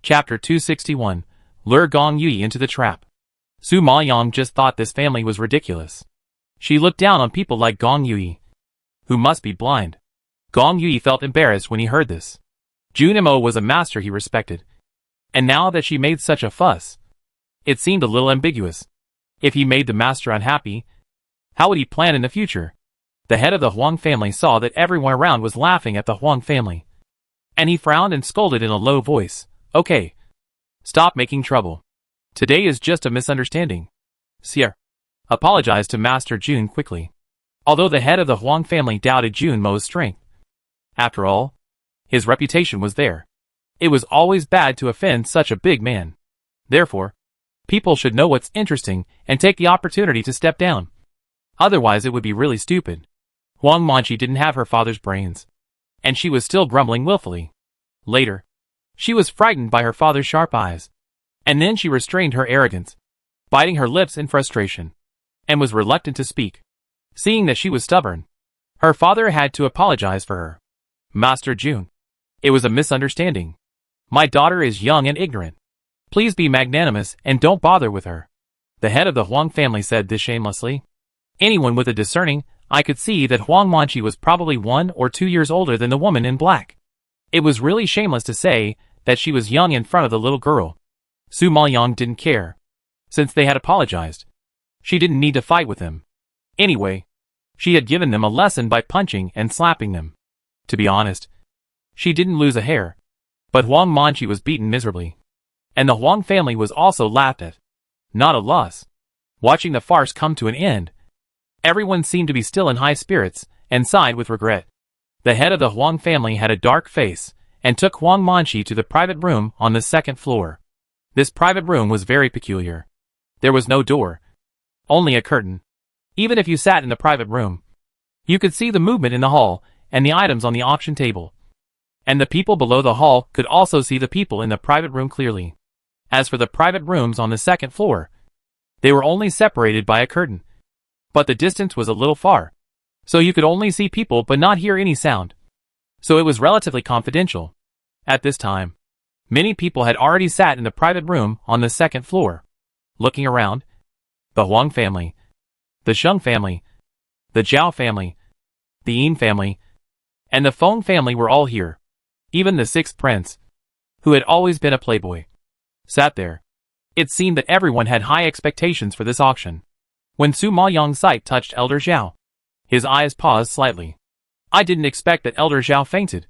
Chapter 261. Lure Gong Yui into the trap. Su Maoyang just thought this family was ridiculous. She looked down on people like Gong Yui, who must be blind. Gong Yui felt embarrassed when he heard this. Junimo was a master he respected. And now that she made such a fuss, it seemed a little ambiguous. If he made the master unhappy, how would he plan in the future? The head of the Huang family saw that everyone around was laughing at the Huang family, and he frowned and scolded in a low voice. Okay. Stop making trouble. Today is just a misunderstanding. Sir. Apologized to Master Jun quickly. Although the head of the Huang family doubted Junmo's strength. After all, his reputation was there. It was always bad to offend such a big man. Therefore, people should know what's interesting and take the opportunity to step down. Otherwise it would be really stupid. Huang Manchi didn't have her father's brains, and she was still grumbling willfully. Later, she was frightened by her father's sharp eyes, and then she restrained her arrogance, biting her lips in frustration, and was reluctant to speak. Seeing that she was stubborn, her father had to apologize for her. Master Jun, it was a misunderstanding. My daughter is young and ignorant. Please be magnanimous and don't bother with her. The head of the Huang family said this shamelessly. Anyone with a discerning eye could see that Huang Manchi was probably 1 or 2 years older than the woman in black. It was really shameless to say that she was young in front of the little girl. Su Maoyang didn't care. Since they had apologized, she didn't need to fight with them. Anyway, she had given them a lesson by punching and slapping them. To be honest, she didn't lose a hair. But Huang Manchi was beaten miserably. And the Huang family was also laughed at. Not a loss. Watching the farce come to an end, everyone seemed to be still in high spirits and sighed with regret. The head of the Huang family had a dark face and took Huang Manchi to the private room on the 2nd floor. This private room was very peculiar. There was no door, only a curtain. Even if you sat in the private room, you could see the movement in the hall and the items on the auction table. And the people below the hall could also see the people in the private room clearly. As for the private rooms on the 2nd floor, they were only separated by a curtain. But the distance was a little far, so you could only see people but not hear any sound. So it was relatively confidential. At this time, many people had already sat in the private room on the 2nd floor. Looking around, the Huang family, the Sheng family, the Zhao family, the Yin family, and the Feng family were all here. Even the 6th prince, who had always been a playboy, sat there. It seemed that everyone had high expectations for this auction. When Su Maoyang's sight touched Elder Zhao, his eyes paused slightly. I didn't expect that Elder Zhao fainted.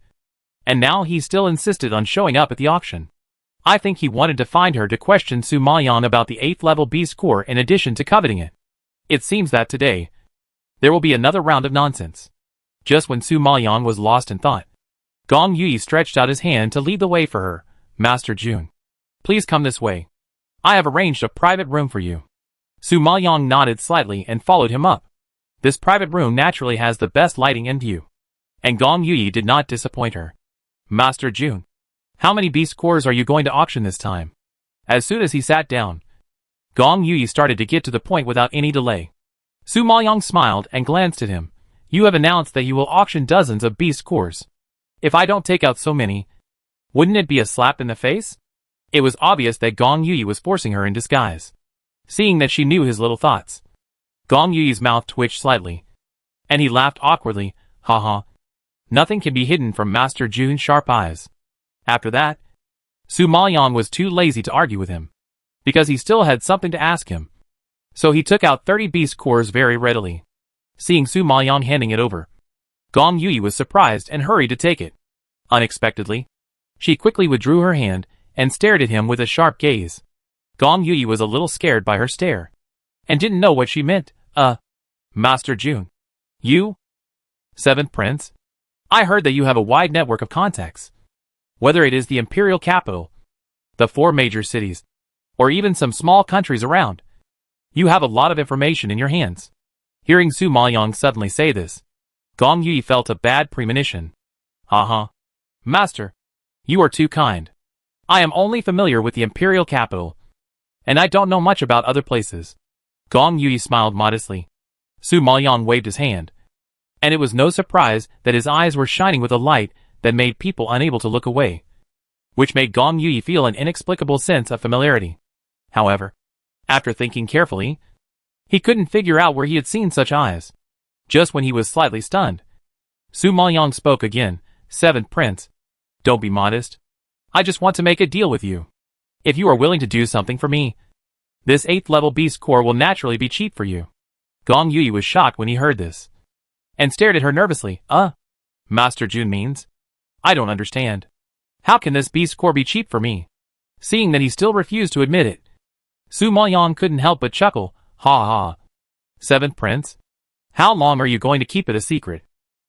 And now he still insisted on showing up at the auction. I think he wanted to find her to question Su Maoyang about the 8th level beast core in addition to coveting it. It seems that today, there will be another round of nonsense. Just when Su Maoyang was lost in thought, Gong Yui stretched out his hand to lead the way for her. Master Jun, please come this way. I have arranged a private room for you. Su Maoyang nodded slightly and followed him up. This private room naturally has the best lighting and view. And Gong Yui did not disappoint her. Master Jun, how many beast cores are you going to auction this time? As soon as he sat down, Gong Yui started to get to the point without any delay. Su Maoyang smiled and glanced at him. You have announced that you will auction dozens of beast cores. If I don't take out so many, wouldn't it be a slap in the face? It was obvious that Gong Yui was forcing her in disguise. Seeing that she knew his little thoughts, Gong Yui's mouth twitched slightly, and he laughed awkwardly. Haha. Nothing can be hidden from Master Jun's sharp eyes. After that, Su Maoyang was too lazy to argue with him, because he still had something to ask him. So he took out 30 beast cores very readily. Seeing Su Maoyang handing it over, Gong Yui was surprised and hurried to take it. Unexpectedly, she quickly withdrew her hand and stared at him with a sharp gaze. Gong Yui was a little scared by her stare, and didn't know what she meant. Master Jun. You? 7th Prince? I heard that you have a wide network of contacts. Whether it is the imperial capital, the 4 major cities, or even some small countries around, you have a lot of information in your hands. Hearing Su Maoyang suddenly say this, Gong Yui felt a bad premonition. Master, you are too kind. I am only familiar with the imperial capital, and I don't know much about other places. Gong Yui smiled modestly. Su Maoyang waved his hand, and it was no surprise that his eyes were shining with a light that made people unable to look away. which made Gong Yui feel an inexplicable sense of familiarity. However, after thinking carefully, he couldn't figure out where he had seen such eyes. Just when he was slightly stunned, Su Maoyang spoke again. "Seventh Prince, don't be modest. I just want to make a deal with you. If you are willing to do something for me, this 8th level beast core will naturally be cheap for you." Gong Yui was shocked when he heard this, and stared at her nervously. Master Jun means? I don't understand. How can this beast core be cheap for me?" Seeing that he still refused to admit it, Su Maoyang couldn't help but chuckle. "Ha ha. 7th Prince? How long are you going to keep it a secret?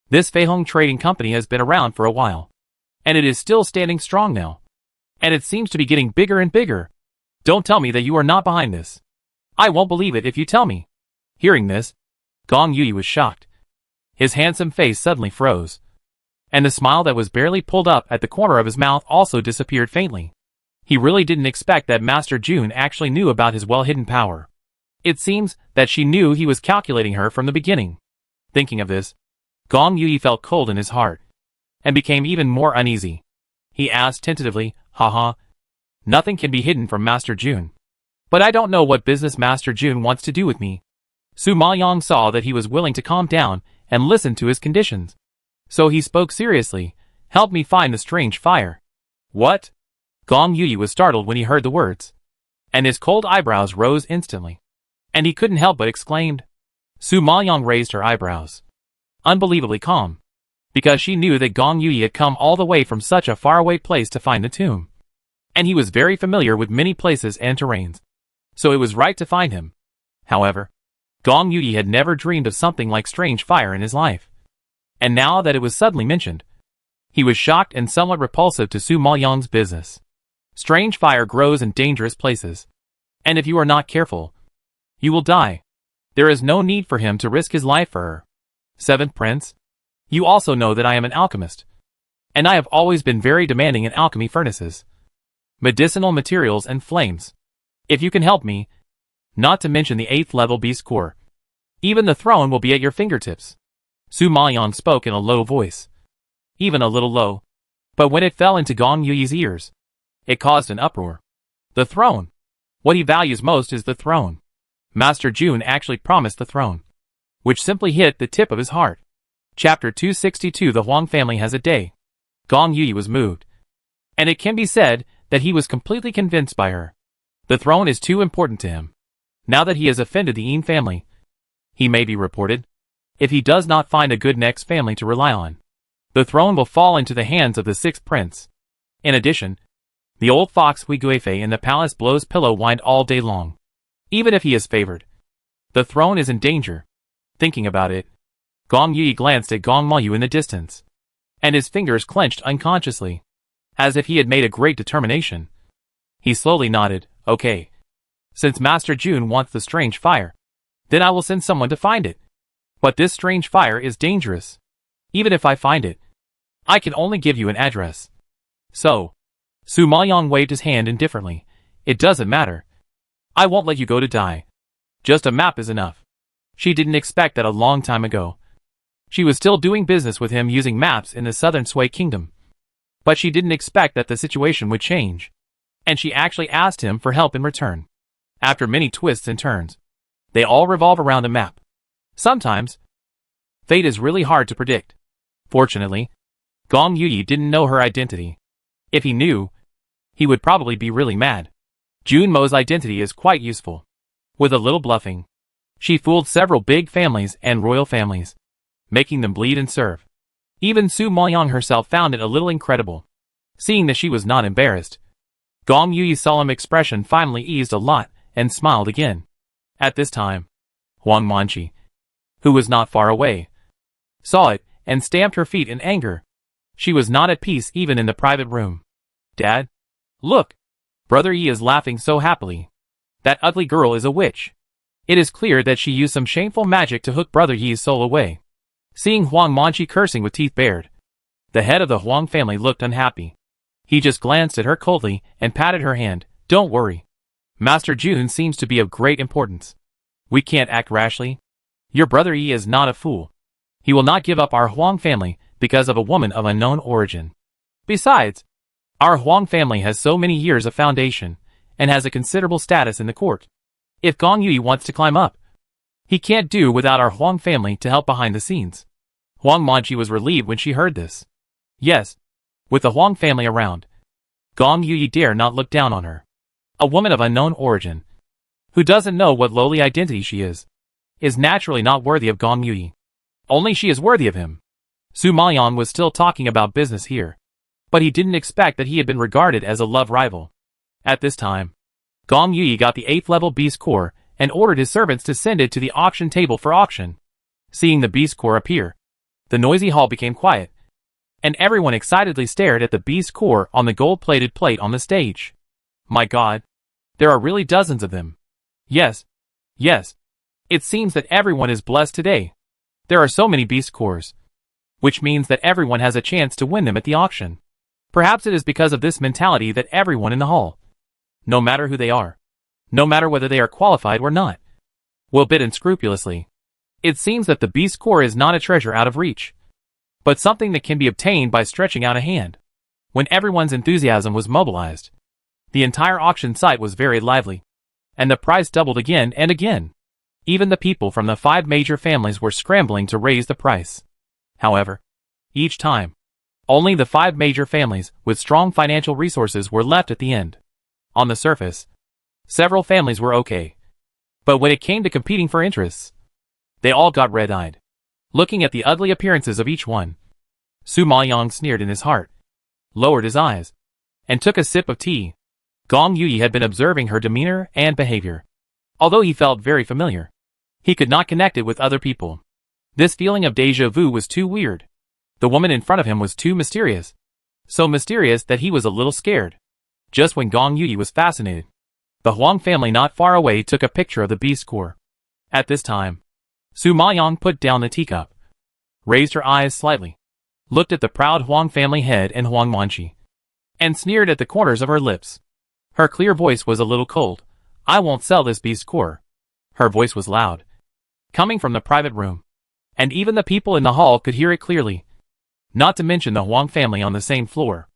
This Feihong Trading Company has been around for a while, and it is still standing strong now. And it seems to be getting bigger and bigger. Don't tell me that you are not behind this. I won't believe it if you tell me." Hearing this, Gong Yui was shocked. His handsome face suddenly froze, and the smile that was barely pulled up at the corner of his mouth also disappeared faintly. He really didn't expect that Master Jun actually knew about his well-hidden power. It seems that she knew he was calculating her from the beginning. Thinking of this, Gong Yui felt cold in his heart, and became even more uneasy. He asked tentatively, "Haha, nothing can be hidden from Master Jun. But I don't know what business Master Jun wants to do with me." Su Maoyang saw that he was willing to calm down and listen to his conditions, so he spoke seriously. "Help me find the strange fire." "What?" Gong Yui was startled when he heard the words, and his cold eyebrows rose instantly, and he couldn't help but exclaimed. Su Maoyang raised her eyebrows, unbelievably calm, because she knew that Gong Yui had come all the way from such a faraway place to find the tomb, and he was very familiar with many places and terrains, so it was right to find him. However, Gong Yui had never dreamed of something like strange fire in his life, and now that it was suddenly mentioned, he was shocked and somewhat repulsive to Su Maoyang's business. Strange fire grows in dangerous places, and if you are not careful, you will die. There is no need for him to risk his life for her. 7th Prince, you also know that I am an alchemist, and I have always been very demanding in alchemy furnaces, medicinal materials and flames. If you can help me, not to mention the 8th level beast core, even the throne will be at your fingertips." Su Maoyang spoke in a low voice, even a little low, but when it fell into Gong Yui's ears, it caused an uproar. The throne. What he values most is the throne. Master Jun actually promised the throne, which simply hit the tip of his heart. Chapter 262. The Huang family has a day. Gong Yui was moved, and it can be said that he was completely convinced by her. The throne is too important to him. Now that he has offended the Yin family, he may be reported. If he does not find a good next family to rely on, the throne will fall into the hands of the 6th prince. In addition, the old fox Hui Guifei in the palace blows pillow whined all day long. Even if he is favored, the throne is in danger. Thinking about it, Gong Yui glanced at Gong Mayu in the distance, and his fingers clenched unconsciously, as if he had made a great determination. He slowly nodded. "Okay. Since Master Jun wants the strange fire, then I will send someone to find it. But this strange fire is dangerous. Even if I find it, I can only give you an address. So," Su Maoyang waved his hand indifferently, "it doesn't matter. I won't let you go to die. Just a map is enough." She didn't expect that a long time ago she was still doing business with him using maps in the southern Sui kingdom. But she didn't expect that the situation would change, and she actually asked him for help in return. After many twists and turns, they all revolve around a map. Sometimes, fate is really hard to predict. Fortunately, Gong Yui didn't know her identity. If he knew, he would probably be really mad. Jun Mo's identity is quite useful. With a little bluffing, she fooled several big families and royal families, making them bleed and serve. Even Su Maoyang herself found it a little incredible. Seeing that she was not embarrassed, Gong Yui's solemn expression finally eased a lot and smiled again. At this time, Huang Manqi, who was not far away, saw it and stamped her feet in anger. She was not at peace even in the private room. "Dad, look! Brother Yi is laughing so happily. That ugly girl is a witch. It is clear that she used some shameful magic to hook Brother Yi's soul away." Seeing Huang Manqi cursing with teeth bared, the head of the Huang family looked unhappy. He just glanced at her coldly and patted her hand. "Don't worry. Master Jun seems to be of great importance. We can't act rashly. Your brother Yi is not a fool. He will not give up our Huang family because of a woman of unknown origin. Besides, Our Huang family has so many years of foundation, and has a considerable status in the court. If Gong Yui wants to climb up, he can't do without our Huang family to help behind the scenes. Huang Manqi was relieved when she heard this. Yes, with the Huang family around, Gong Yui dare not look down on her. A woman of unknown origin, who doesn't know what lowly identity she is naturally not worthy of Gong Yui. Only she is worthy of him. Su Maoyang was still talking about business here, but he didn't expect that he had been regarded as a love rival. At this time, Gong Yui got the 8th level beast core and ordered his servants to send it to the auction table for auction. Seeing the beast core appear, the noisy hall became quiet, and everyone excitedly stared at the beast core on the gold-plated plate on the stage. My God, there are really dozens of them. Yes. It seems that everyone is blessed today. There are so many beast cores, which means that everyone has a chance to win them at the auction. Perhaps it is because of this mentality that everyone in the hall, no matter who they are, no matter whether they are qualified or not, will bid unscrupulously. It seems that the beast core is not a treasure out of reach, but something that can be obtained by stretching out a hand. When everyone's enthusiasm was mobilized, the entire auction site was very lively, and the price doubled again and again. Even the people from the 5 major families were scrambling to raise the price. However, each time, only the 5 major families with strong financial resources were left at the end. On the surface, several families were okay, but when it came to competing for interests, they all got red-eyed. Looking at the ugly appearances of each one, Su Maoyang sneered in his heart, lowered his eyes, and took a sip of tea. Gong Yui had been observing her demeanor and behavior. Although he felt very familiar, he could not connect it with other people. This feeling of déjà vu was too weird. The woman in front of him was too mysterious. So mysterious that he was a little scared. Just when Gong Yui was fascinated, the Huang family not far away took a picture of the beast core. At this time, Su Maoyang put down the teacup, raised her eyes slightly, looked at the proud Huang family head and Huang Manqi, and sneered at the corners of her lips. Her clear voice was a little cold. I won't sell this beast core. Her voice was loud, coming from the private room, and even the people in the hall could hear it clearly. Not to mention the Huang family on the same floor.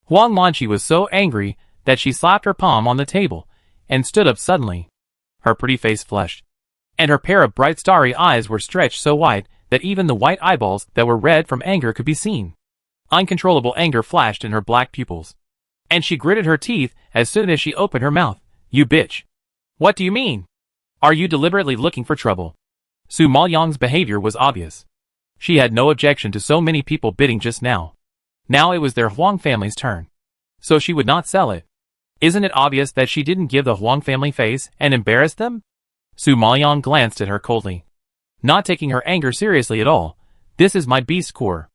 Huang Manqi was so angry that she slapped her palm on the table and stood up suddenly. Her pretty face flushed, and her pair of bright starry eyes were stretched so wide that even the white eyeballs that were red from anger could be seen. Uncontrollable anger flashed in her black pupils, and she gritted her teeth as soon as she opened her mouth. You bitch! What do you mean? Are you deliberately looking for trouble? Su Maoyang's behavior was obvious. She had no objection to so many people bidding just now. Now it was their Huang family's turn, so she would not sell it. Isn't it obvious that she didn't give the Huang family face and embarrassed them? Su Maoyang glanced at her coldly, not taking her anger seriously at all. This is my beast core.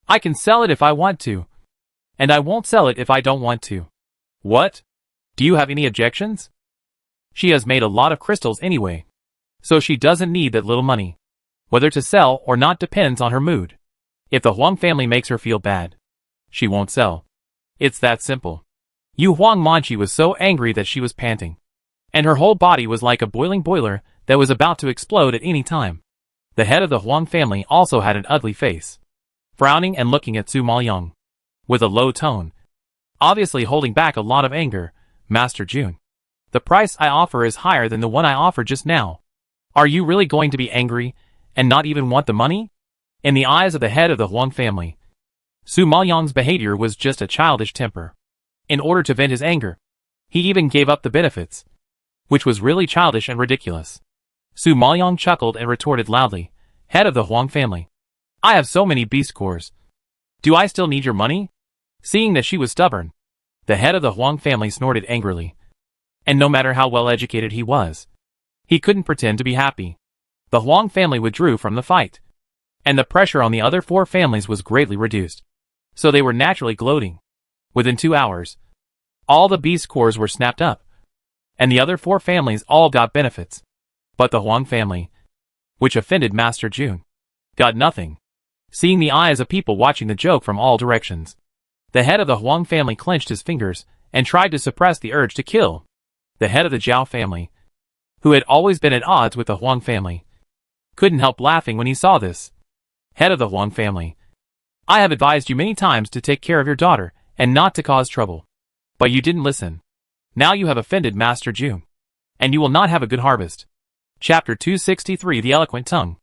I can sell it if I want to, and I won't sell it if I don't want to. What? Do you have any objections? She has made a lot of crystals anyway, so she doesn't need that little money. Whether to sell or not depends on her mood. If the Huang family makes her feel bad, she won't sell. It's that simple. Huang Manqi was so angry that she was panting, and her whole body was like a boiling boiler that was about to explode at any time. The head of the Huang family also had an ugly face, frowning and looking at Su Maoyang with a low tone, obviously holding back a lot of anger. Master Jun, the price I offer is higher than the one I offered just now. Are you really going to be angry and not even want the money? In the eyes of the head of the Huang family, Su Maoyang's behavior was just a childish temper. In order to vent his anger, he even gave up the benefits, which was really childish and ridiculous. Su Maoyang chuckled and retorted loudly, head of the Huang family, I have so many beast cores. Do I still need your money? Seeing that she was stubborn, the head of the Huang family snorted angrily. And no matter how well educated he was, he couldn't pretend to be happy. The Huang family withdrew from the fight, and the pressure on the other 4 families was greatly reduced. So they were naturally gloating. Within 2 hours, all the beast cores were snapped up, and the other 4 families all got benefits. But the Huang family, which offended Master Jun, got nothing. Seeing the eyes of people watching the joke from all directions, the head of the Huang family clenched his fingers and tried to suppress the urge to kill. The head of the Zhao family, who had always been at odds with the Huang family, couldn't help laughing when he saw this. Head of the Huang family, I have advised you many times to take care of your daughter and not to cause trouble. But you didn't listen. Now you have offended Master June. And you will not have a good harvest. Chapter 263 The Eloquent Tongue.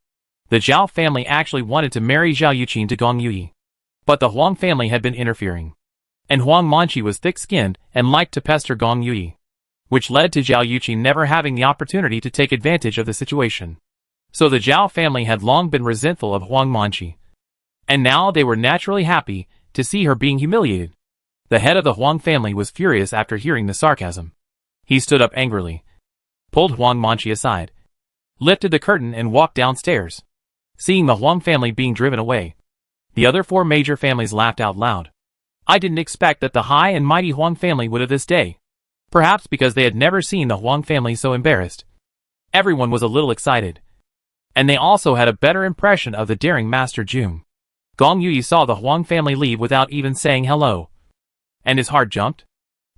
The Zhao family actually wanted to marry Zhao Yuqin to Gong Yui. But the Huang family had been interfering. And Huang Manqi was thick-skinned and liked to pester Gong Yui, which led to Zhao Yuqin never having the opportunity to take advantage of the situation. So the Zhao family had long been resentful of Huang Manqi. And now they were naturally happy to see her being humiliated. The head of the Huang family was furious after hearing the sarcasm. He stood up angrily, pulled Huang Manqi aside, lifted the curtain and walked downstairs. Seeing the Huang family being driven away, the other 4 major families laughed out loud. I didn't expect that the high and mighty Huang family would have this day. Perhaps because they had never seen the Huang family so embarrassed. Everyone was a little excited. And they also had a better impression of the daring Master June. Gong Yui saw the Huang family leave without even saying hello. And his heart jumped.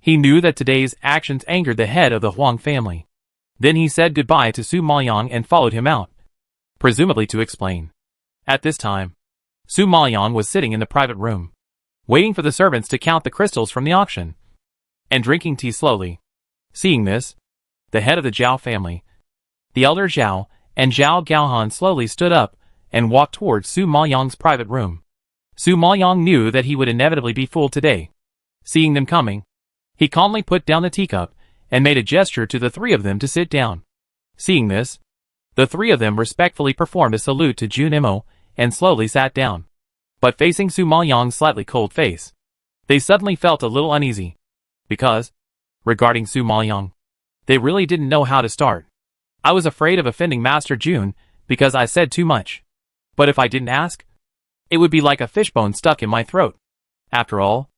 He knew that today's actions angered the head of the Huang family. Then he said goodbye to Su Maoyang and followed him out, presumably to explain. At this time, Su Maoyang was sitting in the private room, waiting for the servants to count the crystals from the auction, and drinking tea slowly. Seeing this, the head of the Zhao family, the elder Zhao, and Zhao Gaohan slowly stood up and walked towards Su Maoyang's private room. Su Maoyang knew that he would inevitably be fooled today. Seeing them coming, he calmly put down the teacup and made a gesture to the 3 of them to sit down. Seeing this, the 3 of them respectfully performed a salute to Jun Imo and slowly sat down. But facing Su Maoyang's slightly cold face, they suddenly felt a little uneasy. Because, regarding Su Maoyang, they really didn't know how to start. I was afraid of offending Master June because I said too much. But if I didn't ask, it would be like a fishbone stuck in my throat. After all,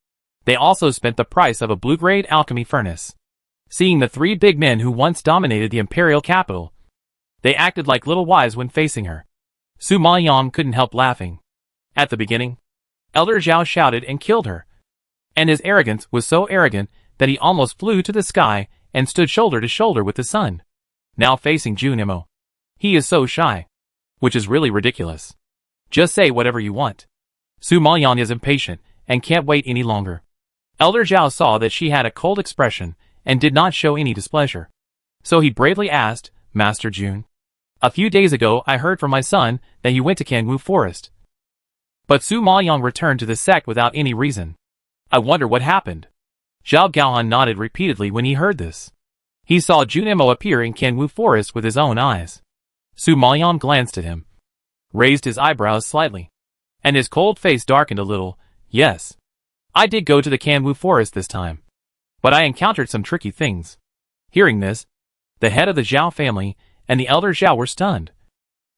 they also spent the price of a blue-grade alchemy furnace. Seeing the 3 big men who once dominated the imperial capital, they acted like little wives when facing her. Su Maoyang couldn't help laughing. At the beginning, Elder Zhao shouted and killed her. And his arrogance was so arrogant that he almost flew to the sky and stood shoulder to shoulder with the sun. Now facing Jun Imo, he is so shy, which is really ridiculous. Just say whatever you want. Su Maoyang is impatient and can't wait any longer. Elder Zhao saw that she had a cold expression and did not show any displeasure. So he bravely asked, Master June, a few days ago I heard from my son that you went to Kangwu Forest. But Su Maoyang returned to the sect without any reason. I wonder what happened. Zhao Gaohan nodded repeatedly when he heard this. He saw Jun Imo appear in Kangwu Forest with his own eyes. Su Maoyang glanced at him, raised his eyebrows slightly, and his cold face darkened a little. Yes, I did go to the Kangwu Forest this time, but I encountered some tricky things. Hearing this, the head of the Zhao family and the elder Zhao were stunned,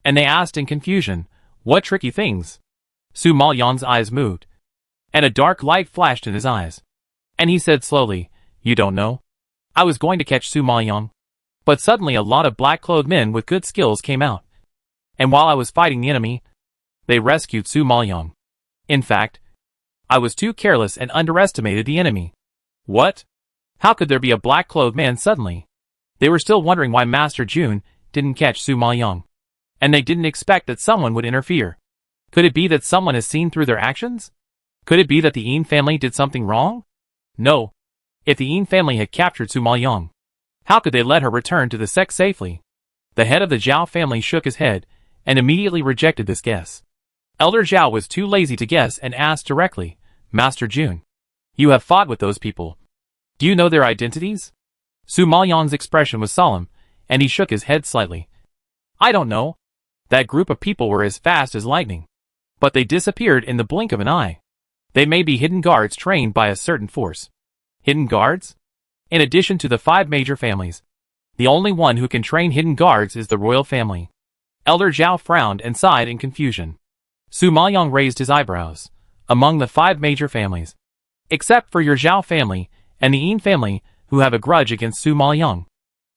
and they asked in confusion, what tricky things? Su Maoyang's eyes moved, and a dark light flashed in his eyes, and he said slowly, you don't know? I was going to catch Su Maoyang, but suddenly a lot of black-clothed men with good skills came out, and while I was fighting the enemy, they rescued Su Maoyang. In fact, I was too careless and underestimated the enemy. What? How could there be a black-clothed man suddenly? They were still wondering why Master June didn't catch Su Maoyang, and they didn't expect that someone would interfere. Could it be that someone has seen through their actions? Could it be that the Yin family did something wrong? No. If the Yin family had captured Su Maoyang, how could they let her return to the sect safely? The head of the Zhao family shook his head and immediately rejected this guess. Elder Zhao was too lazy to guess and asked directly, Master June, you have fought with those people. Do you know their identities? Su Maoyang's expression was solemn, and he shook his head slightly. I don't know. That group of people were as fast as lightning, but they disappeared in the blink of an eye. They may be hidden guards trained by a certain force. Hidden guards? In addition to the 5 major families, the only one who can train hidden guards is the royal family. Elder Zhao frowned and sighed in confusion. Su Maoyang raised his eyebrows. Among the 5 major families, except for your Zhao family and the Yin family who have a grudge against Su Maoyang,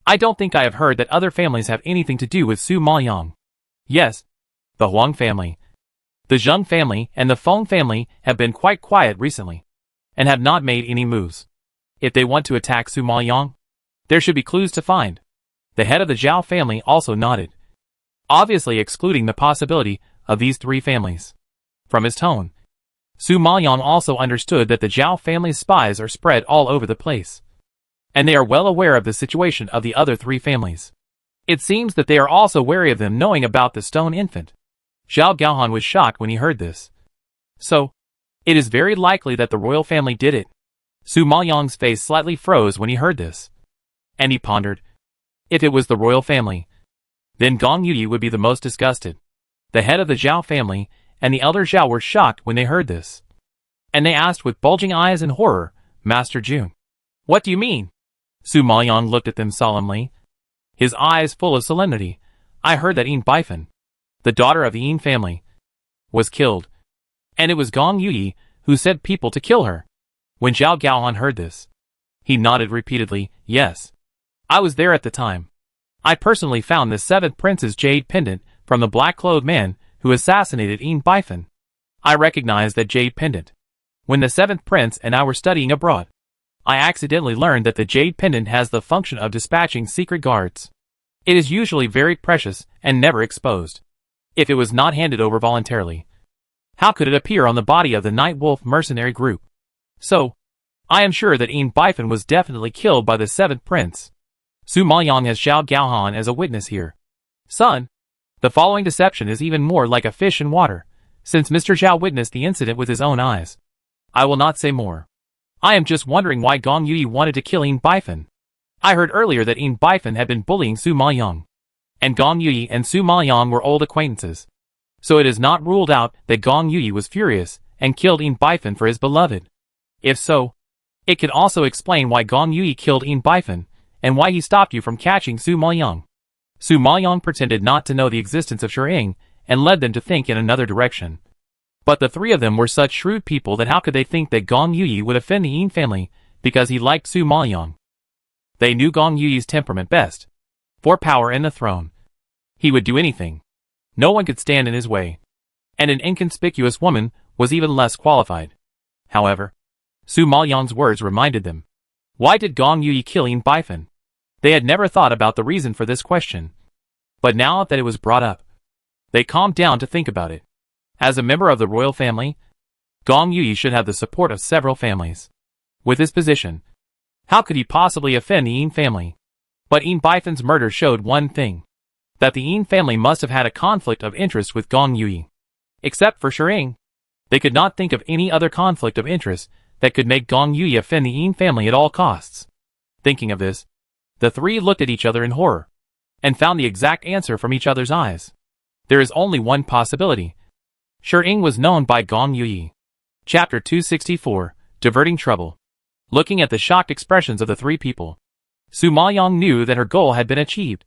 I don't think I have heard that other families have anything to do with Su Maoyang. Yes, the Huang family, the Zheng family and the Feng family have been quite quiet recently, and have not made any moves. If they want to attack Su Maoyang, there should be clues to find. The head of the Zhao family also nodded, obviously excluding the possibility of these 3 families. From his tone, Su Maoyang also understood that the Zhao family's spies are spread all over the place, and they are well aware of the situation of the other three families. It seems that they are also wary of them knowing about the stone infant. Zhao Gaohan was shocked when he heard this. So, it is very likely that the royal family did it. Su Maoyang's face slightly froze when he heard this, and he pondered. If it was the royal family, then Gong Yuyi would be the most disgusted. The head of the Zhao family and the elder Zhao were shocked when they heard this, and they asked with bulging eyes in horror, Master Jun, what do you mean? Su Maoyang looked at them solemnly, his eyes full of solemnity. I heard that Yin Baifan, the daughter of the Yin family, was killed, and it was Gong Yuyi who sent people to kill her. When Zhao Gaohan heard this, he nodded repeatedly, yes. I was there at the time. I personally found the seventh prince's jade pendant from the black-clothed man who assassinated Yin Baifan. I recognized that jade pendant. When the seventh prince and I were studying abroad, I accidentally learned that the jade pendant has the function of dispatching secret guards. It is usually very precious and never exposed. If it was not handed over voluntarily, how could it appear on the body of the Night Wolf mercenary group? So, I am sure that Yin Baifan was definitely killed by the seventh prince. Su Maoyang has Zhao Gaohan as a witness here. Son, the following deception is even more like a fish in water, since Mr. Zhao witnessed the incident with his own eyes. I will not say more. I am just wondering why Gong Yuyi wanted to kill Yin Baifan. I heard earlier that Yin Baifan had been bullying Su Maoyang, and Gong Yuyi and Su Maoyang were old acquaintances. So it is not ruled out that Gong Yuyi was furious and killed Yin Baifan for his beloved. If so, it could also explain why Gong Yuyi killed Yin Baifan, and why he stopped you from catching Su Maoyang. Su Maoyang pretended not to know the existence of Shering, and led them to think in another direction. But the three of them were such shrewd people that how could they think that Gong Yuyi would offend the Yin family because he liked Su Maoyang? They knew Gong Yuyi's temperament best. For power and the throne, he would do anything. No one could stand in his way. And an inconspicuous woman was even less qualified. However, Su Maoyang's words reminded them. Why did Gong Yuyi kill Yin Baifan? They had never thought about the reason for this question. But now that it was brought up, they calmed down to think about it. As a member of the royal family, Gong Yuyi should have the support of several families. With his position, how could he possibly offend the Yin family? But Yin Baifan's murder showed one thing. That the Yin family must have had a conflict of interest with Gong Yuyi. Except for Shering, they could not think of any other conflict of interest that could make Gong Yuyi offend the Yin family at all costs. Thinking of this, the three looked at each other in horror, and found the exact answer from each other's eyes. There is only one possibility. Shering was known by Gong Yuyi. Chapter 264, Diverting Trouble. Looking at the shocked expressions of the three people, Su Maoyang knew that her goal had been achieved.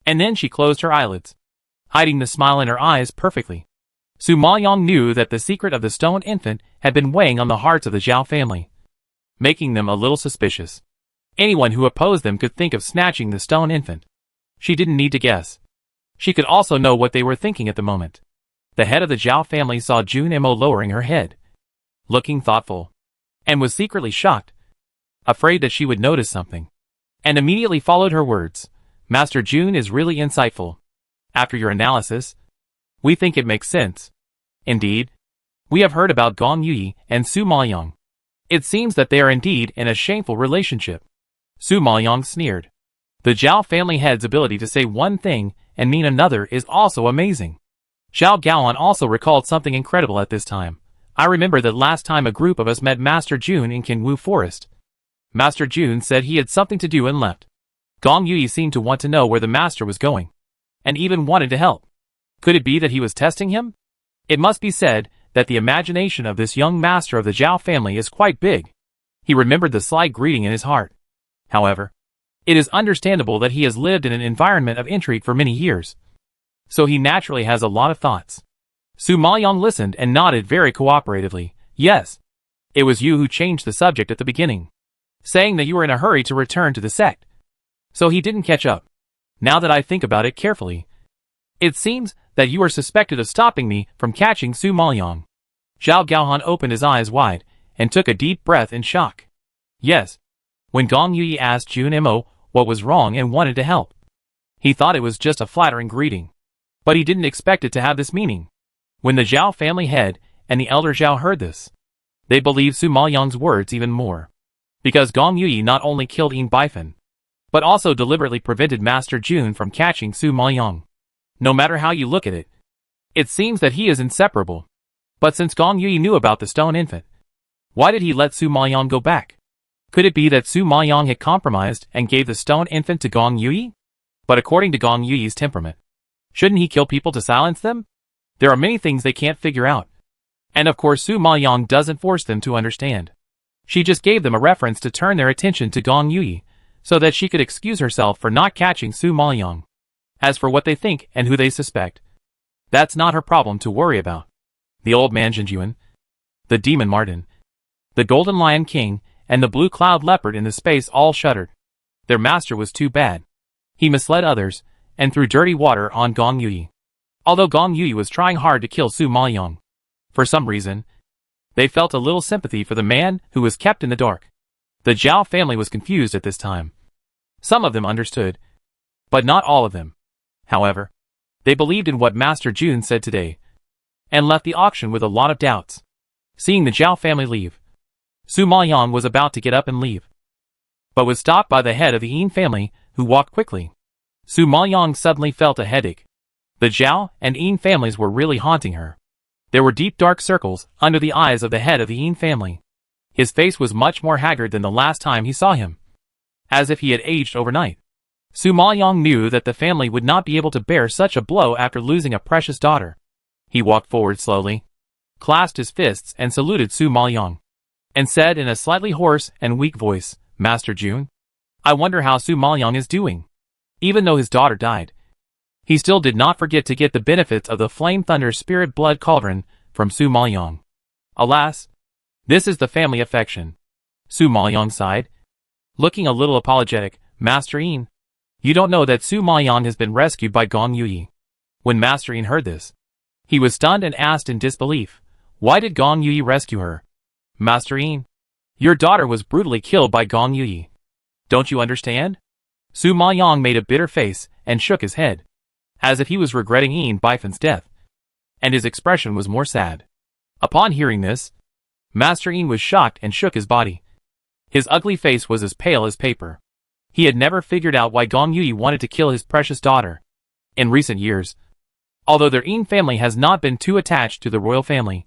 And then she closed her eyelids, hiding the smile in her eyes perfectly. Su Maoyang knew that the secret of the stone infant had been weighing on the hearts of the Zhao family, making them a little suspicious. Anyone who opposed them could think of snatching the stone infant. She didn't need to guess. She could also know what they were thinking at the moment. The head of the Zhao family saw Jun Mo lowering her head, looking thoughtful, and was secretly shocked, afraid that she would notice something, and immediately followed her words. Master Jun is really insightful. After your analysis, we think it makes sense. Indeed, we have heard about Gong Yuyi and Su Maoyang. It seems that they are indeed in a shameful relationship. Su Maoyang sneered. The Zhao family head's ability to say one thing and mean another is also amazing. Zhao Gaohan also recalled something incredible at this time. I remember that last time a group of us met Master Jun in Qinwu Forest. Master Jun said he had something to do and left. Gong Yuyi seemed to want to know where the master was going, and even wanted to help. Could it be that he was testing him? It must be said that the imagination of this young master of the Zhao family is quite big. He remembered the slight greeting in his heart. However, it is understandable that he has lived in an environment of intrigue for many years, so he naturally has a lot of thoughts. Su Maoyang listened and nodded very cooperatively. Yes, it was you who changed the subject at the beginning, saying that you were in a hurry to return to the sect. So he didn't catch up. Now that I think about it carefully, it seems that you are suspected of stopping me from catching Su Maoyang. Zhao Gaohan opened his eyes wide and took a deep breath in shock. Yes. When Gong Yuyi asked Jun Mo what was wrong and wanted to help, he thought it was just a flattering greeting. But he didn't expect it to have this meaning. When the Zhao family head and the elder Zhao heard this. They believed Su Maoyang's words even more. Because Gong Yui not only killed Yin Bifan, but also deliberately prevented Master Jun from catching Su Maoyang. No matter how you look at it, it seems that he is inseparable. But since Gong Yui knew about the stone infant, why did he let Su Maoyang go back? Could it be that Su Maoyang had compromised and gave the stone infant to Gong Yui? But according to Gong Yui's temperament, shouldn't he kill people to silence them? There are many things they can't figure out. And of course Su Maoyang doesn't force them to understand. She just gave them a reference to turn their attention to Gong Yui, so that she could excuse herself for not catching Su Maoyang. As for what they think and who they suspect, that's not her problem to worry about. The old man Jinjuan, the demon Martin, the golden lion king, and the blue cloud leopard in the space all shuddered. Their master was too bad. He misled others, and threw dirty water on Gong Yui. Although Gong Yui was trying hard to kill Su Maoyang, for some reason, they felt a little sympathy for the man who was kept in the dark. The Zhao family was confused at this time. Some of them understood, but not all of them. However, they believed in what Master Jun said today, and left the auction with a lot of doubts. Seeing the Zhao family leave, Su Maoyang was about to get up and leave, but was stopped by the head of the Yin family, who walked quickly. Su Maoyang suddenly felt a headache. The Zhao and Yin families were really haunting her. There were deep dark circles under the eyes of the head of the Yin family. His face was much more haggard than the last time he saw him, as if he had aged overnight. Su Maoyang knew that the family would not be able to bear such a blow after losing a precious daughter. He walked forward slowly, clasped his fists and saluted Su Maoyang, and said in a slightly hoarse and weak voice, "Master Jun, I wonder how Su Maoyang is doing." Even though his daughter died, he still did not forget to get the benefits of the Flame Thunder Spirit Blood Cauldron from Su Maoyang. Alas, this is the family affection. Su Maoyang sighed, looking a little apologetic. "Master Yin, you don't know that Su Maoyang has been rescued by Gong Yui." When Master Yin heard this, he was stunned and asked in disbelief, "Why did Gong Yui rescue her?" "Master Yin, your daughter was brutally killed by Gong Yui. Don't you understand?" Su Maoyang made a bitter face and shook his head, as if he was regretting Yin Bifan's death, and his expression was more sad. Upon hearing this, Master Yin was shocked and shook his body. His ugly face was as pale as paper. He had never figured out why Gong Yui wanted to kill his precious daughter. In recent years, although their Yin family has not been too attached to the royal family,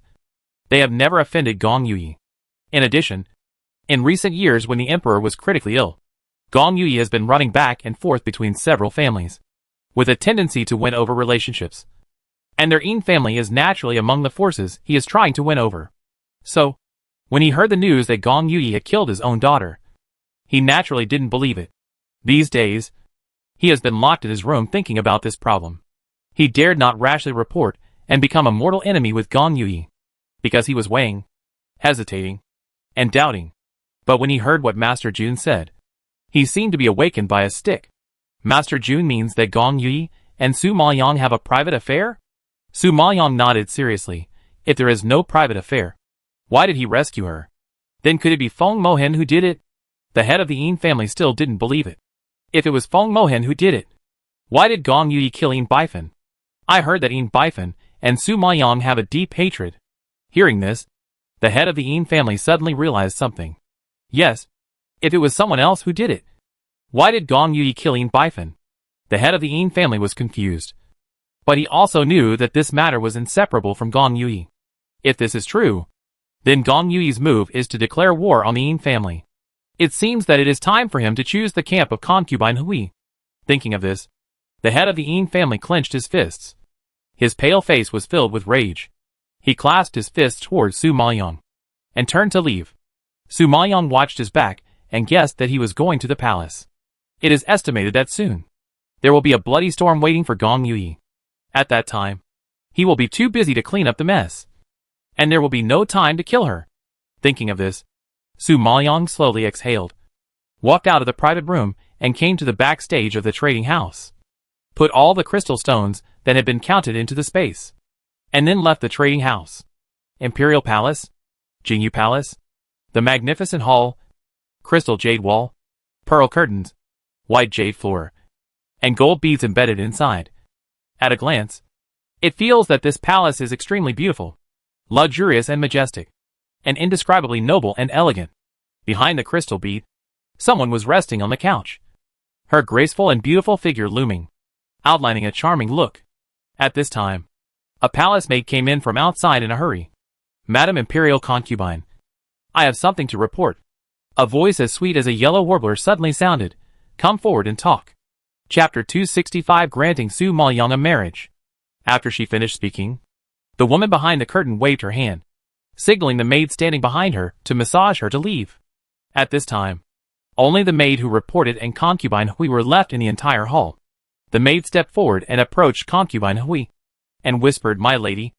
they have never offended Gong Yui. In addition, in recent years when the emperor was critically ill, Gong Yui has been running back and forth between several families, with a tendency to win over relationships. And their Yin family is naturally among the forces he is trying to win over. So, when he heard the news that Gong Yui had killed his own daughter, he naturally didn't believe it. These days, he has been locked in his room thinking about this problem. He dared not rashly report and become a mortal enemy with Gong Yui, because he was weighing, hesitating, and doubting. But when he heard what Master Jun said, he seemed to be awakened by a stick. Master Jun means that Gong Yui and Su Maoyang have a private affair? Su Maoyang nodded seriously. If there is no private affair, why did he rescue her? Then could it be Feng Mohen who did it? The head of the Yin family still didn't believe it. If it was Feng Mohen who did it, why did Gong Yui kill Yin Bifan? I heard that Yin Bifan and Su Maoyang have a deep hatred. Hearing this, the head of the Yin family suddenly realized something. Yes, if it was someone else who did it, why did Gong Yui kill Yin Bifan? The head of the Yin family was confused. But he also knew that this matter was inseparable from Gong Yui. If this is true, then Gong Yui's move is to declare war on the Yin family. It seems that it is time for him to choose the camp of Concubine Hui. Thinking of this, the head of the Yin family clenched his fists. His pale face was filled with rage. He clasped his fists towards Su Maoyang, and turned to leave. Su Maoyang watched his back, and guessed that he was going to the palace. It is estimated that soon, there will be a bloody storm waiting for Gong Yui. At that time, he will be too busy to clean up the mess, and there will be no time to kill her. Thinking of this, Su Maoyang slowly exhaled, walked out of the private room, and came to the backstage of the trading house. Put all the crystal stones that had been counted into the space, and then left the trading house. Imperial Palace, Jingyu Palace, the magnificent hall, crystal jade wall, pearl curtains, white jade floor, and gold beads embedded inside. At a glance, it feels that this palace is extremely beautiful. luxurious and majestic, and indescribably noble and elegant. Behind the crystal bead, someone was resting on the couch, her graceful and beautiful figure looming, outlining a charming look. At this time, a palace maid came in from outside in a hurry. Madam Imperial Concubine, I have something to report. A voice as sweet as a yellow warbler suddenly sounded. Come forward and talk. Chapter 265 Granting Su Maoyang a marriage. After she finished speaking, the woman behind the curtain waved her hand, signaling the maid standing behind her to massage her to leave. At this time, only the maid who reported and Concubine Hui were left in the entire hall. The maid stepped forward and approached Concubine Hui, and whispered, My lady,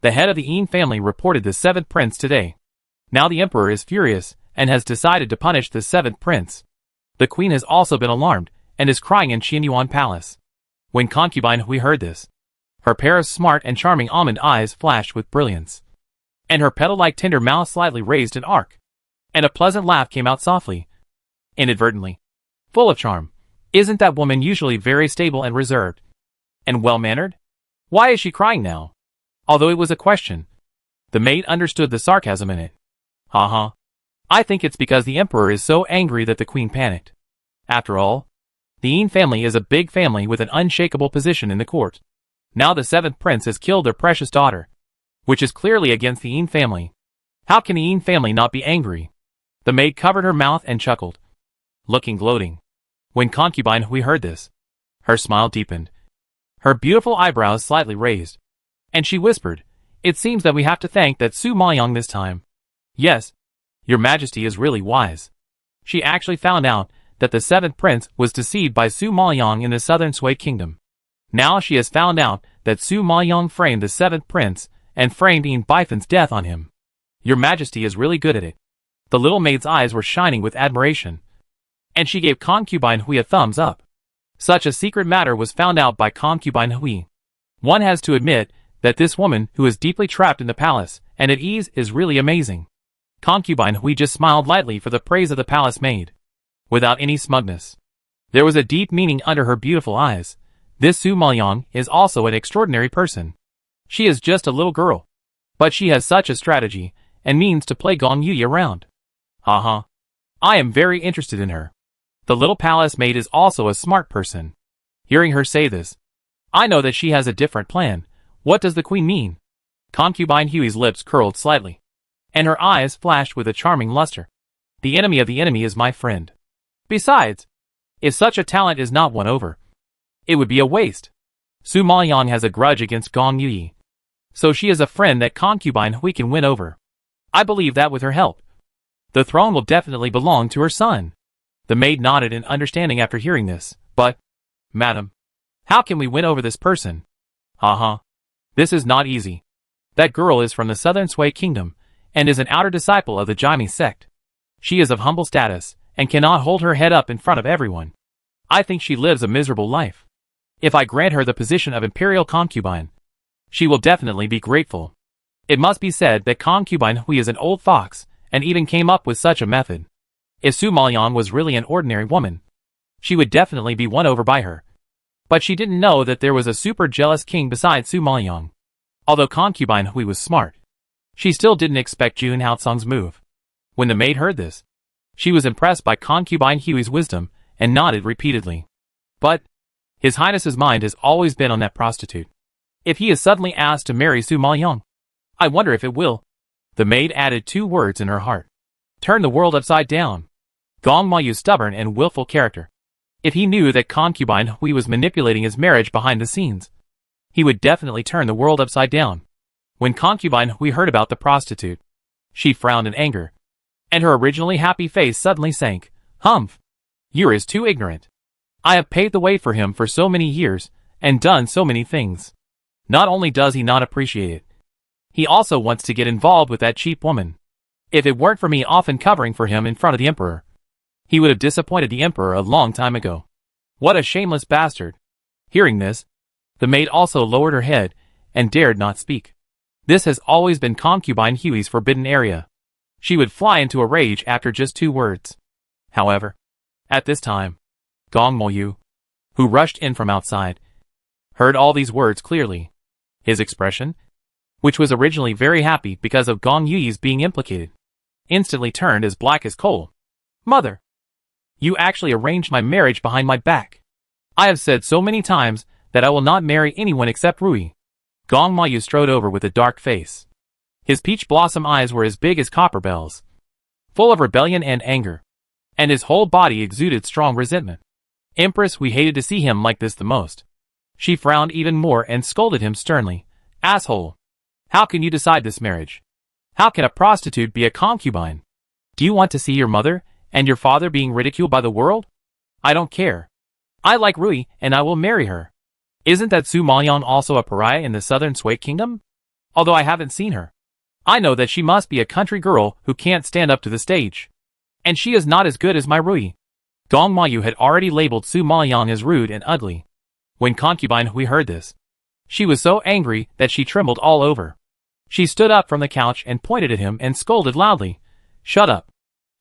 the head of the Yin family reported the seventh prince today. Now the emperor is furious, and has decided to punish the seventh prince. The queen has also been alarmed, and is crying in Qianyuan Palace. When Concubine Hui heard this, her pair of smart and charming almond eyes flashed with brilliance, and her petal-like tender mouth slightly raised an arc, and a pleasant laugh came out softly, inadvertently, full of charm. Isn't that woman usually very stable and reserved, and well-mannered? Why is she crying now? Although it was a question, the maid understood the sarcasm in it. Ha. I think it's because the emperor is so angry that the queen panicked. After all, the Yin family is a big family with an unshakable position in the court. Now the seventh prince has killed their precious daughter, which is clearly against the Yin family. How can the Yin family not be angry? The maid covered her mouth and chuckled, looking gloating. When Concubine Hui heard this, her smile deepened, her beautiful eyebrows slightly raised, and she whispered, It seems that we have to thank that Su Maoyang this time. Yes, your majesty is really wise. She actually found out that the seventh prince was deceived by Su Maoyang in the southern Sui kingdom. Now she has found out that Su Maoyang framed the seventh prince and framed Yin Baifan's death on him. Your majesty is really good at it. The little maid's eyes were shining with admiration, and she gave Concubine Hui a thumbs up. Such a secret matter was found out by Concubine Hui. One has to admit that this woman who is deeply trapped in the palace and at ease is really amazing. Concubine Hui just smiled lightly for the praise of the palace maid, without any smugness. There was a deep meaning under her beautiful eyes. This Su Maoyang is also an extraordinary person. She is just a little girl, but she has such a strategy and means to play Gong Yu around. Ha. I am very interested in her. The little palace maid is also a smart person. Hearing her say this, I know that she has a different plan. What does the queen mean? Concubine Hui's lips curled slightly, and her eyes flashed with a charming luster. The enemy of the enemy is my friend. Besides, if such a talent is not won over, it would be a waste. Su Maoyang has a grudge against Gong Yu, so she is a friend that Concubine Hui can win over. I believe that with her help, the throne will definitely belong to her son. The maid nodded in understanding after hearing this. But, madam, how can we win over this person? Ha. This is not easy. That girl is from the southern Sui kingdom, and is an outer disciple of the Jaime sect. She is of humble status, and cannot hold her head up in front of everyone. I think she lives a miserable life. If I grant her the position of imperial concubine, she will definitely be grateful. It must be said that Concubine Hui is an old fox, and even came up with such a method. If Su Maoyang was really an ordinary woman, she would definitely be won over by her. But she didn't know that there was a super jealous king besides Su Maoyang. Although Concubine Hui was smart, she still didn't expect Jun Haotsong's move. When the maid heard this, she was impressed by Concubine Hui's wisdom, and nodded repeatedly. But His Highness's mind has always been on that prostitute. If he is suddenly asked to marry Su Maoyang, I wonder if it will. The maid added 2 words in her heart. Turn the world upside down. Gong Mayu's stubborn and willful character. If he knew that Concubine Hui was manipulating his marriage behind the scenes, he would definitely turn the world upside down. When Concubine Hui heard about the prostitute, she frowned in anger, and her originally happy face suddenly sank. Humph! You is too ignorant. I have paved the way for him for so many years, and done so many things. Not only does he not appreciate it, he also wants to get involved with that cheap woman. If it weren't for me often covering for him in front of the emperor, he would have disappointed the emperor a long time ago. What a shameless bastard. Hearing this, the maid also lowered her head, and dared not speak. This has always been Concubine Hui's forbidden area. She would fly into a rage after just 2 words. However, at this time, Gong Moyu, who rushed in from outside, heard all these words clearly. His expression, which was originally very happy because of Gong Yuyi's being implicated, instantly turned as black as coal. Mother! You actually arranged my marriage behind my back. I have said so many times that I will not marry anyone except Rui. Gong Mayu strode over with a dark face. His peach blossom eyes were as big as copper bells, full of rebellion and anger, and his whole body exuded strong resentment. Empress, we hated to see him like this the most. She frowned even more and scolded him sternly. Asshole! How can you decide this marriage? How can a prostitute be a concubine? Do you want to see your mother and your father being ridiculed by the world? I don't care. I like Rui, and I will marry her. Isn't that Su Maoyang also a pariah in the southern Sui kingdom? Although I haven't seen her, I know that she must be a country girl who can't stand up to the stage. And she is not as good as my Rui. Gong Mayu had already labeled Su Maoyang as rude and ugly. When Concubine Hui heard this, she was so angry that she trembled all over. She stood up from the couch and pointed at him and scolded loudly. Shut up.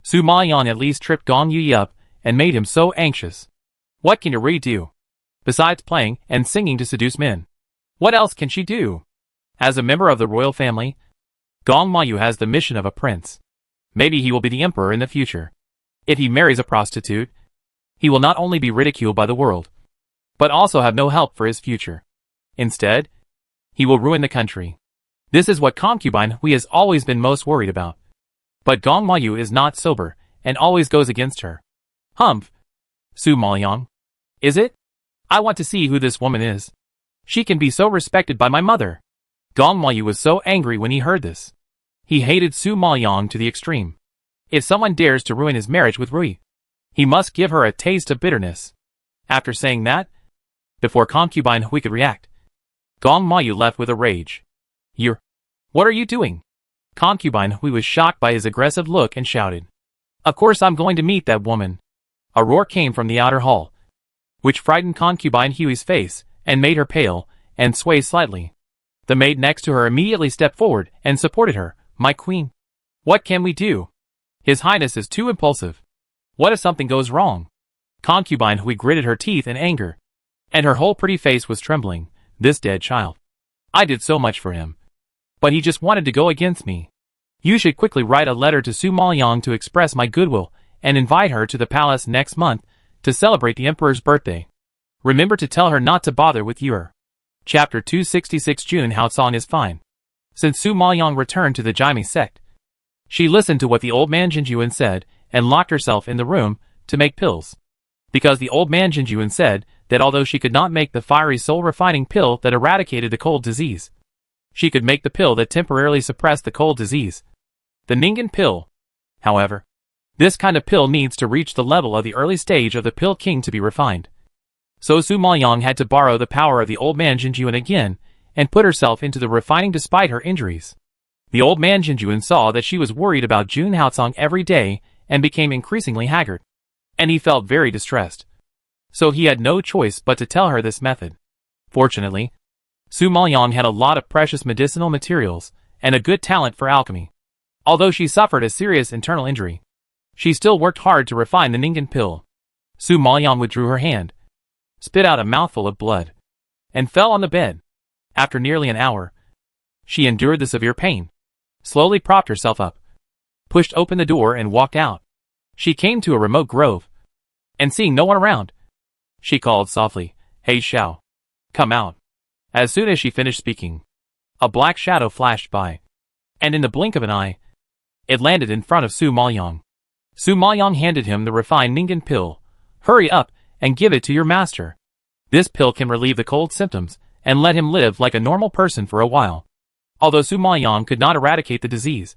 Su Maoyang at least tripped Gong Yuyi up and made him so anxious. What can your Rui do? Besides playing and singing to seduce men, what else can she do? As a member of the royal family, Gong Mayu has the mission of a prince. Maybe he will be the emperor in the future. If he marries a prostitute, he will not only be ridiculed by the world, but also have no help for his future. Instead, he will ruin the country. This is what Concubine Hui has always been most worried about. But Gong Mayu is not sober and always goes against her. Humph! Su Maoyang. Is it? I want to see who this woman is. She can be so respected by my mother. Gong Mayu was so angry when he heard this. He hated Su Maoyang to the extreme. If someone dares to ruin his marriage with Rui, he must give her a taste of bitterness. After saying that, before Concubine Hui could react, Gong Mayu left with a rage. What are you doing? Concubine Hui was shocked by his aggressive look and shouted. Of course I'm going to meet that woman. A roar came from the outer hall, which frightened Concubine Hui's face and made her pale and sway slightly. The maid next to her immediately stepped forward and supported her. My queen. What can we do? His Highness is too impulsive. What if something goes wrong? Concubine Hui gritted her teeth in anger, and her whole pretty face was trembling. This dead child. I did so much for him, but he just wanted to go against me. You should quickly write a letter to Su Maoyang to express my goodwill and invite her to the palace next month to celebrate the emperor's birthday. Remember to tell her not to bother with Yur. Chapter 266 Jun Haosong is fine. Since Su Maoyang returned to the Jaime sect, she listened to what the old man Jinjuan said and locked herself in the room to make pills. Because the old man Jinjuan said that although she could not make the fiery soul-refining pill that eradicated the cold disease, she could make the pill that temporarily suppressed the cold disease. The Ningen pill. However, this kind of pill needs to reach the level of the early stage of the pill king to be refined. So Su Maoyang had to borrow the power of the old man Jinjuan again and put herself into the refining despite her injuries. The old man Jinjuan saw that she was worried about Jun Haosong every day and became increasingly haggard, and he felt very distressed. So he had no choice but to tell her this method. Fortunately, Su Maoyang had a lot of precious medicinal materials and a good talent for alchemy. Although she suffered a serious internal injury, she still worked hard to refine the Ningen pill. Su Maoyang withdrew her hand, spit out a mouthful of blood, and fell on the bed. After nearly an hour, she endured the severe pain, slowly propped herself up, pushed open the door and walked out. She came to a remote grove, and seeing no one around, she called softly, Hey Xiao, come out. As soon as she finished speaking, a black shadow flashed by, and in the blink of an eye, it landed in front of Su Maoyang. Su Maoyang handed him the refined Ningen pill. Hurry up and give it to your master. This pill can relieve the cold symptoms and let him live like a normal person for a while. Although Su Maoyang could not eradicate the disease,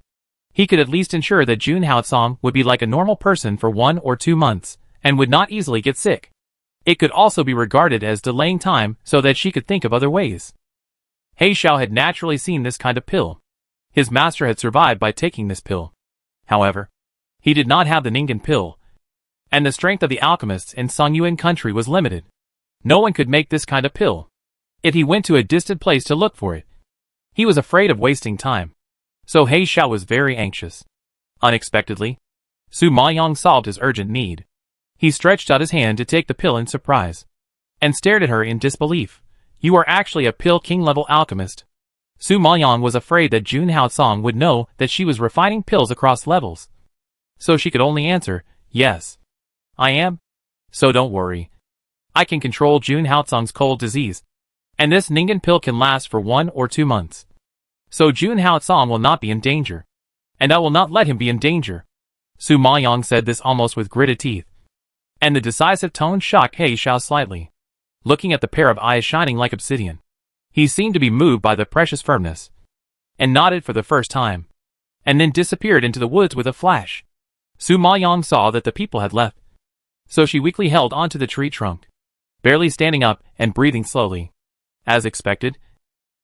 he could at least ensure that Jun Haosong would be like a normal person for 1 or 2 months, and would not easily get sick. It could also be regarded as delaying time so that she could think of other ways. He Xiao had naturally seen this kind of pill. His master had survived by taking this pill. However, he did not have the Ningen pill, and the strength of the alchemists in Songyuan country was limited. No one could make this kind of pill. If he went to a distant place to look for it, he was afraid of wasting time. So He Xiao was very anxious. Unexpectedly, Su Maoyang solved his urgent need. He stretched out his hand to take the pill in surprise, and stared at her in disbelief. You are actually a pill king level alchemist. Su Maoyang was afraid that Jun Haotsong would know that she was refining pills across levels. So she could only answer, yes. I am. So don't worry. I can control Jun Haotsong's cold disease. And this Ningen pill can last for 1 or 2 months. So Jun Haotsong will not be in danger. And I will not let him be in danger. Su Maoyang said this almost with gritted teeth. And the decisive tone shocked He Xiao slightly. Looking at the pair of eyes shining like obsidian, he seemed to be moved by the precious firmness, and nodded for the first time, and then disappeared into the woods with a flash. Su Maoyang saw that the people had left, so she weakly held onto the tree trunk, barely standing up and breathing slowly. As expected,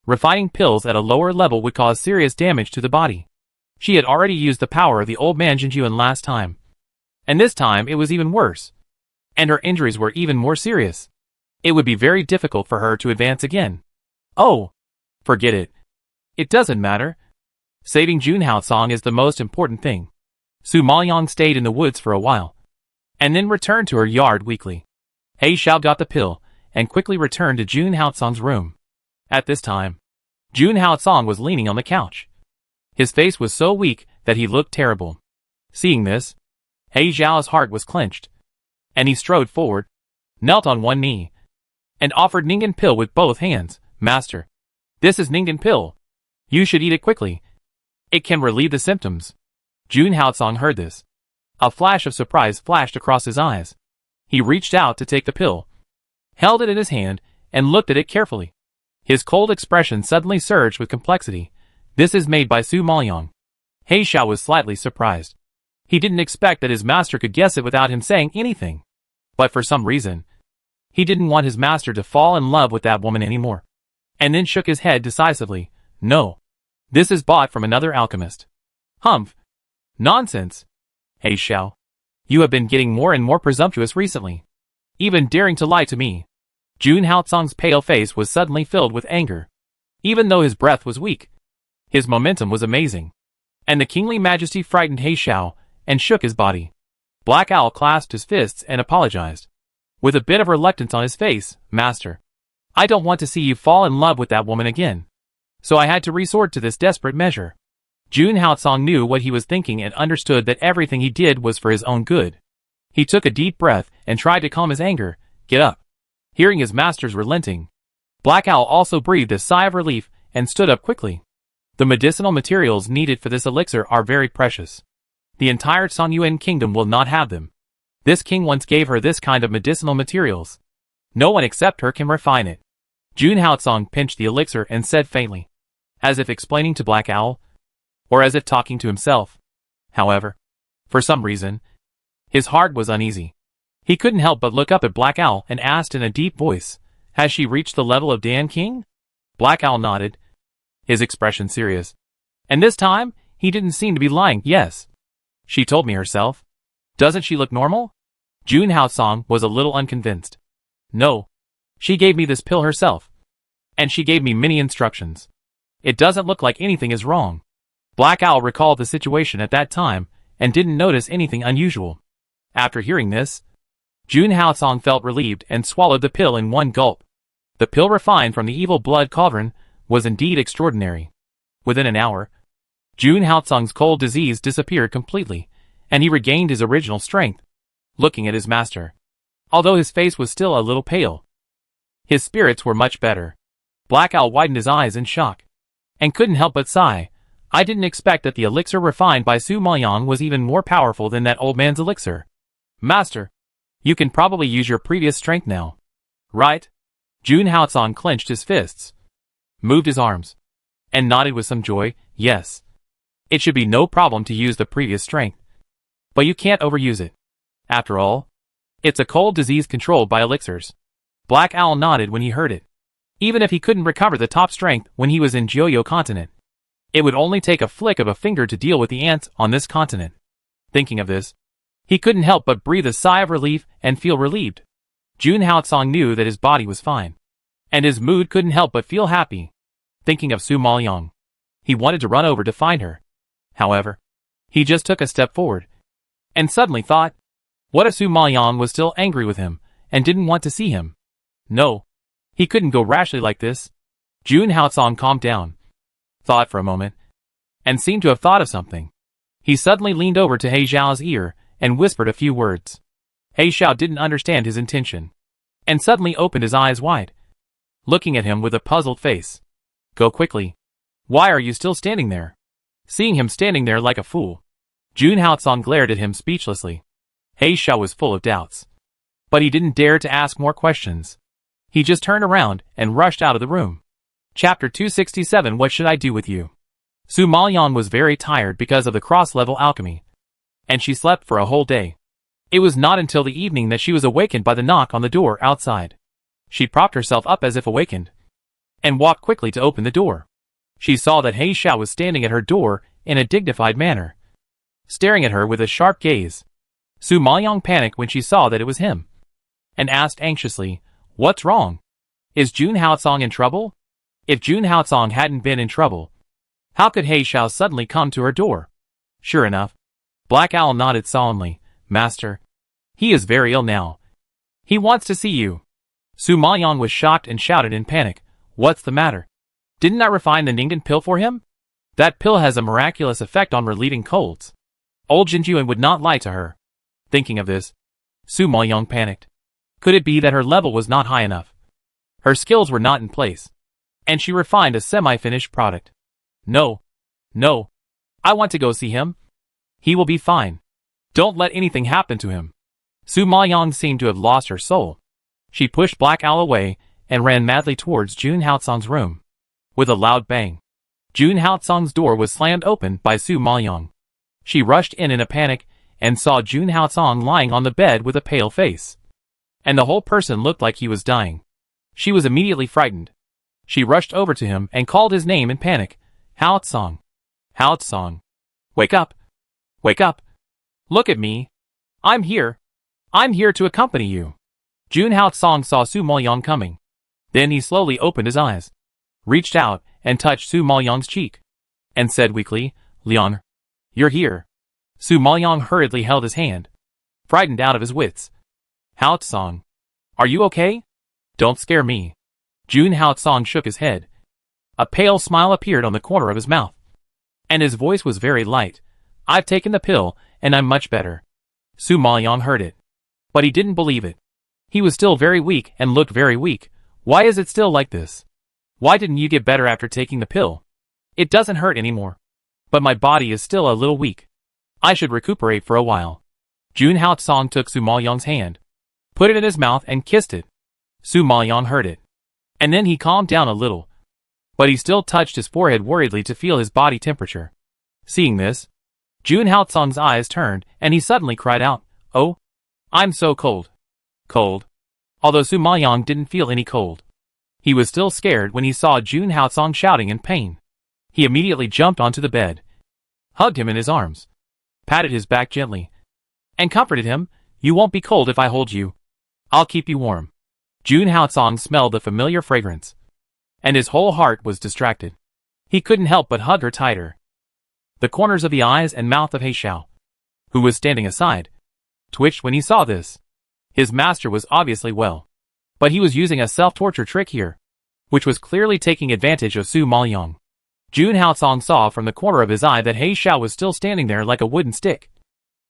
refining pills at a lower level would cause serious damage to the body. She had already used the power of the old man Jinjuan last time, and this time it was even worse, and her injuries were even more serious. It would be very difficult for her to advance again. Oh, forget it. It doesn't matter. Saving Jun Haotsong is the most important thing. Su Maoyang stayed in the woods for a while, and then returned to her yard weakly. He Xiao got the pill, and quickly returned to Jun Haotsong's room. At this time, Jun Haotsong was leaning on the couch. His face was so weak that he looked terrible. Seeing this, He Xiao's heart was clenched, and he strode forward, knelt on one knee, and offered Ningen pill with both hands. Master, this is Ningen pill. You should eat it quickly. It can relieve the symptoms. Jun Haotsong heard this. A flash of surprise flashed across his eyes. He reached out to take the pill, held it in his hand, and looked at it carefully. His cold expression suddenly surged with complexity. This is made by Su Maoyang. He Xiao was slightly surprised. He didn't expect that his master could guess it without him saying anything. But for some reason, he didn't want his master to fall in love with that woman anymore. And then shook his head decisively. No. This is bought from another alchemist. Humph. Nonsense. He Xiao. You have been getting more and more presumptuous recently. Even daring to lie to me. Jun Haotsong's pale face was suddenly filled with anger. Even though his breath was weak, his momentum was amazing. And the kingly majesty frightened He Xiao, and shook his body. Black Owl clasped his fists and apologized, with a bit of reluctance on his face. Master, I don't want to see you fall in love with that woman again. So I had to resort to this desperate measure. Jun Haotsong knew what he was thinking and understood that everything he did was for his own good. He took a deep breath and tried to calm his anger. Get up. Hearing his master's relenting, Black Owl also breathed a sigh of relief and stood up quickly. The medicinal materials needed for this elixir are very precious. The entire Songyuan kingdom will not have them. This king once gave her this kind of medicinal materials. No one except her can refine it. Jun Haotsong pinched the elixir and said faintly, as if explaining to Black Owl, or as if talking to himself. However, for some reason, his heart was uneasy. He couldn't help but look up at Black Owl and asked in a deep voice, has she reached the level of Dan King? Black Owl nodded, his expression serious. And this time, he didn't seem to be lying. Yes. She told me herself. Doesn't she look normal? Jun Haotsong was a little unconvinced. No. She gave me this pill herself. And she gave me many instructions. It doesn't look like anything is wrong. Black Owl recalled the situation at that time, and didn't notice anything unusual. After hearing this, Jun Haotsong felt relieved and swallowed the pill in one gulp. The pill refined from the evil blood cauldron was indeed extraordinary. Within an hour, Jun Haotsong's cold disease disappeared completely, and he regained his original strength. Looking at his master, although his face was still a little pale, his spirits were much better. Black Owl widened his eyes in shock, and couldn't help but sigh. I didn't expect that the elixir refined by Su Maoyang was even more powerful than that old man's elixir. Master, you can probably use your previous strength now. Right? Jun Haotsong clenched his fists, moved his arms, and nodded with some joy. Yes. It should be no problem to use the previous strength. But you can't overuse it. After all, it's a cold disease controlled by elixirs. Black Owl nodded when he heard it. Even if he couldn't recover the top strength when he was in Jiuyo continent, it would only take a flick of a finger to deal with the ants on this continent. Thinking of this, he couldn't help but breathe a sigh of relief and feel relieved. Jun Haotsong knew that his body was fine, and his mood couldn't help but feel happy. Thinking of Su Maoyang, he wanted to run over to find her. However, he just took a step forward, and suddenly thought, what if Su Maoyang was still angry with him, and didn't want to see him? No, he couldn't go rashly like this. Jun Haotsong calmed down, thought for a moment, and seemed to have thought of something. He suddenly leaned over to He Xiao's ear and whispered a few words. He Xiao didn't understand his intention, and suddenly opened his eyes wide, looking at him with a puzzled face. Go quickly. Why are you still standing there? Seeing him standing there like a fool, Jun Haotsong glared at him speechlessly. He Xiao was full of doubts, but he didn't dare to ask more questions. He just turned around and rushed out of the room. Chapter 267. What should I do with you? Su Maoyang was very tired because of the cross-level alchemy, and she slept for a whole day. It was not until the evening that she was awakened by the knock on the door outside. She propped herself up as if awakened, and walked quickly to open the door. She saw that He Xiao was standing at her door in a dignified manner, staring at her with a sharp gaze. Su Maoyang panicked when she saw that it was him, and asked anxiously, "What's wrong? Is Jun Haotsong in trouble?" If Jun Haotsong hadn't been in trouble, how could He Xiao suddenly come to her door? Sure enough, Black Owl nodded solemnly. Master, he is very ill now. He wants to see you. Su Maoyang was shocked and shouted in panic, "What's the matter? Didn't I refine the Ningen pill for him? That pill has a miraculous effect on relieving colds." Old Jinjuan would not lie to her. Thinking of this, Su Maoyang panicked. Could it be that her level was not high enough? Her skills were not in place, and she refined a semi-finished product. No. I want to go see him. He will be fine. Don't let anything happen to him. Su Maoyang seemed to have lost her soul. She pushed Black Owl away and ran madly towards Jun Haotsong's room. With a loud bang, Jun Haotsong's door was slammed open by Su Maoyang. She rushed in a panic and saw Jun Haotsong lying on the bed with a pale face, and the whole person looked like he was dying. She was immediately frightened. She rushed over to him and called his name in panic. Haotsong. Haotsong. Wake up. Wake up. Look at me. I'm here. I'm here to accompany you. Jun Haotsong saw Su Maoyang coming. Then he slowly opened his eyes, reached out and touched Su Maoyang's cheek, and said weakly, "Leon, you're here." Su Maoyang hurriedly held his hand, frightened out of his wits. "Haotsong, are you okay? Don't scare me." Jun Haotsong shook his head. A pale smile appeared on the corner of his mouth, and his voice was very light. "I've taken the pill, and I'm much better." Su Maoyang heard it, but he didn't believe it. He was still very weak and looked very weak. "Why is it still like this? Why didn't you get better after taking the pill? It doesn't hurt anymore, but my body is still a little weak. I should recuperate for a while." Jun Haotsong took Su Maoyang's hand, put it in his mouth and kissed it. Su Maoyang heard it, and then he calmed down a little, but he still touched his forehead worriedly to feel his body temperature. Seeing this, Jun Haotsong's eyes turned and he suddenly cried out, "Oh, I'm so cold." Cold. Although Su Maoyang didn't feel any cold, he was still scared when he saw Jun Haotsong shouting in pain. He immediately jumped onto the bed, hugged him in his arms, patted his back gently, and comforted him. "You won't be cold if I hold you. I'll keep you warm." Jun Haotsong smelled the familiar fragrance, and his whole heart was distracted. He couldn't help but hug her tighter. The corners of the eyes and mouth of He Xiao, who was standing aside, twitched when he saw this. His master was obviously well, but he was using a self-torture trick here, which was clearly taking advantage of Su Maoyang. Jun Haotsong saw from the corner of his eye that He Xiao was still standing there like a wooden stick,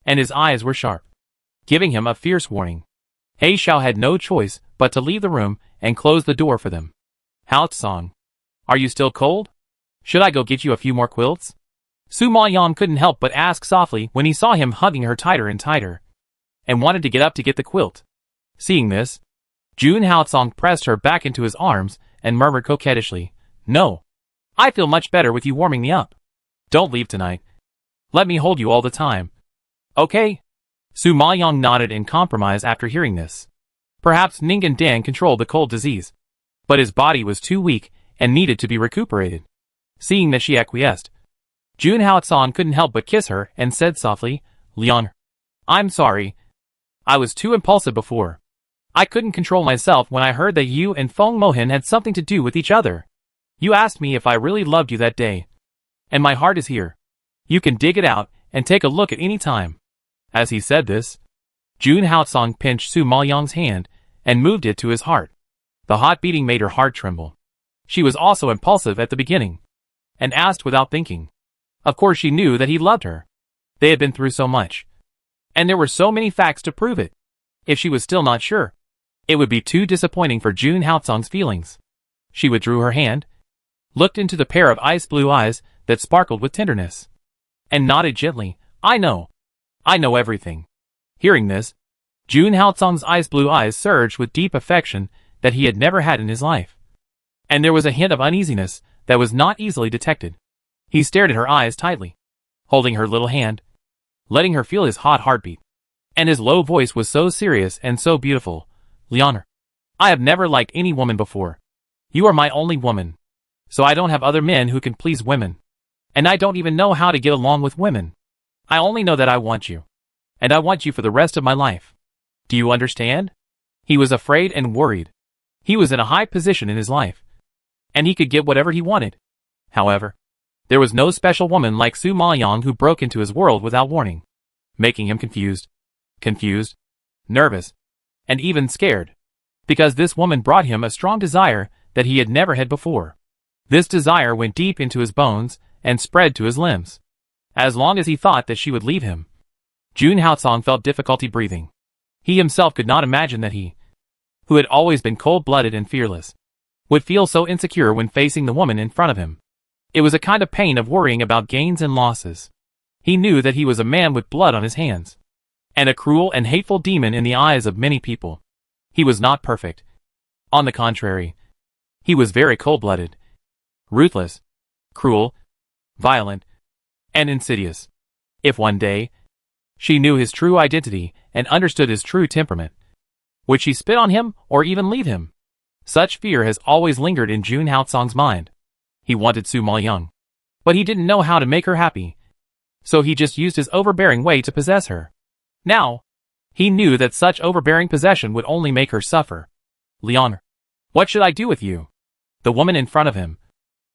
and his eyes were sharp, giving him a fierce warning. He Xiao had no choice but to leave the room and close the door for them. "Haotsong, are you still cold? Should I go get you a few more quilts?" Su Maoyang couldn't help but ask softly when he saw him hugging her tighter and tighter, and wanted to get up to get the quilt. Seeing this, Jun Haotsong pressed her back into his arms and murmured coquettishly, "No. I feel much better with you warming me up. Don't leave tonight. Let me hold you all the time." "Okay." Su Maoyang nodded in compromise after hearing this. Perhaps Ningen Dan controlled the cold disease, but his body was too weak and needed to be recuperated. Seeing that she acquiesced, Jun Haotsong couldn't help but kiss her and said softly, "Leon, I'm sorry. I was too impulsive before. I couldn't control myself when I heard that you and Feng Mohin had something to do with each other. You asked me if I really loved you that day, and my heart is here. You can dig it out and take a look at any time." As he said this, Jun Haotsong pinched Su Maoyang's hand and moved it to his heart. The hot beating made her heart tremble. She was also impulsive at the beginning, and asked without thinking. Of course she knew that he loved her. They had been through so much. And there were so many facts to prove it. If she was still not sure, it would be too disappointing for June Haotsong's feelings. She withdrew her hand, looked into the pair of ice blue eyes that sparkled with tenderness, and nodded gently. I know everything. Hearing this, June Haotsong's ice blue eyes surged with deep affection that he had never had in his life. And there was a hint of uneasiness that was not easily detected. He stared at her eyes tightly, holding her little hand, letting her feel his hot heartbeat. And his low voice was so serious and so beautiful. Leonor, I have never liked any woman before. You are my only woman. So I don't have other men who can please women. And I don't even know how to get along with women. I only know that I want you. And I want you for the rest of my life. Do you understand? He was afraid and worried. He was in a high position in his life, and he could get whatever he wanted. However, there was no special woman like Su Maoyang who broke into his world without warning, making him confused, nervous, and even scared, because this woman brought him a strong desire that he had never had before. This desire went deep into his bones and spread to his limbs. As long as he thought that she would leave him, June Haotsong felt difficulty breathing. He himself could not imagine that he, who had always been cold-blooded and fearless, would feel so insecure when facing the woman in front of him. It was a kind of pain of worrying about gains and losses. He knew that he was a man with blood on his hands, and a cruel and hateful demon in the eyes of many people. He was not perfect. On the contrary, he was very cold-blooded, ruthless, cruel, violent, and insidious. If one day she knew his true identity and understood his true temperament, would she spit on him or even leave him? Such fear has always lingered in June Haotsong's mind. He wanted Su Maoyang, but he didn't know how to make her happy, so he just used his overbearing way to possess her. Now, he knew that such overbearing possession would only make her suffer. Leonor, what should I do with you? The woman in front of him.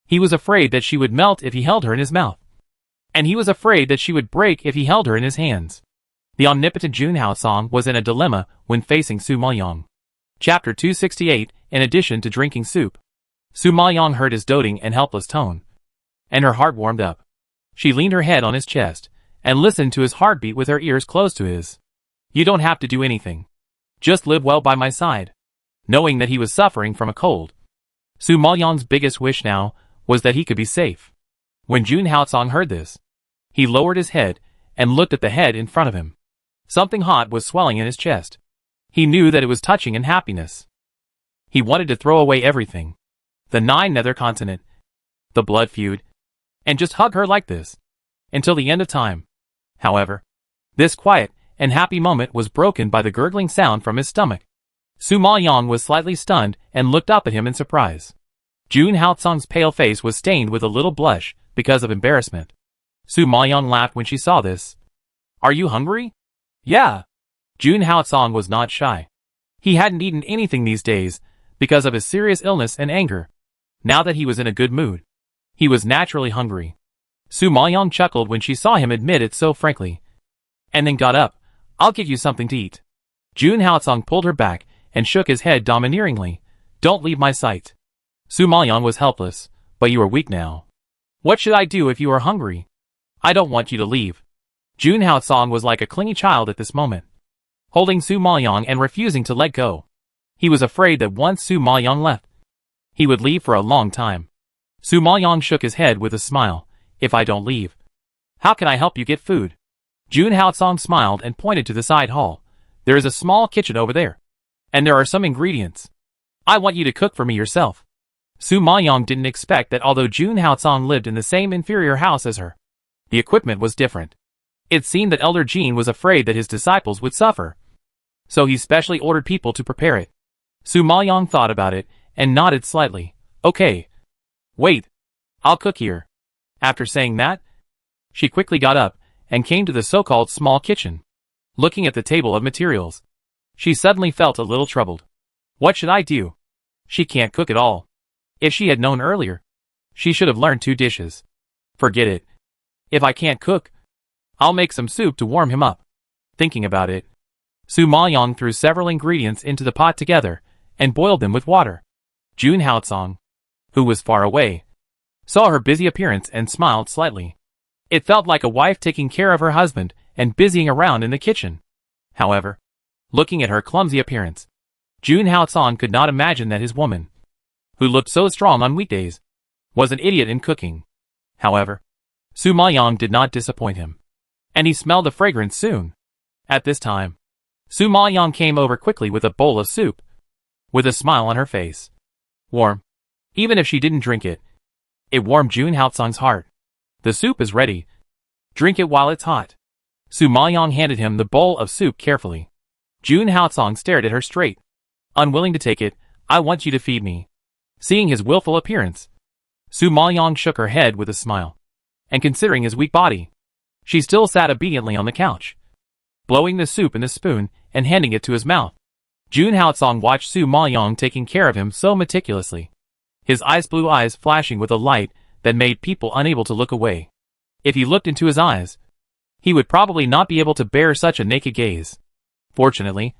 He was afraid that she would melt if he held her in his mouth, and he was afraid that she would break if he held her in his hands. The omnipotent June Haotsong was in a dilemma when facing Su Maoyang. Chapter 268. In addition to drinking soup, Su Maoyang heard his doting and helpless tone, and her heart warmed up. She leaned her head on his chest and listened to his heartbeat with her ears close to his. You don't have to do anything. Just live well by my side. Knowing that he was suffering from a cold, Su Maoyang's biggest wish now was that he could be safe. When June Haotsong heard this, he lowered his head and looked at the head in front of him. Something hot was swelling in his chest. He knew that it was touching and happiness. He wanted to throw away everything, the 9 nether continent, the blood feud, and just hug her like this, until the end of time. However, this quiet and happy moment was broken by the gurgling sound from his stomach. Su Maoyang was slightly stunned and looked up at him in surprise. June Haotsong's pale face was stained with a little blush because of embarrassment. Su Maoyang laughed when she saw this. Are you hungry? Yeah. June Haotsong was not shy. He hadn't eaten anything these days because of his serious illness and anger. Now that he was in a good mood, he was naturally hungry. Su Maoyang chuckled when she saw him admit it so frankly, and then got up. I'll give you something to eat. June Haotsong pulled her back and shook his head domineeringly. Don't leave my sight. Su Maoyang was helpless, but you are weak now. What should I do if you are hungry? I don't want you to leave. June Haotsong was like a clingy child at this moment, holding Su Maoyang and refusing to let go. He was afraid that once Su Maoyang left, he would leave for a long time. Su Maoyang shook his head with a smile. If I don't leave, how can I help you get food? June Haotsong smiled and pointed to the side hall. There is a small kitchen over there, and there are some ingredients. I want you to cook for me yourself. Su Maoyang didn't expect that although June Haotsong lived in the same inferior house as her, the equipment was different. It seemed that Elder Jin was afraid that his disciples would suffer, so he specially ordered people to prepare it. Su Maoyang thought about it and nodded slightly. Okay. Wait. I'll cook here. After saying that, she quickly got up and came to the so-called small kitchen. Looking at the table of materials, she suddenly felt a little troubled. What should I do? She can't cook at all. If she had known earlier, she should have learned 2 dishes. Forget it. If I can't cook, I'll make some soup to warm him up. Thinking about it, Su Maoyang threw several ingredients into the pot together and boiled them with water. June Haotsong, who was far away, saw her busy appearance and smiled slightly. It felt like a wife taking care of her husband and busying around in the kitchen. However, looking at her clumsy appearance, Jun Hao-song could not imagine that his woman, who looked so strong on weekdays, was an idiot in cooking. However, Su Ma-young did not disappoint him, and he smelled the fragrance soon. At this time, Su Ma-young came over quickly with a bowl of soup, with a smile on her face. Warm. Even if she didn't drink it, it warmed Jun Hao-song's heart. The soup is ready. Drink it while it's hot. Su Ma-young handed him the bowl of soup carefully. Jun Hao-song stared at her straight. Unwilling to take it. I want you to feed me. Seeing his willful appearance, Su Ma-young shook her head with a smile. And considering his weak body, she still sat obediently on the couch, blowing the soup in the spoon and handing it to his mouth. Jun Hao-song watched Su Ma-young taking care of him so meticulously, his ice blue eyes flashing with a light that made people unable to look away. If he looked into his eyes, he would probably not be able to bear such a naked gaze. Fortunately,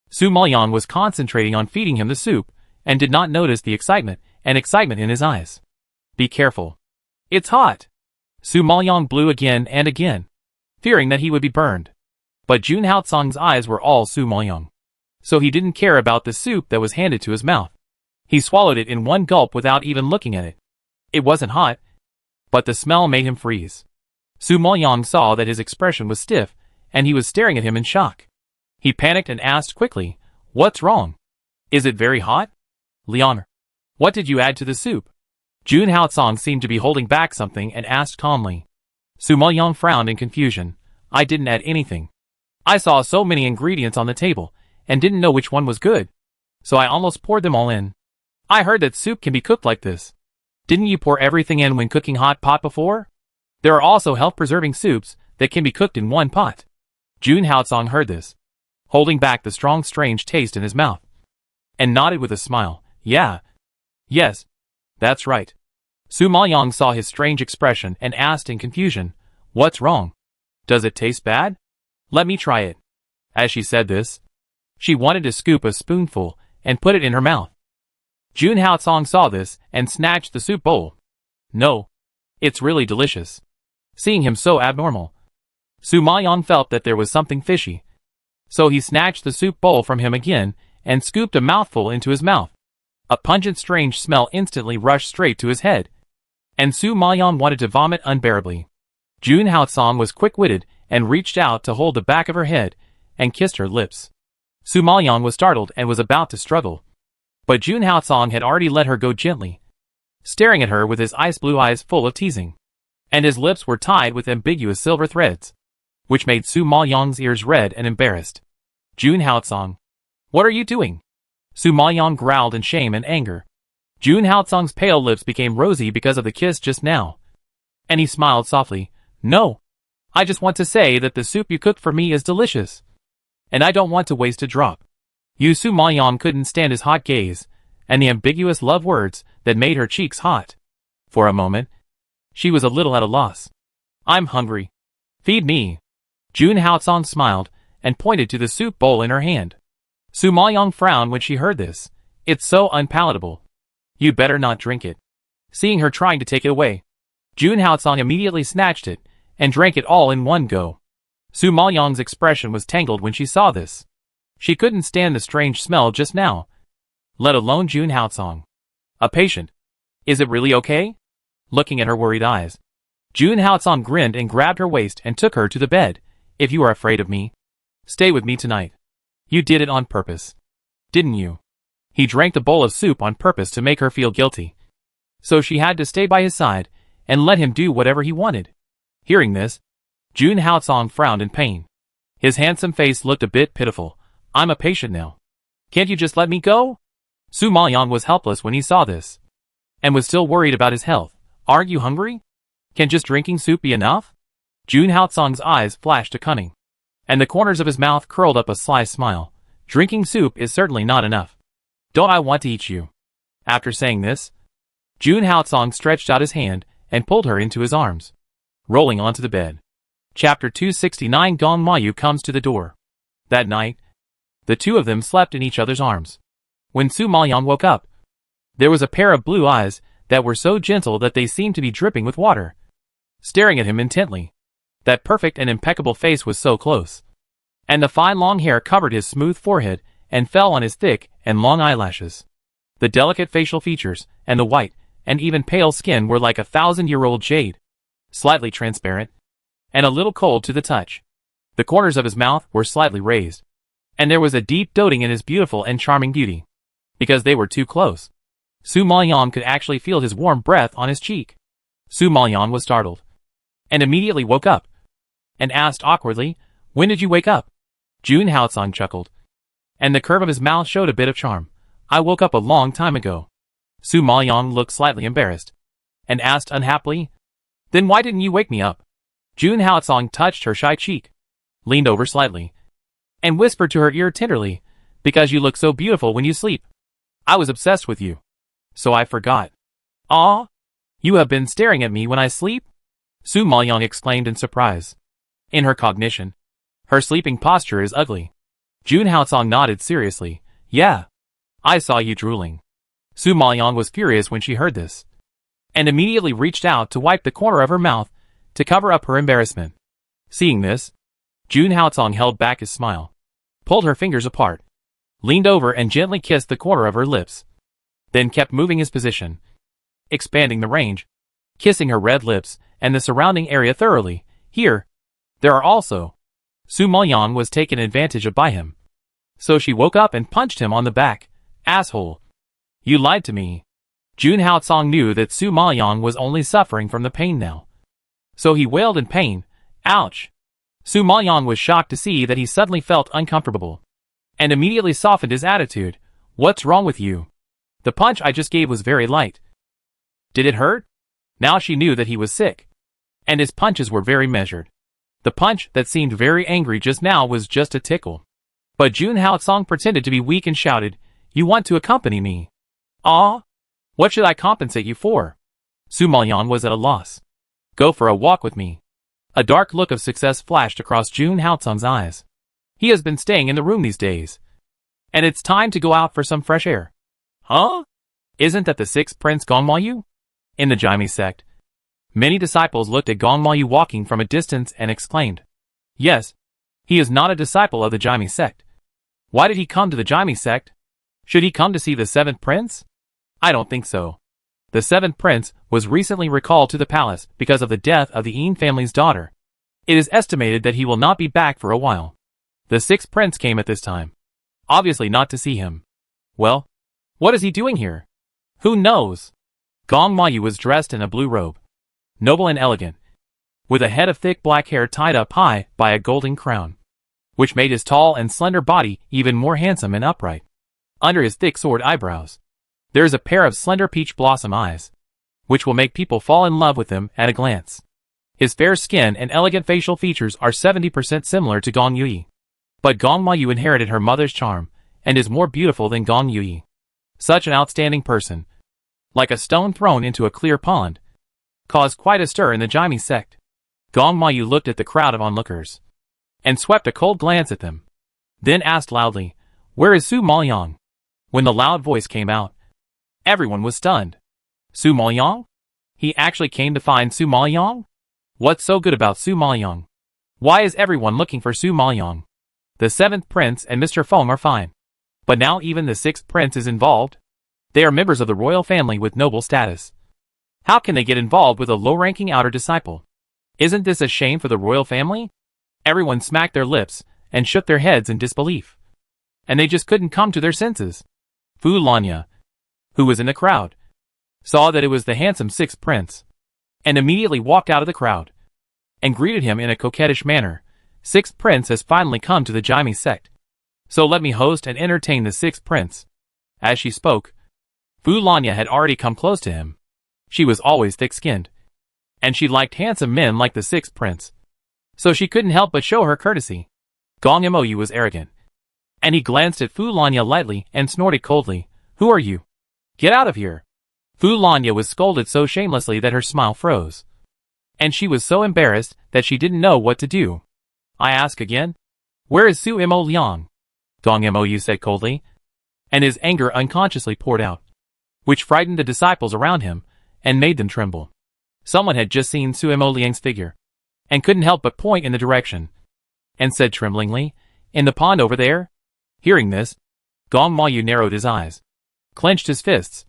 Su Ma-young was concentrating on feeding him the soup and did not notice the excitement in his eyes. Be careful. It's hot. Su Ma-young blew again and again, fearing that he would be burned. But Jun Hao-song's eyes were all Su Ma-young, so he didn't care about the soup that was handed to his mouth. He swallowed it in one gulp without even looking at it. It wasn't hot, but the smell made him freeze. Su Ma-young saw that his expression was stiff, and he was staring at him in shock. He panicked and asked quickly, "What's wrong? Is it very hot? Leon, what did you add to the soup?" Jun Hao-song seemed to be holding back something and asked calmly. Su Ma-young frowned in confusion. "I didn't add anything. I saw so many ingredients on the table, and didn't know which one was good, so I almost poured them all in. I heard that soup can be cooked like this. Didn't you pour everything in when cooking hot pot before? There are also health-preserving soups that can be cooked in one pot." Jun Hao-song heard this, holding back the strong strange taste in his mouth, and nodded with a smile. Yes, that's right." Su Ma-young saw his strange expression and asked in confusion, "What's wrong? Does it taste bad? Let me try it." As she said this, she wanted to scoop a spoonful and put it in her mouth. Jun Hao-song saw this and snatched the soup bowl. "No, it's really delicious." Seeing him so abnormal, Su Ma-young felt that there was something fishy, so he snatched the soup bowl from him again and scooped a mouthful into his mouth. A pungent strange smell instantly rushed straight to his head, and Su Ma-young wanted to vomit unbearably. Jun Hao-song was quick-witted and reached out to hold the back of her head and kissed her lips. Su Ma-young was startled and was about to struggle, but Jun Hao-song had already let her go gently, staring at her with his ice blue eyes full of teasing, and his lips were tied with ambiguous silver threads, which made Su Ma-young's ears red and embarrassed. "Jun Hao-song, what are you doing?" Su Ma-young growled in shame and anger. Jun Hao-song's pale lips became rosy because of the kiss just now, and he smiled softly. "No, I just want to say that the soup you cooked for me is delicious, and I don't want to waste a drop." Su Ma-young couldn't stand his hot gaze and the ambiguous love words that made her cheeks hot. For a moment, she was a little at a loss. "I'm hungry. Feed me." Jun Hao-song smiled and pointed to the soup bowl in her hand. Su Ma-young frowned when she heard this. "It's so unpalatable. You better not drink it." Seeing her trying to take it away, Jun Hao-song immediately snatched it and drank it all in one go. Su Ma-young's expression was tangled when she saw this. She couldn't stand the strange smell just now, let alone Jun Hao-song. "A patient. Is it really okay?" Looking at her worried eyes, Jun Hao-song grinned and grabbed her waist and took her to the bed. "If you are afraid of me, stay with me tonight. You did it on purpose, didn't you?" He drank the bowl of soup on purpose to make her feel guilty, so she had to stay by his side and let him do whatever he wanted. Hearing this, Jun Hao-song frowned in pain. His handsome face looked a bit pitiful. "I'm a patient now. Can't you just let me go?" Su Ma-young was helpless when he saw this, and was still worried about his health. "Aren't you hungry? Can just drinking soup be enough?" Jun Hao-song's eyes flashed a cunning, and the corners of his mouth curled up a sly smile. "Drinking soup is certainly not enough. Don't I want to eat you?" After saying this, Jun Hao-song stretched out his hand and pulled her into his arms, rolling onto the bed. Chapter 269. Gong Mayu comes to the door. That night, the two of them slept in each other's arms. When Su Ma-young woke up, there was a pair of blue eyes that were so gentle that they seemed to be dripping with water, staring at him intently. That perfect and impeccable face was so close, and the fine long hair covered his smooth forehead and fell on his thick and long eyelashes. The delicate facial features, and the white, and even pale skin were like 1,000-year-old jade, slightly transparent, and a little cold to the touch. The corners of his mouth were slightly raised, and there was a deep doting in his beautiful and charming beauty. Because they were too close, Su Maoyan could actually feel his warm breath on his cheek. Su Maoyan was startled, and immediately woke up, and asked awkwardly, "When did you wake up?" Jun Haotsong chuckled, and the curve of his mouth showed a bit of charm. "I woke up a long time ago." Su Maoyan looked slightly embarrassed, and asked unhappily, "Then why didn't you wake me up?" Jun Haotsong touched her shy cheek, leaned over slightly, and whispered to her ear tenderly, "Because you look so beautiful when you sleep. I was obsessed with you, so I forgot." "Ah? You have been staring at me when I sleep?" Su Maoyan exclaimed in surprise. In her cognition, her sleeping posture is ugly. Jun Haotsong nodded seriously. "Yeah. I saw you drooling." Su Maoyan was furious when she heard this, and immediately reached out to wipe the corner of her mouth to cover up her embarrassment. Seeing this, Jun Haotsong held back his smile, pulled her fingers apart, leaned over and gently kissed the corner of her lips, then kept moving his position, expanding the range, kissing her red lips and the surrounding area thoroughly. "Here, there are also." Su Maoyan was taken advantage of by him, so she woke up and punched him on the back. "Asshole. You lied to me." Jun Haotsong knew that Su Maoyan was only suffering from the pain now, so he wailed in pain, "Ouch." Su Maoyan was shocked to see that he suddenly felt uncomfortable, and immediately softened his attitude. "What's wrong with you? The punch I just gave was very light. Did it hurt?" Now she knew that he was sick, and his punches were very measured. The punch that seemed very angry just now was just a tickle. But Jun Haotsong pretended to be weak and shouted, "You want to accompany me?" "Ah? What should I compensate you for?" Su Maoyan was at a loss. "Go for a walk with me." A dark look of success flashed across Jun Haotsong's eyes. He has been staying in the room these days, and it's time to go out for some fresh air. "Huh? Isn't that the sixth prince Gongmayu?" In the Jaime sect, many disciples looked at Gongmayu walking from a distance and exclaimed, "Yes, he is not a disciple of the Jaime sect. Why did he come to the Jaime sect? Should he come to see the seventh prince? I don't think so." The seventh prince was recently recalled to the palace because of the death of the Yin family's daughter. It is estimated that he will not be back for a while. The sixth prince came at this time, obviously not to see him. Well, what is he doing here? Who knows? Gongmayu was dressed in a blue robe, noble and elegant, with a head of thick black hair tied up high by a golden crown, which made his tall and slender body even more handsome and upright. Under his thick sword eyebrows, there is a pair of slender peach blossom eyes, which will make people fall in love with him at a glance. His fair skin and elegant facial features are 70% similar to Gong Yui. But Gongmayu inherited her mother's charm, and is more beautiful than Gong Yui. Such an outstanding person, like a stone thrown into a clear pond, caused quite a stir in the Jaime sect. Gongmayu looked at the crowd of onlookers, and swept a cold glance at them, then asked loudly, "Where is Su Maoyan?" When the loud voice came out, everyone was stunned. Su Maoyan? He actually came to find Su Maoyan? What's so good about Su Maoyan? Why is everyone looking for Su Maoyan? The seventh prince and Mr. Feng are fine, but now even the sixth prince is involved? They are members of the royal family with noble status. How can they get involved with a low-ranking outer disciple? Isn't this a shame for the royal family? Everyone smacked their lips and shook their heads in disbelief, and they just couldn't come to their senses. Fu Lanya, who was in the crowd, saw that it was the handsome sixth prince, and immediately walked out of the crowd, and greeted him in a coquettish manner. "Sixth prince has finally come to the Jaime sect, so let me host and entertain the sixth prince." As she spoke, Fu Lanya had already come close to him. She was always thick-skinned, and she liked handsome men like the sixth prince, so she couldn't help but show her courtesy. Gong Mou was arrogant, and he glanced at Fu Lanya lightly and snorted coldly, "Who are you? Get out of here." Fu Lanya was scolded so shamelessly that her smile froze, and she was so embarrassed that she didn't know what to do. "I ask again, where is Su Mo Liang?" Gong Mou said coldly, and his anger unconsciously poured out, which frightened the disciples around him, and made them tremble. Someone had just seen Su Mo Liang's figure, and couldn't help but point in the direction, and said tremblingly, "In the pond over there?" Hearing this, Gong Mayu narrowed his eyes, clenched his fists,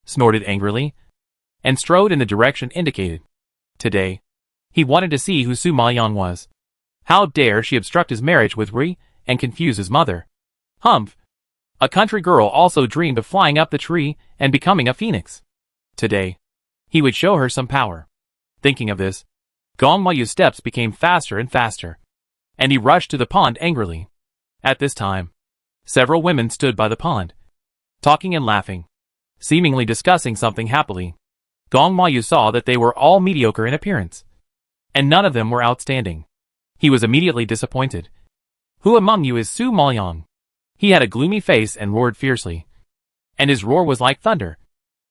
snorted angrily, and strode in the direction indicated. Today, he wanted to see who Su Maoyang was. How dare she obstruct his marriage with Rui and confuse his mother? Humph! A country girl also dreamed of flying up the tree and becoming a phoenix. Today, he would show her some power. Thinking of this, Gong Mayu's steps became faster and faster, and he rushed to the pond angrily. At this time, several women stood by the pond, talking and laughing, seemingly discussing something happily. Gong Mayu saw that they were all mediocre in appearance, and none of them were outstanding. He was immediately disappointed. "Who among you is Su Maoyang?" He had a gloomy face and roared fiercely, and his roar was like thunder,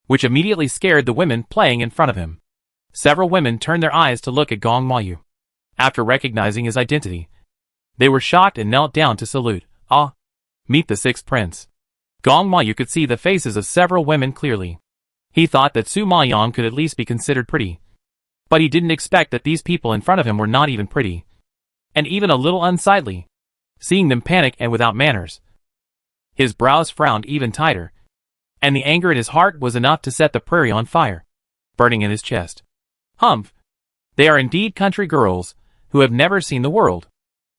which immediately scared the women playing in front of him. Several women turned their eyes to look at Gong Mayu. After recognizing his identity, they were shocked and knelt down to salute. "Ah, meet the sixth prince." Gong Mayu could see the faces of several women clearly. He thought that Su Maoyang could at least be considered pretty, but he didn't expect that these people in front of him were not even pretty, and even a little unsightly. Seeing them panic and without manners, his brows frowned even tighter, and the anger in his heart was enough to set the prairie on fire, burning in his chest. Humph! They are indeed country girls, who have never seen the world.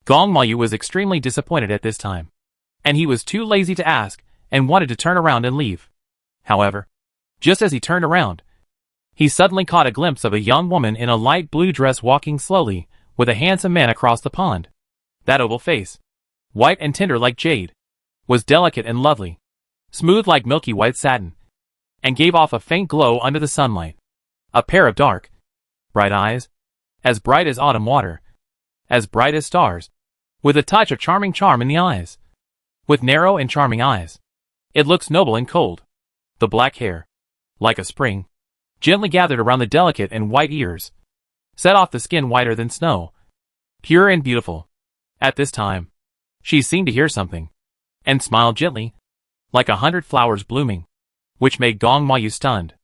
Gong Mayu was extremely disappointed at this time, and he was too lazy to ask, and wanted to turn around and leave. However, just as he turned around, he suddenly caught a glimpse of a young woman in a light blue dress walking slowly, with a handsome man across the pond. That oval face, white and tender like jade, was delicate and lovely, smooth like milky white satin, and gave off a faint glow under the sunlight. A pair of dark, bright eyes, as bright as autumn water, as bright as stars, with a touch of charming charm in the eyes. With narrow and charming eyes, it looks noble and cold. The black hair, like a spring, gently gathered around the delicate and white ears, set off the skin whiter than snow, pure and beautiful. At this time, she seemed to hear something, and smiled gently, like 100 flowers blooming, which made Gong Mayu stunned.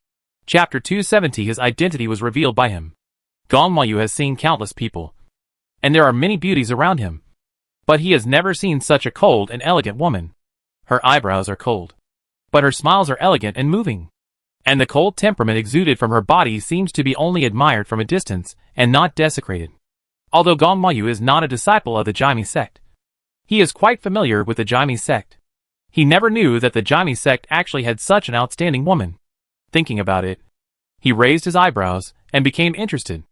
Chapter 270. His identity was revealed by him. Gong Mayu has seen countless people, and there are many beauties around him, but he has never seen such a cold and elegant woman. Her eyebrows are cold, but her smiles are elegant and moving, and the cold temperament exuded from her body seems to be only admired from a distance and not desecrated. Although Gong Mayu is not a disciple of the Jaime sect, he is quite familiar with the Jaime sect. He never knew that the Jaime sect actually had such an outstanding woman. Thinking about it, he raised his eyebrows and became interested.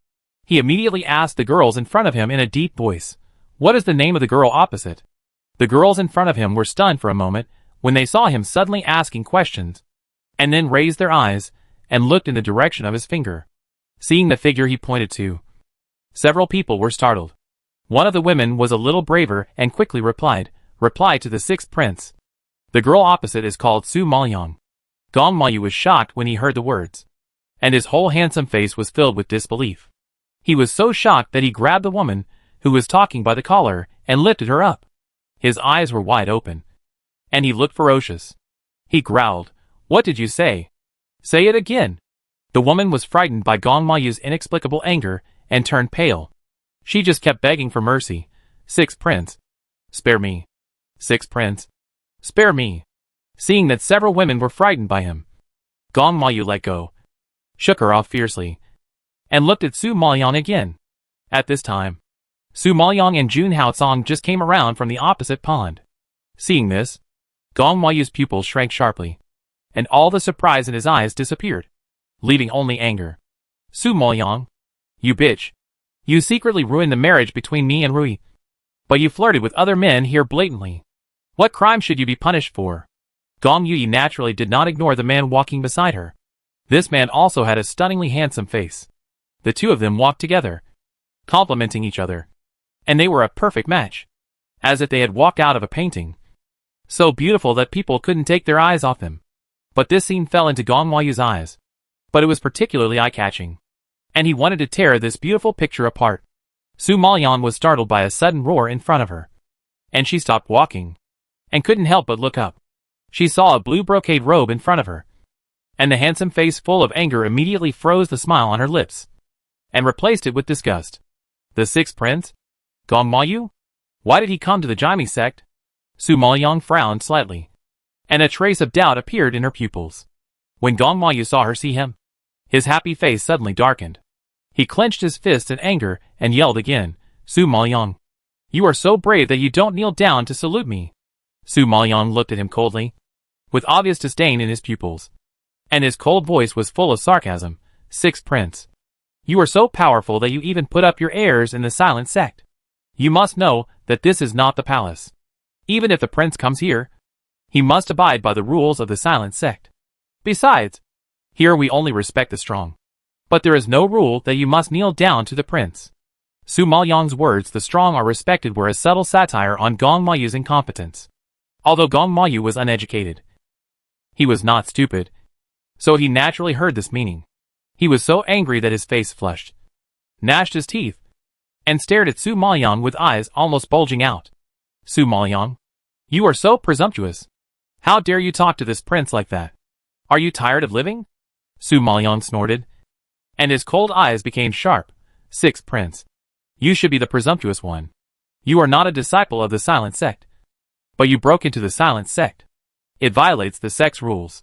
He immediately asked the girls in front of him in a deep voice, "What is the name of the girl opposite?" The girls in front of him were stunned for a moment when they saw him suddenly asking questions, and then raised their eyes and looked in the direction of his finger, seeing the figure he pointed to. Several people were startled. One of the women was a little braver and quickly replied to the sixth prince. "The girl opposite is called Su Maoyang." Gong Mayu was shocked when he heard the words, and his whole handsome face was filled with disbelief. He was so shocked that he grabbed the woman who was talking by the collar and lifted her up. His eyes were wide open, and he looked ferocious. He growled, "What did you say? Say it again." The woman was frightened by Gong Mayu's inexplicable anger and turned pale. She just kept begging for mercy. "Sixth prince, spare me. Sixth prince, spare me." Seeing that several women were frightened by him, Gong Mayu let go, shook her off fiercely, and looked at Su Maoyang again. At this time, Su Maoyang and Jun Haocong just came around from the opposite pond. Seeing this, Gong Mayu's pupils shrank sharply, and all the surprise in his eyes disappeared, leaving only anger. "Su Maoyang, you bitch. You secretly ruined the marriage between me and Rui, but you flirted with other men here blatantly. What crime should you be punished for?" Gong Yui naturally did not ignore the man walking beside her. This man also had a stunningly handsome face. The two of them walked together, complimenting each other, and they were a perfect match, as if they had walked out of a painting. So beautiful that people couldn't take their eyes off them. But this scene fell into Gong Mayu's eyes, but it was particularly eye-catching, and he wanted to tear this beautiful picture apart. Su Maoyang was startled by a sudden roar in front of her, and she stopped walking, and couldn't help but look up. She saw a blue brocade robe in front of her, And the handsome face full of anger immediately froze the smile on her lips, and replaced it with disgust. The sixth prince? Gong Mayu? Why did he come to the Jaime sect? Su Maoyang frowned slightly, and a trace of doubt appeared in her pupils. When Gong Mayu saw her see him, his happy face suddenly darkened. He clenched his fist in anger and yelled again, Su Maoyang, you are so brave that you don't kneel down to salute me. Su Maoyang looked at him coldly, with obvious disdain in his pupils, and his cold voice was full of sarcasm. Sixth prince, you are so powerful that you even put up your heirs in the silent sect. You must know that this is not the palace. Even if the prince comes here, he must abide by the rules of the silent sect. Besides, here we only respect the strong. But there is no rule that you must kneel down to the prince. Su Maoyang's words, the strong are respected, were a subtle satire on Gong Mayu's incompetence. Although Gong Mayu was uneducated, he was not stupid, so he naturally heard this meaning. He was so angry that his face flushed, gnashed his teeth, and stared at Su Maoyang with eyes almost bulging out. Su Maoyang, you are so presumptuous. How dare you talk to this prince like that? Are you tired of living? Su Maoyang snorted, and his cold eyes became sharp. Sixth prince, you should be the presumptuous one. You are not a disciple of the silent sect, but you broke into the silent sect. It violates the sect's rules.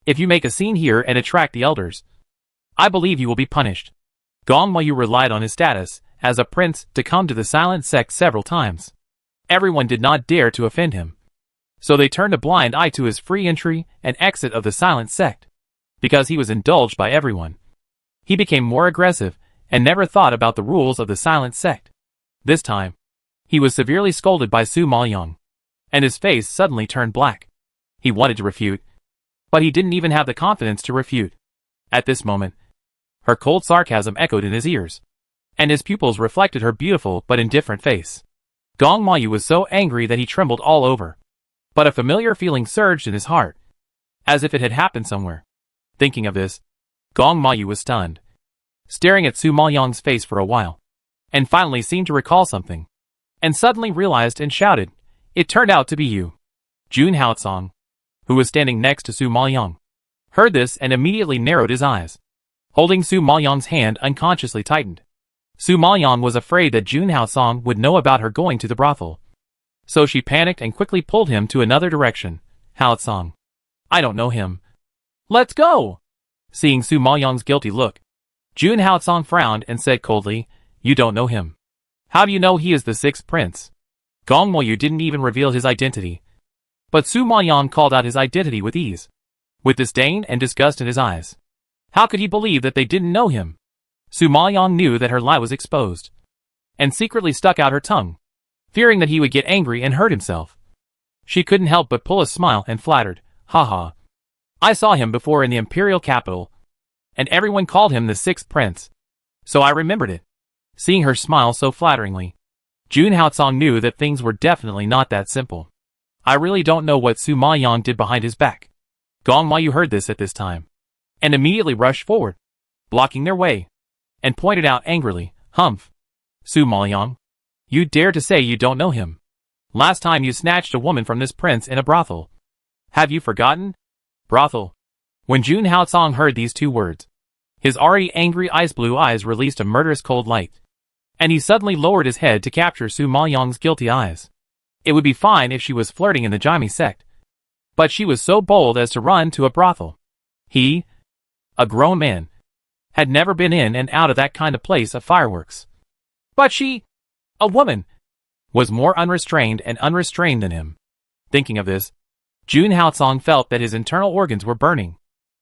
If you make a scene here and attract the elders, I believe you will be punished. Gong Mayu relied on his status as a prince to come to the silent sect several times. Everyone did not dare to offend him, so they turned a blind eye to his free entry and exit of the silent sect. Because he was indulged by everyone, he became more aggressive and never thought about the rules of the silent sect. This time, he was severely scolded by Su Maoyang, and his face suddenly turned black. He wanted to refute, but he didn't even have the confidence to refute. At this moment, her cold sarcasm echoed in his ears, and his pupils reflected her beautiful but indifferent face. Gong Mayu was so angry that he trembled all over, but a familiar feeling surged in his heart, as if it had happened somewhere. Thinking of this, Gong Mayu was stunned, staring at Su Maoyang's face for a while, and finally seemed to recall something, and suddenly realized and shouted, "It turned out to be you." Jun Haotsong, who was standing next to Su Maoyang, heard this and immediately narrowed his eyes. Holding Su Maoyang's hand unconsciously tightened. Su Maoyang was afraid that Jun Haotsong would know about her going to the brothel, so she panicked and quickly pulled him to another direction. "Haotsong, I don't know him. Let's go!" Seeing Su Maoyang's guilty look, Jun Haotsong frowned and said coldly, "You don't know him. How do you know he is the sixth prince?" Gong Mayu didn't even reveal his identity, but Su Maoyang called out his identity with ease, with disdain and disgust in his eyes. How could he believe that they didn't know him? Su Maoyang knew that her lie was exposed, and secretly stuck out her tongue, fearing that he would get angry and hurt himself. She couldn't help but pull a smile and flattered, "Haha. I saw him before in the imperial capital, and everyone called him the sixth prince, so I remembered it." Seeing her smile so flatteringly, Jun Haotsong knew that things were definitely not that simple. "I really don't know what Su Maoyang did behind his back." Gong Mayu heard this at this time, and immediately rushed forward, blocking their way, and pointed out angrily, "Humph! Su Maoyang, you dare to say you don't know him? Last time you snatched a woman from this prince in a brothel. Have you forgotten? Brothel." When Jun Haotsong heard these two words, his already angry ice-blue eyes released a murderous cold light, and he suddenly lowered his head to capture Su Maoyang's guilty eyes. It would be fine if she was flirting in the Jaime sect, but she was so bold as to run to a brothel. He, a grown man, had never been in and out of that kind of place of fireworks. But she, a woman, was more unrestrained and unrestrained than him. Thinking of this, Jun Haotsong felt that his internal organs were burning.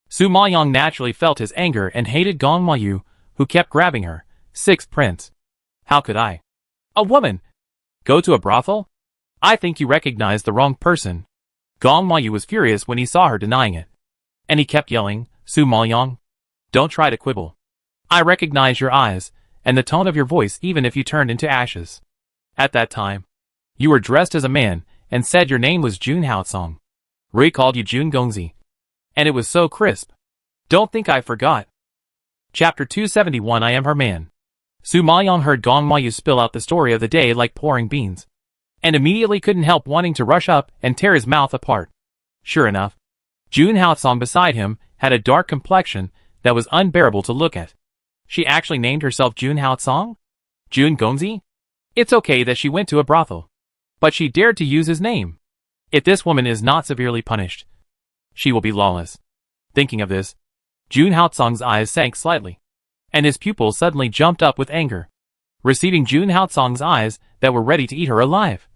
Su Maoyang naturally felt his anger and hated Gong Mayu, who kept grabbing her. "Sixth prince. How could I, a woman, go to a brothel? I think you recognize the wrong person." Gong Mayu was furious when he saw her denying it, and he kept yelling, "Su Maoyang, don't try to quibble. I recognize your eyes, and the tone of your voice even if you turned into ashes. At that time, you were dressed as a man, and said your name was Jun Haotsong. Rui called you Jun Gongzi, and it was so crisp. Don't think I forgot." Chapter 271 I Am Her Man. Su Maoyang heard Gong Mayu spill out the story of the day like pouring beans, and immediately couldn't help wanting to rush up and tear his mouth apart. Sure enough, Jun Haotsong beside him had a dark complexion that was unbearable to look at. She actually named herself Jun Haotsong? Jun Gongzi? It's okay that she went to a brothel. But she dared to use his name. If this woman is not severely punished, she will be lawless. Thinking of this, Jun Haotsong's eyes sank slightly, and his pupils suddenly jumped up with anger, receiving Jun Haotsong's eyes that were ready to eat her alive.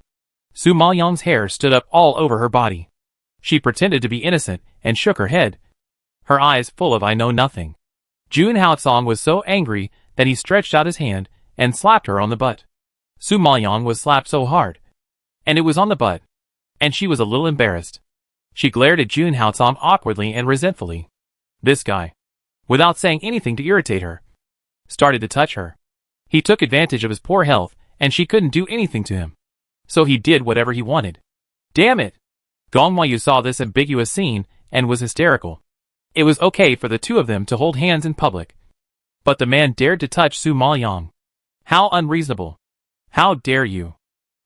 Su Maoyang's hair stood up all over her body. She pretended to be innocent and shook her head, her eyes full of I know nothing. Jun Haotsong was so angry that he stretched out his hand and slapped her on the butt. Su Maoyang was slapped so hard, and it was on the butt, and she was a little embarrassed. She glared at Jun Haotsong awkwardly and resentfully. This guy, without saying anything to irritate her, started to touch her. He took advantage of his poor health, and she couldn't do anything to him. So he did whatever he wanted. Damn it! Gong Huayu saw this ambiguous scene and was hysterical. It was okay for the two of them to hold hands in public, but the man dared to touch Su Maoyang. How unreasonable! How dare you!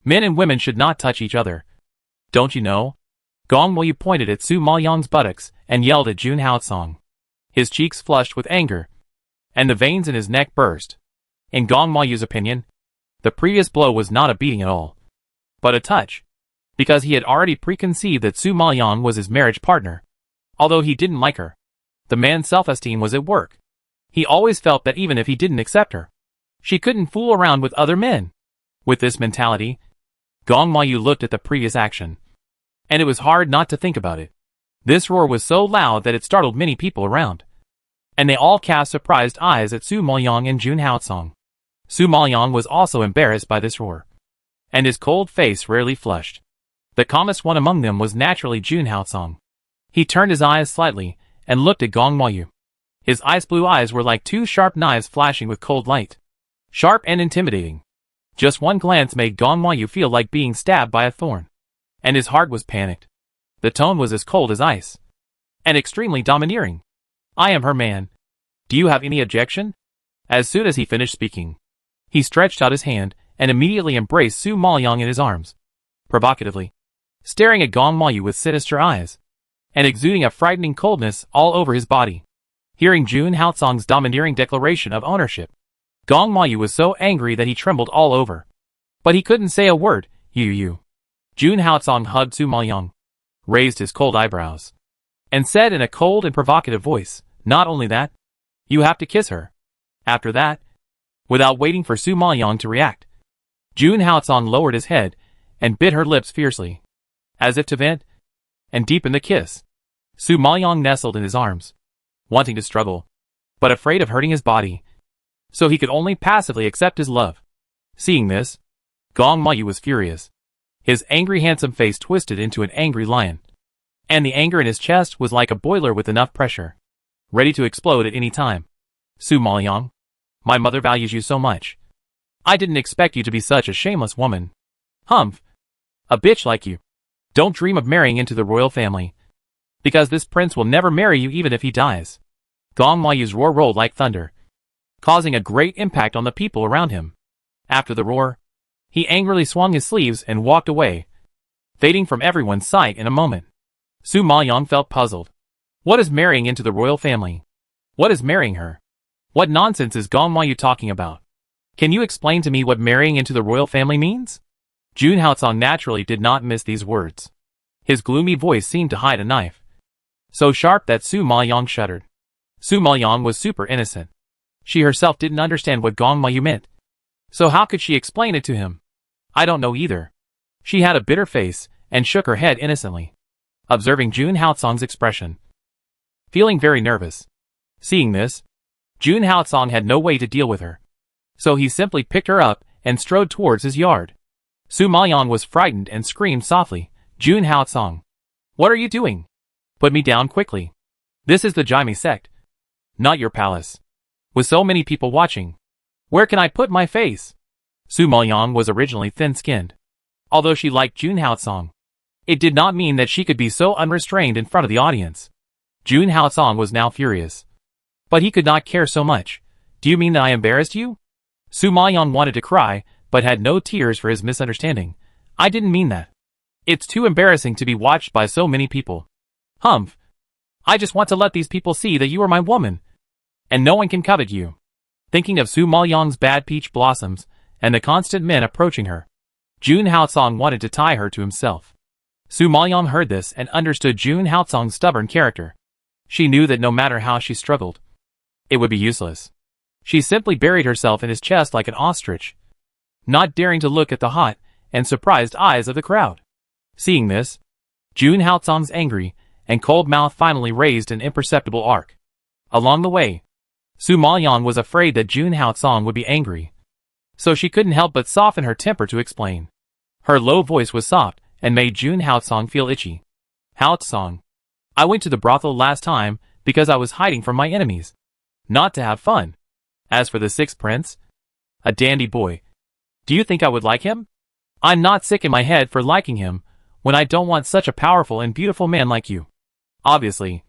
Men and women should not touch each other. Don't you know? Gong Huayu pointed at Su Maoyang's buttocks and yelled at Jun Haotsong. His cheeks flushed with anger, and the veins in his neck burst. In Gong Huayu's opinion, the previous blow was not a beating at all, but a touch, because he had already preconceived that Su Maoyang was his marriage partner. Although he didn't like her, the man's self-esteem was at work. He always felt that even if he didn't accept her, she couldn't fool around with other men. With this mentality, Gong Huayu looked at the previous action, and it was hard not to think about it. This roar was so loud that it startled many people around, and they all cast surprised eyes at Su Maoyang and Jun Haotsong. Su Maoyang was also embarrassed by this roar, and his cold face rarely flushed. The calmest one among them was naturally Jun Haotsong. He turned his eyes slightly and looked at Gong Huayu. His ice blue eyes were like two sharp knives flashing with cold light, sharp and intimidating. Just one glance made Gong Huayu feel like being stabbed by a thorn, and his heart was panicked. The tone was as cold as ice, and extremely domineering. I am her man. Do you have any objection? As soon as he finished speaking, he stretched out his hand and immediately embraced Su Maoyang in his arms, provocatively, staring at Gong Huayu with sinister eyes, and exuding a frightening coldness all over his body. Hearing Jun Haotsong's domineering declaration of ownership, Gong Huayu was so angry that he trembled all over. But he couldn't say a word. You. Jun Haotsong hugged Su Maoyang, raised his cold eyebrows, and said in a cold and provocative voice, not only that, you have to kiss her. After that, without waiting for Su Maoyang to react, Jun Haotsong lowered his head and bit her lips fiercely, as if to vent and deepen the kiss. Su Maoyang nestled in his arms, wanting to struggle, but afraid of hurting his body, so he could only passively accept his love. Seeing this, Gong Huayu was furious. His angry handsome face twisted into an angry lion, and the anger in his chest was like a boiler with enough pressure, ready to explode at any time. Su Maoyang, my mother values you so much. I didn't expect you to be such a shameless woman. Humph. A bitch like you. Don't dream of marrying into the royal family, because this prince will never marry you even if he dies. Gong Huayu's roar rolled like thunder, causing a great impact on the people around him. After the roar, he angrily swung his sleeves and walked away, fading from everyone's sight in a moment. Su Maoyang felt puzzled. What is marrying into the royal family? What is marrying her? What nonsense is Gong Huayu talking about? Can you explain to me what marrying into the royal family means? Jun Haotsong naturally did not miss these words. His gloomy voice seemed to hide a knife, so sharp that Su Maoyang shuddered. Su Maoyang was super innocent. She herself didn't understand what Gong Huayu meant, so how could she explain it to him? I don't know either. She had a bitter face and shook her head innocently, observing Jun Haotsong's expression, feeling very nervous. Seeing this, Jun Haotsong had no way to deal with her, so he simply picked her up and strode towards his yard. Su Maoyang was frightened and screamed softly, Jun Haotsong, what are you doing? Put me down quickly. This is the Jaime sect, not your palace. With so many people watching, where can I put my face? Su Maoyang was originally thin-skinned. Although she liked Jun Haotsong, it did not mean that she could be so unrestrained in front of the audience. Jun Haotsong was now furious, but he could not care so much. Do you mean that I embarrassed you? Su Maoyang wanted to cry, but had no tears for his misunderstanding. I didn't mean that. It's too embarrassing to be watched by so many people. Humph. I just want to let these people see that you are my woman, and no one can covet you. Thinking of Su Maoyang's bad peach blossoms, and the constant men approaching her, Jun Haotsong wanted to tie her to himself. Su Maoyang heard this and understood Jun Haotsong's stubborn character. She knew that no matter how she struggled, it would be useless. She simply buried herself in his chest like an ostrich, not daring to look at the hot and surprised eyes of the crowd. Seeing this, Jun Haotsong's angry and cold mouth finally raised an imperceptible arc. Along the way, Su Maoyang was afraid that Jun Haotsong would be angry, so she couldn't help but soften her temper to explain. Her low voice was soft and made Jun Haotsong feel itchy. Haotsong, I went to the brothel last time because I was hiding from my enemies, not to have fun. As for the sixth prince, a dandy boy, do you think I would like him? I'm not sick in my head for liking him when I don't want such a powerful and beautiful man like you. Obviously,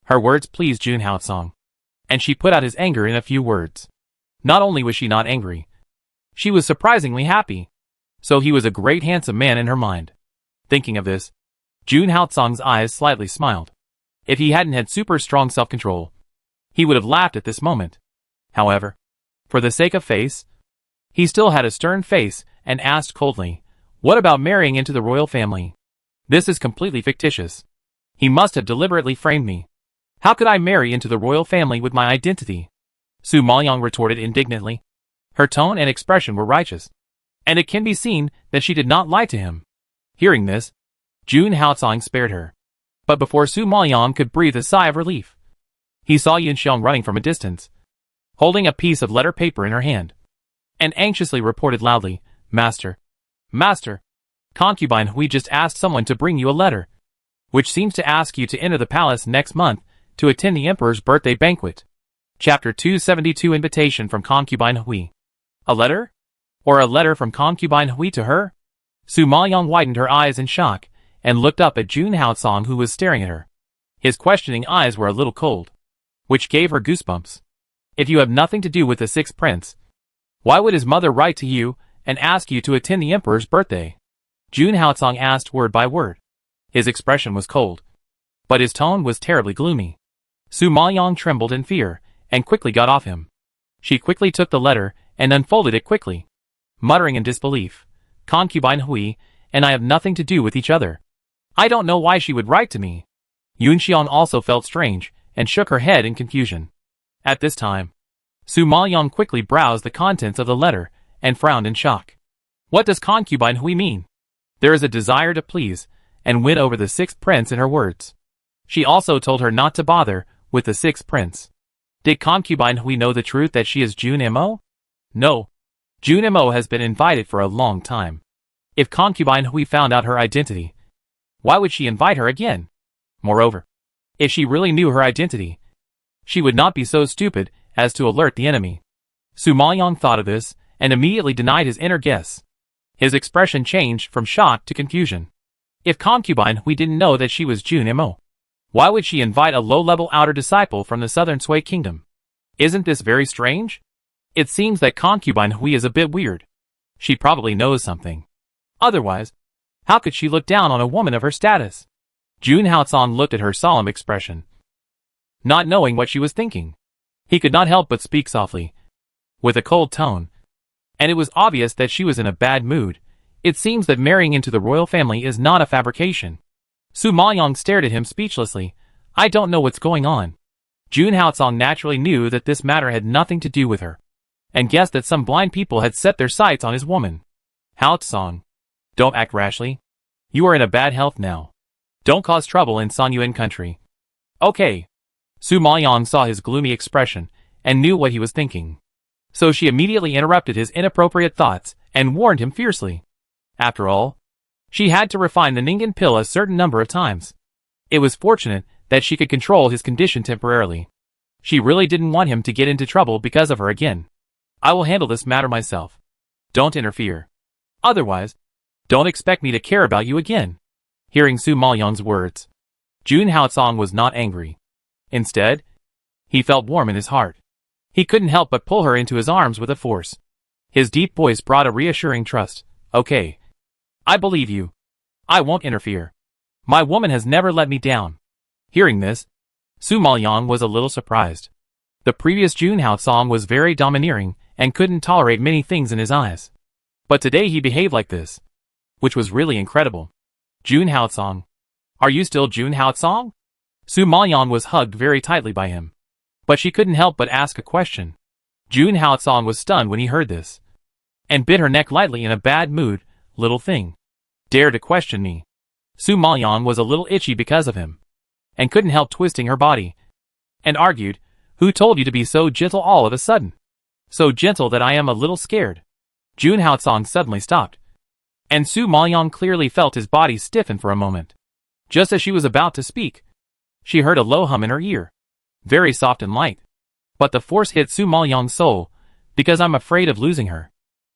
her words pleased Jun Haotsong, and she put out his anger in a few words. Not only was she not angry, she was surprisingly happy. So he was a great handsome man in her mind. Thinking of this, Jun Haotsong's eyes slightly smiled. If he hadn't had super strong self-control, he would have laughed at this moment. However, for the sake of face, he still had a stern face and asked coldly, what about marrying into the royal family? This is completely fictitious. He must have deliberately framed me. How could I marry into the royal family with my identity? Su Maoyang retorted indignantly. Her tone and expression were righteous, and it can be seen that she did not lie to him. Hearing this, Jun Haotsong spared her. But before Su Maoyang could breathe a sigh of relief, he saw Yunxiang running from a distance, holding a piece of letter paper in her hand, and anxiously reported loudly, Master, Master, Concubine Hui just asked someone to bring you a letter, which seems to ask you to enter the palace next month to attend the emperor's birthday banquet. Chapter 272 Invitation from Concubine Hui. A letter? Or a letter from Concubine Hui to her? Su Maoyang widened her eyes in shock, and looked up at Jun Haotsong who was staring at her. His questioning eyes were a little cold, which gave her goosebumps. If you have nothing to do with the sixth prince, why would his mother write to you and ask you to attend the emperor's birthday? Jun Haotsong asked word by word. His expression was cold, but his tone was terribly gloomy. Su Maoyang trembled in fear, and quickly got off him. She quickly took the letter and unfolded it quickly, muttering in disbelief, Concubine Hui and I have nothing to do with each other. I don't know why she would write to me. Yunxiang also felt strange, and shook her head in confusion. At this time, Su Maoyang quickly browsed the contents of the letter, and frowned in shock. What does Concubine Hui mean? There is a desire to please, and win over the sixth prince in her words. She also told her not to bother with the sixth prince. Did Concubine Hui know the truth that she is Jun Mo? No. Jun Mo has been invited for a long time. If Concubine Hui found out her identity, why would she invite her again? Moreover, if she really knew her identity, she would not be so stupid as to alert the enemy. Su Maoyang thought of this, and immediately denied his inner guess. His expression changed from shock to confusion. If Concubine Hui didn't know that she was Jun Mo, why would she invite a low-level outer disciple from the southern Sui kingdom? Isn't this very strange? It seems that Concubine Hui is a bit weird. She probably knows something. Otherwise, how could she look down on a woman of her status? Jun Haotsong looked at her solemn expression, not knowing what she was thinking. He could not help but speak softly, with a cold tone, and it was obvious that she was in a bad mood. It seems that marrying into the royal family is not a fabrication. Su Maoyang stared at him speechlessly. I don't know what's going on. Jun Haotsong naturally knew that this matter had nothing to do with her, and guessed that some blind people had set their sights on his woman. Haotsong, don't act rashly. You are in a bad health now. Don't cause trouble in Sanyuan country. Okay. Su Maoyang saw his gloomy expression, and knew what he was thinking. So she immediately interrupted his inappropriate thoughts, and warned him fiercely. After all, she had to refine the Ningen pill a certain number of times. It was fortunate that she could control his condition temporarily. She really didn't want him to get into trouble because of her again. I will handle this matter myself. Don't interfere. Otherwise, don't expect me to care about you again. Hearing Su Maoyang's words, Jun Haotsong was not angry. Instead, he felt warm in his heart. He couldn't help but pull her into his arms with a force. His deep voice brought a reassuring trust. Okay. I believe you. I won't interfere. My woman has never let me down. Hearing this, Su Maoyang was a little surprised. The previous Junhao song was very domineering and couldn't tolerate many things in his eyes. But today he behaved like this, which was really incredible. Junhao song. Are you still Junhao song? Su Maoyang was hugged very tightly by him. But she couldn't help but ask a question. Junhao song was stunned when he heard this, and bit her neck lightly in a bad mood. Little thing. Dare to question me. Su Maoyang was a little itchy because of him, and couldn't help twisting her body, and argued, who told you to be so gentle all of a sudden? So gentle that I am a little scared. Junhao song suddenly stopped, and Su Maoyang clearly felt his body stiffen for a moment. Just as she was about to speak, she heard a low hum in her ear, very soft and light. But the force hit Su Maoyang's soul, because I'm afraid of losing her.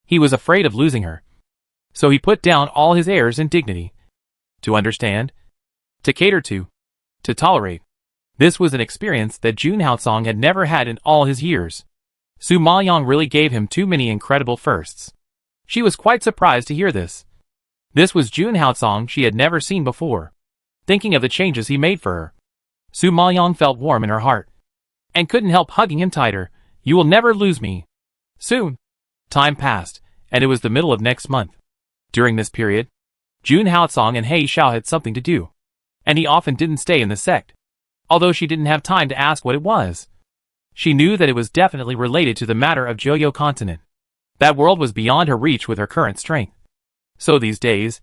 He was afraid of losing her. So he put down all his airs and dignity. To understand, to cater to tolerate. This was an experience that Junhao song had never had in all his years. Su Maoyang really gave him too many incredible firsts. She was quite surprised to hear this. This was Junhao song she had never seen before. Thinking of the changes he made for her, Su Maoyang felt warm in her heart, and couldn't help hugging him tighter. You will never lose me. Soon. Time passed, and it was the middle of next month. During this period, Junhao song and He Xiao had something to do, and he often didn't stay in the sect. Although she didn't have time to ask what it was, she knew that it was definitely related to the matter of Joyo continent. That world was beyond her reach with her current strength. So these days,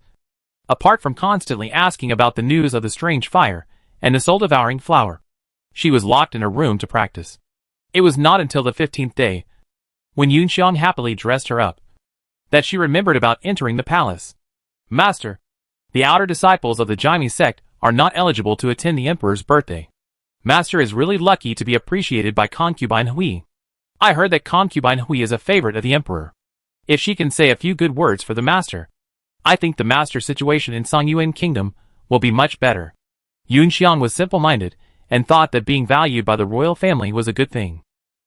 apart from constantly asking about the news of the strange fire and the soul-devouring flower, she was locked in her room to practice. It was not until the 15th day, when Yunxiang happily dressed her up, that she remembered about entering the palace. Master, the outer disciples of the Jaime sect are not eligible to attend the emperor's birthday. Master is really lucky to be appreciated by Concubine Hui. I heard that Concubine Hui is a favorite of the emperor. If she can say a few good words for the master, I think the master's situation in Songyuan Kingdom will be much better. Yunxiang was simple-minded and thought that being valued by the royal family was a good thing.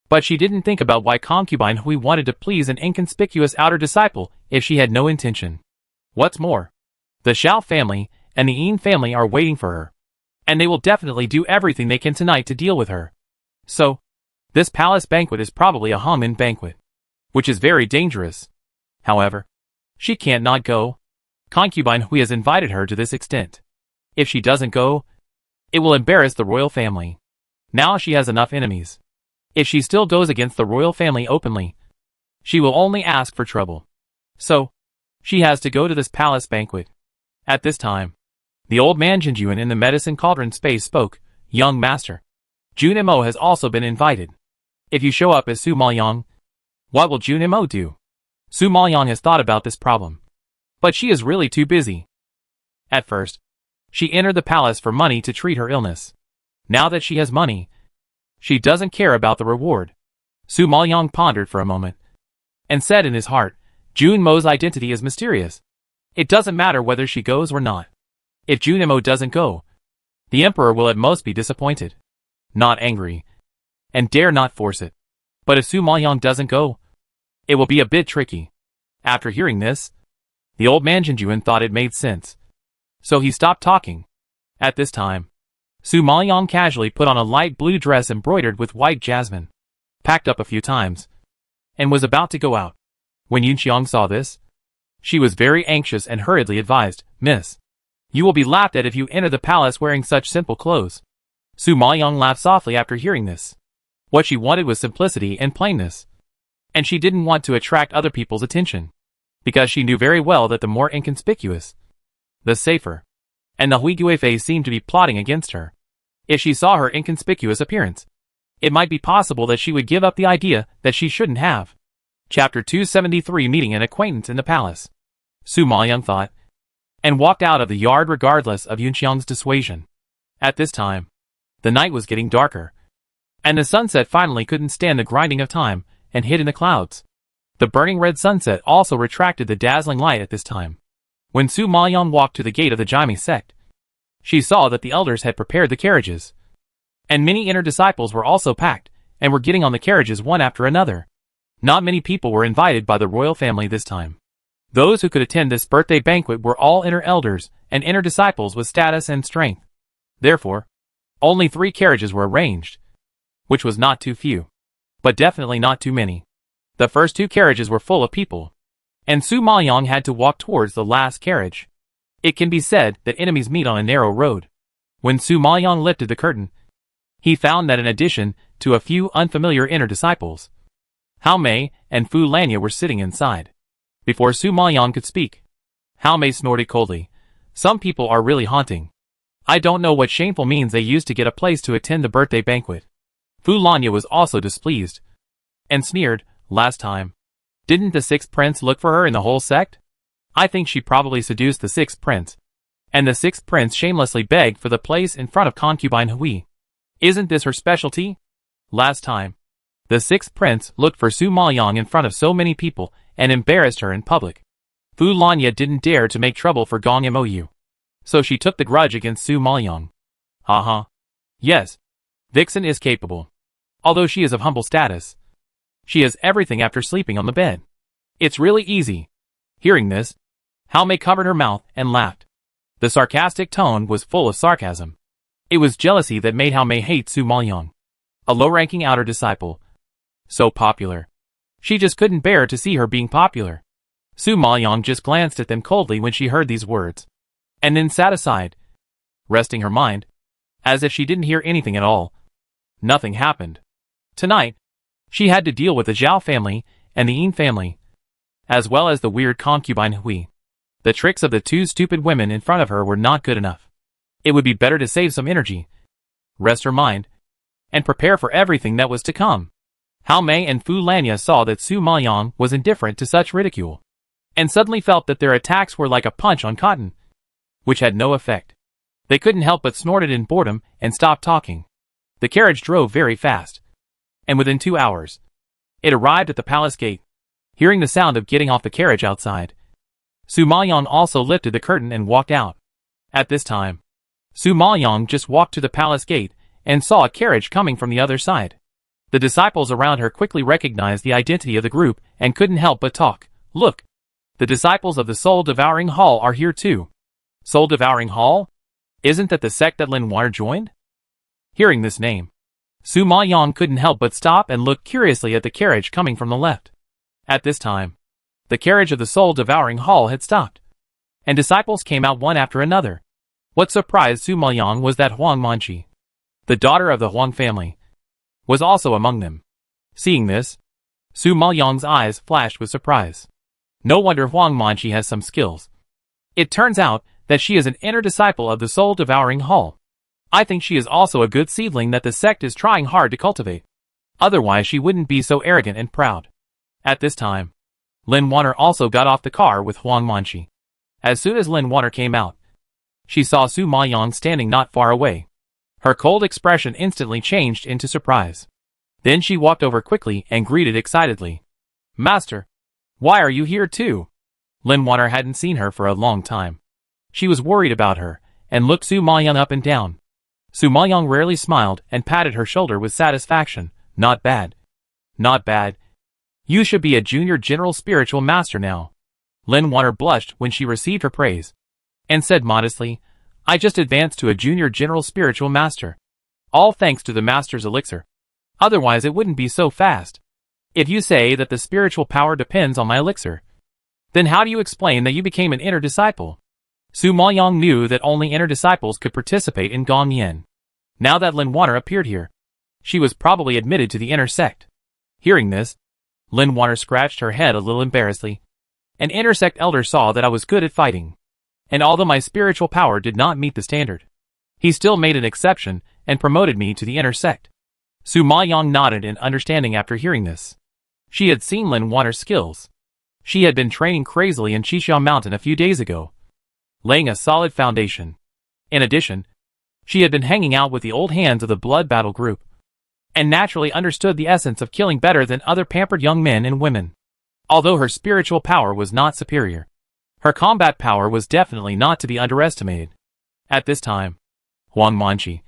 But she didn't think about why Concubine Hui wanted to please an inconspicuous outer disciple if she had no intention. What's more, the Xiao family and the Yin family are waiting for her, and they will definitely do everything they can tonight to deal with her. So, this palace banquet is probably a Hongmen banquet, which is very dangerous. However, she can't not go. Concubine Hui has invited her to this extent. If she doesn't go, it will embarrass the royal family. Now she has enough enemies. If she still goes against the royal family openly, she will only ask for trouble. So, she has to go to this palace banquet. At this time, the old man Jinjuan in the medicine cauldron space spoke. Young master, Jun Mo has also been invited. If you show up as Su Maoyang, what will Jun Mo do? Su Maoyang has thought about this problem, but she is really too busy. At first, she entered the palace for money to treat her illness. Now that she has money, she doesn't care about the reward. Su Maoyang pondered for a moment, and said in his heart, Jun Mo's identity is mysterious. It doesn't matter whether she goes or not. If Jun Mo doesn't go, the emperor will at most be disappointed, not angry, and dare not force it. But if Su Maoyang doesn't go, it will be a bit tricky. After hearing this, the old man Jinjuan thought it made sense, so he stopped talking. At this time, Su Maoyang casually put on a light blue dress embroidered with white jasmine, packed up a few times, and was about to go out. When Yunxiang saw this, she was very anxious and hurriedly advised, Miss, you will be laughed at if you enter the palace wearing such simple clothes. Su Maoyang laughed softly after hearing this. What she wanted was simplicity and plainness, and she didn't want to attract other people's attention, because she knew very well that the more inconspicuous, the safer, and the Huiguifei seemed to be plotting against her. If she saw her inconspicuous appearance, it might be possible that she would give up the idea that she shouldn't have. Chapter 273 Meeting an acquaintance in the palace. Su Maoyang thought, and walked out of the yard regardless of Yunxiang's dissuasion. At this time, the night was getting darker, and the sunset finally couldn't stand the grinding of time and hid in the clouds. The burning red sunset also retracted the dazzling light at this time. When Su Maoyang walked to the gate of the Jaime sect, she saw that the elders had prepared the carriages, and many inner disciples were also packed and were getting on the carriages one after another. Not many people were invited by the royal family this time. Those who could attend this birthday banquet were all inner elders and inner disciples with status and strength. Therefore, Only 3 carriages were arranged, which was not too few, but definitely not too many. The first 2 carriages were full of people, and Su Maoyang had to walk towards the last carriage. It can be said that enemies meet on a narrow road. When Su Maoyang lifted the curtain, he found that in addition to a few unfamiliar inner disciples, Hao Mei and Fu Lanya were sitting inside. Before Su Maoyang could speak, Hao Mei snorted coldly. Some people are really haunting. I don't know what shameful means they used to get a place to attend the birthday banquet. Fu Lanya was also displeased, and sneered, last time. Didn't the 6th prince look for her in the whole sect? I think she probably seduced the 6th prince, and the 6th prince shamelessly begged for the place in front of Concubine Hui. Isn't this her specialty? Last time, the 6th prince looked for Su Maoyang in front of so many people and embarrassed her in public. Fu Lanya didn't dare to make trouble for Gong Mou, so she took the grudge against Su Maoyang. Haha. Yes, Vixen is capable. Although she is of humble status, she has everything after sleeping on the bed. It's really easy. Hearing this, Hao Mei covered her mouth and laughed. The sarcastic tone was full of sarcasm. It was jealousy that made Hao Mei hate Su Maoyang, a low-ranking outer disciple. So popular. She just couldn't bear to see her being popular. Su Maoyang just glanced at them coldly when she heard these words, and then sat aside, resting her mind, as if she didn't hear anything at all. Nothing happened. Tonight, she had to deal with the Zhao family and the Yin family, as well as the weird concubine Hui. The tricks of the 2 stupid women in front of her were not good enough. It would be better to save some energy, rest her mind, and prepare for everything that was to come. Hao Mei and Fu Lanya saw that Su Maoyang was indifferent to such ridicule, and suddenly felt that their attacks were like a punch on cotton, which had no effect. They couldn't help but snorted in boredom and stopped talking. The carriage drove very fast, and within 2 hours, it arrived at the palace gate. Hearing the sound of getting off the carriage outside, Su Maoyang also lifted the curtain and walked out. At this time, Su Maoyang just walked to the palace gate and saw a carriage coming from the other side. The disciples around her quickly recognized the identity of the group and couldn't help but talk. Look, the disciples of the Soul-Devouring Hall are here too. Soul-Devouring Hall? Isn't that the sect that Lin Water joined? Hearing this name, Su Maoyang couldn't help but stop and look curiously at the carriage coming from the left. At this time, the carriage of the Soul-Devouring Hall had stopped, and disciples came out one after another. What surprised Su Maoyang was that Huang Manqi, the daughter of the Huang family, was also among them. Seeing this, Su Maoyang's eyes flashed with surprise. No wonder Huang Manqi has some skills. It turns out that she is an inner disciple of the Soul-Devouring Hall. I think she is also a good seedling that the sect is trying hard to cultivate. Otherwise she wouldn't be so arrogant and proud. At this time, Lin Water also got off the car with Huang Manqi. As soon as Lin Water came out, she saw Su Maoyang standing not far away. Her cold expression instantly changed into surprise. Then she walked over quickly and greeted excitedly. Master, why are you here too? Lin Water hadn't seen her for a long time. She was worried about her, and looked Su Maoyang up and down. Su Maoyang rarely smiled and patted her shoulder with satisfaction. Not bad. Not bad. You should be a junior general spiritual master now. Lin Water blushed when she received her praise, and said modestly, I just advanced to a junior general spiritual master. All thanks to the master's elixir. Otherwise it wouldn't be so fast. If you say that the spiritual power depends on my elixir, then how do you explain that you became an inner disciple? Su Maoyang knew that only inner disciples could participate in Gong Yin. Now that Lin Water appeared here, she was probably admitted to the inner sect. Hearing this, Lin Water scratched her head a little embarrassedly. An inner sect elder saw that I was good at fighting, and although my spiritual power did not meet the standard, he still made an exception and promoted me to the inner sect. Su Maoyang nodded in understanding after hearing this. She had seen Lin Water's skills. She had been training crazily in Qixia Mountain a few days ago, laying a solid foundation. In addition, she had been hanging out with the old hands of the blood battle group, and naturally understood the essence of killing better than other pampered young men and women. Although her spiritual power was not superior, her combat power was definitely not to be underestimated. At this time, Huang Manqi,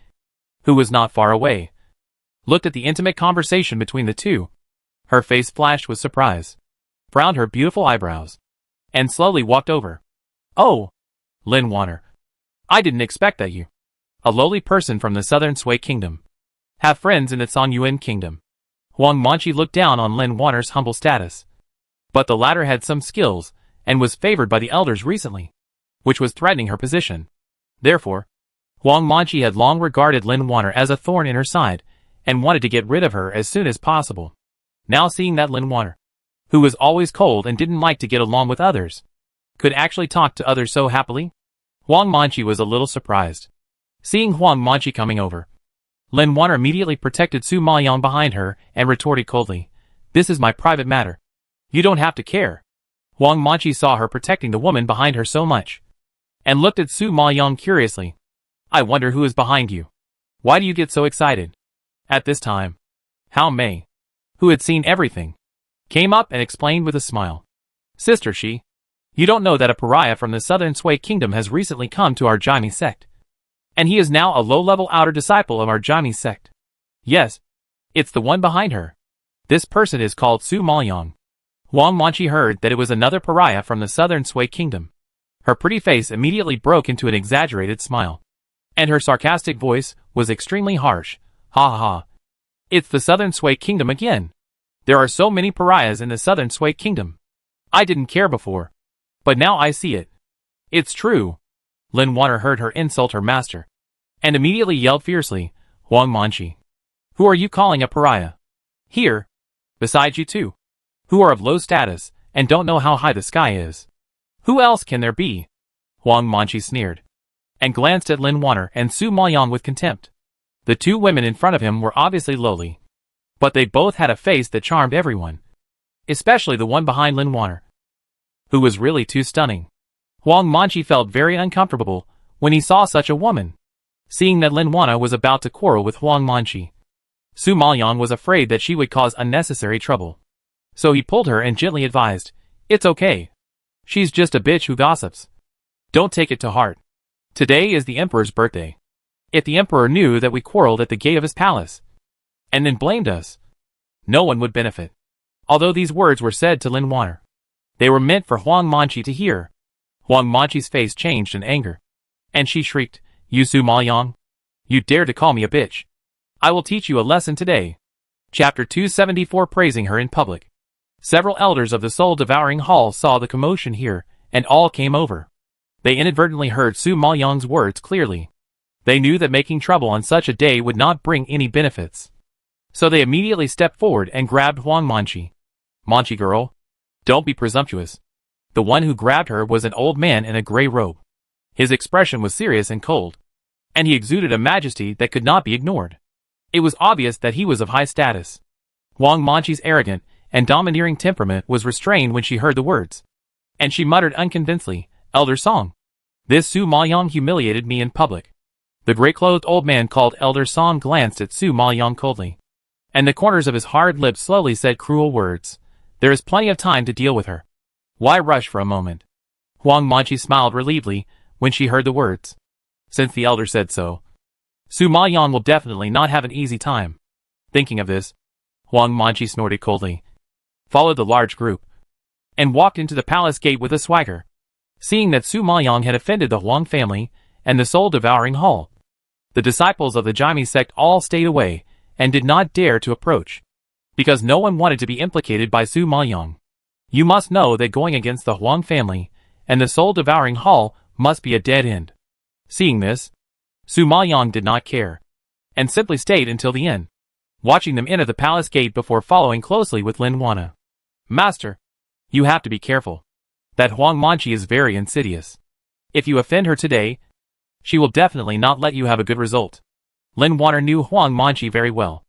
who was not far away, looked at the intimate conversation between the two. Her face flashed with surprise, frowned her beautiful eyebrows, and slowly walked over. Oh, Lin Water, I didn't expect that you. a lowly person from the southern Sui kingdom. Have friends in the Sonyuan kingdom. Huang Manqi looked down on Lin Wanner's humble status. But the latter had some skills, and was favored by the elders recently, which was threatening her position. Therefore, Huang Manqi had long regarded Lin Wanner as a thorn in her side, and wanted to get rid of her as soon as possible. Now seeing that Lin Wanner, who was always cold and didn't like to get along with others, could actually talk to others so happily, Huang Manqi was a little surprised. Seeing Huang Manqi coming over, Lin Wanner immediately protected Su Maoyang behind her and retorted coldly, "This is my private matter. You don't have to care." Huang Manqi saw her protecting the woman behind her so much, and looked at Su Maoyang curiously. "I wonder who is behind you. Why do you get so excited?" At this time, Hao Mei, who had seen everything, came up and explained with a smile. "Sister Shi, you don't know that a pariah from the southern Sui kingdom has recently come to our Jaime sect. And he is now a low-level outer disciple of our Jaime sect. Yes, it's the one behind her. This person is called Su Maoyang." Huang Manqi heard that it was another pariah from the southern Sui kingdom. Her pretty face immediately broke into an exaggerated smile, and her sarcastic voice was extremely harsh. "Ha ha ha. It's the southern Sui kingdom again. There are so many pariahs in the southern Sui kingdom. I didn't care before, but now I see it. It's true." Lin Wanner heard her insult her master, and immediately yelled fiercely, "Huang Manqi, who are you calling a pariah? Here, besides you two, who are of low status, and don't know how high the sky is. Who else can there be?" Huang Manqi sneered, and glanced at Lin Wanner and Su Maoyang with contempt. The two women in front of him were obviously lowly, but they both had a face that charmed everyone, especially the one behind Lin Wanner, who was really too stunning. Huang Manqi felt very uncomfortable when he saw such a woman. Seeing that Lin Wanner was about to quarrel with Huang Manqi, Su Maoyang was afraid that she would cause unnecessary trouble. So he pulled her and gently advised, "It's okay. She's just a bitch who gossips. Don't take it to heart. Today is the emperor's birthday. If the emperor knew that we quarreled at the gate of his palace, and then blamed us, no one would benefit." Although these words were said to Lin Wanner, they were meant for Huang Manqi to hear. Huang Manqi's face changed in anger, and she shrieked, "You Su Maoyang? You dare to call me a bitch? I will teach you a lesson today." Chapter 274 Praising her in public. Several elders of the soul-devouring hall saw the commotion here, and all came over. They inadvertently heard Su Maoyang's words clearly. They knew that making trouble on such a day would not bring any benefits. So they immediately stepped forward and grabbed Huang Manqi. "Manqi girl, don't be presumptuous." The one who grabbed her was an old man in a gray robe. His expression was serious and cold, and he exuded a majesty that could not be ignored. It was obvious that he was of high status. Huang Manqi's arrogant and domineering temperament was restrained when she heard the words, and she muttered unconvincingly, "Elder Song. This Su Maoyang humiliated me in public." The gray-clothed old man called Elder Song glanced at Su Maoyang coldly, and the corners of his hard lips slowly said cruel words. "There is plenty of time to deal with her. Why rush for a moment?" Huang Manqi smiled relievedly when she heard the words. Since the elder said so, Su Maoyang will definitely not have an easy time. Thinking of this, Huang Manqi snorted coldly, followed the large group, and walked into the palace gate with a swagger. Seeing that Su Maoyang had offended the Huang family and the soul-devouring hall, the disciples of the Jaime sect all stayed away and did not dare to approach, because no one wanted to be implicated by Su Maoyang. You must know that going against the Huang family and the soul-devouring hall must be a dead end. Seeing this, Su Maoyang did not care, and simply stayed until the end, watching them enter the palace gate before following closely with Lin Wanner. "Master, you have to be careful. That Huang Manqi is very insidious. If you offend her today, she will definitely not let you have a good result." Lin Wanner knew Huang Manqi very well,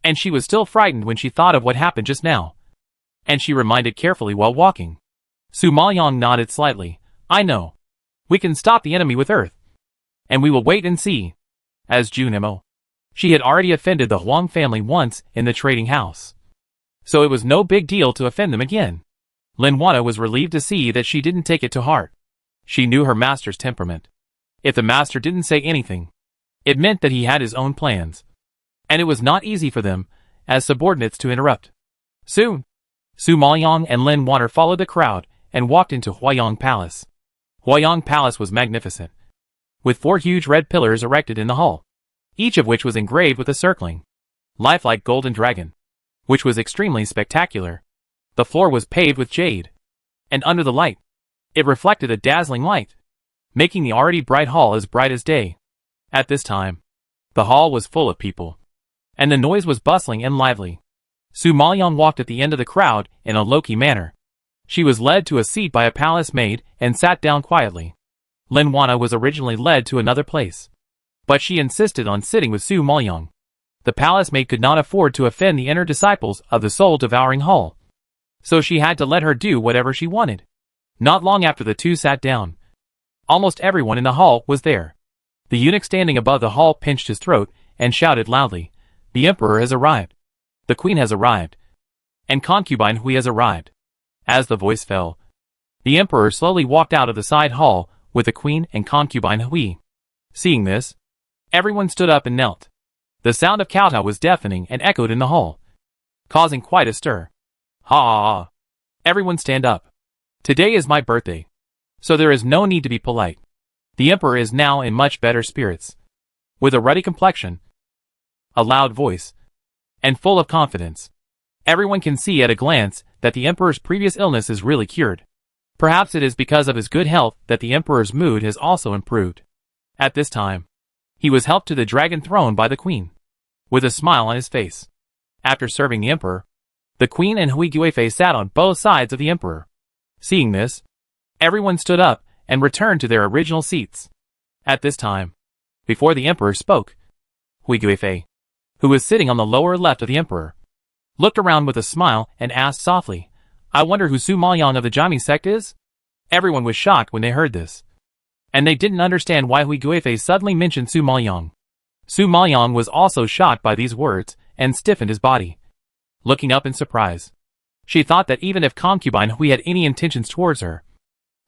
and she was still frightened when she thought of what happened just now, and she reminded carefully while walking. Su Maoyang nodded slightly. "I know. We can stop the enemy with earth, and we will wait and see." As Junimo, she had already offended the Huang family once in the trading house, so it was no big deal to offend them again. Lin Wanner was relieved to see that she didn't take it to heart. She knew her master's temperament. If the master didn't say anything, it meant that he had his own plans, and it was not easy for them, as subordinates, to interrupt. Soon, Su Maoyang and Lin Wanner followed the crowd and walked into Huayang Palace. Huayang Palace was magnificent. with 4 huge red pillars erected in the hall, each of which was engraved with a circling, lifelike golden dragon, which was extremely spectacular. The floor was paved with jade, and under the light, it reflected a dazzling light, making the already bright hall as bright as day. At this time, the hall was full of people, and the noise was bustling and lively. Su Maoyang walked at the end of the crowd in a low-key manner. She was led to a seat by a palace maid and sat down quietly. Lin Wana was originally led to another place, but she insisted on sitting with Su Maoyang. The palace maid could not afford to offend the inner disciples of the soul-devouring hall, so she had to let her do whatever she wanted. Not long after the two sat down, almost everyone in the hall was there. The eunuch standing above the hall pinched his throat and shouted loudly, "The emperor has arrived. The queen has arrived. And Concubine Hui has arrived." As the voice fell, the emperor slowly walked out of the side hall with the queen and Concubine Hui. Seeing this, everyone stood up and knelt. The sound of kowtow was deafening and echoed in the hall, causing quite a stir. Ha ha ha. Everyone stand up. Today is my birthday, so there is no need to be polite. The emperor is now in much better spirits, with a ruddy complexion, a loud voice, and full of confidence. Everyone can see at a glance that the emperor's previous illness is really cured. Perhaps it is because of his good health that the emperor's mood has also improved. At this time, he was helped to the dragon throne by the queen, with a smile on his face. After serving the emperor, the queen and Hui Guifei sat on both sides of the emperor. Seeing this, everyone stood up and returned to their original seats. At this time, before the emperor spoke, Hui Guifei, who was sitting on the lower left of the emperor, looked around with a smile and asked softly, "I wonder who Su Maoyang of the Jami sect is?" Everyone was shocked when they heard this, and they didn't understand why Hui Guifei suddenly mentioned Su Maoyang. Su Maoyang was also shocked by these words and stiffened his body, looking up in surprise. She thought that even if Concubine Hui had any intentions towards her,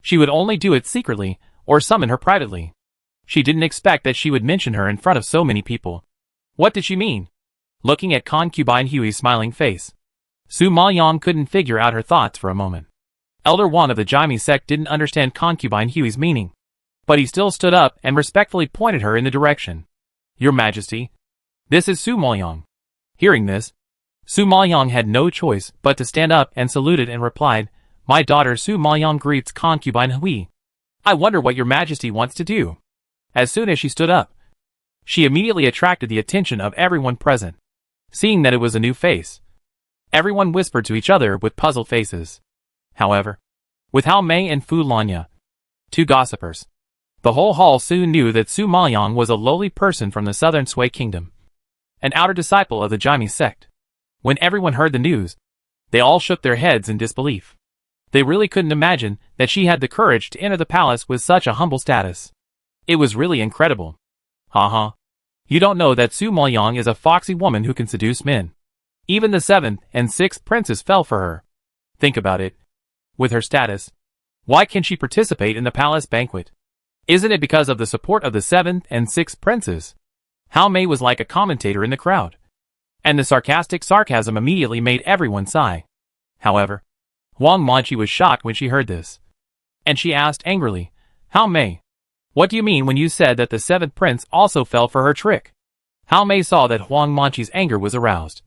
she would only do it secretly or summon her privately. She didn't expect that she would mention her in front of so many people. What did she mean? Looking at Concubine Hui's smiling face, Su Maoyang couldn't figure out her thoughts for a moment. Elder Wan of the Jami sect didn't understand Concubine Hui's meaning, but he still stood up and respectfully pointed her in the direction. "Your Majesty, this is Su Maoyang." Hearing this, Su Maoyang had no choice but to stand up and saluted and replied, "My daughter Su Maoyang greets Concubine Hui. I wonder what your Majesty wants to do." As soon as she stood up, she immediately attracted the attention of everyone present. Seeing that it was a new face, everyone whispered to each other with puzzled faces. However, with Hao Mei and Fu Lanya, two gossipers, the whole hall soon knew that Su Maoyang was a lowly person from the southern Sui kingdom, an outer disciple of the Jami sect. When everyone heard the news, they all shook their heads in disbelief. They really couldn't imagine that she had the courage to enter the palace with such a humble status. It was really incredible. Haha. You don't know that Su Maoyang is a foxy woman who can seduce men. Even the 7th and 6th princes fell for her. Think about it. With her status, why can't she participate in the palace banquet? Isn't it because of the support of the 7th and 6th princes? Hao Mei was like a commentator in the crowd, and the sarcastic sarcasm immediately made everyone sigh. However, Huang Manqi was shocked when she heard this, and she asked angrily, "Hao Mei, what do you mean when you said that the 7th prince also fell for her trick?" Hao Mei saw that Huang Manqi's anger was aroused,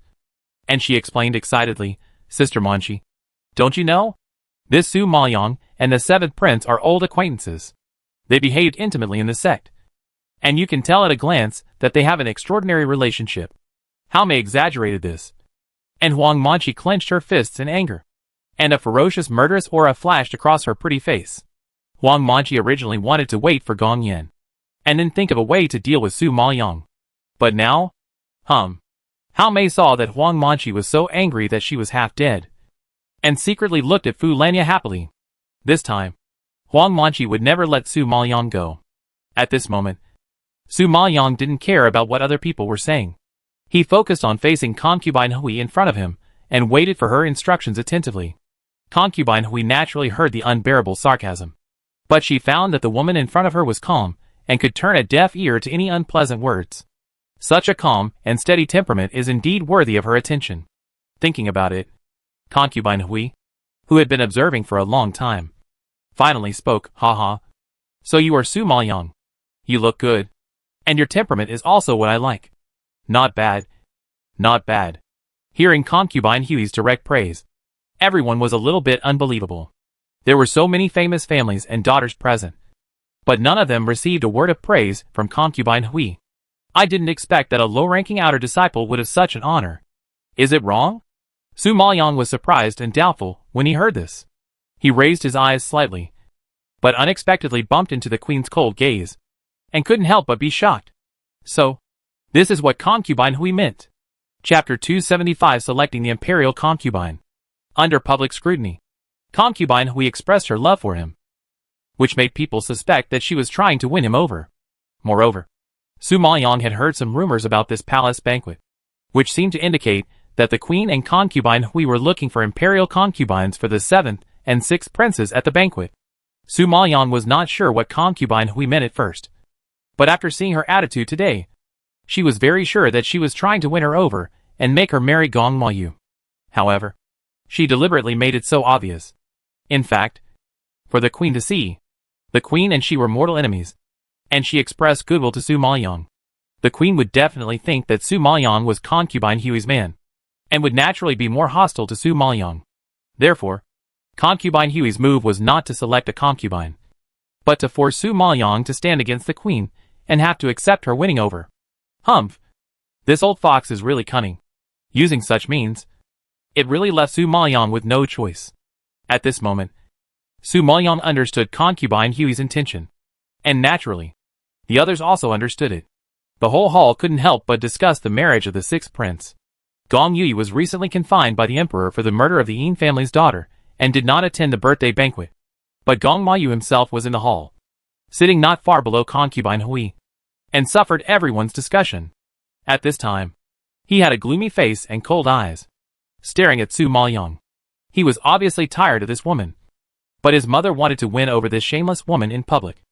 and she explained excitedly, "Sister Manqi, don't you know? This Su Maoyang and the 7th prince are old acquaintances. They behaved intimately in the sect, and you can tell at a glance that they have an extraordinary relationship." Hao Mei exaggerated this, and Huang Manqi clenched her fists in anger, and a ferocious murderous aura flashed across her pretty face. Huang Manqi originally wanted to wait for Gong Yan, and then think of a way to deal with Su Maoyang. But now? Hao Mei saw that Huang Manqi was so angry that she was half dead, and secretly looked at Fu Lanya happily. This time, Huang Manqi would never let Su Maoyang go. At this moment, Su Maoyang didn't care about what other people were saying. He focused on facing Concubine Hui in front of him, and waited for her instructions attentively. Concubine Hui naturally heard the unbearable sarcasm, but she found that the woman in front of her was calm, and could turn a deaf ear to any unpleasant words. Such a calm and steady temperament is indeed worthy of her attention. Thinking about it, Concubine Hui, who had been observing for a long time, finally spoke, "Haha. So you are Su Maoyang. You look good. And your temperament is also what I like. Not bad. Not bad. Hearing Concubine Huey's direct praise, everyone was a little bit unbelievable. There were so many famous families and daughters present, but none of them received a word of praise from Concubine Huey. I didn't expect that a low-ranking outer disciple would have such an honor. Is it wrong? Su Maoyang was surprised and doubtful when he heard this. He raised his eyes slightly, but unexpectedly bumped into the queen's cold gaze, and couldn't help but be shocked. So, this is what Concubine Huey meant. Chapter 275, Selecting the Imperial Concubine. Under public scrutiny, Concubine Huey expressed her love for him, which made people suspect that she was trying to win him over. Moreover, Su Maoyang had heard some rumors about this palace banquet, which seemed to indicate that the queen and Concubine Huey were looking for imperial concubines for the 7th and 6th princes at the banquet. Su Maoyang was not sure what Concubine Huey meant at first, but after seeing her attitude today, she was very sure that she was trying to win her over and make her marry Gong Mayu. However, she deliberately made it so obvious. In fact, for the queen to see, the queen and she were mortal enemies, and she expressed goodwill to Su Maoyang. The queen would definitely think that Su Maoyang was Concubine Huey's man, and would naturally be more hostile to Su Maoyang. Therefore, Concubine Huey's move was not to select a concubine, but to force Su Maoyang to stand against the queen and have to accept her winning over. Humph! This old fox is really cunning. Using such means, it really left Su Maoyang with no choice. At this moment, Su Maoyang understood Concubine Huey's intention, and naturally, the others also understood it. The whole hall couldn't help but discuss the marriage of the 6th prince. Gong Yui was recently confined by the emperor for the murder of the Yin family's daughter, and did not attend the birthday banquet. But Gong Mayu himself was in the hall, sitting not far below Concubine Huey, and suffered everyone's discussion. At this time, he had a gloomy face and cold eyes, staring at Su Maoyang. He was obviously tired of this woman, but his mother wanted to win over this shameless woman in public.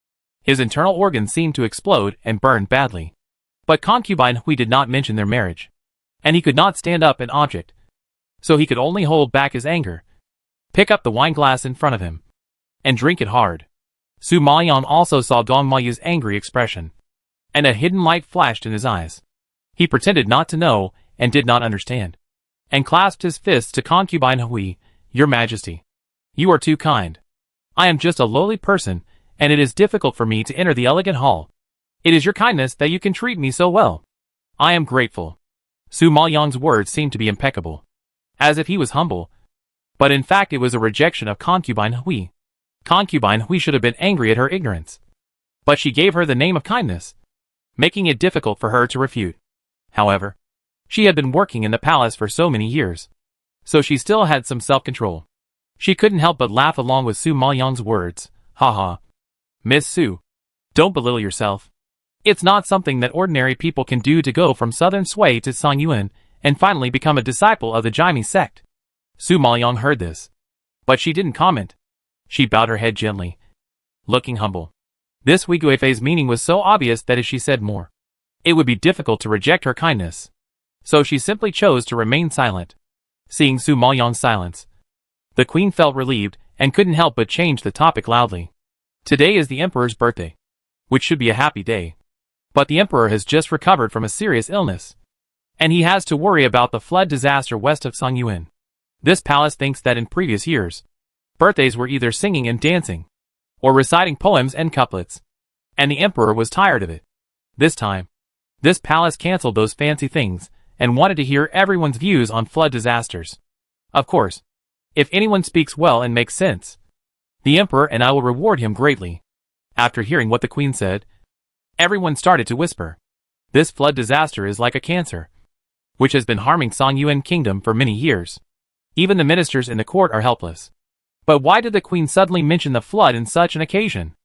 His internal organs seemed to explode and burn badly. But Concubine Huey did not mention their marriage, and he could not stand up an object, so he could only hold back his anger, pick up the wine glass in front of him, and drink it hard. Su Maoyang also saw Gong Mayu's angry expression, and a hidden light flashed in his eyes. He pretended not to know and did not understand, and clasped his fists to Concubine Huey. Your Majesty, you are too kind. I am just a lowly person, and it is difficult for me to enter the elegant hall. It is your kindness that you can treat me so well. I am grateful. Su Maoyang's words seemed to be impeccable, as if he was humble, but in fact it was a rejection of Concubine Huey. Concubine Huey should have been angry at her ignorance, but she gave her the name of kindness, making it difficult for her to refute. However, she had been working in the palace for so many years, so she still had some self-control. She couldn't help but laugh along with Su Maoyang's words. Haha. Miss Su, don't belittle yourself. It's not something that ordinary people can do to go from Southern Sui to Songyuan and finally become a disciple of the Jaime sect. Su Maoyang heard this, but she didn't comment. She bowed her head gently, looking humble. This Wiguifei's meaning was so obvious that if she said more, it would be difficult to reject her kindness. So she simply chose to remain silent. Seeing Su Maoyang's silence, the queen felt relieved and couldn't help but change the topic loudly. Today is the emperor's birthday, which should be a happy day. But the emperor has just recovered from a serious illness, and he has to worry about the flood disaster west of Songyuan. This palace thinks that in previous years, birthdays were either singing and dancing, or reciting poems and couplets, and the emperor was tired of it. This time, this palace cancelled those fancy things, and wanted to hear everyone's views on flood disasters. Of course, if anyone speaks well and makes sense, the emperor and I will reward him greatly. After hearing what the queen said, everyone started to whisper. This flood disaster is like a cancer, which has been harming Songyuan kingdom for many years. Even the ministers in the court are helpless. But why did the queen suddenly mention the flood in such an occasion?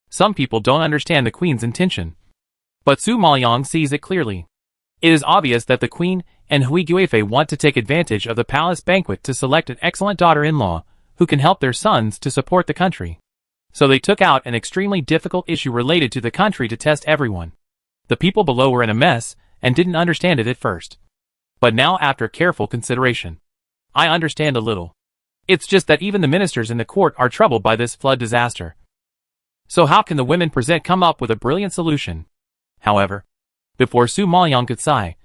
Some people don't understand the queen's intention, but Su Maoyang sees it clearly. It is obvious that the queen and Hui Guifei want to take advantage of the palace banquet to select an excellent daughter-in-law who can help their sons to support the country. So they took out an extremely difficult issue related to the country to test everyone. The people below were in a mess and didn't understand it at first. But now after careful consideration, I understand a little. It's just that even the ministers in the court are troubled by this flood disaster. So how can the women present come up with a brilliant solution? However, before Su Maoyang could sigh,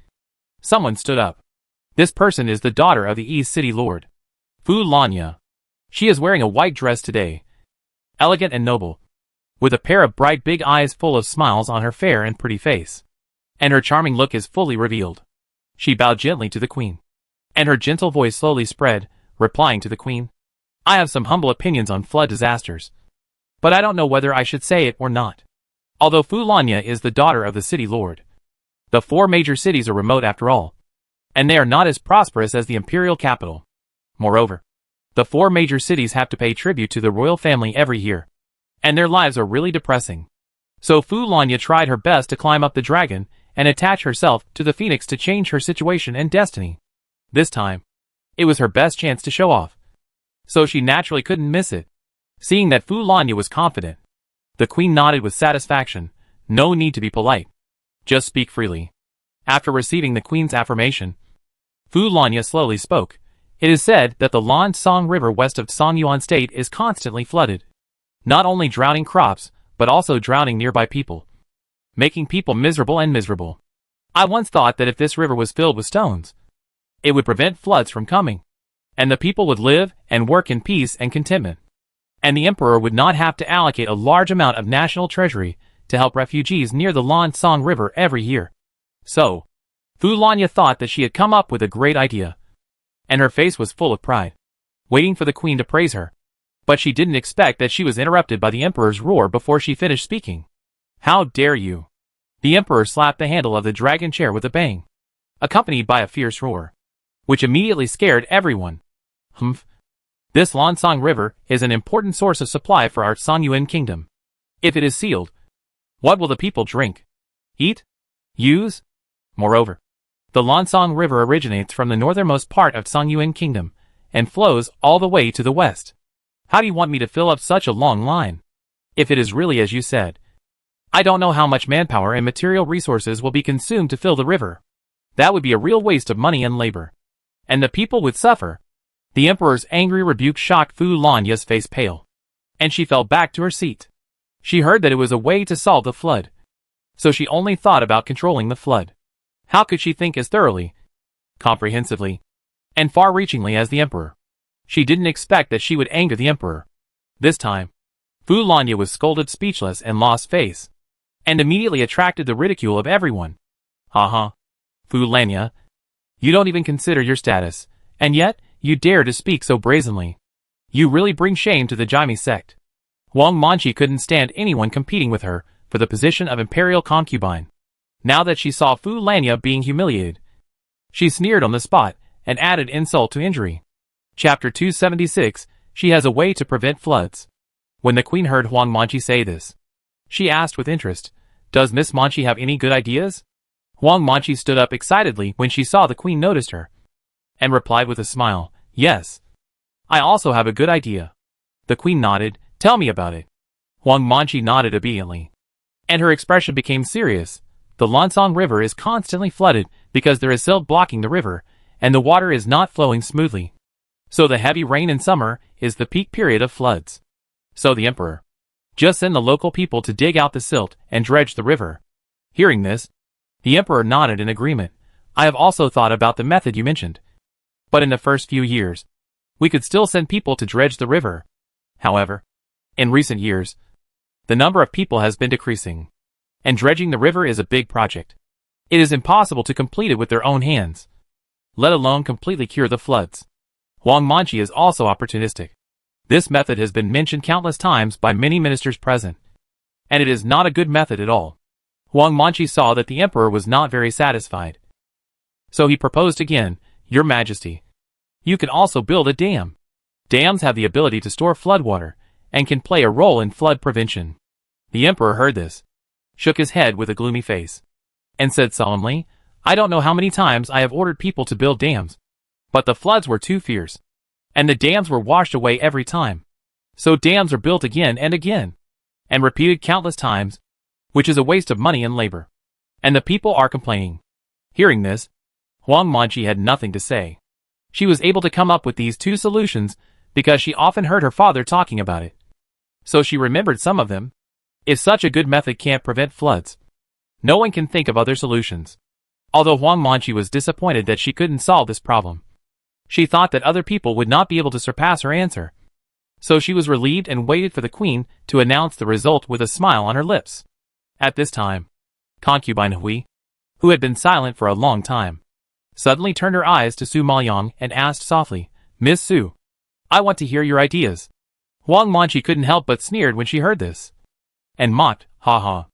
someone stood up. This person is the daughter of the East City Lord, Fu Lanya. She is wearing a white dress today, elegant and noble, with a pair of bright big eyes full of smiles on her fair and pretty face. And her charming look is fully revealed. She bowed gently to the queen, and her gentle voice slowly spread, replying to the queen. I have some humble opinions on flood disasters, but I don't know whether I should say it or not. Although Fu Lanya is the daughter of the city lord, the 4 major cities are remote after all, and they are not as prosperous as the imperial capital. Moreover, the 4 major cities have to pay tribute to the royal family every year, and their lives are really depressing. So Fu Lanya tried her best to climb up the dragon and attach herself to the phoenix to change her situation and destiny. This time, it was her best chance to show off, so she naturally couldn't miss it. Seeing that Fu Lanya was confident, the queen nodded with satisfaction. No need to be polite. Just speak freely. After receiving the queen's affirmation, Fu Lanya slowly spoke. It is said that the Lan Song River west of Songyuan State is constantly flooded, not only drowning crops, but also drowning nearby people, making people miserable and miserable. I once thought that if this river was filled with stones, it would prevent floods from coming, and the people would live and work in peace and contentment, and the emperor would not have to allocate a large amount of national treasury to help refugees near the Lan Song River every year. So, Fu Lanya thought that she had come up with a great idea, and her face was full of pride, waiting for the queen to praise her. But she didn't expect that she was interrupted by the emperor's roar before she finished speaking. How dare you? The emperor slapped the handle of the dragon chair with a bang, accompanied by a fierce roar, which immediately scared everyone. Humph. This Lansong River is an important source of supply for our Songyuan kingdom. If it is sealed, what will the people drink, eat, use? Moreover, the Lansong River originates from the northernmost part of Songyuan kingdom and flows all the way to the west. How do you want me to fill up such a long line? If it is really as you said, I don't know how much manpower and material resources will be consumed to fill the river. That would be a real waste of money and labor, and the people would suffer. The emperor's angry rebuke shocked Fu Lanya's face pale, and she fell back to her seat. She heard that it was a way to solve the flood, so she only thought about controlling the flood. How could she think as thoroughly, comprehensively, and far-reachingly as the emperor? She didn't expect that she would anger the emperor. This time, Fu Lanya was scolded speechless and lost face, and immediately attracted the ridicule of everyone. Fu Lanya, you don't even consider your status, and yet, you dare to speak so brazenly. You really bring shame to the Jaime sect. Wang Manchi couldn't stand anyone competing with her for the position of imperial concubine. Now that she saw Fu Lanya being humiliated, she sneered on the spot and added insult to injury. Chapter 276, She has a way to prevent floods. When the queen heard Huang Manchi say this, she asked with interest, Does Miss Manchi have any good ideas? Huang Manchi stood up excitedly when she saw the queen noticed her, and replied with a smile, Yes. I also have a good idea. The queen nodded, Tell me about it. Huang Manchi nodded obediently, and her expression became serious. The Lansong River is constantly flooded because there is silt blocking the river, and the water is not flowing smoothly. So the heavy rain in summer is the peak period of floods. So the emperor just send the local people to dig out the silt and dredge the river. Hearing this, the emperor nodded in agreement. I have also thought about the method you mentioned. But in the first few years, we could still send people to dredge the river. However, in recent years, the number of people has been decreasing, and dredging the river is a big project. It is impossible to complete it with their own hands, let alone completely cure the floods. Huang Manchi is also opportunistic. This method has been mentioned countless times by many ministers present, and it is not a good method at all. Huang Manchi saw that the emperor was not very satisfied, so he proposed again, Your Majesty, you can also build a dam. Dams have the ability to store floodwater, and can play a role in flood prevention. The emperor heard this, shook his head with a gloomy face, and said solemnly, I don't know how many times I have ordered people to build dams, but the floods were too fierce, and the dams were washed away every time. So dams are built again and again, and repeated countless times, which is a waste of money and labor. And the people are complaining. Hearing this, Huang Manchi had nothing to say. She was able to come up with these 2 solutions because she often heard her father talking about it. So she remembered some of them, If such a good method can't prevent floods, no one can think of other solutions. Although Huang Manqi was disappointed that she couldn't solve this problem, she thought that other people would not be able to surpass her answer. So she was relieved and waited for the queen to announce the result with a smile on her lips. At this time, Concubine Hui, who had been silent for a long time, suddenly turned her eyes to Su Maoyang and asked softly, "Miss Su, I want to hear your ideas." Huang Manqi couldn't help but sneered when she heard this, and mocked, "Ha ha.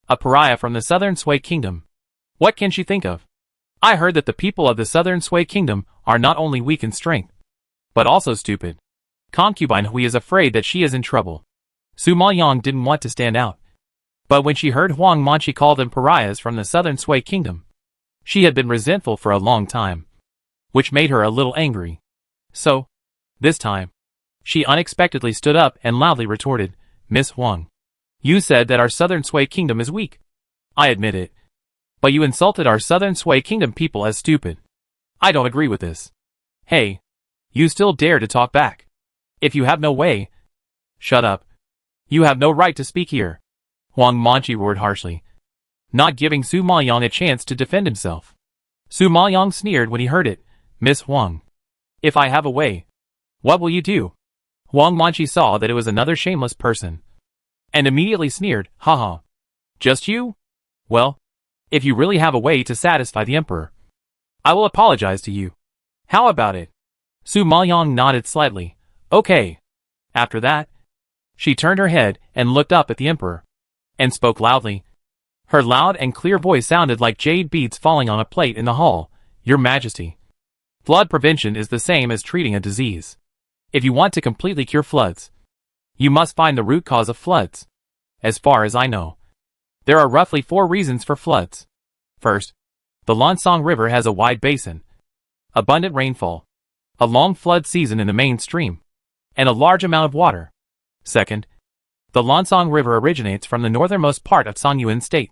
A pariah from the southern Sui kingdom. What can she think of? I heard that the people of the southern Sui kingdom are not only weak in strength, but also stupid." Concubine Hui is afraid that she is in trouble. Su Maoyang didn't want to stand out, but when she heard Huang Manqi call them pariahs from the southern Sui kingdom, she had been resentful for a long time, which made her a little angry. So, this time, she unexpectedly stood up and loudly retorted, "Miss Huang, you said that our southern Sui kingdom is weak. I admit it. But you insulted our southern Sui kingdom people as stupid. I don't agree with this. Hey, you still dare to talk back? If you have no way, shut up. You have no right to speak here." Huang Manqi roared harshly, not giving Su Maoyang a chance to defend himself. Su Maoyang sneered when he heard it, "Miss Huang, if I have a way, what will you do?" Huang Manqi saw that it was another shameless person, and immediately sneered, "Ha ha. Just you? Well, if you really have a way to satisfy the emperor, I will apologize to you. How about it?" Su Maoyang nodded slightly. "Okay." After that, she turned her head and looked up at the emperor, and spoke loudly. Her loud and clear voice sounded like jade beads falling on a plate in the hall. "Your Majesty, flood prevention is the same as treating a disease. If you want to completely cure floods, you must find the root cause of floods. As far as I know, there are roughly 4 reasons for floods. First, the Lansong River has a wide basin, abundant rainfall, a long flood season in the main stream, and a large amount of water. Second, the Lansong River originates from the northernmost part of Songyuan State,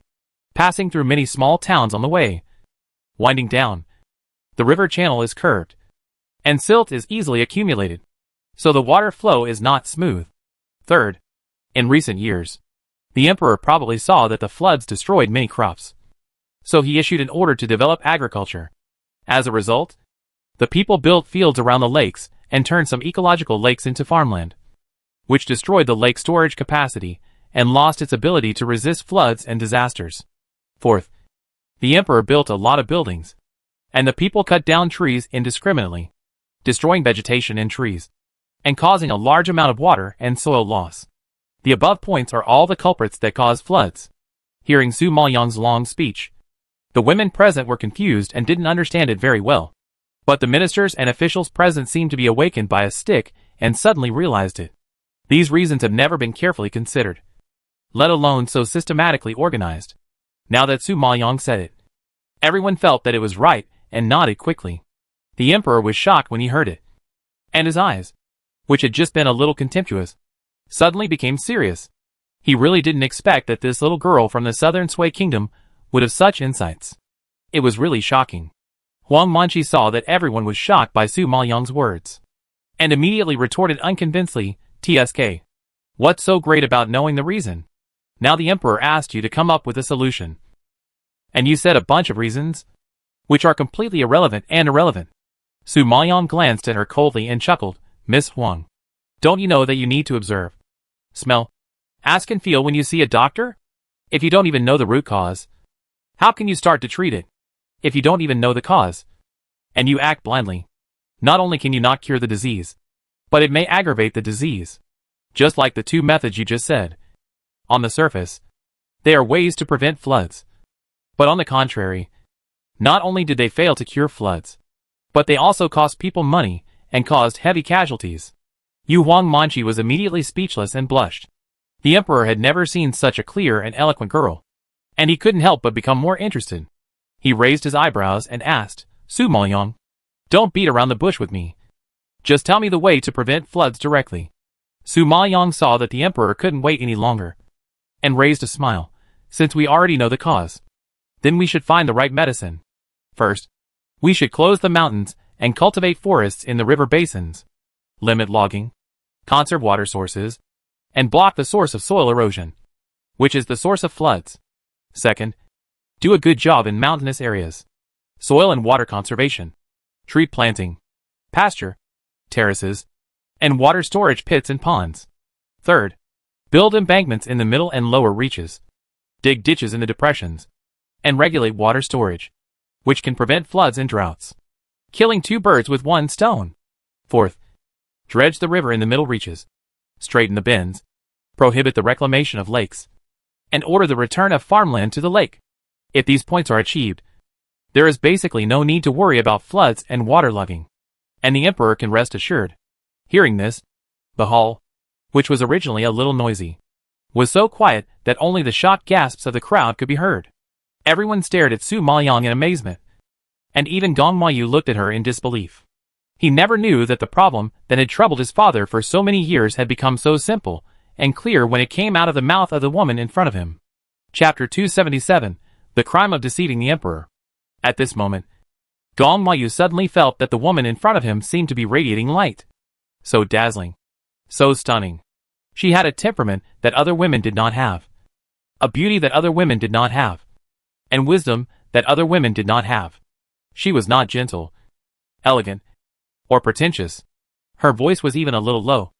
passing through many small towns on the way. Winding down, the river channel is curved, and silt is easily accumulated, so the water flow is not smooth. Third, in recent years, the emperor probably saw that the floods destroyed many crops, so he issued an order to develop agriculture. As a result, the people built fields around the lakes and turned some ecological lakes into farmland, which destroyed the lake storage capacity and lost its ability to resist floods and disasters. Fourth, the emperor built a lot of buildings, and the people cut down trees indiscriminately, destroying vegetation and trees, and causing a large amount of water and soil loss. The above points are all the culprits that cause floods. Hearing Su Maoyang's long speech, the women present were confused and didn't understand it very well. But the ministers and officials present seemed to be awakened by a stick and suddenly realized it. These reasons have never been carefully considered, let alone so systematically organized. Now that Su Maoyang said it, everyone felt that it was right and nodded quickly. The emperor was shocked when he heard it, and his eyes, which had just been a little contemptuous, suddenly became serious. He really didn't expect that this little girl from the southern Sui kingdom would have such insights. It was really shocking. Huang Manqi saw that everyone was shocked by Su Maoyang's words, and immediately retorted unconvincedly, "TSK. What's so great about knowing the reason? Now the emperor asked you to come up with a solution, and you said a bunch of reasons, which are completely irrelevant and irrelevant." Su Maoyang glanced at her coldly and chuckled, "Miss Huang, don't you know that you need to observe, smell, ask and feel when you see a doctor? If you don't even know the root cause, how can you start to treat it? If you don't even know the cause, and you act blindly, not only can you not cure the disease, but it may aggravate the disease. Just like the 2 methods you just said. On the surface, they are ways to prevent floods. But on the contrary, not only did they fail to cure floods, but they also cost people money and caused heavy casualties." Huang Manqi was immediately speechless and blushed. The emperor had never seen such a clear and eloquent girl, and he couldn't help but become more interested. He raised his eyebrows and asked, "Su Maoyang, don't beat around the bush with me. Just tell me the way to prevent floods directly." Su Maoyang saw that the emperor couldn't wait any longer, and raised a smile. "Since we already know the cause, then we should find the right medicine. First, we should close the mountains and cultivate forests in the river basins, limit logging, conserve water sources, and block the source of soil erosion. which is the source of floods. Second, do a good job in mountainous areas. Soil and water conservation. Tree planting. Pasture. Terraces. And water storage pits and ponds. Third, build embankments in the middle and lower reaches. Dig ditches in the depressions. And regulate water storage, which can prevent floods and droughts. Killing two birds with one stone. Fourth, dredge the river in the middle reaches. Straighten the bends. Prohibit the reclamation of lakes. And order the return of farmland to the lake. If these points are achieved, there is basically no need to worry about floods and waterlogging. And the emperor can rest assured. Hearing this, the hall, which was originally a little noisy, was so quiet that only the shocked gasps of the crowd could be heard. Everyone stared at Su Maoyang in amazement. And even Gong Mayu looked at her in disbelief. He never knew that the problem that had troubled his father for so many years had become so simple and clear when it came out of the mouth of the woman in front of him. Chapter 277, The Crime of Deceiving the Emperor. At this moment, Gong Mayu suddenly felt that the woman in front of him seemed to be radiating light. So dazzling. So stunning. She had a temperament that other women did not have. A beauty that other women did not have. And wisdom that other women did not have. She was not gentle, elegant, or pretentious. Her voice was even a little low.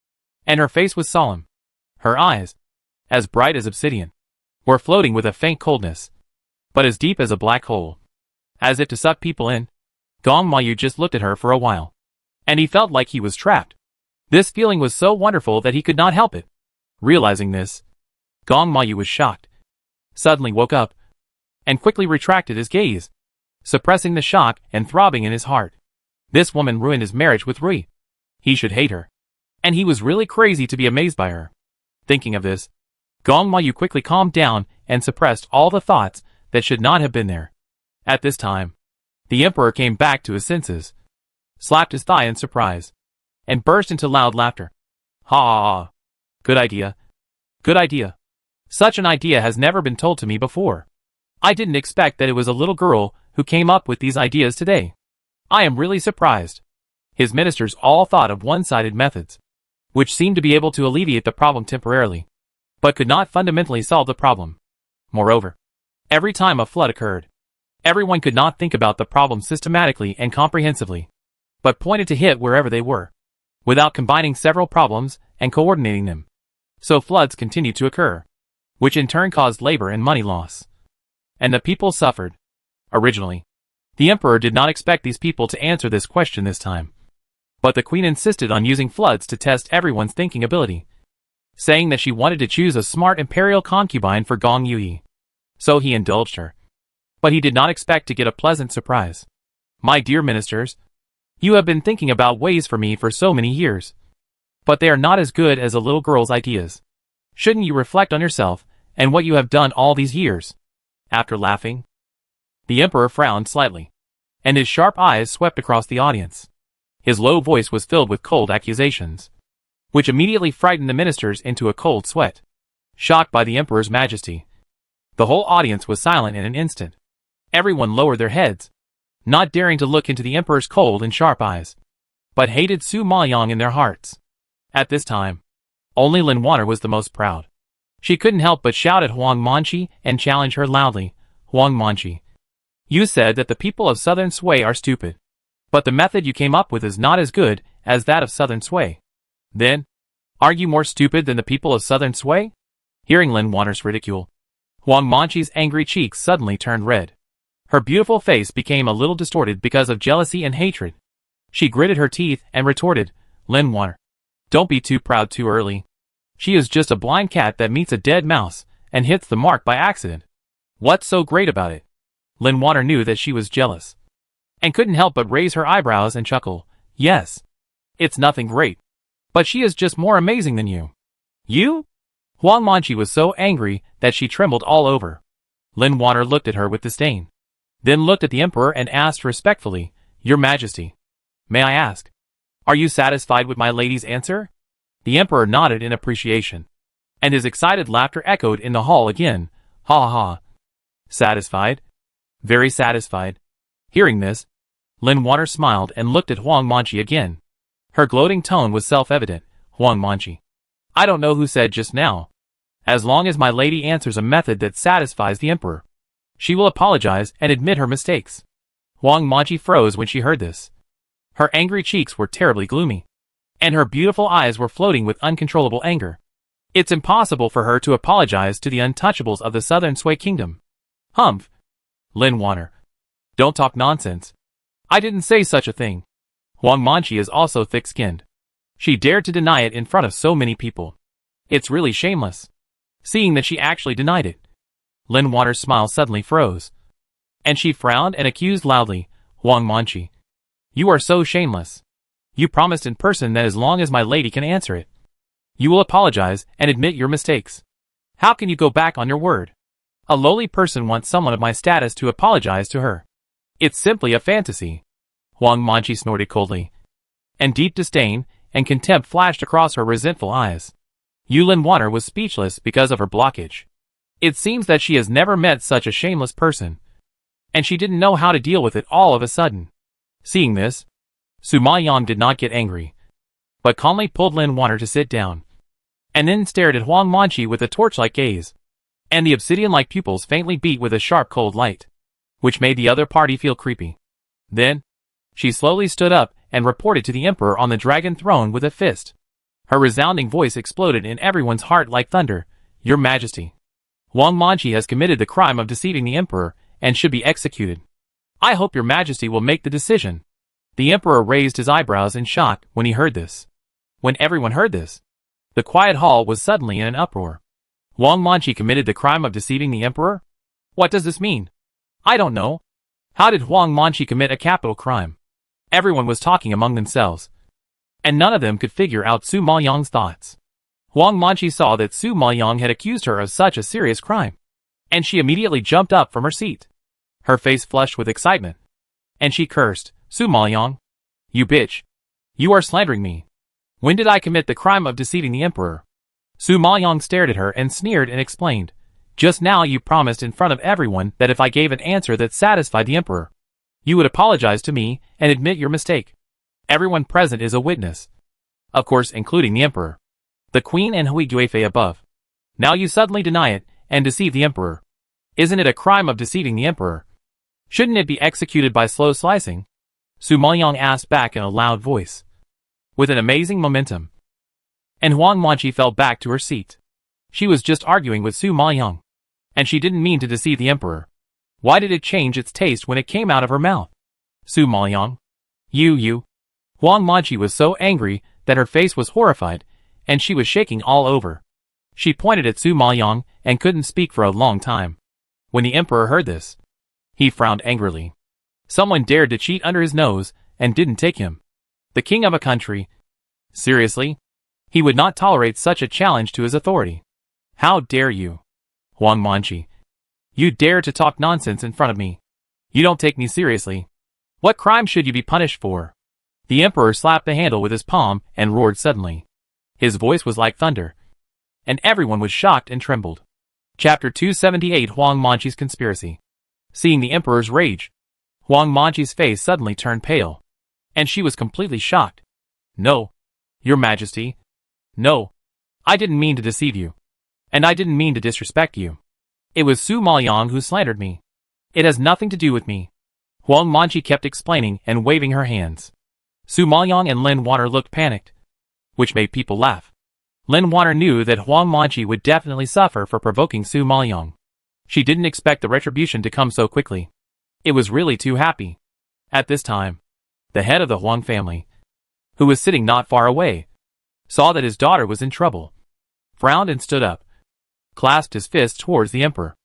And her face was solemn. Her eyes, as bright as obsidian, were floating with a faint coldness, but as deep as a black hole. As if to suck people in, Gong Mayu just looked at her for a while. And he felt like he was trapped. This feeling was so wonderful that he could not help it. Realizing this, Gong Mayu was shocked. Suddenly woke up, and quickly retracted his gaze, suppressing the shock and throbbing in his heart. This woman ruined his marriage with Rui. He should hate her. And he was really crazy to be amazed by her. Thinking of this, Gong Mayu quickly calmed down and suppressed all the thoughts that should not have been there. At this time, the emperor came back to his senses, slapped his thigh in surprise, and burst into loud laughter. Ha ha ha. Good idea. Good idea. Such an idea has never been told to me before. I didn't expect that it was a little girl who came up with these ideas today. I am really surprised. His ministers all thought of one-sided methods, which seemed to be able to alleviate the problem temporarily, but could not fundamentally solve the problem. Moreover, every time a flood occurred, everyone could not think about the problem systematically and comprehensively, but pointed to hit wherever they were, without combining several problems and coordinating them. So floods continued to occur, which in turn caused labor and money loss. And the people suffered. Originally, the emperor did not expect these people to answer this question this time. But the queen insisted on using floods to test everyone's thinking ability, saying that she wanted to choose a smart imperial concubine for Gong Yui. So he indulged her. But he did not expect to get a pleasant surprise. My dear ministers, you have been thinking about ways for me for so many years. But they are not as good as a little girl's ideas. Shouldn't you reflect on yourself and what you have done all these years? After laughing, the emperor frowned slightly, and his sharp eyes swept across the audience. His low voice was filled with cold accusations, which immediately frightened the ministers into a cold sweat. Shocked by the emperor's majesty, the whole audience was silent in an instant. Everyone lowered their heads, not daring to look into the emperor's cold and sharp eyes, but hated Su Maoyang in their hearts. At this time, only Lin Water was the most proud. She couldn't help but shout at Huang Manchi and challenge her loudly. Huang Manchi, you said that the people of Southern Sui are stupid. But the method you came up with is not as good as that of Southern Sui. Then, are you more stupid than the people of Southern Sui? Hearing Lin Water's ridicule, Huang Manchi's angry cheeks suddenly turned red. Her beautiful face became a little distorted because of jealousy and hatred. She gritted her teeth and retorted, Lin Water, don't be too proud too early. She is just a blind cat that meets a dead mouse and hits the mark by accident. What's so great about it? Lin Water knew that she was jealous, and couldn't help but raise her eyebrows and chuckle. Yes, it's nothing great, but she is just more amazing than you. You? Huang Manchi was so angry that she trembled all over. Lin Water looked at her with disdain, then looked at the emperor and asked respectfully, Your Majesty, may I ask, are you satisfied with my lady's answer? The emperor nodded in appreciation, and his excited laughter echoed in the hall again. Ha ha ha. Satisfied? Very satisfied. Hearing this, Lin Water smiled and looked at Huang Manchi again. Her gloating tone was self-evident. Huang Manchi, I don't know who said just now As long as my lady answers a method that satisfies the emperor, she will apologize and admit her mistakes. Huang Manji froze when she heard this. Her angry cheeks were terribly gloomy, and her beautiful eyes were floating with uncontrollable anger. It's impossible for her to apologize to the untouchables of the southern Sui kingdom. Humph. Lin Water. Don't talk nonsense. I didn't say such a thing. Huang Manji is also thick-skinned. She dared to deny it in front of so many people. It's really shameless. Seeing that she actually denied it, Lin Water's smile suddenly froze, and she frowned and accused loudly, Huang Manji. You are so shameless. You promised in person that as long as my lady can answer it, you will apologize and admit your mistakes. How can you go back on your word? A lowly person wants someone of my status to apologize to her. It's simply a fantasy. Huang Manji snorted coldly, and deep disdain and contempt flashed across her resentful eyes. Yulin Water was speechless because of her blockage. It seems that she has never met such a shameless person, and she didn't know how to deal with it all of a sudden. Seeing this, Sima Yang did not get angry, but calmly pulled Lin Water to sit down, and then stared at Huang Manji with a torch-like gaze, and the obsidian-like pupils faintly beat with a sharp cold light, which made the other party feel creepy. Then, she slowly stood up and reported to the emperor on the dragon throne with a fist. Her resounding voice exploded in everyone's heart like thunder. Your Majesty, Huang Manji has committed the crime of deceiving the emperor and should be executed. I hope your Majesty will make the decision. The emperor raised his eyebrows in shock when he heard this. When everyone heard this, the quiet hall was suddenly in an uproar. Huang Manji committed the crime of deceiving the emperor? What does this mean? I don't know. How did Huang Manji commit a capital crime? Everyone was talking among themselves, and none of them could figure out Sima Yang's thoughts. Huang Manji saw that Sima Yang had accused her of such a serious crime, and she immediately jumped up from her seat. Her face flushed with excitement, and she cursed, Sima Yang, you bitch. You are slandering me. When did I commit the crime of deceiving the emperor? Sima Yang stared at her and sneered and explained, just now you promised in front of everyone that if I gave an answer that satisfied the emperor, you would apologize to me and admit your mistake. Everyone present is a witness. Of course, including the emperor, the queen and Hui Guifei above. Now you suddenly deny it and deceive the emperor. Isn't it a crime of deceiving the emperor? Shouldn't it be executed by slow slicing? Sima Yang asked back in a loud voice, with an amazing momentum. And Huang Manji fell back to her seat. She was just arguing with Sima Yang, and she didn't mean to deceive the emperor. Why did it change its taste when it came out of her mouth? Sima Yang. You. Huang Manji was so angry that her face was horrified, and she was shaking all over. She pointed at Sima Yang and couldn't speak for a long time. When the emperor heard this, he frowned angrily. Someone dared to cheat under his nose and didn't take him. The king of a country. Seriously? He would not tolerate such a challenge to his authority. How dare you? Huang Manji. You dare to talk nonsense in front of me. You don't take me seriously. What crime should you be punished for? The emperor slapped the handle with his palm and roared suddenly. His voice was like thunder, and everyone was shocked and trembled. Chapter 278 Huang Manji's Conspiracy. Seeing the emperor's rage, Huang Manji's face suddenly turned pale, and she was completely shocked. No, your Majesty. No. I didn't mean to deceive you, and I didn't mean to disrespect you. It was Sima Yang who slandered me. It has nothing to do with me. Huang Manji kept explaining and waving her hands. Sima Yang and Lin Water looked panicked, which made people laugh. Lin Water knew that Huang Manji would definitely suffer for provoking Sima Yang. She didn't expect the retribution to come so quickly. It was really too happy. At this time, the head of the Huang family, who was sitting not far away, saw that his daughter was in trouble, frowned and stood up, clasped his fist towards the emperor.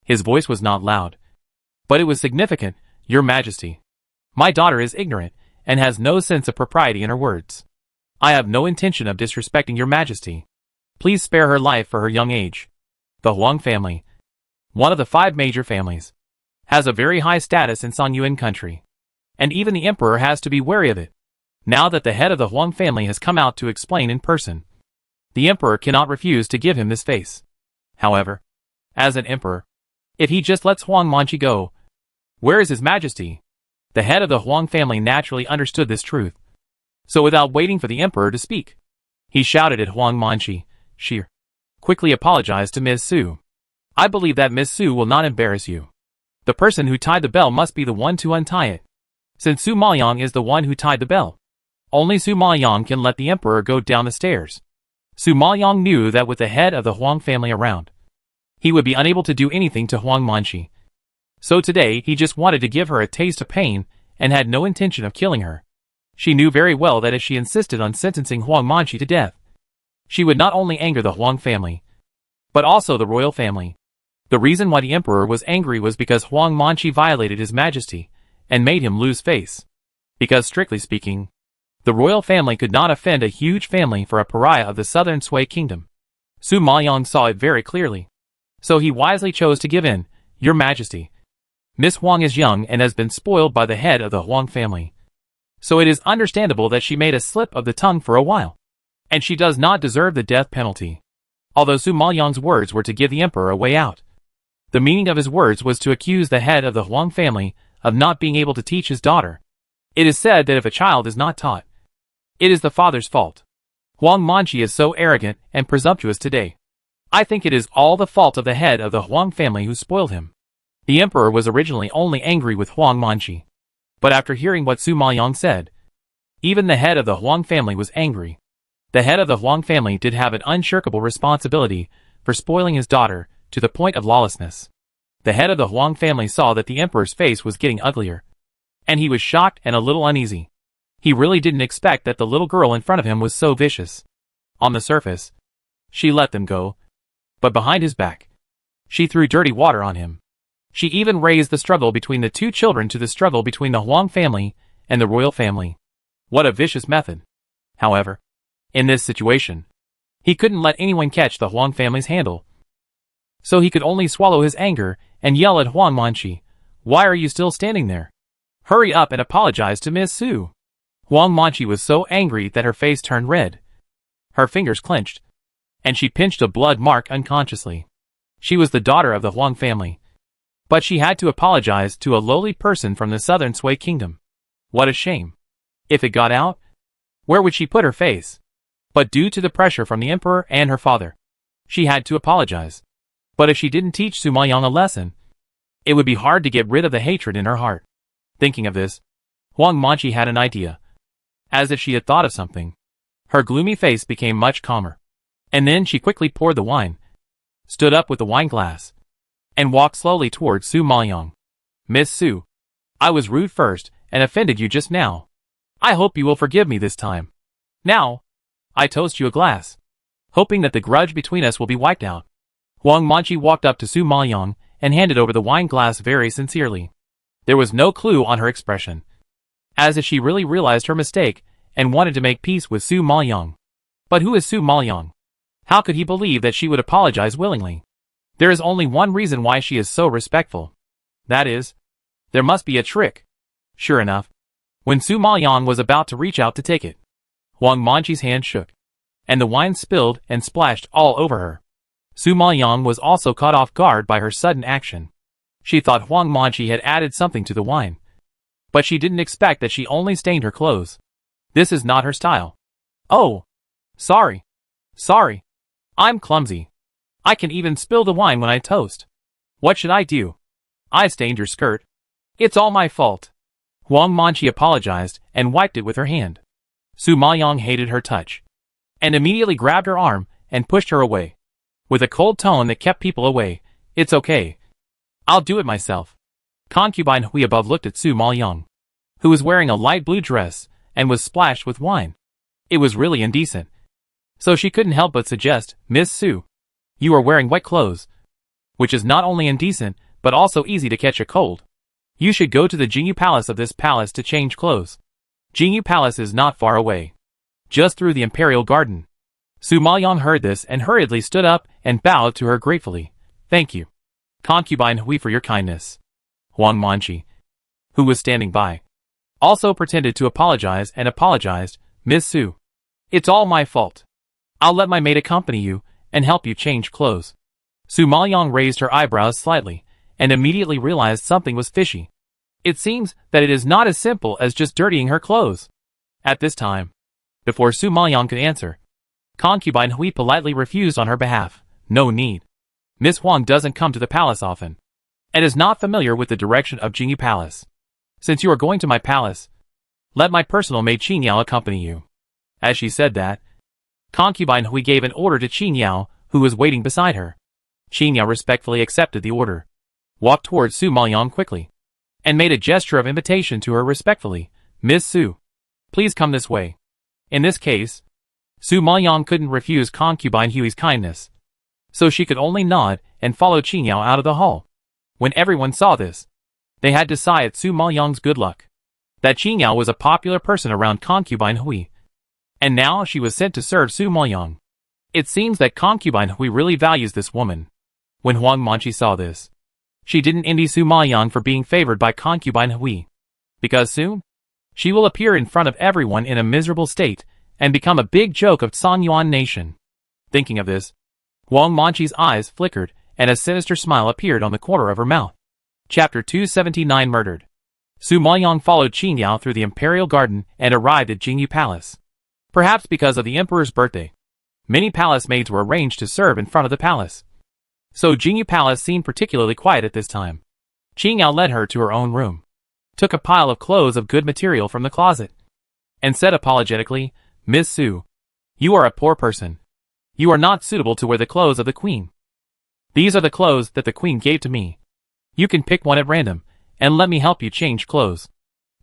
His voice was not loud, but it was significant. Your Majesty, my daughter is ignorant and has no sense of propriety in her words. I have no intention of disrespecting your Majesty. Please spare her life for her young age. The Huang family, one of the 5 major families, has a very high status in Songyuan country, and even the emperor has to be wary of it. Now that the head of the Huang family has come out to explain in person, the emperor cannot refuse to give him this face. However, as an emperor, if he just lets Huang Manji go, where is his Majesty? The head of the Huang family naturally understood this truth. So without waiting for the emperor to speak, he shouted at Huang Manji, Sheer. quickly apologized to Ms. Su. I believe that Miss Su will not embarrass you. The person who tied the bell must be the one to untie it. Since Su Maoyang is the one who tied the bell, only Su Maoyang can let the emperor go down the stairs. Su Maoyang knew that with the head of the Huang family around, he would be unable to do anything to Huang Manqi. So today he just wanted to give her a taste of pain and had no intention of killing her. She knew very well that if she insisted on sentencing Huang Manqi to death, she would not only anger the Huang family, but also the royal family. The reason why the emperor was angry was because Huang Manqi violated his majesty and made him lose face. Because strictly speaking, the royal family could not offend a huge family for a pariah of the southern Sui kingdom. Su Maoyang saw it very clearly. So he wisely chose to give in. Your Majesty, Miss Huang is young and has been spoiled by the head of the Huang family. So it is understandable that she made a slip of the tongue for a while. And she does not deserve the death penalty. Although Su Maoyang's words were to give the emperor a way out, the meaning of his words was to accuse the head of the Huang family of not being able to teach his daughter. It is said that if a child is not taught, it is the father's fault. Huang Manqi is so arrogant and presumptuous today. I think it is all the fault of the head of the Huang family who spoiled him. The emperor was originally only angry with Huang Manqi. But after hearing what Su Maoyang said, even the head of the Huang family was angry. The head of the Huang family did have an unshirkable responsibility for spoiling his daughter to the point of lawlessness. The head of the Huang family saw that the emperor's face was getting uglier, and he was shocked and a little uneasy. He really didn't expect that the little girl in front of him was so vicious. On the surface, she let them go, but behind his back, she threw dirty water on him. She even raised the struggle between the two children to the struggle between the Huang family and the royal family. What a vicious method. However, in this situation, he couldn't let anyone catch the Huang family's handle. So he could only swallow his anger and yell at Huang Manqi, "Why are you still standing there? Hurry up and apologize to Miss Su." Huang Manqi was so angry that her face turned red. Her fingers clenched, and she pinched a blood mark unconsciously. She was the daughter of the Huang family, but she had to apologize to a lowly person from the southern Sui kingdom. What a shame. If it got out, where would she put her face? But due to the pressure from the emperor and her father, she had to apologize. But if she didn't teach Su Maoyang a lesson, it would be hard to get rid of the hatred in her heart. Thinking of this, Huang Manqi had an idea. As if she had thought of something, her gloomy face became much calmer. And then she quickly poured the wine, stood up with the wine glass, and walked slowly towards Su Maoyang. "Miss Su, I was rude first and offended you just now. I hope you will forgive me this time. Now, I toast you a glass, hoping that the grudge between us will be wiped out." Huang Manqi walked up to Su Maoyang and handed over the wine glass very sincerely. There was no clue on her expression, as if she really realized her mistake and wanted to make peace with Su Maoyang. But who is Su Maoyang? How could he believe that she would apologize willingly? There is only one reason why she is so respectful. That is, there must be a trick. Sure enough, when Su Maoyang was about to reach out to take it, Huang Manqi's hand shook, and the wine spilled and splashed all over her. Su Maoyang was also caught off guard by her sudden action. She thought Huang Manqi had added something to the wine, but she didn't expect that she only stained her clothes. This is not her style. "Oh, sorry. I'm clumsy. I can even spill the wine when I toast. What should I do? I stained your skirt. It's all my fault." Huang Manqi apologized and wiped it with her hand. Su Maoyang hated her touch, and immediately grabbed her arm and pushed her away. With a cold tone that kept people away, "It's okay. I'll do it myself." Concubine Hui above looked at Su Maoyang, who was wearing a light blue dress and was splashed with wine. It was really indecent. So she couldn't help but suggest, "Miss Su, you are wearing wet clothes, which is not only indecent, but also easy to catch a cold. You should go to the Jingyu Palace of this palace to change clothes. Jingyu Palace is not far away, just through the Imperial Garden." Su Maoyang heard this and hurriedly stood up and bowed to her gratefully. "Thank you, Concubine Hui, for your kindness." Huang Manqi, who was standing by, also pretended to apologize and apologized, "Miss Su, it's all my fault. I'll let my maid accompany you and help you change clothes." Su Maoyang raised her eyebrows slightly and immediately realized something was fishy. It seems that it is not as simple as just dirtying her clothes. At this time, before Su Maoyang could answer, Concubine Hui politely refused on her behalf. No need. Miss Huang doesn't come to the palace often, and is not familiar with the direction of Jingyu Palace. Since you are going to my palace, let my personal maid Qin Yao accompany you. As she said that, Concubine Hui gave an order to Qin Yao, who was waiting beside her. Qin Yao respectfully accepted the order, walked towards Su Maoyang quickly, and made a gesture of invitation to her respectfully. Miss Su, please come this way. In this case, Su Maoyang couldn't refuse Concubine Hui's kindness, so she could only nod and follow Qin Yao out of the hall. When everyone saw this, they had to sigh at Su Maoyang's good luck. That Qin Yao was a popular person around Concubine Hui, and now she was sent to serve Su Maoyang. It seems that Concubine Hui really values this woman. When Huang Manqi saw this, she didn't envy Su Maoyang for being favored by Concubine Hui, because soon, she will appear in front of everyone in a miserable state and become a big joke of San Yuan nation. Thinking of this, Huang Manqi's eyes flickered and a sinister smile appeared on the corner of her mouth. Chapter 279 Murdered. Su Maoyang followed Qin Yao through the imperial garden and arrived at Jingyu Palace. Perhaps because of the emperor's birthday, many palace maids were arranged to serve in front of the palace. So Jingyu Palace seemed particularly quiet at this time. Qin Yao led her to her own room, took a pile of clothes of good material from the closet, and said apologetically, Miss Su, you are a poor person. You are not suitable to wear the clothes of the queen. These are the clothes that the queen gave to me. You can pick one at random, and let me help you change clothes.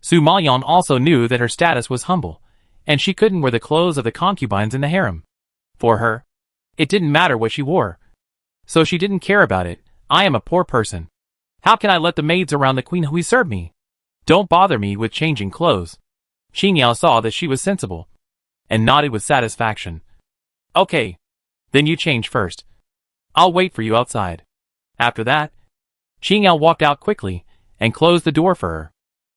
Su Maoyang also knew that her status was humble, and she couldn't wear the clothes of the concubines in the harem. For her, it didn't matter what she wore, so she didn't care about it. I am a poor person. How can I let the maids around the queen Hui serve me? Don't bother me with changing clothes. Qin Yao saw that she was sensible, and nodded with satisfaction. Okay, then you change first. I'll wait for you outside. After that, Qin Yao walked out quickly and closed the door for her.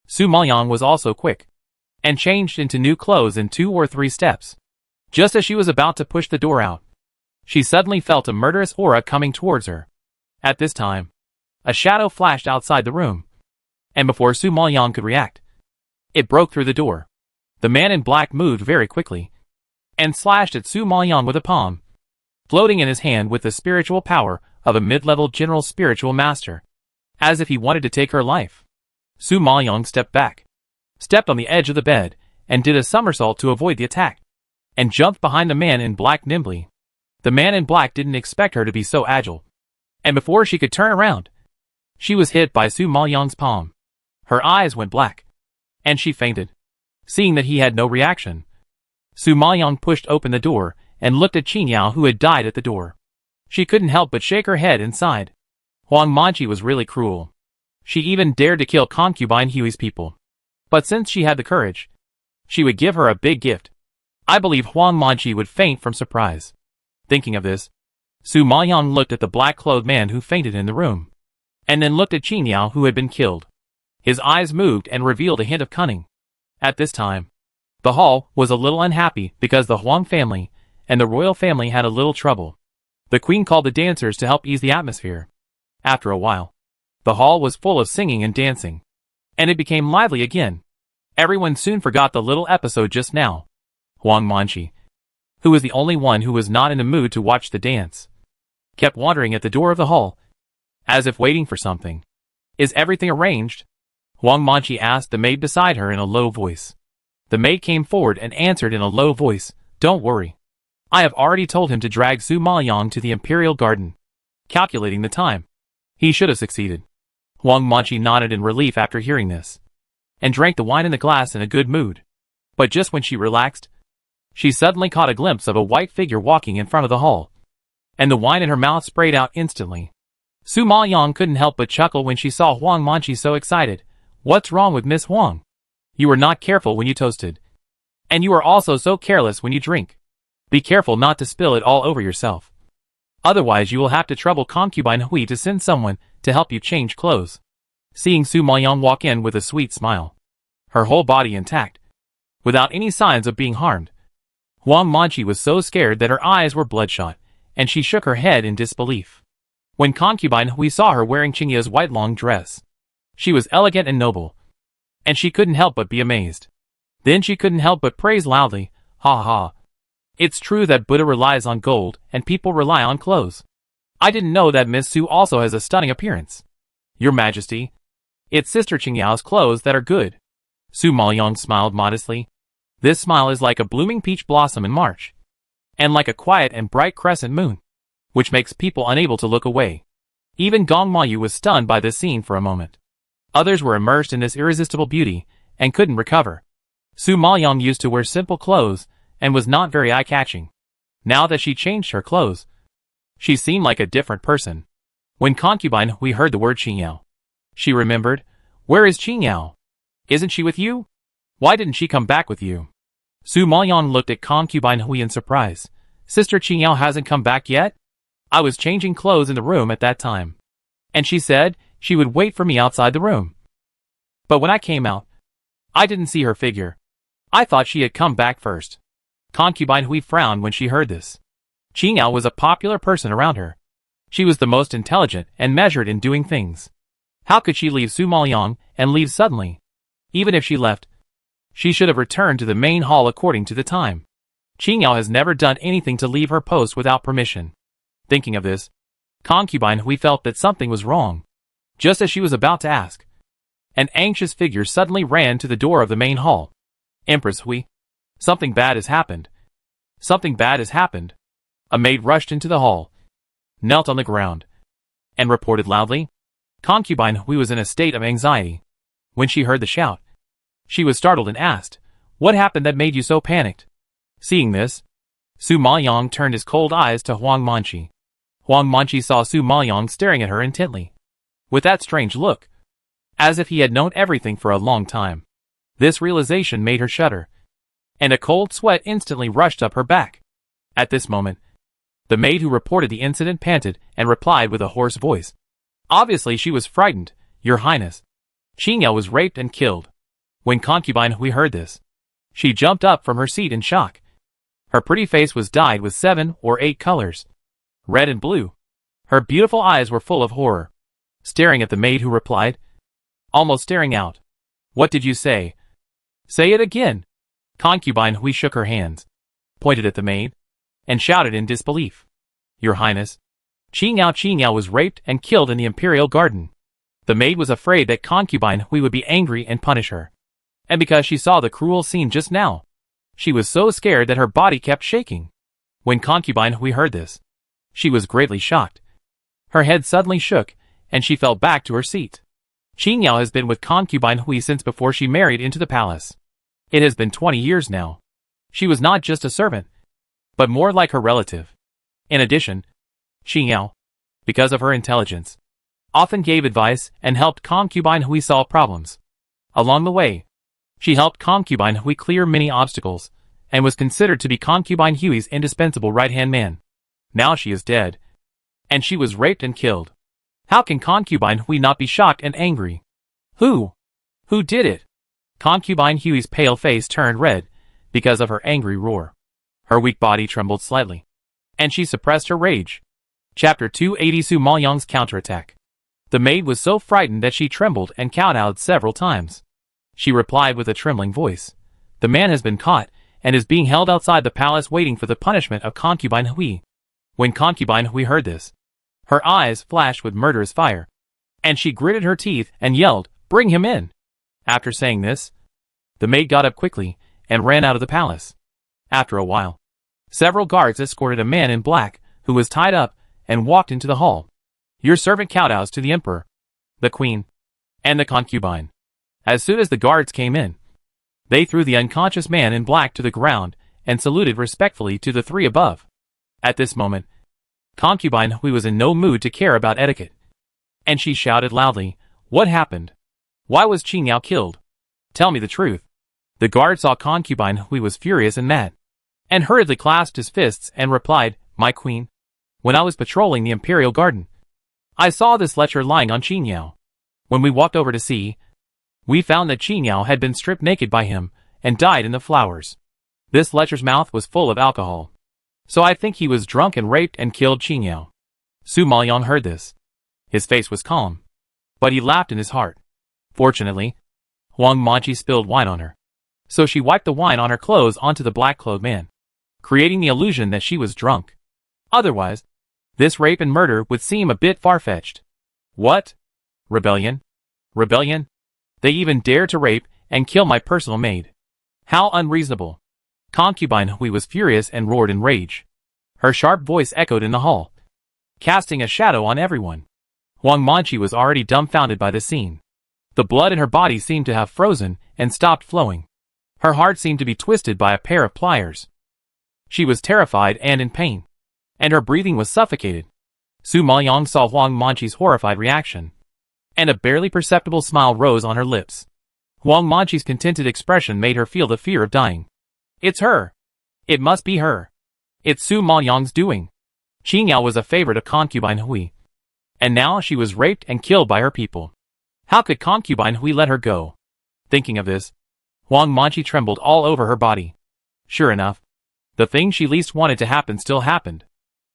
Su Maoyang was also quick, and changed into new clothes in 2 or 3 steps. Just as she was about to push the door out, she suddenly felt a murderous aura coming towards her. At this time, a shadow flashed outside the room, and before Su Maoyang could react, it broke through the door. The man in black moved very quickly, and slashed at Su Maoyang with a palm, floating in his hand with the spiritual power of a mid-level general spiritual master, as if he wanted to take her life. Su Maoyang stepped back, stepped on the edge of the bed, and did a somersault to avoid the attack, and jumped behind the man in black nimbly. The man in black didn't expect her to be so agile, and before she could turn around, she was hit by Su Maoyang's palm. Her eyes went black, and she fainted. Seeing that he had no reaction, Su Maoyang pushed open the door and looked at Qin Yao, who had died at the door. She couldn't help but shake her head and sighed. Huang Manqi was really cruel. She even dared to kill Concubine Hui's people. But since she had the courage, she would give her a big gift. I believe Huang Manqi would faint from surprise. Thinking of this, Su Maoyang looked at the black-clothed man who fainted in the room, and then looked at Qin Yao, who had been killed. His eyes moved and revealed a hint of cunning. At this time, the hall was a little unhappy because the Huang family and the royal family had a little trouble. The queen called the dancers to help ease the atmosphere. After a while, the hall was full of singing and dancing, and it became lively again. Everyone soon forgot the little episode just now. Huang Manqi, who was the only one who was not in the mood to watch the dance, kept wandering at the door of the hall, as if waiting for something. Is everything arranged? Huang Manqi asked the maid beside her in a low voice. The maid came forward and answered in a low voice, Don't worry. I have already told him to drag Su Maoyang to the imperial garden. Calculating the time, he should have succeeded. Huang Manqi nodded in relief after hearing this, and drank the wine in the glass in a good mood. But just when she relaxed, she suddenly caught a glimpse of a white figure walking in front of the hall, and the wine in her mouth sprayed out instantly. Su Maoyang couldn't help but chuckle when she saw Huang Manqi so excited. What's wrong with Miss Huang? You were not careful when you toasted. And you are also so careless when you drink. Be careful not to spill it all over yourself. Otherwise you will have to trouble Concubine Hui to send someone to help you change clothes. Seeing Su Maoyang walk in with a sweet smile, her whole body intact, without any signs of being harmed, Huang Manqi was so scared that her eyes were bloodshot, and she shook her head in disbelief. When Concubine Hui saw her wearing Qin Yao's white long dress, she was elegant and noble, and she couldn't help but be amazed. Then she couldn't help but praise loudly, Ha ha. It's true that Buddha relies on gold and people rely on clothes. I didn't know that Miss Su also has a stunning appearance. Your Majesty, it's Sister Qingyao's clothes that are good. Su Maoyong smiled modestly. This smile is like a blooming peach blossom in March, and like a quiet and bright crescent moon, which makes people unable to look away. Even Gong Mayu was stunned by this scene for a moment. Others were immersed in this irresistible beauty, and couldn't recover. Su Maoyong used to wear simple clothes, and was not very eye-catching. Now that she changed her clothes, she seemed like a different person. When Concubine Hui heard the word Qingyao, she remembered, where is Qingyao? Isn't she with you? Why didn't she come back with you? Su Maoyong looked at Concubine Hui in surprise. Sister Qingyao hasn't come back yet? I was changing clothes in the room at that time, and she said she would wait for me outside the room. But when I came out, I didn't see her figure. I thought she had come back first. Concubine Hui frowned when she heard this. Qingyao was a popular person around her. She was the most intelligent and measured in doing things. How could she leave Su Maoyong and leave suddenly? Even if she left, she should have returned to the main hall according to the time. Qingyao has never done anything to leave her post without permission. Thinking of this, Concubine Hui felt that something was wrong. Just as she was about to ask, an anxious figure suddenly ran to the door of the main hall. Empress Hui, something bad has happened. Something bad has happened. A maid rushed into the hall, knelt on the ground, and reported loudly. Concubine Hui was in a state of anxiety. When she heard the shout, she was startled and asked, "What happened that made you so panicked?" Seeing this, Su Maoyong turned his cold eyes to Huang Manqi. Huang Manqi saw Su Maoyong staring at her intently, with that strange look, as if he had known everything for a long time. This realization made her shudder, and a cold sweat instantly rushed up her back. At this moment, the maid who reported the incident panted and replied with a hoarse voice. Obviously she was frightened, Your Highness. Qingyao was raped and killed. When Concubine Hui heard this, she jumped up from her seat in shock. Her pretty face was dyed with 7 or 8 colors, red and blue. Her beautiful eyes were full of horror, staring at the maid who replied, almost staring out. What did you say? Say it again. Concubine Hui shook her hands, pointed at the maid, and shouted in disbelief. Your Highness, Qingyao was raped and killed in the imperial garden. The maid was afraid that Concubine Hui would be angry and punish her. And because she saw the cruel scene just now, she was so scared that her body kept shaking. When Concubine Hui heard this, she was greatly shocked. Her head suddenly shook, and she fell back to her seat. Qingyao has been with Concubine Hui since before she married into the palace. It has been 20 years now. She was not just a servant, but more like her relative. In addition, Qingyao, because of her intelligence, often gave advice and helped Concubine Hui solve problems. Along the way, she helped Concubine Hui clear many obstacles, and was considered to be Concubine Hui's indispensable right-hand man. Now she is dead, and she was raped and killed. How can Concubine Hui not be shocked and angry? Who did it? Concubine Hui's pale face turned red because of her angry roar. Her weak body trembled slightly, and she suppressed her rage. Chapter 280 Su Maoyong's counterattack. The maid was so frightened that she trembled and kowtowed several times. She replied with a trembling voice, The man has been caught, and is being held outside the palace waiting for the punishment of Concubine Hui. When Concubine Hui heard this, her eyes flashed with murderous fire, and she gritted her teeth and yelled, Bring him in! After saying this, the maid got up quickly and ran out of the palace. After a while, several guards escorted a man in black who was tied up and walked into the hall. Your servant kowtows to the emperor, the queen, and the concubine. As soon as the guards came in, they threw the unconscious man in black to the ground and saluted respectfully to the 3 above. At this moment, Concubine Hui was in no mood to care about etiquette, and she shouted loudly, What happened? Why was Qingyao killed? Tell me the truth. The guard saw Concubine Hui was furious and mad, and hurriedly clasped his fists and replied, My queen, when I was patrolling the imperial garden, I saw this lecher lying on Qingyao. When we walked over to see, we found that Qingyao had been stripped naked by him and died in the flowers. This lecher's mouth was full of alcohol, so I think he was drunk and raped and killed Qingyao. Su Maoyong heard this. His face was calm, but he laughed in his heart. Fortunately, Huang Manqi spilled wine on her, so she wiped the wine on her clothes onto the black-clothed man, creating the illusion that she was drunk. Otherwise, This rape and murder would seem a bit far-fetched. What? Rebellion? Rebellion? They even dare to rape and kill my personal maid. How unreasonable. Concubine Hui was furious and roared in rage. Her sharp voice echoed in the hall, casting a shadow on everyone. Huang Manqi was already dumbfounded by the scene. The blood in her body seemed to have frozen and stopped flowing. Her heart seemed to be twisted by a pair of pliers. She was terrified and in pain, and her breathing was suffocated. Su Maoyang saw Huang Manqi's horrified reaction, and a barely perceptible smile rose on her lips. Huang Manqi's contented expression made her feel the fear of dying. It's her. It must be her. It's Su Maoyang's doing. Qingyao was a favorite of Concubine Hui, and now she was raped and killed by her people. How could Concubine Hui let her go? Thinking of this, Huang Manqi trembled all over her body. Sure enough, the thing she least wanted to happen still happened.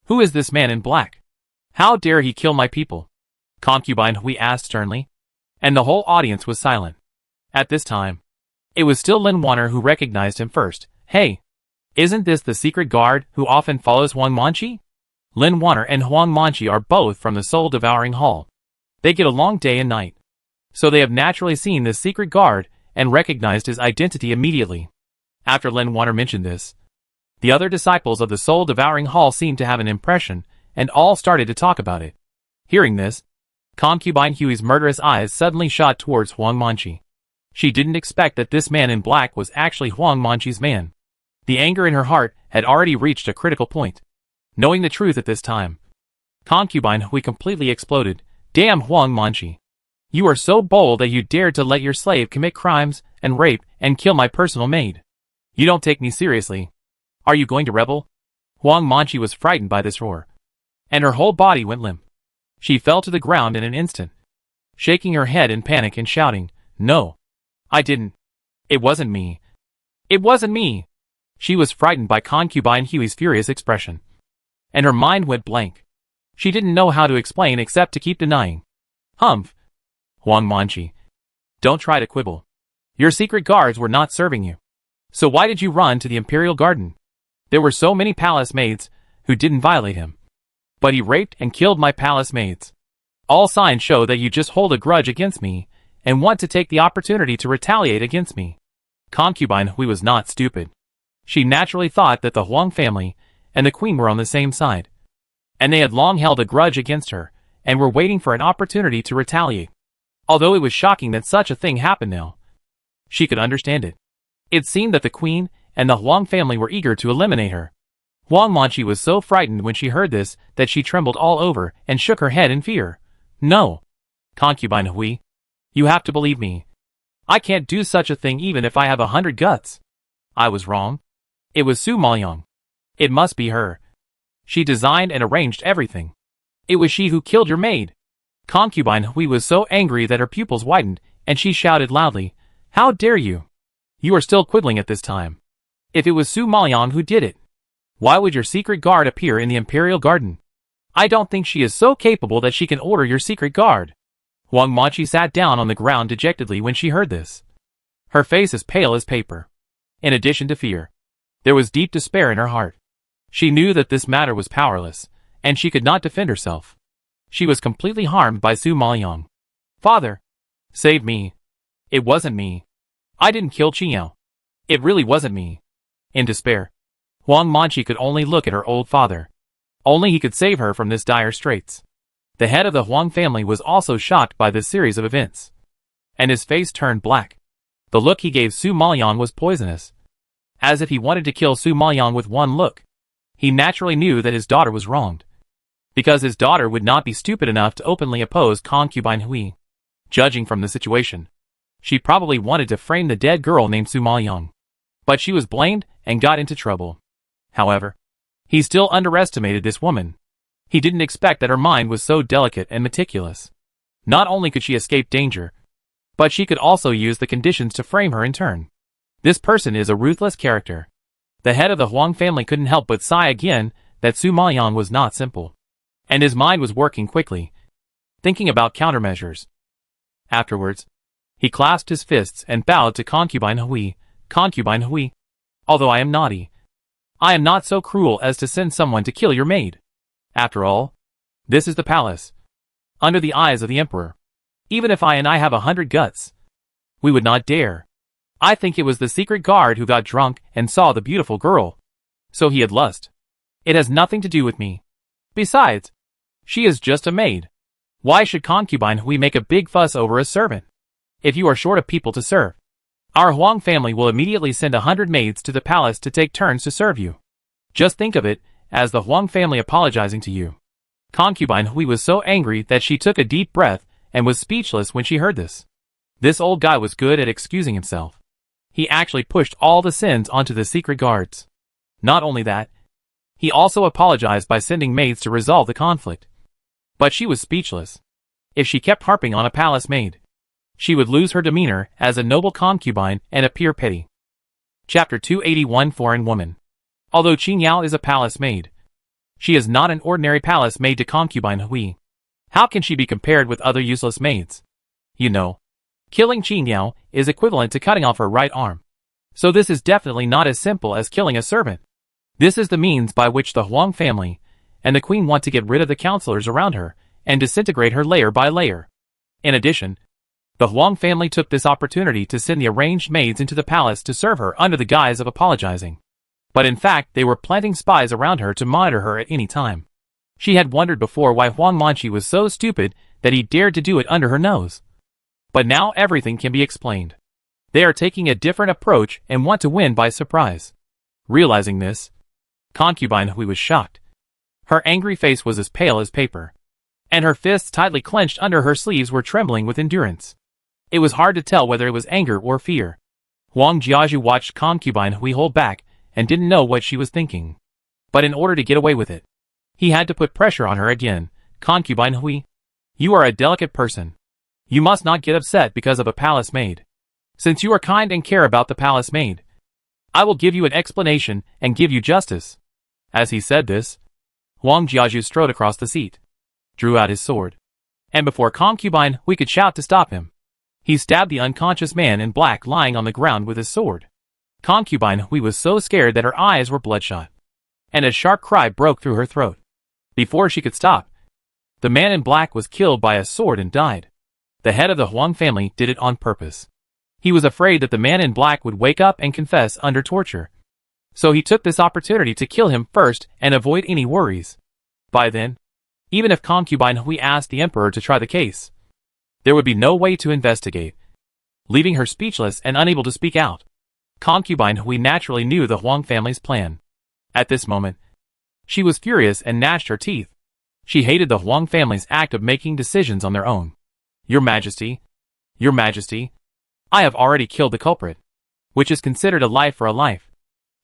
Who is this man in black? How dare he kill my people? Concubine Hui asked sternly, and the whole audience was silent. At this time, it was still Lin Wanner who recognized him first. Hey, isn't this the secret guard who often follows Huang Manqi? Lin Wanner and Huang Manqi are both from the soul-devouring hall. They get along day and night, so they have naturally seen this secret guard and recognized his identity immediately. After Lin Wanner mentioned this, the other disciples of the soul-devouring hall seemed to have an impression, and all started to talk about it. Hearing this, Concubine Hui's murderous eyes suddenly shot towards Huang Manqi. She didn't expect that this man in black was actually Huang Manqi's man. The anger in her heart had already reached a critical point. Knowing the truth at this time, Concubine Hui completely exploded. Damn Huang Manqi! You are so bold that you dared to let your slave commit crimes and rape and kill my personal maid. You don't take me seriously. Are you going to rebel? Huang Manqi was frightened by this roar, and her whole body went limp. She fell to the ground in an instant, shaking her head in panic and shouting, No! I didn't. It wasn't me. It wasn't me! She was frightened by Concubine Hui's furious expression, and her mind went blank. She didn't know how to explain except to keep denying. Humph! Huang Manqi, don't try to quibble. Your secret guards were not serving you. So why did you run to the Imperial Garden? There were so many palace maids who didn't violate him. But he raped and killed my palace maids. All signs show that you just hold a grudge against me and want to take the opportunity to retaliate against me. Concubine Hui was not stupid. She naturally thought that the Huang family and the queen were on the same side, and they had long held a grudge against her and were waiting for an opportunity to retaliate. Although it was shocking that such a thing happened now, she could understand it. It seemed that the queen and the Huang family were eager to eliminate her. Huang Manqi was so frightened when she heard this that she trembled all over and shook her head in fear. No! Concubine Hui, you have to believe me. I can't do such a thing even if I have 100 guts. I was wrong. It was Su Maoyang. It must be her. She designed and arranged everything. It was she who killed your maid. Concubine Hui was so angry that her pupils widened, and she shouted loudly, How dare you! You are still quibbling at this time. If it was Su Maoyang who did it, why would your secret guard appear in the Imperial Garden? I don't think she is so capable that she can order your secret guard. Huang Manqi sat down on the ground dejectedly when she heard this. Her face as pale as paper. In addition to fear, there was deep despair in her heart. She knew that this matter was powerless, and she could not defend herself. She was completely harmed by Su Maoyang. Father! Save me. It wasn't me. I didn't kill Qingyao. It really wasn't me. In despair, Huang Manqi could only look at her old father. Only he could save her from this dire straits. The head of the Huang family was also shocked by this series of events, and his face turned black. The look he gave Su Maoyang was poisonous, as if he wanted to kill Su Maoyang with one look. He naturally knew that his daughter was wronged, because his daughter would not be stupid enough to openly oppose Concubine Hui. Judging from the situation, she probably wanted to frame the dead girl named Su Maoyang, but she was blamed and got into trouble. However, he still underestimated this woman. He didn't expect that her mind was so delicate and meticulous. Not only could she escape danger, but she could also use the conditions to frame her in turn. This person is a ruthless character. The head of the Huang family couldn't help but sigh again that Su Maoyang was not simple, and his mind was working quickly, thinking about countermeasures. Afterwards, he clasped his fists and bowed to Concubine Hui. Concubine Hui, although I am naughty, I am not so cruel as to send someone to kill your maid. After all, this is the palace, under the eyes of the emperor. Even if I have 100 guts, we would not dare. I think it was the secret guard who got drunk and saw the beautiful girl. So he had lust. It has nothing to do with me. Besides, she is just a maid. Why should Concubine Hui make a big fuss over a servant? If you are short of people to serve, our Huang family will immediately send 100 maids to the palace to take turns to serve you. Just think of it as the Huang family apologizing to you. Concubine Hui was so angry that she took a deep breath and was speechless when she heard this. This old guy was good at excusing himself. He actually pushed all the sins onto the secret guards. Not only that, he also apologized by sending maids to resolve the conflict. But she was speechless. If she kept harping on a palace maid, she would lose her demeanor as a noble concubine and appear petty. Chapter 281 Foreign Woman. Although Qin Yao is a palace maid, she is not an ordinary palace maid to Concubine Hui. How can she be compared with other useless maids? You know, killing Qin Yao is equivalent to cutting off her right arm. So this is definitely not as simple as killing a servant. This is the means by which the Huang family and the queen want to get rid of the counselors around her and disintegrate her layer by layer. In addition, the Huang family took this opportunity to send the arranged maids into the palace to serve her under the guise of apologizing. But in fact, they were planting spies around her to monitor her at any time. She had wondered before why Huang Manqi was so stupid that he dared to do it under her nose. But now everything can be explained. They are taking a different approach and want to win by surprise. Realizing this, Concubine Hui was shocked. Her angry face was as pale as paper, and her fists tightly clenched under her sleeves were trembling with endurance. It was hard to tell whether it was anger or fear. Huang Jiazhu watched Concubine Hui hold back and didn't know what she was thinking. But in order to get away with it, he had to put pressure on her again. Concubine Hui, you are a delicate person. You must not get upset because of a palace maid. Since you are kind and care about the palace maid, I will give you an explanation and give you justice. As he said this, Huang Jiazhu strode across the seat, drew out his sword, and before Concubine Hui could shout to stop him, he stabbed the unconscious man in black lying on the ground with his sword. Concubine Hui was so scared that her eyes were bloodshot, and a sharp cry broke through her throat. Before she could stop, the man in black was killed by a sword and died. The head of the Huang family did it on purpose. He was afraid that the man in black would wake up and confess under torture. So he took this opportunity to kill him first and avoid any worries. By then, even if Concubine Hui asked the emperor to try the case, there would be no way to investigate, leaving her speechless and unable to speak out. Concubine Hui naturally knew the Huang family's plan. At this moment, she was furious and gnashed her teeth. She hated the Huang family's act of making decisions on their own. Your Majesty, I have already killed the culprit, which is considered a life for a life,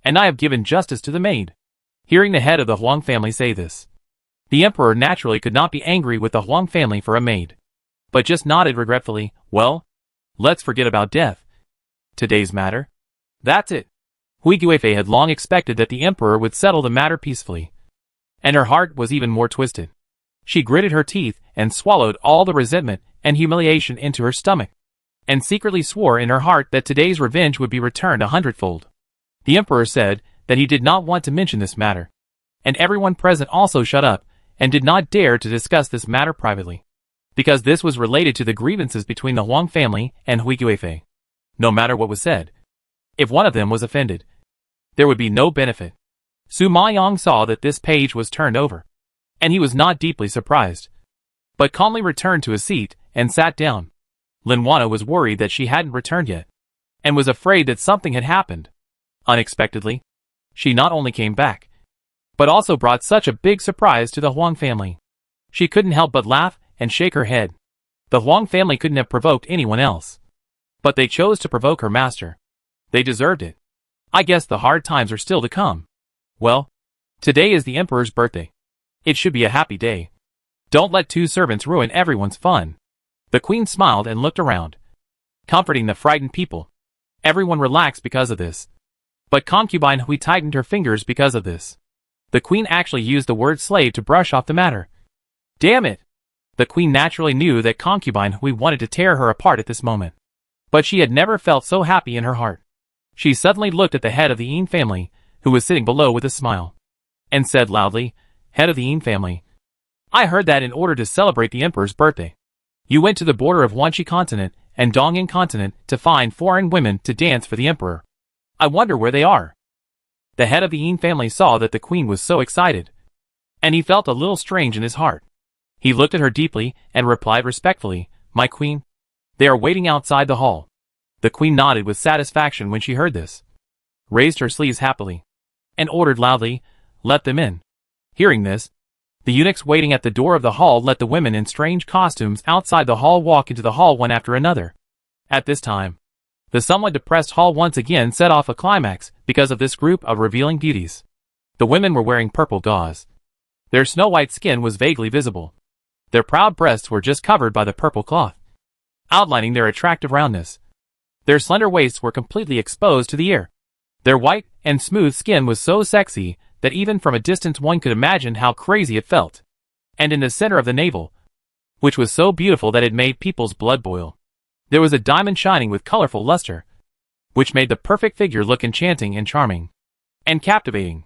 and I have given justice to the maid. Hearing the head of the Huang family say this, the emperor naturally could not be angry with the Huang family for a maid, but just nodded regretfully. Well, let's forget about death. Today's matter? That's it. Hui Guifei had long expected that the emperor would settle the matter peacefully, and her heart was even more twisted. She gritted her teeth and swallowed all the resentment and humiliation into her stomach, and secretly swore in her heart that today's revenge would be returned 100-fold. The emperor said that he did not want to mention this matter, and everyone present also shut up and did not dare to discuss this matter privately, because this was related to the grievances between the Huang family and Hui Guifei. No matter what was said, if one of them was offended, there would be no benefit. Su Maiyang saw that this page was turned over, and he was not deeply surprised, but calmly returned to his seat and sat down. Lin Wana was worried that she hadn't returned yet, and was afraid that something had happened. Unexpectedly, she not only came back, but also brought such a big surprise to the Huang family. She couldn't help but laugh and shake her head. The Huang family couldn't have provoked anyone else, but they chose to provoke her master. They deserved it. I guess the hard times are still to come. Well, today is the emperor's birthday. It should be a happy day. Don't let two servants ruin everyone's fun. The queen smiled and looked around, comforting the frightened people. Everyone relaxed because of this. But Concubine Hui tightened her fingers because of this. The queen actually used the word slave to brush off the matter. Damn it! The queen naturally knew that Concubine Hui wanted to tear her apart at this moment. But she had never felt so happy in her heart. She suddenly looked at the head of the Yin family, who was sitting below with a smile, and said loudly, head of the Yin family. I heard that in order to celebrate the emperor's birthday, you went to the border of Wanxi continent and Dongyin continent to find foreign women to dance for the emperor. I wonder where they are. The head of the Yin family saw that the queen was so excited, and he felt a little strange in his heart. He looked at her deeply and replied respectfully, "My queen, they are waiting outside the hall." The queen nodded with satisfaction when she heard this, raised her sleeves happily, and ordered loudly, "Let them in." Hearing this, the eunuchs waiting at the door of the hall let the women in strange costumes outside the hall walk into the hall one after another. At this time, the somewhat depressed hall once again set off a climax because of this group of revealing beauties. The women were wearing purple gauze. Their snow-white skin was vaguely visible. Their proud breasts were just covered by the purple cloth, outlining their attractive roundness. Their slender waists were completely exposed to the air. Their white and smooth skin was so sexy that even from a distance one could imagine how crazy it felt. And in the center of the navel, which was so beautiful that it made people's blood boil, there was a diamond shining with colorful luster, which made the perfect figure look enchanting and charming, and captivating.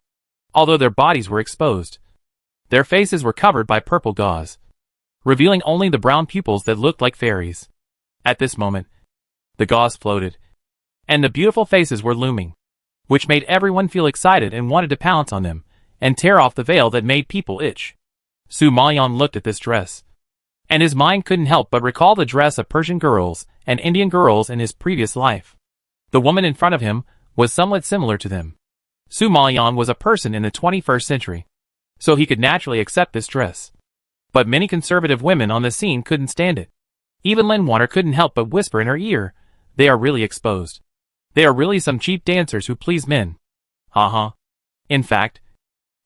Although their bodies were exposed, their faces were covered by purple gauze, revealing only the brown pupils that looked like fairies. At this moment, the gauze floated, and the beautiful faces were looming, which made everyone feel excited and wanted to pounce on them, and tear off the veil that made people itch. Su Maoyan looked at this dress, and his mind couldn't help but recall the dress of Persian girls and Indian girls in his previous life. The woman in front of him was somewhat similar to them. Su Maoyan was a person in the 21st century, so he could naturally accept this dress. But many conservative women on the scene couldn't stand it. Even Lin Water couldn't help but whisper in her ear, "They are really exposed. They are really some cheap dancers who please men." In fact,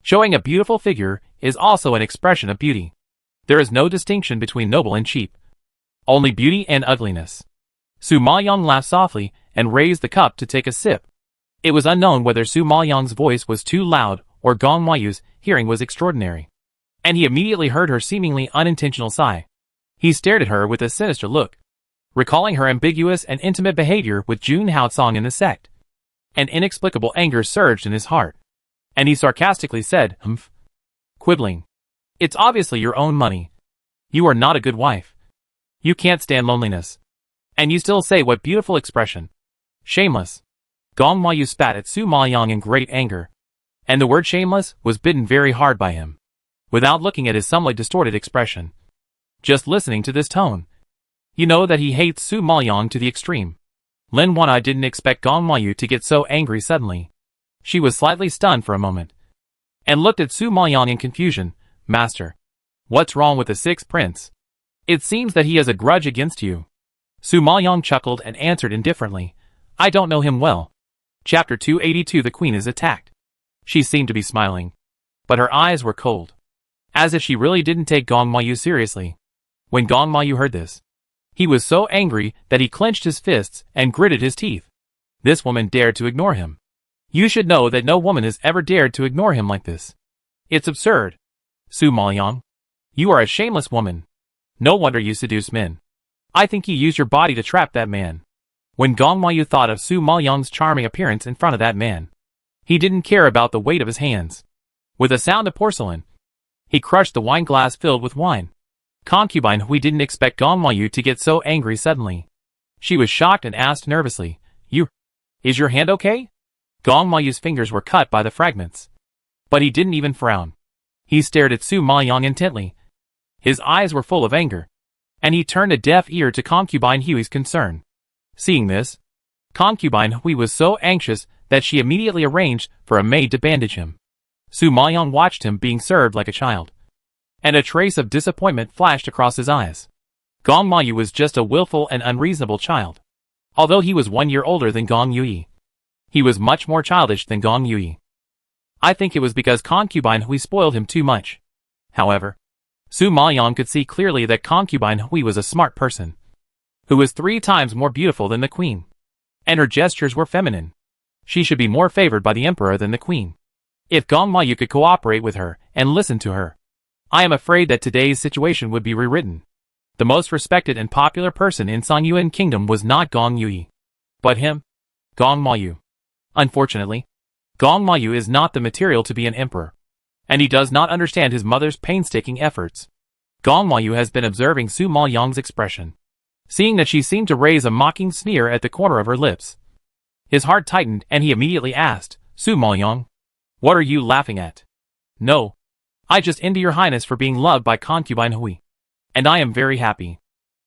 showing a beautiful figure is also an expression of beauty. There is no distinction between noble and cheap, only beauty and ugliness. Su Maoyan laughed softly and raised the cup to take a sip. It was unknown whether Su Maoyan's voice was too loud or Gong Mayu's hearing was extraordinary, and he immediately heard her seemingly unintentional sigh. He stared at her with a sinister look, recalling her ambiguous and intimate behavior with Jun Haotsong in the sect. An inexplicable anger surged in his heart, and he sarcastically said, "Humph," quibbling, "It's obviously your own money. You are not a good wife. You can't stand loneliness. And you still say what beautiful expression. Shameless." Gong Mayu spat at Su Maoyan in great anger, and the word shameless was bitten very hard by him. Without looking at his somewhat distorted expression, just listening to this tone, you know that he hates Su Maoyan to the extreme. Lin Wanai didn't expect Gong Mayu to get so angry suddenly. She was slightly stunned for a moment, and looked at Su Maoyan in confusion. "Master, what's wrong with the sixth prince? It seems that he has a grudge against you." Su Maoyan chuckled and answered indifferently, "I don't know him well." Chapter 282. The Queen is attacked. She seemed to be smiling, but her eyes were cold, as if she really didn't take Gong Mayu seriously. When Gong Mayu heard this, he was so angry that he clenched his fists and gritted his teeth. This woman dared to ignore him. You should know that no woman has ever dared to ignore him like this. It's absurd. Su Maoyan, you are a shameless woman. No wonder you seduce men. I think you used your body to trap that man. When Gong Mayu thought of Su Maoyan's charming appearance in front of that man, he didn't care about the weight of his hands. With a sound of porcelain, he crushed the wine glass filled with wine. Concubine we didn't expect Gong Mayu to get so angry suddenly. She was shocked and asked nervously, Is your hand okay?" Gong Mayu's fingers were cut by the fragments, but he didn't even frown. He stared at Su Maoyan intently. His eyes were full of anger, and he turned a deaf ear to Concubine Hui's concern. Seeing this, Concubine Hui was so anxious that she immediately arranged for a maid to bandage him. Su Maoyan watched him being served like a child, and a trace of disappointment flashed across his eyes. Gong Mayu was just a willful and unreasonable child. Although he was 1 year older than Gong Yui, he was much more childish than Gong Yui. I think it was because Concubine Hui spoiled him too much. However, Su Maoyan could see clearly that Concubine Hui was a smart person, who was 3 times more beautiful than the queen, and her gestures were feminine. She should be more favored by the emperor than the queen. If Gong Mayu could cooperate with her and listen to her, I am afraid that today's situation would be rewritten. The most respected and popular person in Songyuan Kingdom was not Gong Yui, but him, Gong Mayu. Unfortunately, Gong Mayu is not the material to be an emperor, and he does not understand his mother's painstaking efforts. Gong Mayu has been observing Su Maoyang's expression, seeing that she seemed to raise a mocking sneer at the corner of her lips. His heart tightened and he immediately asked, "Su Maoyang, what are you laughing at?" "No. I just envy your highness for being loved by Concubine Hui. And I am very happy.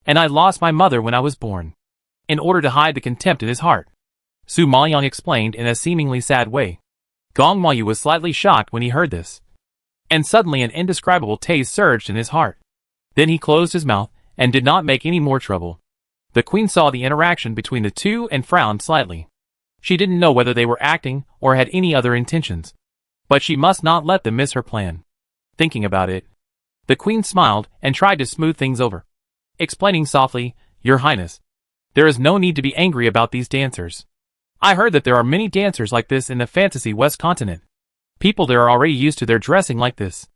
And I lost my mother when I was born." In order to hide the contempt in his heart, Su Maoyang explained in a seemingly sad way. Gong Mayu was slightly shocked when he heard this. And suddenly an indescribable taste surged in his heart. Then he closed his mouth and did not make any more trouble. The queen saw the interaction between the two and frowned slightly. She didn't know whether they were acting or had any other intentions. But she must not let them miss her plan. Thinking about it, the queen smiled and tried to smooth things over, explaining softly, "Your Highness, there is no need to be angry about these dancers. I heard that there are many dancers like this in the fantasy West Continent. People there are already used to their dressing like this.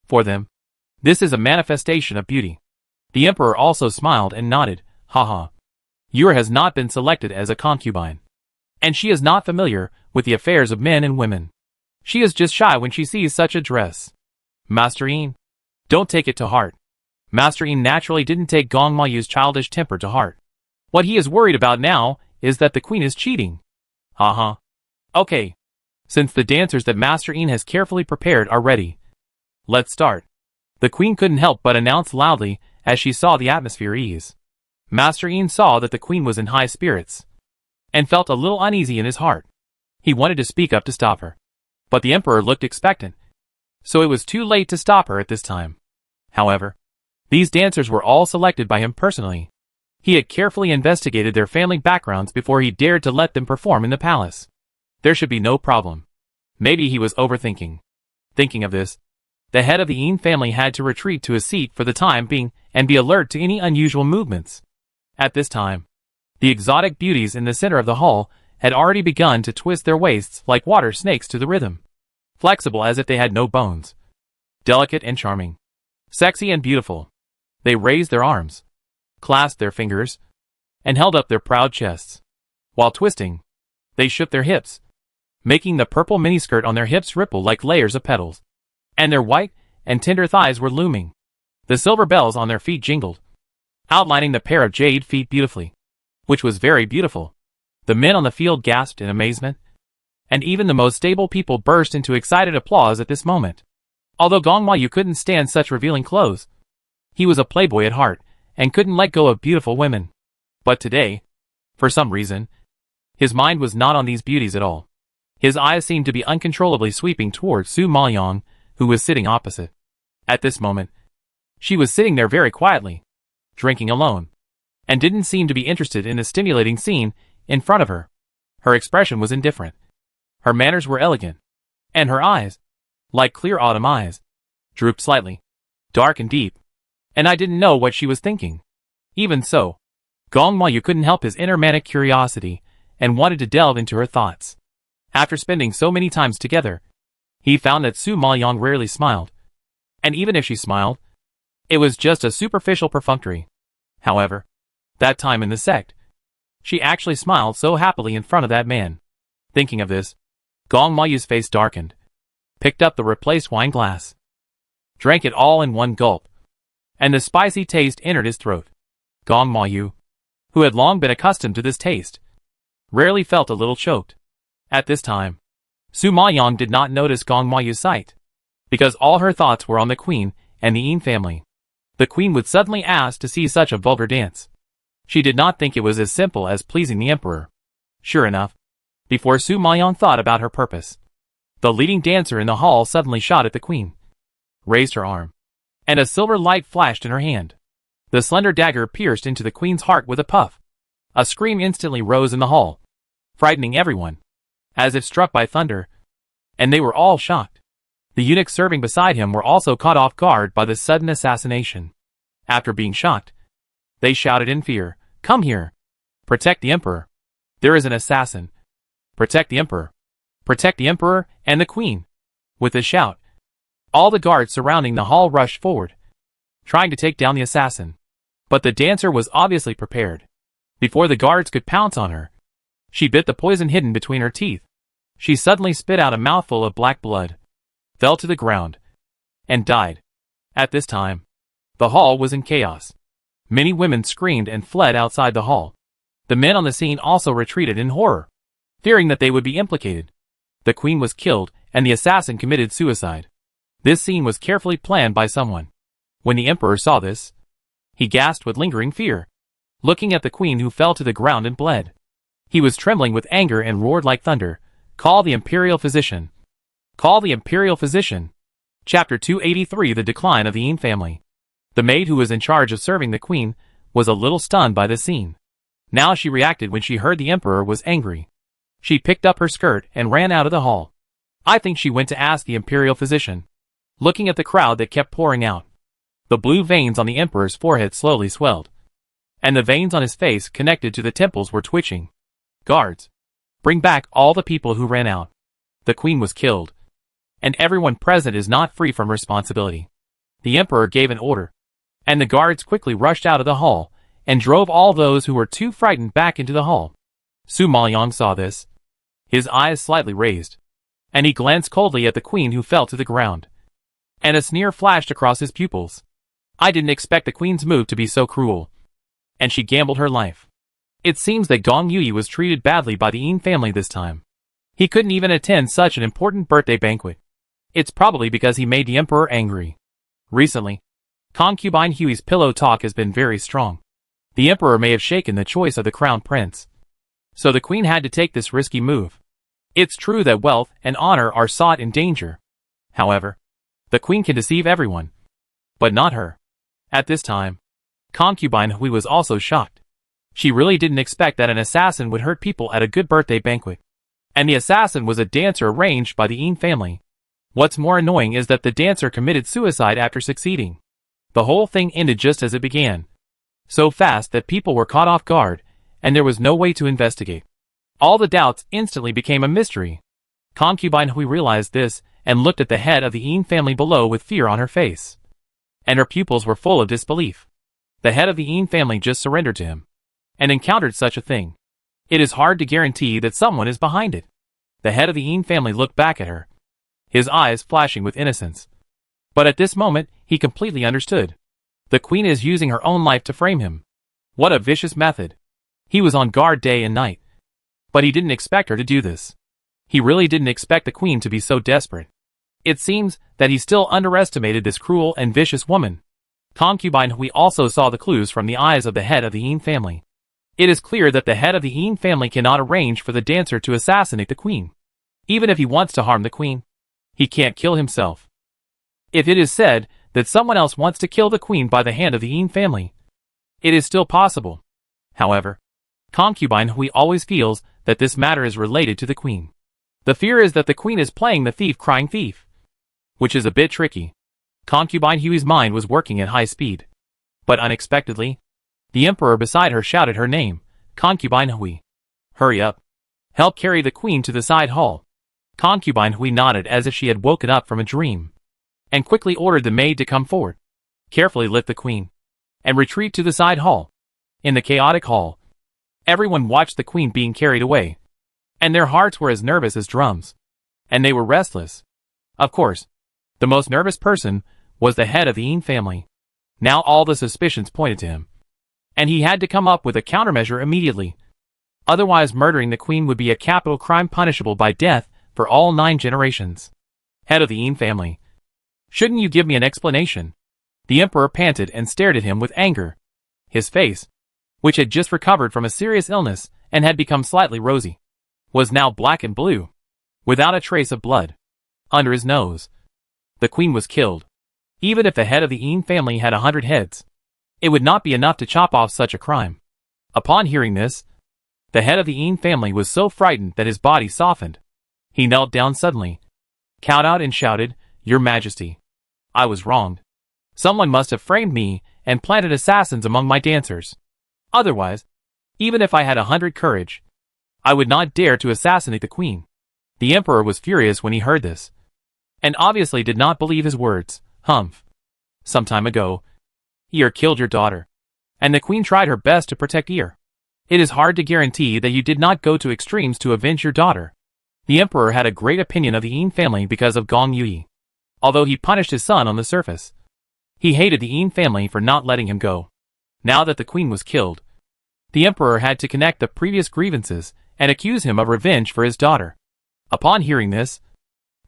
For them, this is a manifestation of beauty." The emperor also smiled and nodded, "Haha. Yura has not been selected as a concubine. And she is not familiar with the affairs of men and women. She is just shy when she sees such a dress. Master Yin, don't take it to heart." Master Yin naturally didn't take Gong Mayu's childish temper to heart. What he is worried about now is that the queen is cheating. Haha. Okay. Since the dancers that Master Yin has carefully prepared are ready, let's start. The queen couldn't help but announce loudly as she saw the atmosphere ease. Master Yin saw that the queen was in high spirits and felt a little uneasy in his heart. He wanted to speak up to stop her, but the emperor looked expectant, so it was too late to stop her at this time. However, these dancers were all selected by him personally. He had carefully investigated their family backgrounds before he dared to let them perform in the palace. There should be no problem. Maybe he was overthinking. Thinking of this, the head of the Yin family had to retreat to his seat for the time being and be alert to any unusual movements. At this time, the exotic beauties in the center of the hall had already begun to twist their waists like water snakes to the rhythm, flexible as if they had no bones. Delicate and charming, sexy and beautiful, they raised their arms, clasped their fingers, and held up their proud chests. While twisting, they shook their hips, making the purple miniskirt on their hips ripple like layers of petals. And their white and tender thighs were looming. The silver bells on their feet jingled, outlining the pair of jade feet beautifully, which was very beautiful. The men on the field gasped in amazement, and even the most stable people burst into excited applause at this moment. Although Gong Mayu couldn't stand such revealing clothes, he was a playboy at heart and couldn't let go of beautiful women. But today, for some reason, his mind was not on these beauties at all. His eyes seemed to be uncontrollably sweeping towards Su Maoyang, who was sitting opposite. At this moment, she was sitting there very quietly, drinking alone, and didn't seem to be interested in the stimulating scene in front of her. Her expression was indifferent. Her manners were elegant, and her eyes, like clear autumn eyes, drooped slightly, dark and deep, and I didn't know what she was thinking. Even so, Gong Mayu couldn't help his inner manic curiosity and wanted to delve into her thoughts. After spending so many times together, he found that Su Maoyang rarely smiled, and even if she smiled, it was just a superficial perfunctory. However, that time in the sect, she actually smiled so happily in front of that man. Thinking of this, Gong Mayu's face darkened, picked up the replaced wine glass, drank it all in one gulp, and the spicy taste entered his throat. Gong Mayu, who had long been accustomed to this taste, rarely felt a little choked. At this time, Su Maoyang did not notice Gong Mayu's sight, because all her thoughts were on the queen and the Yin family. The queen would suddenly ask to see such a vulgar dance. She did not think it was as simple as pleasing the emperor. Sure enough, before Su Maoyang thought about her purpose, the leading dancer in the hall suddenly shot at the queen, raised her arm, and a silver light flashed in her hand. The slender dagger pierced into the queen's heart with a puff. A scream instantly rose in the hall, frightening everyone, as if struck by thunder, and they were all shocked. The eunuchs serving beside him were also caught off guard by the sudden assassination. After being shocked, they shouted in fear, "Come here! Protect the emperor! There is an assassin! Protect the emperor! Protect the emperor and the queen!" With a shout, all the guards surrounding the hall rushed forward, trying to take down the assassin. But the dancer was obviously prepared. Before the guards could pounce on her, she bit the poison hidden between her teeth. She suddenly spit out a mouthful of black blood, fell to the ground, and died. At this time, the hall was in chaos. Many women screamed and fled outside the hall. The men on the scene also retreated in horror, fearing that they would be implicated. The queen was killed, and the assassin committed suicide. This scene was carefully planned by someone. When the emperor saw this, he gasped with lingering fear, looking at the queen who fell to the ground and bled. He was trembling with anger and roared like thunder, "Call the imperial physician! Call the imperial physician!" Chapter 283 The Decline of the Yin Family. The maid who was in charge of serving the queen was a little stunned by this scene. Now she reacted when she heard the emperor was angry. She picked up her skirt and ran out of the hall. I think she went to ask the imperial physician. Looking at the crowd that kept pouring out, the blue veins on the emperor's forehead slowly swelled, and the veins on his face connected to the temples were twitching. "Guards, bring back all the people who ran out. The queen was killed, and everyone present is not free from responsibility." The emperor gave an order, and the guards quickly rushed out of the hall and drove all those who were too frightened back into the hall. Su Maoyang saw this, his eyes slightly raised, and he glanced coldly at the queen who fell to the ground, and a sneer flashed across his pupils. "I didn't expect the queen's move to be so cruel, and she gambled her life." It seems that Gong Yui was treated badly by the Yin family this time. He couldn't even attend such an important birthday banquet. It's probably because he made the emperor angry. Recently, Concubine Hui's pillow talk has been very strong. The emperor may have shaken the choice of the crown prince, so the queen had to take this risky move. It's true that wealth and honor are sought in danger. However, the queen can deceive everyone, but not her. At this time, Concubine Hui was also shocked. She really didn't expect that an assassin would hurt people at a good birthday banquet. And the assassin was a dancer arranged by the Yin family. What's more annoying is that the dancer committed suicide after succeeding. The whole thing ended just as it began, so fast that people were caught off guard, and there was no way to investigate. All the doubts instantly became a mystery. Concubine Hui realized this and looked at the head of the Yin family below with fear on her face, and her pupils were full of disbelief. The head of the Yin family just surrendered to him, and encountered such a thing. It is hard to guarantee that someone is behind it. The head of the Yin family looked back at her, his eyes flashing with innocence. But at this moment, he completely understood. The queen is using her own life to frame him. What a vicious method. He was on guard day and night, but he didn't expect her to do this. He really didn't expect the queen to be so desperate. It seems that he still underestimated this cruel and vicious woman. Concubine Hui also saw the clues from the eyes of the head of the Yin family. It is clear that the head of the Yin family cannot arrange for the dancer to assassinate the queen. Even if he wants to harm the queen, he can't kill himself. If it is said that someone else wants to kill the queen by the hand of the Yin family, it is still possible. However, Concubine Hui always feels that this matter is related to the queen. The fear is that the queen is playing the thief crying thief, which is a bit tricky. Concubine Hui's mind was working at high speed. But unexpectedly, the emperor beside her shouted her name, "Concubine Hui. Hurry up. Help carry the queen to the side hall." Concubine Hui nodded as if she had woken up from a dream, and quickly ordered the maid to come forward, carefully lift the queen, and retreat to the side hall. In the chaotic hall, everyone watched the queen being carried away, and their hearts were as nervous as drums, and they were restless. Of course, the most nervous person was the head of the Yin family. Now all the suspicions pointed to him, and he had to come up with a countermeasure immediately. Otherwise, murdering the queen would be a capital crime punishable by death for all 9 generations. Head of the Yin family, shouldn't you give me an explanation? The emperor panted and stared at him with anger. His face, which had just recovered from a serious illness and had become slightly rosy, was now black and blue, without a trace of blood. Under his nose, the queen was killed. Even if the head of the Yin family had 100 heads, it would not be enough to chop off such a crime. Upon hearing this, the head of the Yin family was so frightened that his body softened. He knelt down suddenly, cowed out and shouted, "Your Majesty, I was wronged. Someone must have framed me and planted assassins among my dancers. Otherwise, even if I had 100 courage, I would not dare to assassinate the queen." The emperor was furious when he heard this, and obviously did not believe his words. "Humph. Some time ago, Ear killed your daughter, and the queen tried her best to protect Ear. It is hard to guarantee that you did not go to extremes to avenge your daughter." The emperor had a great opinion of the Yin family because of Gong Yui. although he punished his son on the surface. He hated the Yin family for not letting him go. Now that the queen was killed, the emperor had to connect the previous grievances and accuse him of revenge for his daughter. Upon hearing this,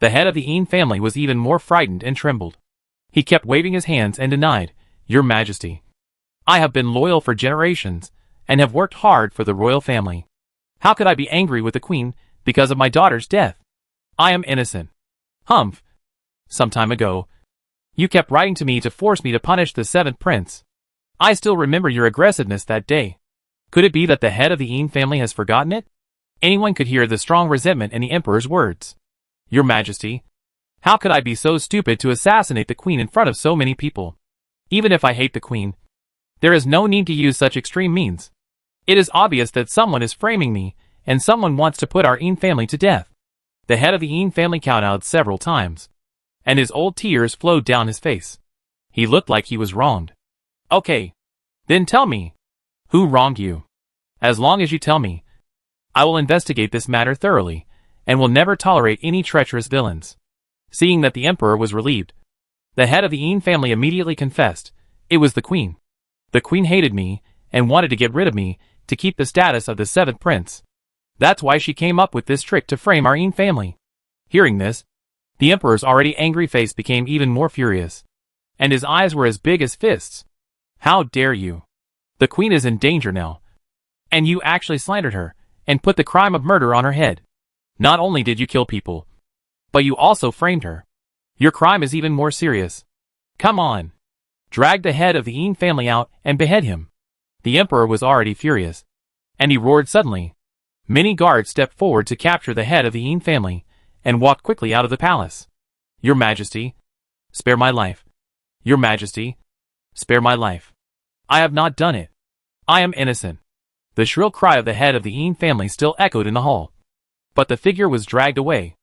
the head of the Yin family was even more frightened and trembled. He kept waving his hands and denied, "Your Majesty, I have been loyal for generations and have worked hard for the royal family. How could I be angry with the queen because of my daughter's death? I am innocent." "Humph. Some time ago, you kept writing to me to force me to punish the seventh prince. I still remember your aggressiveness that day. Could it be that the head of the Yin family has forgotten it?" Anyone could hear the strong resentment in the emperor's words. "Your Majesty, how could I be so stupid to assassinate the queen in front of so many people? Even if I hate the queen, there is no need to use such extreme means. It is obvious that someone is framing me, and someone wants to put our Yin family to death." The head of the Yin family kowtowed several times, and his old tears flowed down his face. He looked like he was wronged. "Okay. Then tell me, who wronged you? As long as you tell me, I will investigate this matter thoroughly, and will never tolerate any treacherous villains." Seeing that the emperor was relieved, the head of the Yin family immediately confessed, "It was the queen. The queen hated me, and wanted to get rid of me, to keep the status of the seventh prince. That's why she came up with this trick to frame our Yin family." Hearing this, the emperor's already angry face became even more furious, and his eyes were as big as fists. "How dare you? The queen is in danger now, and you actually slandered her, and put the crime of murder on her head. Not only did you kill people, but you also framed her. Your crime is even more serious. Come on. Drag the head of the Yin family out and behead him." The emperor was already furious, and he roared suddenly. Many guards stepped forward to capture the head of the Yin family, and walked quickly out of the palace. "Your Majesty, spare my life. Your Majesty, spare my life. I have not done it. I am innocent." The shrill cry of the head of the Yin family still echoed in the hall. But the figure was dragged away.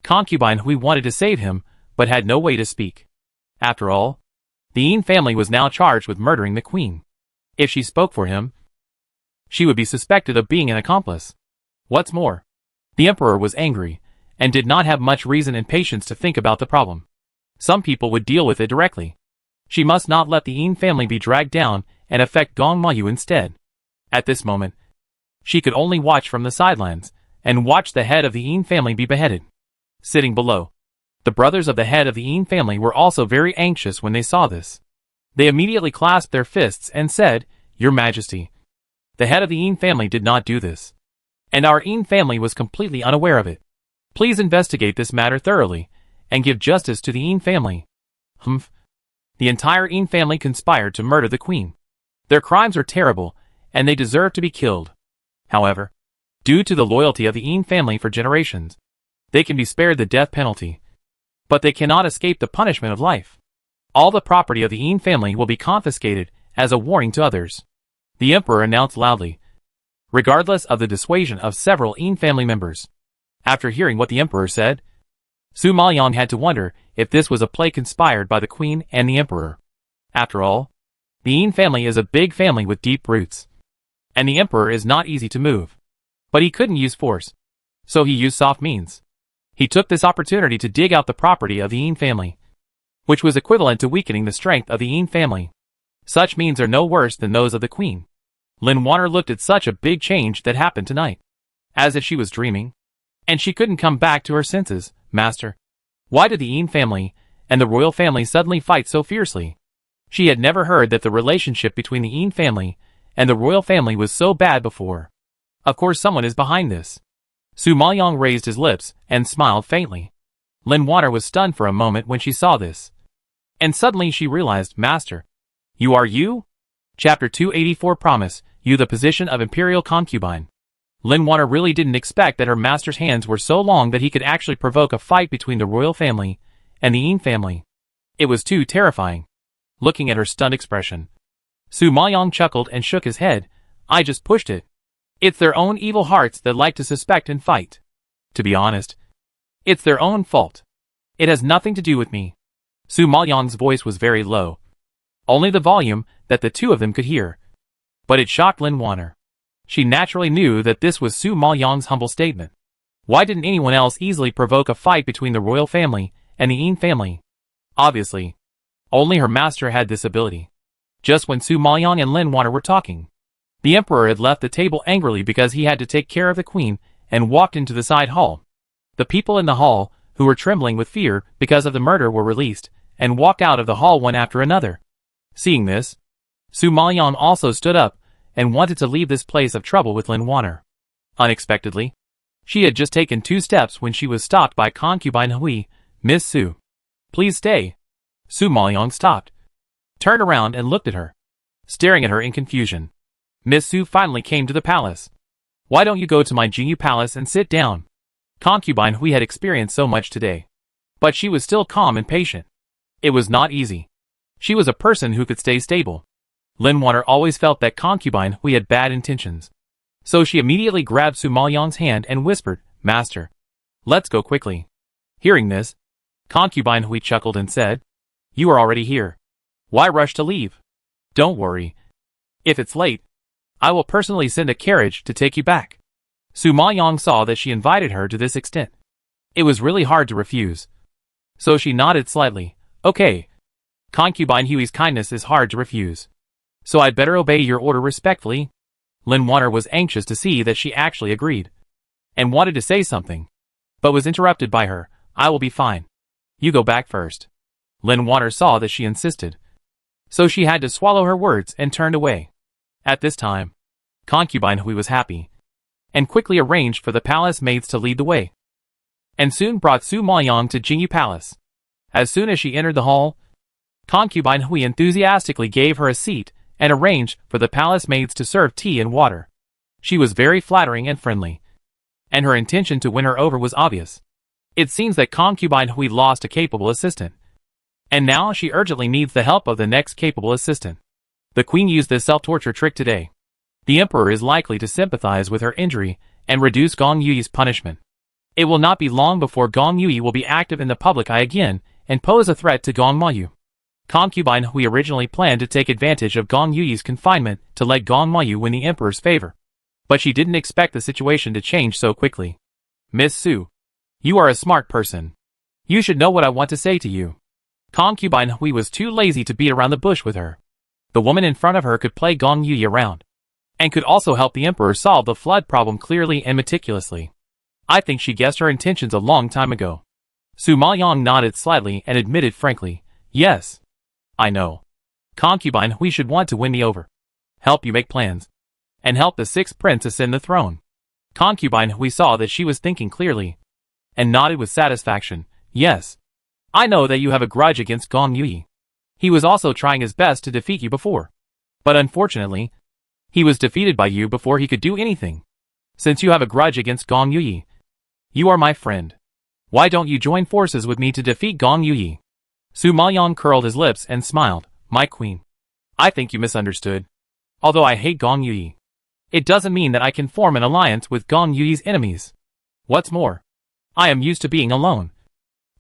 Concubine Hui wanted to save him, but had no way to speak. After all, the Yin family was now charged with murdering the queen. If she spoke for him, she would be suspected of being an accomplice. What's more, the emperor was angry, and did not have much reason and patience to think about the problem. Some people would deal with it directly. She must not let the Yin family be dragged down and affect Gong Mayu instead. At this moment, she could only watch from the sidelines, and watch the head of the Yin family be beheaded. Sitting below, the brothers of the head of the Yin family were also very anxious when they saw this. They immediately clasped their fists and said, "Your Majesty, the head of the Yin family did not do this, and our Yin family was completely unaware of it. Please investigate this matter thoroughly, and give justice to the Yin family." Humph. The entire Yin family conspired to murder the queen. Their crimes are terrible, and they deserve to be killed. However, due to the loyalty of the Yin family for generations, they can be spared the death penalty. But they cannot escape the punishment of life. All the property of the Yin family will be confiscated as a warning to others. The emperor announced loudly, regardless of the dissuasion of several Yin family members. After hearing what the emperor said, Su Maoyang had to wonder if this was a play conspired by the queen and the emperor. After all, the Yin family is a big family with deep roots, and the emperor is not easy to move. But he couldn't use force, so he used soft means. He took this opportunity to dig out the property of the Yin family, which was equivalent to weakening the strength of the Yin family. Such means are no worse than those of the queen. Lin Wanner looked at such a big change that happened tonight, as if she was dreaming, and she couldn't come back to her senses. "Master, why did the Yin family and the royal family suddenly fight so fiercely?" She had never heard that the relationship between the Yin family and the royal family was so bad before. Of course someone is behind this. Su Maoyang raised his lips and smiled faintly. Lin Wanner was stunned for a moment when she saw this. And suddenly she realized, "Master, you are you?" Chapter 284 Promise, you the position of imperial concubine. Lin Wanner really didn't expect that her master's hands were so long that he could actually provoke a fight between the royal family and the Yin family. It was too terrifying. Looking at her stunned expression, Su Maoyang chuckled and shook his head. "I just pushed it. It's their own evil hearts that like to suspect and fight. To be honest, it's their own fault. It has nothing to do with me." Su Maoyang's voice was very low, only the volume that the two of them could hear. But it shocked Lin Wanner. She naturally knew that this was Su Maoyang's humble statement. Why didn't anyone else easily provoke a fight between the royal family and the Yin family? Obviously, only her master had this ability. Just when Su Maoyang and Lin Water were talking, the emperor had left the table angrily because he had to take care of the queen and walked into the side hall. The people in the hall, who were trembling with fear because of the murder, were released and walked out of the hall one after another. Seeing this, Su Maoyang also stood up and wanted to leave this place of trouble with Lin Water. Unexpectedly, she had just taken 2 steps when she was stopped by Concubine Hui. "Miss Su, please stay." Su Maoyang stopped, turned around and looked at her, staring at her in confusion. Miss Su finally came to the palace. "Why don't you go to my Jingyu palace and sit down?" Concubine Hui had experienced so much today, but she was still calm and patient. It was not easy. She was a person who could stay stable. Lin Water always felt that Concubine Hui had bad intentions. So she immediately grabbed Su Maoyang's hand and whispered, "Master, let's go quickly." Hearing this, Concubine Hui chuckled and said, "You are already here. Why rush to leave? Don't worry. If it's late, I will personally send a carriage to take you back." Su Maoyang saw that she invited her to this extent. It was really hard to refuse. So she nodded slightly. "Okay. Concubine Hui's kindness is hard to refuse. So I'd better obey your order respectfully." Lin Water was anxious to see that she actually agreed, and wanted to say something, but was interrupted by her. "I will be fine. You go back first." Lin Water saw that she insisted, so she had to swallow her words and turned away. At this time, Concubine Hui was happy, and quickly arranged for the palace maids to lead the way, and soon brought Su Maoyang to Jingyu Palace. As soon as she entered the hall, Concubine Hui enthusiastically gave her a seat and arranged for the palace maids to serve tea and water. She was very flattering and friendly, and her intention to win her over was obvious. It seems that Concubine Hui lost a capable assistant, and now she urgently needs the help of the next capable assistant. The queen used this self-torture trick today. The emperor is likely to sympathize with her injury and reduce Gong Yui's punishment. It will not be long before Gong Yui will be active in the public eye again and pose a threat to Gong Mayu. Concubine Hui originally planned to take advantage of Gong Yui's confinement to let Gong Mayu win the emperor's favor, but she didn't expect the situation to change so quickly. "Miss Su, you are a smart person. You should know what I want to say to you." Concubine Hui was too lazy to beat around the bush with her. The woman in front of her could play Gong Yui around, and could also help the emperor solve the flood problem clearly and meticulously. I think she guessed her intentions a long time ago. Su Maoyang nodded slightly and admitted frankly, "Yes, I know. Concubine Hui should want to win me over, help you make plans, and help the 6th prince ascend the throne." Concubine Hui saw that she was thinking clearly, and nodded with satisfaction. "Yes, I know that you have a grudge against Gong Yui. He was also trying his best to defeat you before, but unfortunately, he was defeated by you before he could do anything. Since you have a grudge against Gong Yui, you are my friend. Why don't you join forces with me to defeat Gong Yui?" Su Maoyang curled his lips and smiled. "My queen, I think you misunderstood. Although I hate Gong Yui, it doesn't mean that I can form an alliance with Gong Yui's enemies. What's more, I am used to being alone,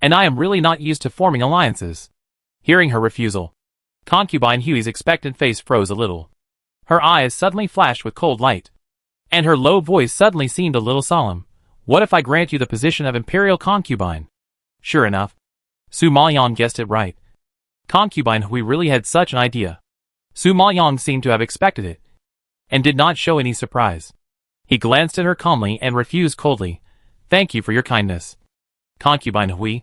and I am really not used to forming alliances." Hearing her refusal, Concubine Hui's expectant face froze a little. Her eyes suddenly flashed with cold light, and her low voice suddenly seemed a little solemn. "What if I grant you the position of imperial concubine?" Sure enough, Su Maoyang guessed it right. Concubine Hui really had such an idea. Su Maoyang seemed to have expected it, and did not show any surprise. He glanced at her calmly and refused coldly. "Thank you for your kindness, Concubine Hui,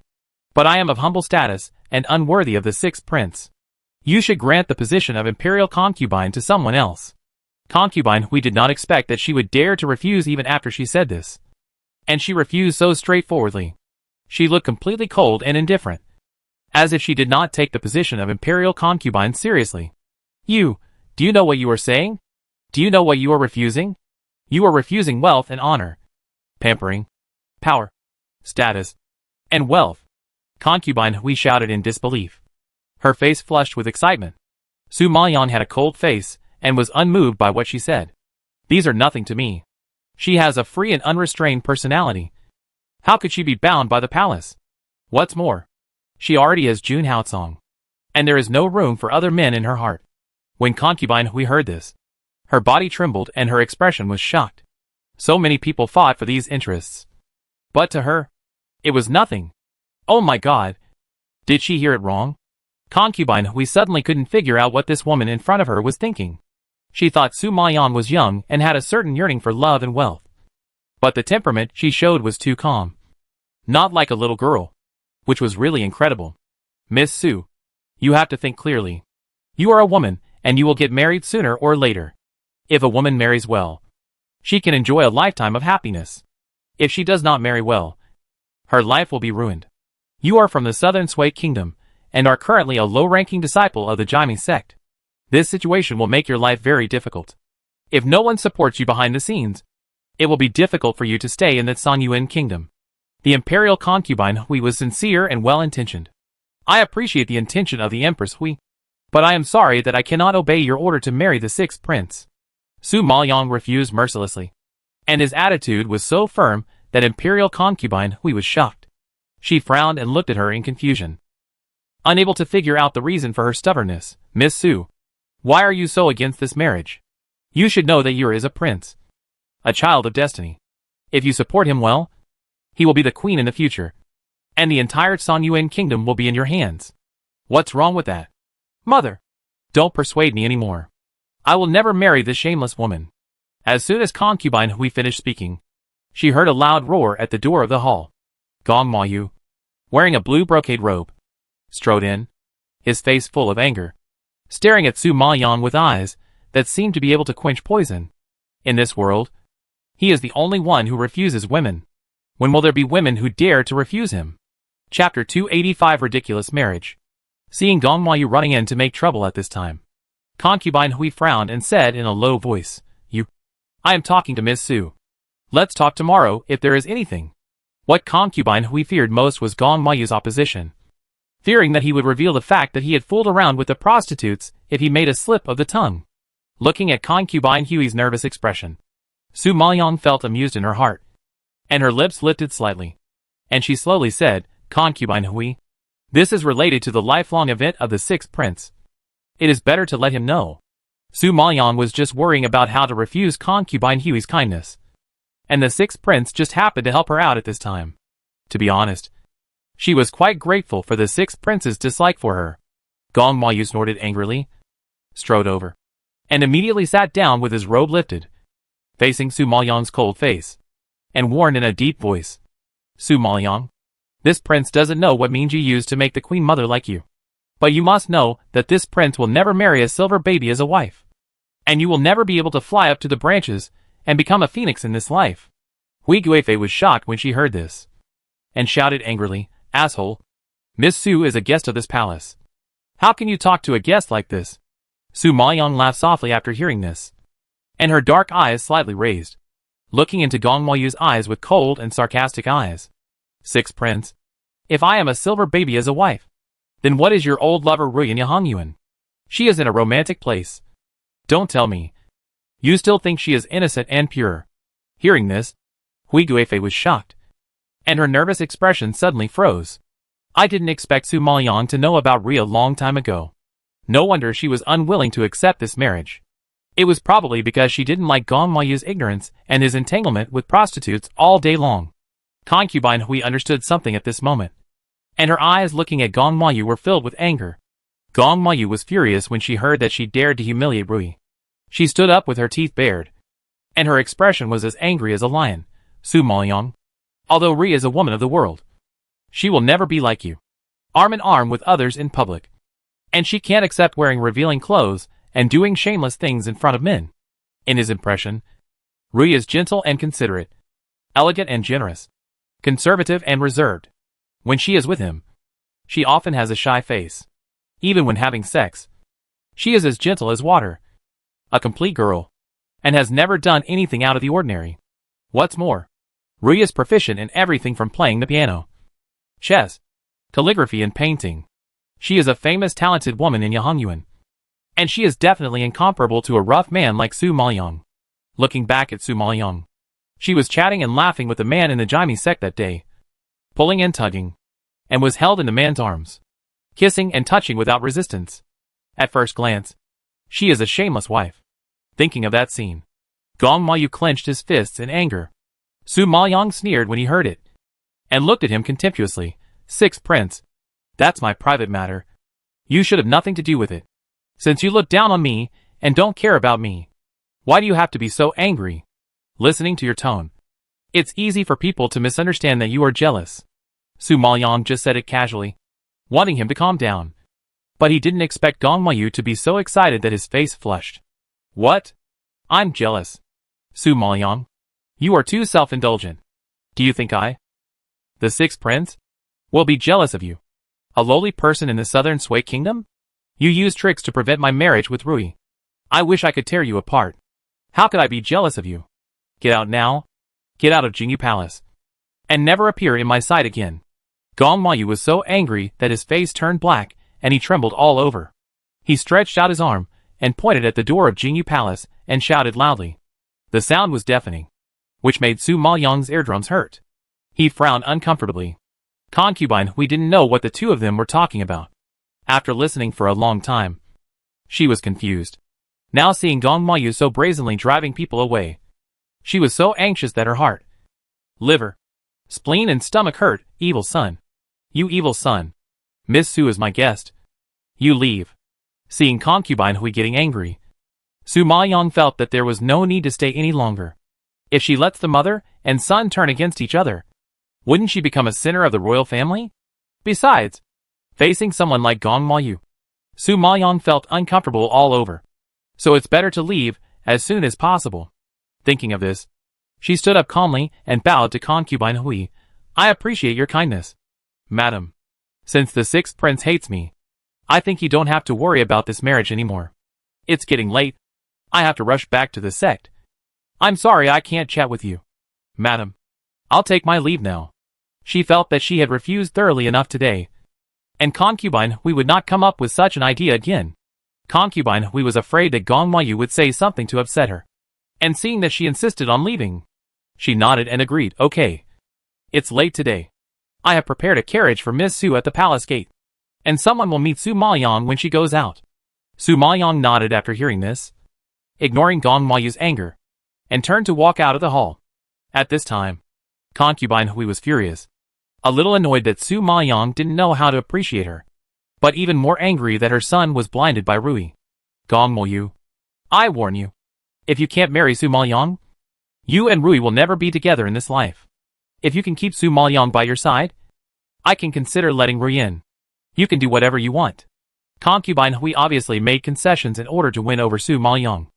but I am of humble status and unworthy of the 6th prince. You should grant the position of imperial concubine to someone else." Concubine Hui did not expect that she would dare to refuse even after she said this, and she refused so straightforwardly. She looked completely cold and indifferent, as if she did not take the position of imperial concubine seriously. Do you know what you are saying? Do you know what you are refusing? You are refusing wealth and honor, pampering, power, status, and wealth." Concubine Hui shouted in disbelief. Her face flushed with excitement. Su Maoyang had a cold face and was unmoved by what she said. "These are nothing to me. She has a free and unrestrained personality. How could she be bound by the palace? What's more, she already has Jun Haocong, and there is no room for other men in her heart." When Concubine Hui heard this, her body trembled and her expression was shocked. So many people fought for these interests, but to her, it was nothing. "Oh my God! Did she hear it wrong? Concubine Hui suddenly couldn't figure out what this woman in front of her was thinking. She thought Su Mayan was young and had a certain yearning for love and wealth. But the temperament she showed was too calm. Not like a little girl. Which was really incredible. Miss Su, you have to think clearly. You are a woman, and you will get married sooner or later. If a woman marries well, she can enjoy a lifetime of happiness. If she does not marry well, her life will be ruined. You are from the Southern Sui Kingdom, and are currently a low-ranking disciple of the Jaime sect. This situation will make your life very difficult. If no one supports you behind the scenes, it will be difficult for you to stay in the Sanyuan Kingdom. The imperial concubine Hui was sincere and well-intentioned. I appreciate the intention of the Empress Hui, but I am sorry that I cannot obey your order to marry the sixth prince. Su Maoyang refused mercilessly, and his attitude was so firm that imperial concubine Hui was shocked. She frowned and looked at her in confusion. Unable to figure out the reason for her stubbornness, Miss Su, why are you so against this marriage? You should know that you are a prince, a child of destiny. If you support him well, he will be the queen in the future, and the entire Sanyuan Kingdom will be in your hands. What's wrong with that? Mother, don't persuade me anymore. I will never marry this shameless woman. As soon as concubine Hui finished speaking, she heard a loud roar at the door of the hall. Gong Mayu, wearing a blue brocade robe, strode in, his face full of anger, staring at Su Mayan with eyes that seemed to be able to quench poison. In this world, he is the only one who refuses women. When will there be women who dare to refuse him? Chapter 285 Ridiculous Marriage. Seeing Gong Mayu running in to make trouble at this time, concubine Hui frowned and said in a low voice, I am talking to Miss Su. Let's talk tomorrow if there is anything. What concubine Hui feared most was Gong Mayu's opposition, fearing that he would reveal the fact that he had fooled around with the prostitutes if he made a slip of the tongue. Looking at concubine Hui's nervous expression, Su Maoyang felt amused in her heart, and her lips lifted slightly, and she slowly said, Concubine Hui, this is related to the lifelong event of the sixth prince. It is better to let him know. Su Maoyang was just worrying about how to refuse concubine Hui's kindness, and the sixth prince just happened to help her out at this time. To be honest, she was quite grateful for the sixth prince's dislike for her. Gong Mayu snorted angrily, strode over, and immediately sat down with his robe lifted, facing Su Maoyang's cold face, and warned in a deep voice, Su Maoyang, this prince doesn't know what means you use to make the queen mother like you. But you must know that this prince will never marry a silver baby as a wife. And you will never be able to fly up to the branches and become a phoenix in this life. Hui Guifei was shocked when she heard this, and shouted angrily, Asshole! Miss Su is a guest of this palace. How can you talk to a guest like this? Su Maoyang laughed softly after hearing this, and her dark eyes slightly raised, looking into Gong Mayu's eyes with cold and sarcastic eyes. Sixth prince, if I am a silver baby as a wife, then what is your old lover Rui in Yahangyuan? She is in a romantic place. Don't tell me. You still think she is innocent and pure. Hearing this, Hui Guifei was shocked, and her nervous expression suddenly froze. I didn't expect Su Maoyang to know about Rui a long time ago. No wonder she was unwilling to accept this marriage. It was probably because she didn't like Gong Mayu's ignorance and his entanglement with prostitutes all day long. Concubine Hui understood something at this moment, and her eyes looking at Gong Mayu were filled with anger. Gong Mayu was furious when she heard that she dared to humiliate Rui. She stood up with her teeth bared, and her expression was as angry as a lion. Su Maoyang, although Rui is a woman of the world, she will never be like you, arm in arm with others in public. And she can't accept wearing revealing clothes and doing shameless things in front of men. In his impression, Rui is gentle and considerate, elegant and generous, conservative and reserved. When she is with him, she often has a shy face. Even when having sex, she is as gentle as water. A complete girl, and has never done anything out of the ordinary. What's more, Rui is proficient in everything from playing the piano, chess, calligraphy and painting. She is a famous talented woman in Yahangyuan, and she is definitely incomparable to a rough man like Su Maoyang. Looking back at Su Maoyang, she was chatting and laughing with the man in the Jaime sect that day, pulling and tugging, and was held in the man's arms, kissing and touching without resistance. At first glance, she is a shameless wife. Thinking of that scene, Gong Mayu clenched his fists in anger. Su Maoyang sneered when he heard it, and looked at him contemptuously. Sixth prince, That's my private matter. You should have nothing to do with it. Since you look down on me and don't care about me, why do you have to be so angry? Listening to your tone, it's easy for people to misunderstand that you are jealous. Su Maoyang just said it casually, wanting him to calm down. But he didn't expect Gong Mayu to be so excited that his face flushed. What? I'm jealous. Su Maoyang, you are too self-indulgent. Do you think I, the sixth prince, will be jealous of you? A lowly person in the southern Sui kingdom? You use tricks to prevent my marriage with Rui. I wish I could tear you apart. How could I be jealous of you? Get out now. Get out of Jingyu Palace. And never appear in my sight again. Gong Mayu was so angry that his face turned black and he trembled all over. He stretched out his arm and pointed at the door of Jingyu Palace and shouted loudly. The sound was deafening, which made Su Maoyang's eardrums hurt. He frowned uncomfortably. Concubine, we didn't know what the two of them were talking about. After listening for a long time, she was confused. Now seeing Gong Mayu so brazenly driving people away, she was so anxious that her heart, liver, spleen and stomach hurt. Evil son. You evil son. Miss Su is my guest. You leave. Seeing Concubine Hui getting angry, Su Maoyang felt that there was no need to stay any longer. If she lets the mother and son turn against each other, wouldn't she become a sinner of the royal family? Besides, facing someone like Gong Mayu, Su Maoyang felt uncomfortable all over. So it's better to leave as soon as possible. Thinking of this, she stood up calmly and bowed to Concubine Hui. I appreciate your kindness, madam. Since the sixth prince hates me, I think you don't have to worry about this marriage anymore. It's getting late. I have to rush back to the sect. I'm sorry I can't chat with you, madam. I'll take my leave now. She felt that she had refused thoroughly enough today, and Concubine Hui would not come up with such an idea again. Concubine Hui was afraid that Gong Mayu would say something to upset her, and seeing that she insisted on leaving, she nodded and agreed. Okay. It's late today. I have prepared a carriage for Miss Su at the palace gate, and someone will meet Su Maoyang when she goes out. Su Maoyang nodded after hearing this, ignoring Gong Mayu's anger, and turned to walk out of the hall. At this time, Concubine Hui was furious, a little annoyed that Su Maoyang didn't know how to appreciate her, but even more angry that her son was blinded by Rui. Gong Mayu, I warn you, if you can't marry Su Maoyang, you and Rui will never be together in this life. If you can keep Su Maoyang by your side, I can consider letting Rui in. You can do whatever you want. Concubine Hui obviously made concessions in order to win over Su Maoyang,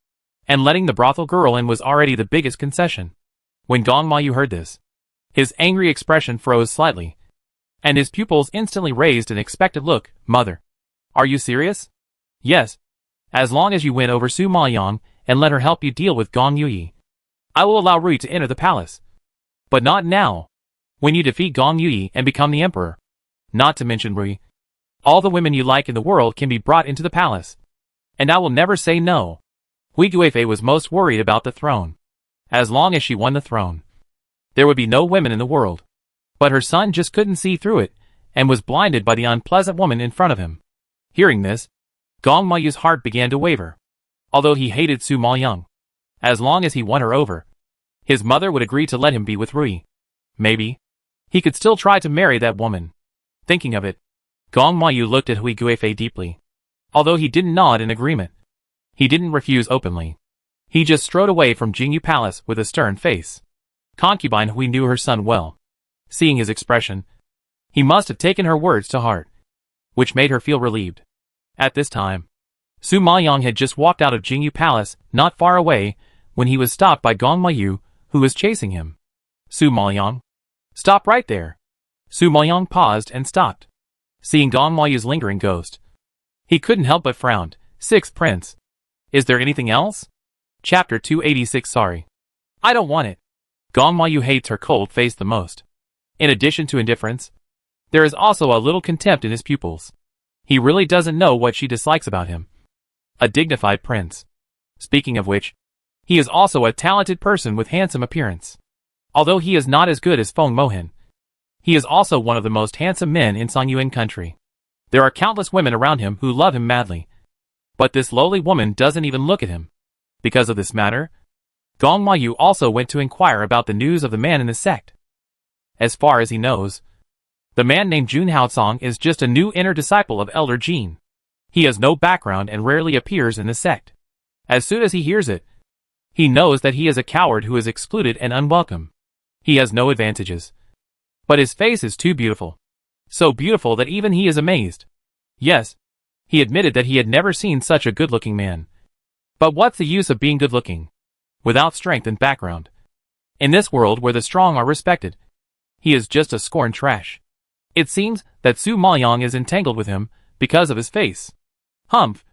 and letting the brothel girl in was already the biggest concession. When Gong Mayu heard this, his angry expression froze slightly, and his pupils instantly raised an expectant look. Mother, are you serious? Yes. As long as you win over Su Maoyang and let her help you deal with Gong Yuyi, I will allow Rui to enter the palace. But not now, when you defeat Gong Yuyi and become the emperor. Not to mention Rui, all the women you like in the world can be brought into the palace, and I will never say no. Hui Guifei was most worried about the throne. As long as she won the throne, there would be no women in the world. But her son just couldn't see through it, and was blinded by the unpleasant woman in front of him. Hearing this, Gong Mayu's heart began to waver. Although he hated Su Maoyang, as long as he won her over, his mother would agree to let him be with Rui. Maybe he could still try to marry that woman. Thinking of it, Gong Mayu looked at Hui Guifei deeply. Although he didn't nod in agreement, he didn't refuse openly. He just strode away from Jingyu Palace with a stern face. Concubine Hui knew her son well. Seeing his expression, he must have taken her words to heart, which made her feel relieved. At this time, Su Maoyang had just walked out of Jingyu Palace, not far away, when he was stopped by Gong Mayu, who was chasing him. Su Maoyang, stop right there. Su Maoyang paused and stopped. Seeing Gong Mayu's lingering ghost, he couldn't help but frown. Sixth Prince, is there anything else? Chapter 286. Sorry, I don't want it. Gong Mayu hates her cold face the most. In addition to indifference, there is also a little contempt in his pupils. He really doesn't know what she dislikes about him. A dignified prince. Speaking of which, he is also a talented person with handsome appearance. Although he is not as good as Feng Mohan, he is also one of the most handsome men in Songyuan country. There are countless women around him who love him madly. But this lowly woman doesn't even look at him. Because of this matter, Gong Mayu also went to inquire about the news of the man in the sect. As far as he knows, The man named Jun Haosong is just a new inner disciple of Elder Jin. He has no background and rarely appears in the sect. As soon as he hears it, he knows that he is a coward who is excluded and unwelcome. He has no advantages. But his face is too beautiful. So beautiful that even he is amazed. Yes, he admitted that he had never seen such a good-looking man. But what's the use of being good-looking without strength and background? In this world where the strong are respected, he is just a scorned trash. It seems that Su Maoyang is entangled with him because of his face. Humph.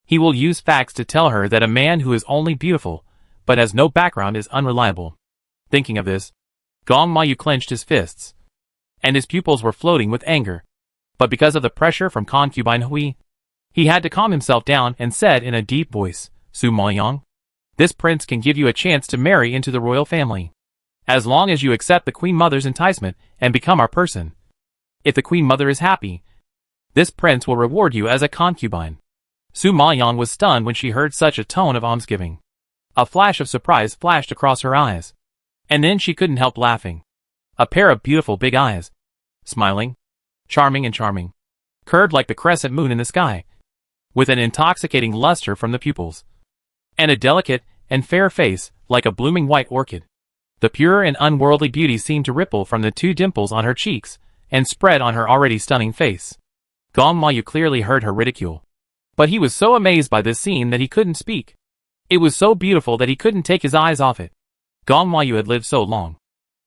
He will use facts to tell her that a man who is only beautiful but has no background is unreliable. Thinking of this, Gong Mayu clenched his fists, and his pupils were floating with anger. But because of the pressure from Concubine Hui, he had to calm himself down and said in a deep voice, Su Maoyang, this prince can give you a chance to marry into the royal family. As long as you accept the Queen Mother's enticement and become our person. If the Queen Mother is happy, this prince will reward you as a concubine. Su Maoyang was stunned when she heard such a tone of almsgiving. A flash of surprise flashed across her eyes. And then she couldn't help laughing. A pair of beautiful big eyes. Smiling. Charming, curved like the crescent moon in the sky, with an intoxicating luster from the pupils, and a delicate and fair face like a blooming white orchid. The pure and unworldly beauty seemed to ripple from the two dimples on her cheeks and spread on her already stunning face. Gong Mayu clearly heard her ridicule, but he was so amazed by this scene that he couldn't speak. It was so beautiful that he couldn't take his eyes off it. Gong Mayu had lived so long,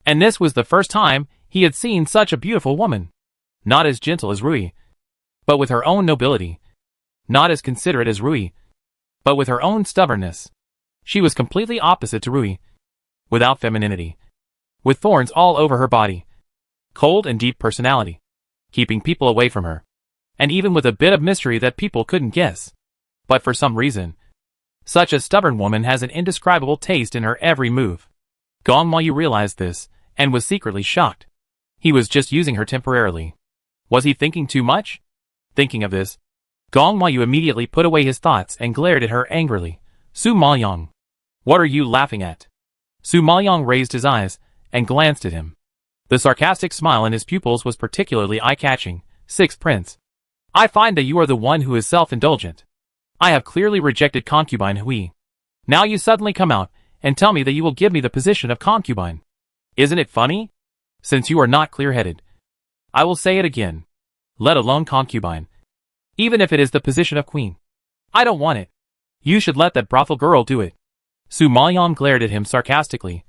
and this was the first time he had seen such a beautiful woman. Not as gentle as Rui, but with her own nobility. Not as considerate as Rui, but with her own stubbornness. She was completely opposite to Rui, without femininity, with thorns all over her body, cold and deep personality, keeping people away from her, and even with a bit of mystery that people couldn't guess. But for some reason, such a stubborn woman has an indescribable taste in her every move. Gong Mayu realized this, and was secretly shocked. He was just using her temporarily. Was he thinking too much? Thinking of this, Gong Mayu immediately put away his thoughts and glared at her angrily. Su Maoyang, what are you laughing at? Su Maoyang raised his eyes and glanced at him. The sarcastic smile in his pupils was particularly eye-catching. Sixth Prince, I find that you are the one who is self-indulgent. I have clearly rejected Concubine Hui. Now you suddenly come out and tell me that you will give me the position of concubine. Isn't it funny? Since you are not clear-headed, I will say it again. Let alone concubine. Even if it is the position of queen. I don't want it. You should let that brothel girl do it. Su Maoyang glared at him sarcastically,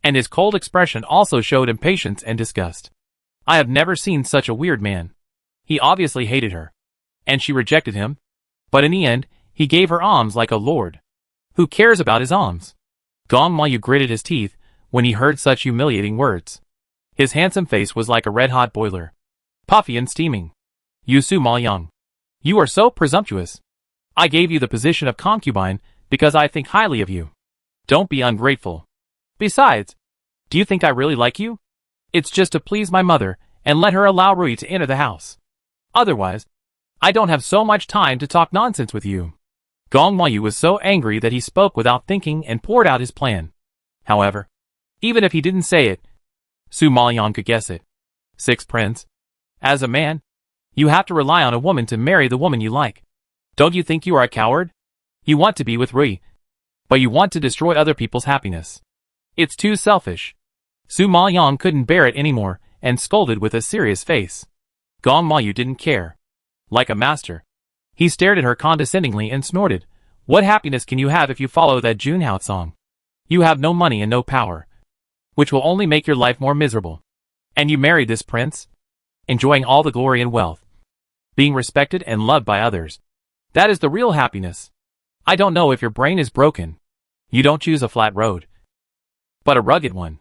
and his cold expression also showed impatience and disgust. I have never seen such a weird man. He obviously hated her, and she rejected him, but in the end, he gave her alms like a lord. Who cares about his alms? Gong Mayu gritted his teeth when he heard such humiliating words. His handsome face was like a red-hot boiler, puffy and steaming. You Su Maoyang, you are so presumptuous. I gave you the position of concubine because I think highly of you. Don't be ungrateful. Besides, do you think I really like you? It's just to please my mother and let her allow Rui to enter the house. Otherwise, I don't have so much time to talk nonsense with you. Gong Mayu was so angry that he spoke without thinking and poured out his plan. However, even if he didn't say it, Su Maoyang could guess it. Sixth Prince, as a man, you have to rely on a woman to marry the woman you like. Don't you think you are a coward? You want to be with Rui, but you want to destroy other people's happiness. It's too selfish. Su Maoyang couldn't bear it anymore and scolded with a serious face. Gong Mayu didn't care. Like a master, he stared at her condescendingly and snorted. What happiness can you have if you follow that Jun Haosong? You have no money and no power, which will only make your life more miserable. And you married this prince, enjoying all the glory and wealth, being respected and loved by others. That is the real happiness. I don't know if your brain is broken. You don't choose a flat road, but a rugged one.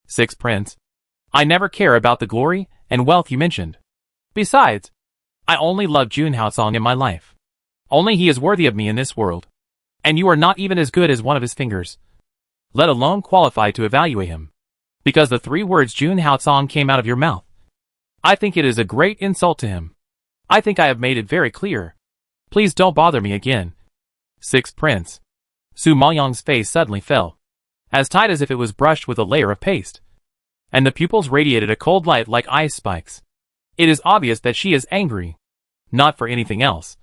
Sixth Prince, I never care about the glory and wealth you mentioned. Besides, I only love Jun Haosong in my life. Only he is worthy of me in this world. And you are not even as good as one of his fingers, let alone qualified to evaluate him. Because the 3 words Jun Haosong came out of your mouth. I think it is a great insult to him. I think I have made it very clear. Please don't bother me again. Sixth Prince. Su Maoyang's face suddenly fell, as tight as if it was brushed with a layer of paste, and the pupils radiated a cold light like ice spikes. It is obvious that she is angry. Not for anything else.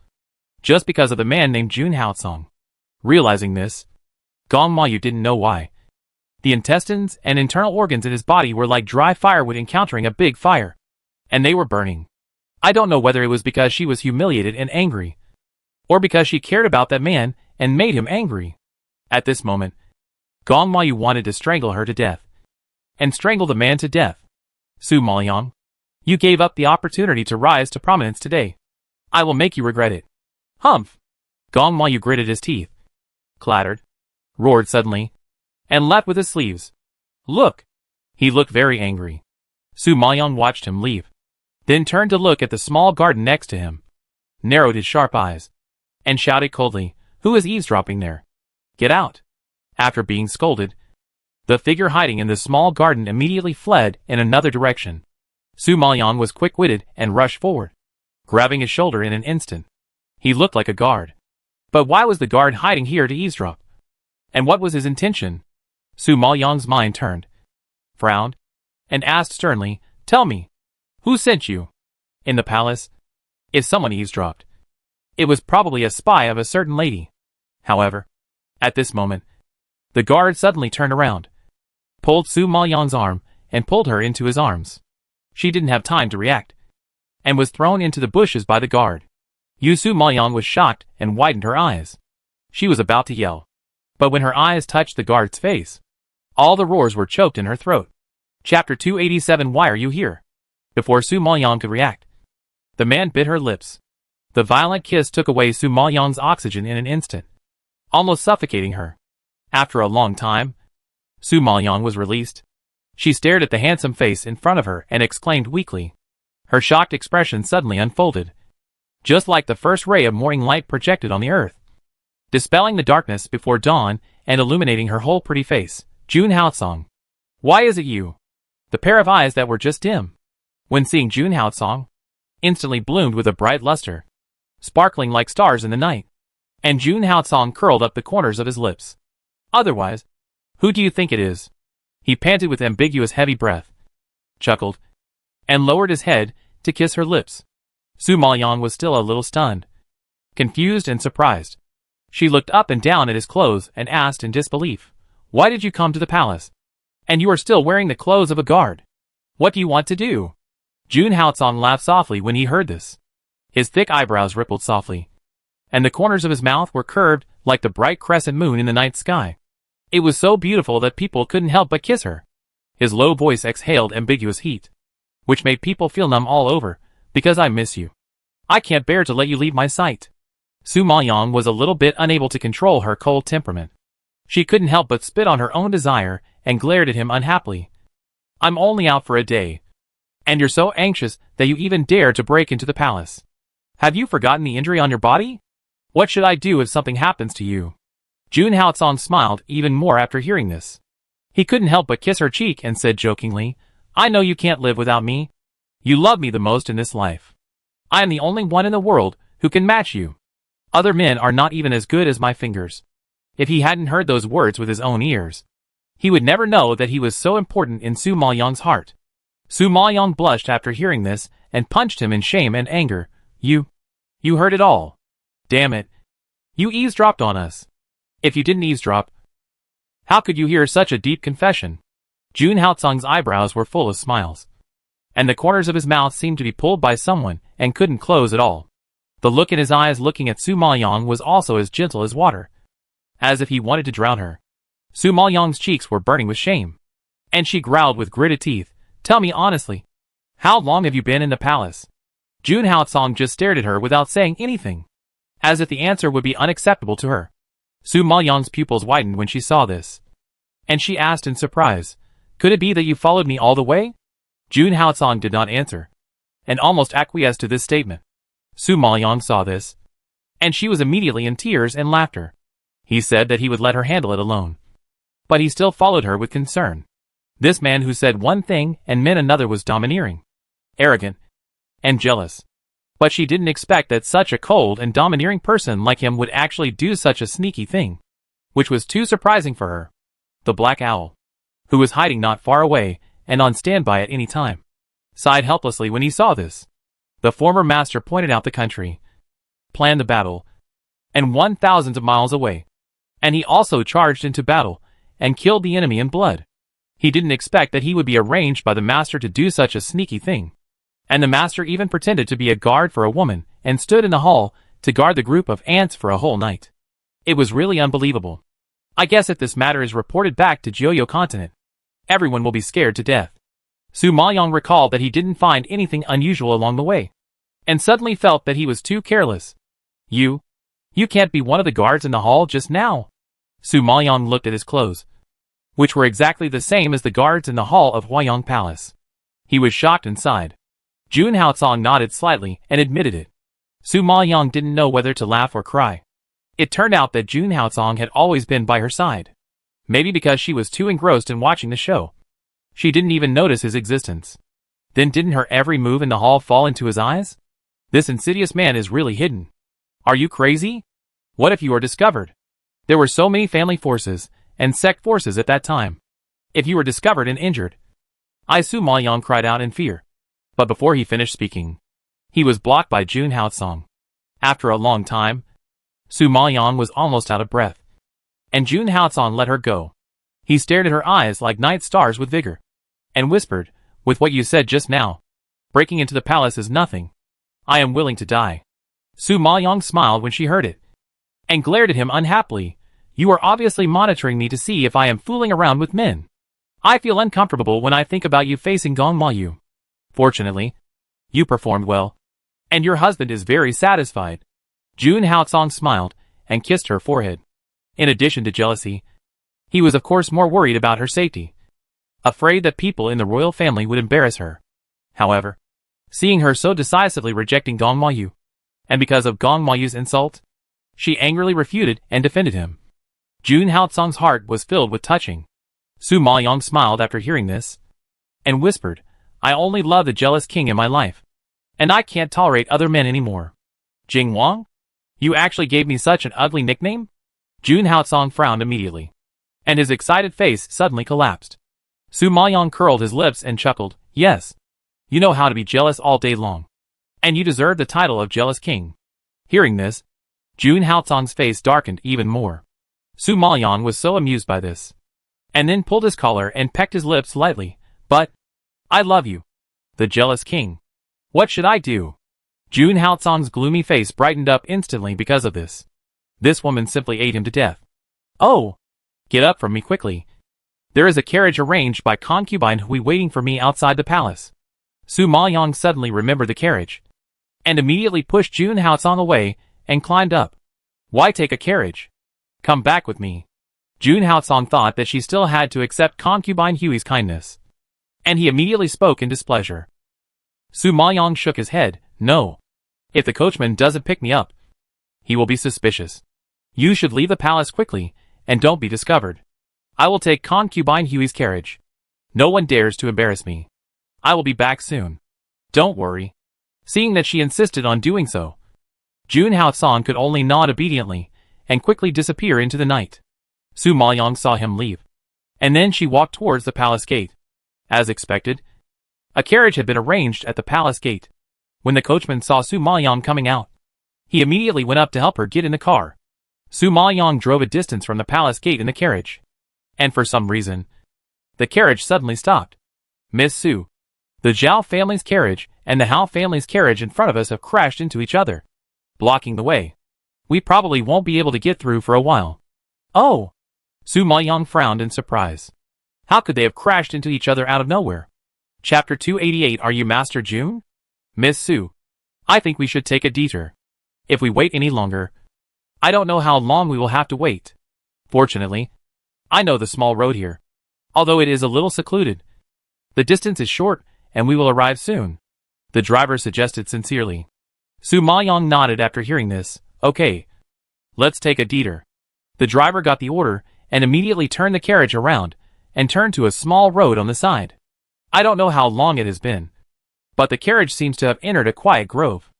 Just because of the man named Jun Haotsong. Realizing this, Gong Mayu didn't know why. The intestines and internal organs in his body were like dry firewood encountering a big fire. And they were burning. I don't know whether it was because she was humiliated and angry, or because she cared about that man and made him angry. At this moment, Gong Mayu wanted to strangle her to death. And strangle the man to death. Su Maoyang, you gave up the opportunity to rise to prominence today. I will make you regret it. Humph! Gong Mayu gritted his teeth, clattered, roared suddenly, and laughed with his sleeves. Look! He looked very angry. Su Maoyang watched him leave, then turned to look at the small garden next to him, narrowed his sharp eyes, and shouted coldly, Who is eavesdropping there? Get out! After being scolded, the figure hiding in the small garden immediately fled in another direction. Su Maoyang was quick-witted and rushed forward, grabbing his shoulder in an instant. He looked like a guard. But why was the guard hiding here to eavesdrop? And what was his intention? Su Maoyang's mind turned, frowned, and asked sternly, Tell me, who sent you? In the palace, if someone eavesdropped, it was probably a spy of a certain lady. However, at this moment, the guard suddenly turned around, pulled Su Maoyang's arm, and pulled her into his arms. She didn't have time to react, and was thrown into the bushes by the guard. Su Maoyang was shocked and widened her eyes. She was about to yell, but when her eyes touched the guard's face, all the roars were choked in her throat. Chapter 287 Why are you here? Before Su Maoyang could react, the man bit her lips. The violent kiss took away Su Maoyang's oxygen in an instant, almost suffocating her. After a long time, Su Maoyang was released. She stared at the handsome face in front of her and exclaimed weakly. Her shocked expression suddenly unfolded, just like the first ray of morning light projected on the earth, dispelling the darkness before dawn and illuminating her whole pretty face. Jun Haotsong. Why is it you? The pair of eyes that were just dim, when seeing Jun Haotsong, instantly bloomed with a bright luster, sparkling like stars in the night. And Jun Haotsong curled up the corners of his lips. Otherwise, who do you think it is? He panted with ambiguous heavy breath, chuckled, and lowered his head to kiss her lips. Su Maoyang was still a little stunned, confused and surprised. She looked up and down at his clothes and asked in disbelief, Why did you come to the palace? And you are still wearing the clothes of a guard. What do you want to do? Jun Haotsong laughed softly when he heard this. His thick eyebrows rippled softly, and the corners of his mouth were curved like the bright crescent moon in the night sky. It was so beautiful that people couldn't help but kiss her. His low voice exhaled ambiguous heat, which made people feel numb all over. Because I miss you. I can't bear to let you leave my sight. Su Maoyang was a little bit unable to control her cold temperament. She couldn't help but spit on her own desire and glared at him unhappily. I'm only out for a day. And you're so anxious that you even dare to break into the palace. Have you forgotten the injury on your body? What should I do if something happens to you? Jun Haotsong smiled even more after hearing this. He couldn't help but kiss her cheek and said jokingly, I know you can't live without me. You love me the most in this life. I am the only one in the world who can match you. Other men are not even as good as my fingers. If he hadn't heard those words with his own ears, he would never know that he was so important in Su Maoyang's heart. Su Maoyang blushed after hearing this and punched him in shame and anger. You heard it all. Damn it. You eavesdropped on us. If you didn't eavesdrop, how could you hear such a deep confession? Jun Haotsong's eyebrows were full of smiles, and the corners of his mouth seemed to be pulled by someone and couldn't close at all. The look in his eyes looking at Su Maoyang was also as gentle as water, as if he wanted to drown her. Su Maoyang's cheeks were burning with shame, and she growled with gritted teeth, Tell me honestly, how long have you been in the palace? Jun Haotsong just stared at her without saying anything, as if the answer would be unacceptable to her. Su Maoyang's pupils widened when she saw this, and she asked in surprise, Could it be that you followed me all the way? Jun Haotsong did not answer, and almost acquiesced to this statement. Su Maoyang saw this, and she was immediately in tears and laughter. He said that he would let her handle it alone, but he still followed her with concern. This man who said one thing and meant another was domineering, arrogant, and jealous. But she didn't expect that such a cold and domineering person like him would actually do such a sneaky thing, which was too surprising for her. The Black Owl, who was hiding not far away and on standby at any time, sighed helplessly when he saw this. The former master pointed out the country, planned the battle, and won thousands of miles away. And he also charged into battle and killed the enemy in blood. He didn't expect that he would be arranged by the master to do such a sneaky thing. And the master even pretended to be a guard for a woman and stood in the hall to guard the group of ants for a whole night. It was really unbelievable. I guess if this matter is reported back to Joyo continent, everyone will be scared to death. Su Maoyong recalled that he didn't find anything unusual along the way, and suddenly felt that he was too careless. You can't be one of the guards in the hall just now. Su Maoyong looked at his clothes, which were exactly the same as the guards in the hall of Huayong Palace. He was shocked and sighed. Jun Haocong nodded slightly and admitted it. Su Maoyong didn't know whether to laugh or cry. It turned out that Jun Haocong had always been by her side. Maybe because she was too engrossed in watching the show, she didn't even notice his existence. Then didn't her every move in the hall fall into his eyes? This insidious man is really hidden. Are you crazy? What if you are discovered? There were so many family forces and sect forces at that time. If you were discovered and injured, Su Maoyong cried out in fear. But before he finished speaking, he was blocked by Jun Haocong. After a long time, Su Maoyong was almost out of breath, and Jun Haocong let her go. He stared at her eyes like night stars with vigor, and whispered, "With what you said just now, breaking into the palace is nothing. I am willing to die." Su Maoyong smiled when she heard it, and glared at him unhappily. "You are obviously monitoring me to see if I am fooling around with men. I feel uncomfortable when I think about you facing Gong Mayu. Fortunately, you performed well, and your husband is very satisfied." Jun Haocong smiled and kissed her forehead. In addition to jealousy, he was of course more worried about her safety, afraid that people in the royal family would embarrass her. However, seeing her so decisively rejecting Gong Mayu, and because of Gong Mayu's insult, she angrily refuted and defended him. Jun Haocong's heart was filled with touching. Su Maoyong smiled after hearing this, and whispered, "I only love the jealous king in my life, and I can't tolerate other men anymore." "Jing Wang? You actually gave me such an ugly nickname?" Jun Haocong frowned immediately, and his excited face suddenly collapsed. Su Maoyong curled his lips and chuckled, "Yes. You know how to be jealous all day long, and you deserve the title of jealous king." Hearing this, Jun Haocong's face darkened even more. Su Maoyong was so amused by this, and then pulled his collar and pecked his lips lightly. "But I love you, the jealous king. What should I do?" Jun Haocong's gloomy face brightened up instantly because of this. This woman simply ate him to death. "Oh! Get up from me quickly. There is a carriage arranged by Concubine who will be waiting for me outside the palace." Su Maoyong suddenly remembered the carriage, and immediately pushed Jun Haocong away and climbed up. "Why take a carriage? Come back with me." Jun Haocong thought that she still had to accept Concubine Hui's kindness, and he immediately spoke in displeasure. Su Maoyong shook his head. "No. If the coachman doesn't pick me up, he will be suspicious. You should leave the palace quickly, and don't be discovered. I will take Concubine Hui's carriage. No one dares to embarrass me. I will be back soon. Don't worry." Seeing that she insisted on doing so, Jun Haocong could only nod obediently, and quickly disappear into the night. Su Maoyong saw him leave, and then she walked towards the palace gate. As expected, a carriage had been arranged at the palace gate. When the coachman saw Su Maoyong coming out, he immediately went up to help her get in the car. Su Maoyong drove a distance from the palace gate in the carriage, and for some reason, the carriage suddenly stopped. "Miss Su, the Zhao family's carriage and the Hao family's carriage in front of us have crashed into each other, blocking the way. We probably won't be able to get through for a while." "Oh!" Su Maoyong frowned in surprise. How could they have crashed into each other out of nowhere? Chapter 288. Are you Master Jun? "Miss Su, I think we should take a detour. If we wait any longer, I don't know how long we will have to wait. Fortunately, I know the small road here, although it is a little secluded. The distance is short, and we will arrive soon," the driver suggested sincerely. Su Maoyong nodded after hearing this. "Okay, let's take a detour." The driver got the order and immediately turned the carriage around and turned to a small road on the side. I don't know how long it has been, but the carriage seems to have entered a quiet grove.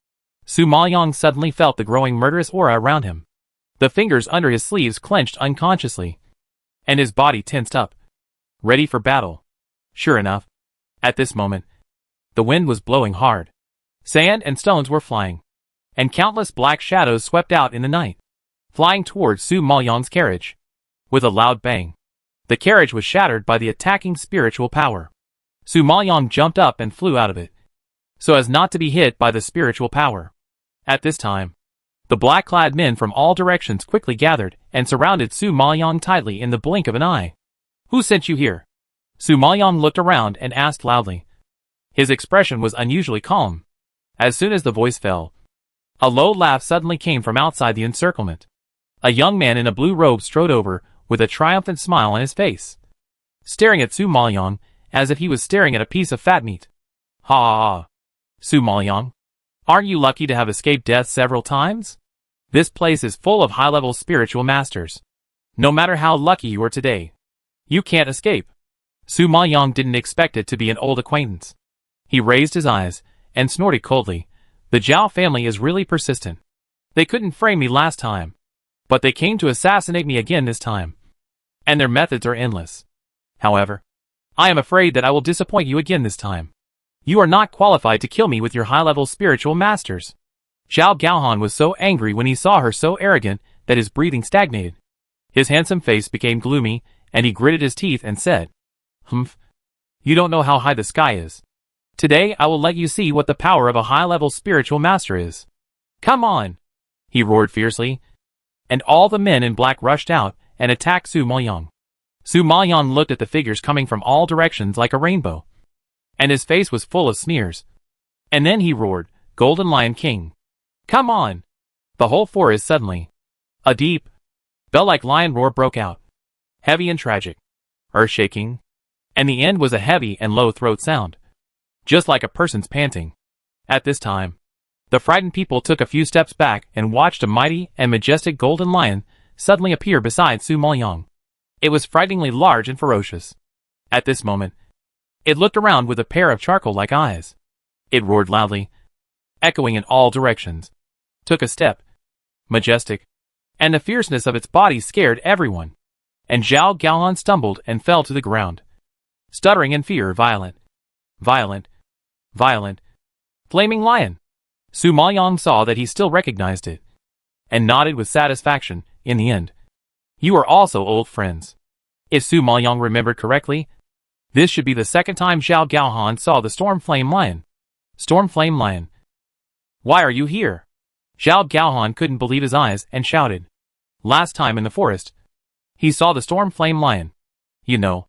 Su Maoyong suddenly felt the growing murderous aura around him. The fingers under his sleeves clenched unconsciously, and his body tensed up, ready for battle. Sure enough, at this moment, The wind was blowing hard. Sand and stones were flying, and countless black shadows swept out in the night, flying towards Su Maoyang's carriage. With a loud bang, the carriage was shattered by the attacking spiritual power. Su Maoyang jumped up and flew out of it, so as not to be hit by the spiritual power. At this time, the black-clad men from all directions quickly gathered and surrounded Su Maoyang tightly in the blink of an eye. "Who sent you here?" Su Maoyang looked around and asked loudly. His expression was unusually calm. As soon as the voice fell, a low laugh suddenly came from outside the encirclement. A young man in a blue robe strode over, with a triumphant smile on his face, staring at Su Maoyang as if he was staring at a piece of fat meat. "Ha ha ha! Su Maoyang, aren't you lucky to have escaped death several times? This place is full of high-level spiritual masters. No matter how lucky you are today, you can't escape." Su Maoyang didn't expect it to be an old acquaintance. He raised his eyes and snorted coldly. "The Zhao family is really persistent. They couldn't frame me last time, but they came to assassinate me again this time. And their methods are endless. However, I am afraid that I will disappoint you again this time. You are not qualified to kill me with your high-level spiritual masters." Zhao Gaohan was so angry when he saw her so arrogant that his breathing stagnated. His handsome face became gloomy, and he gritted his teeth and said, "Humph, you don't know how high the sky is. Today I will let you see what the power of a high-level spiritual master is. Come on!" he roared fiercely, and all the men in black rushed out and attacked Su Maoyang. Su Maoyang looked at the figures coming from all directions like a rainbow, and his face was full of sneers. And then he roared, "Golden Lion King! Come on!" The whole forest suddenly, a deep, bell-like lion roar broke out, heavy and tragic, earth-shaking, and the end was a heavy and low throat sound, just like a person's panting. At this time, the frightened people took a few steps back and watched a mighty and majestic golden lion suddenly appear beside Su Maoyang. It was frighteningly large and ferocious. At this moment, it looked around with a pair of charcoal-like eyes. It roared loudly, echoing in all directions, took a step, majestic, and the fierceness of its body scared everyone. And Zhao Gaohan stumbled and fell to the ground, stuttering in fear. "Violent, violent, violent, flaming lion!" Su Maoyang saw that he still recognized it, and nodded with satisfaction. In the end, you are also old friends. If Su Maoyang remembered correctly, this should be the second time Zhao Gaohan saw the Storm Flame Lion. Storm Flame Lion, why are you here? Zhao Gaohan couldn't believe his eyes and shouted. Last time in the forest, he saw the Storm Flame Lion. You know,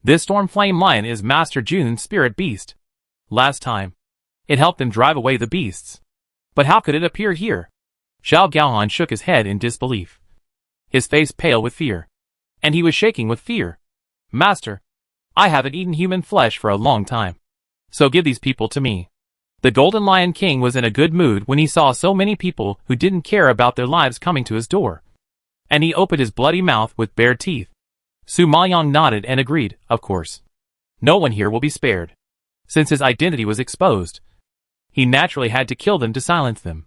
this Storm Flame Lion is Master Jun's spirit beast. Last time, it helped him drive away the beasts. But how could it appear here? Zhao Gaohan shook his head in disbelief, his face pale with fear, and he was shaking with fear. "Master, I haven't eaten human flesh for a long time, so give these people to me." The Golden Lion King was in a good mood when he saw so many people who didn't care about their lives coming to his door, and he opened his bloody mouth with bared teeth. Su Maoyang nodded and agreed, "Of course. No one here will be spared." Since his identity was exposed, he naturally had to kill them to silence them.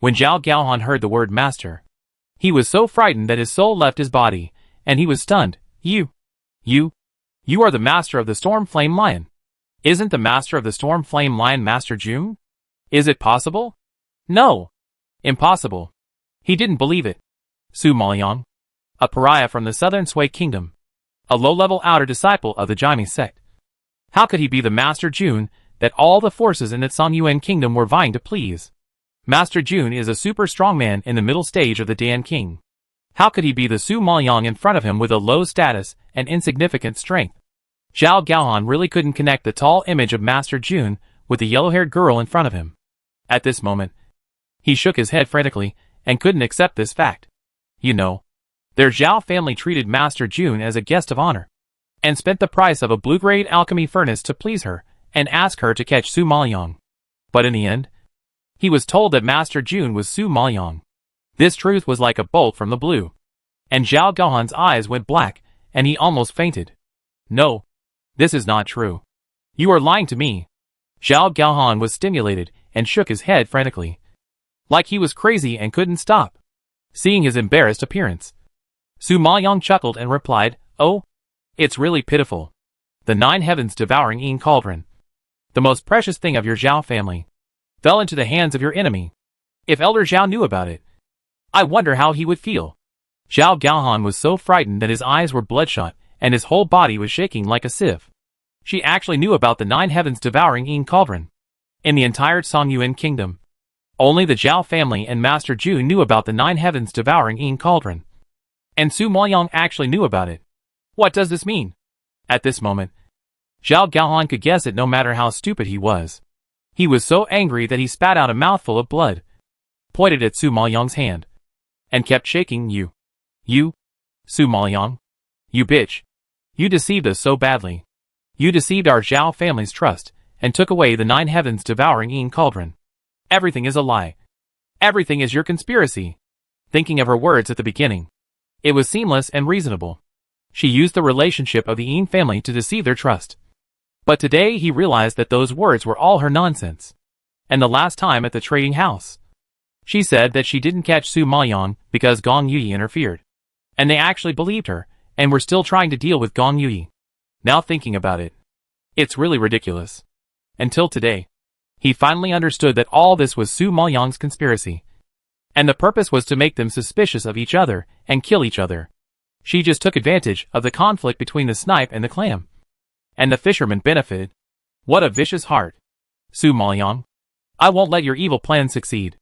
When Zhao Gaohan heard the word master, he was so frightened that his soul left his body, and he was stunned. You are the master of the Storm Flame Lion. Isn't the master of the Storm Flame Lion Master Jun? Is it possible? No. Impossible. He didn't believe it. Su Maoyang, a pariah from the southern Sui kingdom, a low-level outer disciple of the Jaime sect. How could he be the Master Jun that all the forces in the Songyuan kingdom were vying to please? Master Jun is a super strong man in the middle stage of the Dan King. How could he be the Su Maoyang in front of him with a low status and insignificant strength? Zhao Gaohan really couldn't connect the tall image of Master Jun with the yellow-haired girl in front of him. At this moment, he shook his head frantically and couldn't accept this fact. You know, their Zhao family treated Master Jun as a guest of honor, and spent the price of a blue-grade alchemy furnace to please her and ask her to catch Su Maoyang. But in the end, he was told that Master Jun was Su Maoyang. This truth was like a bolt from the blue, and Zhao Gaohan's eyes went black, and he almost fainted. "No, this is not true. You are lying to me." Zhao Gaohan was stimulated and shook his head frantically, like he was crazy and couldn't stop. Seeing his embarrassed appearance, Su Maoyang chuckled and replied, "Oh, it's really pitiful. The 9 heavens devouring Yin Cauldron. the most precious thing of your Zhao family, fell into the hands of your enemy. If Elder Zhao knew about it, I wonder how he would feel. Zhao Gaohan was so frightened that his eyes were bloodshot and his whole body was shaking like a sieve. She actually knew about the 9 heavens devouring Yin cauldron. In the entire Songyuan kingdom, only the Zhao family and Master Zhu knew about the 9 heavens devouring Yin cauldron. And Su Maoyang actually knew about it. What does this mean? At this moment, Zhao Gaohan could guess it no matter how stupid he was. He was so angry that he spat out a mouthful of blood, pointed at Su Maoyang's hand, and kept shaking. You, Su Maoyang, you bitch. You deceived us so badly. You deceived our Zhao family's trust, and took away the 9 heavens devouring Yin cauldron. Everything is a lie. Everything is your conspiracy. Thinking of her words at the beginning, it was seamless and reasonable. She used the relationship of the Yin family to deceive their trust. But today he realized that those words were all her nonsense. And the last time at the trading house, she said that she didn't catch Su Maoyang because Gong Yui interfered. And they actually believed her, and were still trying to deal with Gong Yui. Now thinking about it, it's really ridiculous. Until today, he finally understood that all this was Su Maoyang's conspiracy. And the purpose was to make them suspicious of each other and kill each other. She just took advantage of the conflict between the snipe and the clam. And the fisherman benefited. What a vicious heart. Su Maoyang, I won't let your evil plan succeed.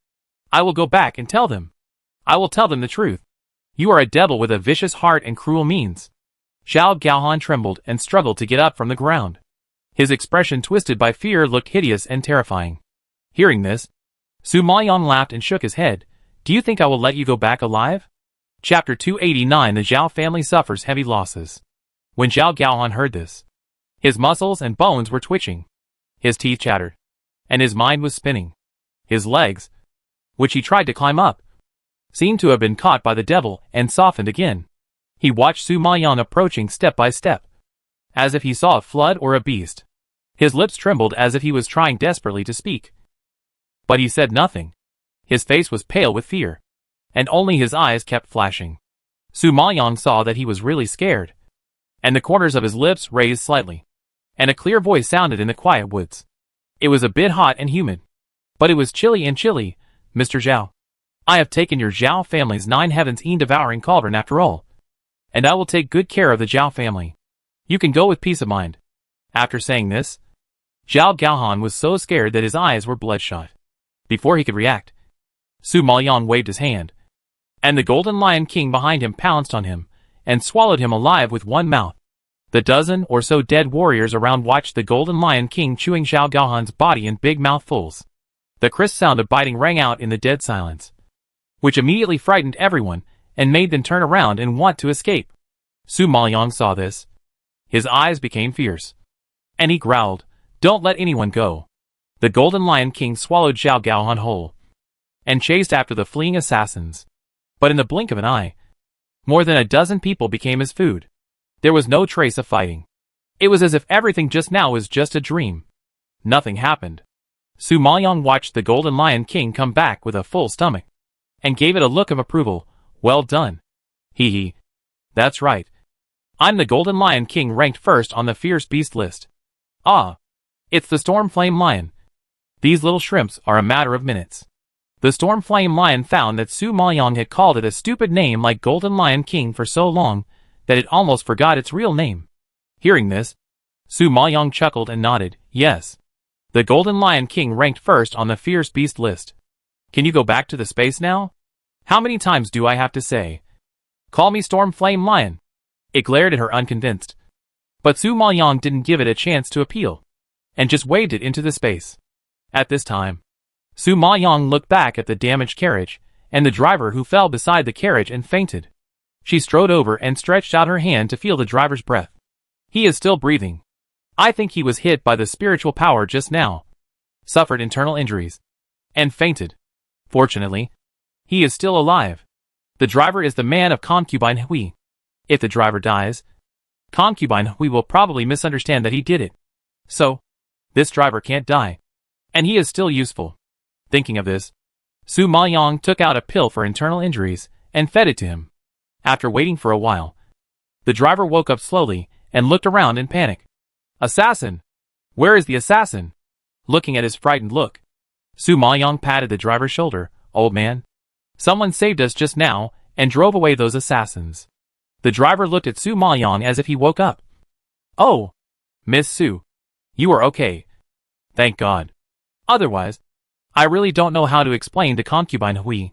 I will go back and tell them. I will tell them the truth. You are a devil with a vicious heart and cruel means. Zhao Gaohan trembled and struggled to get up from the ground. His expression, twisted by fear, looked hideous and terrifying. Hearing this, Su Maoyang laughed and shook his head. Do you think I will let you go back alive? Chapter 289. The Zhao family suffers heavy losses. When Zhao Gaohan heard this, his muscles and bones were twitching. His teeth chattered, and his mind was spinning. His legs, which he tried to climb up, seemed to have been caught by the devil and softened again. He watched Su Maoyang approaching step by step, as if he saw a flood or a beast. His lips trembled as if he was trying desperately to speak. But he said nothing. His face was pale with fear, and only his eyes kept flashing. Su Maoyang saw that he was really scared, and the corners of his lips raised slightly, and a clear voice sounded in the quiet woods. It was a bit hot and humid, but it was chilly and chilly. Mr. Zhao, I have taken your Zhao family's 9 heavens Yin devouring cauldron after all, and I will take good care of the Zhao family. You can go with peace of mind. After saying this, Zhao Gaohan was so scared that his eyes were bloodshot. Before he could react, Su Maoyang waved his hand, and the Golden Lion King behind him pounced on him, and swallowed him alive with one mouth. The dozen or so dead warriors around watched the Golden Lion King chewing Zhao Gaohan's body in big mouthfuls. The crisp sound of biting rang out in the dead silence, which immediately frightened everyone, and made them turn around and want to escape. Su Maoyang saw this. His eyes became fierce, and he growled, "Don't let anyone go." The Golden Lion King swallowed Zhao Gaohan whole, and chased after the fleeing assassins. But in the blink of an eye, more than a dozen people became his food. There was no trace of fighting. It was as if everything just now was just a dream. Nothing happened. Su Maoyang watched the Golden Lion King come back with a full stomach, and gave it a look of approval. Well done. Hee. That's right. I'm the Golden Lion King, ranked first on the fierce beast list. Ah, it's the Storm Flame Lion. These little shrimps are a matter of minutes. The Storm Flame Lion found that Su Maoyang had called it a stupid name like Golden Lion King for so long that it almost forgot its real name. Hearing this, Su Maoyang chuckled and nodded. Yes. The Golden Lion King ranked first on the fierce beast list. Can you go back to the space now? How many times do I have to say, "Call me Storm Flame Lion"? It glared at her unconvinced. But Su Maoyang didn't give it a chance to appeal, and just waved it into the space. At this time, Su Maoyang looked back at the damaged carriage, and the driver who fell beside the carriage and fainted. She strode over and stretched out her hand to feel the driver's breath. He is still breathing. I think he was hit by the spiritual power just now, suffered internal injuries, and fainted. Fortunately, he is still alive. The driver is the man of Concubine Hui. If the driver dies, Concubine Hui will probably misunderstand that he did it. So, this driver can't die, and he is still useful. Thinking of this, Su Maoyang took out a pill for internal injuries and fed it to him. After waiting for a while, the driver woke up slowly and looked around in panic. Assassin! Where is the assassin? looking at his frightened look. Su Maoyong patted the driver's shoulder. Old man, someone saved us just now and drove away those assassins. The driver looked at Su Maoyong as if he woke up. Oh, Miss Su, you are okay. Thank God. Otherwise, I really don't know how to explain to Concubine Hui.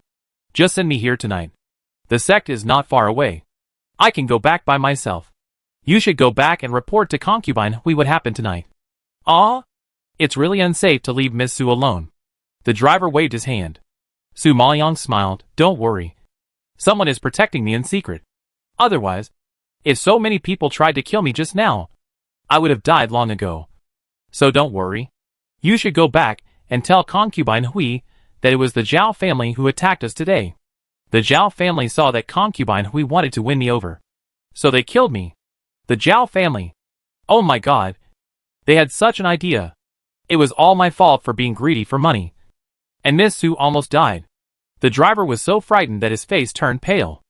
Just send me here tonight. The sect is not far away. I can go back by myself. You should go back and report to Concubine Hui what happened tonight. Ah? It's really unsafe to leave Miss Su alone. The driver waved his hand. Su Maoyong smiled. Don't worry. Someone is protecting me in secret. Otherwise, if so many people tried to kill me just now, I would have died long ago. So don't worry. You should go back and tell Concubine Hui that it was the Zhao family who attacked us today. The Zhao family saw that Concubine Hui wanted to win me over. So they killed me. The Zhao family. Oh my God. They had such an idea. It was all my fault for being greedy for money. And Miss Su almost died. The driver was so frightened that his face turned pale.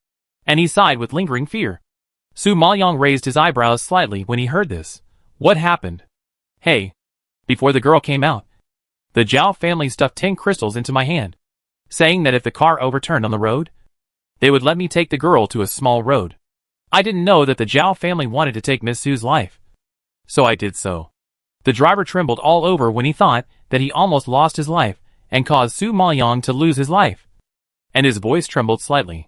And he sighed with lingering fear. Su Maoyong raised his eyebrows slightly when he heard this. What happened? Hey. Before the girl came out, the Zhao family stuffed 10 crystals into my hand, saying that if the car overturned on the road, they would let me take the girl to a small road. I didn't know that the Zhao family wanted to take Miss Su's life. So I did so. The driver trembled all over when he thought that he almost lost his life and caused Su Maoyong to lose his life. And his voice trembled slightly.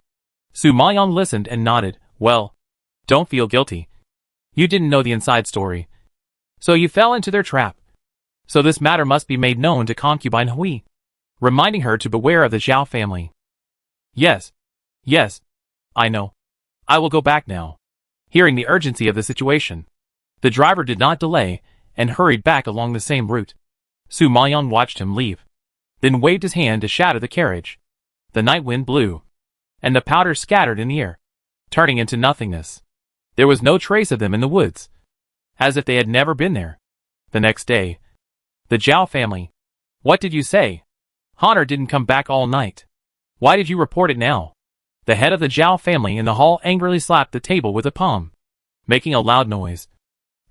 Su Maoyong listened and nodded. Well, don't feel guilty. You didn't know the inside story. So you fell into their trap. So this matter must be made known to Concubine Hui, reminding her to beware of the Zhao family. Yes. Yes. I know. I will go back now. Hearing the urgency of the situation, the driver did not delay and hurried back along the same route. Su Maoyong watched him leave, then waved his hand to shatter the carriage. The night wind blew, and the powder scattered in the air, turning into nothingness. There was no trace of them in the woods, as if they had never been there. The next day, the Zhao family. What did you say? Honor didn't come back all night. Why did you report it now? The head of the Zhao family in the hall angrily slapped the table with a palm, making a loud noise.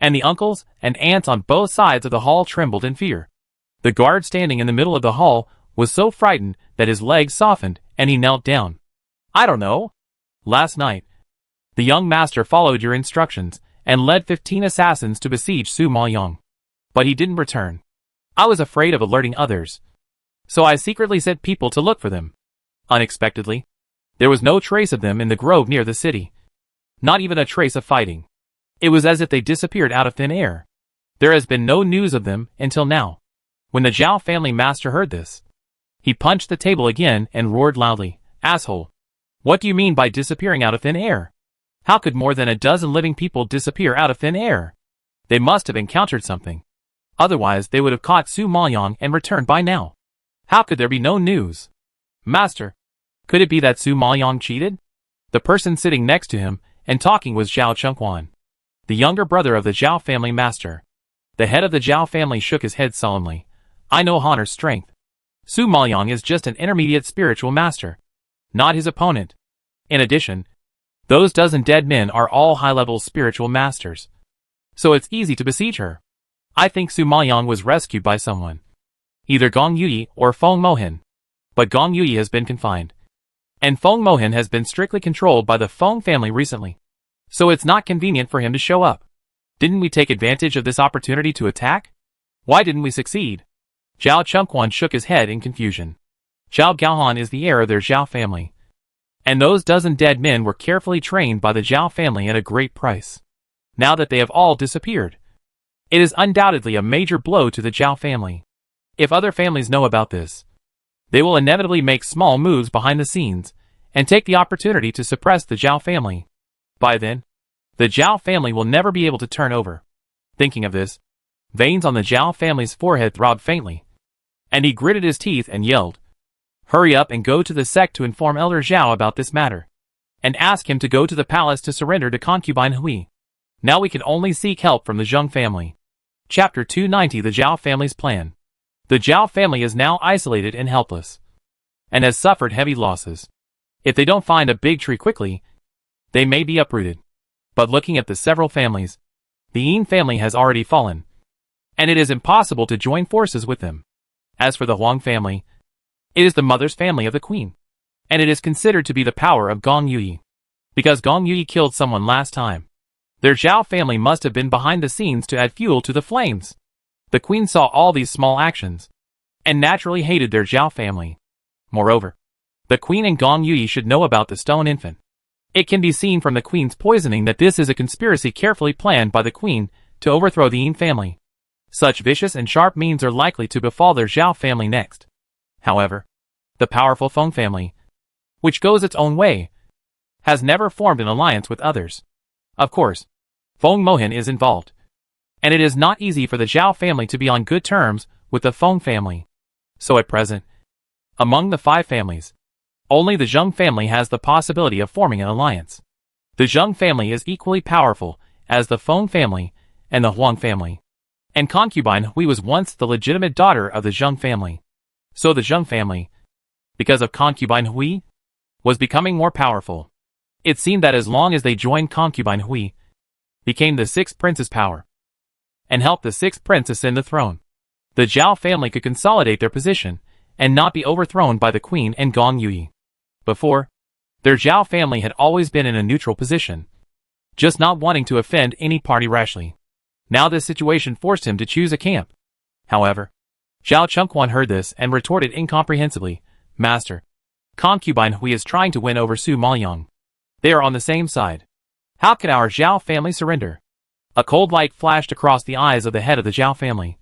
And the uncles and aunts on both sides of the hall trembled in fear. The guard standing in the middle of the hall was so frightened that his legs softened and he knelt down. I don't know. Last night, the young master followed your instructions and led 15 assassins to besiege Su Maoyong. But he didn't return. I was afraid of alerting others, so I secretly sent people to look for them. Unexpectedly, there was no trace of them in the grove near the city. Not even a trace of fighting. It was as if they disappeared out of thin air. There has been no news of them until now. When the Zhao family master heard this, he punched the table again and roared loudly, Asshole! What do you mean by disappearing out of thin air? How could more than a dozen living people disappear out of thin air? They must have encountered something. Otherwise they would have caught Su Maoyong and returned by now. How could there be no news? Master, could it be that Su Maoyong cheated? The person sitting next to him and talking was Zhao Chengquan, the younger brother of the Zhao family master. The head of the Zhao family shook his head solemnly. I know Honor's strength. Su Maoyong is just an intermediate spiritual master, not his opponent. In addition, those dozen dead men are all high-level spiritual masters. So it's easy to besiege her. I think Su Maoyong was rescued by someone. Either Gong Yui or Feng Mohin. But Gong Yui has been confined. And Feng Mohin has been strictly controlled by the Feng family recently. So it's not convenient for him to show up. Didn't we take advantage of this opportunity to attack? Why didn't we succeed? Zhao Chengquan shook his head in confusion. Zhao Gaohan is the heir of their Zhao family. And those dozen dead men were carefully trained by the Zhao family at a great price. Now that they have all disappeared, it is undoubtedly a major blow to the Zhao family. If other families know about this, they will inevitably make small moves behind the scenes and take the opportunity to suppress the Zhao family. By then, the Zhao family will never be able to turn over. Thinking of this, veins on the Zhao family's forehead throbbed faintly, and he gritted his teeth and yelled, Hurry up and go to the sect to inform Elder Zhao about this matter, and ask him to go to the palace to surrender to Concubine Hui. Now we can only seek help from the Zheng family. Chapter 290 The Zhao Family's Plan. The Zhao family is now isolated and helpless, and has suffered heavy losses. If they don't find a big tree quickly, they may be uprooted. But looking at the several families, the Yin family has already fallen, and it is impossible to join forces with them. As for the Huang family, it is the mother's family of the queen, and it is considered to be the power of Gong Yui. Because Gong Yui killed someone last time, their Zhao family must have been behind the scenes to add fuel to the flames. The queen saw all these small actions, and naturally hated their Zhao family. Moreover, the queen and Gong Yui should know about the stone infant. It can be seen from the queen's poisoning that this is a conspiracy carefully planned by the queen to overthrow the Yin family. Such vicious and sharp means are likely to befall their Zhao family next. However, the powerful Feng family, which goes its own way, has never formed an alliance with others. Of course, Feng Mohan is involved, and it is not easy for the Zhao family to be on good terms with the Feng family. So at present, among the 5 families, only the Zheng family has the possibility of forming an alliance. The Zheng family is equally powerful as the Feng family and the Huang family, and Concubine Hui was once the legitimate daughter of the Zheng family. So the Zheng family, because of Concubine Hui, was becoming more powerful. It seemed that as long as they joined Concubine Hui, became the 6th prince's power, and helped the 6th prince ascend the throne, the Zhao family could consolidate their position and not be overthrown by the queen and Gong Yui. Before, their Zhao family had always been in a neutral position, just not wanting to offend any party rashly. Now this situation forced him to choose a camp. However, Zhao Chengquan heard this and retorted incomprehensibly, "Master, Concubine Hui is trying to win over Su Maoyang. They are on the same side. How can our Zhao family surrender?" A cold light flashed across the eyes of the head of the Zhao family,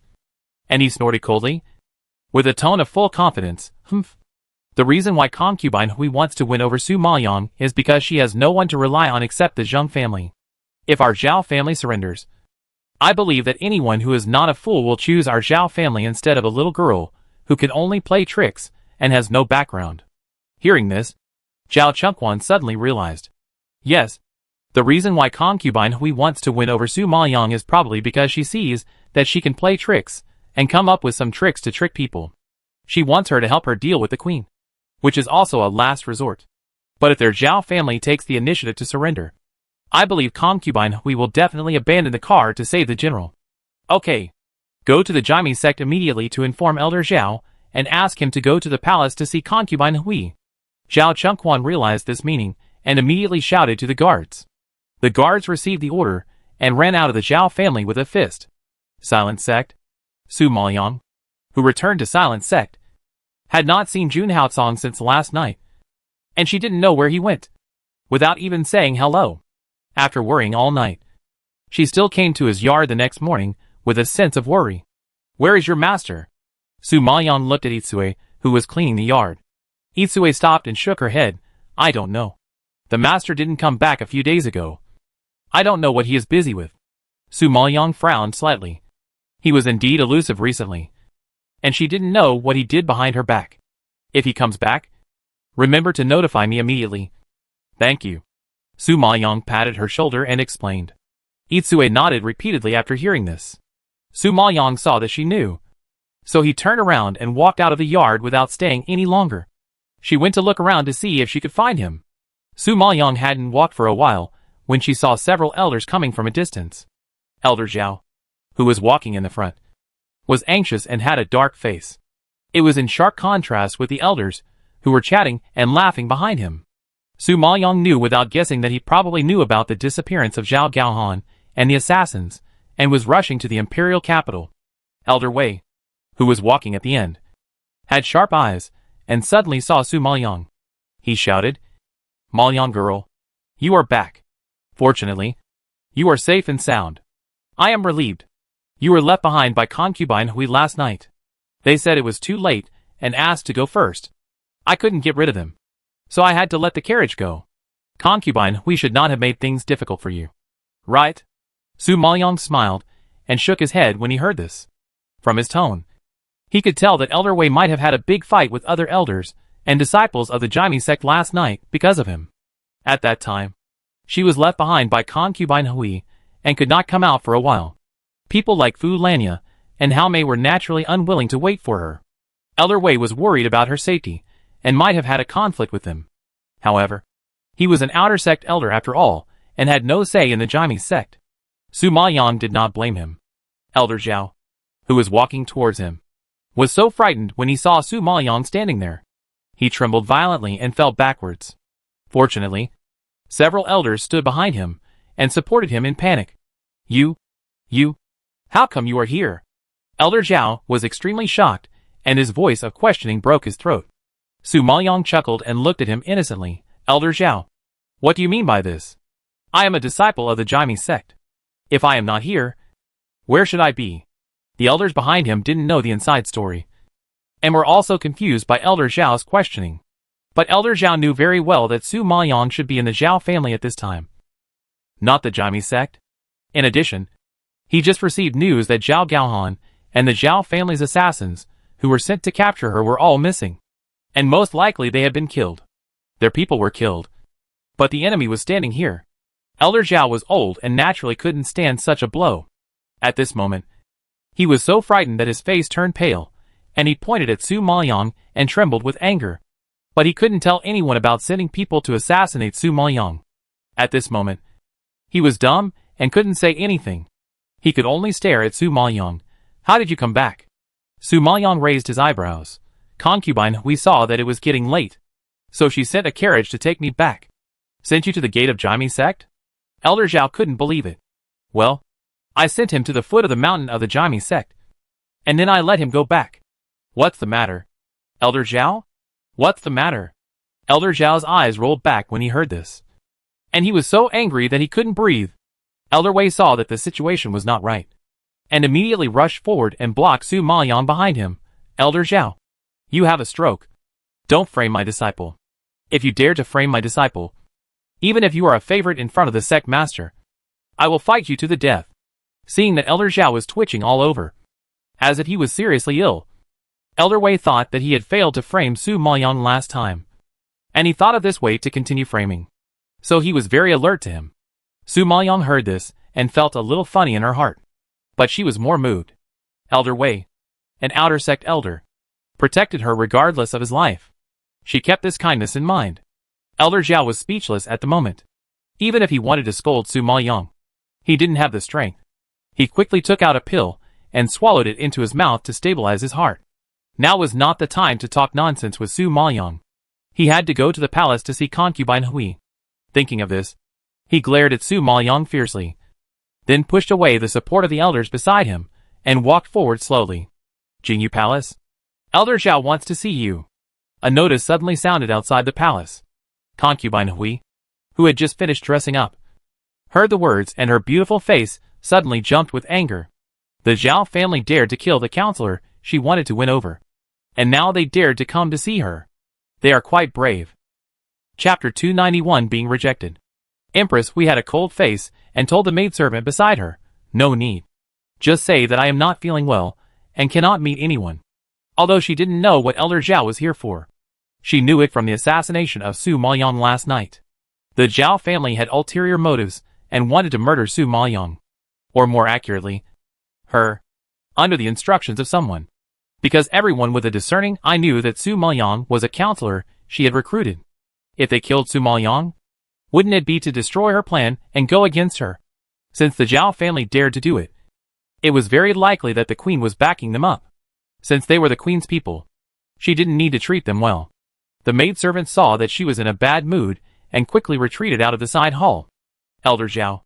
and he snorted coldly, with a tone of full confidence, "Humph. The reason why Concubine Hui wants to win over Su Maoyang is because she has no one to rely on except the Zheng family. If our Zhao family surrenders, I believe that anyone who is not a fool will choose our Zhao family instead of a little girl who can only play tricks and has no background." Hearing this, Zhao Chengquan suddenly realized, yes, the reason why Concubine Hui wants to win over Su Maoyang is probably because she sees that she can play tricks and come up with some tricks to trick people. She wants her to help her deal with the queen, which is also a last resort. But if their Zhao family takes the initiative to surrender, I believe Concubine Hui will definitely abandon the car to save the general. Okay. Go to the Jaime sect immediately to inform Elder Zhao and ask him to go to the palace to see Concubine Hui. Zhao Chengquan realized this meaning and immediately shouted to the guards. The guards received the order and ran out of the Zhao family with a fist. Silent Sect. Su Maoyang, who returned to Silent Sect, had not seen Jun Haocong since last night, and she didn't know where he went, without even saying hello. After worrying all night, she still came to his yard the next morning with a sense of worry. "Where is your master?" Su Maoyang looked at Itsue, who was cleaning the yard. Itsue stopped and shook her head. "I don't know. The master didn't come back a few days ago. I don't know what he is busy with." Su Maoyang frowned slightly. He was indeed elusive recently, and she didn't know what he did behind her back. "If he comes back, remember to notify me immediately." "Thank you." Su Maoyang patted her shoulder and explained. Itsue nodded repeatedly after hearing this. Su Maoyang saw that she knew, so he turned around and walked out of the yard without staying any longer. She went to look around to see if she could find him. Su Maoyang hadn't walked for a while when she saw several elders coming from a distance. Elder Zhao, who was walking in the front, was anxious and had a dark face. It was in sharp contrast with the elders, who were chatting and laughing behind him. Su Maoyang knew without guessing that he probably knew about the disappearance of Zhao Gaohan and the assassins, and was rushing to the imperial capital. Elder Wei, who was walking at the end, had sharp eyes, and suddenly saw Su Maoyang. He shouted, "Maoyang girl, you are back. Fortunately, you are safe and sound. I am relieved. You were left behind by Concubine Hui last night. They said it was too late and asked to go first. I couldn't get rid of them, so I had to let the carriage go. Concubine Hui should not have made things difficult for you. Right?" Su Maoyang smiled and shook his head when he heard this. From his tone, he could tell that Elder Wei might have had a big fight with other elders and disciples of the Jaime sect last night because of him. At that time, she was left behind by Concubine Hui and could not come out for a while. People like Fu Lanya and Hao Mei were naturally unwilling to wait for her. Elder Wei was worried about her safety and might have had a conflict with them. However, he was an outer sect elder after all and had no say in the Jaime sect. Su Maoyang did not blame him. "Elder Zhao, who was walking towards him, was so frightened when he saw Su Maoyang standing there. He trembled violently and fell backwards. Fortunately, several elders stood behind him and supported him in panic. You, how come you are here? Elder Zhao was extremely shocked, and his voice of questioning broke his throat. Su Maoyang chuckled and looked at him innocently. Elder Zhao, what do you mean by this? I am a disciple of the Jaime sect. If I am not here, where should I be? The elders behind him didn't know the inside story, and were also confused by Elder Zhao's questioning. But Elder Zhao knew very well that Su Maoyang should be in the Zhao family at this time, not the Jaime sect. In addition, he just received news that Zhao Gaohan and the Zhao family's assassins, who were sent to capture her, were all missing, and most likely they had been killed. Their people were killed, but the enemy was standing here. Elder Zhao was old and naturally couldn't stand such a blow. At this moment, he was so frightened that his face turned pale, and he pointed at Su Maoyang and trembled with anger. But he couldn't tell anyone about sending people to assassinate Su Maoyang. At this moment, he was dumb and couldn't say anything. He could only stare at Su Maoyang. How did you come back? Su Maoyang raised his eyebrows. Concubine, we saw that it was getting late, so she sent a carriage to take me back. Sent you to the gate of Jaime sect? Elder Zhao couldn't believe it. Well, I sent him to the foot of the mountain of the Jaime sect, and then I let him go back. What's the matter? Elder Zhao? What's the matter? Elder Zhao's eyes rolled back when he heard this, and he was so angry that he couldn't breathe. Elder Wei saw that the situation was not right, and immediately rushed forward and blocked Su Maoyang behind him. Elder Zhao, you have a stroke. Don't frame my disciple. If you dare to frame my disciple, even if you are a favorite in front of the sect master, I will fight you to the death. Seeing that Elder Zhao was twitching all over, as if he was seriously ill, Elder Wei thought that he had failed to frame Su Maoyang last time, and he thought of this way to continue framing. So he was very alert to him. Su Maoyang heard this and felt a little funny in her heart, but she was more moved. Elder Wei, an outer sect elder, protected her regardless of his life. She kept this kindness in mind. Elder Zhao was speechless at the moment. Even if he wanted to scold Su Maoyang, he didn't have the strength. He quickly took out a pill and swallowed it into his mouth to stabilize his heart. Now was not the time to talk nonsense with Su Maoyang. He had to go to the palace to see Concubine Hui. Thinking of this, he glared at Su Maoyang fiercely, then pushed away the support of the elders beside him, and walked forward slowly. Jingyu Palace? Elder Zhao wants to see you. A notice suddenly sounded outside the palace. Concubine Hui, who had just finished dressing up, heard the words and her beautiful face suddenly jumped with anger. The Zhao family dared to kill the counselor she wanted to win over, and now they dared to come to see her. They are quite brave. Chapter 291 Being Rejected. Empress, we had a cold face and told the maidservant beside her, no need. Just say that I am not feeling well and cannot meet anyone. Although she didn't know what Elder Zhao was here for, she knew it from the assassination of Su Maoyang last night. The Zhao family had ulterior motives and wanted to murder Su Maoyang, or more accurately, her, under the instructions of someone. Because everyone with a discerning eye knew that Su Maoyang was a counselor she had recruited. If they killed Su Maoyang, wouldn't it be to destroy her plan and go against her? Since the Zhao family dared to do it, it was very likely that the queen was backing them up. Since they were the queen's people, she didn't need to treat them well. The maidservant saw that she was in a bad mood and quickly retreated out of the side hall. Elder Zhao,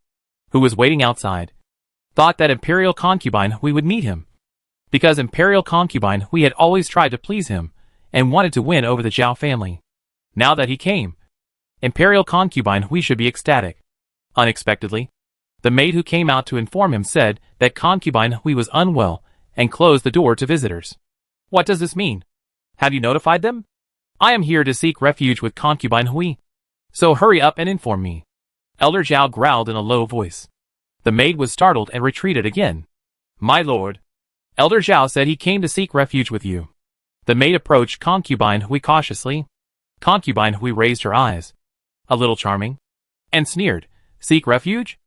who was waiting outside, thought that Imperial Concubine we would meet him. Because Imperial Concubine we had always tried to please him and wanted to win over the Zhao family. Now that he came, Imperial Concubine we should be ecstatic. Unexpectedly, the maid who came out to inform him said that Concubine Hui was unwell and closed the door to visitors. What does this mean? Have you notified them? I am here to seek refuge with Concubine Hui, so hurry up and inform me. Elder Zhao growled in a low voice. The maid was startled and retreated again. My lord, Elder Zhao said he came to seek refuge with you. The maid approached Concubine Hui cautiously. Concubine Hui raised her eyes, a little charming, and sneered. Seek refuge?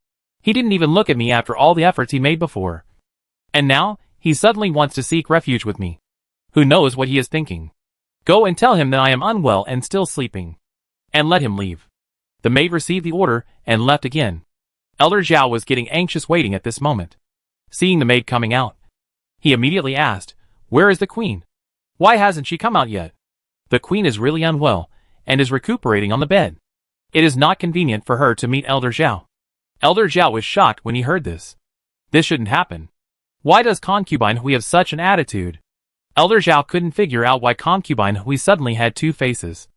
He didn't even look at me after all the efforts he made before. And now, he suddenly wants to seek refuge with me. Who knows what he is thinking? Go and tell him that I am unwell and still sleeping, and let him leave. The maid received the order and left again. Elder Zhao was getting anxious waiting at this moment. Seeing the maid coming out, He immediately asked, "Where is the queen? Why hasn't she come out yet?" "The queen is really unwell, and is recuperating on the bed. It is not convenient for her to meet Elder Zhao." Elder Zhao was shocked when he heard this. This shouldn't happen. Why does Concubine Hui have such an attitude? Elder Zhao couldn't figure out why Concubine Hui suddenly had two faces.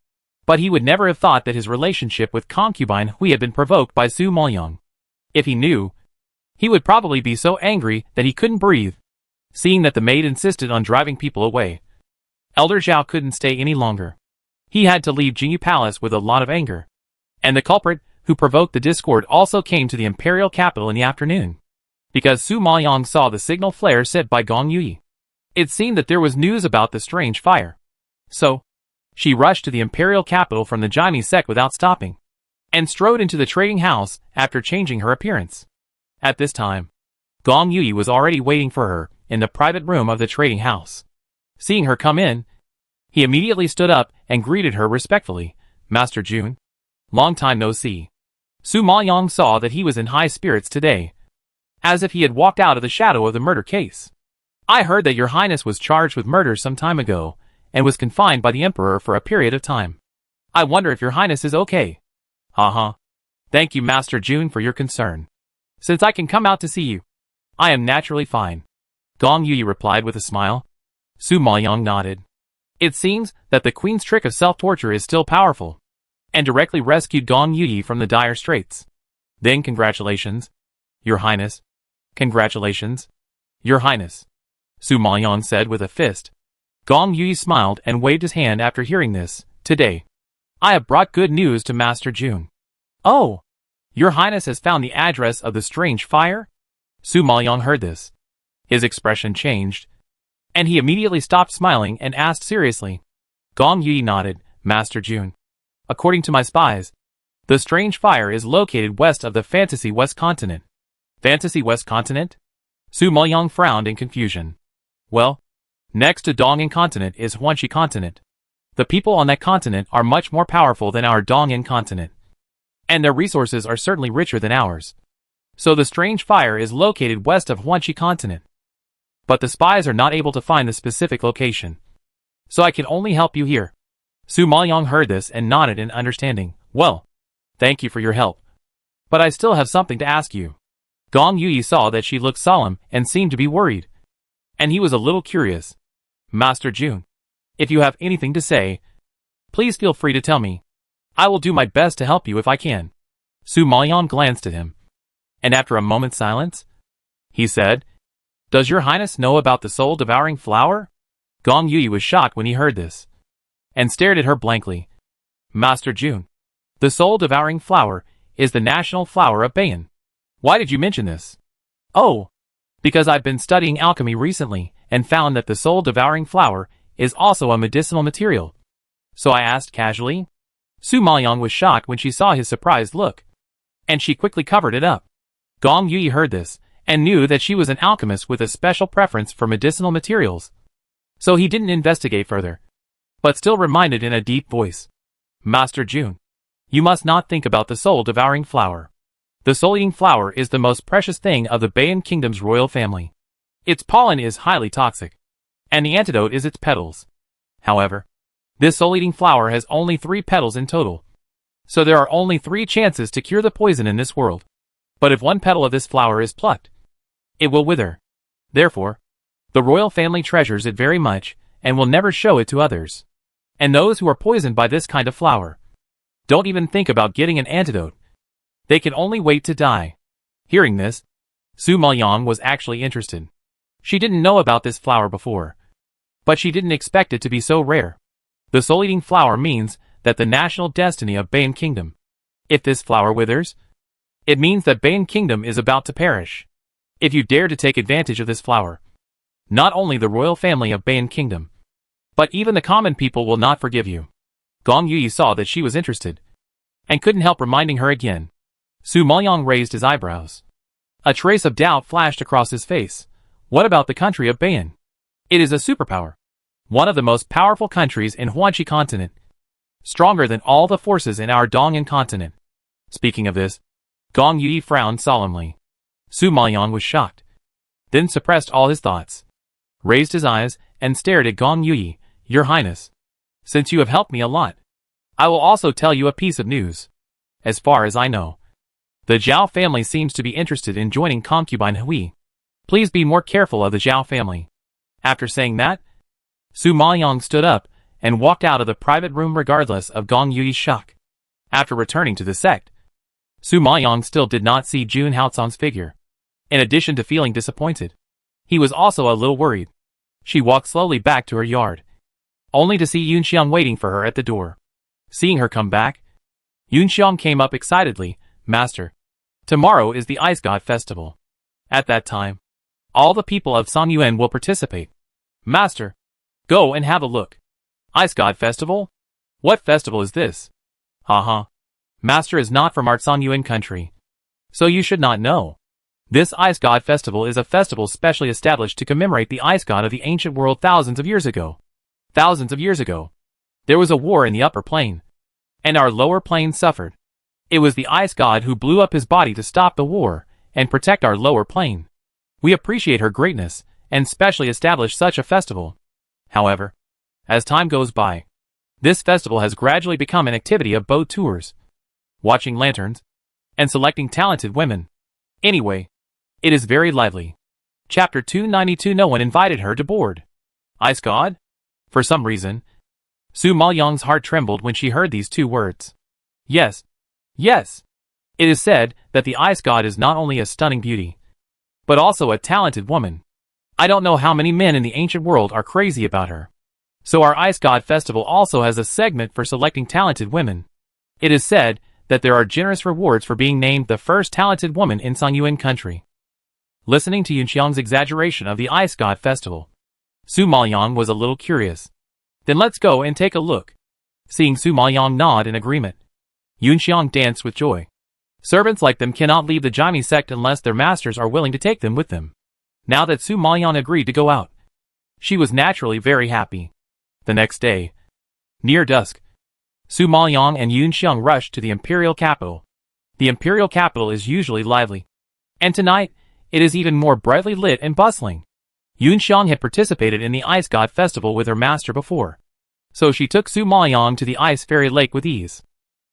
But he would never have thought that his relationship with Concubine Hui had been provoked by Su Maoyang. If he knew, he would probably be so angry that he couldn't breathe. Seeing that the maid insisted on driving people away, Elder Zhao couldn't stay any longer. He had to leave Jingyu Palace with a lot of anger. And the culprit, who provoked the discord, also came to the imperial capital in the afternoon. Because Su Maoyang saw the signal flare set by Gong Yui. It seemed that there was news about the strange fire. So, she rushed to the imperial capital from the Jaime sect without stopping, and strode into the trading house after changing her appearance. At this time, Gong Yui was already waiting for her in the private room of the trading house. Seeing her come in, he immediately stood up and greeted her respectfully. "Master Jun, long time no see." Su Maoyang saw that he was in high spirits today, as if he had walked out of the shadow of the murder case. "I heard that your highness was charged with murder some time ago, and was confined by the emperor for a period of time. I wonder if your highness is okay." Thank you, Master Jun, for your concern. Since I can come out to see you, I am naturally fine." Gong Yui replied with a smile. Su Maoyang nodded. It seems that the queen's trick of self-torture is still powerful, and directly rescued Gong Yui from the dire straits. "Then congratulations, Your Highness." "Congratulations, Your Highness," Su Maoyang said with a fist. Gong Yui smiled and waved his hand after hearing this. "Today, I have brought good news to Master Jun." "Oh, Your Highness has found the address of the strange fire?" Su Maoyang heard this. His expression changed, and he immediately stopped smiling and asked seriously. Gong Yui nodded. "Master Jun, according to my spies, the strange fire is located west of the Fantasy West Continent." "Fantasy West Continent?" Su Maoyang frowned in confusion. "Well, next to Dong'an Continent is Huanxi Continent. The people on that continent are much more powerful than our Dong'an Continent, and their resources are certainly richer than ours. So the strange fire is located west of Huanxi Continent. But the spies are not able to find the specific location, so I can only help you here." Su Maoyang heard this and nodded in understanding. "Well, thank you for your help. But I still have something to ask you." Gong Yui saw that she looked solemn and seemed to be worried, and he was a little curious. "Master Jun, if you have anything to say, please feel free to tell me. I will do my best to help you if I can." Su Maoyang glanced at him, and after a moment's silence, he said, "Does your highness know about the soul-devouring flower?" Gong Yui was shocked when he heard this, and stared at her blankly. "Master Jun, the soul-devouring flower is the national flower of Baiyan. Why did you mention this?" "Oh, because I've been studying alchemy recently, and found that the soul-devouring flower is also a medicinal material. So I asked casually." Su Maoyang was shocked when she saw his surprised look, and she quickly covered it up. Gong Yui heard this, and knew that she was an alchemist with a special preference for medicinal materials. So he didn't investigate further, but still reminded in a deep voice. "Master Jun, you must not think about the soul-devouring flower. The soul-eating flower is the most precious thing of the Baiyan Kingdom's royal family. Its pollen is highly toxic, and the antidote is its petals. However, this soul-eating flower has only 3 petals in total, so there are only 3 chances to cure the poison in this world. But if one petal of this flower is plucked, it will wither. Therefore, the royal family treasures it very much, and will never show it to others. And those who are poisoned by this kind of flower don't even think about getting an antidote. They can only wait to die." Hearing this, Su Maoyang was actually interested. She didn't know about this flower before, but she didn't expect it to be so rare. The soul-eating flower means that the national destiny of Baiyan Kingdom. If this flower withers, it means that Baiyan Kingdom is about to perish. If you dare to take advantage of this flower, not only the royal family of Baiyan Kingdom, but even the common people will not forgive you." Gong Yui saw that she was interested, and couldn't help reminding her again. Su Maoyang raised his eyebrows. A trace of doubt flashed across his face. "What about the country of Baiyan? It is a superpower. One of the most powerful countries in Huanxi Continent. Stronger than all the forces in our Dong'an Continent." Speaking of this, Gong Yui frowned solemnly. Su Maoyang was shocked, then suppressed all his thoughts. raised his eyes, and stared at Gong Yui. Your Highness, since you have helped me a lot, I will also tell you a piece of news. As far as I know, the Zhao family seems to be interested in joining Concubine Hui. Please be more careful of the Zhao family. After saying that, Su Maoyang stood up and walked out of the private room regardless of Gong Yui's shock. After returning to the sect, Su Maoyang still did not see Jun Haotsong's figure. In addition to feeling disappointed, he was also a little worried. She walked slowly back to her yard, only to see Yunxiang waiting for her at the door. Seeing her come back, Yunxiang came up excitedly. Master, tomorrow is the Ice God Festival. At that time, all the people of Sanyuan will participate. Master, go and have a look. Ice God Festival? What festival is this? Haha. Master is not from our Sanyuan country, so you should not know. This Ice God Festival is a festival specially established to commemorate the Ice God of the ancient world thousands of years ago. Thousands of years ago, there was a war in the upper plane, and our lower plane suffered. It was the Ice God who blew up his body to stop the war and protect our lower plane. We appreciate her greatness and specially established such a festival. However, as time goes by, this festival has gradually become an activity of boat tours, watching lanterns, and selecting talented women. Anyway, it is very lively. Chapter 292. No one invited her to board. Ice God? For some reason, Su Maoyang's heart trembled when she heard these two words. Yes. Yes. It is said that the Ice God is not only a stunning beauty, but also a talented woman. I don't know how many men in the ancient world are crazy about her. So our Ice God Festival also has a segment for selecting talented women. It is said that there are generous rewards for being named the first talented woman in Sanyuan country. Listening to Yunxiang's exaggeration of the Ice God Festival, Su Maoyang was a little curious. Then let's go and take a look. Seeing Su Maoyang nod in agreement, Yunxiang danced with joy. Servants like them cannot leave the Jaime sect unless their masters are willing to take them with them. Now that Su Maoyang agreed to go out, she was naturally very happy. The next day, near dusk, Su Maoyang and Yunxiang rushed to the imperial capital. The imperial capital is usually lively, and tonight, it is even more brightly lit and bustling. Yunxiang had participated in the Ice God Festival with her master before, so she took Su Maoyang to the Ice Fairy Lake with ease.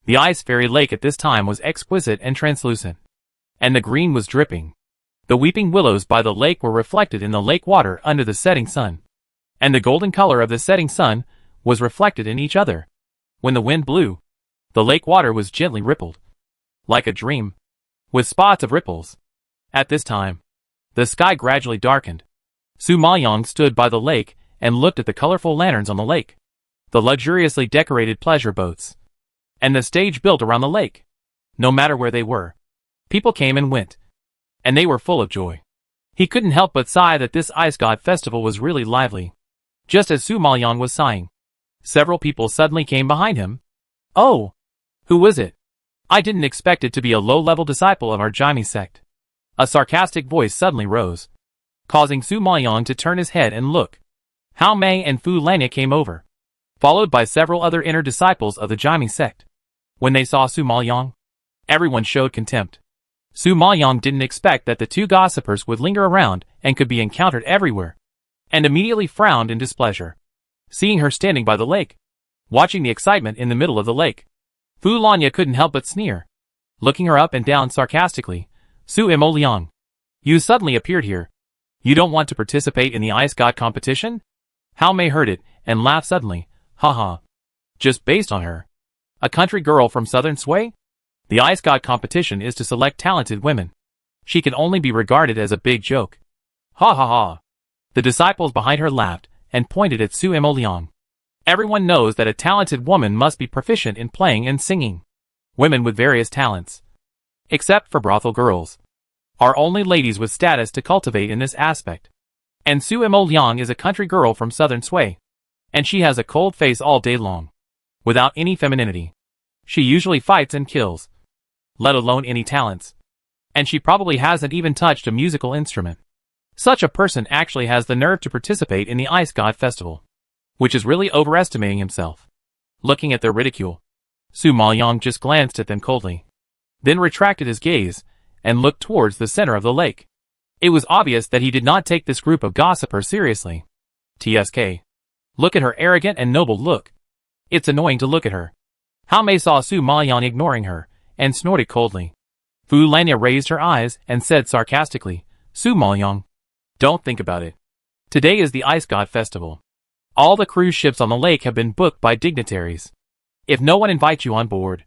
The Ice Fairy Lake at this time was exquisite and translucent, and the green was dripping. The weeping willows by the lake were reflected in the lake water under the setting sun, and the golden color of the setting sun was reflected in each other. When the wind blew, the lake water was gently rippled, like a dream, with spots of ripples. At this time, the sky gradually darkened. Su Maoyang stood by the lake and looked at the colorful lanterns on the lake, the luxuriously decorated pleasure boats, and the stage built around the lake. No matter where they were, people came and went, and they were full of joy. He couldn't help but sigh that this Ice God Festival was really lively. Just as Su Maoyang was sighing, several people suddenly came behind him. Oh! Who was it? I didn't expect it to be a low-level disciple of our Jaime sect. A sarcastic voice suddenly rose, causing Su Maoyang to turn his head and look. Hao Mei and Fu Lanya came over, followed by several other inner disciples of the Jaime sect. When they saw Su Maoyang, everyone showed contempt. Su Maoyang didn't expect that the two gossipers would linger around and could be encountered everywhere, and immediately frowned in displeasure. Seeing her standing by the lake, watching the excitement in the middle of the lake, Fu Lanya couldn't help but sneer. Looking her up and down sarcastically, Su Mo Liang, you suddenly appeared here. You don't want to participate in the Ice God competition? Hao Mei heard it and laughed suddenly. Haha. Just based on her, a country girl from southern Sui? The Ice God competition is to select talented women. She can only be regarded as a big joke. Ha ha ha. The disciples behind her laughed and pointed at Su Mo Liang. Everyone knows that a talented woman must be proficient in playing and singing. Women with various talents, except for brothel girls, are only ladies with status to cultivate in this aspect. And Su Mo Liang is a country girl from southern Sui, and she has a cold face all day long, without any femininity. She usually fights and kills, let alone any talents, and she probably hasn't even touched a musical instrument. Such a person actually has the nerve to participate in the Ice God Festival, which is really overestimating himself. Looking at their ridicule, Su Maoyang just glanced at them coldly, then retracted his gaze and looked towards the center of the lake. It was obvious that he did not take this group of gossipers seriously. TSK. Look at her arrogant and noble look. It's annoying to look at her. Hao Mei saw Su Maoyang ignoring her, and snorted coldly. Fu Lanya raised her eyes and said sarcastically, Su Maoyang, don't think about it. Today is the Ice God Festival. All the cruise ships on the lake have been booked by dignitaries. If no one invites you on board,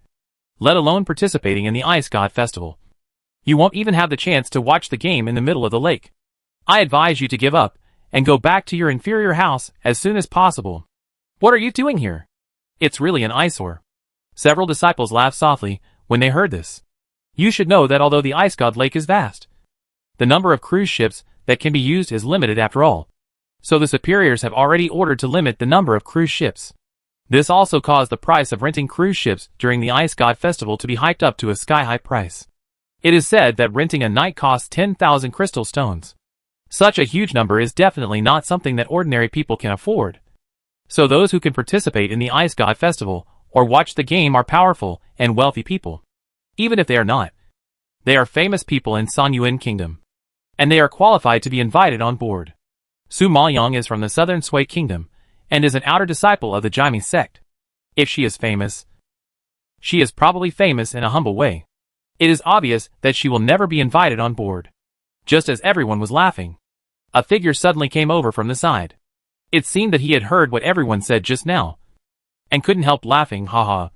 let alone participating in the Ice God Festival, you won't even have the chance to watch the game in the middle of the lake. I advise you to give up and go back to your inferior house as soon as possible. What are you doing here? It's really an eyesore. Several disciples laughed softly when they heard this. You should know that although the Ice God Lake is vast, the number of cruise ships that can be used is limited after all. So the superiors have already ordered to limit the number of cruise ships. This also caused the price of renting cruise ships during the Ice God Festival to be hiked up to a sky-high price. It is said that renting a night costs 10,000 crystal stones. Such a huge number is definitely not something that ordinary people can afford. So those who can participate in the Ice God Festival or watch the game are powerful and wealthy people. Even if they are not, they are famous people in Sanyuan Kingdom, and they are qualified to be invited on board. Su Maoyang is from the Southern Sui Kingdom, and is an outer disciple of the Jaime sect. If she is famous, she is probably famous in a humble way. It is obvious that she will never be invited on board. Just as everyone was laughing, a figure suddenly came over from the side. It seemed that he had heard what everyone said just now, and couldn't help laughing, haha.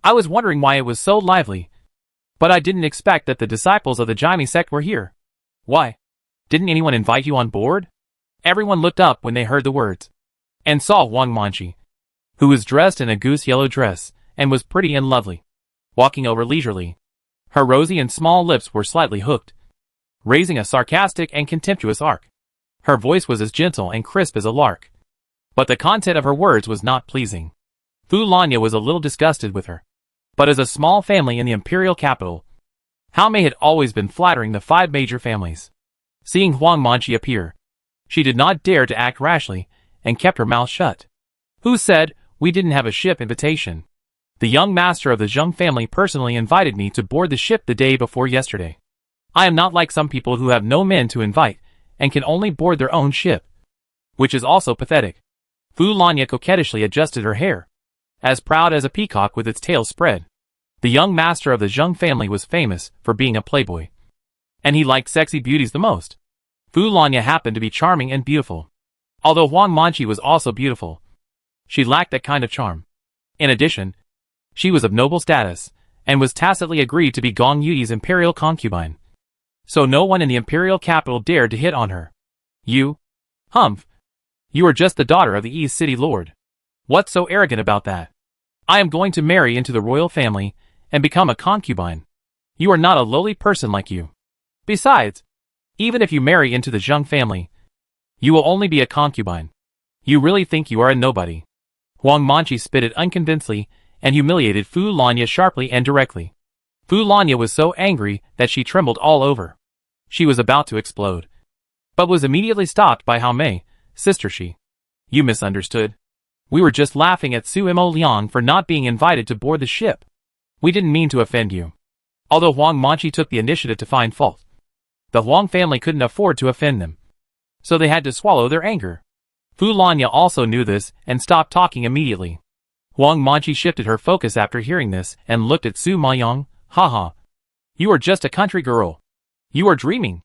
I was wondering why it was so lively, but I didn't expect that the disciples of the Jaime sect were here. Why? Didn't anyone invite you on board? Everyone looked up when they heard the words, and saw Wang Manchi, who was dressed in a goose-yellow dress, and was pretty and lovely, walking over leisurely. Her rosy and small lips were slightly hooked, raising a sarcastic and contemptuous arc. Her voice was as gentle and crisp as a lark, but the content of her words was not pleasing. Fu Lanya was a little disgusted with her, but as a small family in the imperial capital, Hao Mei had always been flattering the 5 major families. Seeing Huang Manchi appear, she did not dare to act rashly, and kept her mouth shut. Who said we didn't have a ship invitation? The young master of the Zheng family personally invited me to board the ship the day before yesterday. I am not like some people who have no men to invite, and can only board their own ship, which is also pathetic. Fu Lanya coquettishly adjusted her hair, as proud as a peacock with its tail spread. The young master of the Zheng family was famous for being a playboy, and he liked sexy beauties the most. Fu Lanya happened to be charming and beautiful. Although Huang Manchi was also beautiful, she lacked that kind of charm. In addition, she was of noble status, and was tacitly agreed to be Gong Yuyi's imperial concubine. So no one in the imperial capital dared to hit on her. You? Humph. You are just the daughter of the East City Lord. What's so arrogant about that? I am going to marry into the royal family, and become a concubine. You are not a lowly person like you. Besides, even if you marry into the Zheng family, you will only be a concubine. You really think you are a nobody. Huang Manchi spitted unconvincingly, and humiliated Fu Lanya sharply and directly. Fu Lanya was so angry that she trembled all over. She was about to explode, but was immediately stopped by Hao Mei. Sister, you misunderstood. We were just laughing at Su Mo Liang for not being invited to board the ship. We didn't mean to offend you. Although Huang Manchi took the initiative to find fault, the Huang family couldn't afford to offend them, so they had to swallow their anger. Fu Lanya also knew this and stopped talking immediately. Huang Manchi shifted her focus after hearing this and looked at Su Maoyang. Haha. You are just a country girl. You are dreaming.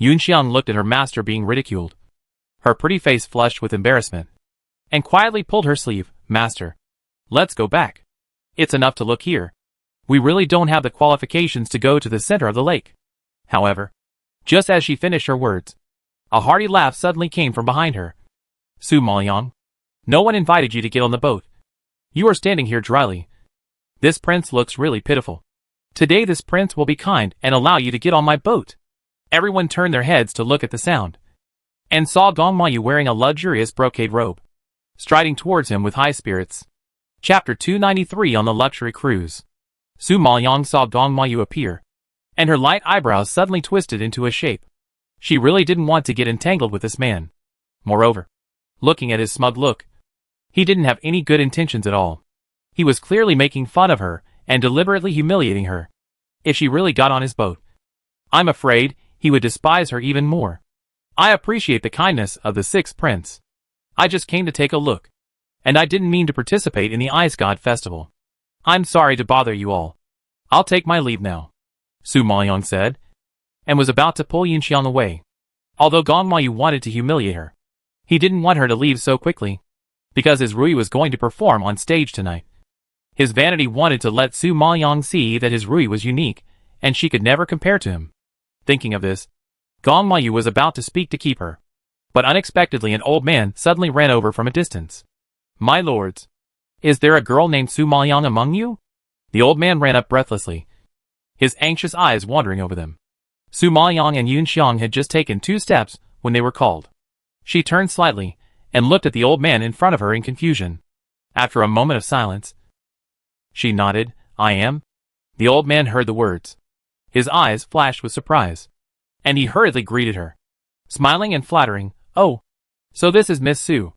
Yunxiang looked at her master being ridiculed. Her pretty face flushed with embarrassment, and quietly pulled her sleeve. Master, let's go back. It's enough to look here. We really don't have the qualifications to go to the center of the lake. However, just as she finished her words, a hearty laugh suddenly came from behind her. Su Maoyang, no one invited you to get on the boat. You are standing here dryly. This prince looks really pitiful. Today this prince will be kind and allow you to get on my boat. Everyone turned their heads to look at the sound, and saw Gong Mayu wearing a luxurious brocade robe, striding towards him with high spirits. Chapter 293 on the luxury cruise. Su Maoyang saw Gong Mayu appear, and her light eyebrows suddenly twisted into a shape. She really didn't want to get entangled with this man. Moreover, looking at his smug look, he didn't have any good intentions at all. He was clearly making fun of her and deliberately humiliating her. If she really got on his boat, I'm afraid he would despise her even more. I appreciate the kindness of the sixth prince. I just came to take a look. And I didn't mean to participate in the Ice God Festival. I'm sorry to bother you all. I'll take my leave now, Su Maoyong said, and was about to pull Yunxiang away. Although Gong Mayu wanted to humiliate her, he didn't want her to leave so quickly, because his Rui was going to perform on stage tonight. His vanity wanted to let Su Maoyong see that his Rui was unique, and she could never compare to him. Thinking of this, Gong Mayu was about to speak to keep her, but unexpectedly an old man suddenly ran over from a distance. My lords, is there a girl named Su Maoyong among you? The old man ran up breathlessly, his anxious eyes wandering over them. Su Maoyong and Yunxiang had just taken 2 steps when they were called. She turned slightly and looked at the old man in front of her in confusion. After a moment of silence, she nodded. I am. The old man heard the words. His eyes flashed with surprise, and he hurriedly greeted her, smiling and flattering. Oh, so this is Miss Su.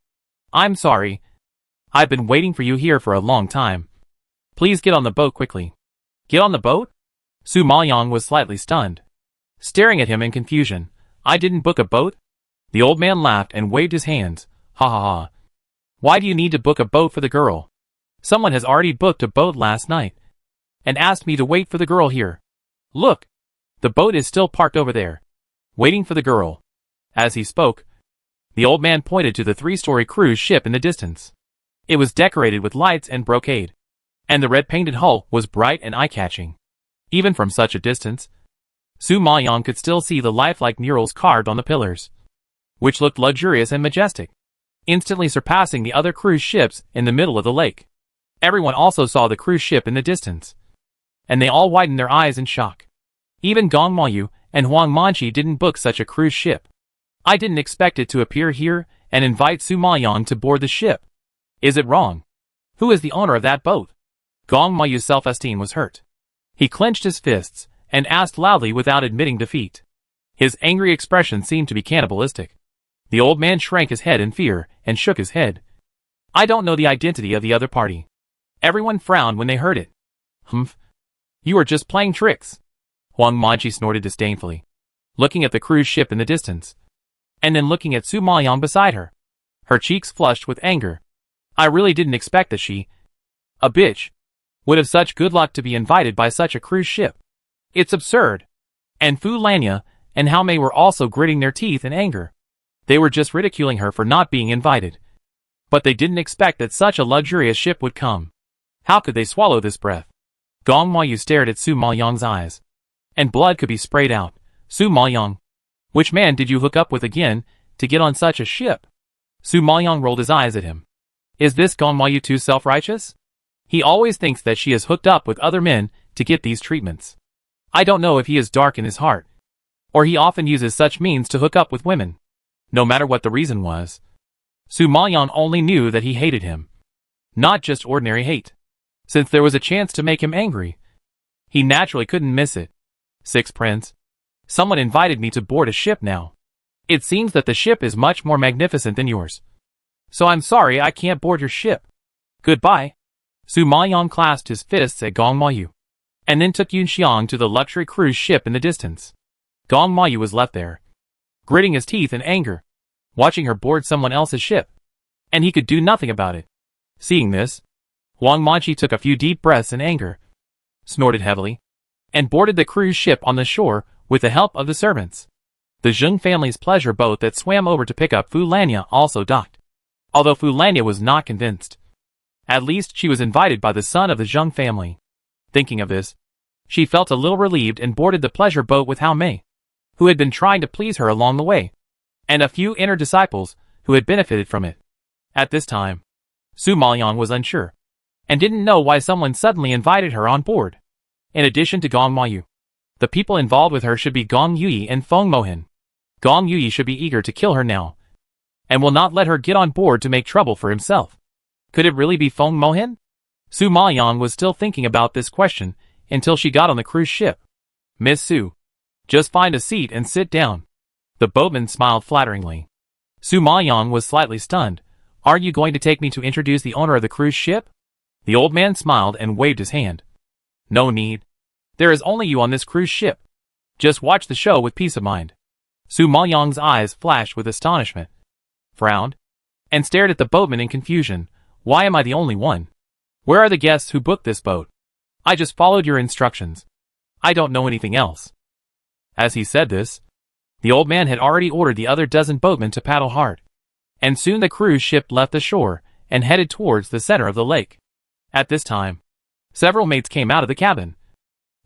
I'm sorry. I've been waiting for you here for a long time. Please get on the boat quickly. Get on the boat? Su Maoyong was slightly stunned, staring at him in confusion. I didn't book a boat? The old man laughed and waved his hands. Ha ha ha. Why do you need to book a boat for the girl? Someone has already booked a boat last night and asked me to wait for the girl here. Look, the boat is still parked over there, waiting for the girl. As he spoke, the old man pointed to the 3-story cruise ship in the distance. It was decorated with lights and brocade, and the red-painted hull was bright and eye-catching. Even from such a distance, Su Maoyong could still see the lifelike murals carved on the pillars, which looked luxurious and majestic, instantly surpassing the other cruise ships in the middle of the lake. Everyone also saw the cruise ship in the distance, and they all widened their eyes in shock. Even Gong Mayu and Huang Manchi didn't book such a cruise ship. I didn't expect it to appear here and invite Su Maoyong to board the ship. Is it wrong? Who is the owner of that boat? Gong Mayu's self-esteem was hurt. He clenched his fists and asked loudly without admitting defeat. His angry expression seemed to be cannibalistic. The old man shrank his head in fear and shook his head. I don't know the identity of the other party. Everyone frowned when they heard it. Humph. You are just playing tricks. Huang Manchi snorted disdainfully, looking at the cruise ship in the distance, and then looking at Su Maoyong beside her. Her cheeks flushed with anger. I really didn't expect that she, a bitch, would have such good luck to be invited by such a cruise ship. It's absurd. And Fu Lanya and Hao Mei were also gritting their teeth in anger. They were just ridiculing her for not being invited. But they didn't expect that such a luxurious ship would come. How could they swallow this breath? Gong Mayu stared at Su Maoyong's eyes, and blood could be sprayed out. Su Maoyong, which man did you hook up with again to get on such a ship? Su Maoyong rolled his eyes at him. Is this Gong Mayu too self-righteous? He always thinks that she is hooked up with other men to get these treatments. I don't know if he is dark in his heart, or he often uses such means to hook up with women. No matter what the reason was, Su Maoyong only knew that he hated him. Not just ordinary hate. Since there was a chance to make him angry, he naturally couldn't miss it. Sixth Prince, someone invited me to board a ship now. It seems that the ship is much more magnificent than yours. So I'm sorry I can't board your ship. Goodbye. Su Maoyong clasped his fists at Gong Mayu, and then took Yunxiang to the luxury cruise ship in the distance. Gong Mayu was left there, gritting his teeth in anger, watching her board someone else's ship, and he could do nothing about it. Seeing this, Huang Manchi took a few deep breaths in anger, snorted heavily, and boarded the cruise ship on the shore with the help of the servants. The Zheng family's pleasure boat that swam over to pick up Fu Lanya also docked. Although Fu Lanya was not convinced, at least she was invited by the son of the Zheng family. Thinking of this, she felt a little relieved and boarded the pleasure boat with Hao Mei, who had been trying to please her along the way, and a few inner disciples who had benefited from it. At this time, Su Maoyong was unsure, and didn't know why someone suddenly invited her on board. In addition to Gong Mayu, the people involved with her should be Gong Yui and Feng Mohin. Gong Yui should be eager to kill her now, and will not let her get on board to make trouble for himself. Could it really be Feng Mohin? Su Maoyong was still thinking about this question until she got on the cruise ship. Miss Su, just find a seat and sit down. The boatman smiled flatteringly. Su Maoyong was slightly stunned. Are you going to take me to introduce the owner of the cruise ship? The old man smiled and waved his hand. No need. There is only you on this cruise ship. Just watch the show with peace of mind. Su Maoyang's eyes flashed with astonishment, frowned, and stared at the boatman in confusion. Why am I the only one? Where are the guests who booked this boat? I just followed your instructions. I don't know anything else. As he said this, the old man had already ordered the other dozen boatmen to paddle hard, and soon the cruise ship left the shore and headed towards the center of the lake. At this time, several maids came out of the cabin,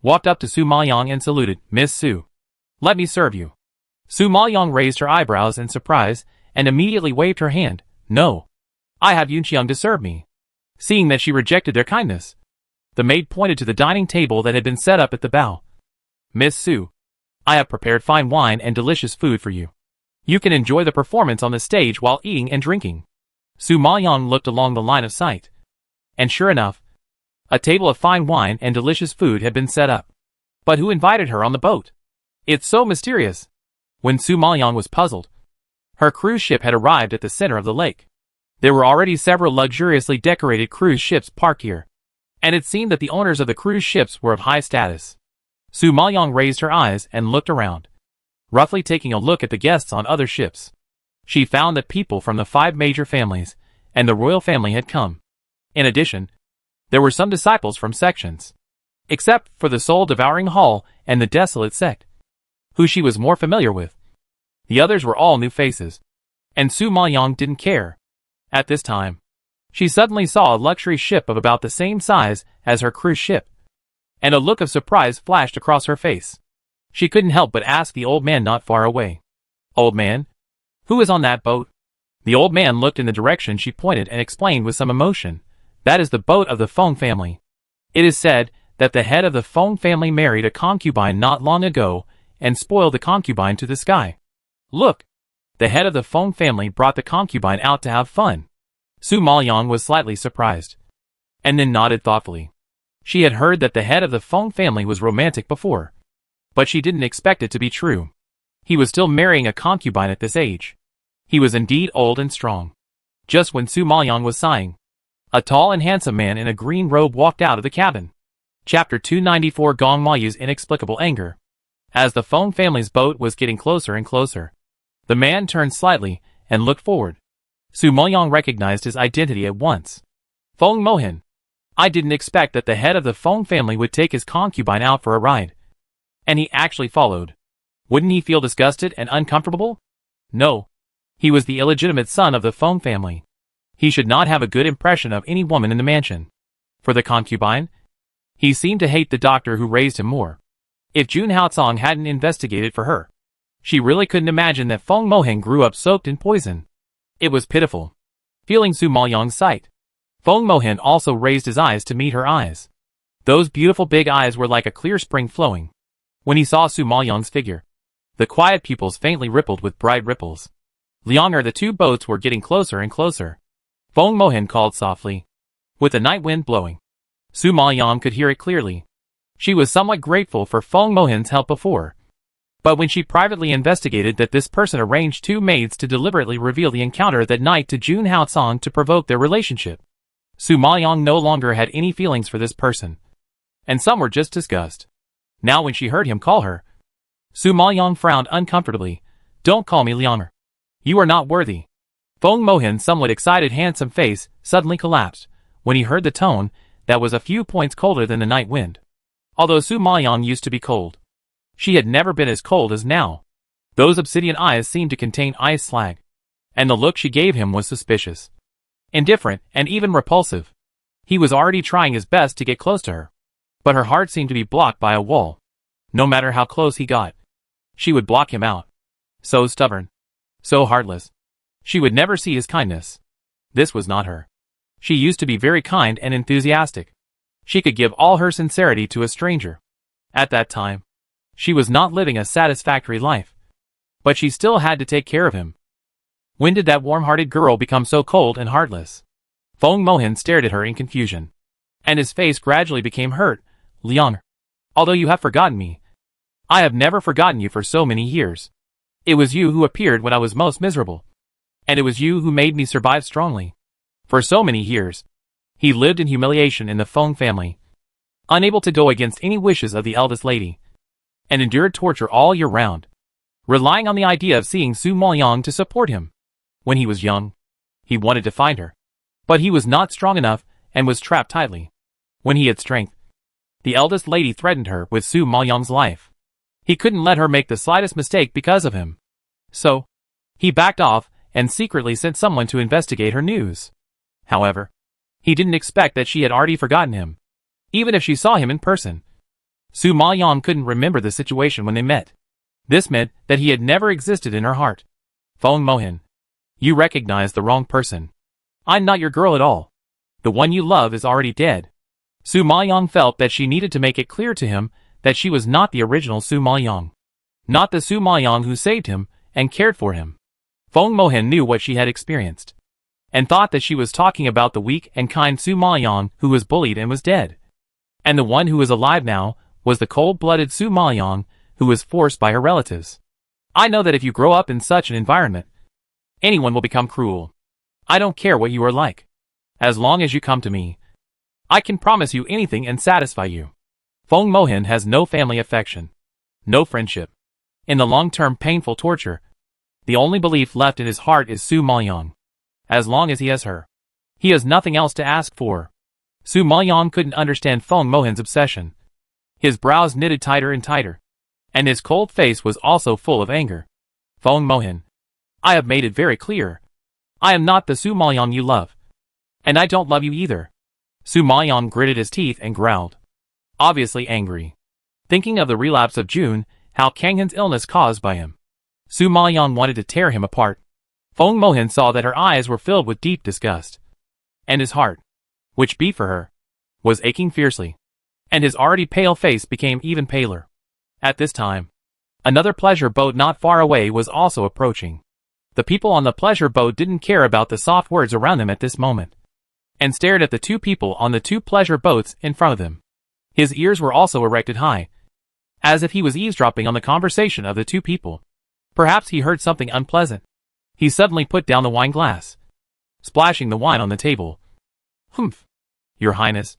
walked up to Su Maoyang and saluted. Miss Su, let me serve you. Su Maoyang raised her eyebrows in surprise and immediately waved her hand. No, I have Yunqiang to serve me. Seeing that she rejected their kindness, the maid pointed to the dining table that had been set up at the bow. Miss Su, I have prepared fine wine and delicious food for you. You can enjoy the performance on the stage while eating and drinking. Su Maoyang looked along the line of sight, and sure enough, a table of fine wine and delicious food had been set up. But who invited her on the boat? It's so mysterious. When Su Maoyang was puzzled, her cruise ship had arrived at the center of the lake. There were already several luxuriously decorated cruise ships parked here, and it seemed that the owners of the cruise ships were of high status. Su Maoyang raised her eyes and looked around, roughly taking a look at the guests on other ships. She found that people from the 5 major families and the royal family had come. In addition, there were some disciples from sections, except for the soul-devouring Hall and the desolate sect, who she was more familiar with. The others were all new faces, and Su Maoyang didn't care. At this time, she suddenly saw a luxury ship of about the same size as her cruise ship, and a look of surprise flashed across her face. She couldn't help but ask the old man not far away. Old man, who is on that boat? The old man looked in the direction she pointed and explained with some emotion. That is the boat of the Feng family. It is said that the head of the Feng family married a concubine not long ago and spoiled the concubine to the sky. Look, the head of the Feng family brought the concubine out to have fun. Su Maoyang was slightly surprised, and then nodded thoughtfully. She had heard that the head of the Feng family was romantic before, but she didn't expect it to be true. He was still marrying a concubine at this age. He was indeed old and strong. Just when Su Maoyang was sighing, a tall and handsome man in a green robe walked out of the cabin. Chapter 294 Gong Mayu's Inexplicable Anger. As the Feng family's boat was getting closer and closer, the man turned slightly and looked forward. Su Maoyang recognized his identity at once. Feng Mohan. I didn't expect that the head of the Feng family would take his concubine out for a ride. And he actually followed. Wouldn't he feel disgusted and uncomfortable? No. He was the illegitimate son of the Feng family. He should not have a good impression of any woman in the mansion. For the concubine, he seemed to hate the doctor who raised him more. If Jun Haocong hadn't investigated for her, she really couldn't imagine that Feng Mohan grew up soaked in poison. It was pitiful. Feeling Su Maoyang's sight, Feng Mohan also raised his eyes to meet her eyes. Those beautiful big eyes were like a clear spring flowing. When he saw Su Maoyang's figure, the quiet pupils faintly rippled with bright ripples. Lianger, the 2 boats were getting closer and closer. Feng Mohan called softly. With the night wind blowing, Su Maoyang could hear it clearly. She was somewhat grateful for Feng Mohan's help before, but when she privately investigated that this person arranged 2 maids to deliberately reveal the encounter that night to Jun Haocong to provoke their relationship, Su Maoyang no longer had any feelings for this person, and some were just disgust. Now when she heard him call her, Su Maoyang frowned uncomfortably. Don't call me Lianger. You are not worthy. Feng Mohan's somewhat excited handsome face suddenly collapsed when he heard the tone that was a few points colder than the night wind. Although Su Maoyang used to be cold, she had never been as cold as now. Those obsidian eyes seemed to contain ice slag, and the look she gave him was suspicious, indifferent, and even repulsive. He was already trying his best to get close to her, but her heart seemed to be blocked by a wall. No matter how close he got, she would block him out. So stubborn, so heartless. She would never see his kindness. This was not her. She used to be very kind and enthusiastic. She could give all her sincerity to a stranger. At that time, she was not living a satisfactory life, but she still had to take care of him. When did that warm-hearted girl become so cold and heartless? Feng Mohan stared at her in confusion, and his face gradually became hurt. Lianger, although you have forgotten me, I have never forgotten you for so many years. It was you who appeared when I was most miserable, and it was you who made me survive strongly. For so many years, he lived in humiliation in the Feng family, unable to go against any wishes of the eldest lady. and endured torture all year round, relying on the idea of seeing Su Maoyang to support him. When he was young, he wanted to find her, but he was not strong enough and was trapped tightly. When he had strength, the eldest lady threatened her with Su Maoyang's life. He couldn't let her make the slightest mistake because of him. So, he backed off and secretly sent someone to investigate her news. However, he didn't expect that she had already forgotten him, even if she saw him in person. Su Maoyang couldn't remember the situation when they met. This meant that he had never existed in her heart. Feng Mohan, you recognize the wrong person. I'm not your girl at all. The one you love is already dead. Su Maoyang felt that she needed to make it clear to him that she was not the original Su Maoyang. Not the Su Maoyang who saved him and cared for him. Feng Mohan knew what she had experienced, and thought that she was talking about the weak and kind Su Maoyang who was bullied and was dead. And the one who was alive now was the cold-blooded Su Maoyang who was forced by her relatives. I know that if you grow up in such an environment, anyone will become cruel. I don't care what you are like. As long as you come to me, I can promise you anything and satisfy you. Feng Mohan has no family affection, no friendship. In the long-term painful torture, the only belief left in his heart is Su Maoyang. As long as he has her, he has nothing else to ask for. Su Maoyang couldn't understand Feng Mohan's obsession. His brows knitted tighter and tighter, and his cold face was also full of anger. Feng Mohan, I have made it very clear. I am not the Su Maoyang you love. And I don't love you either. Su Maoyang gritted his teeth and growled, obviously angry, thinking of the relapse of June, how Kanghan's illness caused by him. Su Maoyang wanted to tear him apart. Feng Mohan saw that her eyes were filled with deep disgust, and his heart, which beat for her, was aching fiercely, and his already pale face became even paler. At this time, another pleasure boat not far away was also approaching. The people on the pleasure boat didn't care about the soft words around them at this moment, and stared at the two people on the two pleasure boats in front of them. His ears were also erected high, as if he was eavesdropping on the conversation of the two people. Perhaps he heard something unpleasant. He suddenly put down the wine glass, splashing the wine on the table. Humph! Your Highness,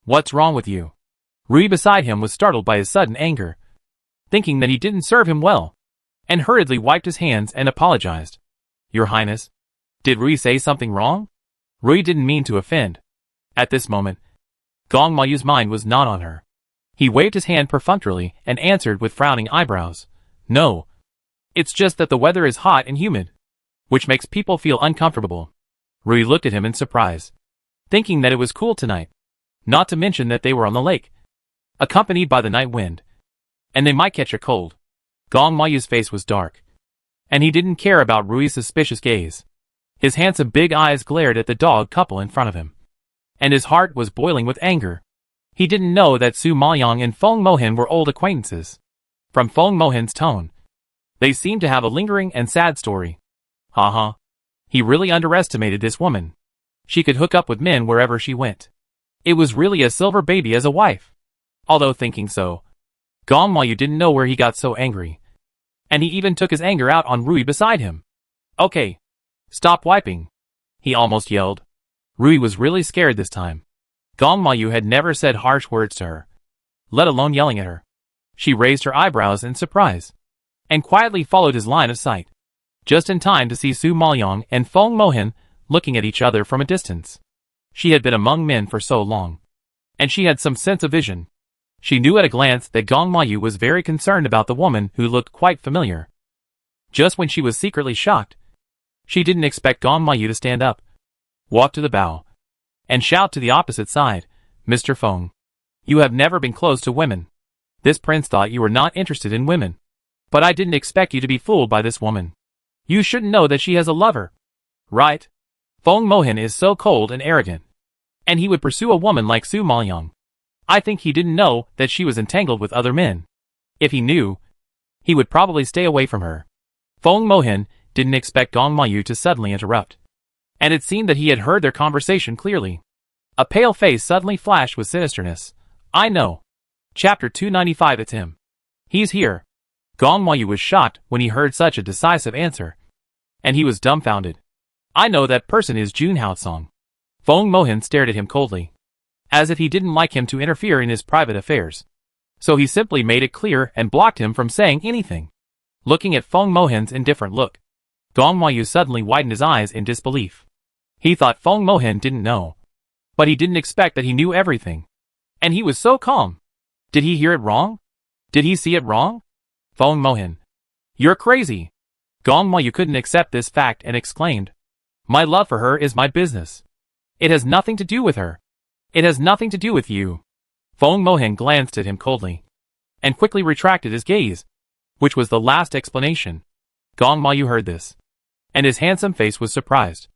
what's wrong with you? Rui beside him was startled by his sudden anger, thinking that he didn't serve him well, and hurriedly wiped his hands and apologized. Your Highness, did Rui say something wrong? Rui didn't mean to offend. At this moment, Gong Mayu's mind was not on her. He waved his hand perfunctorily and answered with frowning eyebrows. No. It's just that the weather is hot and humid, which makes people feel uncomfortable. Rui looked at him in surprise, thinking that it was cool tonight, not to mention that they were on the lake, accompanied by the night wind, and they might catch a cold. Gong Mayu's face was dark, and he didn't care about Rui's suspicious gaze. His handsome big eyes glared at the dog couple in front of him, and his heart was boiling with anger. He didn't know that Su Maoyang and Feng Mohan were old acquaintances. From Feng Mohan's tone, they seemed to have a lingering and sad story. Haha. He really underestimated this woman. She could hook up with men wherever she went. It was really a silver baby as a wife. Although thinking so, Gong Mayu didn't know where he got so angry, and he even took his anger out on Rui beside him. Okay. Stop wiping, he almost yelled. Rui was really scared this time. Gong Mayu had never said harsh words to her, let alone yelling at her. She raised her eyebrows in surprise, and quietly followed his line of sight, just in time to see Su Maoyang and Feng Mohan looking at each other from a distance. She had been among men for so long, and she had some sense of vision. She knew at a glance that Gong Mayu was very concerned about the woman who looked quite familiar. Just when she was secretly shocked, she didn't expect Gong Mayu to stand up, walk to the bow, and shout to the opposite side, Mr. Feng, you have never been close to women. This prince thought you were not interested in women. But I didn't expect you to be fooled by this woman. You shouldn't know that she has a lover. Right? Feng Mohan is so cold and arrogant, and he would pursue a woman like Su Maoyang. I think he didn't know that she was entangled with other men. If he knew, he would probably stay away from her. Feng Mohan didn't expect Gong Mayu to suddenly interrupt, and it seemed that he had heard their conversation clearly. A pale face suddenly flashed with sinisterness. I know. Chapter 295. It's him. He's here. Gong Mayu was shocked when he heard such a decisive answer, and he was dumbfounded. I know that person is Jun Haosong. Feng Mohan stared at him coldly, as if he didn't like him to interfere in his private affairs. So he simply made it clear and blocked him from saying anything. Looking at Feng Mohin's indifferent look, Gong Mayu suddenly widened his eyes in disbelief. He thought Feng Mohin didn't know. But he didn't expect that he knew everything. And he was so calm. Did he hear it wrong? Did he see it wrong? Feng Mohin. You're crazy. Gong Mayu couldn't accept this fact and exclaimed. My love for her is my business. It has nothing to do with her. It has nothing to do with you. Feng Mohin glanced at him coldly. And quickly retracted his gaze. Which was the last explanation. Gong Mayu heard this. And his handsome face was surprised.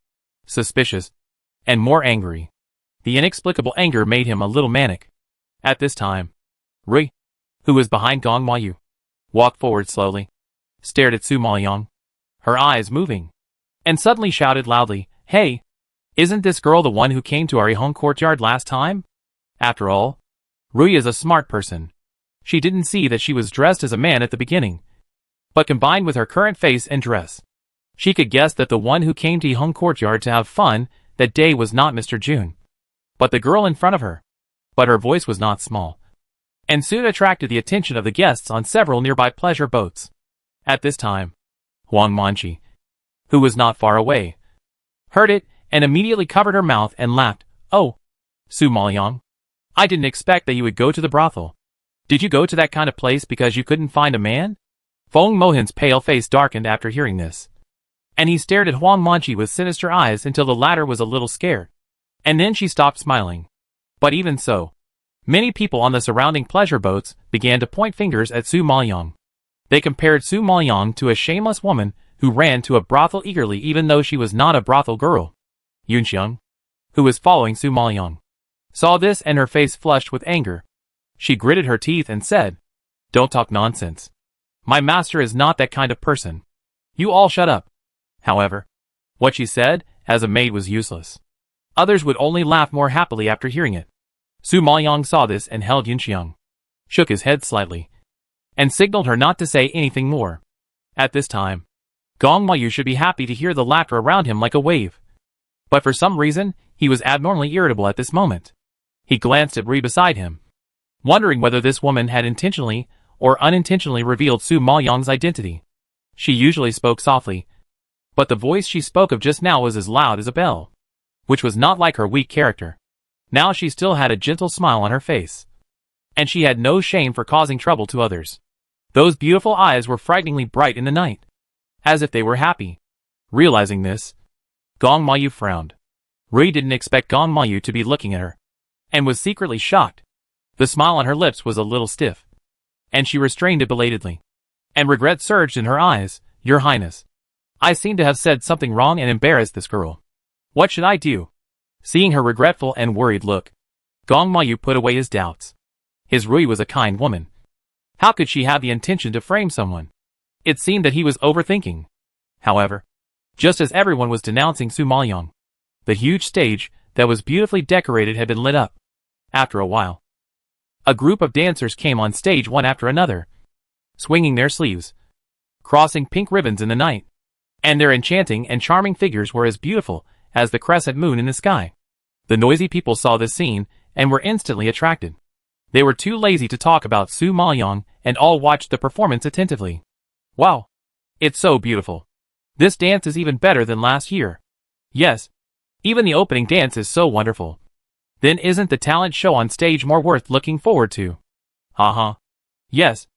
Suspicious. And more angry. The inexplicable anger made him a little manic. At this time, Rui, who was behind Gong Mayu, walked forward slowly, stared at Su Maoyang, her eyes moving, and suddenly shouted loudly, Hey! Isn't this girl the one who came to our Yihong courtyard last time? After all, Rui is a smart person. She didn't see that she was dressed as a man at the beginning. But combined with her current face and dress, she could guess that the one who came to Yihong courtyard to have fun that day was not Mr. Jun, but the girl in front of her. But her voice was not small, and soon attracted the attention of the guests on several nearby pleasure boats. At this time, Huang Manqi, who was not far away, heard it and immediately covered her mouth and laughed. Oh, Su Maoyang, I didn't expect that you would go to the brothel. Did you go to that kind of place because you couldn't find a man? Feng Mohin's pale face darkened after hearing this, and he stared at Huang Manqi with sinister eyes until the latter was a little scared. And then she stopped smiling. But even so, many people on the surrounding pleasure boats began to point fingers at Su Maoyang. They compared Su Maoyang to a shameless woman who ran to a brothel eagerly even though she was not a brothel girl. Yunxiang, who was following Su Maoyang, saw this and her face flushed with anger. She gritted her teeth and said, Don't talk nonsense. My master is not that kind of person. You all shut up. However, what she said, as a maid, was useless. Others would only laugh more happily after hearing it. Su Maoyang saw this and held Yunxiang, shook his head slightly, and signaled her not to say anything more. At this time, Gong Mayu should be happy to hear the laughter around him like a wave. But for some reason, he was abnormally irritable at this moment. He glanced at Rui beside him, wondering whether this woman had intentionally or unintentionally revealed Su Maoyang's identity. She usually spoke softly, but the voice she spoke of just now was as loud as a bell, which was not like her weak character. Now she still had a gentle smile on her face, and she had no shame for causing trouble to others. Those beautiful eyes were frighteningly bright in the night, as if they were happy. Realizing this, Gong Mayu frowned. Rui didn't expect Gong Mayu to be looking at her, and was secretly shocked. The smile on her lips was a little stiff, and she restrained it belatedly. And regret surged in her eyes. Your Highness, I seem to have said something wrong and embarrassed this girl. What should I do? Seeing her regretful and worried look, Gong Mayu put away his doubts. His Rui was a kind woman. How could she have the intention to frame someone? It seemed that he was overthinking. However, just as everyone was denouncing Su Maoyang, the huge stage that was beautifully decorated had been lit up. After a while, a group of dancers came on stage one after another, swinging their sleeves, crossing pink ribbons in the night, and their enchanting and charming figures were as beautiful as the crescent moon in the sky. The noisy people saw this scene and were instantly attracted. They were too lazy to talk about Su Maoyang and all watched the performance attentively. Wow! It's so beautiful. This dance is even better than last year. Yes, even the opening dance is so wonderful. Then isn't the talent show on stage more worth looking forward to? Haha. Yes.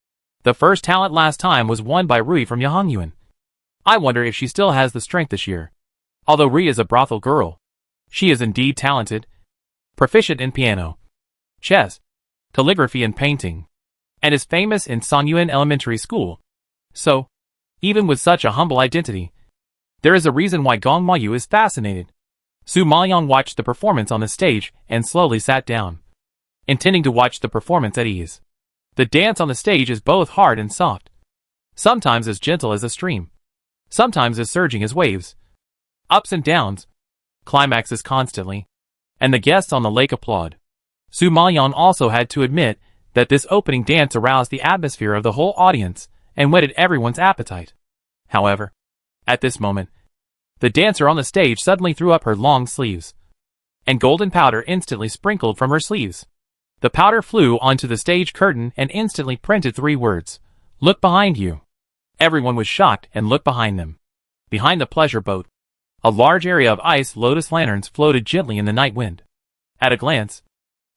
The first talent last time was won by Rui from Yihongyuan. I wonder if she still has the strength this year. Although Rui is a brothel girl, she is indeed talented, proficient in piano, chess, calligraphy and painting, and is famous in Sanyuan Elementary School. So, even with such a humble identity, there is a reason why Gong Mayu is fascinated. Su Maoyang watched the performance on the stage and slowly sat down, intending to watch the performance at ease. The dance on the stage is both hard and soft, sometimes as gentle as a stream, sometimes as surging as waves, ups and downs, climaxes constantly, and the guests on the lake applaud. Su Maoyang also had to admit that this opening dance aroused the atmosphere of the whole audience and whetted everyone's appetite. However, at this moment, the dancer on the stage suddenly threw up her long sleeves, and golden powder instantly sprinkled from her sleeves. The powder flew onto the stage curtain and instantly printed 3 words. Look behind you. Everyone was shocked and looked behind them. Behind the pleasure boat, a large area of ice lotus lanterns floated gently in the night wind. At a glance,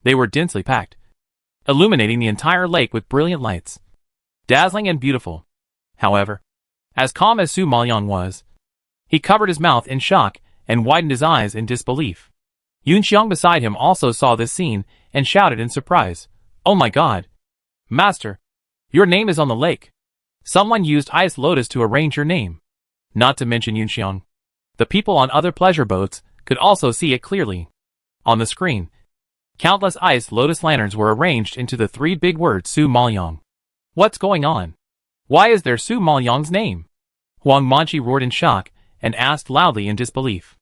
they were densely packed, illuminating the entire lake with brilliant lights. Dazzling and beautiful. However, as calm as Su Maoyang was, he covered his mouth in shock and widened his eyes in disbelief. Yunxiang beside him also saw this scene and shouted in surprise, "Oh my god! Master, your name is on the lake. Someone used ice lotus to arrange your name." Not to mention Yunxiang. The people on other pleasure boats could also see it clearly. On the screen, countless ice lotus lanterns were arranged into the 3 big words Su Maoyang. What's going on? Why is there Su Maoyang's name? Huang Manchi roared in shock and asked loudly in disbelief.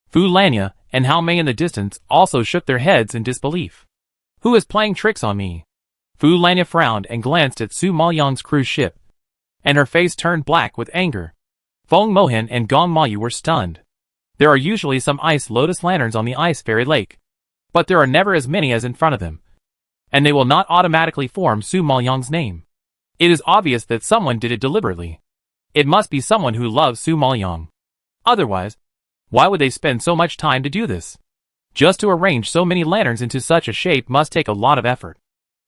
Fu Lanya and Hao Mei in the distance also shook their heads in disbelief. Who is playing tricks on me? Fu Lanya frowned and glanced at Su Maoyang's cruise ship, and her face turned black with anger. Feng Mohan and Gong Mayu were stunned. There are usually some ice lotus lanterns on the ice fairy lake, but there are never as many as in front of them, and they will not automatically form Su Maoyang's name. It is obvious that someone did it deliberately. It must be someone who loves Su Maoyang. Otherwise, why would they spend so much time to do this? Just to arrange so many lanterns into such a shape must take a lot of effort.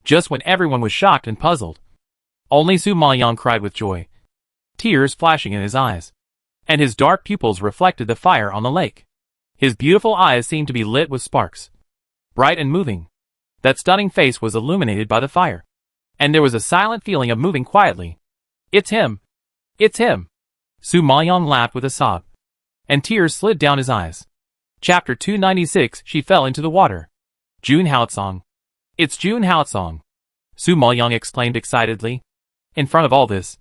Just when everyone was shocked and puzzled, only Su Maoyang cried with joy, tears flashing in his eyes, and his dark pupils reflected the fire on the lake. His beautiful eyes seemed to be lit with sparks, bright and moving. That stunning face was illuminated by the fire, and there was a silent feeling of moving quietly. It's him! It's him! Su Maoyang laughed with a sob, and tears slid down his eyes. Chapter 296. She fell into the water. Jun Haotsong. It's Jun Haotsong! Su Maoyang exclaimed excitedly. In front of all this,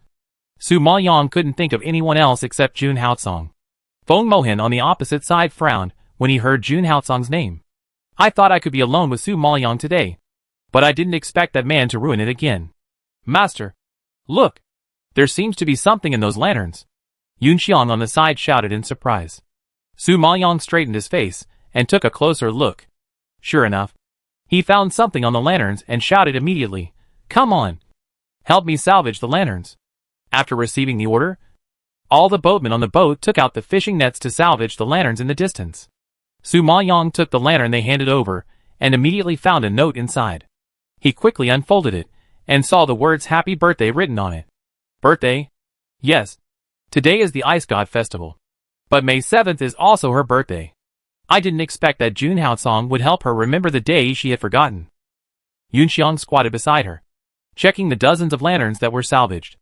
Su Maoyang couldn't think of anyone else except Jun Haotsong. Feng Mohan on the opposite side frowned when he heard Jun Haotsong's name. I thought I could be alone with Su Maoyang today, but I didn't expect that man to ruin it again. Master! Look! There seems to be something in those lanterns. Yunxiang on the side shouted in surprise. Su Maoyang straightened his face and took a closer look. Sure enough, he found something on the lanterns and shouted immediately, "Come on! Help me salvage the lanterns." After receiving the order, all the boatmen on the boat took out the fishing nets to salvage the lanterns in the distance. Su Maoyang took the lantern they handed over and immediately found a note inside. He quickly unfolded it and saw the words "Happy Birthday" written on it. Birthday? Yes. Today is the Ice God Festival. But May 7th is also her birthday. I didn't expect that Jun Haotsong would help her remember the day she had forgotten. Yunxiang squatted beside her, checking the dozens of lanterns that were salvaged.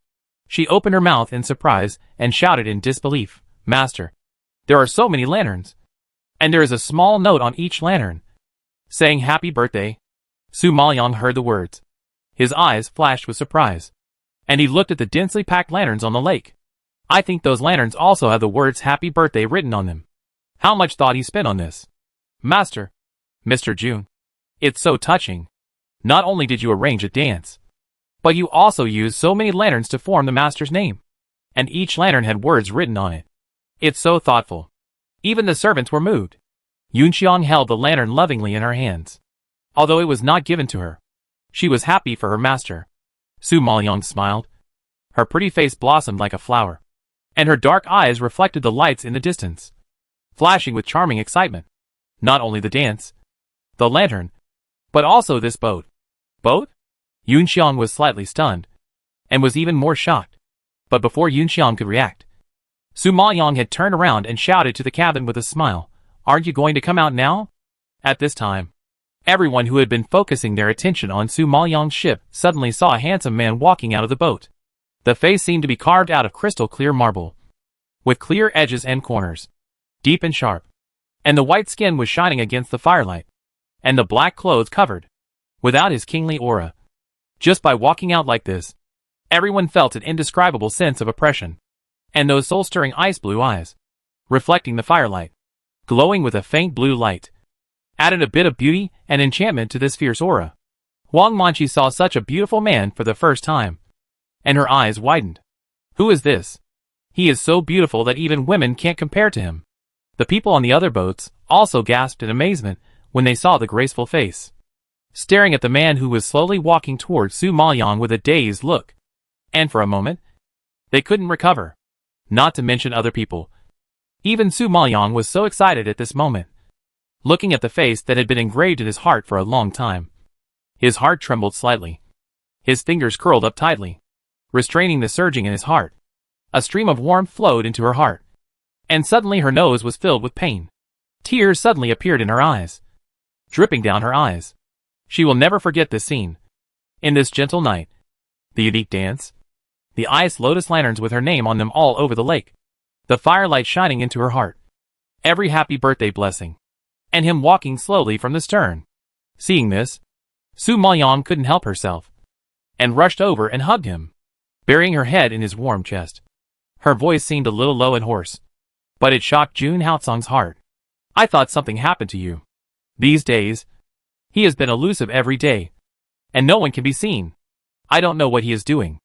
She opened her mouth in surprise and shouted in disbelief, "Master, there are so many lanterns. And there is a small note on each lantern, saying happy birthday." Su Maoyang heard the words. His eyes flashed with surprise, and he looked at the densely packed lanterns on the lake. I think those lanterns also have the words happy birthday written on them. How much thought he spent on this? Master, Mr. Jun, it's so touching. Not only did you arrange a dance, but you also used so many lanterns to form the master's name. And each lantern had words written on it. It's so thoughtful. Even the servants were moved. Yunxiang held the lantern lovingly in her hands. Although it was not given to her, she was happy for her master. Su Maoyang smiled. Her pretty face blossomed like a flower, and her dark eyes reflected the lights in the distance, flashing with charming excitement. Not only the dance, the lantern, but also this boat. Boat? Yunxiang was slightly stunned, and was even more shocked. But before Yunxiang could react, Su Maoyang had turned around and shouted to the cabin with a smile, "Aren't you going to come out now?" At this time, everyone who had been focusing their attention on Su Maoyang's ship suddenly saw a handsome man walking out of the boat. The face seemed to be carved out of crystal clear marble, with clear edges and corners, deep and sharp. And the white skin was shining against the firelight, and the black clothes covered, without his kingly aura. Just by walking out like this, everyone felt an indescribable sense of oppression. And those soul-stirring ice-blue eyes, reflecting the firelight, glowing with a faint blue light, added a bit of beauty and enchantment to this fierce aura. Huang Manchi saw such a beautiful man for the first time, and her eyes widened. Who is this? He is so beautiful that even women can't compare to him. The people on the other boats also gasped in amazement when they saw the graceful face. staring at the man who was slowly walking towards Su Maoyang with a dazed look. And for a moment, they couldn't recover. Not to mention other people. Even Su Maoyang was so excited at this moment, looking at the face that had been engraved in his heart for a long time. His heart trembled slightly. His fingers curled up tightly, restraining the surging in his heart. A stream of warmth flowed into her heart. And suddenly her nose was filled with pain. Tears suddenly appeared in her eyes, dripping down her eyes. She will never forget this scene. In this gentle night, the unique dance, the ice lotus lanterns with her name on them all over the lake, the firelight shining into her heart, every happy birthday blessing, and him walking slowly from the stern. Seeing this, Su Maoyang couldn't help herself, and rushed over and hugged him, burying her head in his warm chest. Her voice seemed a little low and hoarse, but it shocked Jun Haotsong's heart. I thought something happened to you. These days, he has been elusive every day, and no one can be seen. I don't know what he is doing.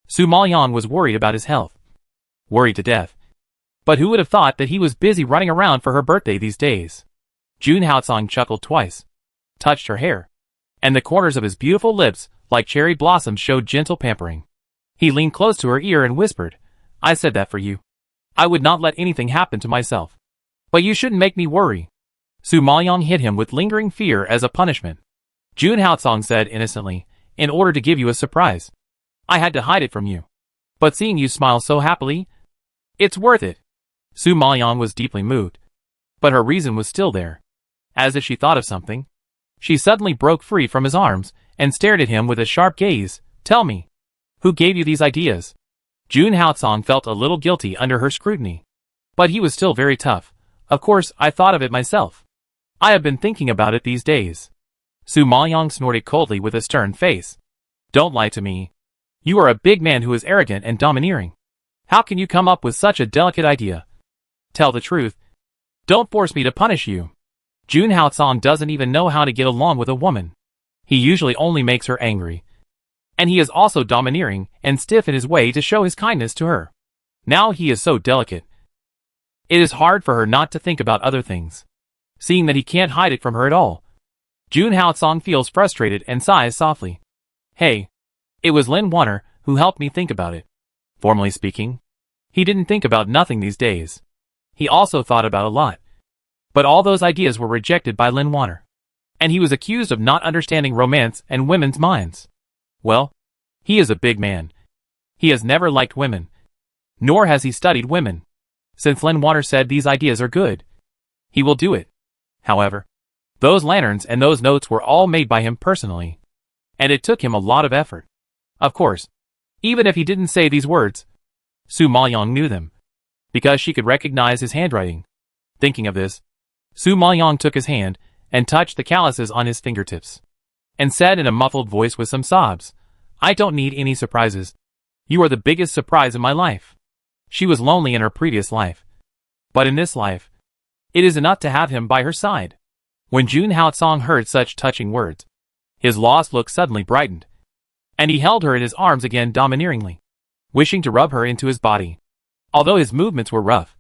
Su Maoyang was worried about his health. Worried to death. But who would have thought that he was busy running around for her birthday these days? Jun Haotsong chuckled twice, touched her hair, and the corners of his beautiful lips, like cherry blossoms, showed gentle pampering. He leaned close to her ear and whispered, I said that for you. I would not let anything happen to myself. But you shouldn't make me worry. Su Maoyang hit him with lingering fear as a punishment. Jun Haotsong said innocently, in order to give you a surprise. I had to hide it from you. But seeing you smile so happily, it's worth it. Su Maoyang was deeply moved. But her reason was still there. As if she thought of something, she suddenly broke free from his arms and stared at him with a sharp gaze. Tell me, who gave you these ideas? Jun Haotsong felt a little guilty under her scrutiny. But he was still very tough. Of course, I thought of it myself. I have been thinking about it these days. Su Maoyang snorted coldly with a stern face. Don't lie to me. You are a big man who is arrogant and domineering. How can you come up with such a delicate idea? Tell the truth. Don't force me to punish you. Jun Haotsong doesn't even know how to get along with a woman. He usually only makes her angry. And he is also domineering and stiff in his way to show his kindness to her. Now he is so delicate. It is hard for her not to think about other things. Seeing that he can't hide it from her at all, Jun Haotsong feels frustrated and sighs softly. Hey, it was Lin Wanner who helped me think about it. Formally speaking, he didn't think about nothing these days. He also thought about a lot. But all those ideas were rejected by Lin Wanner. And he was accused of not understanding romance and women's minds. Well, he is a big man. He has never liked women. Nor has he studied women. Since Lin Wanner said these ideas are good, he will do it. However, those lanterns and those notes were all made by him personally. And it took him a lot of effort. Of course, even if he didn't say these words, Su Maoyang knew them, because she could recognize his handwriting. Thinking of this, Su Maoyang took his hand and touched the calluses on his fingertips, and said in a muffled voice with some sobs, I don't need any surprises. You are the biggest surprise in my life. She was lonely in her previous life. But in this life, it is enough to have him by her side. When Jun Haotsong heard such touching words, his lost look suddenly brightened, and he held her in his arms again domineeringly, wishing to rub her into his body. Although his movements were rough,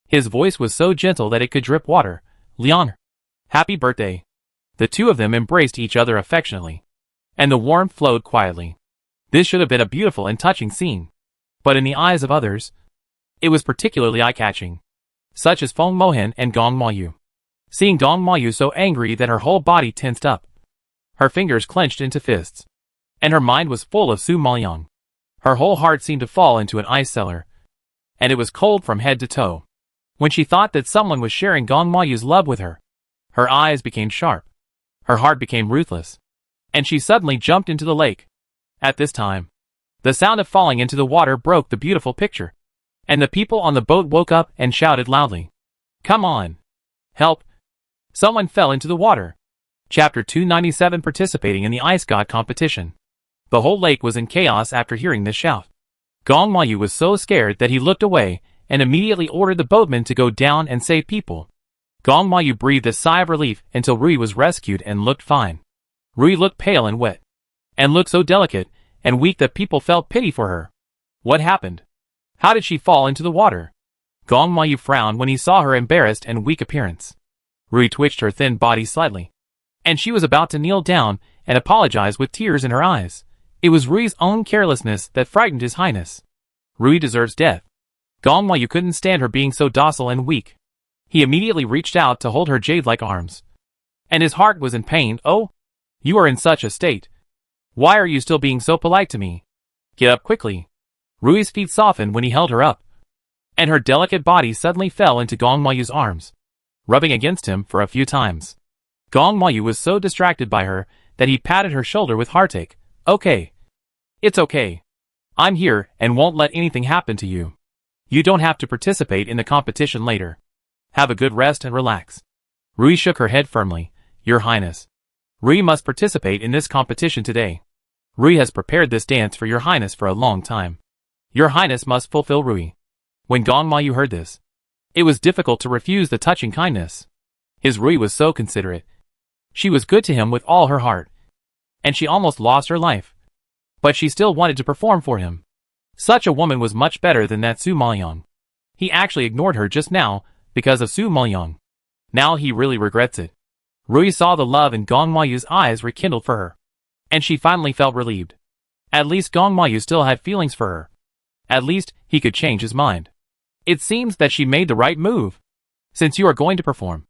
his voice was so gentle that it could drip water. Leon, happy birthday. The two of them embraced each other affectionately, and the warmth flowed quietly. This should have been a beautiful and touching scene. But in the eyes of others, it was particularly eye-catching, such as Feng Mohan and Gong Maoyu. Seeing Gong Maoyu so angry that her whole body tensed up, her fingers clenched into fists, and her mind was full of Su Maoyang. Her whole heart seemed to fall into an ice cellar, and it was cold from head to toe. When she thought that someone was sharing Gong Maoyu's love with her, her eyes became sharp, her heart became ruthless, and she suddenly jumped into the lake. At this time, the sound of falling into the water broke the beautiful picture, and the people on the boat woke up and shouted loudly. Come on! Help! Someone fell into the water. Chapter 297. Participating in the Ice God competition. The whole lake was in chaos after hearing this shout. Gong Maoyu was so scared that he looked away and immediately ordered the boatman to go down and save people. Gong Maoyu breathed a sigh of relief until Rui was rescued and looked fine. Rui looked pale and wet, and looked so delicate and weak that people felt pity for her. What happened? How did she fall into the water? Gong Maoyu frowned when he saw her embarrassed and weak appearance. Rui twitched her thin body slightly, and she was about to kneel down and apologize with tears in her eyes. It was Rui's own carelessness that frightened His Highness. Rui deserves death. Gong Mayu couldn't stand her being so docile and weak. He immediately reached out to hold her jade-like arms. And his heart was in pain. Oh, you are in such a state. Why are you still being so polite to me? Get up quickly. Rui's feet softened when he held her up, and her delicate body suddenly fell into Gong Mayu's arms, rubbing against him for a few times. Gong Mayu was so distracted by her that he patted her shoulder with heartache. Okay. It's okay. I'm here and won't let anything happen to you. You don't have to participate in the competition later. Have a good rest and relax. Rui shook her head firmly. Your Highness. Rui must participate in this competition today. Rui has prepared this dance for Your Highness for a long time. Your Highness must fulfill Rui. When Gong Mayu heard this, it was difficult to refuse the touching kindness. His Rui was so considerate. She was good to him with all her heart, and she almost lost her life. But she still wanted to perform for him. Such a woman was much better than that Su Maoyang. He actually ignored her just now because of Su Maoyang. Now he really regrets it. Rui saw the love in Gong Mayu's eyes rekindled for her, and she finally felt relieved. At least Gong Mayu still had feelings for her. At least he could change his mind. It seems that she made the right move. Since you are going to perform,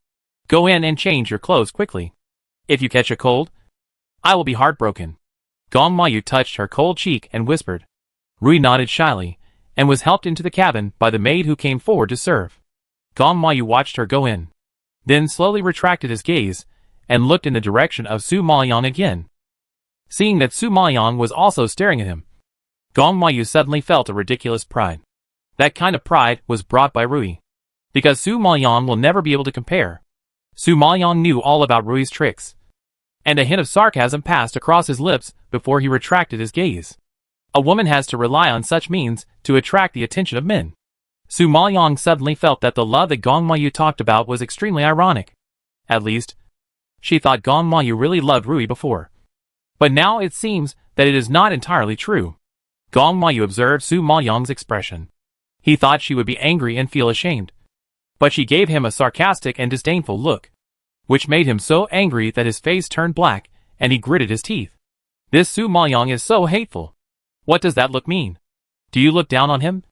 go in and change your clothes quickly. If you catch a cold, I will be heartbroken. Gong Mayu touched her cold cheek and whispered. Rui nodded shyly, and was helped into the cabin by the maid who came forward to serve. Gong Mayu watched her go in, then slowly retracted his gaze, and looked in the direction of Su Maoyang again. Seeing that Su Maoyang was also staring at him, Gong Mayu suddenly felt a ridiculous pride. That kind of pride was brought by Rui, because Su Maoyang will never be able to compare. Su Maoyang knew all about Rui's tricks, and a hint of sarcasm passed across his lips before he retracted his gaze. A woman has to rely on such means to attract the attention of men. Su Maoyang suddenly felt that the love that Gong Mayu talked about was extremely ironic. At least, she thought Gong Mayu really loved Rui before. But now it seems that it is not entirely true. Gong Mayu observed Su Maoyang's expression. He thought she would be angry and feel ashamed. But she gave him a sarcastic and disdainful look, which made him so angry that his face turned black and he gritted his teeth. This Su Maoyang is so hateful. What does that look mean? Do you look down on him?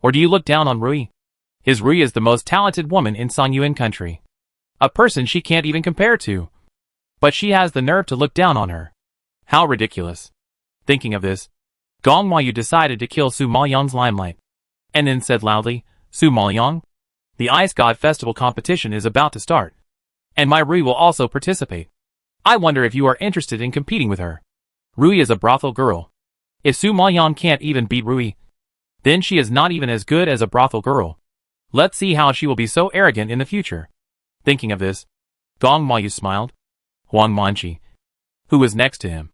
Or do you look down on Rui? His Rui is the most talented woman in Songyuan country. A person she can't even compare to. But she has the nerve to look down on her. How ridiculous. Thinking of this, Gong Mayu decided to kill Su Maoyang's limelight, and then said loudly, Su Maoyang, the Ice God Festival competition is about to start, and my Rui will also participate. I wonder if you are interested in competing with her. Rui is a brothel girl. If Su Maoyang can't even beat Rui, then she is not even as good as a brothel girl. Let's see how she will be so arrogant in the future. Thinking of this, Gong Mayu smiled. Huang Manchi, who was next to him,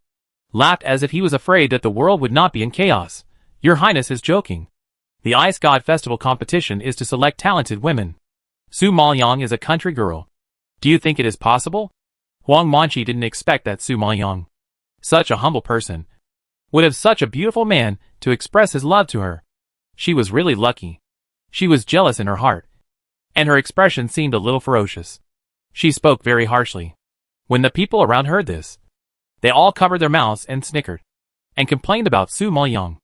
laughed as if he was afraid that the world would not be in chaos. Your Highness is joking. The Ice God Festival competition is to select talented women. Su Maoyang is a country girl. Do you think it is possible? Huang Manchi didn't expect that Su Maoyang, such a humble person, would have such a beautiful man to express his love to her. She was really lucky. She was jealous in her heart, and her expression seemed a little ferocious. She spoke very harshly. When the people around heard this, they all covered their mouths and snickered, and complained about Su Maoyang.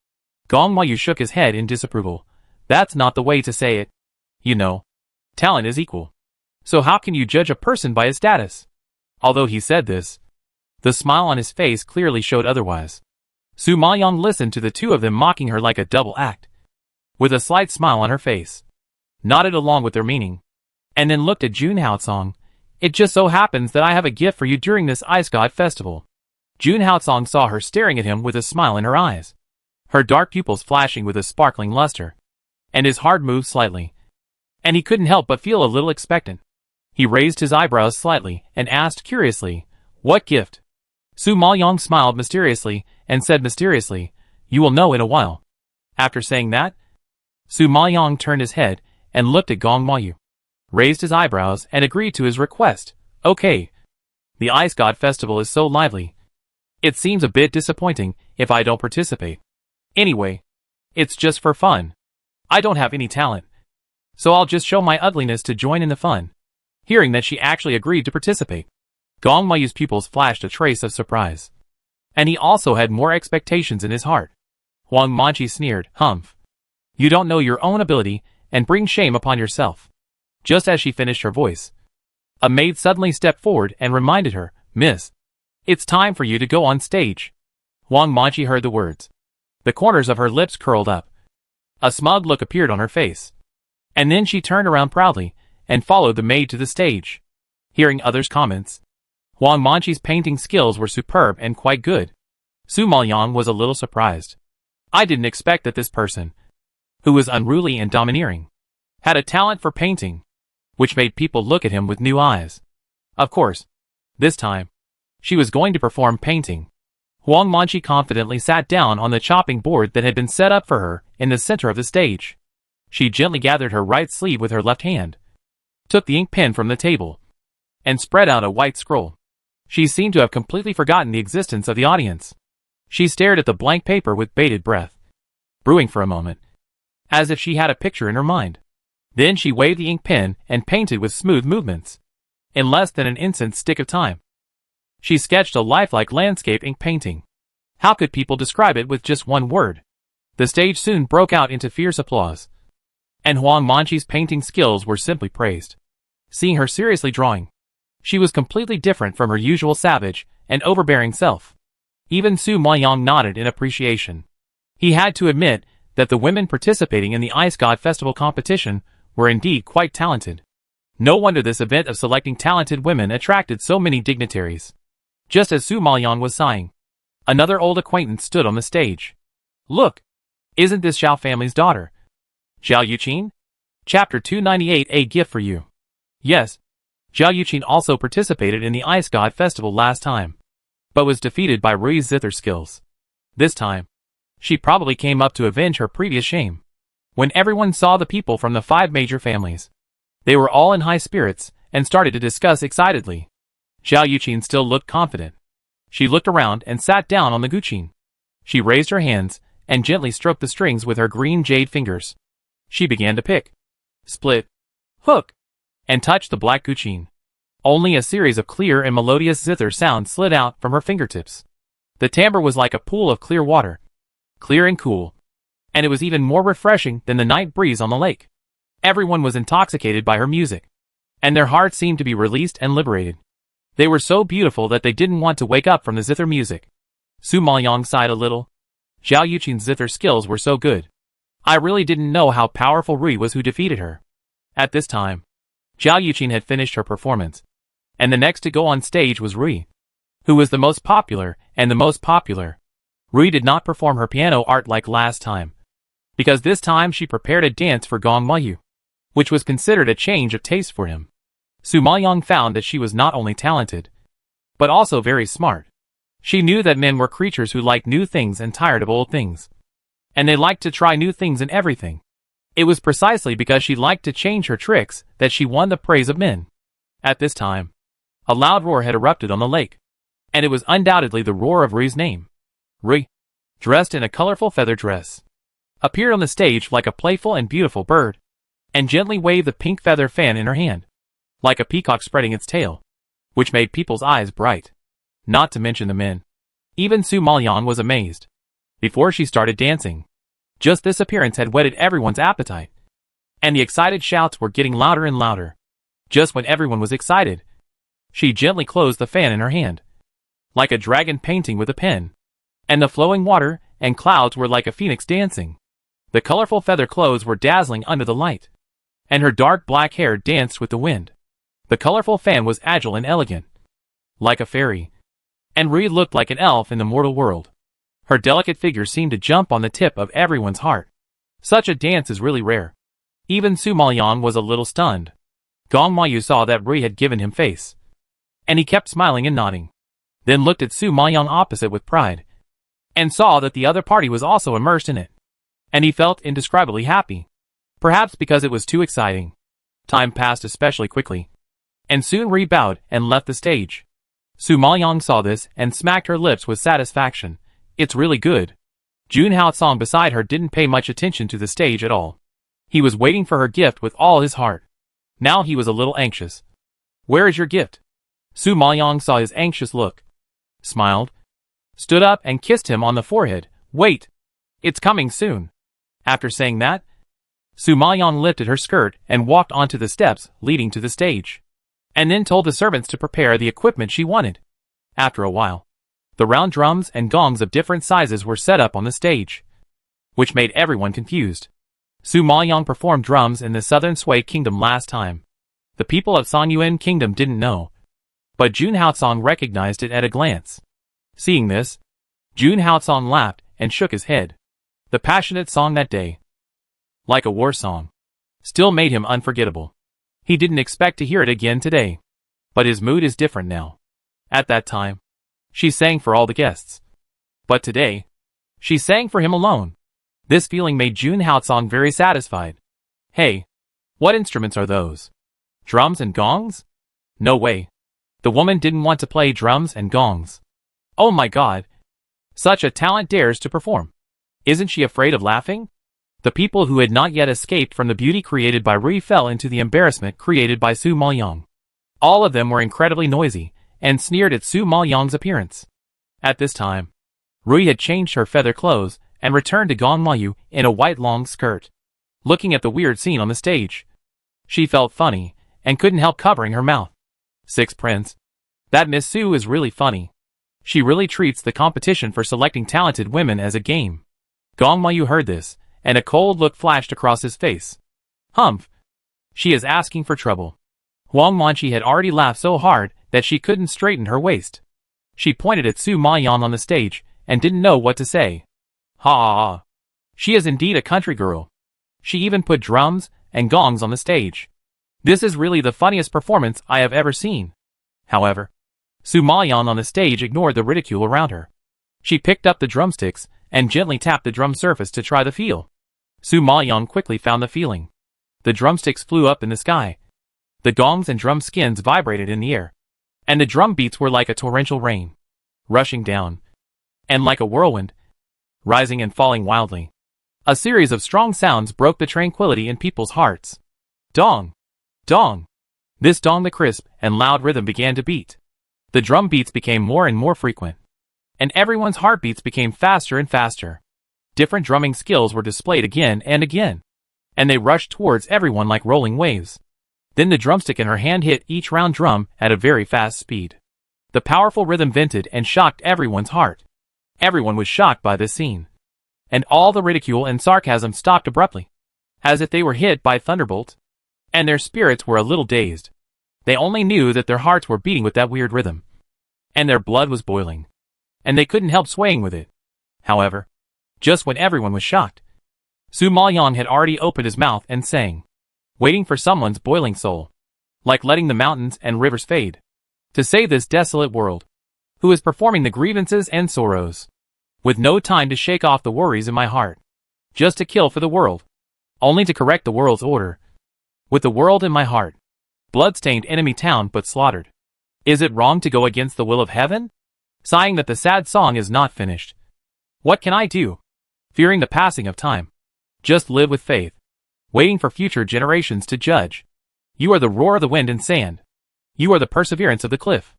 Gong Mayu shook his head in disapproval. That's not the way to say it. You know, talent is equal. So how can you judge a person by his status? Although he said this, the smile on his face clearly showed otherwise. Su Maoyang listened to the two of them mocking her like a double act, with a slight smile on her face, nodded along with their meaning, and then looked at Jun Haotsong. It just so happens that I have a gift for you during this Ice God Festival. Jun Haotsong saw her staring at him with a smile in her eyes, her dark pupils flashing with a sparkling luster, and his heart moved slightly, and he couldn't help but feel a little expectant. He raised his eyebrows slightly and asked curiously, What gift? Su Maoyang smiled mysteriously and said mysteriously, You will know in a while. After saying that, Su Maoyang turned his head and looked at Gong Mayu, raised his eyebrows and agreed to his request. Okay. The Ice God Festival is so lively. It seems a bit disappointing if I don't participate. Anyway, it's just for fun. I don't have any talent, so I'll just show my ugliness to join in the fun. Hearing that she actually agreed to participate, Gong Mayu's pupils flashed a trace of surprise. And he also had more expectations in his heart. Huang Manqi sneered, "Humph. You don't know your own ability, and bring shame upon yourself." Just as she finished her voice, a maid suddenly stepped forward and reminded her, "Miss, it's time for you to go on stage." Huang Manqi heard the words. The corners of her lips curled up. A smug look appeared on her face. And then she turned around proudly, and followed the maid to the stage. Hearing others' comments, Huang Manqi's painting skills were superb and quite good. Su Maoyang was a little surprised. I didn't expect that this person, who was unruly and domineering, had a talent for painting, which made people look at him with new eyes. Of course, this time, she was going to perform painting. Huang Manqi confidently sat down on the chopping board that had been set up for her in the center of the stage. She gently gathered her right sleeve with her left hand, took the ink pen from the table, and spread out a white scroll. She seemed to have completely forgotten the existence of the audience. She stared at the blank paper with bated breath, brewing for a moment, as if she had a picture in her mind. Then she waved the ink pen and painted with smooth movements. In less than an instant's stick of time, she sketched a lifelike landscape ink painting. How could people describe it with just one word? The stage soon broke out into fierce applause, and Huang Manqi's painting skills were simply praised. Seeing her seriously drawing, she was completely different from her usual savage and overbearing self. Even Su Maoyang nodded in appreciation. He had to admit that the women participating in the Ice God Festival competition were indeed quite talented. No wonder this event of selecting talented women attracted so many dignitaries. Just as Su Maoyang was sighing, another old acquaintance stood on the stage. "Look! Isn't this Zhao family's daughter? Zhao Yuqin? Chapter 298, a gift for you." Yes, Zhao Yuqin also participated in the Ice God Festival last time, but was defeated by Rui's zither skills. This time, she probably came up to avenge her previous shame. When everyone saw the people from the 5 major families, they were all in high spirits and started to discuss excitedly. Zhao Yuqin still looked confident. She looked around and sat down on the guqin. She raised her hands and gently stroked the strings with her green jade fingers. She began to pick, split, hook, and touch the black guqin. Only a series of clear and melodious zither sounds slid out from her fingertips. The timbre was like a pool of clear water, clear and cool, and it was even more refreshing than the night breeze on the lake. Everyone was intoxicated by her music, and their hearts seemed to be released and liberated. They were so beautiful that they didn't want to wake up from the zither music. Su Maoyang sighed a little. Zhao Yuqin's zither skills were so good. I really didn't know how powerful Rui was who defeated her. At this time, Zhao Yuqin had finished her performance, and the next to go on stage was Rui, who was the most popular and the most popular. Rui did not perform her piano art like last time, because this time she prepared a dance for Gong Mayu, which was considered a change of taste for him. Su Maoyang found that she was not only talented, but also very smart. She knew that men were creatures who liked new things and tired of old things, and they liked to try new things in everything. It was precisely because she liked to change her tricks that she won the praise of men. At this time, a loud roar had erupted on the lake, and it was undoubtedly the roar of Rui's name. Rui, dressed in a colorful feather dress, appeared on the stage like a playful and beautiful bird, and gently waved the pink feather fan in her hand, like a peacock spreading its tail, which made people's eyes bright, not to mention the men. Even Su Maoyang was amazed. Before she started dancing, just this appearance had whetted everyone's appetite, and the excited shouts were getting louder and louder. Just when everyone was excited, she gently closed the fan in her hand, like a dragon painting with a pen, and the flowing water and clouds were like a phoenix dancing. The colorful feather clothes were dazzling under the light, and her dark black hair danced with the wind. The colorful fan was agile and elegant, like a fairy, and Rui looked like an elf in the mortal world. Her delicate figure seemed to jump on the tip of everyone's heart. Such a dance is really rare. Even Su Maoyang was a little stunned. Gong Mayu saw that Rui had given him face, and he kept smiling and nodding, then looked at Su Maoyang opposite with pride, and saw that the other party was also immersed in it, and he felt indescribably happy. Perhaps because it was too exciting. Time passed especially quickly, and soon Rui bowed and left the stage. Su Maoyang saw this and smacked her lips with satisfaction. It's really good. Jun Haotsong beside her didn't pay much attention to the stage at all. He was waiting for her gift with all his heart. Now he was a little anxious. Where is your gift? Su Maoyang saw his anxious look, smiled, stood up and kissed him on the forehead. Wait! It's coming soon. After saying that, Su Maoyang lifted her skirt and walked onto the steps leading to the stage, and then told the servants to prepare the equipment she wanted. After a while, the round drums and gongs of different sizes were set up on the stage, which made everyone confused. Su Maoyang performed drums in the southern Sui kingdom last time. The people of Sanyuan kingdom didn't know, but Jun Haotsong recognized it at a glance. Seeing this, Jun Haotsong laughed and shook his head. The passionate song that day, like a war song, still made him unforgettable. He didn't expect to hear it again today, but his mood is different now. At that time, she sang for all the guests, but today, she sang for him alone. This feeling made Jun Haotsong very satisfied. Hey, what instruments are those? Drums and gongs? No way. The woman didn't want to play drums and gongs. Oh my god. Such a talent dares to perform. Isn't she afraid of laughing? The people who had not yet escaped from the beauty created by Rui fell into the embarrassment created by Su Maoyang. All of them were incredibly noisy, and sneered at Su Maoyang's appearance. At this time, Rui had changed her feather clothes, and returned to Gong Mayu in a white long skirt. Looking at the weird scene on the stage, she felt funny, and couldn't help covering her mouth. Sixth Prince. That Miss Su is really funny. She really treats the competition for selecting talented women as a game. Gong Mayu heard this, and a cold look flashed across his face. Humph. She is asking for trouble. Huang Manchi had already laughed so hard that she couldn't straighten her waist. She pointed at Su Maoyang on the stage, and didn't know what to say. Ha ha ha. She is indeed a country girl. She even put drums and gongs on the stage. This is really the funniest performance I have ever seen. However, Su Maoyang on the stage ignored the ridicule around her. She picked up the drumsticks and gently tapped the drum surface to try the feel. Su Maoyang quickly found the feeling. The drumsticks flew up in the sky. The gongs and drum skins vibrated in the air, and the drum beats were like a torrential rain, rushing down, and like a whirlwind, rising and falling wildly. A series of strong sounds broke the tranquility in people's hearts. Dong! Dong! This dong the crisp and loud rhythm began to beat. The drum beats became more and more frequent, and everyone's heartbeats became faster and faster. Different drumming skills were displayed again and again, and they rushed towards everyone like rolling waves. Then the drumstick in her hand hit each round drum at a very fast speed. The powerful rhythm vented and shocked everyone's heart. Everyone was shocked by this scene, and all the ridicule and sarcasm stopped abruptly, as if they were hit by thunderbolt, and their spirits were a little dazed. They only knew that their hearts were beating with that weird rhythm, and their blood was boiling, and they couldn't help swaying with it. However, just when everyone was shocked, Su Maoyang had already opened his mouth and sang, waiting for someone's boiling soul, like letting the mountains and rivers fade, to save this desolate world, who is performing the grievances and sorrows, with no time to shake off the worries in my heart, just to kill for the world, only to correct the world's order, with the world in my heart, blood-stained enemy town but slaughtered. Is it wrong to go against the will of heaven? Sighing that the sad song is not finished. What can I do? Fearing the passing of time. Just live with faith, waiting for future generations to judge. You are the roar of the wind and sand. You are the perseverance of the cliff.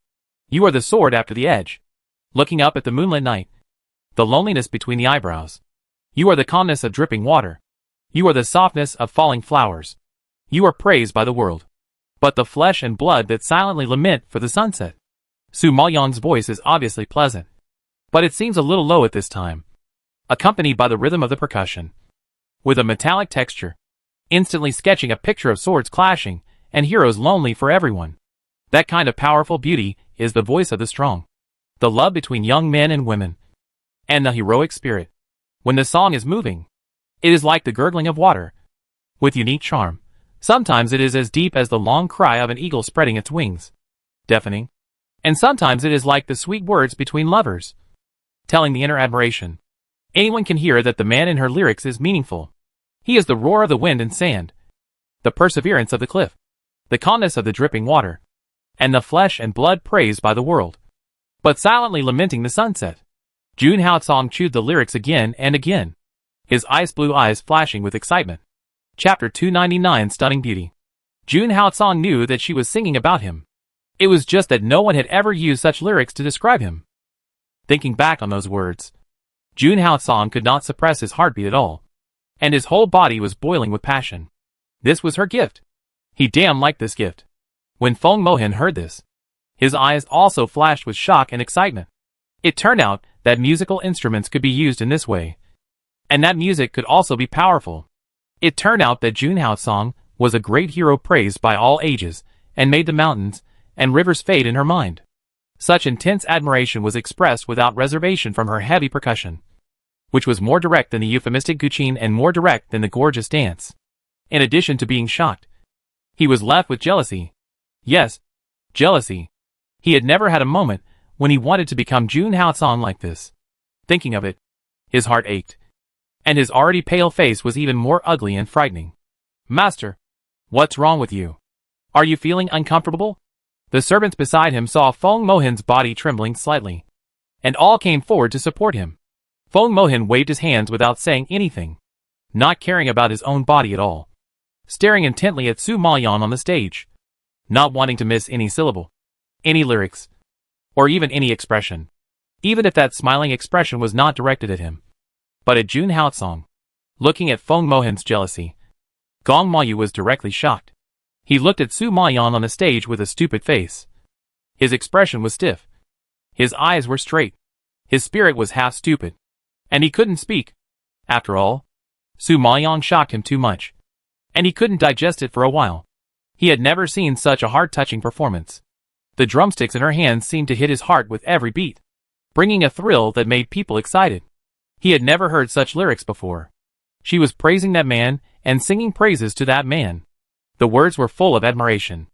You are the sword after the edge, looking up at the moonlit night. The loneliness between the eyebrows. You are the calmness of dripping water. You are the softness of falling flowers. You are praised by the world, but the flesh and blood that silently lament for the sunset. Su Maoyang's voice is obviously pleasant, but it seems a little low at this time, accompanied by the rhythm of the percussion, with a metallic texture, instantly sketching a picture of swords clashing and heroes lonely for everyone. That kind of powerful beauty is the voice of the strong, the love between young men and women, and the heroic spirit. When the song is moving, it is like the gurgling of water, with unique charm. Sometimes it is as deep as the long cry of an eagle spreading its wings, deafening, and sometimes it is like the sweet words between lovers, telling the inner admiration. Anyone can hear that the man in her lyrics is meaningful. He is the roar of the wind and sand, the perseverance of the cliff, the calmness of the dripping water, and the flesh and blood praised by the world, but silently lamenting the sunset. Jun Haotsong chewed the lyrics again and again, his ice blue eyes flashing with excitement. Chapter 299 Stunning Beauty. Jun Haotsong knew that she was singing about him. It was just that no one had ever used such lyrics to describe him. Thinking back on those words, Jun Hao-song could not suppress his heartbeat at all, and his whole body was boiling with passion. This was her gift. He damn liked this gift. When Feng Mohan heard this, his eyes also flashed with shock and excitement. It turned out that musical instruments could be used in this way, and that music could also be powerful. It turned out that Jun Hao-song was a great hero praised by all ages, and made the mountains and rivers fade in her mind. Such intense admiration was expressed without reservation from her heavy percussion, which was more direct than the euphemistic guqin and more direct than the gorgeous dance. In addition to being shocked, he was left with jealousy. Yes, jealousy. He had never had a moment when he wanted to become Jun Hao-song like this. Thinking of it, his heart ached, and his already pale face was even more ugly and frightening. "Master, what's wrong with you? Are you feeling uncomfortable?" The servants beside him saw Feng Mohan's body trembling slightly, and all came forward to support him. Feng Mohan waved his hands without saying anything, not caring about his own body at all, staring intently at Su Maoyan on the stage, not wanting to miss any syllable, any lyrics, or even any expression, even if that smiling expression was not directed at him, but at Jun Hao-song. Looking at Feng Mohan's jealousy, Gong Mayu was directly shocked. He looked at Su Maoyan on the stage with a stupid face. His expression was stiff. His eyes were straight. His spirit was half stupid. And he couldn't speak. After all, Su Maoyan shocked him too much, and he couldn't digest it for a while. He had never seen such a heart-touching performance. The drumsticks in her hands seemed to hit his heart with every beat, bringing a thrill that made people excited. He had never heard such lyrics before. She was praising that man and singing praises to that man. The words were full of admiration.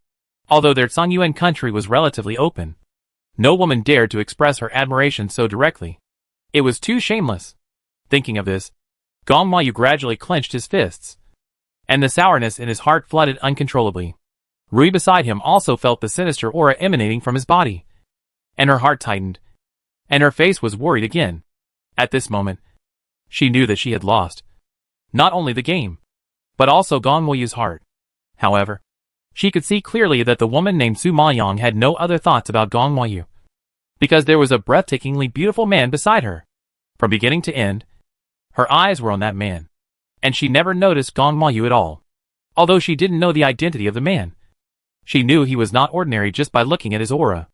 Although their Songyuan country was relatively open, no woman dared to express her admiration so directly. It was too shameless. Thinking of this, Gong Mayu gradually clenched his fists, and the sourness in his heart flooded uncontrollably. Rui beside him also felt the sinister aura emanating from his body, and her heart tightened, and her face was worried again. At this moment, she knew that she had lost not only the game, but also Gong Mayu's heart. However, she could see clearly that the woman named Su Maoyan had no other thoughts about Gong Mayu, because there was a breathtakingly beautiful man beside her. From beginning to end, her eyes were on that man, and she never noticed Gong Mayu at all. Although she didn't know the identity of the man, she knew he was not ordinary just by looking at his aura.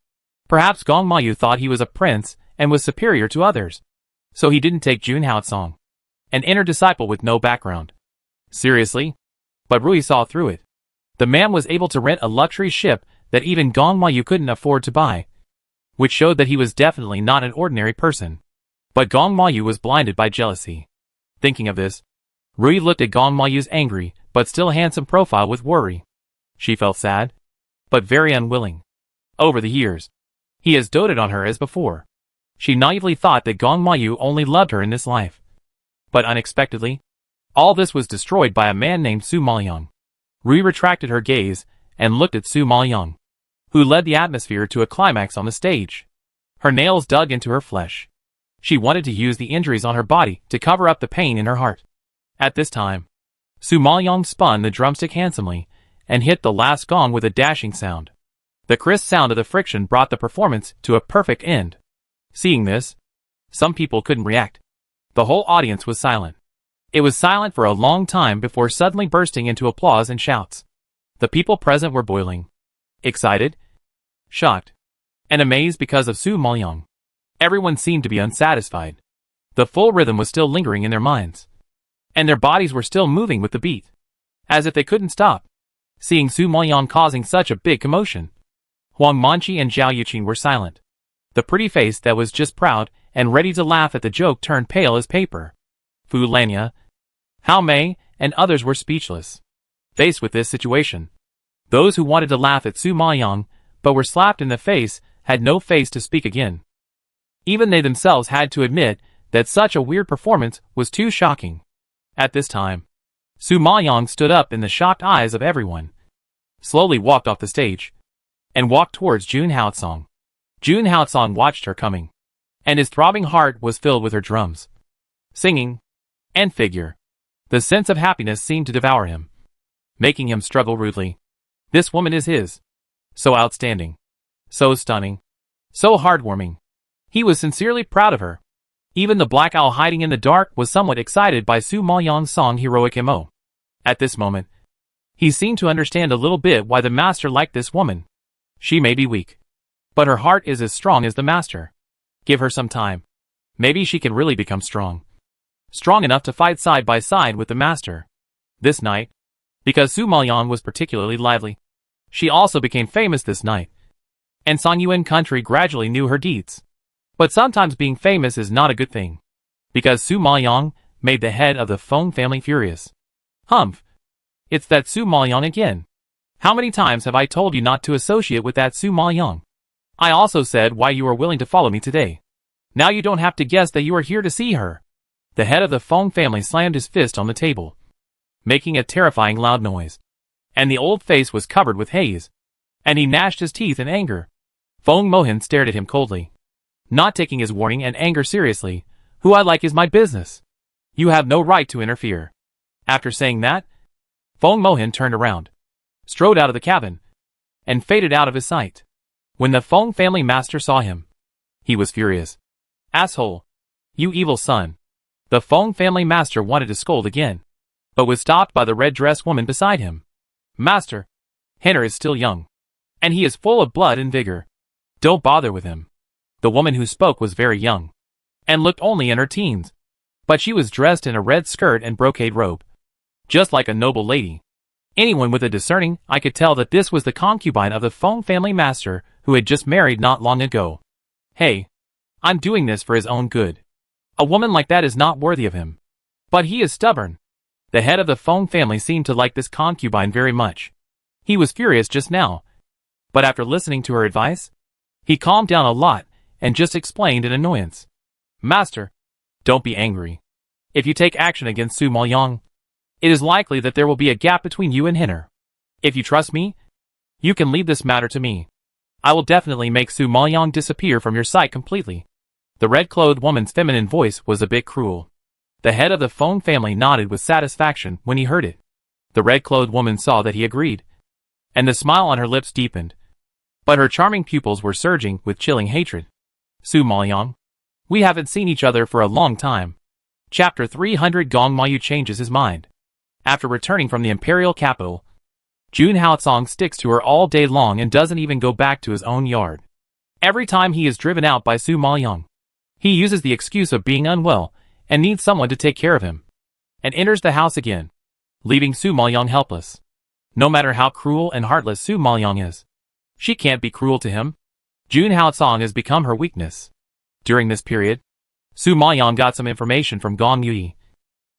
Perhaps Gong Mayu thought he was a prince and was superior to others, so he didn't take Jun Hao-song, an inner disciple with no background, seriously. But Rui saw through it. The man was able to rent a luxury ship that even Gong Mayu couldn't afford to buy, which showed that he was definitely not an ordinary person. But Gong Mayu was blinded by jealousy. Thinking of this, Rui looked at Gong Mayu's angry but still handsome profile with worry. She felt sad, but very unwilling. Over the years, he has doted on her as before. She naively thought that Gong Mayu only loved her in this life. But unexpectedly, all this was destroyed by a man named Su Maoyan. Rui retracted her gaze and looked at Su Maoyan, who led the atmosphere to a climax on the stage. Her nails dug into her flesh. She wanted to use the injuries on her body to cover up the pain in her heart. At this time, Su Maoyan spun the drumstick handsomely and hit the last gong with a dashing sound. The crisp sound of the friction brought the performance to a perfect end. Seeing this, some people couldn't react. The whole audience was silent. It was silent for a long time before suddenly bursting into applause and shouts. The people present were boiling, excited, shocked, and amazed because of Su Maoyan. Everyone seemed to be unsatisfied. The full rhythm was still lingering in their minds, and their bodies were still moving with the beat, as if they couldn't stop. Seeing Su Maoyan causing such a big commotion, Huang Manqi and Zhao Yuqin were silent. The pretty face that was just proud and ready to laugh at the joke turned pale as paper. Fu Lanya, Hao Mei, and others were speechless. Faced with this situation, those who wanted to laugh at Su Maoyan but were slapped in the face had no face to speak again. Even they themselves had to admit that such a weird performance was too shocking. At this time, Su Maoyan stood up in the shocked eyes of everyone, slowly walked off the stage, and walked towards Jun Hao-song. Jun Hao-song watched her coming, and his throbbing heart was filled with her drums, singing, and figure. The sense of happiness seemed to devour him, making him struggle rudely. This woman is his. So outstanding. So stunning. So heartwarming. He was sincerely proud of her. Even the black owl hiding in the dark was somewhat excited by Su Maoyang's song Heroic Mo. At this moment, he seemed to understand a little bit why the master liked this woman. She may be weak, but her heart is as strong as the master. Give her some time. Maybe she can really become strong. Strong enough to fight side by side with the master. This night, because Su Maoyang was particularly lively, she also became famous this night. And Songyuan country gradually knew her deeds. But sometimes being famous is not a good thing. Because Su Maoyang made the head of the Feng family furious. Humph. It's that Su Maoyang again. How many times have I told you not to associate with that Su Maoyang? I also said why you are willing to follow me today. Now you don't have to guess that you are here to see her. The head of the Feng family slammed his fist on the table, making a terrifying loud noise. And the old face was covered with haze. And he gnashed his teeth in anger. Feng Mohan stared at him coldly, not taking his warning and anger seriously. Who I like is my business. You have no right to interfere. After saying that, Feng Mohan turned around, strode out of the cabin, and faded out of his sight. When the Feng family master saw him, he was furious. Asshole! You evil son! The Feng family master wanted to scold again, but was stopped by the red-dressed woman beside him. Master, Henner is still young, and he is full of blood and vigor. Don't bother with him. The woman who spoke was very young, and looked only in her teens, but she was dressed in a red skirt and brocade robe, just like a noble lady. Anyone with a discerning eye could tell that this was the concubine of the Feng family master who had just married not long ago. Hey, I'm doing this for his own good. A woman like that is not worthy of him. But he is stubborn. The head of the Feng family seemed to like this concubine very much. He was furious just now, but after listening to her advice, he calmed down a lot and just explained in annoyance. Master, don't be angry. If you take action against Su Maoyang, it is likely that there will be a gap between you and Henner. If you trust me, you can leave this matter to me. I will definitely make Su Maoyang disappear from your sight completely. The red-clothed woman's feminine voice was a bit cruel. The head of the Feng family nodded with satisfaction when he heard it. The red-clothed woman saw that he agreed, and the smile on her lips deepened. But her charming pupils were surging with chilling hatred. Su Maoyang, we haven't seen each other for a long time. Chapter 300 Gong Mayu changes his mind. After returning from the imperial capital, Jun Haotsong sticks to her all day long and doesn't even go back to his own yard. Every time he is driven out by Su Maoyang, he uses the excuse of being unwell and needs someone to take care of him, and enters the house again, leaving Su Maoyang helpless. No matter how cruel and heartless Su Maoyang is, she can't be cruel to him. Jun Haotsong has become her weakness. During this period, Su Maoyang got some information from Gong Yui,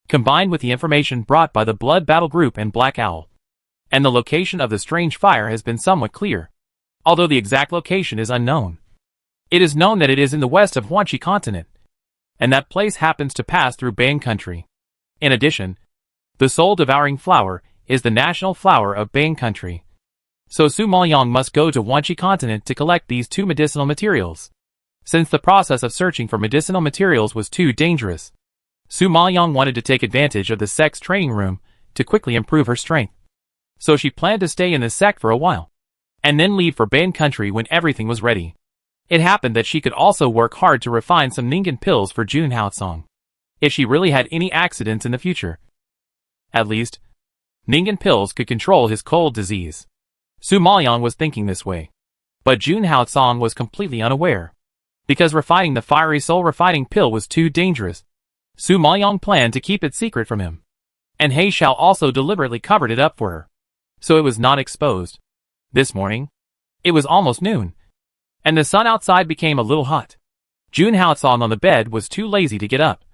combined with the information brought by the Blood Battle Group and Black Owl, and the location of the strange fire has been somewhat clear, although the exact location is unknown. It is known that it is in the west of Huanchi continent, and that place happens to pass through Bang country. In addition, the soul-devouring flower is the national flower of Bang country. So Su Maoyang must go to Huanchi continent to collect these two medicinal materials. Since the process of searching for medicinal materials was too dangerous, Su Maoyang wanted to take advantage of the sect's training room to quickly improve her strength. So she planned to stay in the sect for a while, and then leave for Bang country when everything was ready. It happened that she could also work hard to refine some Ningen pills for Jun Haotsong, if she really had any accidents in the future. At least, Ningen pills could control his cold disease. Su Maoyang was thinking this way, but Jun Haotsong was completely unaware. Because refining the fiery soul-refining pill was too dangerous, Su Maoyang planned to keep it secret from him. And He Shao also deliberately covered it up for her, so it was not exposed. This morning, it was almost noon, and the sun outside became a little hot. Jun Haotsong on the bed was too lazy to get up,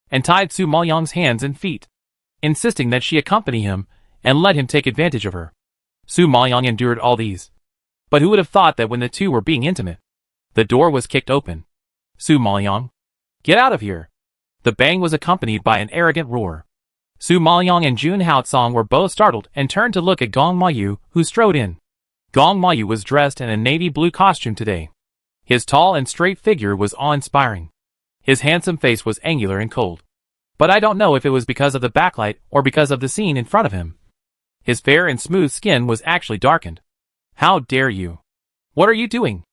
and tied Su Maoyang's hands and feet, insisting that she accompany him and let him take advantage of her. Su Maoyang endured all these. But who would have thought that when the two were being intimate, the door was kicked open. Su Maoyang, get out of here! The bang was accompanied by an arrogant roar. Su Maoyang and Jun Haotsong were both startled and turned to look at Gong Mayu, who strode in. Gong Mayu was dressed in a navy blue costume today. His tall and straight figure was awe-inspiring. His handsome face was angular and cold. But I don't know if it was because of the backlight or because of the scene in front of him. His fair and smooth skin was actually darkened. How dare you! What are you doing?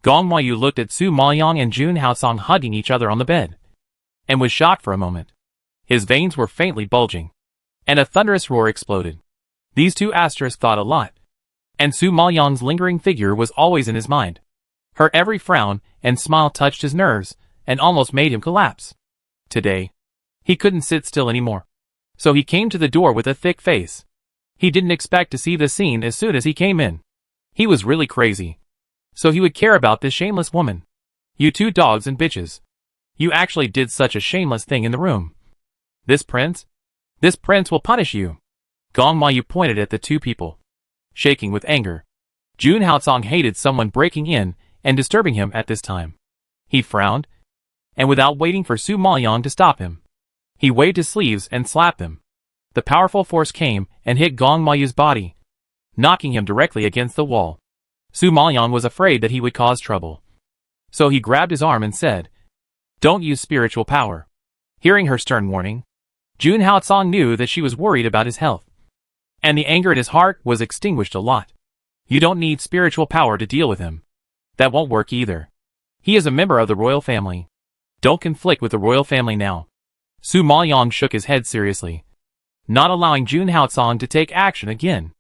Gong Mayu looked at Su Maoyang and Jun Haosong hugging each other on the bed, and was shocked for a moment. His veins were faintly bulging, and a thunderous roar exploded. These two asterisks thought a lot, and Su Maoyang's lingering figure was always in his mind. Her every frown and smile touched his nerves, and almost made him collapse. Today, he couldn't sit still anymore. So he came to the door with a thick face. He didn't expect to see the scene as soon as he came in. He was really crazy. So he would care about this shameless woman. You two dogs and bitches. You actually did such a shameless thing in the room. This prince? This prince will punish you. Gong Mayu pointed at the two people, shaking with anger. Jun Haosong hated someone breaking in and disturbing him at this time. He frowned, and without waiting for Su Maoyang to stop him, he waved his sleeves and slapped him. The powerful force came and hit Gong Mayu's body, knocking him directly against the wall. Su Maoyang was afraid that he would cause trouble, so he grabbed his arm and said, "Don't use spiritual power." Hearing her stern warning, Jun Haosong knew that she was worried about his health, and the anger at his heart was extinguished a lot. You don't need spiritual power to deal with him. That won't work either. He is a member of the royal family. Don't conflict with the royal family now. Su Maoyang shook his head seriously, not allowing Jun Haosong to take action again.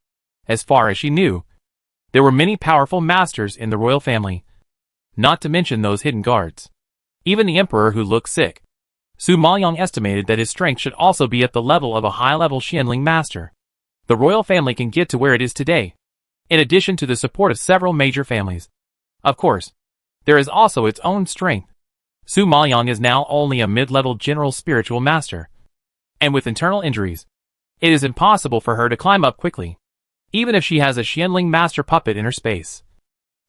As far as she knew, there were many powerful masters in the royal family, not to mention those hidden guards. Even the emperor who looked sick. Su Maoyang estimated that his strength should also be at the level of a high-level Xianling master. The royal family can get to where it is today, in addition to the support of several major families. Of course, there is also its own strength. Su Maoyang is now only a mid-level general spiritual master, and with internal injuries, it is impossible for her to climb up quickly. Even if she has a Xianling master puppet in her space,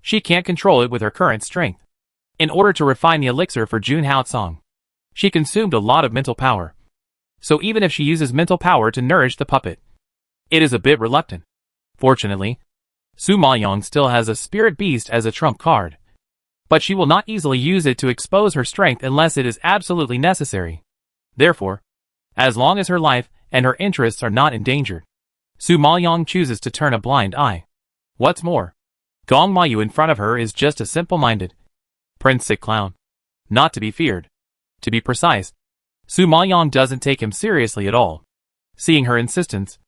she can't control it with her current strength. In order to refine the elixir for Jun Haosong, she consumed a lot of mental power. So even if she uses mental power to nourish the puppet, it is a bit reluctant. Fortunately, Su Maoyang still has a spirit beast as a trump card, but she will not easily use it to expose her strength unless it is absolutely necessary. Therefore, as long as her life and her interests are not endangered, Su Maoyang chooses to turn a blind eye. What's more, Gong Mayu in front of her is just a simple-minded, prince-sick clown. Not to be feared. To be precise, Su Maoyang doesn't take him seriously at all. Seeing her insistence,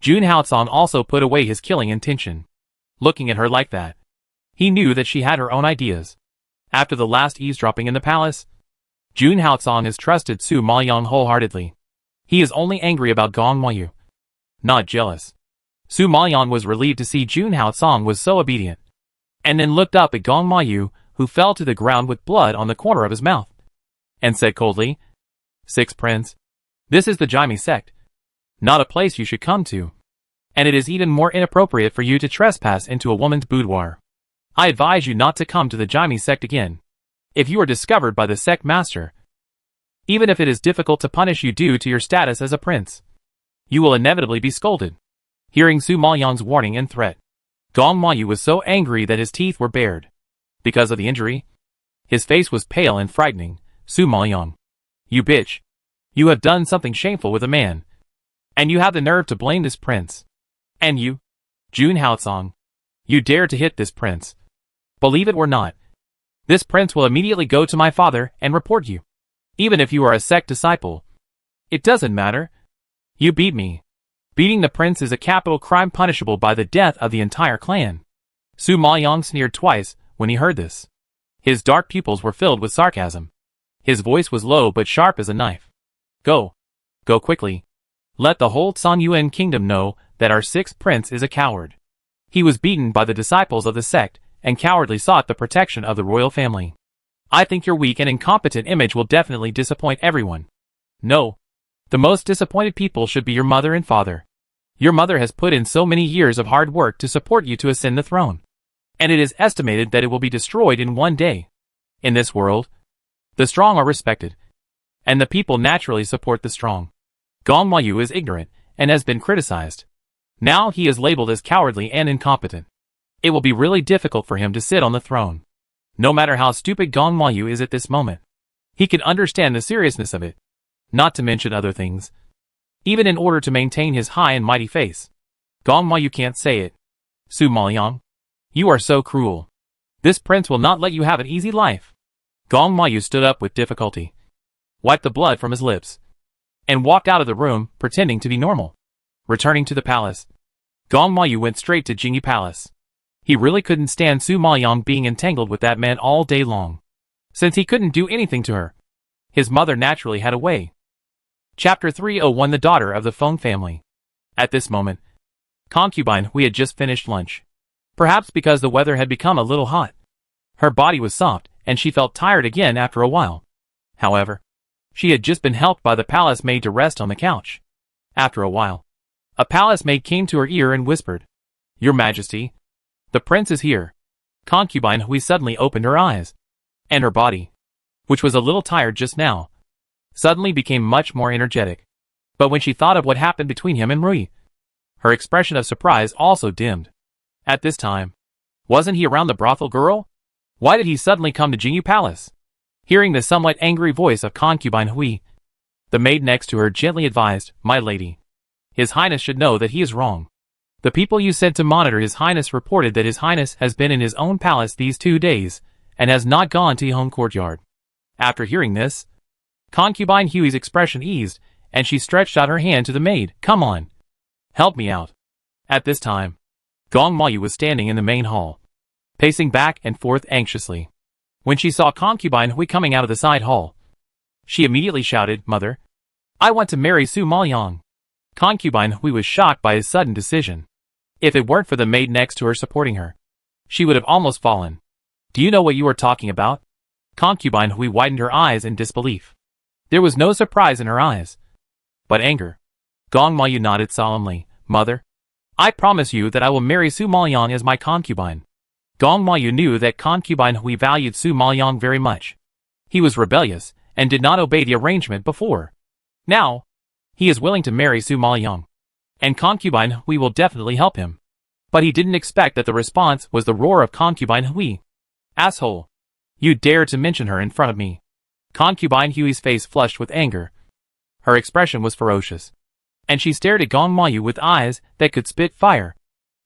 Jun Haosong also put away his killing intention. Looking at her like that, he knew that she had her own ideas. After the last eavesdropping in the palace, Jun Haosong has trusted Su Maoyang wholeheartedly. He is only angry about Gong Mayu, not jealous. Su Maoyang was relieved to see Jun Haosong was so obedient, and then looked up at Gong Mayu, who fell to the ground with blood on the corner of his mouth, and said coldly, "Sixth Prince, this is the Jaime sect, not a place you should come to, and it is even more inappropriate for you to trespass into a woman's boudoir. I advise you not to come to the Jaime sect again. If you are discovered by the sect master, even if it is difficult to punish you due to your status as a prince, you will inevitably be scolded." Hearing Su Maoyang's warning and threat, Gong Mayu was so angry that his teeth were bared. Because of the injury, his face was pale and frightening. "Su Maoyang, you bitch. You have done something shameful with a man, and you have the nerve to blame this prince. And you, Jun Haosong, you dare to hit this prince. Believe it or not, this prince will immediately go to my father and report you. Even if you are a sect disciple, it doesn't matter. You beat me. Beating the prince is a capital crime punishable by the death of the entire clan." Su Maoyang sneered twice when he heard this. His dark pupils were filled with sarcasm. His voice was low but sharp as a knife. Go. Go quickly. Let the whole Songyuan kingdom know that our sixth prince is a coward. He was beaten by the disciples of the sect and cowardly sought the protection of the royal family. I think your weak and incompetent image will definitely disappoint everyone. No. The most disappointed people should be your mother and father. Your mother has put in so many years of hard work to support you to ascend the throne, and it is estimated that it will be destroyed in one day. In this world, the strong are respected, and the people naturally support the strong. Gong Mayu is ignorant and has been criticized. Now he is labeled as cowardly and incompetent. It will be really difficult for him to sit on the throne. No matter how stupid Gong Mayu is at this moment, he can understand the seriousness of it, not to mention other things. Even in order to maintain his high and mighty face, Gong Mayu can't say it. "Su Maoyang, you are so cruel. This prince will not let you have an easy life. Gong Mayu stood up with difficulty, wiped the blood from his lips, and walked out of the room, pretending to be normal. Returning to the palace, Gong Mayu went straight to Jingyi Palace. He really couldn't stand Su Maoyang being entangled with that man all day long. Since he couldn't do anything to her, his mother naturally had a way. Chapter 301 The Daughter of the Feng Family. At this moment, Concubine Hui had just finished lunch. Perhaps because the weather had become a little hot. Her body was soft, and she felt tired again after a while. However, she had just been helped by the palace maid to rest on the couch. After a while, a palace maid came to her ear and whispered, "Your Majesty, the prince is here." Concubine Hui suddenly opened her eyes, and her body, which was a little tired just now, suddenly became much more energetic. But when she thought of what happened between him and Rui, her expression of surprise also dimmed. At this time, wasn't he around the brothel girl? Why did he suddenly come to Jingyu Palace? Hearing the somewhat angry voice of Concubine Hui, the maid next to her gently advised, "My lady, His Highness should know that he is wrong. The people you sent to monitor His Highness reported that His Highness has been in his own palace these 2 days, and has not gone to Yihong Courtyard." After hearing this, Concubine Hui's expression eased, and she stretched out her hand to the maid. "Come on. Help me out." At this time, Gong Mayu was standing in the main hall, pacing back and forth anxiously. When she saw Concubine Hui coming out of the side hall, she immediately shouted, "Mother, I want to marry Su Maoyang." Concubine Hui was shocked by his sudden decision. If it weren't for the maid next to her supporting her, she would have almost fallen. "Do you know what you are talking about?" Concubine Hui widened her eyes in disbelief. There was no surprise in her eyes, but anger. Gong Mayu nodded solemnly. "Mother, I promise you that I will marry Su Maoyang as my concubine." Gong Mayu knew that Concubine Hui valued Su Maoyang very much. He was rebellious, and did not obey the arrangement before. Now, he is willing to marry Su Maoyang, and Concubine Hui will definitely help him. But he didn't expect that the response was the roar of Concubine Hui. "Asshole! You dare to mention her in front of me." Concubine Hui's face flushed with anger. Her expression was ferocious, and she stared at Gong Mayu with eyes that could spit fire.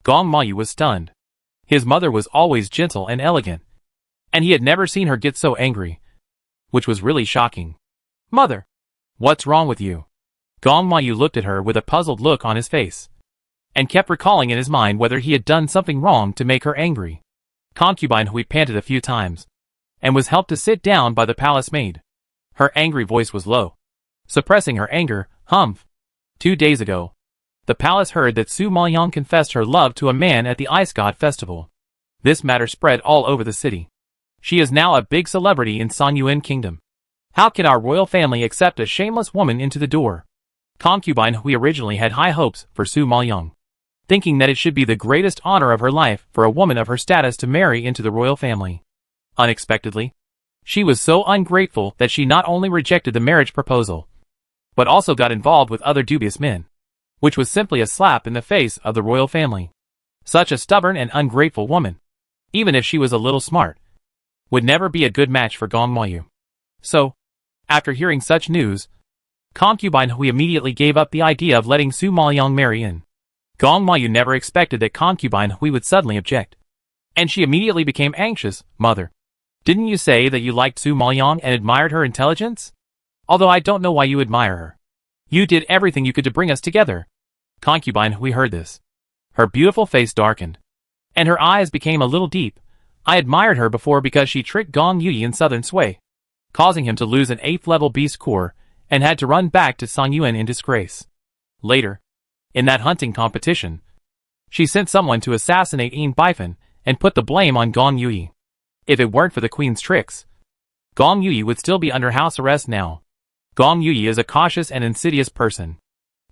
Gong Mayu was stunned. His mother was always gentle and elegant, and he had never seen her get so angry, which was really shocking. "Mother, what's wrong with you?" Gong Mayu looked at her with a puzzled look on his face, and kept recalling in his mind whether he had done something wrong to make her angry. Concubine Hui panted a few times, and was helped to sit down by the palace maid. Her angry voice was low, suppressing her anger. "Humph. 2 days ago, the palace heard that Su Maoyang confessed her love to a man at the Ice God Festival. This matter spread all over the city. She is now a big celebrity in Sanyuan Kingdom. How can our royal family accept a shameless woman into the door?" Concubine Hui originally had high hopes for Su Maoyang, thinking that it should be the greatest honor of her life for a woman of her status to marry into the royal family. Unexpectedly, she was so ungrateful that she not only rejected the marriage proposal, but also got involved with other dubious men, which was simply a slap in the face of the royal family. Such a stubborn and ungrateful woman, even if she was a little smart, would never be a good match for Gong Mayu. So, after hearing such news, Concubine Hui immediately gave up the idea of letting Su Maoyang marry in. Gong Mayu never expected that Concubine Hui would suddenly object, and she immediately became anxious. "Mother, didn't you say that you liked Su Maoyang and admired her intelligence? Although I don't know why you admire her. You did everything you could to bring us together." Concubine Hui heard this. Her beautiful face darkened, and her eyes became a little deep. "I admired her before because she tricked Gong Yu in Southern Sui, causing him to lose an 8th level beast core, and had to run back to Sanyuan in disgrace. Later, in that hunting competition, she sent someone to assassinate Yin Bifan and put the blame on Gong Yu. If it weren't for the queen's tricks, Gong Yu would still be under house arrest now. Gong Yu is a cautious and insidious person.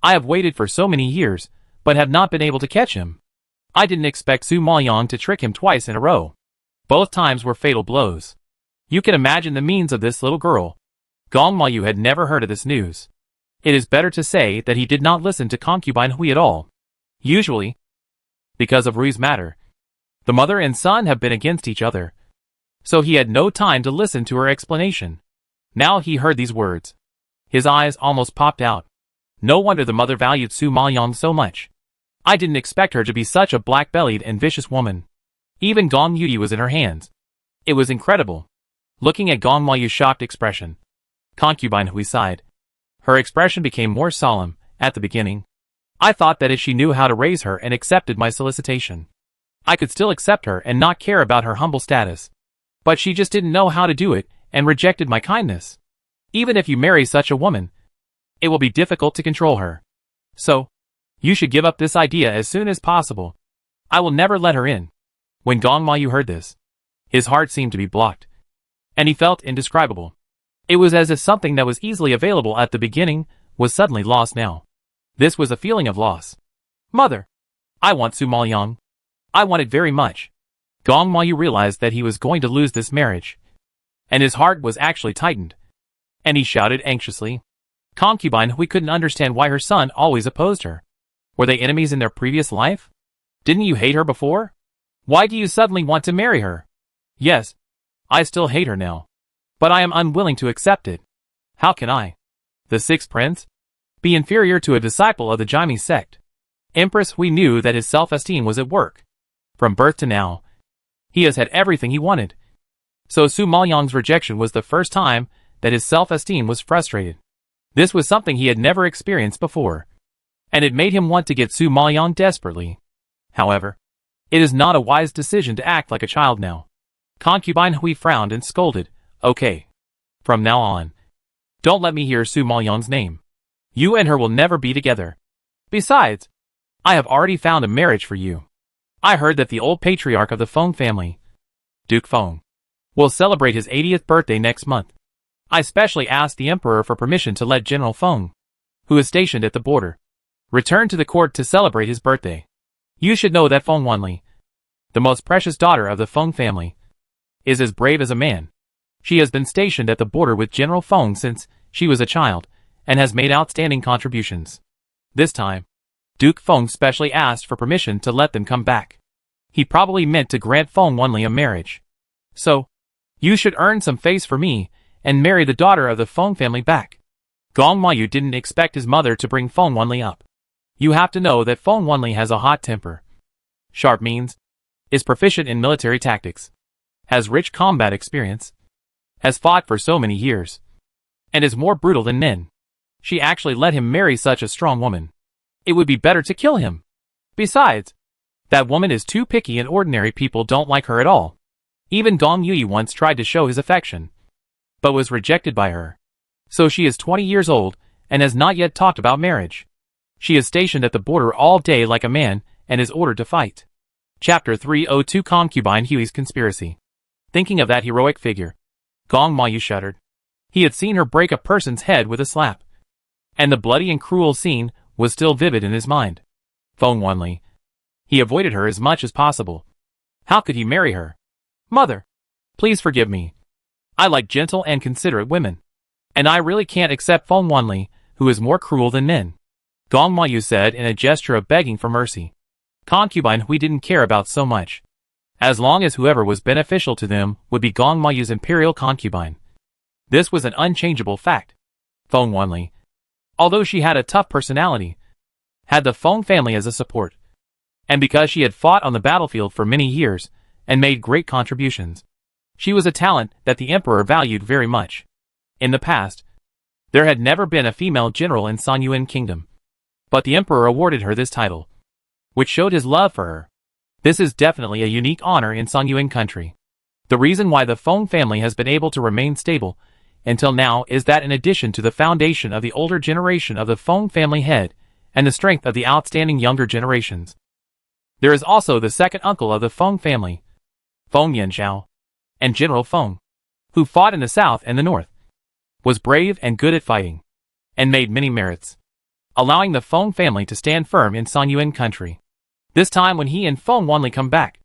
I have waited for so many years, but have not been able to catch him. I didn't expect Su Maoyang to trick him twice in a row. Both times were fatal blows. You can imagine the means of this little girl." Gong Mayu had never heard of this news. It is better to say that he did not listen to Concubine Hui at all. Usually, because of Rui's matter, the mother and son have been against each other, so he had no time to listen to her explanation. Now he heard these words. His eyes almost popped out. No wonder the mother valued Su Maoyang so much. I didn't expect her to be such a black-bellied and vicious woman. Even Gong Yu was in her hands. It was incredible. Looking at Gong Mayu's shocked expression, Concubine Hui sighed. Her expression became more solemn. At the beginning, I thought that if she knew how to raise her and accepted my solicitation, I could still accept her and not care about her humble status. But she just didn't know how to do it and rejected my kindness. Even if you marry such a woman, it will be difficult to control her. So, you should give up this idea as soon as possible. I will never let her in. When Gong Mayu heard this, his heart seemed to be blocked, and he felt indescribable. It was as if something that was easily available at the beginning was suddenly lost now. This was a feeling of loss. Mother, I want Su Maoyang. I want it very much. Gong Mayu realized that he was going to lose this marriage, and his heart was actually tightened. And he shouted anxiously. Concubine Hui couldn't understand why her son always opposed her. Were they enemies in their previous life? Didn't you hate her before? Why do you suddenly want to marry her? Yes, I still hate her now, but I am unwilling to accept it. How can I, the sixth prince, be inferior to a disciple of the Jaime sect? Empress Hui knew that his self-esteem was at work. From birth to now, he has had everything he wanted. So Su Maoyang's rejection was the first time that his self-esteem was frustrated. This was something he had never experienced before, and it made him want to get Su Maoyang desperately. However, it is not a wise decision to act like a child now. Concubine Hui frowned and scolded. Okay. From now on, don't let me hear Su Maoyang's name. You and her will never be together. Besides, I have already found a marriage for you. I heard that the old patriarch of the Feng family, Duke Feng, will celebrate his 80th birthday next month. I specially asked the emperor for permission to let General Feng, who is stationed at the border, return to the court to celebrate his birthday. You should know that Feng Wanli, the most precious daughter of the Feng family, is as brave as a man. She has been stationed at the border with General Feng since she was a child, and has made outstanding contributions. This time, Duke Feng specially asked for permission to let them come back. He probably meant to grant Feng Wanli a marriage. So, you should earn some face for me, and marry the daughter of the Feng family back. Gong Mayu didn't expect his mother to bring Feng Wanli up. You have to know that Feng Wanli has a hot temper. Sharp means, is proficient in military tactics, has rich combat experience, has fought for so many years, and is more brutal than men. She actually let him marry such a strong woman. It would be better to kill him. Besides, that woman is too picky and ordinary people don't like her at all. Even Gong Yu once tried to show his affection, but was rejected by her. So she is 20 years old, and has not yet talked about marriage. She is stationed at the border all day like a man, and is ordered to fight. Chapter 302 Concubine Hui's Conspiracy. Thinking of that heroic figure, Gong Mayu shuddered. He had seen her break a person's head with a slap, and the bloody and cruel scene was still vivid in his mind. Feng Wanli. He avoided her as much as possible. How could he marry her? Mother, please forgive me. I like gentle and considerate women, and I really can't accept Feng Wanli, who is more cruel than men. Gong Mayu said in a gesture of begging for mercy. Concubine Hui didn't care about so much, as long as whoever was beneficial to them would be Gong Mayu's imperial concubine. This was an unchangeable fact. Feng Wanli, although she had a tough personality, had the Feng family as a support, and because she had fought on the battlefield for many years and made great contributions, she was a talent that the emperor valued very much. In the past, there had never been a female general in Sanyuan Kingdom, but the emperor awarded her this title, which showed his love for her. This is definitely a unique honor in Sanyuan country. The reason why the Feng family has been able to remain stable until now is that in addition to the foundation of the older generation of the Feng family head and the strength of the outstanding younger generations, there is also the second uncle of the Feng family, Feng Yanzhao, and General Feng, who fought in the south and the north, was brave and good at fighting, and made many merits, allowing the Feng family to stand firm in Sanyuan country. This time when he and Feng Wanli come back,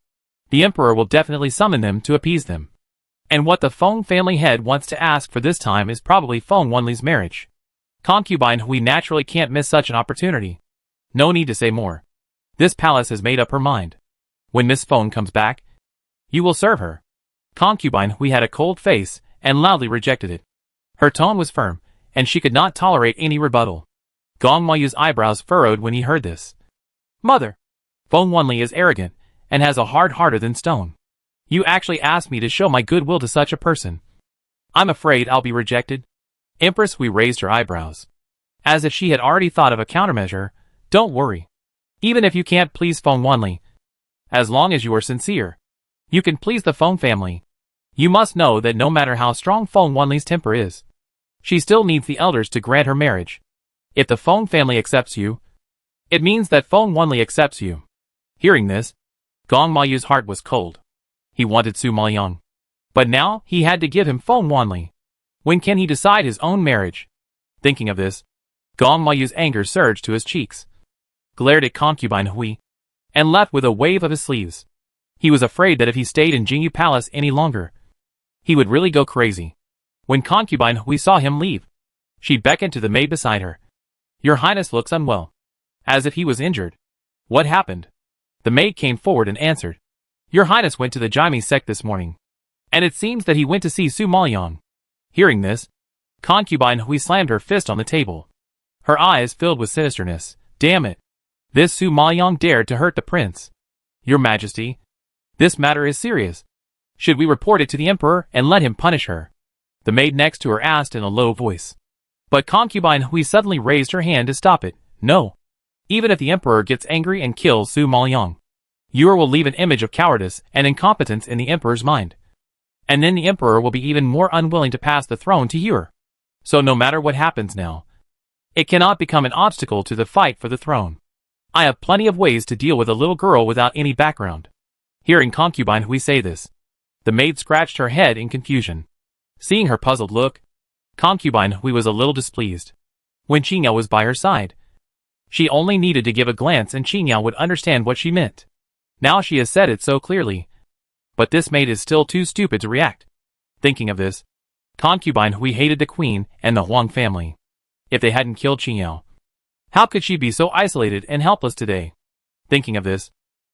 the emperor will definitely summon them to appease them. And what the Feng family head wants to ask for this time is probably Feng Wanli's marriage. Concubine Hui naturally can't miss such an opportunity. No need to say more. This palace has made up her mind. When Miss Feng comes back, you will serve her. Concubine Hui had a cold face and loudly rejected it. Her tone was firm, and she could not tolerate any rebuttal. Gong Mayu's eyebrows furrowed when he heard this. Mother, Feng Wanli is arrogant, and has a heart harder than stone. You actually asked me to show my goodwill to such a person. I'm afraid I'll be rejected. Empress Hui raised her eyebrows, as if she had already thought of a countermeasure. Don't worry. Even if you can't please Feng Wanli, as long as you are sincere, you can please the Feng family. You must know that no matter how strong Feng Wanli's temper is, she still needs the elders to grant her marriage. If the Feng family accepts you, it means that Feng Wanli accepts you. Hearing this, Gong Mayu's heart was cold. He wanted Su Maoyang, but now he had to give him Feng Wanli. When can he decide his own marriage? Thinking of this, Gong Mayu's anger surged to his cheeks, glared at Concubine Hui, and left with a wave of his sleeves. He was afraid that if he stayed in Jingyu Palace any longer, he would really go crazy. When Concubine Hui saw him leave, she beckoned to the maid beside her. Your Highness looks unwell, as if he was injured. What happened? The maid came forward and answered. Your Highness went to the Jaime sect this morning, and it seems that he went to see Su Maoyang. Hearing this, Concubine Hui slammed her fist on the table. Her eyes filled with sinisterness. Damn it! This Su Maoyang dared to hurt the prince. Your Majesty, this matter is serious. Should we report it to the Emperor and let him punish her? The maid next to her asked in a low voice. But Concubine Hui suddenly raised her hand to stop it. No. Even if the Emperor gets angry and kills Su Maoyang, you will leave an image of cowardice and incompetence in the Emperor's mind. And then the Emperor will be even more unwilling to pass the throne to you. So no matter what happens now, it cannot become an obstacle to the fight for the throne. I have plenty of ways to deal with a little girl without any background. Hearing Concubine Hui say this, the maid scratched her head in confusion. Seeing her puzzled look, Concubine Hui was a little displeased. When Qingya was by her side, she only needed to give a glance and Qingya would understand what she meant. Now she has said it so clearly, but this maid is still too stupid to react. Thinking of this, Concubine Hui hated the queen and the Huang family. If they hadn't killed Qingya, how could she be so isolated and helpless today? Thinking of this,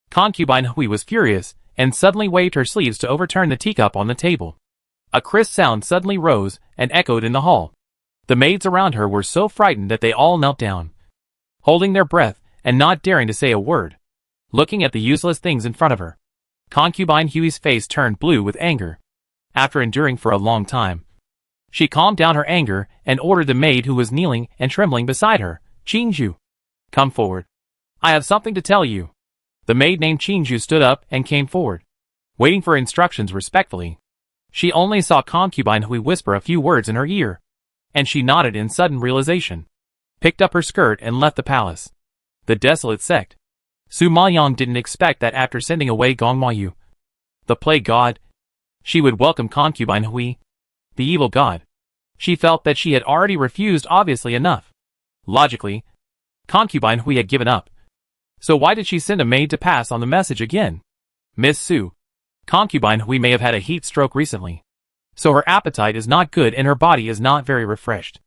Concubine Hui was furious and suddenly waved her sleeves to overturn the teacup on the table. A crisp sound suddenly rose and echoed in the hall. The maids around her were so frightened that they all knelt down, holding their breath and not daring to say a word, looking at the useless things in front of her. Concubine Hui's face turned blue with anger. After enduring for a long time, she calmed down her anger and ordered the maid who was kneeling and trembling beside her, Qingju, come forward. I have something to tell you. The maid named Qingju stood up and came forward, waiting for instructions respectfully. She only saw Concubine Hui whisper a few words in her ear, and she nodded in sudden realization, picked up her skirt and left the palace. The desolate sect. Su Maoyang didn't expect that after sending away Gong Mayu, the plague god, she would welcome Concubine Hui, the evil god. She felt that she had already refused obviously enough. Logically, Concubine Hui had given up. So why did she send a maid to pass on the message again? Miss Su, Concubine Hui may have had a heat stroke recently, so her appetite is not good and her body is not very refreshed.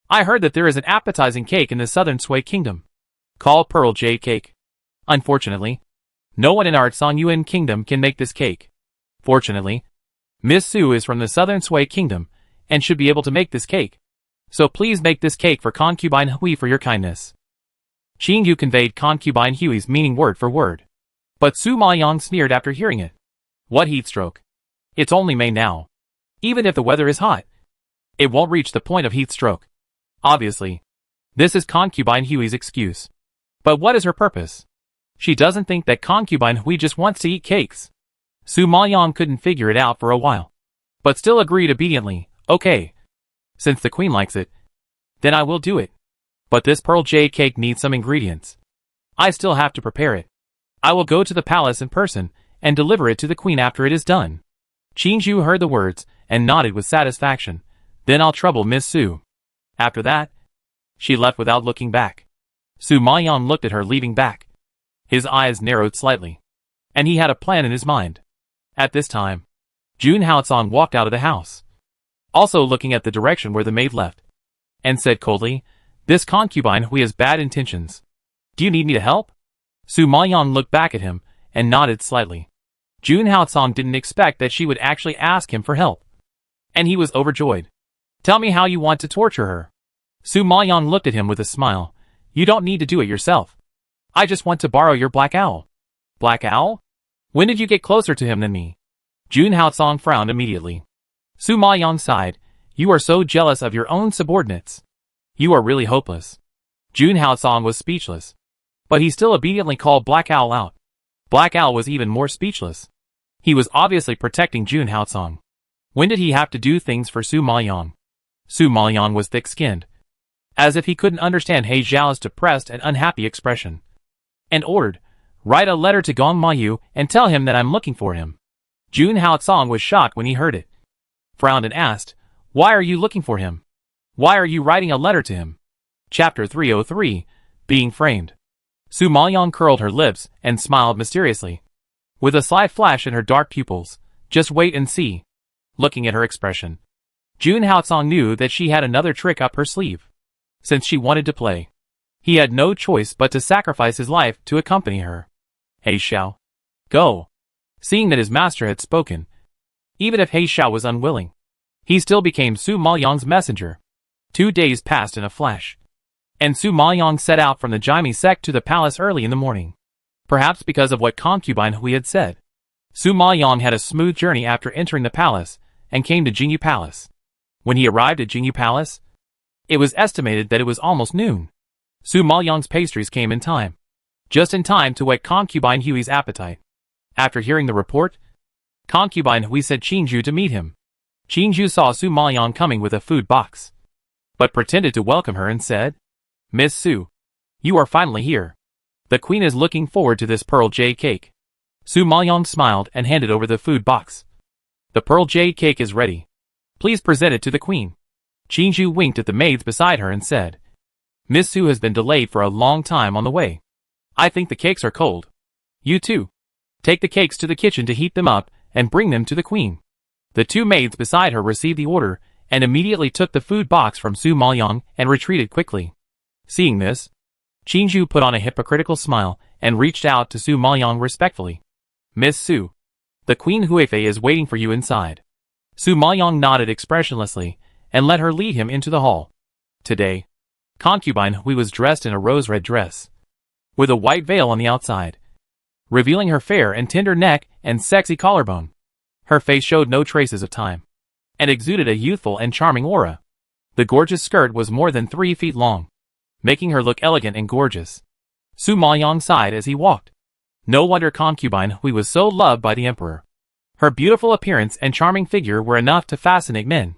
I heard that there is an appetizing cake in the southern Sui kingdom, called Pearl Jade Cake. Unfortunately, no one in our Songyuan kingdom can make this cake. Fortunately, Miss Su is from the southern Sui kingdom and should be able to make this cake. So please make this cake for Concubine Hui for your kindness. Qingyu conveyed Concubine Hui's meaning word for word. But Su Maoyang sneered after hearing it. What heat stroke? It's only May now. Even if the weather is hot, it won't reach the point of heat stroke. Obviously, this is Concubine Hui's excuse. But what is her purpose? She doesn't think that Concubine Hui just wants to eat cakes. Su Maoyang couldn't figure it out for a while, but still agreed obediently. Okay. Since the queen likes it, then I will do it. But this pearl jade cake needs some ingredients. I still have to prepare it. I will go to the palace in person and deliver it to the queen after it is done. Qingju heard the words and nodded with satisfaction. Then I'll trouble Miss Su. After that, she left without looking back. Su Maoyang looked at her leaving back. His eyes narrowed slightly, and he had a plan in his mind. At this time, Jun Haotsong walked out of the house, also looking at the direction where the maid left, and said coldly, "This concubine Hui has bad intentions. Do you need me to help?" Su Maoyang looked back at him and nodded slightly. Jun Haotsong didn't expect that she would actually ask him for help, and he was overjoyed. "Tell me how you want to torture her." Su Maoyang looked at him with a smile. "You don't need to do it yourself. I just want to borrow your black owl." "Black owl?" When did you get closer to him than me? Jun Haotsong frowned immediately. Su Maoyang sighed. You are so jealous of your own subordinates. You are really hopeless. Jun Haotsong was speechless. But he still obediently called Black Owl out. Black Owl was even more speechless. He was obviously protecting Jun Haotsong. When did he have to do things for Su Maoyang? Su Maoyang was thick-skinned. As if he couldn't understand He Zhao's depressed and unhappy expression. And ordered, write a letter to Gong Mayu and tell him that I'm looking for him. Jun Haotsong was shocked when he heard it. Frowned and asked, why are you looking for him? Why are you writing a letter to him? Chapter 303, Being Framed. Su Maoyang curled her lips and smiled mysteriously. With a sly flash in her dark pupils, just wait and see. Looking at her expression, Jun Haotsong knew that she had another trick up her sleeve. Since she wanted to play, he had no choice but to sacrifice his life to accompany her. He Zhao, go. Seeing that his master had spoken, even if He Zhao was unwilling, he still became Su Maoyang's messenger. 2 days passed in a flash, and Su Maoyang set out from the Jaime sect to the palace early in the morning. Perhaps because of what Concubine Hui had said, Su Maoyang had a smooth journey after entering the palace and came to Jingyu Palace. When he arrived at Jingyu Palace, it was estimated that it was almost noon. Su Maoyang's pastries came in time, just in time to whet Concubine Hui's appetite. After hearing the report, Concubine Hui sent Qingju to meet him. Qingju saw Su Maoyang coming with a food box, but pretended to welcome her and said, Miss Su, you are finally here. The queen is looking forward to this pearl jade cake. Su Maoyang smiled and handed over the food box. The pearl jade cake is ready. Please present it to the queen. Qingju winked at the maids beside her and said, Miss Su has been delayed for a long time on the way. I think the cakes are cold. You too. Take the cakes to the kitchen to heat them up and bring them to the queen. The 2 maids beside her received the order and immediately took the food box from Su Maoyang and retreated quickly. Seeing this, Qingju put on a hypocritical smile and reached out to Su Maoyang respectfully. Miss Su, the Queen Huifei is waiting for you inside. Su Maoyang nodded expressionlessly and let her lead him into the hall. Today, Concubine Hui was dressed in a rose-red dress, with a white veil on the outside, revealing her fair and tender neck and sexy collarbone. Her face showed no traces of time, and exuded a youthful and charming aura. The gorgeous skirt was more than 3 feet long, making her look elegant and gorgeous. Su Maoyang sighed as he walked. No wonder Concubine Hui was so loved by the emperor. Her beautiful appearance and charming figure were enough to fascinate men.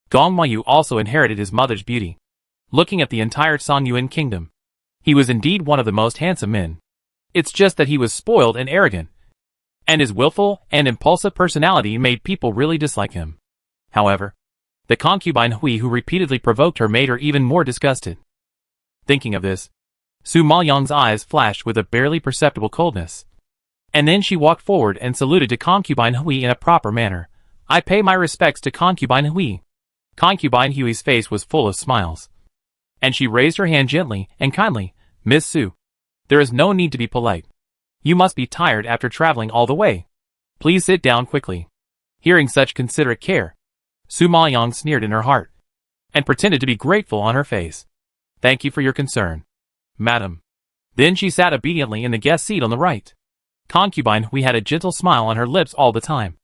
Gong Mayu also inherited his mother's beauty. Looking at the entire Songyuan kingdom, he was indeed one of the most handsome men. It's just that he was spoiled and arrogant, and his willful and impulsive personality made people really dislike him. However, the Concubine Hui who repeatedly provoked her made her even more disgusted. Thinking of this, Su Maoyang's eyes flashed with a barely perceptible coldness. And then she walked forward and saluted to Concubine Hui in a proper manner. I pay my respects to Concubine Hui. Concubine Hui's face was full of smiles, and she raised her hand gently and kindly. Miss Su, there is no need to be polite. You must be tired after traveling all the way. Please sit down quickly. Hearing such considerate care, Su Maoyang sneered in her heart, and pretended to be grateful on her face. Thank you for your concern, madam. Then she sat obediently in the guest seat on the right. Concubine Hui had a gentle smile on her lips all the time,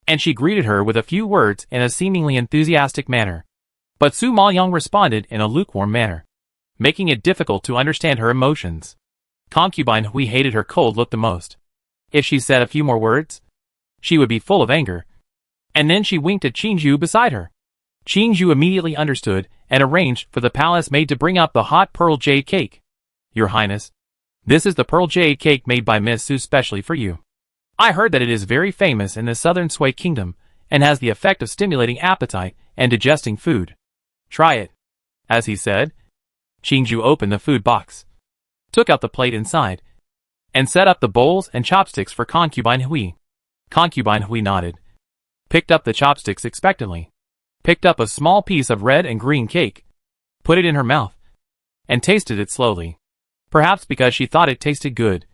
and she greeted her with a few words in a seemingly enthusiastic manner. But Su Maoyang responded in a lukewarm manner, making it difficult to understand her emotions. Concubine Hui hated her cold look the most. If she said a few more words, she would be full of anger. And then she winked at Qingju beside her. Qingju immediately understood and arranged for the palace maid to bring up the hot pearl jade cake. Your Highness, this is the pearl jade cake made by Miss Su specially for you. I heard that it is very famous in the southern Sui kingdom and has the effect of stimulating appetite and digesting food. Try it. As he said, Qingju opened the food box, took out the plate inside, and set up the bowls and chopsticks for Concubine Hui. Concubine Hui nodded, picked up the chopsticks expectantly, picked up a small piece of red and green cake, put it in her mouth, and tasted it slowly. Perhaps because she thought it tasted good.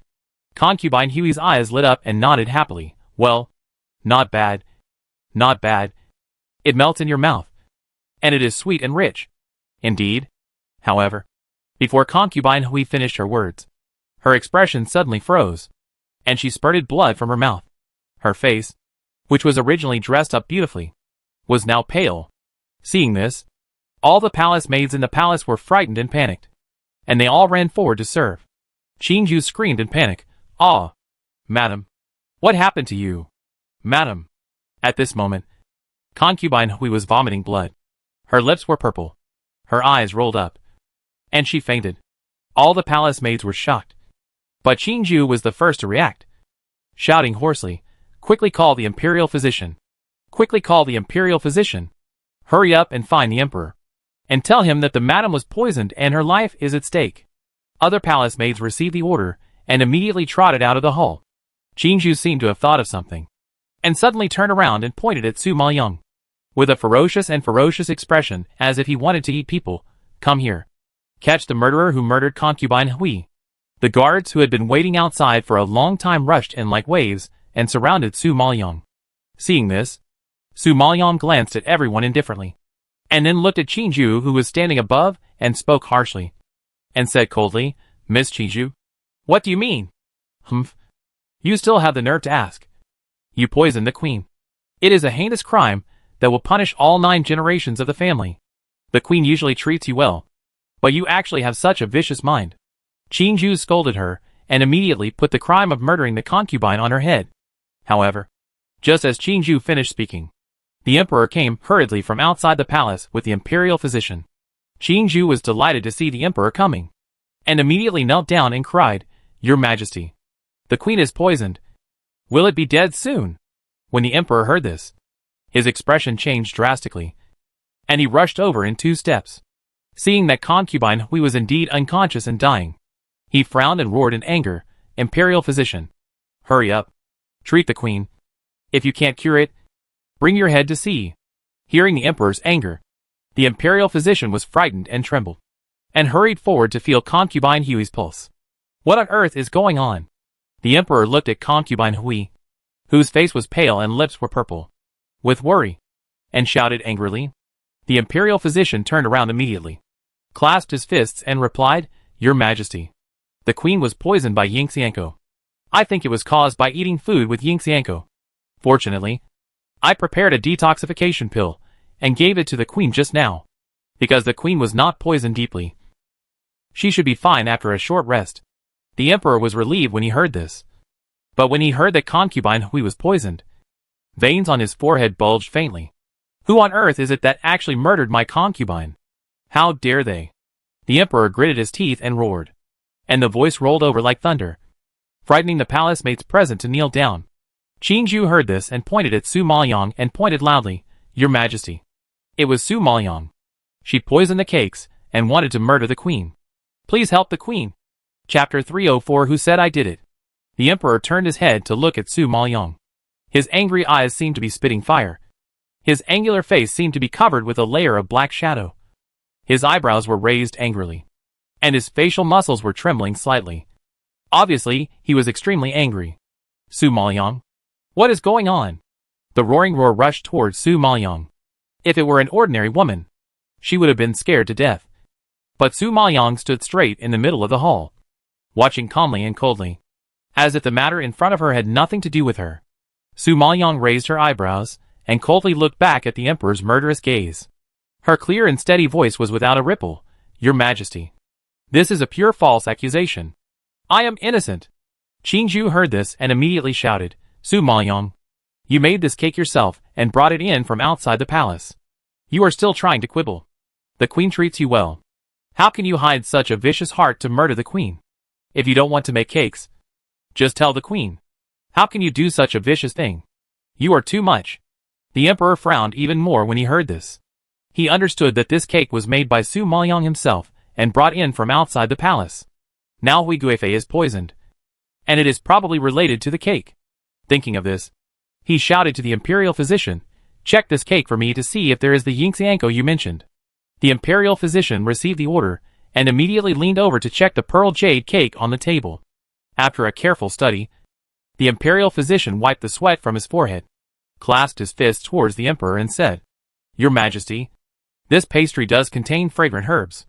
Concubine Hui's eyes lit up and nodded happily. Well, not bad. Not bad. It melts in your mouth, and it is sweet and rich. Indeed. However, before Concubine Hui finished her words, her expression suddenly froze, and she spurted blood from her mouth. Her face, which was originally dressed up beautifully, was now pale. Seeing this, all the palace maids in the palace were frightened and panicked, and they all ran forward to serve. Qingju screamed in panic, "Ah! Madam! What happened to you? Madam!" At this moment, Concubine Hui was vomiting blood. Her lips were purple. Her eyes rolled up, and she fainted. All the palace maids were shocked. But Qingju was the first to react, shouting hoarsely, "Quickly call the imperial physician! Quickly call the imperial physician! Hurry up and find the emperor, and tell him that the madam was poisoned and her life is at stake." Other palace maids received the order and immediately trotted out of the hall. Qingju seemed to have thought of something, and suddenly turned around and pointed at Su Maoyang with a ferocious expression, as if he wanted to eat people. "Come here. Catch the murderer who murdered Concubine Hui." The guards who had been waiting outside for a long time rushed in like waves and surrounded Su Maoyang. Seeing this, Su Maoyang glanced at everyone indifferently, and then looked at Qingju, who was standing above, and spoke harshly, and said coldly, "Miss Qingju, what do you mean? Humph. You still have the nerve to ask. You poisoned the queen. It is a heinous crime that will punish all 9 generations of the family. The queen usually treats you well, but you actually have such a vicious mind." Qingju scolded her, and immediately put the crime of murdering the concubine on her head. However, just as Qingju finished speaking, the emperor came hurriedly from outside the palace with the imperial physician. Qingju was delighted to see the emperor coming, and immediately knelt down and cried, "Your Majesty, the queen is poisoned. Will it be dead soon?" When the emperor heard this, his expression changed drastically, and he rushed over in 2 steps. Seeing that Concubine Hui was indeed unconscious and dying, he frowned and roared in anger, "Imperial physician, hurry up. Treat the queen. If you can't cure it, bring your head to see." Hearing the emperor's anger, the imperial physician was frightened and trembled, and hurried forward to feel Concubine Hui's pulse. "What on earth is going on?" The emperor looked at Concubine Hui, whose face was pale and lips were purple with worry, and shouted angrily. The imperial physician turned around immediately, clasped his fists, and replied, "Your Majesty, the queen was poisoned by Yingxianko. I think it was caused by eating food with Yingxianko. Fortunately, I prepared a detoxification pill and gave it to the queen just now, because the queen was not poisoned deeply. She should be fine after a short rest." The emperor was relieved when he heard this, but when he heard that Concubine Hui was poisoned, veins on his forehead bulged faintly. "Who on earth is it that actually murdered my concubine? How dare they?" The emperor gritted his teeth and roared, and the voice rolled over like thunder, frightening the palace maids present to kneel down. Qingju heard this and pointed at Su Maoyang and pointed loudly, "Your Majesty, it was Su Maoyang. She poisoned the cakes and wanted to murder the queen. Please help the queen." Chapter 304. Who said I did it? The emperor turned his head to look at Su Maoyang. His angry eyes seemed to be spitting fire. His angular face seemed to be covered with a layer of black shadow. His eyebrows were raised angrily, and his facial muscles were trembling slightly. Obviously, he was extremely angry. "Su Maoyang, what is going on?" The roaring roar rushed towards Su Maoyang. If it were an ordinary woman, she would have been scared to death. But Su Maoyang stood straight in the middle of the hall, watching calmly and coldly, as if the matter in front of her had nothing to do with her. Su Maoyang raised her eyebrows and coldly looked back at the emperor's murderous gaze. Her clear and steady voice was without a ripple. "Your Majesty, this is a pure false accusation. I am innocent." Qingju heard this and immediately shouted, "Su Maoyang, you made this cake yourself and brought it in from outside the palace. You are still trying to quibble. The queen treats you well. How can you hide such a vicious heart to murder the queen? If you don't want to make cakes, just tell the queen. How can you do such a vicious thing? You are too much." The emperor frowned even more when he heard this. He understood that this cake was made by Su Maoyang himself and brought in from outside the palace. Now Hui Guifei is poisoned, and it is probably related to the cake. Thinking of this, he shouted to the imperial physician, "Check this cake for me to see if there is the Yingxianko you mentioned." The imperial physician received the order and immediately leaned over to check the pearl jade cake on the table. After a careful study, the imperial physician wiped the sweat from his forehead, clasped his fist towards the emperor, and said, "Your Majesty, this pastry does contain fragrant herbs.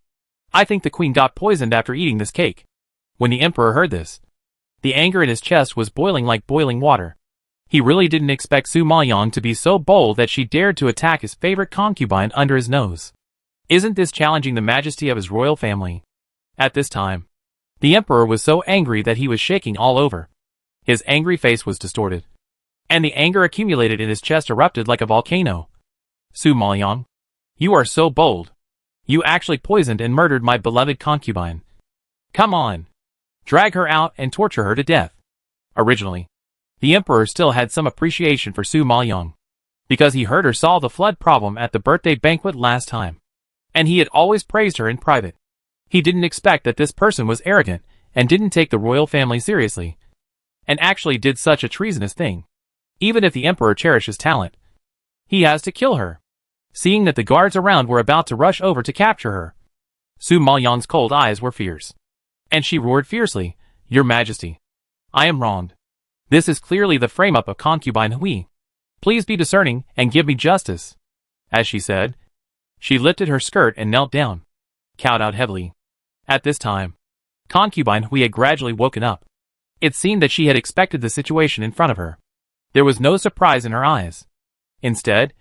I think the queen got poisoned after eating this cake." When the emperor heard this, The anger in his chest was boiling like boiling water. He really didn't expect Su Maoyang to be so bold that she dared to attack his favorite concubine under his nose. Isn't this challenging the majesty of his royal family? At this time, the emperor was so angry that he was shaking all over. His angry face was distorted, and the anger accumulated in his chest erupted like a volcano. Su Maoyang, you are so bold. You actually poisoned and murdered my beloved concubine. Come on. Drag her out and torture her to death. Originally, the emperor still had some appreciation for Su Maoyang, because he heard her solve the flood problem at the birthday banquet last time, and he had always praised her in private. He didn't expect that this person was arrogant and didn't take the royal family seriously, and actually did such a treasonous thing. Even if the emperor cherishes talent, he has to kill her. Seeing that the guards around were about to rush over to capture her, Su Maoyang's cold eyes were fierce, and she roared fiercely, "Your Majesty, I am wronged. This is clearly the frame-up of Concubine Hui. Please be discerning and give me justice." As she said, she lifted her skirt and knelt down, cowed out heavily. At this time, Concubine Hui had gradually woken up. It seemed that she had expected the situation in front of her. There was no surprise in her eyes. Instead,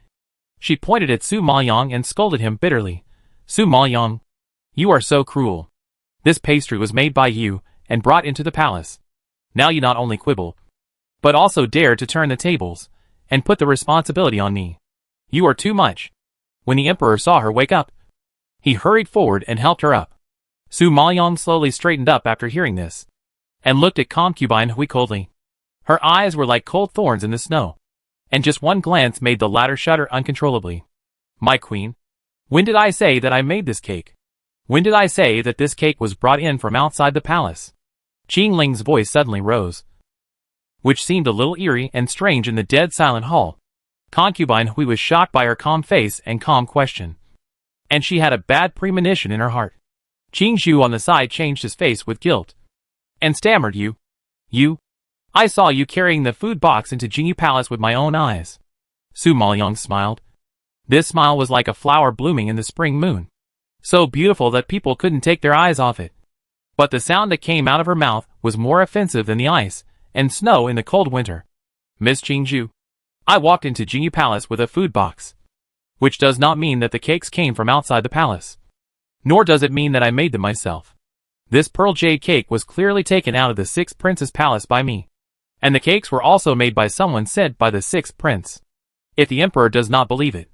she pointed at Su Maoyang and scolded him bitterly. "Su Maoyang, you are so cruel. This pastry was made by you and brought into the palace. Now you not only quibble, but also dare to turn the tables and put the responsibility on me. You are too much." When the emperor saw her wake up, he hurried forward and helped her up. Su Maoyang slowly straightened up after hearing this, and looked at Concubine Hui coldly. Her eyes were like cold thorns in the snow, and just one glance made the latter shudder uncontrollably. "My queen, when did I say that I made this cake? When did I say that this cake was brought in from outside the palace?" Qing Ling's voice suddenly rose, which seemed a little eerie and strange in the dead silent hall. Concubine Hui was shocked by her calm face and calm question, and she had a bad premonition in her heart. Qing Zhu on the side changed his face with guilt, and stammered, You? I saw you carrying the food box into Jingyu Palace with my own eyes." Su Maoyang smiled. This smile was like a flower blooming in the spring moon, so beautiful that people couldn't take their eyes off it. But the sound that came out of her mouth was more offensive than the ice and snow in the cold winter. "Miss Qingzhu, I walked into Jingyu Palace with a food box, which does not mean that the cakes came from outside the palace, nor does it mean that I made them myself. This pearl jade cake was clearly taken out of the Sixth Prince's palace by me, and the cakes were also made by someone sent by the Sixth Prince. If the emperor does not believe it,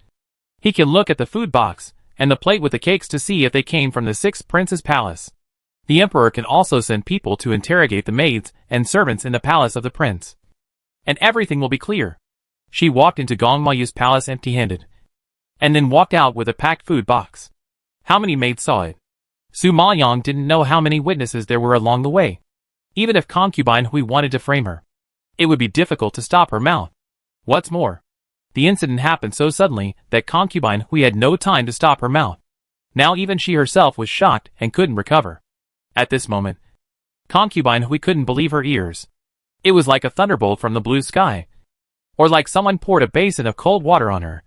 he can look at the food box and the plate with the cakes to see if they came from the Sixth Prince's palace. The emperor can also send people to interrogate the maids and servants in the palace of the prince, and everything will be clear." She walked into Gong Mayu's palace empty-handed, and then walked out with a packed food box. How many maids saw it? Su Maoyang didn't know how many witnesses there were along the way. Even if Concubine Hui wanted to frame her, it would be difficult to stop her mouth. What's more, the incident happened so suddenly that Concubine Hui had no time to stop her mouth. Now even she herself was shocked and couldn't recover. At this moment, Concubine Hui couldn't believe her ears. It was like a thunderbolt from the blue sky, or like someone poured a basin of cold water on her,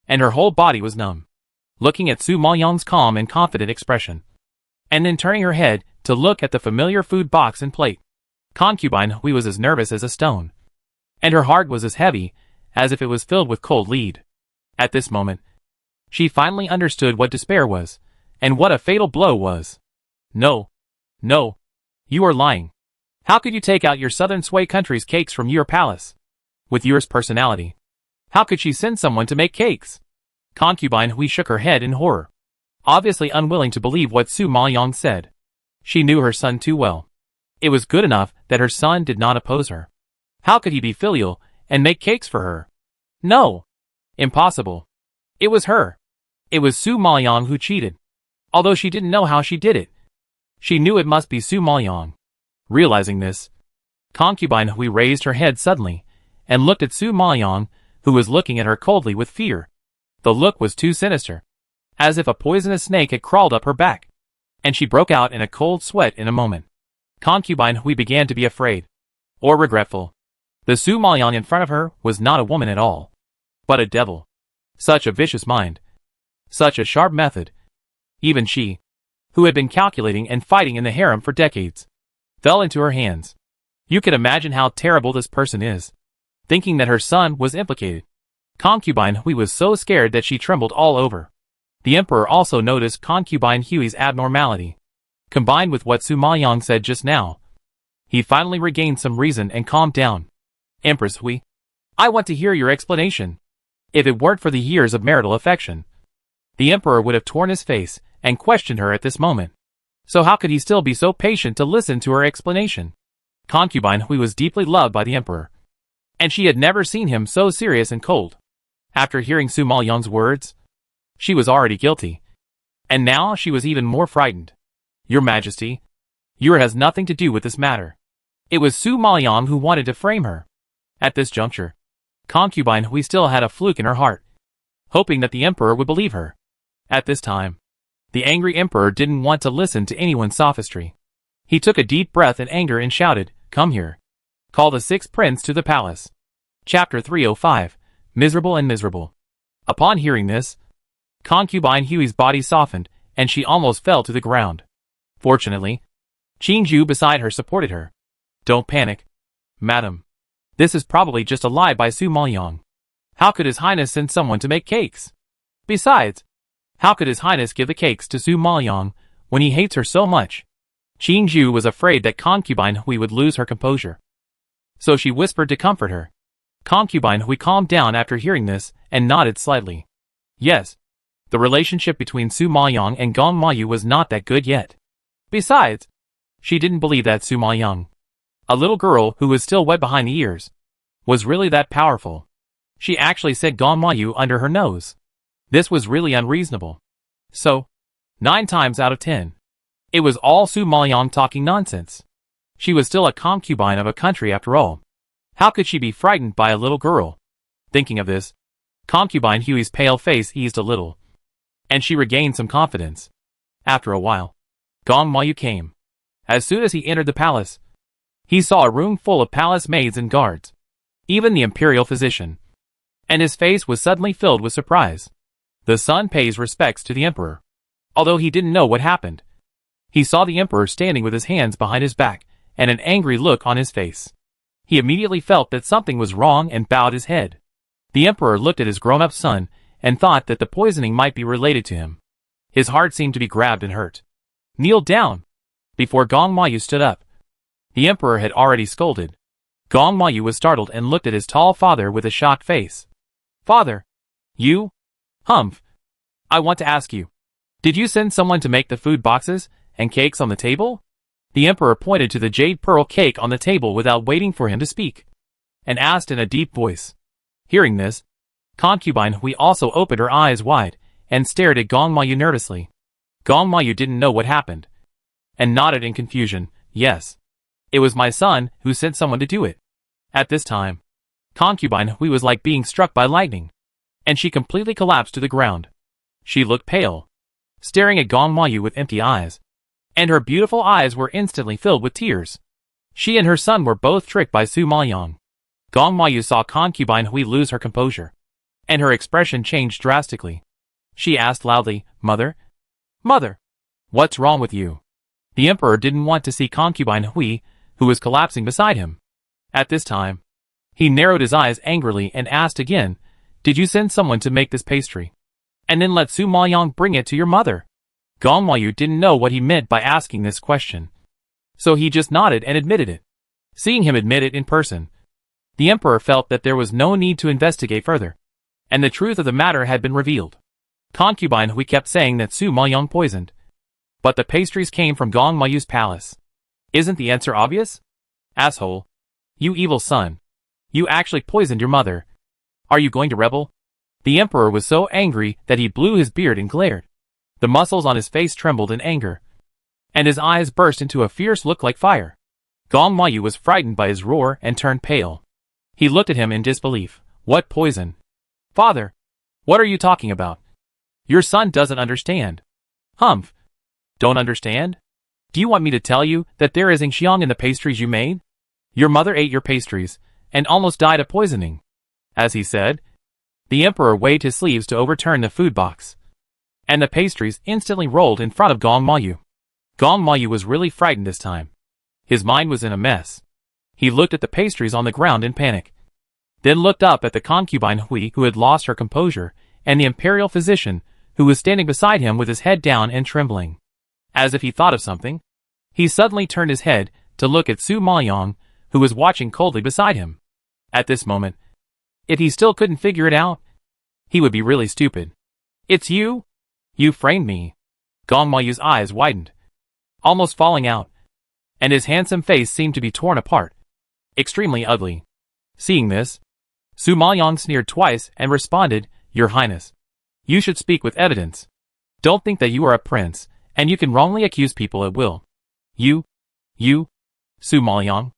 and her whole body was numb. Looking at Su Maoyang's calm and confident expression, and then turning her head to look at the familiar food box and plate, Concubine Hui was as nervous as a stone, and her heart was as heavy as if it was filled with cold lead. At this moment, she finally understood what despair was, and what a fatal blow was. No, you are lying. How could you take out your southern Sui country's cakes from your palace? With yours personality, how could she send someone to make cakes? Concubine Hui shook her head in horror, obviously unwilling to believe what Su Maoyang said. She knew her son too well. It was good enough that her son did not oppose her. How could he be filial and make cakes for her? No. Impossible. It was her. It was Su Maoyang who cheated. Although she didn't know how she did it, she knew it must be Su Maoyang. Realizing this, Concubine Hui raised her head suddenly and looked at Su Maoyang, who was looking at her coldly with fear. The look was too sinister, as if a poisonous snake had crawled up her back, and she broke out in a cold sweat in a moment. Concubine Hui began to be afraid, or regretful. The Su Maoyang in front of her was not a woman at all, but a devil. Such a vicious mind, such a sharp method. Even she, who had been calculating and fighting in the harem for decades, fell into her hands. You can imagine how terrible this person is. Thinking that her son was implicated. Concubine Hui was so scared that she trembled all over. The emperor also noticed Concubine Hui's abnormality. Combined with what Su Maoyang said just now, he finally regained some reason and calmed down. Empress Hui, I want to hear your explanation. If it weren't for the years of marital affection, the emperor would have torn his face and questioned her at this moment. So how could he still be so patient to listen to her explanation? Concubine Hui was deeply loved by the emperor, and she had never seen him so serious and cold. After hearing Su Maoyang's words, she was already guilty, and now she was even more frightened. Your Majesty, yours has nothing to do with this matter. It was Su Maoyang who wanted to frame her. At this juncture, Concubine Hui still had a fluke in her heart, hoping that the emperor would believe her. At this time, the angry emperor didn't want to listen to anyone's sophistry. He took a deep breath in anger and shouted, "Come here. Call the sixth prince to the palace." Chapter 305, Miserable and Miserable. Upon hearing this, Concubine Hui's body softened, and she almost fell to the ground. Fortunately, Qingju beside her supported her. Don't panic, madam. This is probably just a lie by Su Maoyang. How could His Highness send someone to make cakes? Besides, how could His Highness give the cakes to Su Maoyang when he hates her so much? Qingju was afraid that Concubine Hui would lose her composure, so she whispered to comfort her. Concubine Hui calmed down after hearing this and nodded slightly. Yes, the relationship between Su Maoyang and Gong Mayu was not that good yet. Besides, she didn't believe that Su Maoyang, a little girl who was still wet behind the ears, was really that powerful. She actually said Gong Mayu under her nose. This was really unreasonable. So, 9 times out of 10, it was all Su Maoyang talking nonsense. She was still a concubine of a country after all. How could she be frightened by a little girl? Thinking of this, Concubine Hui's pale face eased a little, and she regained some confidence. After a while, Gong Mayu came. As soon as he entered the palace, he saw a room full of palace maids and guards, even the imperial physician, and his face was suddenly filled with surprise. The son pays respects to the emperor. Although he didn't know what happened, he saw the emperor standing with his hands behind his back and an angry look on his face. He immediately felt that something was wrong and bowed his head. The emperor looked at his grown-up son and thought that the poisoning might be related to him. His heart seemed to be grabbed and hurt. Kneel down! Before Gong Mayu stood up, the emperor had already scolded. Gong Mayu was startled and looked at his tall father with a shocked face. Father! You? Humph! I want to ask you, did you send someone to make the food boxes and cakes on the table? The emperor pointed to the jade pearl cake on the table without waiting for him to speak, and asked in a deep voice. Hearing this, Concubine Hui also opened her eyes wide and stared at Gong Mayu nervously. Gong Mayu didn't know what happened, and nodded in confusion. Yes, it was my son who sent someone to do it. At this time, Concubine Hui was like being struck by lightning, and she completely collapsed to the ground. She looked pale, staring at Gong Mayu with empty eyes, and her beautiful eyes were instantly filled with tears. She and her son were both tricked by Su Maoyang. Gong Mayu saw Concubine Hui lose her composure, and her expression changed drastically. She asked loudly, Mother? Mother! What's wrong with you? The emperor didn't want to see Concubine Hui, who was collapsing beside him. At this time, he narrowed his eyes angrily and asked again, Did you send someone to make this pastry? And then let Su Maoyang bring it to your mother? Gong Mayu didn't know what he meant by asking this question, so he just nodded and admitted it. Seeing him admit it in person, the emperor felt that there was no need to investigate further, and the truth of the matter had been revealed. Concubine Hui kept saying that Su Maoyang poisoned, but the pastries came from Gong Mayu's palace. Isn't the answer obvious? Asshole. You evil son. You actually poisoned your mother. Are you going to rebel? The emperor was so angry that he blew his beard and glared. The muscles on his face trembled in anger, and his eyes burst into a fierce look like fire. Gong Mayu was frightened by his roar and turned pale. He looked at him in disbelief. What poison? Father, what are you talking about? Your son doesn't understand. Humph. Don't understand? Do you want me to tell you that there is xiang in the pastries you made? Your mother ate your pastries and almost died of poisoning. As he said, the emperor waved his sleeves to overturn the food box, and the pastries instantly rolled in front of Gong Mayu. Gong Mayu was really frightened this time. His mind was in a mess. He looked at the pastries on the ground in panic. Then looked up at the concubine Hui, who had lost her composure, and the imperial physician, who was standing beside him with his head down and trembling. As if he thought of something, he suddenly turned his head to look at Su Maoyong, who was watching coldly beside him. At this moment, if he still couldn't figure it out, he would be really stupid. "It's you? You framed me." Gong Maoyu's eyes widened, almost falling out, and his handsome face seemed to be torn apart. Extremely ugly. Seeing this, Su Maoyong sneered twice and responded, "Your Highness, you should speak with evidence. Don't think that you are a prince, and you can wrongly accuse people at will. You, Su Maoyong,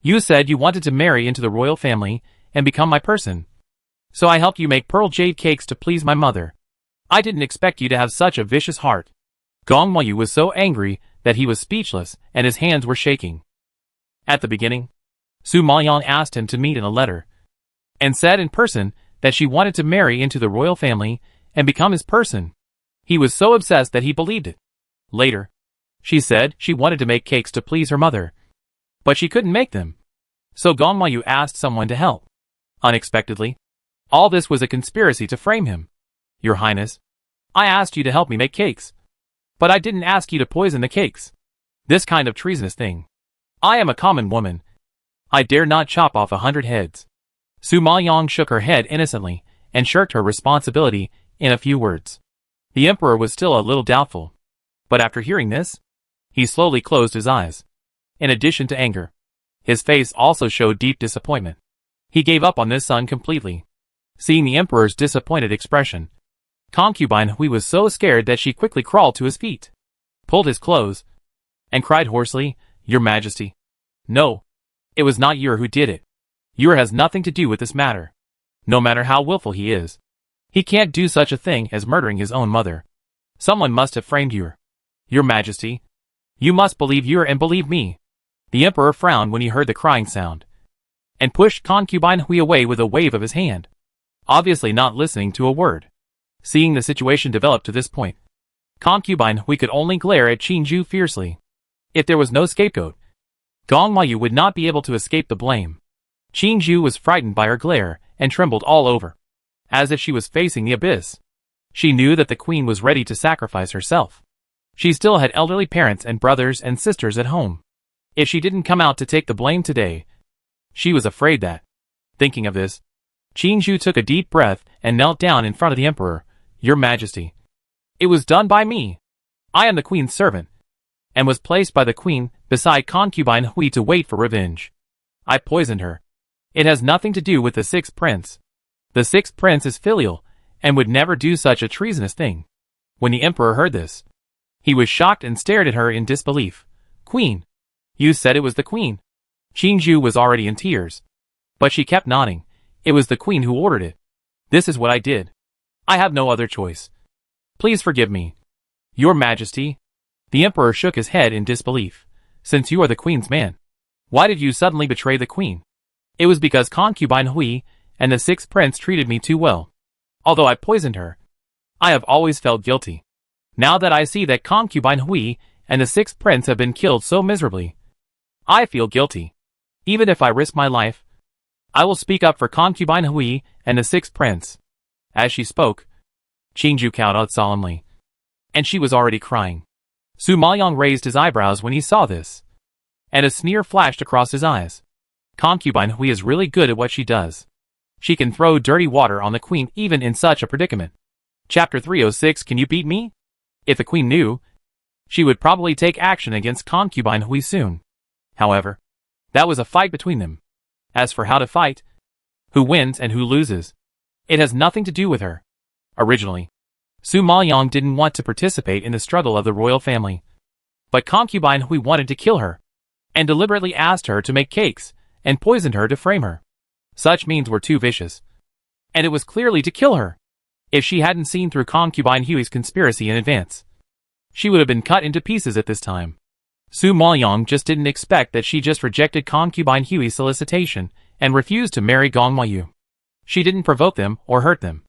you said you wanted to marry into the royal family and become my person. So I helped you make pearl jade cakes to please my mother. I didn't expect you to have such a vicious heart." Gong Maoyu was so angry that he was speechless and his hands were shaking. At the beginning, Su Maoyong asked him to meet in a letter, and said in person that she wanted to marry into the royal family and become his person. He was so obsessed that he believed it. Later, she said she wanted to make cakes to please her mother, but she couldn't make them. So Gong Maoyu asked someone to help. Unexpectedly, all this was a conspiracy to frame him. "Your Highness, I asked you to help me make cakes, but I didn't ask you to poison the cakes. This kind of treasonous thing. I am a common woman. I dare not chop off 100 heads." Su Maoyong shook her head innocently and shirked her responsibility in a few words. The emperor was still a little doubtful, but after hearing this, he slowly closed his eyes. In addition to anger, his face also showed deep disappointment. He gave up on this son completely. Seeing the emperor's disappointed expression, Concubine Hui was so scared that she quickly crawled to his feet, pulled his clothes, and cried hoarsely, "Your Majesty. No, it was not Yer who did it. Yer has nothing to do with this matter. No matter how willful he is, he can't do such a thing as murdering his own mother. Someone must have framed Yer. Your Majesty, you must believe Yer and believe me." The emperor frowned when he heard the crying sound, and pushed Concubine Hui away with a wave of his hand, obviously not listening to a word. Seeing the situation develop to this point, Concubine Hui could only glare at Qingju fiercely. If there was no scapegoat, Gong Maoyu would not be able to escape the blame. Qingju was frightened by her glare and trembled all over, as if she was facing the abyss. She knew that the queen was ready to sacrifice herself. She still had elderly parents and brothers and sisters at home. If she didn't come out to take the blame today, she was afraid that. Thinking of this, Qingju took a deep breath and knelt down in front of the emperor. "Your Majesty, it was done by me. I am the queen's servant, and was placed by the queen beside Concubine Hui to wait for revenge. I poisoned her. It has nothing to do with the sixth prince. The sixth prince is filial, and would never do such a treasonous thing." When the emperor heard this, he was shocked and stared at her in disbelief. "Queen, you said it was the queen." Qingju was already in tears, but she kept nodding. "It was the queen who ordered it. This is what I did. I have no other choice. Please forgive me." "Your Majesty." The emperor shook his head in disbelief. "Since you are the queen's man, why did you suddenly betray the queen?" "It was because Concubine Hui and the sixth prince treated me too well. Although I poisoned her, I have always felt guilty. Now that I see that Concubine Hui and the sixth prince have been killed so miserably, I feel guilty. Even if I risk my life, I will speak up for Concubine Hui and the sixth prince." As she spoke, Qingju kowtowed solemnly, and she was already crying. Su Maoyong raised his eyebrows when he saw this, and a sneer flashed across his eyes. Concubine Hui is really good at what she does. She can throw dirty water on the queen even in such a predicament. Chapter 306. Can you beat me? If the queen knew, she would probably take action against Concubine Hui soon. However, that was a fight between them. As for how to fight, who wins and who loses, it has nothing to do with her. Originally, Su Maoyong didn't want to participate in the struggle of the royal family, but Concubine Hui wanted to kill her, and deliberately asked her to make cakes, and poisoned her to frame her. Such means were too vicious, and it was clearly to kill her. If she hadn't seen through Concubine Hui's conspiracy in advance, she would have been cut into pieces at this time. Su Maoyong just didn't expect that she just rejected Concubine Hui's solicitation and refused to marry Gong Maoyu. She didn't provoke them or hurt them,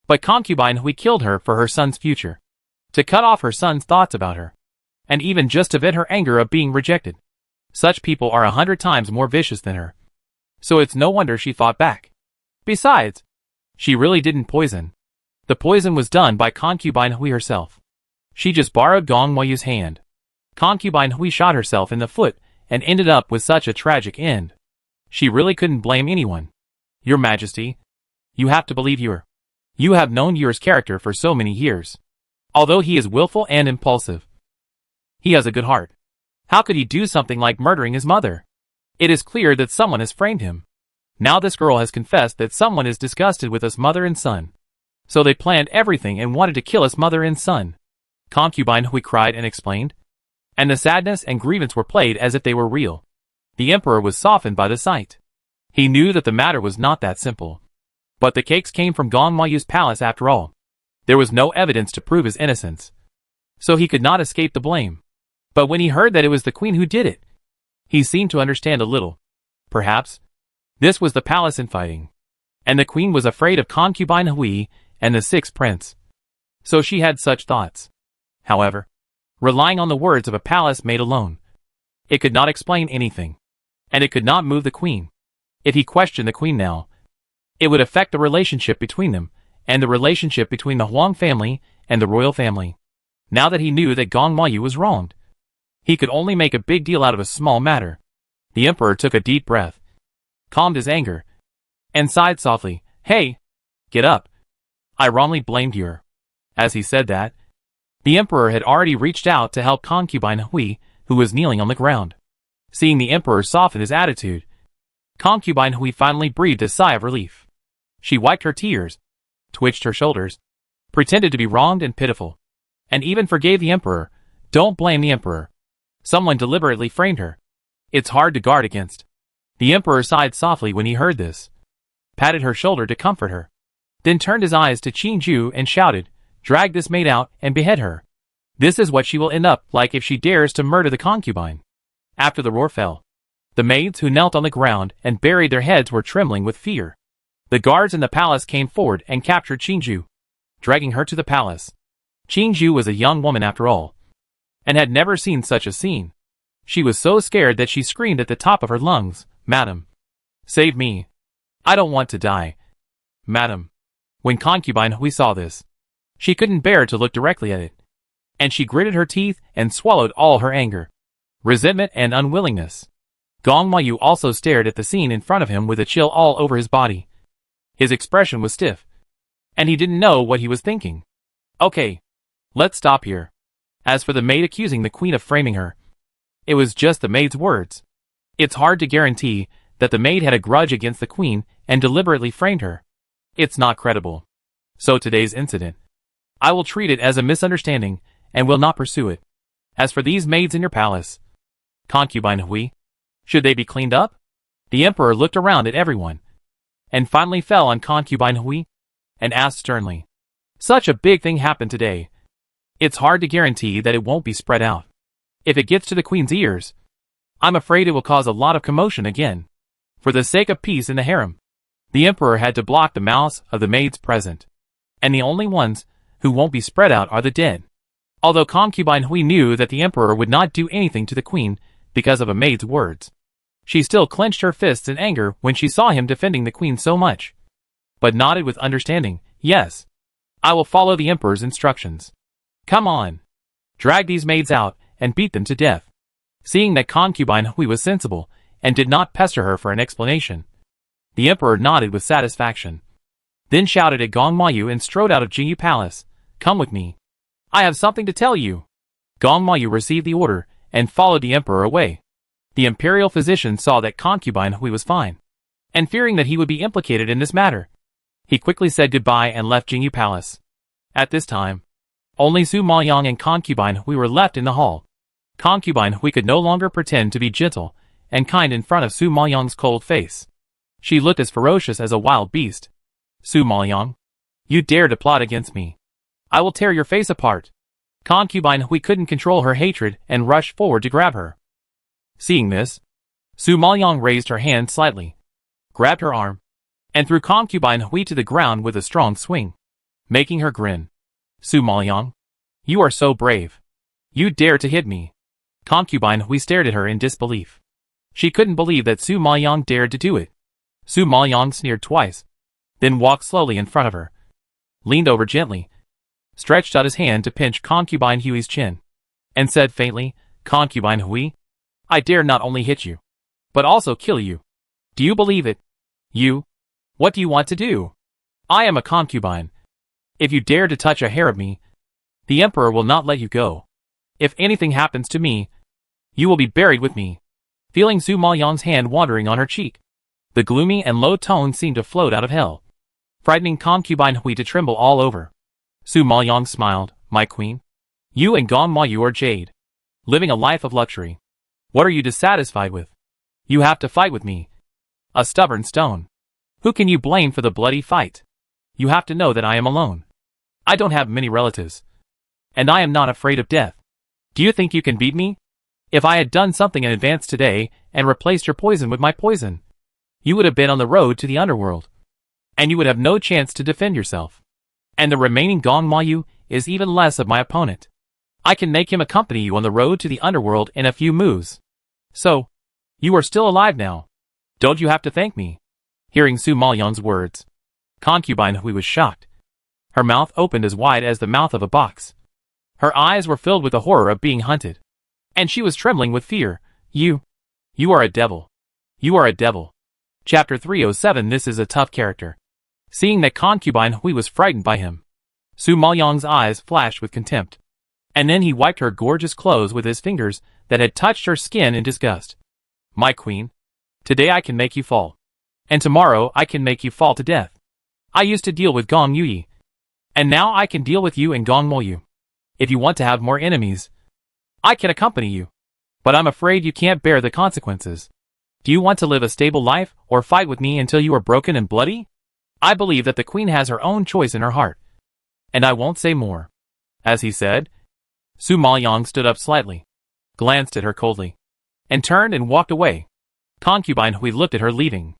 but Concubine Hui killed her for her son's future, to cut off her son's thoughts about her, and even just to vent her anger of being rejected. Such people are 100 times more vicious than her. So it's no wonder she fought back. Besides, she really didn't poison. The poison was done by Concubine Hui herself. She just borrowed Gong Moyu's hand. Concubine Hui shot herself in the foot and ended up with such a tragic end. She really couldn't blame anyone. Your Majesty, you have to believe You have known Yuer's character for so many years. Although he is willful and impulsive, he has a good heart. How could he do something like murdering his mother? It is clear that someone has framed him. Now this girl has confessed that someone is disgusted with us mother and son. So they planned everything and wanted to kill us mother and son. Concubine Hui cried and explained. And the sadness and grievance were played as if they were real. The emperor was softened by the sight. He knew that the matter was not that simple. But the cakes came from Gong Moyu's palace after all. There was no evidence to prove his innocence. So he could not escape the blame. But when he heard that it was the queen who did it, he seemed to understand a little. Perhaps this was the palace infighting. And the queen was afraid of Concubine Hui and the sixth prince. So she had such thoughts. However, relying on the words of a palace maid alone, it could not explain anything. And it could not move the queen. If he questioned the queen now, it would affect the relationship between them, and the relationship between the Huang family and the royal family. Now that he knew that Gong Moyu was wronged, he could only make a big deal out of a small matter. The emperor took a deep breath, calmed his anger, and sighed softly. Hey, get up. I wrongly blamed Yuer. As he said that, the emperor had already reached out to help Concubine Hui, who was kneeling on the ground. Seeing the emperor soften his attitude, Concubine Hui finally breathed a sigh of relief. She wiped her tears, twitched her shoulders, pretended to be wronged and pitiful, and even forgave the emperor. Don't blame the emperor. Someone deliberately framed her. It's hard to guard against. The emperor sighed softly when he heard this, patted her shoulder to comfort her, then turned his eyes to Qin Ju and shouted, drag this maid out and behead her. This is what she will end up like if she dares to murder the concubine. After the roar fell, the maids who knelt on the ground and buried their heads were trembling with fear. The guards in the palace came forward and captured Qin Ju, dragging her to the palace. Qin Ju was a young woman after all, and had never seen such a scene. She was so scared that she screamed at the top of her lungs, Madam, save me. I don't want to die. Madam. When Concubine Hui saw this, she couldn't bear to look directly at it, and she gritted her teeth and swallowed all her anger, resentment and unwillingness. Gong Moyu also stared at the scene in front of him with a chill all over his body. His expression was stiff, and he didn't know what he was thinking. Okay, let's stop here. As for the maid accusing the queen of framing her, it was just the maid's words. It's hard to guarantee that the maid had a grudge against the queen and deliberately framed her. It's not credible. So today's incident, I will treat it as a misunderstanding and will not pursue it. As for these maids in your palace, Concubine Hui, should they be cleaned up? The emperor looked around at everyone, and finally fell on Concubine Hui, and asked sternly, such a big thing happened today. It's hard to guarantee that it won't be spread out. If it gets to the queen's ears, I'm afraid it will cause a lot of commotion again. For the sake of peace in the harem, the emperor had to block the mouths of the maids present, and the only ones who won't be spread out are the dead. Although Concubine Hui knew that the emperor would not do anything to the queen because of a maid's words, she still clenched her fists in anger when she saw him defending the queen so much, but nodded with understanding. Yes, I will follow the emperor's instructions. Come on. Drag these maids out and beat them to death. Seeing that Concubine Hui was sensible and did not pester her for an explanation, the emperor nodded with satisfaction, then shouted at Gong Moyu and strode out of Jingyu Palace. Come with me. I have something to tell you. Gong Moyu received the order and followed the emperor away. The imperial physician saw that Concubine Hui was fine, and fearing that he would be implicated in this matter, he quickly said goodbye and left Jingyu Palace. At this time, only Su Maoyang and Concubine Hui were left in the hall. Concubine Hui could no longer pretend to be gentle and kind in front of Su Maoyang's cold face. She looked as ferocious as a wild beast. Su Maoyang, you dare to plot against me. I will tear your face apart. Concubine Hui couldn't control her hatred and rushed forward to grab her. Seeing this, Su Maoyang raised her hand slightly, grabbed her arm, and threw Concubine Hui to the ground with a strong swing, making her grin. Su Maoyang, you are so brave. You dare to hit me. Concubine Hui stared at her in disbelief. She couldn't believe that Su Maoyang dared to do it. Su Maoyang sneered twice, then walked slowly in front of her, leaned over gently, stretched out his hand to pinch Concubine Hui's chin, and said faintly, "Concubine Hui, I dare not only hit you, but also kill you. Do you believe it? You? What do you want to do? I am a concubine. If you dare to touch a hair of me, the emperor will not let you go. If anything happens to me, you will be buried with me." Feeling Su Maoyang's hand wandering on her cheek, the gloomy and low tone seemed to float out of hell, frightening Concubine Hui to tremble all over. Su Maoyang smiled, "My queen, you and Gong Mayu are jade, living a life of luxury. What are you dissatisfied with? You have to fight with me, a stubborn stone. Who can you blame for the bloody fight? You have to know that I am alone. I don't have many relatives, and I am not afraid of death. Do you think you can beat me? If I had done something in advance today and replaced your poison with my poison, you would have been on the road to the underworld, and you would have no chance to defend yourself. And the remaining Gong Mayu is even less of my opponent. I can make him accompany you on the road to the underworld in a few moves. So, you are still alive now. Don't you have to thank me?" Hearing Su Maoyang's words, Concubine Hui was shocked. Her mouth opened as wide as the mouth of a box. Her eyes were filled with the horror of being hunted, and she was trembling with fear. You are a devil. You are a devil." Chapter 307. This is a tough character. Seeing that Concubine Hui was frightened by him, Su Maoyang's eyes flashed with contempt, and then he wiped her gorgeous clothes with his fingers that had touched her skin in disgust. "My queen, today I can make you fall, and tomorrow I can make you fall to death. I used to deal with Gong Yuyi, and now I can deal with you and Gong Moyu. If you want to have more enemies, I can accompany you, but I'm afraid you can't bear the consequences. Do you want to live a stable life or fight with me until you are broken and bloody? I believe that the queen has her own choice in her heart, and I won't say more." As he said, Su Maoyang stood up slightly, glanced at her coldly, and turned and walked away. Concubine Hui looked at her leaving.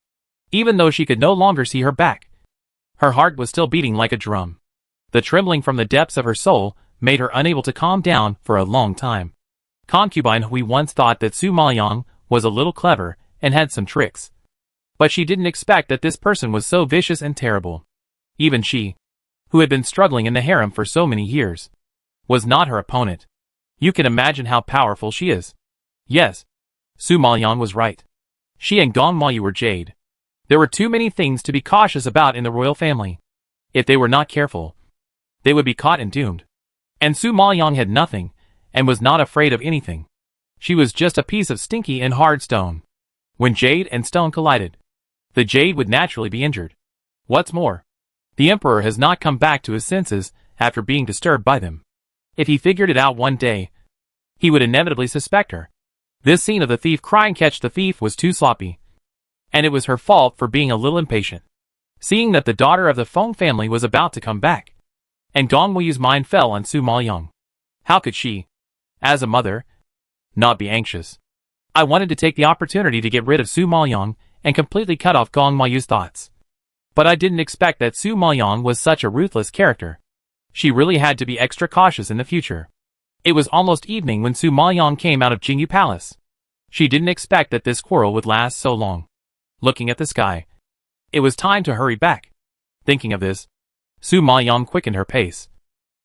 Even though she could no longer see her back, her heart was still beating like a drum. The trembling from the depths of her soul made her unable to calm down for a long time. Concubine Hui once thought that Su Maoyang was a little clever and had some tricks, but she didn't expect that this person was so vicious and terrible. Even she, who had been struggling in the harem for so many years, was not her opponent. You can imagine how powerful she is. Yes, Su Maoyang was right. She and Gong Mayu were jade. There were too many things to be cautious about in the royal family. If they were not careful, they would be caught and doomed. And Su Maoyang had nothing, and was not afraid of anything. She was just a piece of stinky and hard stone. When jade and stone collided, the jade would naturally be injured. What's more, the emperor has not come back to his senses after being disturbed by them. If he figured it out one day, he would inevitably suspect her. This scene of the thief crying "catch the thief" was too sloppy, and it was her fault for being a little impatient. Seeing that the daughter of the Feng family was about to come back, and Gong Weiyu's mind fell on Su Maoyang. How could she, as a mother, not be anxious? I wanted to take the opportunity to get rid of Su Maoyang and completely cut off Gong Maiyu's thoughts. But I didn't expect that Su Maoyang was such a ruthless character. She really had to be extra cautious in the future. It was almost evening when Su Maoyang came out of Jingyu Palace. She didn't expect that this quarrel would last so long. Looking at the sky, it was time to hurry back. Thinking of this, Su Maoyang quickened her pace,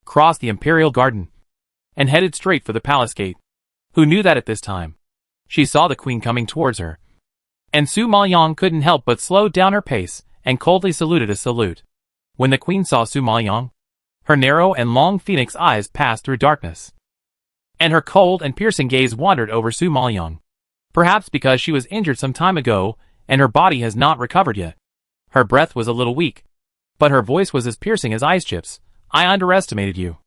crossed the imperial garden, and headed straight for the palace gate. Who knew that at this time she saw the queen coming towards her, and Su Maoyang couldn't help but slow down her pace and coldly saluted a salute. When the queen saw Su Maoyang, her narrow and long phoenix eyes passed through darkness, and her cold and piercing gaze wandered over Su Maoyang. Perhaps because she was injured some time ago and her body has not recovered yet. Her breath was a little weak, but her voice was as piercing as ice chips. "I underestimated you.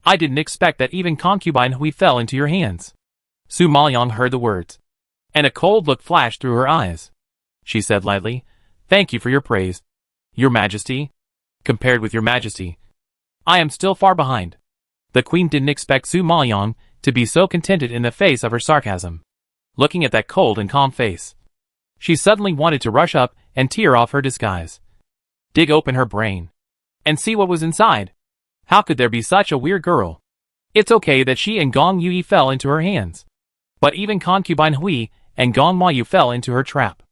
I didn't expect that even Concubine Hui fell into your hands." Su Maoyang heard the words, and a cold look flashed through her eyes. She said lightly, "Thank you for your praise, Your Majesty. Compared with Your Majesty, I am still far behind." The queen didn't expect Su Maoyang to be so contented in the face of her sarcasm. Looking at that cold and calm face, she suddenly wanted to rush up and tear off her disguise, dig open her brain, and see what was inside. How could there be such a weird girl? It's okay that she and Gong Yui fell into her hands. But even Concubine Hui and Gong Mayu fell into her trap.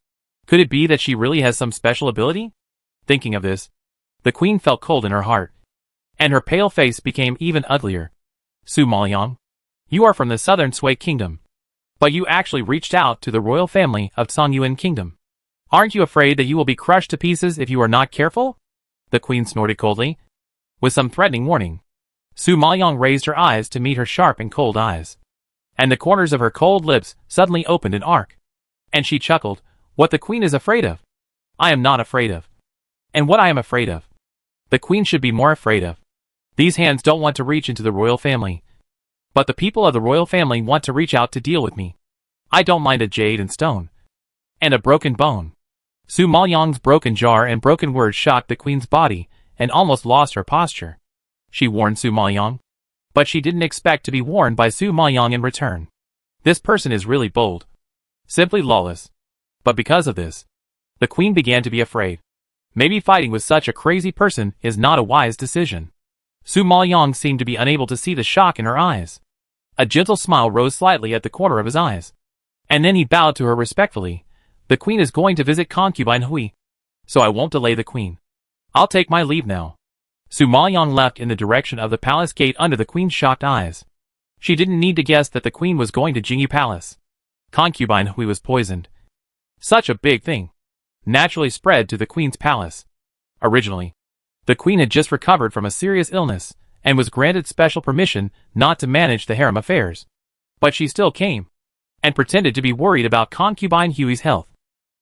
Could it be that she really has some special ability? Thinking of this, the queen felt cold in her heart, and her pale face became even uglier. Su Maoyang, you are from the southern Sui kingdom, but you actually reached out to the royal family of Songyuan kingdom. Aren't you afraid that you will be crushed to pieces if you are not careful? The queen snorted coldly, with some threatening warning. Su Maoyang raised her eyes to meet her sharp and cold eyes, and the corners of her cold lips suddenly opened an arc. And she chuckled, what the queen is afraid of, I am not afraid of. And what I am afraid of, the queen should be more afraid of. These hands don't want to reach into the royal family, but the people of the royal family want to reach out to deal with me. I don't mind a jade and stone, and a broken bone. Su Maoyang's broken jar and broken words shocked the queen's body and almost lost her posture. She warned Su Maoyang, but she didn't expect to be warned by Su Maoyang in return. This person is really bold, simply lawless. But because of this, the queen began to be afraid. Maybe fighting with such a crazy person is not a wise decision. Su Maoyang seemed to be unable to see the shock in her eyes. A gentle smile rose slightly at the corner of his eyes, and then he bowed to her respectfully. The queen is going to visit Concubine Hui, so I won't delay the queen. I'll take my leave now. Su Maoyang left in the direction of the palace gate under the queen's shocked eyes. She didn't need to guess that the queen was going to Jingyu Palace. Concubine Hui was poisoned. Such a big thing naturally spread to the queen's palace. Originally, the queen had just recovered from a serious illness and was granted special permission not to manage the harem affairs. But she still came and pretended to be worried about Concubine Hui's health.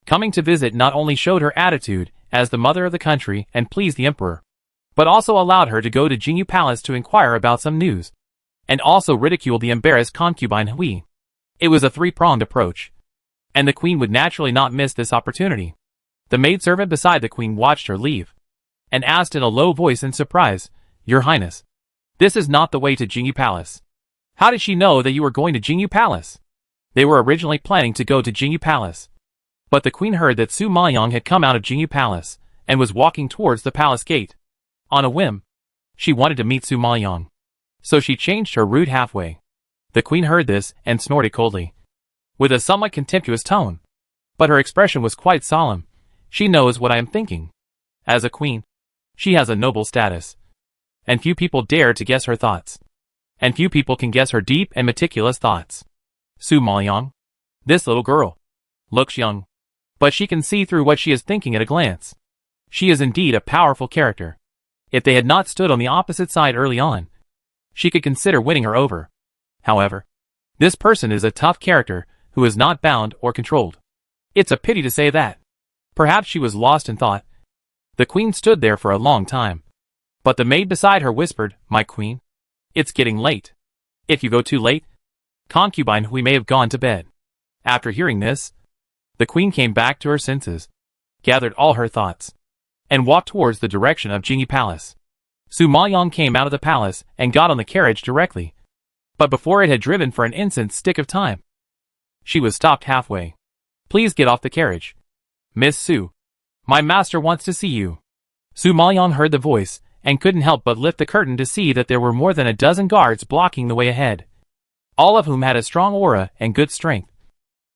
Coming to visit not only showed her attitude as the mother of the country and pleased the emperor, but also allowed her to go to Jingyu Palace to inquire about some news, and also ridiculed the embarrassed Concubine Hui. It was a three-pronged approach, and the queen would naturally not miss this opportunity. The maidservant beside the queen watched her leave, and asked in a low voice in surprise, Your Highness, this is not the way to Jingyu Palace. How did she know that you were going to Jingyu Palace? They were originally planning to go to Jingyu Palace, but the queen heard that Su Maoyang had come out of Jingyu Palace and was walking towards the palace gate. On a whim, she wanted to meet Su Maoyang, so she changed her route halfway. The queen heard this and snorted coldly, with a somewhat contemptuous tone, but her expression was quite solemn. She knows what I am thinking. As a queen, she has a noble status, and few people dare to guess her thoughts, and few people can guess her deep and meticulous thoughts. Su Maoyang, this little girl, looks young, but she can see through what she is thinking at a glance. She is indeed a powerful character. If they had not stood on the opposite side early on, she could consider winning her over. However, this person is a tough character who is not bound or controlled. It's a pity to say that. Perhaps she was lost in thought. The queen stood there for a long time, but the maid beside her whispered, My queen, it's getting late. If you go too late, Concubine Hui may have gone to bed. After hearing this, the queen came back to her senses, gathered all her thoughts, and walked towards the direction of Jingyu Palace. Su Maoyang came out of the palace and got on the carriage directly, but before it had driven for an instant's stick of time, she was stopped halfway. Please get off the carriage. Miss Su, my master wants to see you. Su Maoyang heard the voice and couldn't help but lift the curtain to see that there were more than a dozen guards blocking the way ahead, all of whom had a strong aura and good strength,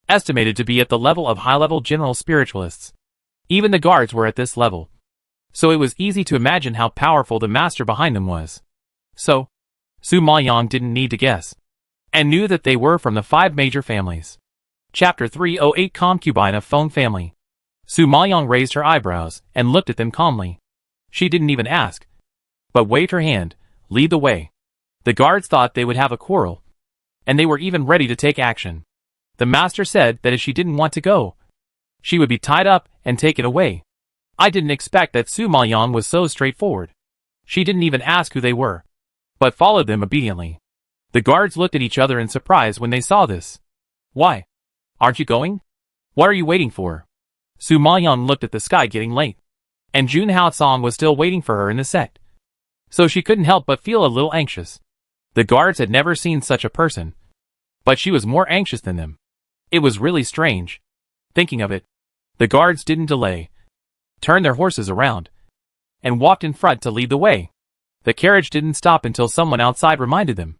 estimated to be at the level of high-level general spiritualists. Even the guards were at this level, so it was easy to imagine how powerful the master behind them was. So, Su Maoyang didn't need to guess, and knew that they were from the 5 major families. Chapter 308 Concubine of Feng Family. Su Maoyang raised her eyebrows and looked at them calmly. She didn't even ask, but waved her hand, lead the way. The guards thought they would have a quarrel, and they were even ready to take action. The master said that if she didn't want to go, she would be tied up and taken away. I didn't expect that Su Maoyang was so straightforward. She didn't even ask who they were, but followed them obediently. The guards looked at each other in surprise when they saw this. Why? Aren't you going? What are you waiting for? Su Maoyang looked at the sky getting late, and Jun Haosong was still waiting for her in the sect, so she couldn't help but feel a little anxious. The guards had never seen such a person, but she was more anxious than them. It was really strange. Thinking of it, the guards didn't delay, turned their horses around, and walked in front to lead the way. The carriage didn't stop until someone outside reminded them.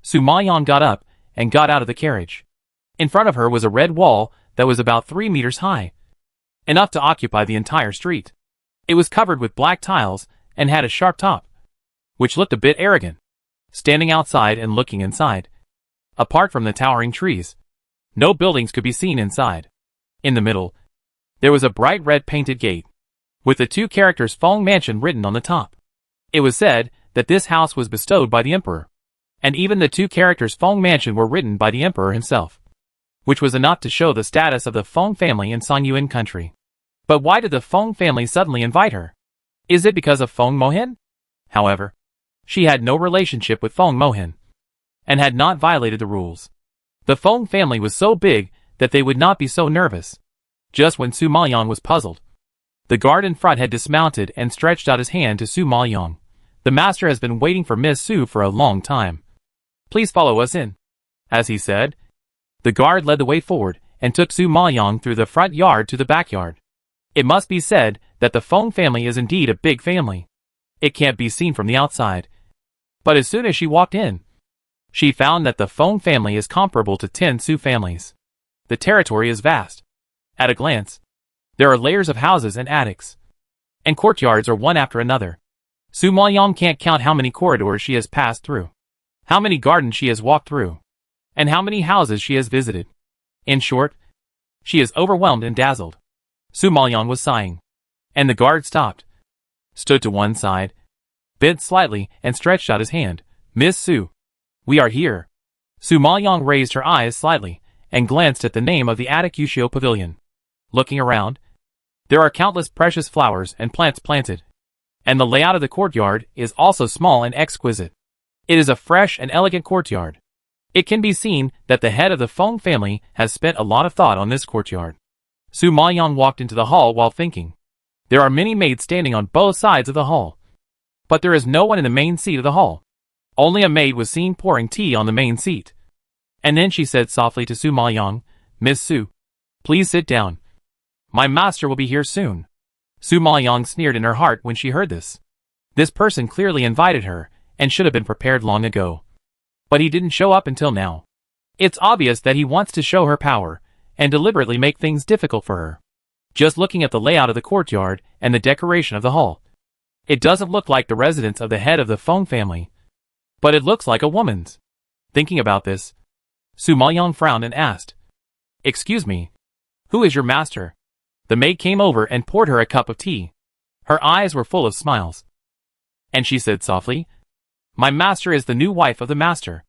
Su Maoyang got up and got out of the carriage. In front of her was a red wall that was about 3 meters high, enough to occupy the entire street. It was covered with black tiles and had a sharp top, which looked a bit arrogant. Standing outside and looking inside, apart from the towering trees, no buildings could be seen inside. In the middle, there was a bright red painted gate, with the 2 characters Feng Mansion written on the top. It was said that this house was bestowed by the emperor, and even the 2 characters Feng Mansion were written by the emperor himself, which was enough to show the status of the Feng family in Sanyuan country. But why did the Feng family suddenly invite her? Is it because of Feng Mohin? However, she had no relationship with Feng Mohin, and had not violated the rules. The Feng family was so big that they would not be so nervous. Just when Su Maoyang was puzzled, the guard in front had dismounted and stretched out his hand to Su Maoyang. The master has been waiting for Miss Su for a long time. Please follow us in. As he said, the guard led the way forward and took Su Maoyang through the front yard to the backyard. It must be said that the Feng family is indeed a big family. It can't be seen from the outside. But as soon as she walked in, she found that the Feng family is comparable to 10 Su families. The territory is vast. At a glance, there are layers of houses and attics, and courtyards are one after another. Su Maoyang can't count how many corridors she has passed through, how many gardens she has walked through, and how many houses she has visited. In short, she is overwhelmed and dazzled. Su Maoyang was sighing, and the guard stopped, stood to one side, bent slightly and stretched out his hand. Miss Su, we are here. Su Maoyang raised her eyes slightly and glanced at the name of the attic Yushio Pavilion. Looking around, there are countless precious flowers and plants planted, and the layout of the courtyard is also small and exquisite. It is a fresh and elegant courtyard. It can be seen that the head of the Feng family has spent a lot of thought on this courtyard. Su Maoyang walked into the hall while thinking. There are many maids standing on both sides of the hall, but there is no one in the main seat of the hall. Only a maid was seen pouring tea on the main seat. And then she said softly to Su Maoyang, Miss Su, please sit down. My master will be here soon. Su Maoyang sneered in her heart when she heard this. This person clearly invited her, and should have been prepared long ago. But he didn't show up until now. It's obvious that he wants to show her power, and deliberately make things difficult for her. Just looking at the layout of the courtyard and the decoration of the hall, it doesn't look like the residence of the head of the Feng family, but it looks like a woman's. Thinking about this, Su Maoyang frowned and asked, Excuse me, who is your master? The maid came over and poured her a cup of tea. Her eyes were full of smiles, and she said softly, My master is the new wife of the master.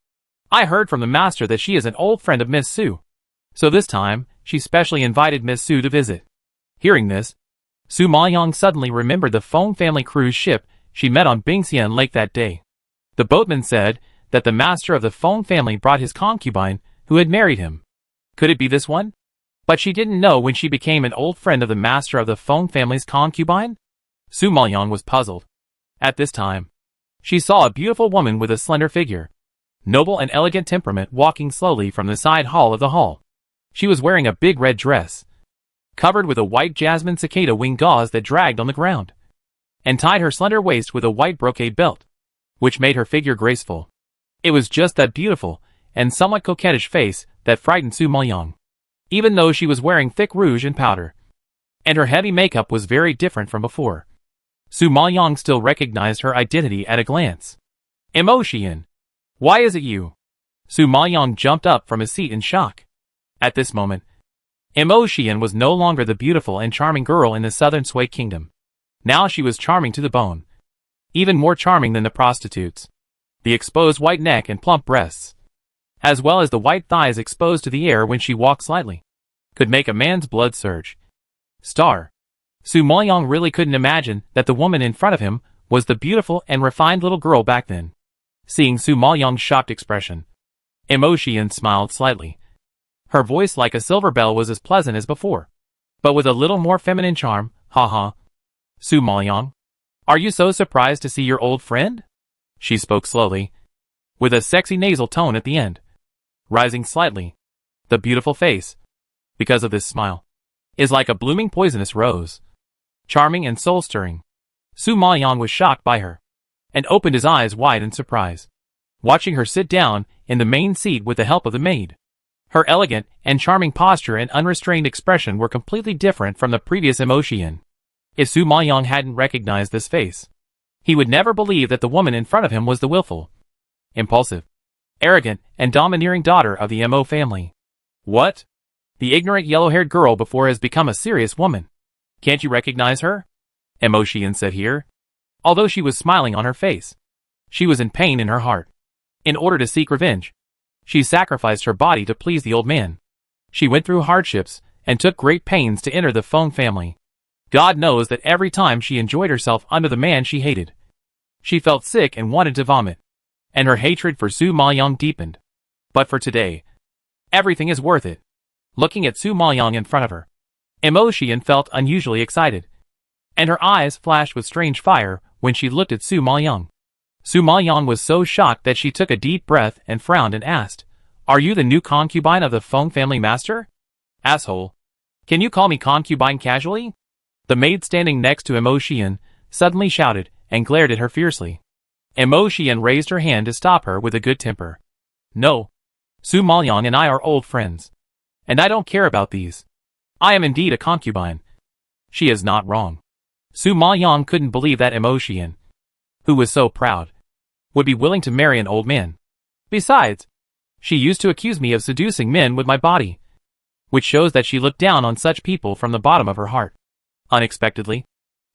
I heard from the master that she is an old friend of Miss Su, so this time she specially invited Miss Su to visit. Hearing this, Su Maoyang suddenly remembered the Feng family cruise ship she met on Bingxian Lake that day. The boatman said that the master of the Feng family brought his concubine who had married him. Could it be this one? But she didn't know when she became an old friend of the master of the Feng family's concubine? Su Maoyang was puzzled. At this time, she saw a beautiful woman with a slender figure, noble and elegant temperament walking slowly from the side hall of the hall. She was wearing a big red dress, covered with a white jasmine cicada wing gauze that dragged on the ground, and tied her slender waist with a white brocade belt, which made her figure graceful. It was just that beautiful and somewhat coquettish face that frightened Su Maoyang, even though she was wearing thick rouge and powder, and her heavy makeup was very different from before. Su Maoyang still recognized her identity at a glance. Emotion! Why is it you? Su Maoyang jumped up from his seat in shock. At this moment, Emotion was no longer the beautiful and charming girl in the southern Sui kingdom. Now she was charming to the bone. Even more charming than the prostitutes. The exposed white neck and plump breasts, as well as the white thighs exposed to the air when she walked slightly, could make a man's blood surge. Star. Su Maoyang really couldn't imagine that the woman in front of him was the beautiful and refined little girl back then. Seeing Su Maoyang's shocked expression, Emotion smiled slightly. Her voice like a silver bell was as pleasant as before, but with a little more feminine charm. Ha. Su Maoyang, are you so surprised to see your old friend? She spoke slowly, with a sexy nasal tone at the end, rising slightly. The beautiful face, because of this smile, is like a blooming poisonous rose, charming and soul-stirring. Su Maoyang was shocked by her, and opened his eyes wide in surprise, watching her sit down in the main seat with the help of the maid. Her elegant and charming posture and unrestrained expression were completely different from the previous Emotion. If Su Maoyang hadn't recognized this face, he would never believe that the woman in front of him was the willful, impulsive, arrogant, and domineering daughter of the Mo family. What? The ignorant yellow-haired girl before has become a serious woman. Can't you recognize her? Emotion said here. Although she was smiling on her face, she was in pain in her heart. In order to seek revenge, she sacrificed her body to please the old man. She went through hardships and took great pains to enter the Feng family. God knows that every time she enjoyed herself under the man she hated, she felt sick and wanted to vomit, and her hatred for Su Maoyang deepened. But for today, everything is worth it. Looking at Su Maoyang in front of her, Emotion felt unusually excited, and her eyes flashed with strange fire when she looked at Su Maoyang. Su Maoyang was so shocked that she took a deep breath and frowned and asked, "Are you the new concubine of the Feng family master?" "Asshole. Can you call me concubine casually?" The maid standing next to Emotion suddenly shouted and glared at her fiercely. Emotion raised her hand to stop her with a good temper. "No. Su Maoyang and I are old friends, and I don't care about these. I am indeed a concubine. She is not wrong." Su Maoyang couldn't believe that Emotion, who was so proud, would be willing to marry an old man. Besides, she used to accuse me of seducing men with my body, which shows that she looked down on such people from the bottom of her heart. Unexpectedly,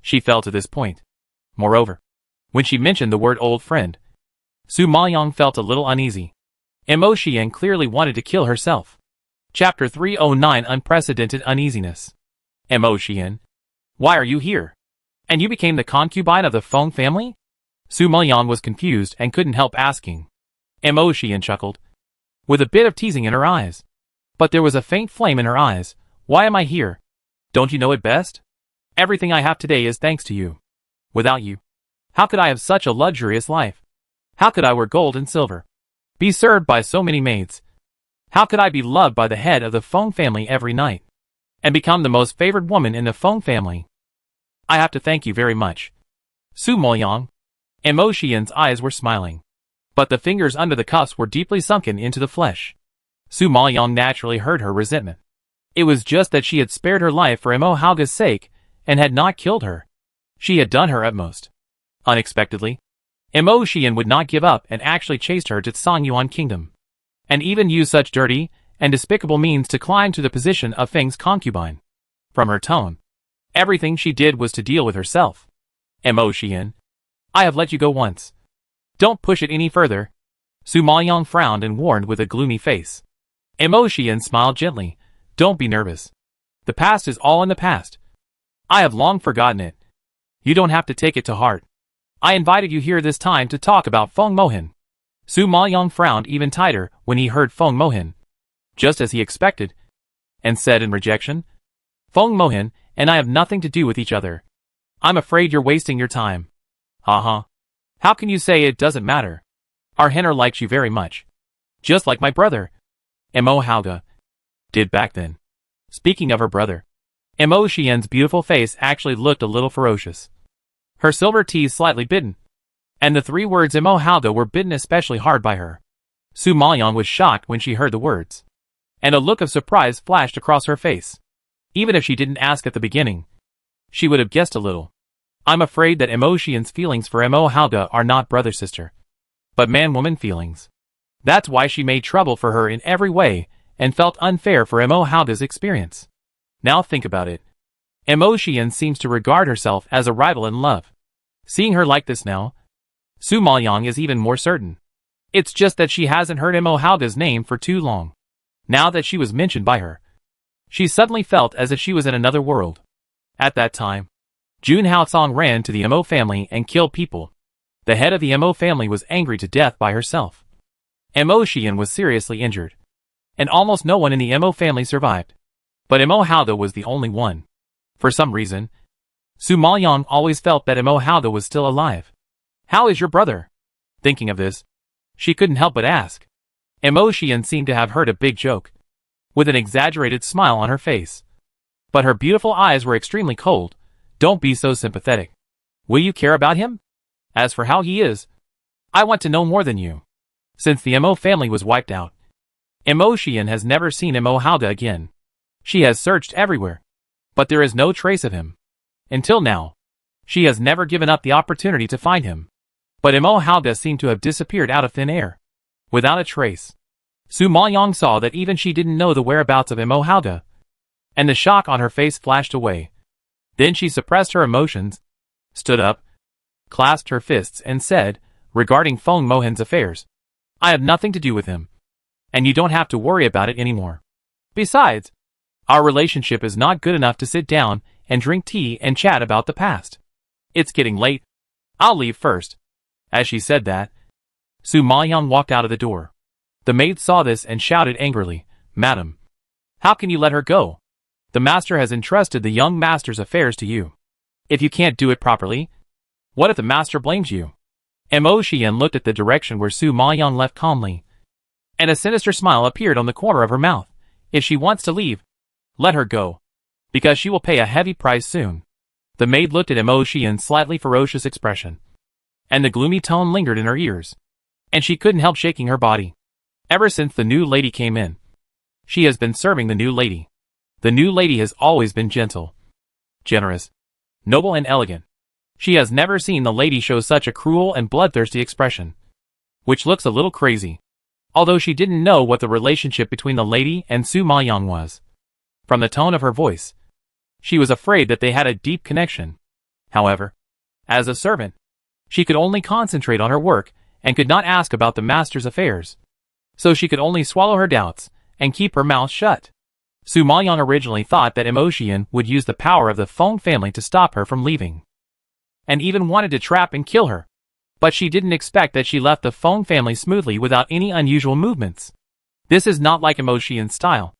she fell to this point. Moreover, when she mentioned the word old friend, Su Maoyang felt a little uneasy. Emotion clearly wanted to kill herself. Chapter 309 Unprecedented Uneasiness. Emotion, why are you here? And you became the concubine of the Feng family? Su Maoyang was confused and couldn't help asking. Emotion chuckled, with a bit of teasing in her eyes. But there was a faint flame in her eyes. "Why am I here? Don't you know it best? Everything I have today is thanks to you. Without you, how could I have such a luxurious life? How could I wear gold and silver, be served by so many maids? How could I be loved by the head of the Feng family every night, and become the most favored woman in the Feng family? I have to thank you very much, Su Maoyang." Emotion's eyes were smiling, but the fingers under the cuffs were deeply sunken into the flesh. Su Maoyang naturally heard her resentment. It was just that she had spared her life for Mo Haoga's sake and had not killed her. She had done her utmost. Unexpectedly, Emotion would not give up and actually chased her to Songyuan Kingdom, and even used such dirty and despicable means to climb to the position of Feng's concubine. From her tone, everything she did was to deal with herself. "Emotion, I have let you go once. Don't push it any further." Su Maoyang frowned and warned with a gloomy face. Emotion smiled gently. "Don't be nervous. The past is all in the past. I have long forgotten it. You don't have to take it to heart. I invited you here this time to talk about Feng Mohan." Su Maoyang frowned even tighter when he heard Feng Mohan, just as he expected, and said in rejection, "Feng Mohan and I have nothing to do with each other. I'm afraid you're wasting your time." "Uh-huh. How can you say it doesn't matter? Our Henner likes you very much. Just like my brother, Mo Haoga, did back then." Speaking of her brother, Emotion's beautiful face actually looked a little ferocious. Her silver teeth slightly bitten, and the three words Mo Haoga were bitten especially hard by her. Su Maoyang was shocked when she heard the words, and a look of surprise flashed across her face. Even if she didn't ask at the beginning, she would have guessed a little. I'm afraid that Emotion's feelings for Mo Haoga are not brother-sister, but man-woman feelings. That's why she made trouble for her in every way and felt unfair for Mo Haoga's experience. Now think about it. Emotion seems to regard herself as a rival in love. Seeing her like this now, Su Maoyang is even more certain. It's just that she hasn't heard Mo Haoga's name for too long. Now that she was mentioned by her, she suddenly felt as if she was in another world. At that time, Jun Haosong ran to the Mo family and killed people. The head of the Mo family was angry to death by herself. Emotion was seriously injured, and almost no one in the Mo family survived. But Mo Haoga was the only one. For some reason, Su Maoyang always felt that Mo Haoga was still alive. "How is your brother?" Thinking of this, she couldn't help but ask. Emotion seemed to have heard a big joke, with an exaggerated smile on her face. But her beautiful eyes were extremely cold. "Don't be so sympathetic. Will you care about him? As for how he is, I want to know more than you. Since the Mo family was wiped out, Imo has never seen Imo Halga again. She has searched everywhere, but there is no trace of him. Until now, she has never given up the opportunity to find him. But Imo Halga seemed to have disappeared out of thin air, without a trace. Su Maoyong saw that even she didn't know the whereabouts of Imo Halga, and the shock on her face flashed away. Then she suppressed her emotions, stood up, clasped her fists and said, regarding Feng Mohan's affairs, I have nothing to do with him, and you don't have to worry about it anymore. Besides, our relationship is not good enough to sit down and drink tea and chat about the past. It's getting late. I'll leave first. As she said that, Su Maoyong walked out of the door. The maid saw this and shouted angrily, Madam, how can you let her go? The master has entrusted the young master's affairs to you. If you can't do it properly, what if the master blames you? Mo Xian looked at the direction where Su Maoyong left calmly, and a sinister smile appeared on the corner of her mouth. If she wants to leave, let her go, because she will pay a heavy price soon. The maid looked at Mo Xian's slightly ferocious expression, and the gloomy tone lingered in her ears, and she couldn't help shaking her body. Ever since the new lady came in, she has been serving the new lady. The new lady has always been gentle, generous, noble and elegant. She has never seen the lady show such a cruel and bloodthirsty expression, which looks a little crazy. Although she didn't know what the relationship between the lady and Su Maoyong was. From the tone of her voice, she was afraid that they had a deep connection. However, as a servant, she could only concentrate on her work and could not ask about the master's affairs. So she could only swallow her doubts and keep her mouth shut. Su Maoyong originally thought that Mo Xian would use the power of the Feng family to stop her from leaving, and even wanted to trap and kill her. But she didn't expect that she left the Feng family smoothly without any unusual movements. This is not like Mo Xian's style.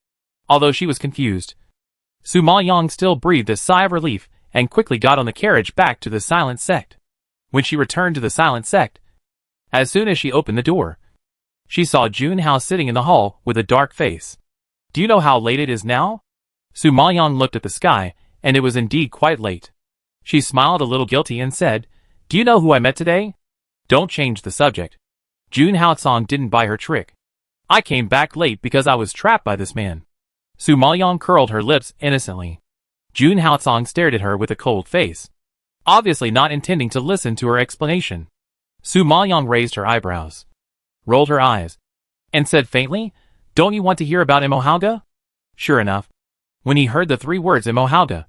Although she was confused, Su Maoyong still breathed a sigh of relief and quickly got on the carriage back to the silent sect. When she returned to the silent sect, as soon as she opened the door, she saw Jun Hao sitting in the hall with a dark face. Do you know how late it is now? Su Maoyong looked at the sky, and it was indeed quite late. She smiled a little guilty and said, Do you know who I met today? Don't change the subject. Jun Haosong didn't buy her trick. I came back late because I was trapped by this man. Su Maoyong curled her lips innocently. Jun Haosong stared at her with a cold face, obviously not intending to listen to her explanation. Su Maoyong raised her eyebrows, rolled her eyes, and said faintly, Don't you want to hear about Imo Halga? Sure enough, when he heard the 3 words Imo Halga,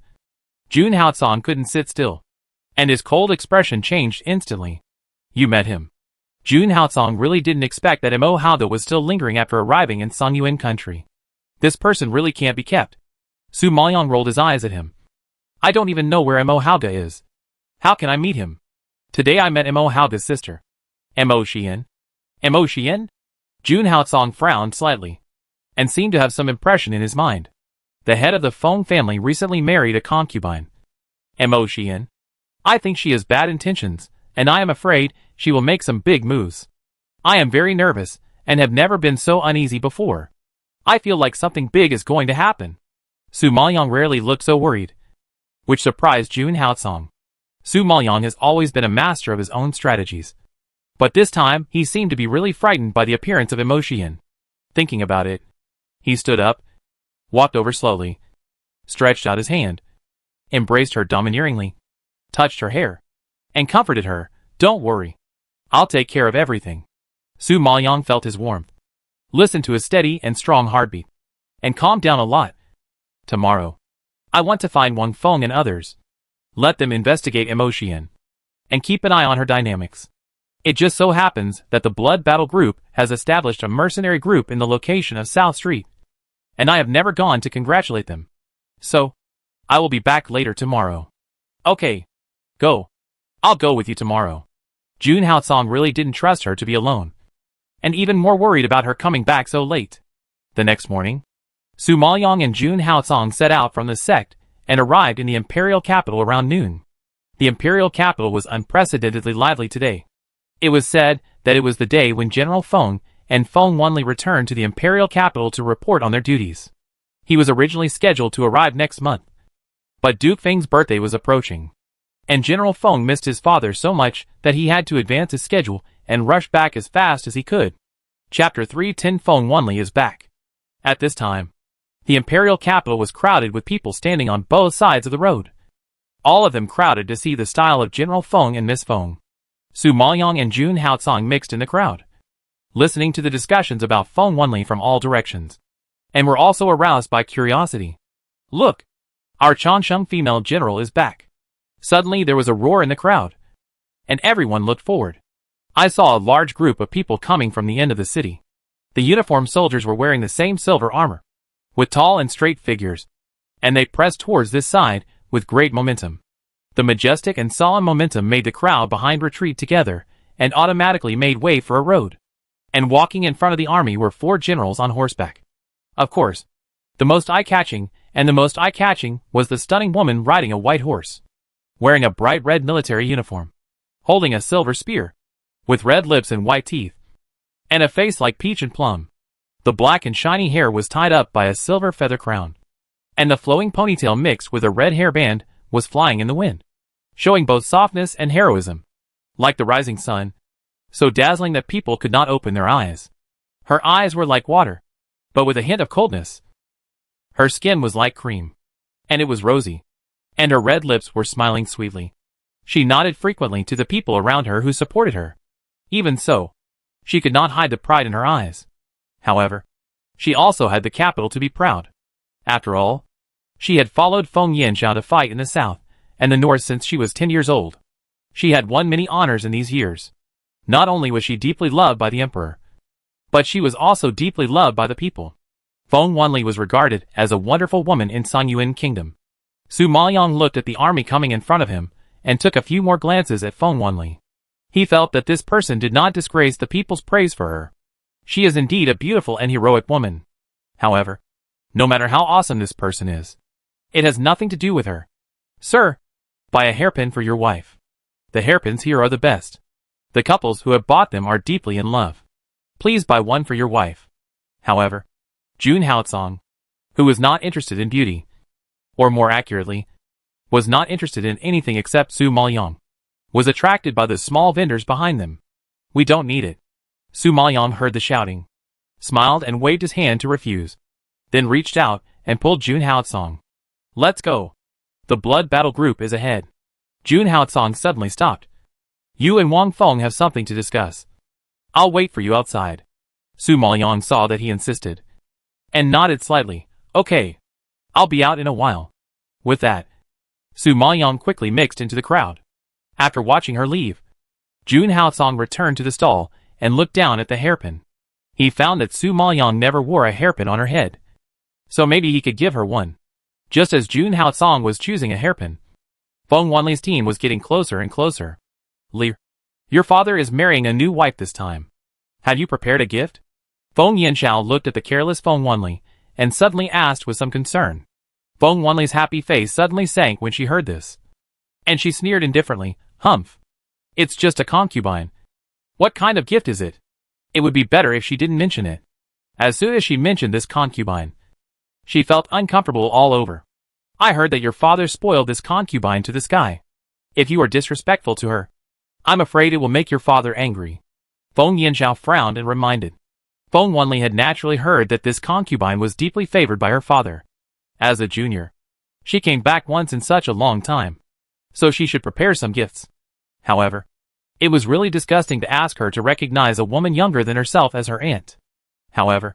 Jun Haosong couldn't sit still, and his cold expression changed instantly. You met him. Jun Haosong really didn't expect that Imo Halga was still lingering after arriving in Songyuan country. This person really can't be kept. Su Maoyong rolled his eyes at him. I don't even know where Imo Halga is. How can I meet him? Today I met Imo Halga's sister. Mo Xian. Mo Xian? Jun Haosong frowned slightly, and seemed to have some impression in his mind. The head of the Feng family recently married a concubine. Mo Xian. I think she has bad intentions, and I am afraid she will make some big moves. I am very nervous, and have never been so uneasy before. I feel like something big is going to happen. Su Maoyong rarely looked so worried, which surprised Jun Haosong. Su Maoyong has always been a master of his own strategies, but this time he seemed to be really frightened by the appearance of Mo Xian. Thinking about it, he stood up, walked over slowly, stretched out his hand, embraced her domineeringly, touched her hair, and comforted her. Don't worry. I'll take care of everything. Su Maoyong felt his warmth, listened to his steady and strong heartbeat, and calmed down a lot. Tomorrow, I want to find Wang Feng and others. Let them investigate Mo Xian, and keep an eye on her dynamics. It just so happens that the Blood Battle Group has established a mercenary group in the location of South Street, and I have never gone to congratulate them. So, I will be back later tomorrow. Okay. Go. I'll go with you tomorrow. Jun Haosong really didn't trust her to be alone, and even more worried about her coming back so late. The next morning, Su Maoyong and Jun Haosong set out from the sect and arrived in the imperial capital around noon. The imperial capital was unprecedentedly lively today. It was said that it was the day when General Feng and Feng Wanli returned to the imperial capital to report on their duties. He was originally scheduled to arrive next month, but Duke Feng's birthday was approaching, and General Feng missed his father so much that he had to advance his schedule and rush back as fast as he could. Chapter 310 Feng Wanli is back. At this time, the imperial capital was crowded with people standing on both sides of the road. All of them crowded to see the style of General Feng and Miss Feng. Su Maoyang and Jun Haotsong mixed in the crowd, listening to the discussions about Feng Wanli from all directions, and were also aroused by curiosity. Look! Our Changsheng female general is back. Suddenly there was a roar in the crowd, and everyone looked forward. I saw a large group of people coming from the end of the city. The uniformed soldiers were wearing the same silver armor, with tall and straight figures, and they pressed towards this side with great momentum. The majestic and solemn momentum made the crowd behind retreat together, and automatically made way for a road. And walking in front of the army were 4 generals on horseback. Of course, the most eye-catching was the stunning woman riding a white horse, wearing a bright red military uniform, holding a silver spear, with red lips and white teeth, and a face like peach and plum. The black and shiny hair was tied up by a silver feather crown, and the flowing ponytail mixed with a red hairband was flying in the wind, showing both softness and heroism, like the rising sun, so dazzling that people could not open their eyes. Her eyes were like water, but with a hint of coldness. Her skin was like cream, and it was rosy, and her red lips were smiling sweetly. She nodded frequently to the people around her who supported her. Even so, she could not hide the pride in her eyes. However, she also had the capital to be proud. After all, she had followed Feng Yanxiao to fight in the south and the north since she was 10 years old. She had won many honors in these years. Not only was she deeply loved by the emperor, but she was also deeply loved by the people. Feng Wanli was regarded as a wonderful woman in Sanyuan Kingdom. Su Maoyang looked at the army coming in front of him and took a few more glances at Feng Wanli. He felt that this person did not disgrace the people's praise for her. She is indeed a beautiful and heroic woman. However, no matter how awesome this person is, it has nothing to do with her. Sir, buy a hairpin for your wife. The hairpins here are the best. The couples who have bought them are deeply in love. Please buy one for your wife. However, Jun Haotsong, who was not interested in beauty, or more accurately, was not interested in anything except Su Maoyang, was attracted by the small vendors behind them. We don't need it. Su Maoyang heard the shouting, smiled and waved his hand to refuse, then reached out and pulled Jun Haotsong. Let's go. The blood battle group is ahead. Jun Haotsong suddenly stopped. You and Wang Feng have something to discuss. I'll wait for you outside. Su Maoyang saw that he insisted, and nodded slightly. Okay. I'll be out in a while. With that, Su Maoyang quickly mixed into the crowd. After watching her leave, Jun Haotsong returned to the stall and looked down at the hairpin. He found that Su Maoyang never wore a hairpin on her head, so maybe he could give her one. Just as Jun Haotsong was choosing a hairpin, Feng Wanli's team was getting closer and closer. Li, your father is marrying a new wife this time. Have you prepared a gift? Feng Yanxiao looked at the careless Feng Wanli and suddenly asked with some concern. Feng Wanli's happy face suddenly sank when she heard this, and she sneered indifferently. Humph. It's just a concubine. What kind of gift is it? It would be better if she didn't mention it. As soon as she mentioned this concubine, she felt uncomfortable all over. I heard that your father spoiled this concubine to this guy. If you are disrespectful to her, I'm afraid it will make your father angry. Feng Yanxiao frowned and reminded. Feng Wanli had naturally heard that this concubine was deeply favored by her father. As a junior, she came back once in such a long time, so she should prepare some gifts. However, it was really disgusting to ask her to recognize a woman younger than herself as her aunt. However,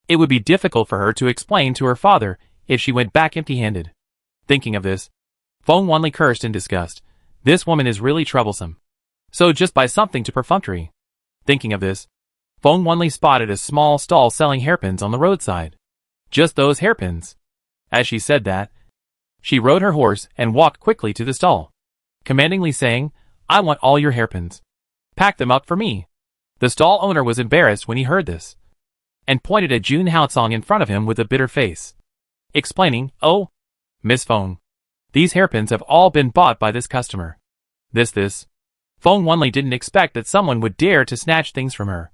it would be difficult for her to explain to her father if she went back empty-handed. Thinking of this, Feng Wanli cursed in disgust. This woman is really troublesome. So just buy something to perfunctory. Thinking of this, Feng Wanli spotted a small stall selling hairpins on the roadside. Just those hairpins. As she said that, she rode her horse and walked quickly to the stall, commandingly saying, I want all your hairpins. Pack them up for me. The stall owner was embarrassed when he heard this, and pointed at Jun Haotsong in front of him with a bitter face, explaining, Oh, Miss Feng, these hairpins have all been bought by this customer. This. Feng Wanli didn't expect that someone would dare to snatch things from her,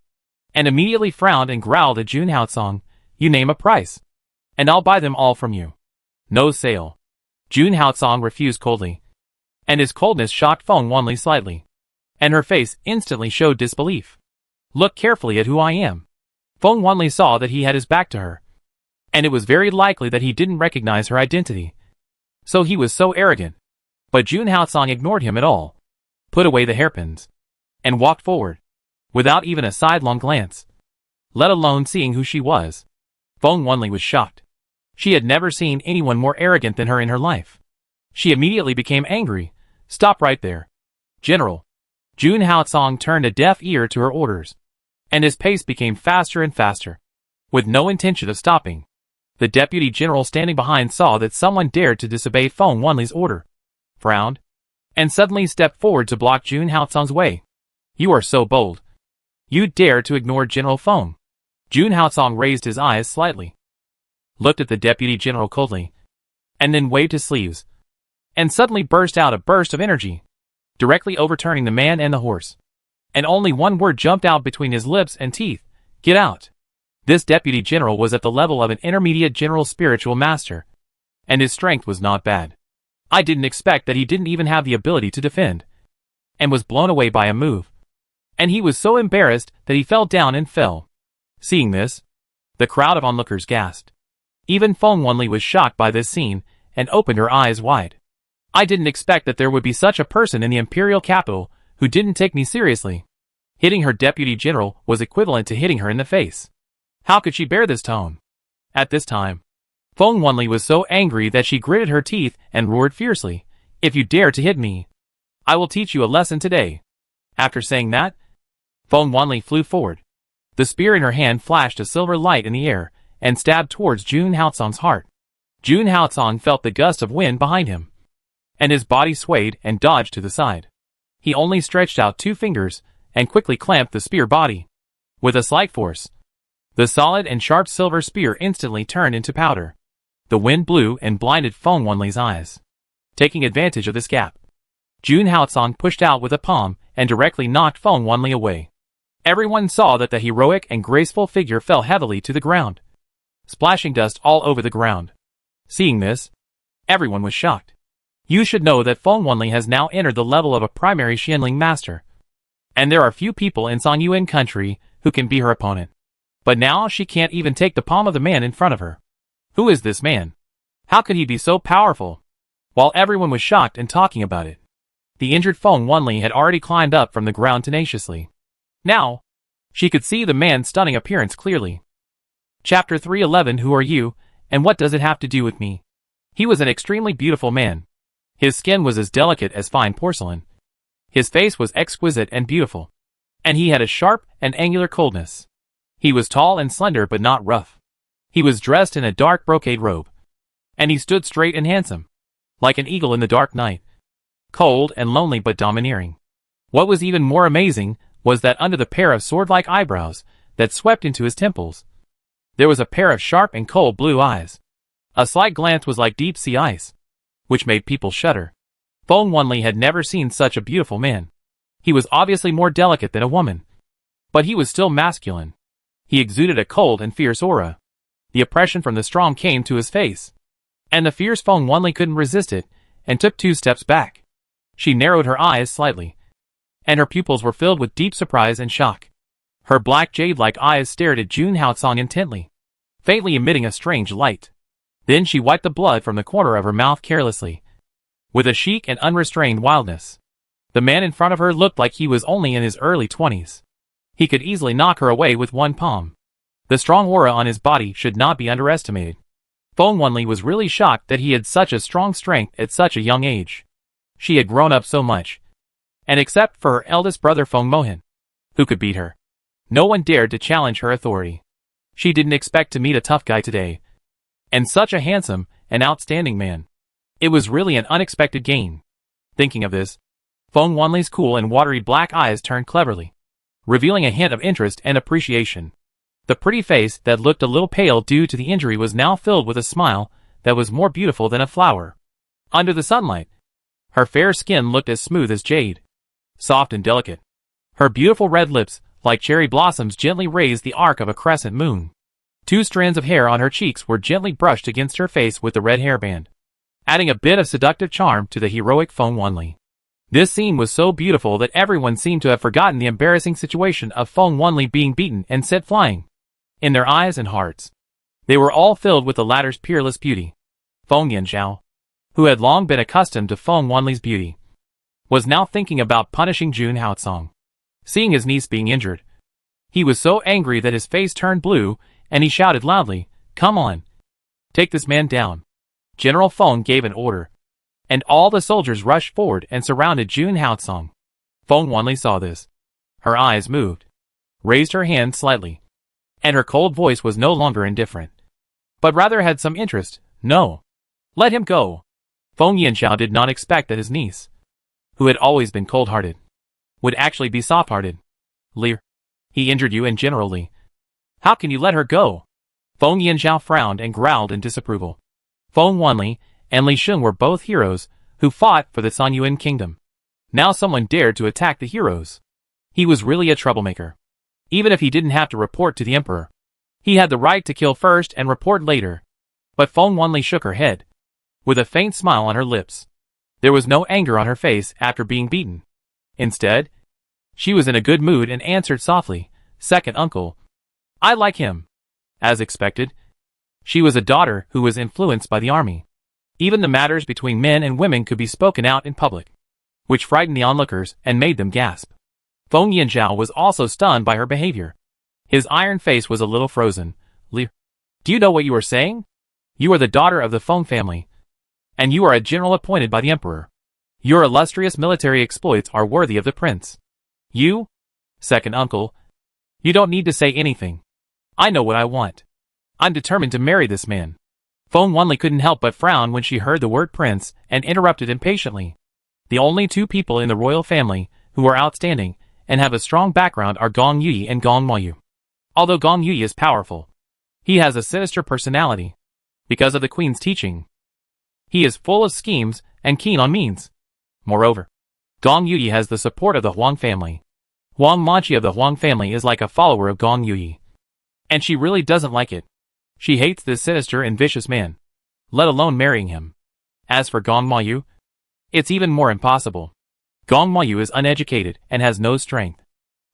and immediately frowned and growled at Jun Haotsong. You name a price, and I'll buy them all from you. No sale. Jun Haotsong refused coldly, and his coldness shocked Feng Wanli slightly, and her face instantly showed disbelief. Look carefully at who I am. Feng Wanli saw that he had his back to her, and it was very likely that he didn't recognize her identity. So he was so arrogant. But Jun Haotsong ignored him at all, put away the hairpins, and walked forward, without even a sidelong glance, let alone seeing who she was. Feng Wanli was shocked. She had never seen anyone more arrogant than her in her life. She immediately became angry. Stop right there, General. Jun Haotsong turned a deaf ear to her orders, and his pace became faster and faster, with no intention of stopping. The deputy general standing behind saw that someone dared to disobey Feng Wanli's order, frowned, and suddenly stepped forward to block Jun Haotsong's way. You are so bold. You dare to ignore General Feng. Jun Haotsong raised his eyes slightly, looked at the deputy general coldly, and then waved his sleeves, and suddenly burst out a burst of energy, directly overturning the man and the horse. And only one word jumped out between his lips and teeth: get out. This deputy general was at the level of an intermediate general spiritual master, and his strength was not bad. I didn't expect that he didn't even have the ability to defend, and was blown away by a move. And he was so embarrassed that he fell down and fell. Seeing this, the crowd of onlookers gasped. Even Feng Wanli was shocked by this scene, and opened her eyes wide. I didn't expect that there would be such a person in the imperial capital who didn't take me seriously. Hitting her deputy general was equivalent to hitting her in the face. How could she bear this tone? At this time, Feng Wanli was so angry that she gritted her teeth and roared fiercely, if you dare to hit me, I will teach you a lesson today. After saying that, Feng Wanli flew forward. The spear in her hand flashed a silver light in the air, and stabbed towards Jun Haotsong's heart. Jun Haotsong felt the gust of wind behind him, and his body swayed and dodged to the side. He only stretched out 2 fingers, and quickly clamped the spear body. With a slight force, the solid and sharp silver spear instantly turned into powder. The wind blew and blinded Feng Wanli's eyes. Taking advantage of this gap, Jun Haotsong pushed out with a palm and directly knocked Feng Wanli away. Everyone saw that the heroic and graceful figure fell heavily to the ground, splashing dust all over the ground. Seeing this, everyone was shocked. You should know that Feng Wanli has now entered the level of a primary Xianling master, and there are few people in Songyuan country who can be her opponent. But now she can't even take the palm of the man in front of her. Who is this man? How could he be so powerful? While everyone was shocked and talking about it, the injured Feng Wanli had already climbed up from the ground tenaciously. Now, she could see the man's stunning appearance clearly. Chapter 311. Who are you, and what does it have to do with me? He was an extremely beautiful man. His skin was as delicate as fine porcelain. His face was exquisite and beautiful, and he had a sharp and angular coldness. He was tall and slender but not rough. He was dressed in a dark brocade robe, and he stood straight and handsome, like an eagle in the dark night. Cold and lonely but domineering. What was even more amazing was that under the pair of sword-like eyebrows that swept into his temples, there was a pair of sharp and cold blue eyes. A slight glance was like deep-sea ice, which made people shudder. Feng Wanli had never seen such a beautiful man. He was obviously more delicate than a woman, but he was still masculine. He exuded a cold and fierce aura. The oppression from the strong came to his face, and the fierce Feng Wanli couldn't resist it, and took 2 steps back. She narrowed her eyes slightly, and her pupils were filled with deep surprise and shock. Her black jade-like eyes stared at Jun Haotsong intently, faintly emitting a strange light. Then she wiped the blood from the corner of her mouth carelessly, with a chic and unrestrained wildness. The man in front of her looked like he was only in his early 20s. He could easily knock her away with one palm. The strong aura on his body should not be underestimated. Feng Wanli was really shocked that he had such a strong strength at such a young age. She had grown up so much, and except for her eldest brother Feng Mohan, who could beat her, no one dared to challenge her authority. She didn't expect to meet a tough guy today, and such a handsome and outstanding man. It was really an unexpected gain. Thinking of this, Feng Wanli's cool and watery black eyes turned cleverly, revealing a hint of interest and appreciation. The pretty face that looked a little pale due to the injury was now filled with a smile that was more beautiful than a flower. Under the sunlight, her fair skin looked as smooth as jade, soft and delicate. Her beautiful red lips, like cherry blossoms, gently raised the arc of a crescent moon. 2 strands of hair on her cheeks were gently brushed against her face with the red hairband, adding a bit of seductive charm to the heroic Feng Wanli. This scene was so beautiful that everyone seemed to have forgotten the embarrassing situation of Feng Wanli being beaten and sent flying. in their eyes and hearts. They were all filled with the latter's peerless beauty. Feng Yanzhao, who had long been accustomed to Feng Wanli's beauty, was now thinking about punishing Jun Haotsong. Seeing his niece being injured, he was so angry that his face turned blue, and he shouted loudly, "Come on! Take this man down!" General Feng gave an order, and all the soldiers rushed forward and surrounded Jun Haotsong. Feng Wanli saw this. Her eyes moved, raised her hand slightly, and her cold voice was no longer indifferent, but rather had some interest. "No! Let him go!" Feng Yanzhao did not expect that his niece, who had always been cold-hearted, would actually be soft-hearted. "Lear, he injured you and generally. How can you let her go?" Feng Yanzhao frowned and growled in disapproval. Feng Wanli and Li Sheng were both heroes who fought for the Sanyuan kingdom. Now someone dared to attack the heroes. He was really a troublemaker. Even if he didn't have to report to the emperor, he had the right to kill first and report later. But Feng Wanli shook her head, with a faint smile on her lips. There was no anger on her face after being beaten. Instead, she was in a good mood and answered softly, "Second uncle. I like him." As expected, she was a daughter who was influenced by the army. Even the matters between men and women could be spoken out in public, which frightened the onlookers and made them gasp. Feng Yanzhao was also stunned by her behavior. His iron face was a little frozen. "Li, do you know what you are saying? You are the daughter of the Feng family, and you are a general appointed by the emperor. Your illustrious military exploits are worthy of the prince. You, second uncle, you don't need to say anything. I know what I want. I'm determined to marry this man." Feng Wanli couldn't help but frown when she heard the word prince and interrupted impatiently. The only two people in the royal family who are outstanding and have a strong background are Gong Yui and Gong Mayu. Although Gong Yui is powerful, he has a sinister personality. Because of the queen's teaching, he is full of schemes and keen on means. Moreover, Gong Yui has the support of the Huang family. Huang Manchi of the Huang family is like a follower of Gong Yui, and she really doesn't like it. She hates this sinister and vicious man, let alone marrying him. As for Gong Mayu, it's even more impossible. Gong Mayu is uneducated and has no strength.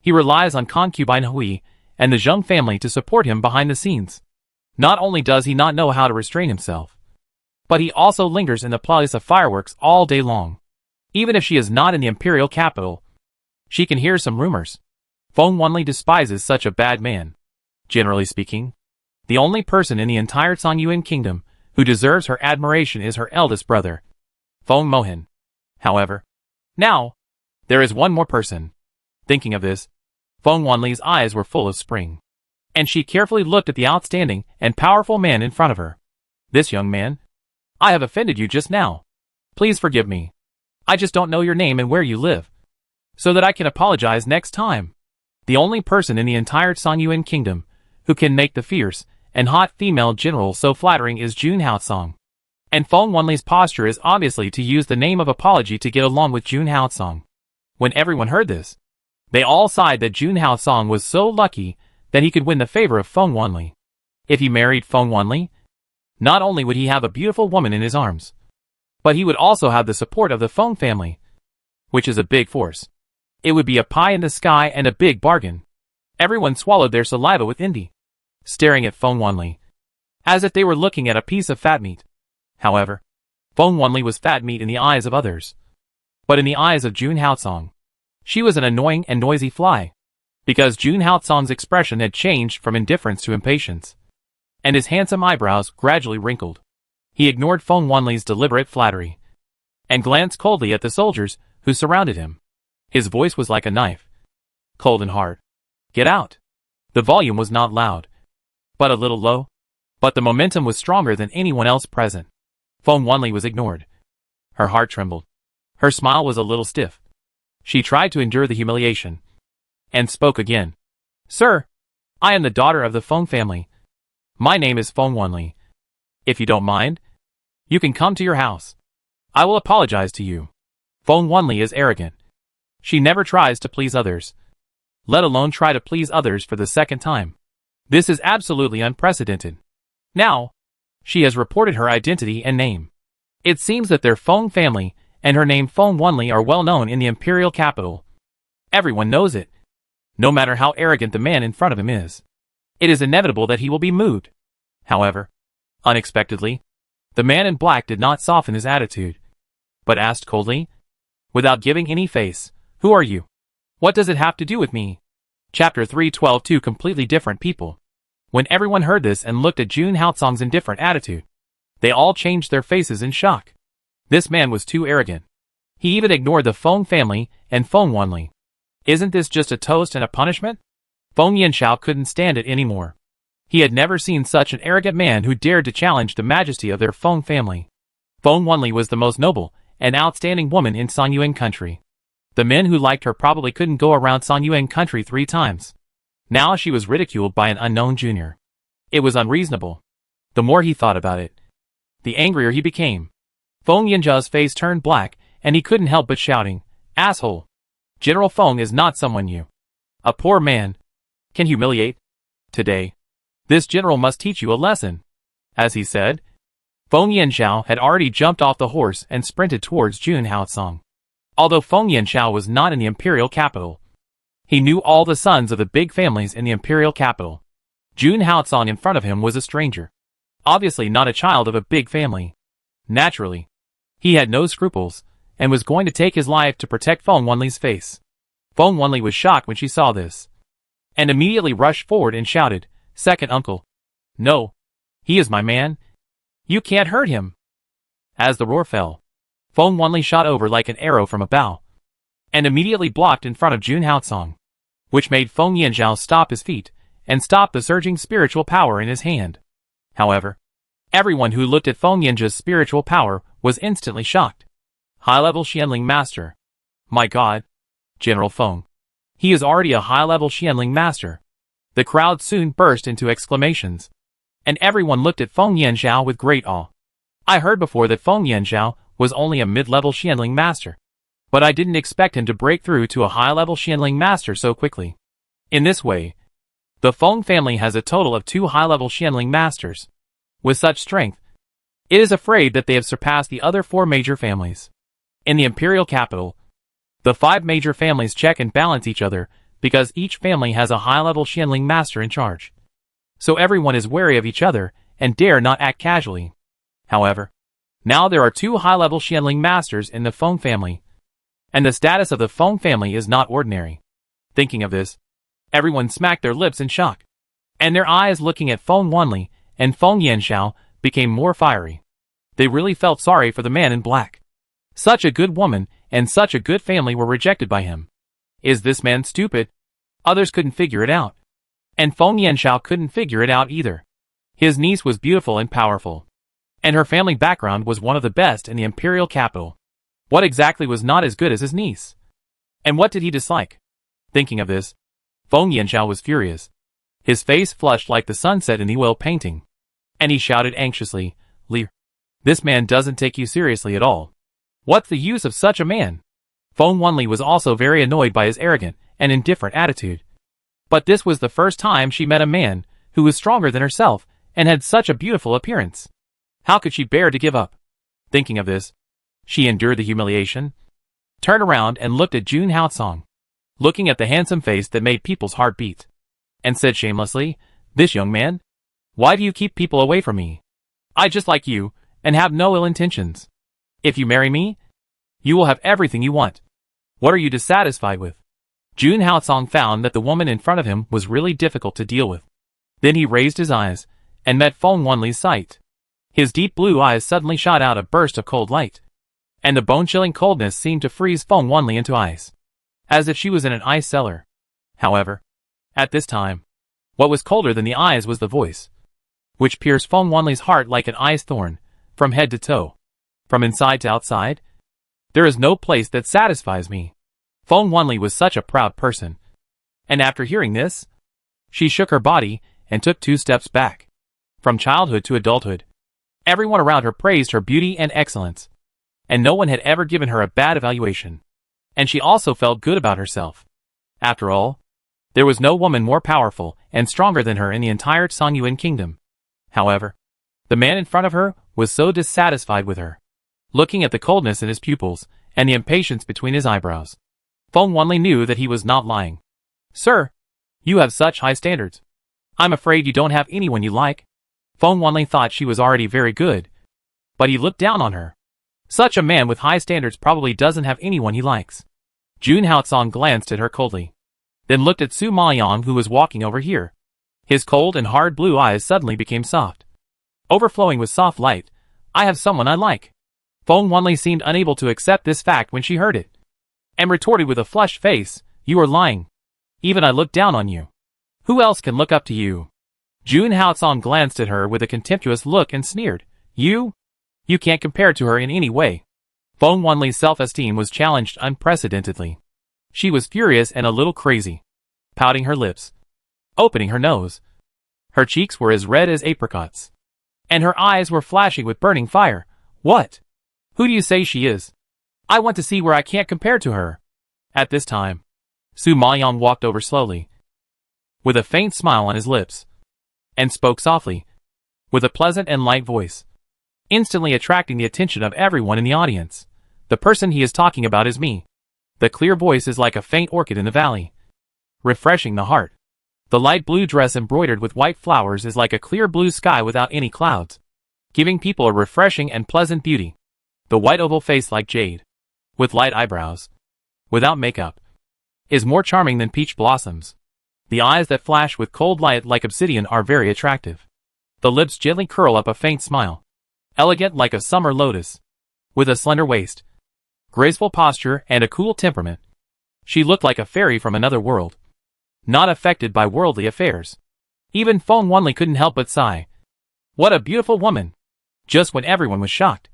He relies on Concubine Hui and the Zheng family to support him behind the scenes. Not only does he not know how to restrain himself, but he also lingers in the place of fireworks all day long. Even if she is not in the imperial capital, she can hear some rumors. Feng Wanli despises such a bad man. Generally speaking, the only person in the entire Sanyuan kingdom who deserves her admiration is her eldest brother, Feng Mohan. However, now, there is one more person. Thinking of this, Feng Wanli's eyes were full of spring, and she carefully looked at the outstanding and powerful man in front of her. "This young man, I have offended you just now. Please forgive me. I just don't know your name and where you live, so that I can apologize next time." The only person in the entire Sanyuan kingdom who can make the fierce and hot female general so flattering is Jun Haotsong. And Feng Wanli's posture is obviously to use the name of apology to get along with Jun Haotsong. When everyone heard this, they all sighed that Jun Haotsong was so lucky that he could win the favor of Feng Wanli. If he married Feng Wanli, not only would he have a beautiful woman in his arms, but he would also have the support of the Feng family, which is a big force. It would be a pie in the sky and a big bargain. Everyone swallowed their saliva with envy, staring at Feng Wanli, as if they were looking at a piece of fat meat. However, Feng Wanli was fat meat in the eyes of others, but in the eyes of Jun Haotsong, she was an annoying and noisy fly, because Jun Haotsong's expression had changed from indifference to impatience, and his handsome eyebrows gradually wrinkled. He ignored Feng Wanli's deliberate flattery, and glanced coldly at the soldiers who surrounded him. His voice was like a knife, cold and hard. "Get out!" The volume was not loud, but a little low, but the momentum was stronger than anyone else present. Feng Wanli was ignored. Her heart trembled. Her smile was a little stiff. She tried to endure the humiliation, and spoke again. "Sir, I am the daughter of the Feng family. My name is Feng Wanli. If you don't mind, you can come to your house. I will apologize to you." Feng Wanli is arrogant. She never tries to please others, let alone try to please others for the second time. This is absolutely unprecedented. Now, she has reported her identity and name. It seems that their Feng family and her name Feng Wanli are well known in the imperial capital. Everyone knows it, no matter how arrogant the man in front of him is. it is inevitable that he will be moved. However, unexpectedly, the man in black did not soften his attitude, but asked coldly, without giving any face, "Who are you? What does it have to do with me?" Chapter 312. Two completely different people. When everyone heard this and looked at June Haotsong's indifferent attitude, they all changed their faces in shock. This man was too arrogant. He even ignored the Feng family and Feng Wanli. Isn't this just a toast and a punishment? Feng Yanxiao couldn't stand it anymore. He had never seen such an arrogant man who dared to challenge the majesty of their Feng family. Feng Wanli was the most noble and outstanding woman in Sanyuan country. The men who liked her probably couldn't go around Sanyuan country 3 times. Now she was ridiculed by an unknown junior. It was unreasonable. The more he thought about it, the angrier he became. Feng Yanjiao's face turned black, and he couldn't help but shouting, "Asshole! General Feng is not someone you, a poor man, can humiliate. Today, this general must teach you a lesson." As he said, Feng Yanxiao had already jumped off the horse and sprinted towards June Haotsong. Although Feng Yanxiao was not in the imperial capital, he knew all the sons of the big families in the imperial capital. June Haotsong in front of him was a stranger, obviously not a child of a big family. Naturally, he had no scruples, and was going to take his life to protect Feng Wanli's face. Feng Wanli was shocked when she saw this, and immediately rushed forward and shouted, "Second uncle! No! He is my man! You can't hurt him!" As the roar fell, Feng Wanli shot over like an arrow from a bow, and immediately blocked in front of June Haotsong, which made Feng Yanjiao stop his feet, and stop the surging spiritual power in his hand. However, everyone who looked at Feng Yanjia's spiritual power was instantly shocked. High-level Xianling Master. My God! General Feng. He is already a high-level Xianling Master. The crowd soon burst into exclamations, and everyone looked at Feng Yanxiao with great awe. I heard before that Feng Yanxiao was only a mid-level Xianling Master, but I didn't expect him to break through to a high-level Xianling Master so quickly. In this way, the Feng family has a total of 2 high-level Xianling Masters. With such strength, it is afraid that they have surpassed the other 4 major families. In the imperial capital, the 5 major families check and balance each other because each family has a high-level Xianling Master in charge. So everyone is wary of each other and dare not act casually. However, now there are 2 high-level Xianling Masters in the Feng family, and the status of the Feng family is not ordinary. Thinking of this, everyone smacked their lips in shock, and their eyes looking at Feng Wanli and Feng Yanxiao became more fiery. They really felt sorry for the man in black. Such a good woman and such a good family were rejected by him. Is this man stupid? Others couldn't figure it out, and Feng Yanxiao couldn't figure it out either. His niece was beautiful and powerful, and her family background was one of the best in the imperial capital. What exactly was not as good as his niece? And what did he dislike? Thinking of this, Feng Yanxiao was furious. His face flushed like the sunset in the oil painting, and he shouted anxiously, "Li, this man doesn't take you seriously at all. What's the use of such a man?" Feng Wanli was also very annoyed by his arrogant and indifferent attitude. But this was the first time she met a man who was stronger than herself and had such a beautiful appearance. How could she bear to give up? Thinking of this, she endured the humiliation, turned around and looked at June Haotsong, looking at the handsome face that made people's heart beat, and said shamelessly, "This young man? Why do you keep people away from me? I just like you, and have no ill intentions. If you marry me, you will have everything you want. What are you dissatisfied with?" June Haotsong found that the woman in front of him was really difficult to deal with. Then he raised his eyes, and met Feng Wanli's sight. His deep blue eyes suddenly shot out a burst of cold light, and the bone-chilling coldness seemed to freeze Feng Wanli into ice, as if she was in an ice cellar. However, at this time, what was colder than the eyes was the voice, which pierced Feng Wanli's heart like an ice thorn, from head to toe, from inside to outside. "There is no place that satisfies me." Feng Wanli was such a proud person, and after hearing this, she shook her body and took 2 steps back. From childhood to adulthood, everyone around her praised her beauty and excellence, and no one had ever given her a bad evaluation, and she also felt good about herself. After all, there was no woman more powerful and stronger than her in the entire Sanyuan kingdom. However, the man in front of her was so dissatisfied with her, looking at the coldness in his pupils and the impatience between his eyebrows. Feng Wanli knew that he was not lying. "Sir, you have such high standards. I'm afraid you don't have anyone you like. Feng Wanli thought she was already very good, but he looked down on her. Such a man with high standards probably doesn't have anyone he likes. Jun Haotsong glanced at her coldly, then looked at Su Maoyang who was walking over here. His cold and hard blue eyes suddenly became soft, overflowing with soft light. I have someone I like. Feng Wanli seemed unable to accept this fact when she heard it, and retorted with a flushed face, you are lying. Even I looked down on you. Who else can look up to you? Jun Haotsong glanced at her with a contemptuous look and sneered, You can't compare to her in any way. Feng Wanli's self-esteem was challenged unprecedentedly. She was furious and a little crazy, pouting her lips, opening her nose. Her cheeks were as red as apricots, and her eyes were flashing with burning fire. What? Who do you say she is? I want to see where I can't compare to her. At this time, Su Maoyang walked over slowly, with a faint smile on his lips, and spoke softly, with a pleasant and light voice, instantly attracting the attention of everyone in the audience. The person he is talking about is me. The clear voice is like a faint orchid in the valley, refreshing the heart. The light blue dress embroidered with white flowers is like a clear blue sky without any clouds, giving people a refreshing and pleasant beauty. The white oval face like jade, with light eyebrows, without makeup, is more charming than peach blossoms. The eyes that flash with cold light like obsidian are very attractive. The lips gently curl up a faint smile, elegant like a summer lotus, with a slender waist, graceful posture and a cool temperament. She looked like a fairy from another world, not affected by worldly affairs. Even Feng Wanli couldn't help but sigh. What a beautiful woman! Just when everyone was shocked,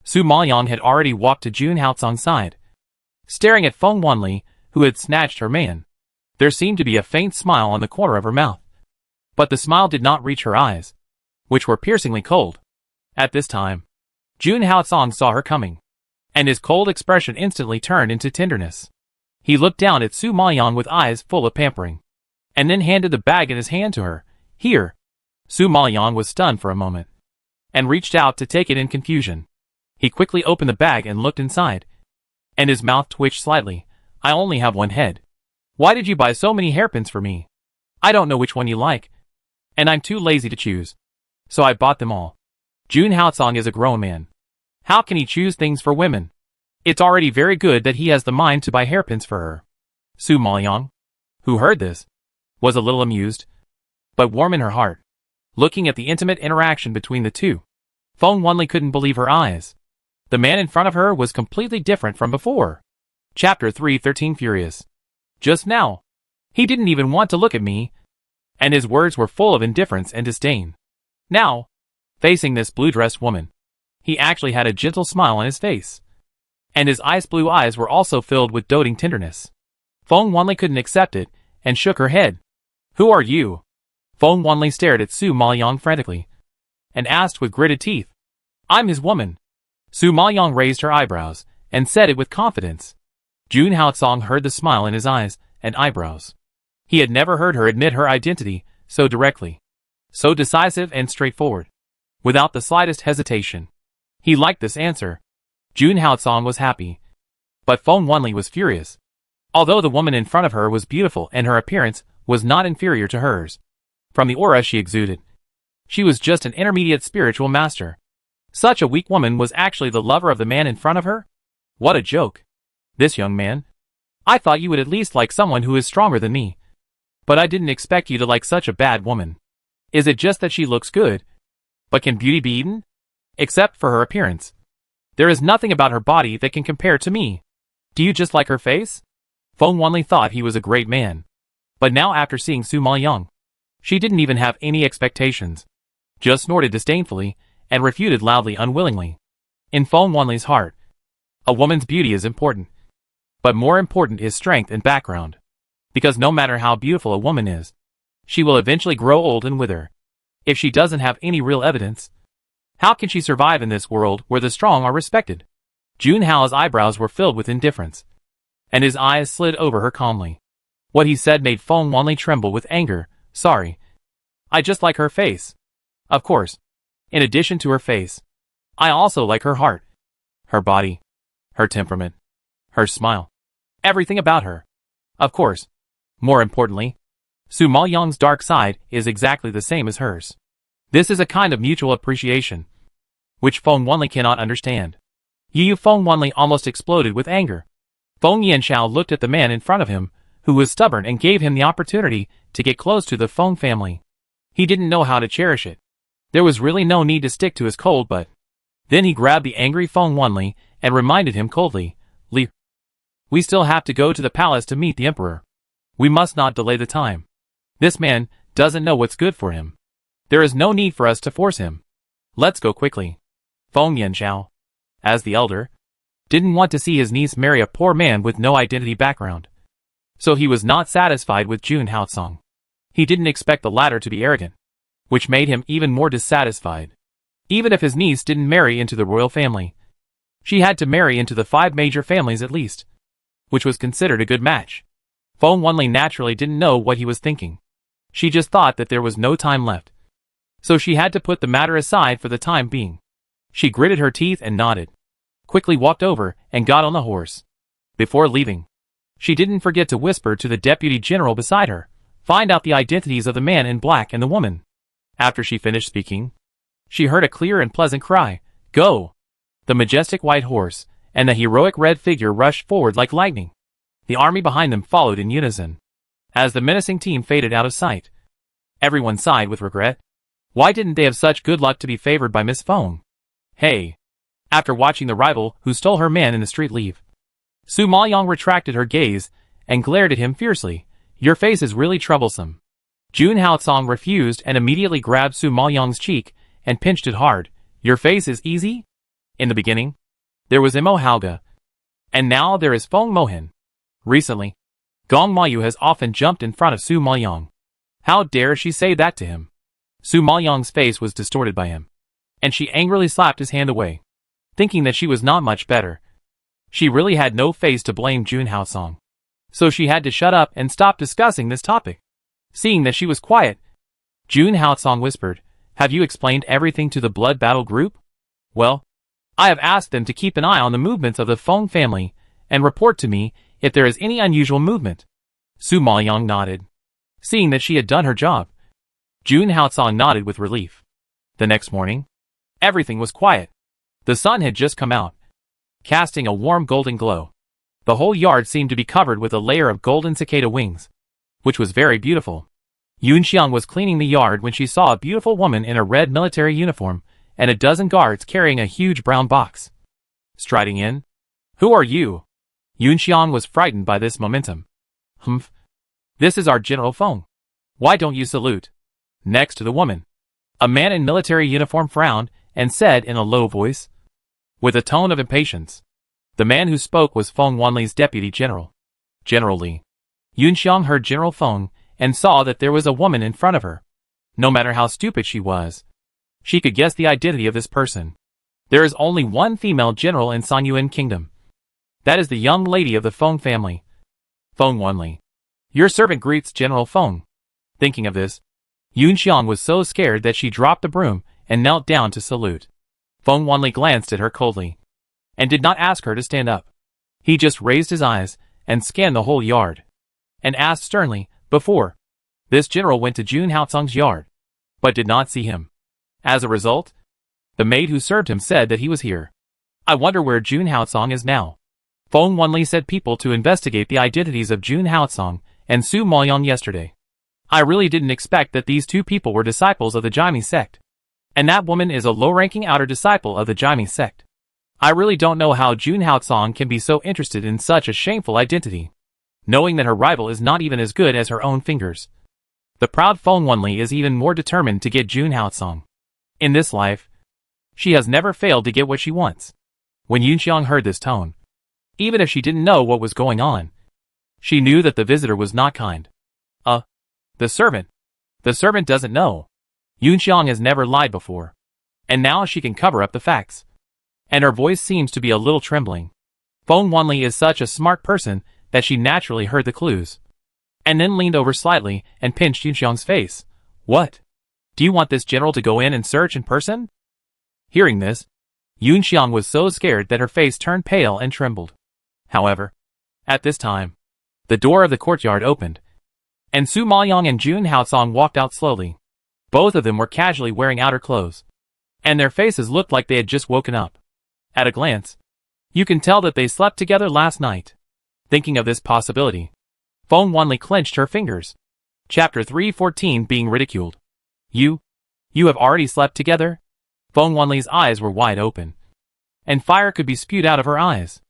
Su Maoyang had already walked to Jun Haotsong's side, staring at Feng Wanli, who had snatched her man. There seemed to be a faint smile on the corner of her mouth, but the smile did not reach her eyes, which were piercingly cold. At this time, Jun Haotsong saw her coming, and his cold expression instantly turned into tenderness. He looked down at Su Maoyang with eyes full of pampering, and then handed the bag in his hand to her. Here. Su Maoyang was stunned for a moment, and reached out to take it in confusion. He quickly opened the bag and looked inside, and his mouth twitched slightly. I only have one head. Why did you buy so many hairpins for me? I don't know which one you like, and I'm too lazy to choose, so I bought them all. Jun Haotsong is a grown man. How can he choose things for women? It's already very good that he has the mind to buy hairpins for her. Su Maoyang, who heard this, was a little amused, but warm in her heart. Looking at the intimate interaction between the two, Feng Wanli couldn't believe her eyes. The man in front of her was completely different from before. Chapter 313 Furious. Just now, he didn't even want to look at me, and his words were full of indifference and disdain. Now, facing this blue-dressed woman, he actually had a gentle smile on his face, and his ice blue eyes were also filled with doting tenderness. Feng Wanli couldn't accept it, and shook her head. Who are you? Feng Wanli stared at Su Maoyang frantically, and asked with gritted teeth. I'm his woman. Su Maoyang raised her eyebrows, and said it with confidence. Jun Haotsong heard the smile in his eyes and eyebrows. He had never heard her admit her identity so directly, so decisive and straightforward, without the slightest hesitation. He liked this answer. Jun Haotsong was happy, but Feng Wanli was furious. Although the woman in front of her was beautiful and her appearance was not inferior to hers, from the aura she exuded, she was just an intermediate spiritual master. Such a weak woman was actually the lover of the man in front of her? What a joke. This young man? I thought you would at least like someone who is stronger than me. But I didn't expect you to like such a bad woman. Is it just that she looks good? But can beauty be eaten? Except for her appearance. There is nothing about her body that can compare to me. Do you just like her face? Feng Wanli thought he was a great man. But now after seeing Su Maoyang, she didn't even have any expectations. Just snorted disdainfully, and refuted loudly unwillingly. In Feng Wanli's heart, a woman's beauty is important. But more important is strength and background. Because no matter how beautiful a woman is, she will eventually grow old and wither. If she doesn't have any real evidence, how can she survive in this world where the strong are respected? Jun Hao's eyebrows were filled with indifference, and his eyes slid over her calmly. What he said made Feng Wanli tremble with anger. Sorry. I just like her face. Of course. In addition to her face, I also like her heart, her body, her temperament, her smile. Everything about her. Of course. More importantly, Su Maoyang's dark side is exactly the same as hers. This is a kind of mutual appreciation, which Feng Wanli cannot understand. Feng Wanli almost exploded with anger. Feng Yanxiao looked at the man in front of him, who was stubborn and gave him the opportunity to get close to the Feng family. He didn't know how to cherish it. There was really no need to stick to his cold but. Then he grabbed the angry Feng Wanli and reminded him coldly, "Li, we still have to go to the palace to meet the emperor. We must not delay the time. This man doesn't know what's good for him. There is no need for us to force him. Let's go quickly." Feng Yanxiao, as the elder, didn't want to see his niece marry a poor man with no identity background. So he was not satisfied with Jun Haotsong. He didn't expect the latter to be arrogant, which made him even more dissatisfied. Even if his niece didn't marry into the royal family, she had to marry into the 5 major families at least, which was considered a good match. Feng Wanli naturally didn't know what he was thinking. She just thought that there was no time left. So she had to put the matter aside for the time being. She gritted her teeth and nodded, quickly walked over and got on the horse. Before leaving, she didn't forget to whisper to the deputy general beside her, find out the identities of the man in black and the woman. After she finished speaking, she heard a clear and pleasant cry, "Go!" The majestic white horse and the heroic red figure rushed forward like lightning. The army behind them followed in unison. As the menacing team faded out of sight, everyone sighed with regret. Why didn't they have such good luck to be favored by Miss Feng? Hey! After watching the rival who stole her man in the street leave, Su Maoyang retracted her gaze and glared at him fiercely. "Your face is really troublesome." Jun Haotsong refused and immediately grabbed Su Maoyang's cheek and pinched it hard. "Your face is easy? In the beginning, there was Imo Hauga, and now there is Feng Mohan. Recently, Gong Mayu has often jumped in front of Su Maoyang. How dare she say that to him?" Su Maoyang's face was distorted by him, and she angrily slapped his hand away, thinking that she was not much better. She really had no face to blame Jun Haotsong, so she had to shut up and stop discussing this topic. Seeing that she was quiet, Jun Haotsong whispered, "Have you explained everything to the blood battle group?" "Well, I have asked them to keep an eye on the movements of the Feng family and report to me if there is any unusual movement." Su Maoyang nodded. Seeing that she had done her job, Jun Haotsong nodded with relief. The next morning, everything was quiet. The sun had just come out, casting a warm golden glow. The whole yard seemed to be covered with a layer of golden cicada wings, which was very beautiful. Yunxiang was cleaning the yard when she saw a beautiful woman in a red military uniform and a dozen guards carrying a huge brown box. Striding in, "Who are you?" Yunxiang was frightened by this momentum. "Humph. This is our General Feng. Why don't you salute?" Next to the woman, a man in military uniform frowned and said in a low voice, with a tone of impatience. The man who spoke was Feng Wanli's deputy general, General Li. Yunxiang heard General Feng and saw that there was a woman in front of her. No matter how stupid she was, she could guess the identity of this person. There is only one female general in Sanyuan Kingdom. That is the young lady of the Feng family, Feng Wanli. "Your servant greets General Feng." Thinking of this, Yunxiang was so scared that she dropped the broom and knelt down to salute. Feng Wanli glanced at her coldly, and did not ask her to stand up. He just raised his eyes and scanned the whole yard, and asked sternly, "Before this general went to Jun Haotsong's yard, but did not see him. As a result, the maid who served him said that he was here. I wonder where Jun Haotsong is now." Feng Wanli said people to investigate the identities of Jun Haotsong and Su Maoyang yesterday. I really didn't expect that these two people were disciples of the Jaime sect. And that woman is a low-ranking outer disciple of the Jaime sect. I really don't know how Jun Haotsong can be so interested in such a shameful identity, knowing that her rival is not even as good as her own fingers. The proud Feng Wanli is even more determined to get Jun Haotsong. In this life, she has never failed to get what she wants. When Yunxiang heard this tone, even if she didn't know what was going on, she knew that the visitor was not kind. The servant. The servant doesn't know. Yunxiang has never lied before, and now she can cover up the facts. And her voice seems to be a little trembling. Feng Wanli is such a smart person that she naturally heard the clues, and then leaned over slightly and pinched Yunxiang's face. "What? Do you want this general to go in and search in person?" Hearing this, Yunxiang was so scared that her face turned pale and trembled. However, at this time, the door of the courtyard opened, and Su Maoyang and Jun Haosong walked out slowly. Both of them were casually wearing outer clothes, and their faces looked like they had just woken up. At a glance, you can tell that they slept together last night. Thinking of this possibility, Feng Wanli clenched her fingers. Chapter 314 Being Ridiculed. You have already slept together? Feng Wanli's eyes were wide open, and fire could be spewed out of her eyes.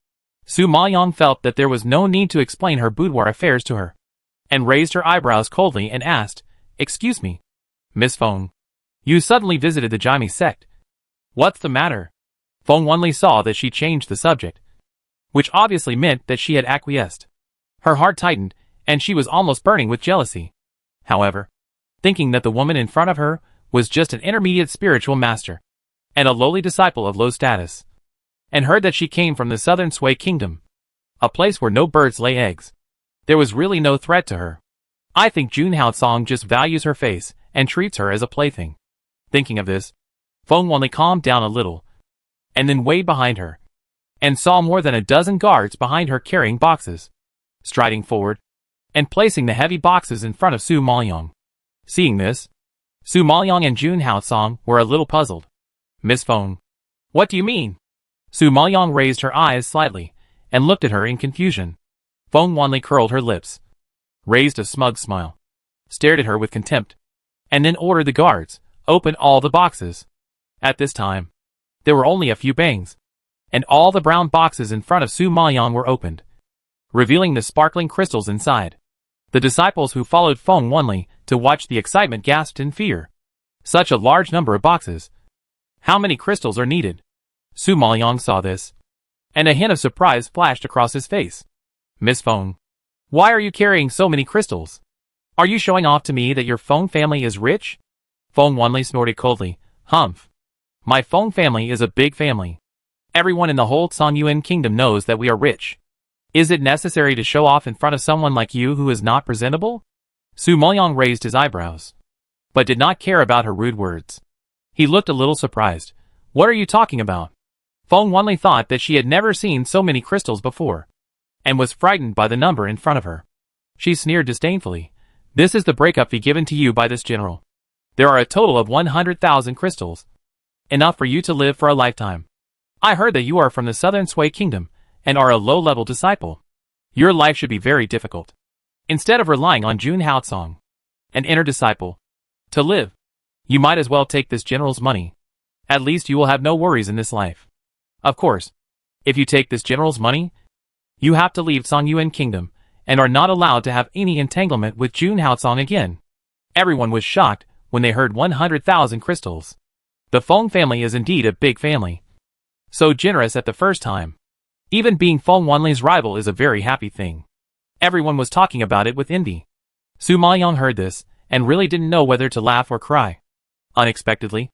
Su Maoyang felt that there was no need to explain her boudoir affairs to her, and raised her eyebrows coldly and asked, "Excuse me, Miss Feng, you suddenly visited the Jaime sect. What's the matter?" Feng Wanli saw that she changed the subject, which obviously meant that she had acquiesced. Her heart tightened, and she was almost burning with jealousy. However, thinking that the woman in front of her was just an intermediate spiritual master, and a lowly disciple of low status, and heard that she came from the southern Sui kingdom, a place where no birds lay eggs, there was really no threat to her. I think Jun Haosong just values her face and treats her as a plaything. Thinking of this, Feng Wanli calmed down a little, and then weighed behind her, and saw more than a dozen guards behind her carrying boxes, striding forward, and placing the heavy boxes in front of Su Maoyang. Seeing this, Su Maoyang and Jun Haosong were a little puzzled. "Miss Feng, what do you mean?" Su Maoyang raised her eyes slightly, and looked at her in confusion. Feng Wanli curled her lips, raised a smug smile, stared at her with contempt, and then ordered the guards, "Open all the boxes." At this time, there were only a few bangs, and all the brown boxes in front of Su Maoyang were opened, revealing the sparkling crystals inside. The disciples who followed Feng Wanli to watch the excitement gasped in fear. Such a large number of boxes. How many crystals are needed? Su Maoyang saw this, and a hint of surprise flashed across his face. "Miss Feng, why are you carrying so many crystals? Are you showing off to me that your Feng family is rich?" Feng Wanli snorted coldly. "Humph. My Feng family is a big family. Everyone in the whole Songyuan kingdom knows that we are rich. Is it necessary to show off in front of someone like you who is not presentable?" Su Maoyang raised his eyebrows, but did not care about her rude words. He looked a little surprised. "What are you talking about?" Feng Wanli thought that she had never seen so many crystals before, and was frightened by the number in front of her. She sneered disdainfully. "This is the breakup fee given to you by this general. There are a total of 100,000 crystals. Enough for you to live for a lifetime. I heard that you are from the southern Sui kingdom, and are a low-level disciple. Your life should be very difficult. Instead of relying on Jun Haosong, an inner disciple, to live, you might as well take this general's money. At least you will have no worries in this life. Of course, if you take this general's money, you have to leave Songyuan kingdom, and are not allowed to have any entanglement with Jun Haosong again." Everyone was shocked when they heard 100,000 crystals. The Feng family is indeed a big family. So generous at the first time. Even being Feng Wanli's rival is a very happy thing. Everyone was talking about it with envy. Su Maoyang heard this, and really didn't know whether to laugh or cry. Unexpectedly,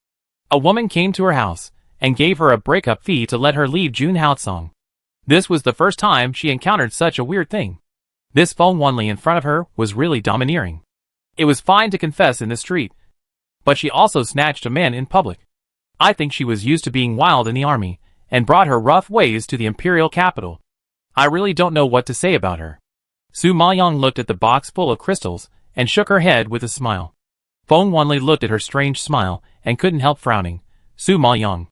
a woman came to her house, and gave her a breakup fee to let her leave Jun Haosong. This was the first time she encountered such a weird thing. This Feng Wanli in front of her was really domineering. It was fine to confess in the street, but she also snatched a man in public. I think she was used to being wild in the army, and brought her rough ways to the imperial capital. I really don't know what to say about her. Su Maoyang looked at the box full of crystals, and shook her head with a smile. Feng Wanli looked at her strange smile, and couldn't help frowning. "Su Maoyang,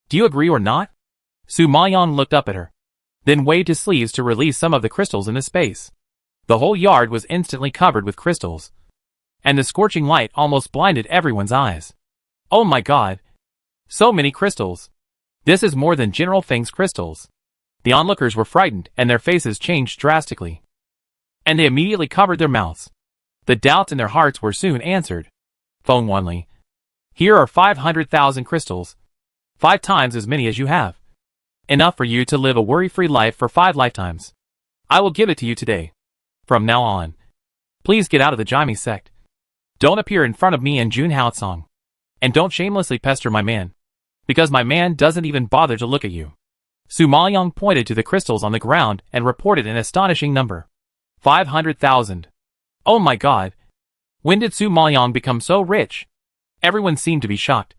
do you agree or not?" Su Maoyang looked up at her, then waved his sleeves to release some of the crystals in the space. The whole yard was instantly covered with crystals, and the scorching light almost blinded everyone's eyes. "Oh my god! So many crystals! This is more than General Feng's crystals." The onlookers were frightened, and their faces changed drastically, and they immediately covered their mouths. The doubts in their hearts were soon answered. "Feng Wanli, here are 500,000 crystals, 5 times as many as you have. Enough for you to live a worry-free life for 5 lifetimes. I will give it to you today. From now on, please get out of the Jaime sect. Don't appear in front of me and Jun Haosong, and don't shamelessly pester my man, because my man doesn't even bother to look at you." Su Maoyang pointed to the crystals on the ground and reported an astonishing number. 500,000. Oh my god! When did Su Maoyang become so rich? Everyone seemed to be shocked,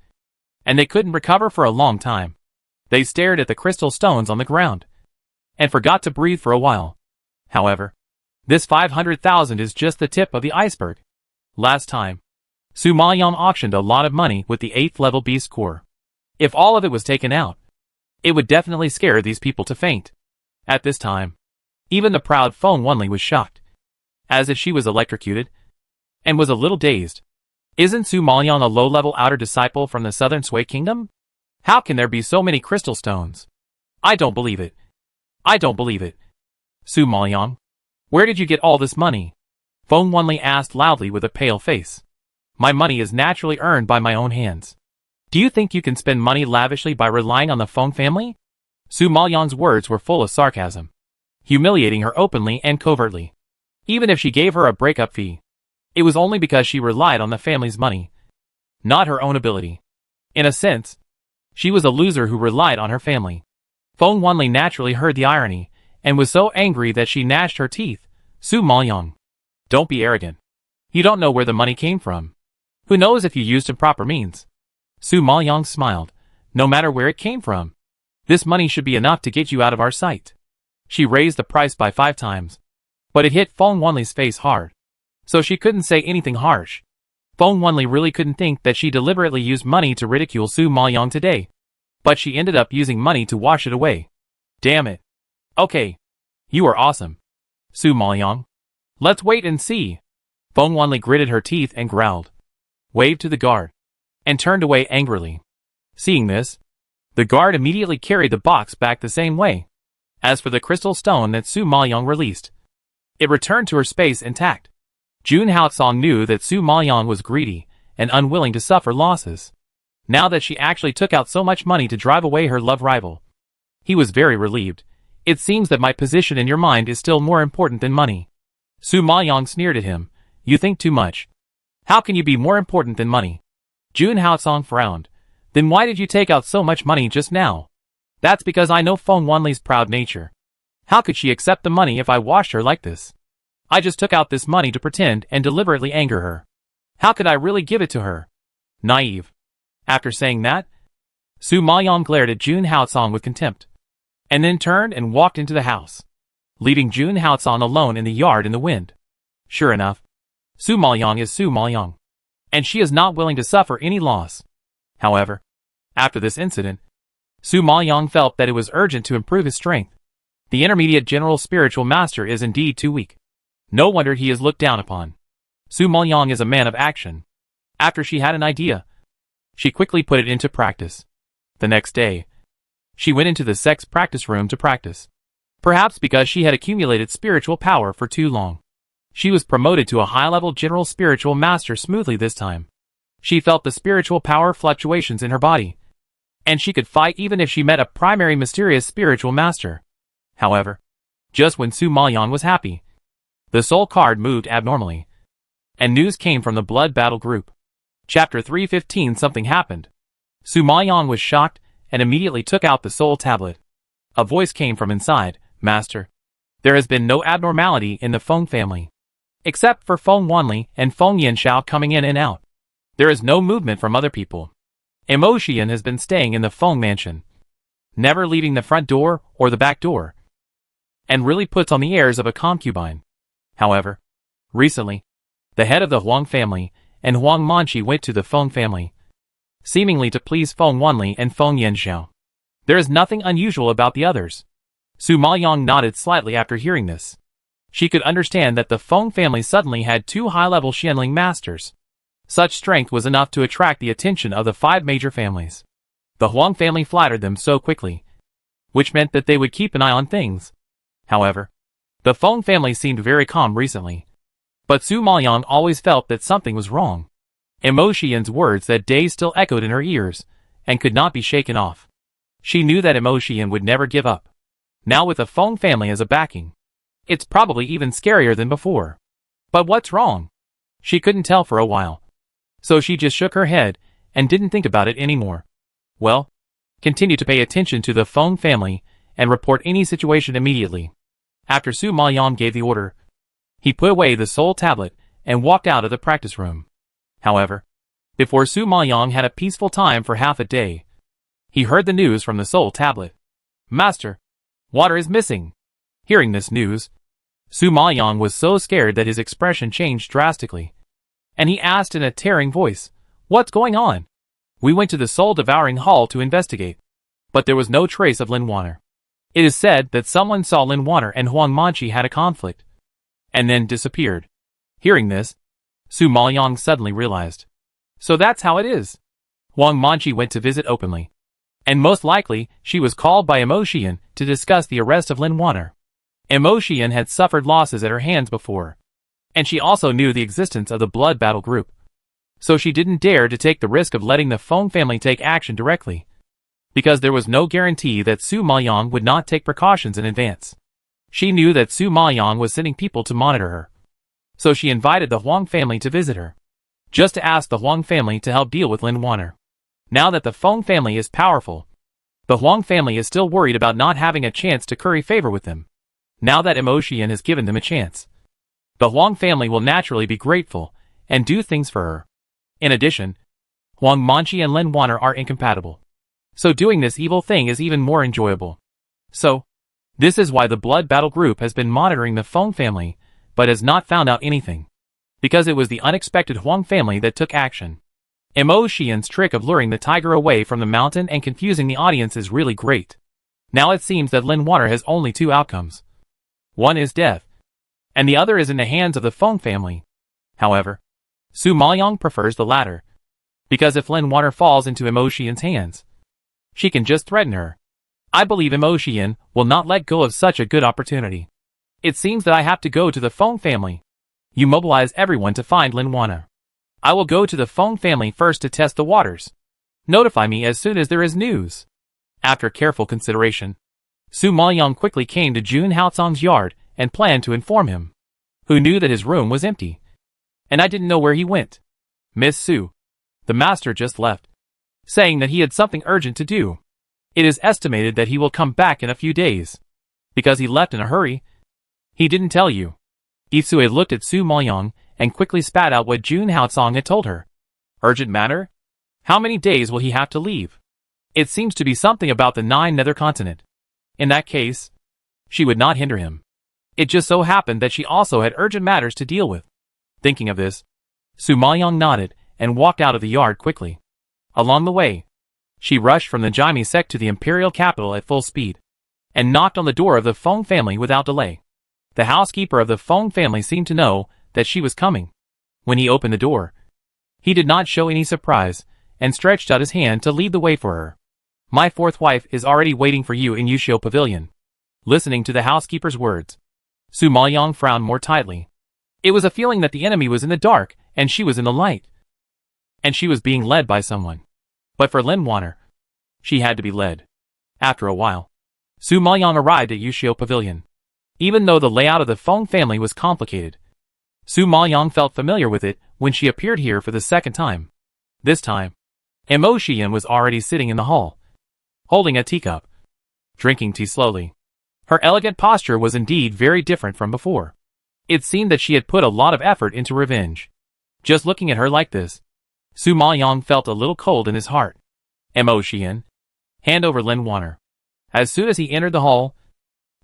and they couldn't recover for a long time. They stared at the crystal stones on the ground, and forgot to breathe for a while. However, This 500,000 is just the tip of the iceberg. Last time, Su Maoyang auctioned a lot of money with the 8th level beast core. If all of it was taken out, it would definitely scare these people to faint. At this time, even the proud Feng Wanli was shocked, as if she was electrocuted, and was a little dazed. Isn't Su Maoyang a low-level outer disciple from the southern Sui kingdom? How can there be so many crystal stones? I don't believe it. I don't believe it. Su Maoyang, where did you get all this money? Feng Wanli asked loudly with a pale face. My money is naturally earned by my own hands. Do you think you can spend money lavishly by relying on the Feng family? Su Maoyang's words were full of sarcasm, humiliating her openly and covertly. Even if she gave her a breakup fee, it was only because she relied on the family's money, not her own ability. In a sense, she was a loser who relied on her family. Feng Wanli naturally heard the irony, and was so angry that she gnashed her teeth. Su Maoyang, don't be arrogant. You don't know where the money came from. Who knows if you used improper means? Su Maoyang smiled. No matter where it came from, this money should be enough to get you out of our sight. She raised the price by 5 times, but it hit Feng Wanli's face hard, so she couldn't say anything harsh. Feng Wanli really couldn't think that she deliberately used money to ridicule Su Maoyang today, but she ended up using money to wash it away. Damn it. Okay. You are awesome, Su Maoyang. Let's wait and see. Feng Wanli gritted her teeth and growled, waved to the guard, and turned away angrily. Seeing this, the guard immediately carried the box back the same way. As for the crystal stone that Su Maoyang released, it returned to her space intact. Jun Haotsong knew that Su Maoyang was greedy and unwilling to suffer losses. Now that she actually took out so much money to drive away her love rival, he was very relieved. It seems that my position in your mind is still more important than money. Su Maoyang sneered at him. You think too much. How can you be more important than money? Jun Haotsong frowned. Then why did you take out so much money just now? That's because I know Feng Wanli's proud nature. How could she accept the money if I washed her like this? I just took out this money to pretend and deliberately anger her. How could I really give it to her? Naive. After saying that, Su Maoyang glared at Jun Haotsong with contempt, and then turned and walked into the house, leaving Jun Haotsong alone in the yard in the wind. Sure enough, Su Maoyang is Su Maoyang, and she is not willing to suffer any loss. However, after this incident, Su Maoyang felt that it was urgent to improve his strength. The intermediate general spiritual master is indeed too weak. No wonder he is looked down upon. Su Maoyang is a man of action. After she had an idea, she quickly put it into practice. The next day, she went into the sex practice room to practice. Perhaps because she had accumulated spiritual power for too long, she was promoted to a high-level general spiritual master smoothly this time. She felt the spiritual power fluctuations in her body, and she could fight even if she met a primary mysterious spiritual master. However, just when Su Maoyang was happy, the soul card moved abnormally, and news came from the blood battle group. Chapter 315. Something happened. Su Maoyang was shocked and immediately took out the soul tablet. A voice came from inside. Master, there has been no abnormality in the Feng family, except for Feng Wanli and Feng Yanshao coming in and out. There is no movement from other people. Emotion has been staying in the Feng mansion, never leaving the front door or the back door, and really puts on the airs of a concubine. However, recently, the head of the Huang family and Huang Manchi went to the Feng family, seemingly to please Feng Wanli and Feng Yanshao. There is nothing unusual about the others. Su Maoyang nodded slightly after hearing this. She could understand that the Feng family suddenly had 2 high-level Xianling masters. Such strength was enough to attract the attention of the 5 major families. The Huang family flattered them so quickly, which meant that they would keep an eye on things. However, the Feng family seemed very calm recently, but Su Maoyang always felt that something was wrong. Emotion's words that day still echoed in her ears, and could not be shaken off. She knew that Emotion would never give up. Now with the Feng family as a backing, it's probably even scarier than before. But what's wrong? She couldn't tell for a while, so she just shook her head and didn't think about it anymore. Well, continue to pay attention to the Feng family and report any situation immediately. After Su Maoyang gave the order, he put away the soul tablet and walked out of the practice room. However, before Su Maoyang had a peaceful time for half a day, he heard the news from the soul tablet. Master, water is missing. Hearing this news, Su Maoyang was so scared that his expression changed drastically. And he asked in a tearing voice, "What's going on?" We went to the soul-devouring hall to investigate. But there was no trace of Lin Wanner. It is said that someone saw Lin Wanner and Huang Manqi had a conflict, and then disappeared. Hearing this, Su Maoyang suddenly realized. So that's how it is. Huang Manqi went to visit openly. And most likely, she was called by Emotian to discuss the arrest of Lin Wanner. Emotian had suffered losses at her hands before. And she also knew the existence of the blood battle group. So she didn't dare to take the risk of letting the Feng family take action directly. Because there was no guarantee that Su Maoyang would not take precautions in advance. She knew that Su Maoyang was sending people to monitor her. So she invited the Huang family to visit her, just to ask the Huang family to help deal with Lin Wanner. Now that the Feng family is powerful, the Huang family is still worried about not having a chance to curry favor with them. Now that Emotian has given them a chance, the Huang family will naturally be grateful and do things for her. In addition, Huang Manqi and Lin Wanner are incompatible. So doing this evil thing is even more enjoyable. So, this is why the blood battle group has been monitoring the Feng family, but has not found out anything. Because it was the unexpected Huang family that took action. Emotian's trick of luring the tiger away from the mountain and confusing the audience is really great. Now it seems that Lin Wanner has only two outcomes. One is death, and the other is in the hands of the Feng family. However, Su Maoyang prefers the latter. Because if Lin Wanner falls into Emotian's hands, she can just threaten her. I believe Emotian will not let go of such a good opportunity. It seems that I have to go to the Feng family. You mobilize everyone to find Lin Wanner. I will go to the Feng family first to test the waters. Notify me as soon as there is news. After careful consideration, Su Maoyang quickly came to Jun Haocong's yard and planned to inform him, who knew that his room was empty. And I didn't know where he went. Miss Su, the master just left, saying that he had something urgent to do. It is estimated that he will come back in a few days. Because he left in a hurry. He didn't tell you. Isue looked at Su Maoyang and quickly spat out what Jun Haocong had told her. Urgent matter? How many days will he have to leave? It seems to be something about the 9 nether continent. In that case, she would not hinder him. It just so happened that she also had urgent matters to deal with. Thinking of this, Su Maoyang nodded and walked out of the yard quickly. Along the way, she rushed from the Jaime sect to the imperial capital at full speed, and knocked on the door of the Feng family without delay. The housekeeper of the Feng family seemed to know that she was coming. When he opened the door, he did not show any surprise, and stretched out his hand to lead the way for her. My 4th wife is already waiting for you in Yushio Pavilion. Listening to the housekeeper's words, Su Maoyang frowned more tightly. It was a feeling that the enemy was in the dark, and she was in the light. And she was being led by someone. But for Lin Wanner, she had to be led. After a while, Su Maoyang arrived at Yushio Pavilion. Even though the layout of the Feng family was complicated, Su Maoyang felt familiar with it when she appeared here for the second time. This time, Emotian was already sitting in the hall, holding a teacup, drinking tea slowly. Her elegant posture was indeed very different from before. It seemed that she had put a lot of effort into revenge. Just looking at her like this, Su Maoyang felt a little cold in his heart. Emotian, hand over Lin Wanner. As soon as he entered the hall,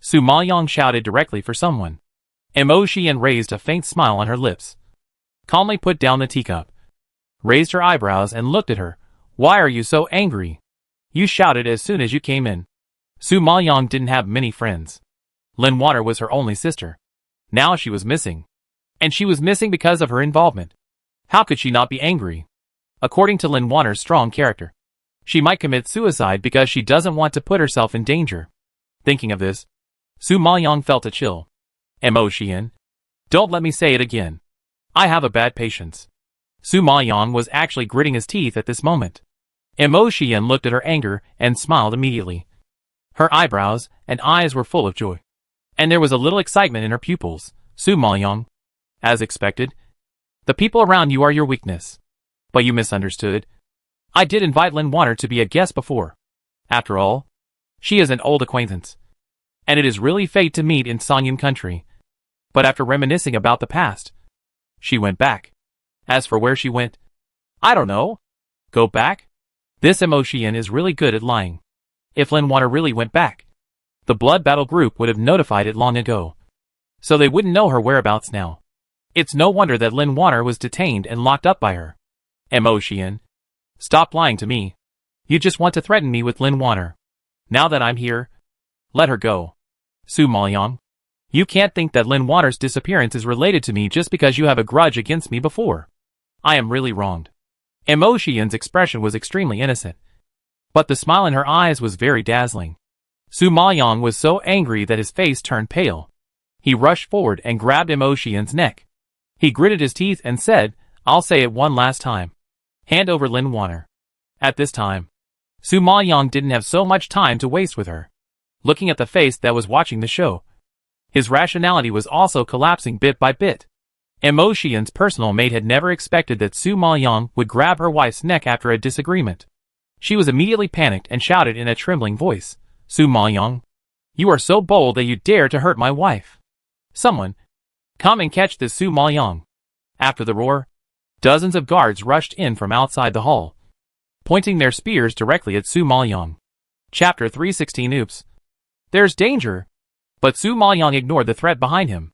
Su Maoyang shouted directly for someone. Emotian raised a faint smile on her lips, calmly put down the teacup, raised her eyebrows and looked at her. Why are you so angry? You shouted as soon as you came in. Su Maoyang didn't have many friends. Lin Wanner was her only sister. Now she was missing. And she was missing because of her involvement. How could she not be angry? According to Lin Wanner's strong character, she might commit suicide because she doesn't want to put herself in danger. Thinking of this, Su Maoyang felt a chill. Emotian, don't let me say it again. I have a bad patience. Su Maoyang was actually gritting his teeth at this moment. Emotian looked at her anger and smiled immediately. Her eyebrows and eyes were full of joy. And there was a little excitement in her pupils. Su Maoyang, as expected, the people around you are your weakness. But you misunderstood. I did invite Lin Wanner to be a guest before. After all, she is an old acquaintance. And it is really fate to meet in Songyun country. But after reminiscing about the past, she went back. As for where she went, I don't know. Go back? This Emotian is really good at lying. If Lin Wanner really went back, the blood battle group would have notified it long ago. so they wouldn't know her whereabouts now. It's no wonder that Lin Water was detained and locked up by her. Emotion. Stop lying to me. You just want to threaten me with Lin Water. Now that I'm here, let her go. Su Maoyang. You can't think that Lin Water's disappearance is related to me just because you have a grudge against me before. I am really wronged. Emotion's expression was extremely innocent, but the smile in her eyes was very dazzling. Su Maoyang was so angry that his face turned pale. He rushed forward and grabbed Emotion's neck. He gritted his teeth and said, I'll say it one last time. Hand over Lin Water. At this time, Su Maoyang didn't have so much time to waste with her. Looking at the face that was watching the show, his rationality was also collapsing bit by bit. Emotion's personal mate had never expected that Su Maoyang would grab her wife's neck after a disagreement. She was immediately panicked and shouted in a trembling voice, Su Maoyang, you are so bold that you dare to hurt my wife. Someone, come and catch this Su Maoyang. After the roar, dozens of guards rushed in from outside the hall, pointing their spears directly at Su Maoyang. Chapter 316. Oops. There's danger. But Su Maoyang ignored the threat behind him.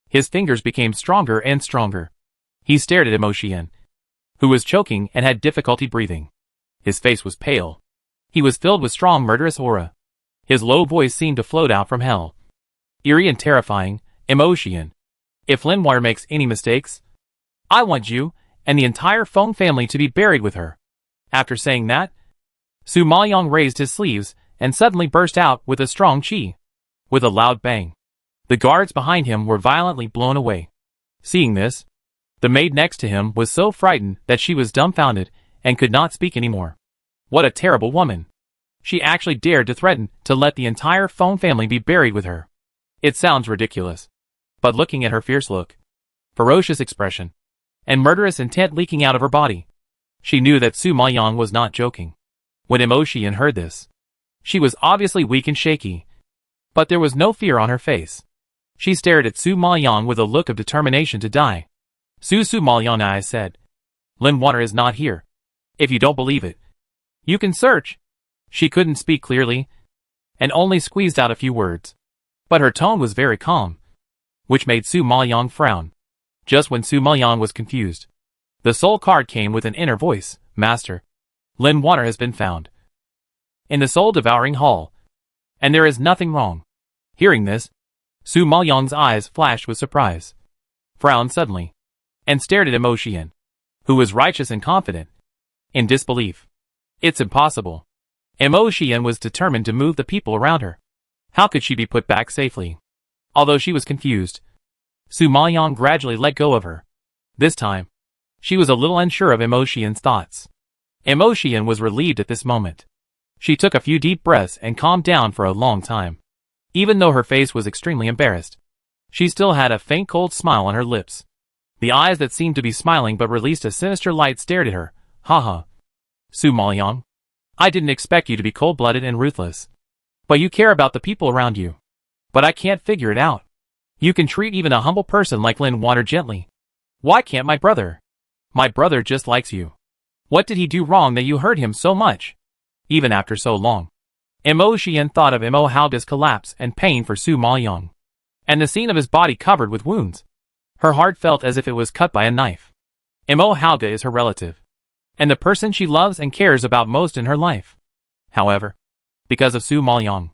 His fingers became stronger and stronger. He stared at Emotion, who was choking and had difficulty breathing. His face was pale. He was filled with strong murderous aura. His low voice seemed to float out from hell. Eerie and terrifying, Emotion. If Lin Water makes any mistakes, I want you and the entire Feng family to be buried with her. After saying that, Su Maoyang raised his sleeves and suddenly burst out with a strong chi. With a loud bang, the guards behind him were violently blown away. Seeing this, the maid next to him was so frightened that she was dumbfounded and could not speak anymore. What a terrible woman. She actually dared to threaten to let the entire Feng family be buried with her. It sounds ridiculous. But looking at her fierce look, ferocious expression, and murderous intent leaking out of her body, she knew that Su Maoyang was not joking. When Emotion heard this, she was obviously weak and shaky, but there was no fear on her face. She stared at Su Maoyang with a look of determination to die. Su Maoyang, I said. Lin Water is not here. If you don't believe it, you can search. She couldn't speak clearly, and only squeezed out a few words. But her tone was very calm, which made Su Maoyang frown. Just when Su Maoyang was confused, the soul card came with an inner voice, Master, Lin Water has been found in the soul-devouring hall, and there is nothing wrong. Hearing this, Su Maoyang's eyes flashed with surprise, frowned suddenly, and stared at Emotion, who was righteous and confident, in disbelief. It's impossible. Emotion was determined to move the people around her. How could she be put back safely? Although she was confused, Su Maoyang gradually let go of her. This time, she was a little unsure of Emotion's thoughts. Emotion was relieved at this moment. She took a few deep breaths and calmed down for a long time. Even though her face was extremely embarrassed, she still had a faint cold smile on her lips. The eyes that seemed to be smiling but released a sinister light stared at her. Haha. Su Maoyang, I didn't expect you to be cold-blooded and ruthless. But you care about the people around you. But I can't figure it out. You can treat even a humble person like Lin Water gently. Why can't my brother? My brother just likes you. What did he do wrong that you hurt him so much? Even after so long. Emotion thought of Imo Halga's collapse and pain for Su Maoyang, and the scene of his body covered with wounds. Her heart felt as if it was cut by a knife. Imo Halga is her relative, and the person she loves and cares about most in her life. However, because of Su Maoyang,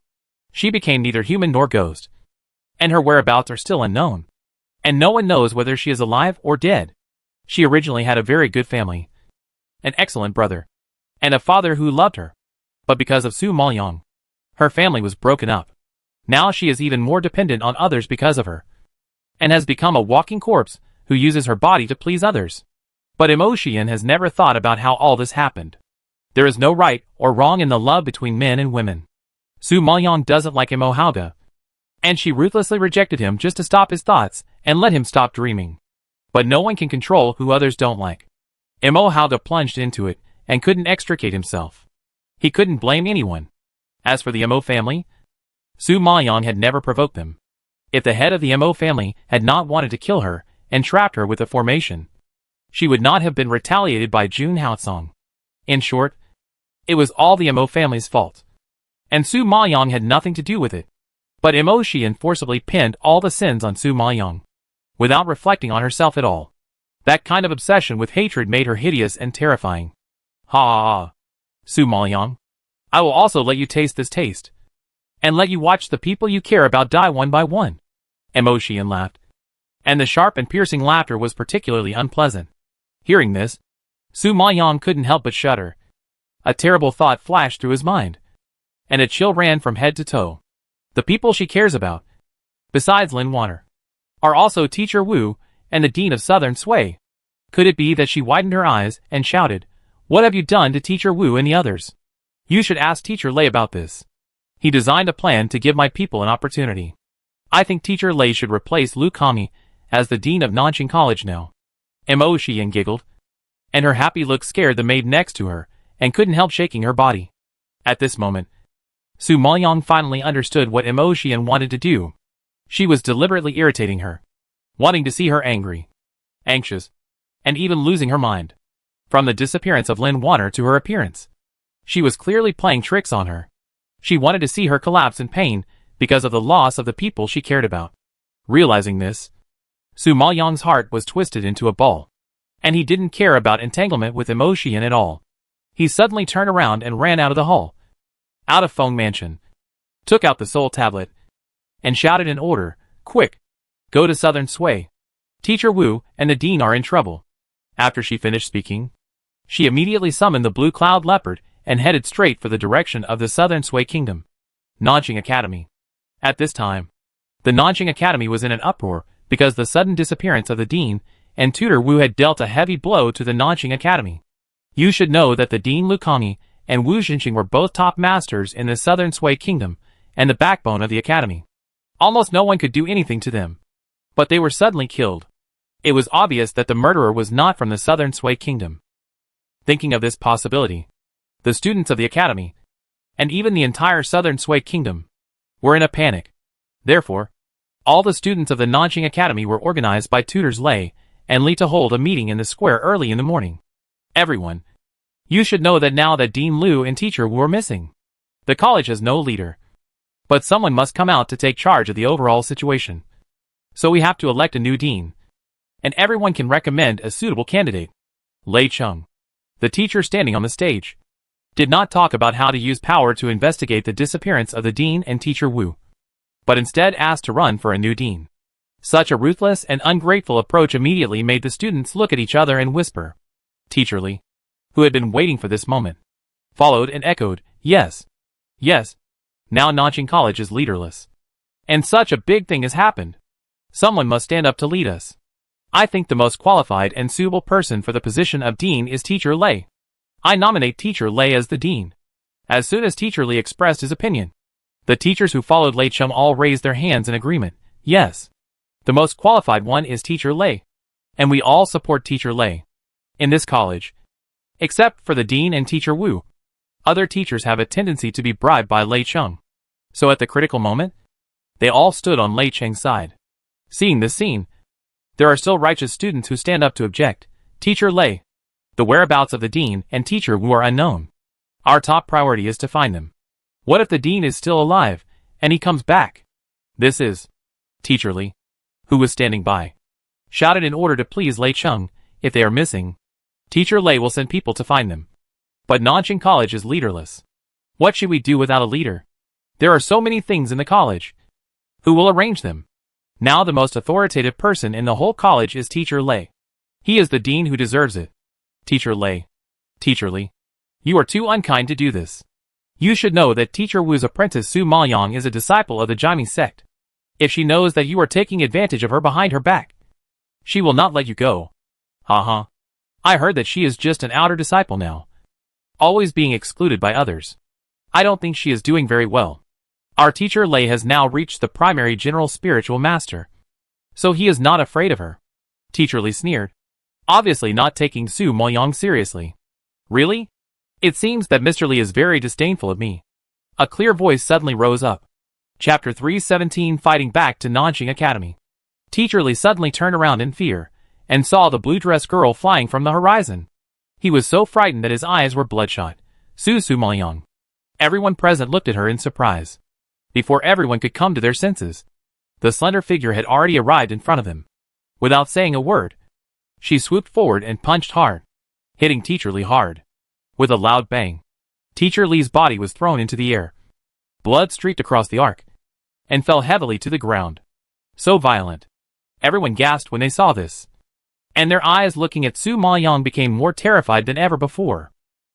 she became neither human nor ghost, and her whereabouts are still unknown, and no one knows whether she is alive or dead. She originally had a very good family, an excellent brother, and a father who loved her. But because of Su Maoyang, her family was broken up. Now she is even more dependent on others because of her, and has become a walking corpse who uses her body to please others. But Emotion has never thought about how all this happened. There is no right or wrong in the love between men and women. Su Maoyang doesn't like Imo Halga, and she ruthlessly rejected him just to stop his thoughts and let him stop dreaming. But no one can control who others don't like. Imo Halga plunged into it and couldn't extricate himself. He couldn't blame anyone. As for the Imo family, Su Maoyang had never provoked them. If the head of the Imo family had not wanted to kill her and trapped her with a formation, she would not have been retaliated by Jun Haotsong. In short, it was all the Imo family's fault, and Su Maoyang had nothing to do with it. But Imotian forcibly pinned all the sins on Su Maoyang, without reflecting on herself at all. That kind of obsession with hatred made her hideous and terrifying. Ha ha ha. Su Maoyang, I will also let you taste this taste, and let you watch the people you care about die one by one. Imotian laughed, and the sharp and piercing laughter was particularly unpleasant. Hearing this, Su Maoyang couldn't help but shudder. A terrible thought flashed through his mind, and a chill ran from head to toe. The people she cares about, besides Lin Water, are also Teacher Wu and the Dean of Southern Sui. Could it be that she widened her eyes and shouted, "What have you done to Teacher Wu and the others? You should ask Teacher Lei about this. He designed a plan to give my people an opportunity. I think Teacher Lei should replace Lu Kami as the Dean of Nanjing College now." Imotian giggled, and her happy look scared the maid next to her, and couldn't help shaking her body. At this moment, Su Maoyang finally understood what Imotian wanted to do. She was deliberately irritating her, wanting to see her angry, anxious, and even losing her mind. From the disappearance of Lin Water to her appearance, she was clearly playing tricks on her. She wanted to see her collapse in pain because of the loss of the people she cared about. Realizing this, Su Maoyang's heart was twisted into a ball, and he didn't care about entanglement with Imotian at all. He suddenly turned around and ran out of the hall, out of Feng Mansion, took out the soul tablet, and shouted an order, "Quick! Go to Southern Sui. Teacher Wu and the Dean are in trouble." After she finished speaking, she immediately summoned the Blue Cloud Leopard and headed straight for the direction of the Southern Sui Kingdom, Nanjing Academy. At this time, the Nanjing Academy was in an uproar because the sudden disappearance of the Dean and Tutor Wu had dealt a heavy blow to the Nanjing Academy. You should know that the Dean Lu Kami and Wu Xinxing were both top masters in the Southern Sui Kingdom and the backbone of the academy. Almost no one could do anything to them, but they were suddenly killed. It was obvious that the murderer was not from the Southern Sui Kingdom. Thinking of this possibility, the students of the academy, and even the entire Southern Sui Kingdom, were in a panic. Therefore, all the students of the Nanjing Academy were organized by tutors Lei and Li to hold a meeting in the square early in the morning. Everyone, you should know that now that Dean Lu and Teacher Wu are missing, the college has no leader. But someone must come out to take charge of the overall situation. So we have to elect a new dean, and everyone can recommend a suitable candidate. Lei Cheng, the teacher standing on the stage, did not talk about how to use power to investigate the disappearance of the Dean and Teacher Wu, but instead asked to run for a new dean. Such a ruthless and ungrateful approach immediately made the students look at each other and whisper. Teacher Li, who had been waiting for this moment, followed and echoed, "Yes. Yes. Now Nanjing College is leaderless. And such a big thing has happened. Someone must stand up to lead us. I think the most qualified and suitable person for the position of dean is Teacher Lei. I nominate Teacher Lei as the dean." As soon as Teacher Li expressed his opinion, the teachers who followed Lei Cheng all raised their hands in agreement. Yes. The most qualified one is Teacher Lei. And we all support Teacher Lei. In this college, except for the Dean and Teacher Wu, other teachers have a tendency to be bribed by Lei Cheng. So at the critical moment, they all stood on Lei Cheng's side. Seeing this scene, there are still righteous students who stand up to object. Teacher Lei, the whereabouts of the Dean and Teacher Wu are unknown. Our top priority is to find them. What if the Dean is still alive, and he comes back? This is Teacher Li, who was standing by, shouted in order to please Lei Cheng. If they are missing, Teacher Lei will send people to find them. But Nanjing College is leaderless. What should we do without a leader? There are so many things in the college. Who will arrange them? Now the most authoritative person in the whole college is Teacher Lei. He is the dean who deserves it. Teacher Lei. Teacher Li, you are too unkind to do this. You should know that Teacher Wu's apprentice Su Maoyang is a disciple of the Jaime sect. If she knows that you are taking advantage of her behind her back, she will not let you go. Haha. I heard that she is just an outer disciple now, always being excluded by others. I don't think she is doing very well. Our Teacher Lei has now reached the primary general spiritual master, so he is not afraid of her. Teacher Li sneered, obviously not taking Su Maoyang seriously. Really? It seems that Mr. Li is very disdainful of me. A clear voice suddenly rose up. Chapter 317, Fighting Back to Nanjing Academy. Teacher Li suddenly turned around in fear, and saw the blue-dressed girl flying from the horizon. He was so frightened that his eyes were bloodshot. Su Maoyang. Everyone present looked at her in surprise, Before everyone could come to their senses, the slender figure had already arrived in front of him. Without saying a word, she swooped forward and punched hard, hitting Teacher Lee hard. With a loud bang, Teacher Lee's body was thrown into the air. Blood streaked across the arc and fell heavily to the ground. So violent. Everyone gasped when they saw this, and their eyes looking at Su Ma-young became more terrified than ever before.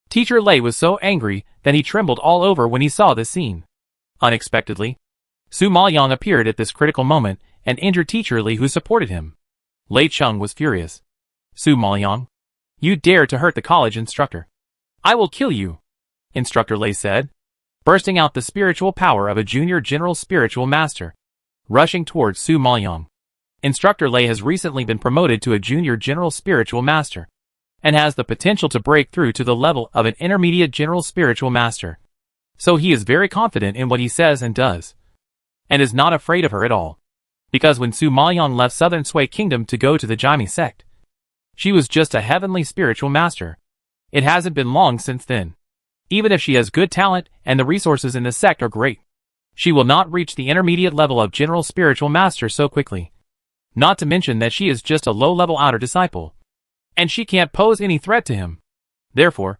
Teacher Lei was so angry that he trembled all over when he saw this scene. Unexpectedly, Su Ma-young appeared at this critical moment and injured Teacher Lee, who supported him. Lei Chung was furious. Su Ma-young, you dare to hurt the college instructor. I will kill you, Instructor Lei said, bursting out the spiritual power of a junior general spiritual master. Rushing towards Su Ma-young, Instructor Lei has recently been promoted to a junior general spiritual master, and has the potential to break through to the level of an intermediate general spiritual master. So he is very confident in what he says and does, and is not afraid of her at all. Because when Su Ma-young left Southern Sui Kingdom to go to the Jaime sect, she was just a heavenly spiritual master. It hasn't been long since then. Even if she has good talent and the resources in the sect are great, she will not reach the intermediate level of general spiritual master so quickly. Not to mention that she is just a low-level outer disciple, and she can't pose any threat to him. Therefore,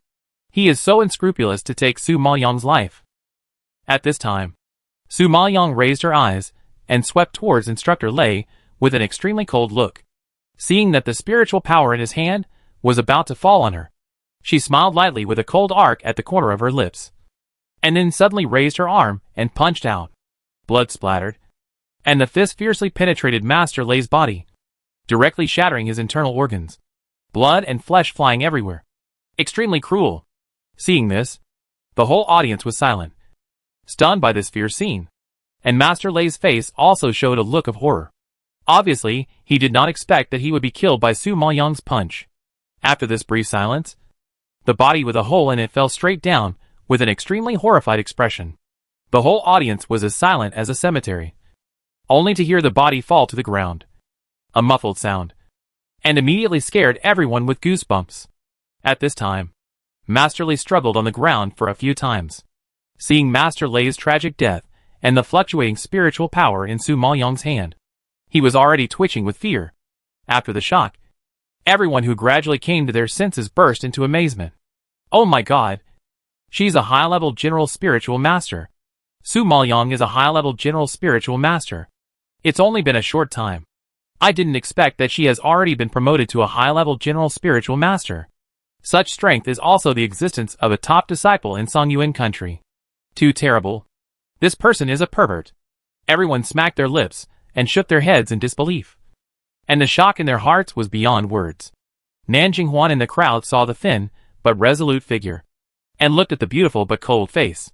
he is so unscrupulous to take Su Ma-young's life. At this time, Su Ma-young raised her eyes and swept towards Instructor Lei with an extremely cold look. Seeing that the spiritual power in his hand was about to fall on her, she smiled lightly with a cold arc at the corner of her lips, and then suddenly raised her arm and punched out. Blood splattered, and the fist fiercely penetrated Master Lei's body, directly shattering his internal organs. Blood and flesh flying everywhere. Extremely cruel. Seeing this, the whole audience was silent, stunned by this fierce scene, and Master Lei's face also showed a look of horror. Obviously, he did not expect that he would be killed by Su Ma-young's punch. After this brief silence, the body with a hole in it fell straight down, with an extremely horrified expression. The whole audience was as silent as a cemetery, only to hear the body fall to the ground. A muffled sound, and immediately scared everyone with goosebumps. At this time, Master Lei struggled on the ground for a few times. Seeing Master Lei's tragic death and the fluctuating spiritual power in Su Ma-young's hand, he was already twitching with fear. After the shock, everyone who gradually came to their senses burst into amazement. Oh my god! She's a high-level general spiritual master. Su Ma-young is a high-level general spiritual master. It's only been a short time. I didn't expect that she has already been promoted to a high-level general spiritual master. Such strength is also the existence of a top disciple in Songyuan country. Too terrible. This person is a pervert. Everyone smacked their lips and shook their heads in disbelief, and the shock in their hearts was beyond words. Nanjing Huan in the crowd saw the thin but resolute figure, and looked at the beautiful but cold face.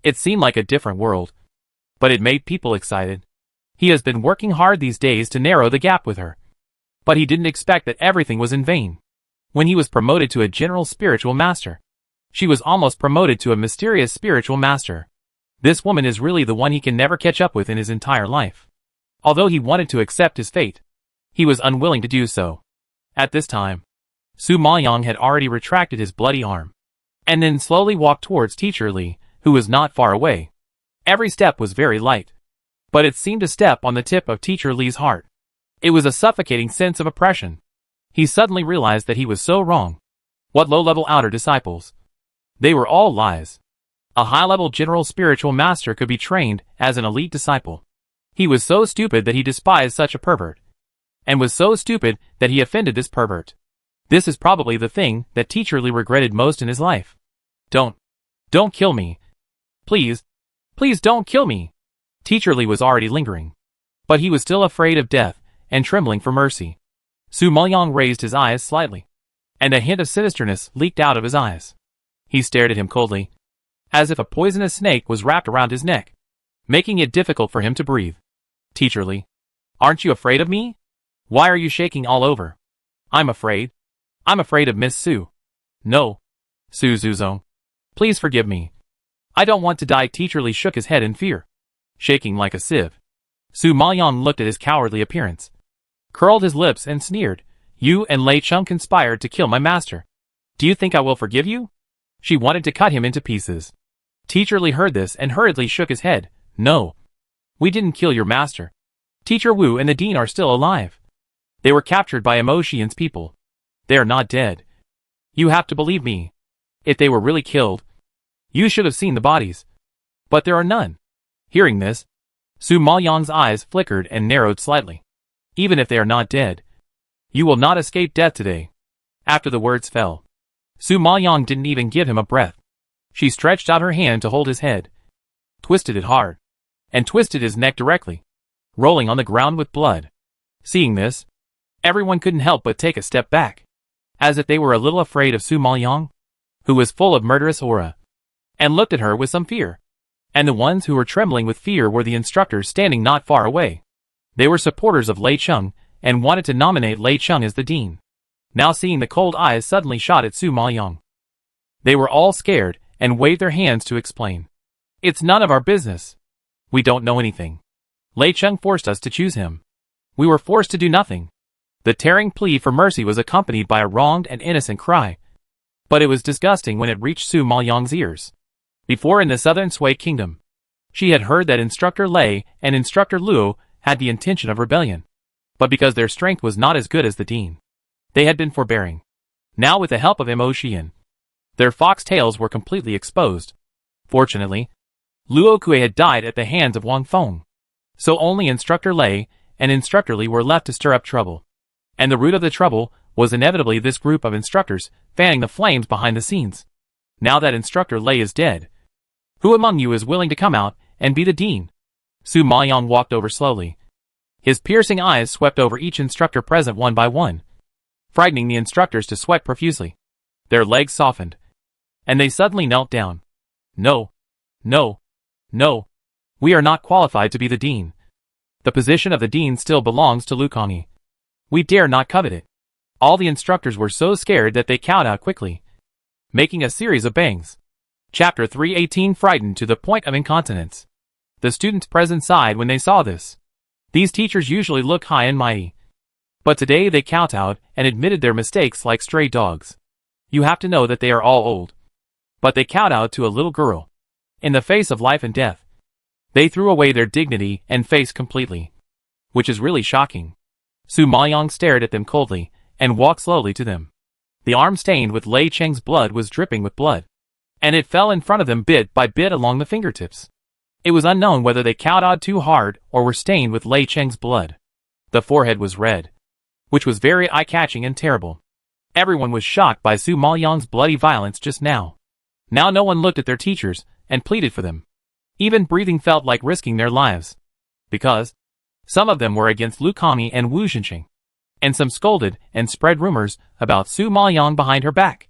It seemed like a different world, but it made people excited. He has been working hard these days to narrow the gap with her, but he didn't expect that everything was in vain. When he was promoted to a general spiritual master, she was almost promoted to a mysterious spiritual master. This woman is really the one he can never catch up with in his entire life. Although he wanted to accept his fate, he was unwilling to do so. At this time, Su Ma-young had already retracted his bloody arm, and then slowly walked towards Teacher Lee, who was not far away. Every step was very light, but it seemed to step on the tip of Teacher Lee's heart. It was a suffocating sense of oppression. He suddenly realized that he was so wrong. What low-level outer disciples? They were all lies. A high-level general spiritual master could be trained as an elite disciple. He was so stupid that he despised such a pervert, and was so stupid that he offended this pervert. This is probably the thing that Teacher Lee regretted most in his life. Don't kill me. Please don't kill me. Teacher Lee was already lingering, but he was still afraid of death and trembling for mercy. Su Ma-young raised his eyes slightly, and a hint of sinisterness leaked out of his eyes. He stared at him coldly, as if a poisonous snake was wrapped around his neck, making it difficult for him to breathe. Teacher Lee, aren't you afraid of me? Why are you shaking all over? I'm afraid of Miss Su. No, Su Zuzong. Please forgive me. I don't want to die. Teacher Lee shook his head in fear, shaking like a sieve. Su Ma-young looked at his cowardly appearance, curled his lips and sneered. You and Lei Chung conspired to kill my master. Do you think I will forgive you? She wanted to cut him into pieces. Teacher Lee heard this and hurriedly shook his head. No. We didn't kill your master. Teacher Wu and the dean are still alive. They were captured by Emoshian's people. They are not dead. You have to believe me. If they were really killed, you should have seen the bodies. But there are none. Hearing this, Su Maoyang's eyes flickered and narrowed slightly. Even if they are not dead, you will not escape death today. After the words fell, Su Maoyang didn't even give him a breath. She stretched out her hand to hold his head, twisted it hard, and twisted his neck directly, rolling on the ground with blood. Seeing this, everyone couldn't help but take a step back, as if they were a little afraid of Su Maoyang, who was full of murderous aura, and looked at her with some fear. And the ones who were trembling with fear were the instructors standing not far away. They were supporters of Lei Cheng, and wanted to nominate Lei Cheng as the dean. Now seeing the cold eyes suddenly shot at Su Maoyang, they were all scared, and waved their hands to explain. It's none of our business. We don't know anything. Lei Cheng forced us to choose him. We were forced to do nothing. The tearing plea for mercy was accompanied by a wronged and innocent cry. But it was disgusting when it reached Su Maoyang's ears. Before in the southern Sui kingdom, she had heard that Instructor Lei and Instructor Luo had the intention of rebellion. But because their strength was not as good as the dean, they had been forbearing. Now with the help of Emoshian, their fox tails were completely exposed. Fortunately, Luo Kui had died at the hands of Wang Feng. So only Instructor Lei and Instructor Li were left to stir up trouble. And the root of the trouble was inevitably this group of instructors fanning the flames behind the scenes. Now that Instructor Lei is dead, who among you is willing to come out and be the dean? Su Maoyang walked over slowly. His piercing eyes swept over each instructor present one by one, frightening the instructors to sweat profusely. Their legs softened, and they suddenly knelt down. No. No. No. We are not qualified to be the dean. The position of the dean still belongs to Lu Kongyi. We dare not covet it. All the instructors were so scared that they cowed out quickly, making a series of bangs. Chapter 318 Frightened to the point of incontinence. The students present sighed when they saw this. These teachers usually look high and mighty, but today they kowtowed and admitted their mistakes like stray dogs. You have to know that they are all old, but they kowtowed to a little girl. In the face of life and death, they threw away their dignity and face completely, which is really shocking. Su Maoyang stared at them coldly and walked slowly to them. The arm stained with Lei Cheng's blood was dripping with blood, and it fell in front of them bit by bit along the fingertips. It was unknown whether they kowtowed too hard or were stained with Lei Cheng's blood. The forehead was red, which was very eye-catching and terrible. Everyone was shocked by Su Maoyang's bloody violence just now. Now no one looked at their teachers and pleaded for them. Even breathing felt like risking their lives, because some of them were against Lu Kongyi and Wu Zhenqing, and some scolded and spread rumors about Su Maoyang behind her back.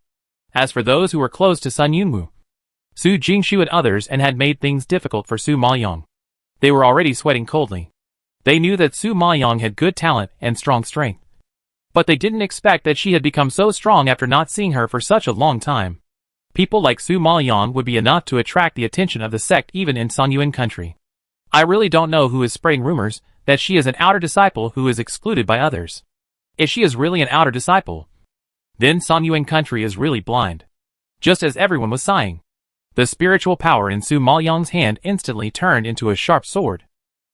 As for those who were close to Sun Yunwu, Su Jingshu and others and had made things difficult for Su Maoyang, they were already sweating coldly. They knew that Su Maoyang had good talent and strong strength, but they didn't expect that she had become so strong after not seeing her for such a long time. People like Su Maoyang would be enough to attract the attention of the sect even in Sanyuan country. I really don't know who is spreading rumors that she is an outer disciple who is excluded by others. If she is really an outer disciple, then Sanyuan country is really blind. Just as everyone was sighing, the spiritual power in Su Maoyang's hand instantly turned into a sharp sword.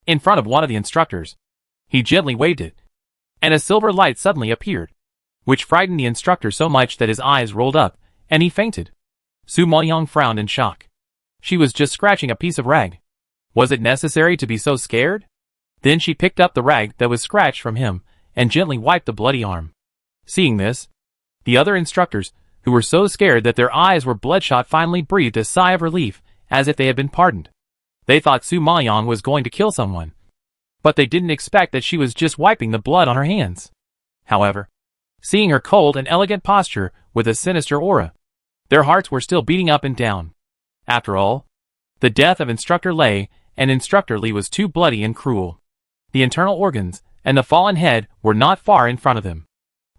In front of one of the instructors, he gently waved it, and a silver light suddenly appeared, which frightened the instructor so much that his eyes rolled up, and he fainted. Su Maoyang frowned in shock. She was just scratching a piece of rag. Was it necessary to be so scared? Then she picked up the rag that was scratched from him, and gently wiped the bloody arm. Seeing this, the other instructors, who were so scared that their eyes were bloodshot, finally breathed a sigh of relief, as if they had been pardoned. They thought Su Maoyang was going to kill someone, but they didn't expect that she was just wiping the blood on her hands. However, seeing her cold and elegant posture with a sinister aura, their hearts were still beating up and down. After all, the death of Instructor Lei and Instructor Li was too bloody and cruel. The internal organs and the fallen head were not far in front of them.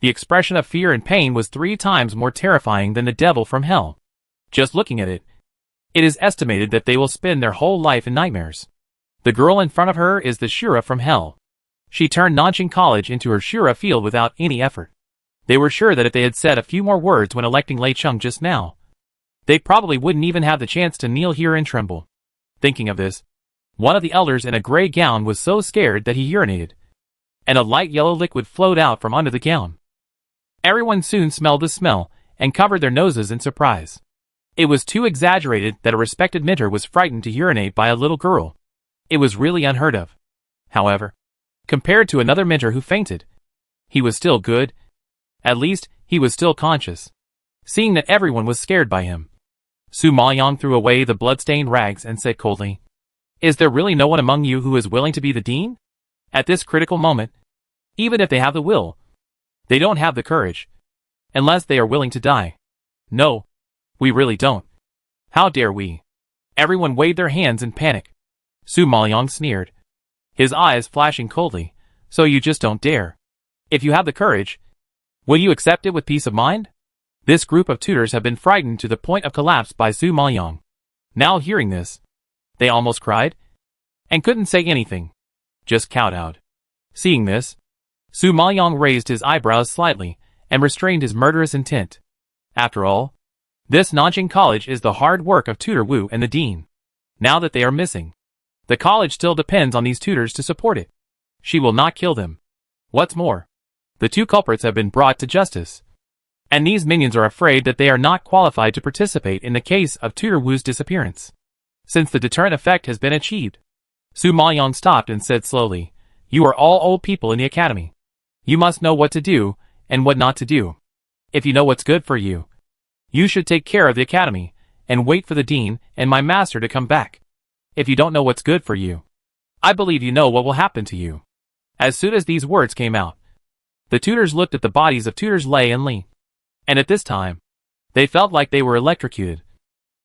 The expression of fear and pain was 3 times more terrifying than the devil from hell. Just looking at it, it is estimated that they will spend their whole life in nightmares. The girl in front of her is the Shura from hell. She turned Nanjing College into her Shura field without any effort. They were sure that if they had said a few more words when electing Lei Cheng just now, they probably wouldn't even have the chance to kneel here and tremble. Thinking of this, One of the elders in a gray gown was so scared that he urinated, and a light yellow liquid flowed out from under the gown. Everyone soon smelled the smell and covered their noses in surprise. It was too exaggerated that a respected mentor was frightened to urinate by a little girl. It was really unheard of. However, compared to another mentor who fainted, he was still good. At least, he was still conscious. Seeing that everyone was scared by him, Su Maoyang threw away the blood-stained rags and said coldly, "Is there really no one among you who is willing to be the dean? At this critical moment, even if they have the will, they don't have the courage, unless they are willing to die. No, we really don't. How dare we?" Everyone waved their hands in panic. Su Maoyang sneered, his eyes flashing coldly. "So you just don't dare? If you have the courage, will you accept it with peace of mind?" This group of tutors had been frightened to the point of collapse by Su Maoyang. Now hearing this, they almost cried, and couldn't say anything, just kowtowed. Seeing this, Su Maoyang raised his eyebrows slightly and restrained his murderous intent. After all, this Nanjing College is the hard work of Tutor Wu and the dean. Now that they are missing, the college still depends on these tutors to support it. She will not kill them. What's more, the two culprits have been brought to justice, and these minions are afraid that they are not qualified to participate in the case of Tutor Wu's disappearance. Since the deterrent effect has been achieved, Su Maoyang stopped and said slowly, "You are all old people in the academy. You must know what to do and what not to do. If you know what's good for you, you should take care of the academy and wait for the dean and my master to come back. If you don't know what's good for you, I believe you know what will happen to you." As soon as these words came out, the tutors looked at the bodies of tutors Lei and Li, and at this time, they felt like they were electrocuted,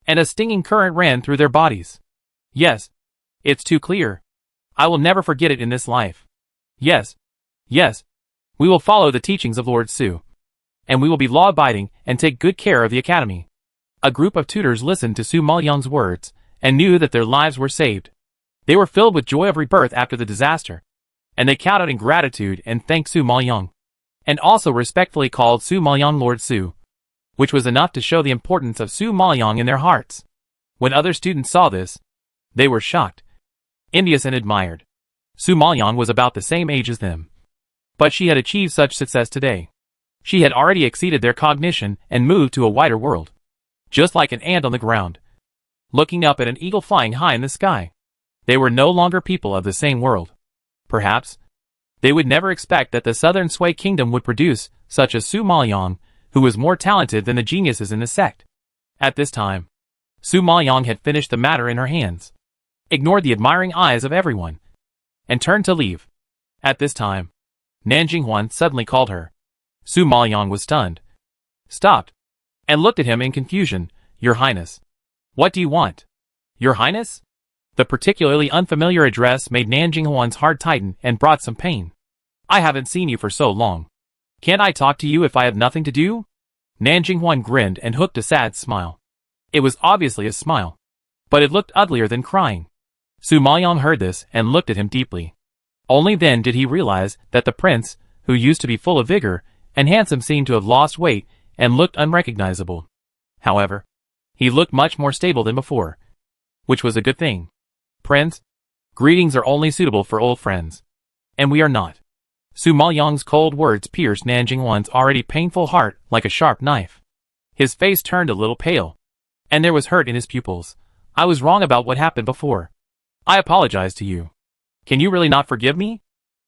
and a stinging current ran through their bodies. Yes, it's too clear. I will never forget it in this life. Yes, yes, we will follow the teachings of Lord Su, and we will be law-abiding and take good care of the academy. A group of tutors listened to Su Maoyang's words and knew that their lives were saved. They were filled with joy of rebirth after the disaster, and they kowtowed in gratitude and thanked Su Maoyang, and also respectfully called Su Maoyang Lord Su, which was enough to show the importance of Su Maoyang in their hearts. When other students saw this, they were shocked, envious and admired. Su Maoyang was about the same age as them, but she had achieved such success today. She had already exceeded their cognition and moved to a wider world, just like an ant on the ground, looking up at an eagle flying high in the sky. They were no longer people of the same world. Perhaps they would never expect that the Southern Sui Kingdom would produce such a Su Maoyang, who was more talented than the geniuses in the sect. At this time, Su Maoyang had finished the matter in her hands, ignored the admiring eyes of everyone, and turned to leave. At this time, Nanjing Huan suddenly called her. Su Maoyang was stunned, stopped, and looked at him in confusion. "Your Highness. What do you want?" "Your Highness?" The particularly unfamiliar address made Nanjing Huan's heart tighten and brought some pain. "I haven't seen you for so long. Can't I talk to you if I have nothing to do?" Nanjing Huan grinned and hooked a sad smile. It was obviously a smile, but it looked uglier than crying. Su Maoyang heard this and looked at him deeply. Only then did he realize that the prince, who used to be full of vigor and handsome, seemed to have lost weight and looked unrecognizable. However, he looked much more stable than before, which was a good thing. "Prince, greetings are only suitable for old friends, and we are not." Su Maoyang's cold words pierced Nanjing Huan's already painful heart like a sharp knife. His face turned a little pale, and there was hurt in his pupils. "I was wrong about what happened before. I apologize to you. Can you really not forgive me?"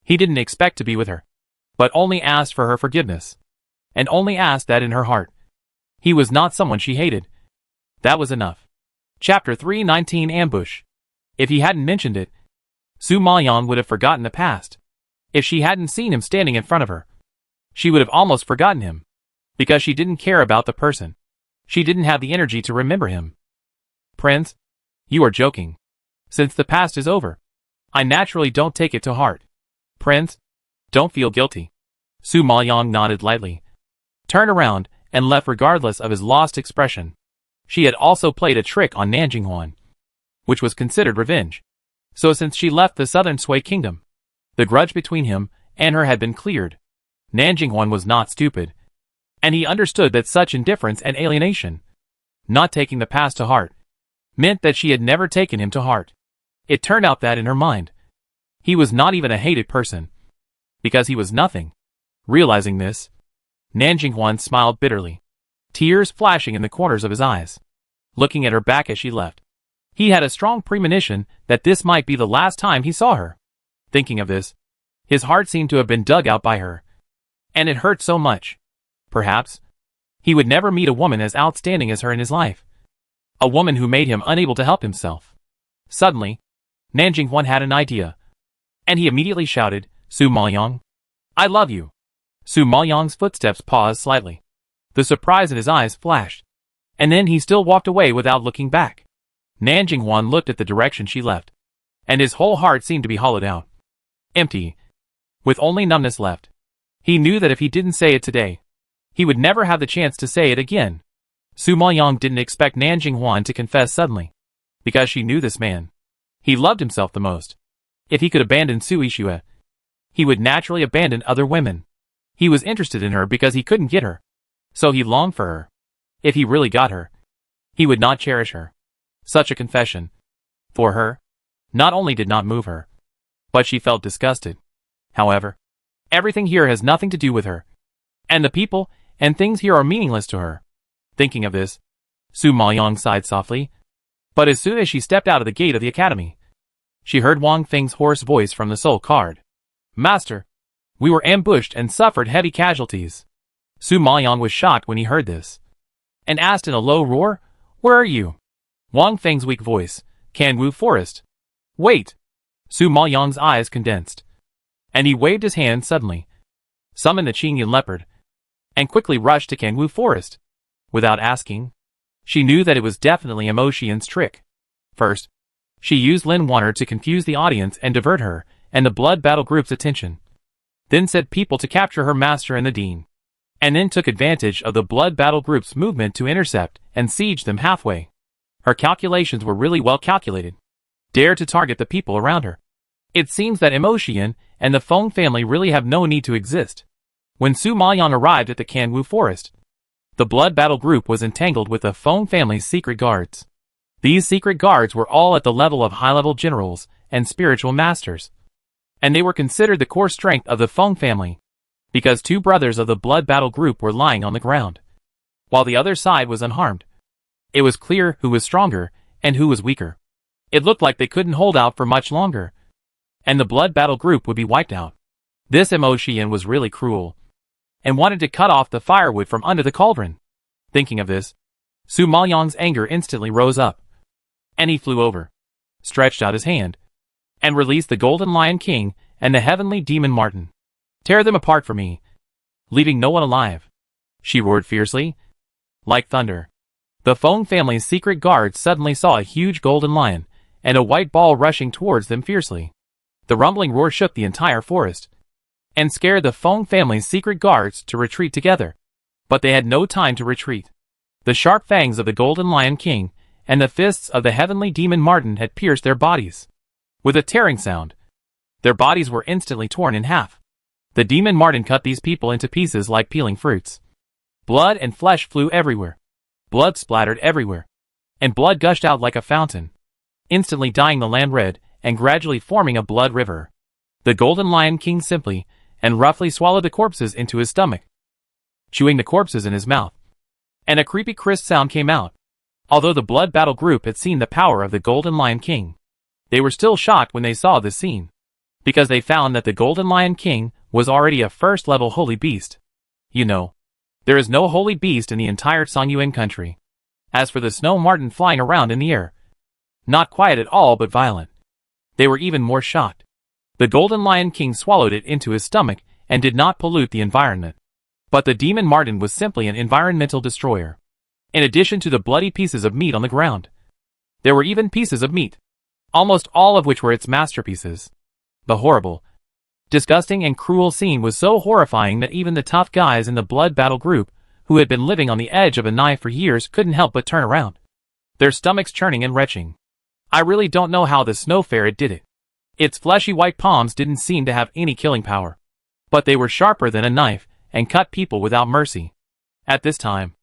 He didn't expect to be with her, but only asked for her forgiveness, and only asked that in her heart. He was not someone she hated. That was enough. Chapter 319 Ambush. If he hadn't mentioned it, Su Maoyang would have forgotten the past. If she hadn't seen him standing in front of her, she would have almost forgotten him, because she didn't care about the person. She didn't have the energy to remember him. "Prince, you are joking. Since the past is over, I naturally don't take it to heart. Prince, don't feel guilty." Su Maoyang nodded lightly, turned around, and left regardless of his lost expression. She had also played a trick on Nanjing Huan, which was considered revenge. So since she left the Southern Sui Kingdom, the grudge between him and her had been cleared. Nanjing Huan was not stupid, and he understood that such indifference and alienation, not taking the past to heart, meant that she had never taken him to heart. It turned out that in her mind, he was not even a hated person, because he was nothing. Realizing this, Nanjinghuan smiled bitterly, tears flashing in the corners of his eyes, looking at her back as she left. He had a strong premonition that this might be the last time he saw her. Thinking of this, his heart seemed to have been dug out by her, and it hurt so much. Perhaps he would never meet a woman as outstanding as her in his life, a woman who made him unable to help himself. Suddenly, Nanjinghuan had an idea, and he immediately shouted, "Su Maoyang, I love you." Su Maoyang's footsteps paused slightly. The surprise in his eyes flashed, and then he still walked away without looking back. Nanjinghuan looked at the direction she left, and his whole heart seemed to be hollowed out, empty, with only numbness left. He knew that if he didn't say it today, he would never have the chance to say it again. Su Maoyang didn't expect Nanjinghuan to confess suddenly, because she knew this man. He loved himself the most. If he could abandon Su Yixue, he would naturally abandon other women. He was interested in her because he couldn't get her, so he longed for her. If he really got her, he would not cherish her. Such a confession, for her, not only did not move her, but she felt disgusted. However, everything here has nothing to do with her, and the people and things here are meaningless to her. Thinking of this, Su Maoyang sighed softly, but as soon as she stepped out of the gate of the academy, she heard Wang Feng's hoarse voice from the soul card. "Master, we were ambushed and suffered heavy casualties." Su Maoyang was shocked when he heard this, and asked in a low roar, "Where are you?" Wang Feng's weak voice, "Canwu Forest." "Wait!" Su Maoyang's eyes condensed, and he waved his hand suddenly, summoned the Qingyan leopard, and quickly rushed to Canwu Forest. Without asking, she knew that it was definitely Mo Xian's trick. First, she used Lin Wanner to confuse the audience and divert her and the blood battle group's attention, then sent people to capture her master and the dean, and then took advantage of the blood battle group's movement to intercept and siege them halfway. Her calculations were really well calculated. Dare to target the people around her. It seems that Mo Xian and the Feng family really have no need to exist. When Su Maoyang arrived at the Canwu Forest, the blood battle group was entangled with the Feng family's secret guards. These secret guards were all at the level of high-level generals and spiritual masters, and they were considered the core strength of the Feng family, because two brothers of the blood battle group were lying on the ground, while the other side was unharmed. It was clear who was stronger and who was weaker. It looked like they couldn't hold out for much longer, and the blood battle group would be wiped out. This Mo Xian was really cruel, and wanted to cut off the firewood from under the cauldron. Thinking of this, Su Maoyang's anger instantly rose up, and he flew over, stretched out his hand, and released the Golden Lion King and the Heavenly Demon Marten. "Tear them apart for me, leaving no one alive," she roared fiercely, like thunder. The Feng family's secret guards suddenly saw a huge golden lion and a white ball rushing towards them fiercely. The rumbling roar shook the entire forest, and scared the Feng family's secret guards to retreat together. But they had no time to retreat. The sharp fangs of the Golden Lion King and the fists of the Heavenly Demon Marten had pierced their bodies. With a tearing sound, their bodies were instantly torn in half. The Demon Marten cut these people into pieces like peeling fruits. Blood and flesh flew everywhere. Blood splattered everywhere, and blood gushed out like a fountain, instantly dyeing the land red and gradually forming a blood river. The Golden Lion King simply and roughly swallowed the corpses into his stomach, chewing the corpses in his mouth, and a creepy crisp sound came out. Although the blood battle group had seen the power of the Golden Lion King, they were still shocked when they saw this scene, because they found that the Golden Lion King was already a first-level holy beast. You know, there is no holy beast in the entire Songyuan country. As for the snow marten flying around in the air, not quiet at all but violent, they were even more shocked. The Golden Lion King swallowed it into his stomach and did not pollute the environment. But the Demon Marten was simply an environmental destroyer. In addition to the bloody pieces of meat on the ground, there were even pieces of meat, almost all of which were its masterpieces. The horrible, disgusting and cruel scene was so horrifying that even the tough guys in the blood battle group, who had been living on the edge of a knife for years, couldn't help but turn around, their stomachs churning and retching. I really don't know how the snow ferret did it. Its fleshy white palms didn't seem to have any killing power, but they were sharper than a knife and cut people without mercy. At this time,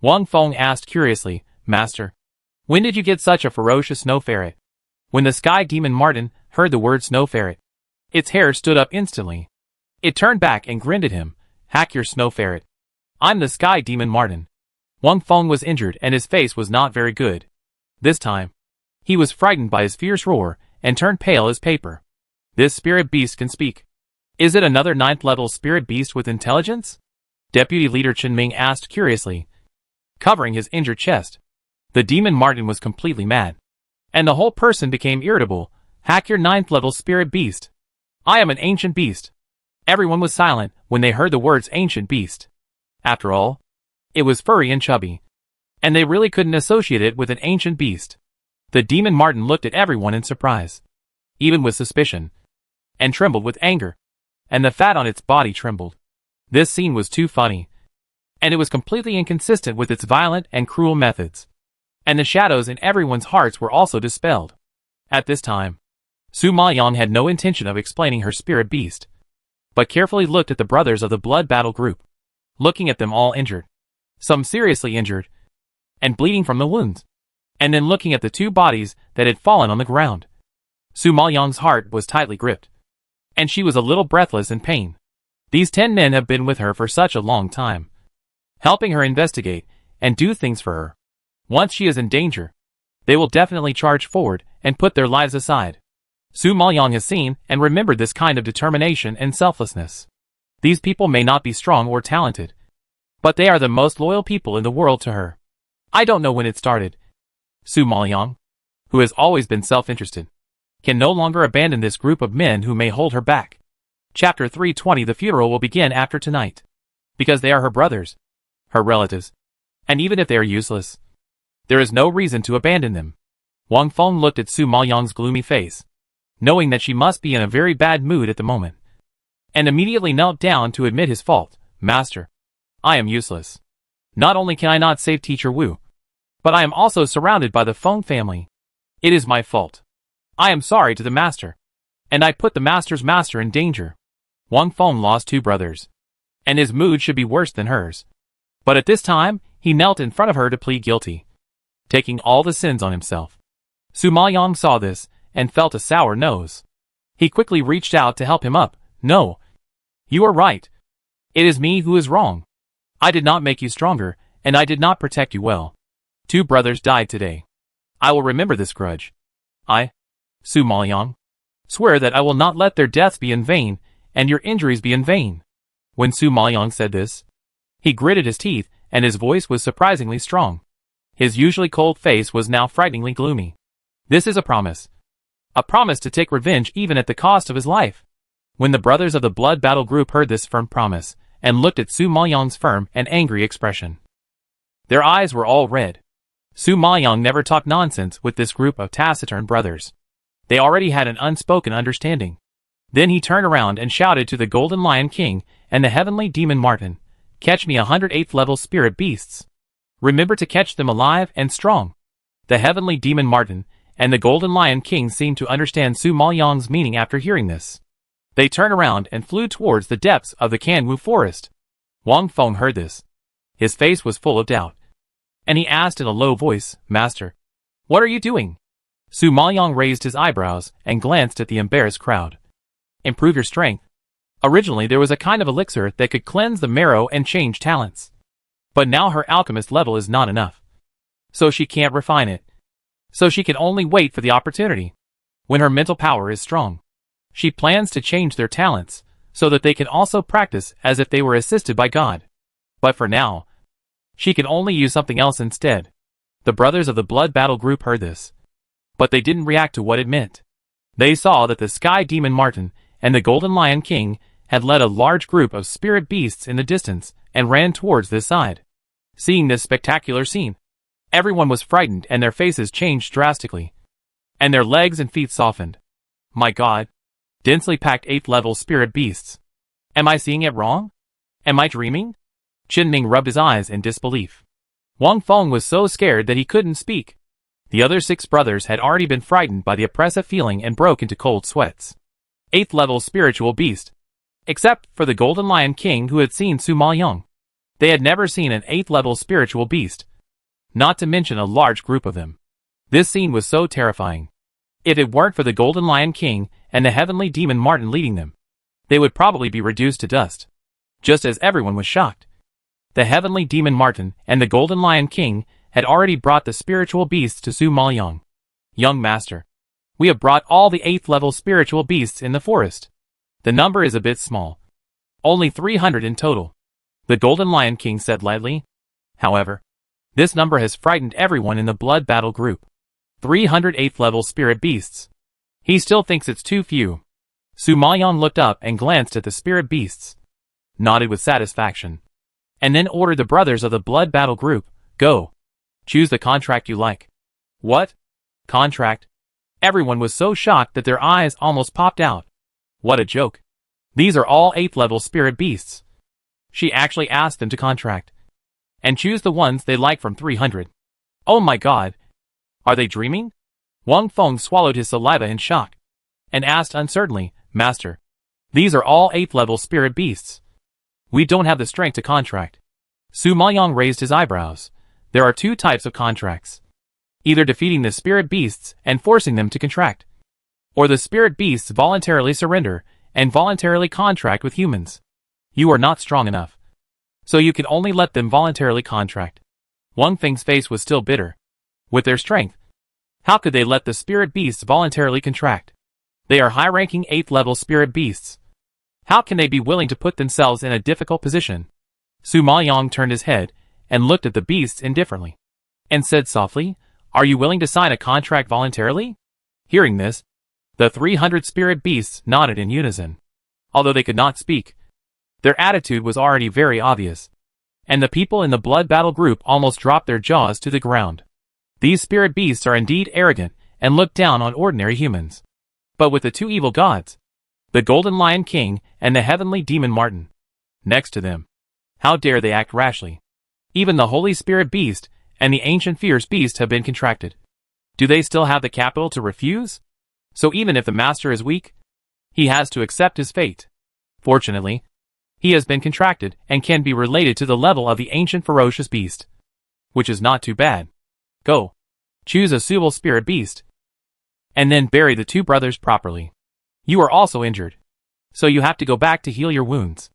Wang Feng asked curiously, "Master, when did you get such a ferocious snow ferret?" When the sky demon Martin heard the word snow ferret, its hair stood up instantly. It turned back and grinned at him. Hack your snow ferret. I'm the sky demon Martin. Wang Feng was injured and his face was not very good. This time, he was frightened by his fierce roar and turned pale as paper. This spirit beast can speak. Is it another 9th level spirit beast with intelligence? Deputy Leader Chen Ming asked curiously, covering his injured chest. The demon Martin was completely mad. And the whole person became irritable. Hack your 9th level spirit beast. I am an ancient beast. Everyone was silent when they heard the words ancient beast. After all, it was furry and chubby. And they really couldn't associate it with an ancient beast. The demon Martin looked at everyone in surprise, even with suspicion, and trembled with anger. And the fat on its body trembled. This scene was too funny. And it was completely inconsistent with its violent and cruel methods. And the shadows in everyone's hearts were also dispelled. At this time, Su Maoyang had no intention of explaining her spirit beast, but carefully looked at the brothers of the blood battle group, looking at them all injured, some seriously injured, and bleeding from the wounds, and then looking at the 2 bodies that had fallen on the ground. Su Maoyang's heart was tightly gripped, and she was a little breathless in pain. These 10 men have been with her for such a long time, helping her investigate and do things for her. Once she is in danger, they will definitely charge forward and put their lives aside. Su Maoyang has seen and remembered this kind of determination and selflessness. These people may not be strong or talented, but they are the most loyal people in the world to her. I don't know when it started. Su Maoyang, who has always been self-interested, can no longer abandon this group of men who may hold her back. Chapter 320. The funeral will begin after tonight. Because they are her brothers, her relatives, and even if they are useless, there is no reason to abandon them. Wang Feng looked at Su Maoyang's gloomy face, knowing that she must be in a very bad mood at the moment, and immediately knelt down to admit his fault. Master, I am useless. Not only can I not save Teacher Wu, but I am also surrounded by the Feng family. It is my fault. I am sorry to the master, and I put the master's master in danger. Wang Feng lost 2 brothers, and his mood should be worse than hers. But at this time, he knelt in front of her to plead guilty, taking all the sins on himself. Su Maoyang saw this and felt a sour nose. He quickly reached out to help him up. No. You are right. It is me who is wrong. I did not make you stronger, and I did not protect you well. 2 brothers died today. I will remember this grudge. I, Su Maoyang, swear that I will not let their deaths be in vain, and your injuries be in vain. When Su Maoyang said this, he gritted his teeth, and his voice was surprisingly strong. His usually cold face was now frighteningly gloomy. This is a promise. A promise to take revenge even at the cost of his life. When the brothers of the blood battle group heard this firm promise, and looked at Su Maoyang's firm and angry expression, their eyes were all red. Su Maoyang never talked nonsense with this group of taciturn brothers. They already had an unspoken understanding. Then he turned around and shouted to the Golden Lion King and the Heavenly Demon Martin, catch me 108th level spirit beasts. Remember to catch them alive and strong. The Heavenly Demon Martin and the Golden Lion King seemed to understand Su Maoyang's meaning after hearing this. They turned around and flew towards the depths of the Kanwu forest. Wang Feng heard this. His face was full of doubt, and he asked in a low voice, Master, what are you doing? Su Maoyang raised his eyebrows and glanced at the embarrassed crowd. Improve your strength. Originally there was a kind of elixir that could cleanse the marrow and change talents. But now her alchemist level is not enough. So she can't refine it. So she can only wait for the opportunity. When her mental power is strong, she plans to change their talents, so that they can also practice as if they were assisted by God. But for now, she can only use something else instead. The brothers of the blood battle group heard this, but they didn't react to what it meant. They saw that the Sky Demon Martin and the Golden Lion King had led a large group of spirit beasts in the distance and ran towards this side. Seeing this spectacular scene, everyone was frightened and their faces changed drastically, and their legs and feet softened. My God! Densely packed 8th level spirit beasts. Am I seeing it wrong? Am I dreaming? Chen Ming rubbed his eyes in disbelief. Wang Feng was so scared that he couldn't speak. The other 6 brothers had already been frightened by the oppressive feeling and broke into cold sweats. 8th level spiritual beast. Except for the Golden Lion King who had seen Su Maoyang. They had never seen an 8th level spiritual beast, not to mention a large group of them. This scene was so terrifying. If it weren't for the Golden Lion King and the Heavenly Demon Martin leading them, they would probably be reduced to dust. Just as everyone was shocked, the Heavenly Demon Martin and the Golden Lion King had already brought the spiritual beasts to Su Maoyang. Young master, we have brought all the 8th level spiritual beasts in the forest. The number is a bit small. Only 300 in total, the Golden Lion King said lightly. However, this number has frightened everyone in the blood battle group. 300 8th level spirit beasts. He still thinks it's too few. Su Maoyang looked up and glanced at the spirit beasts, nodded with satisfaction, and then ordered the brothers of the blood battle group, go. Choose the contract you like. What? Contract? Everyone was so shocked that their eyes almost popped out. What a joke. These are all 8th level spirit beasts. She actually asked them to contract and choose the ones they like from 300. Oh my god. Are they dreaming? Wang Feng swallowed his saliva in shock and asked uncertainly, Master, these are all 8th level spirit beasts. We don't have the strength to contract. Su Maoyang raised his eyebrows. There are 2 types of contracts. Either defeating the spirit beasts and forcing them to contract, or the spirit beasts voluntarily surrender and voluntarily contract with humans. You are not strong enough, so you can only let them voluntarily contract. Wang Feng's face was still bitter. With their strength, how could they let the spirit beasts voluntarily contract? They are high-ranking 8th level spirit beasts. How can they be willing to put themselves in a difficult position? Su Maoyang turned his head and looked at the beasts indifferently, and said softly, Are you willing to sign a contract voluntarily? Hearing this, the 300 spirit beasts nodded in unison. Although they could not speak, their attitude was already very obvious, and the people in the blood battle group almost dropped their jaws to the ground. These spirit beasts are indeed arrogant and look down on ordinary humans. But with the 2 evil gods, the Golden Lion King and the Heavenly Demon Martin, next to them, how dare they act rashly? Even the Holy Spirit Beast and the Ancient Fierce Beast have been contracted. Do they still have the capital to refuse? So even if the master is weak, he has to accept his fate. Fortunately, he has been contracted and can be related to the level of the Ancient Ferocious Beast, which is not too bad. Go. Choose a suitable spirit beast, and then bury the 2 brothers properly. You are also injured, so you have to go back to heal your wounds.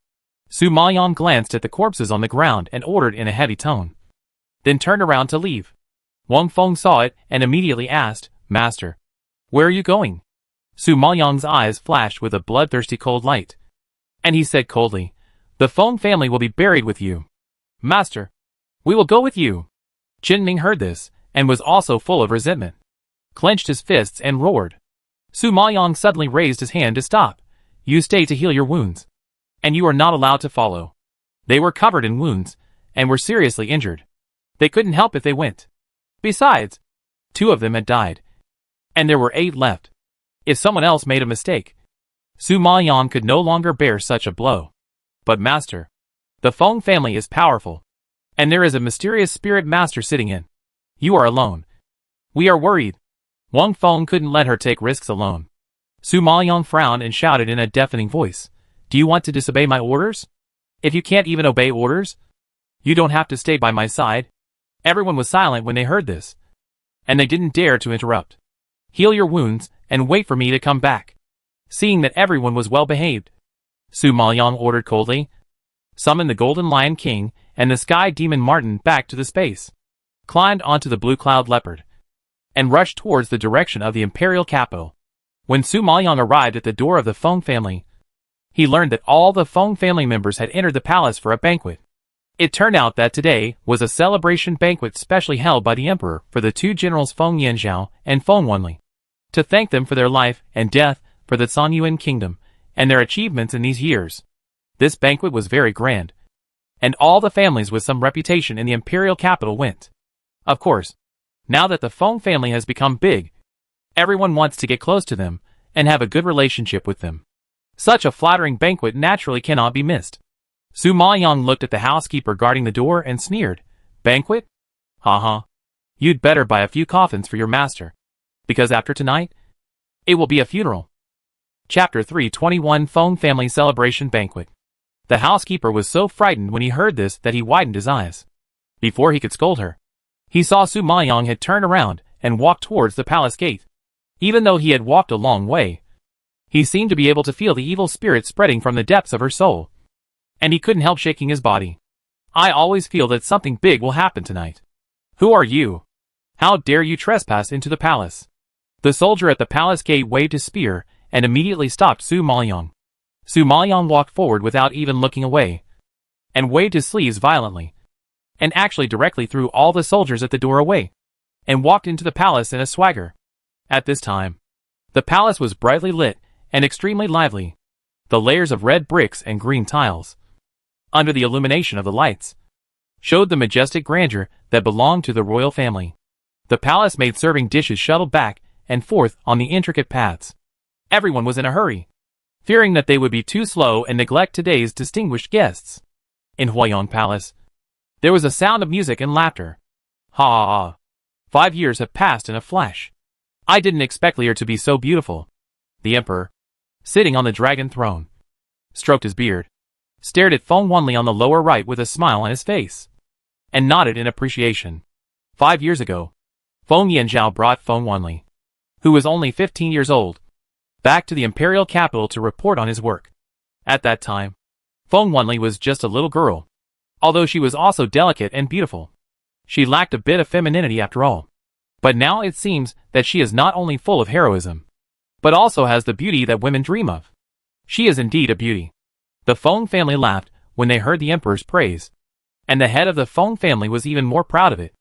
Su Maoyang glanced at the corpses on the ground and ordered in a heavy tone, then turned around to leave. Wang Feng saw it and immediately asked, Master, where are you going? Su Maoyang's eyes flashed with a bloodthirsty cold light, and he said coldly, The Feng family will be buried with you. Master, we will go with you. Qin Ming heard this and was also full of resentment, clenched his fists and roared. Su Maoyang suddenly raised his hand to stop. You stay to heal your wounds, and you are not allowed to follow. They were covered in wounds and were seriously injured. They couldn't help if they went. Besides, 2 of them had died, and there were 8 left. If someone else made a mistake, Su Maoyang could no longer bear such a blow. But master, the Feng family is powerful, and there is a mysterious spirit master sitting in. You are alone. We are worried. Wang Feng couldn't let her take risks alone. Su Maoyang frowned and shouted in a deafening voice, Do you want to disobey my orders? If you can't even obey orders, you don't have to stay by my side. Everyone was silent when they heard this, and they didn't dare to interrupt. Heal your wounds and wait for me to come back. Seeing that everyone was well behaved, Su Maoyang ordered coldly, Summon the Golden Lion King and the Sky Demon Martin back to the space, climbed onto the Blue Cloud Leopard, and rushed towards the direction of the Imperial capital. When Su Maoyang arrived at the door of the Feng family, he learned that all the Feng family members had entered the palace for a banquet. It turned out that today was a celebration banquet specially held by the emperor for the 2 generals Feng Yanzhao and Feng Wenli, to thank them for their life and death for the Sanyuan kingdom and their achievements in these years. This banquet was very grand, and all the families with some reputation in the imperial capital went. Of course, now that the Feng family has become big, everyone wants to get close to them and have a good relationship with them. Such a flattering banquet naturally cannot be missed. Su Maoyang looked at the housekeeper guarding the door and sneered, Banquet? Ha. You'd better buy a few coffins for your master, because after tonight, it will be a funeral. Chapter 321 Feng Family Celebration Banquet. The housekeeper was so frightened when he heard this that he widened his eyes. Before he could scold her, he saw Su Maoyang had turned around and walked towards the palace gate. Even though he had walked a long way, he seemed to be able to feel the evil spirit spreading from the depths of her soul. And he couldn't help shaking his body. I always feel that something big will happen tonight. Who are you? How dare you trespass into the palace? The soldier at the palace gate waved his spear and immediately stopped Su Maoyong. Su Maoyong walked forward without even looking away, and waved his sleeves violently, and actually directly threw all the soldiers at the door away, and walked into the palace in a swagger. At this time, the palace was brightly lit and extremely lively. The layers of red bricks and green tiles, under the illumination of the lights, showed the majestic grandeur that belonged to the royal family. The palace made serving dishes shuttle back and forth on the intricate paths. Everyone was in a hurry, fearing that they would be too slow and neglect today's distinguished guests. In Huayong Palace, there was a sound of music and laughter. Ha ha ha. 5 years have passed in a flash. I didn't expect Lear to be so beautiful. The emperor, sitting on the dragon throne, stroked his beard, stared at Feng Wanli on the lower right with a smile on his face, and nodded in appreciation. 5 years ago, Feng Yanzhao brought Feng Wanli, who was only 15 years old, back to the imperial capital to report on his work. At that time, Feng Wanli was just a little girl, although she was also delicate and beautiful. She lacked a bit of femininity after all. But now it seems that she is not only full of heroism, but also has the beauty that women dream of. She is indeed a beauty. The Feng family laughed when they heard the emperor's praise, and the head of the Feng family was even more proud of it.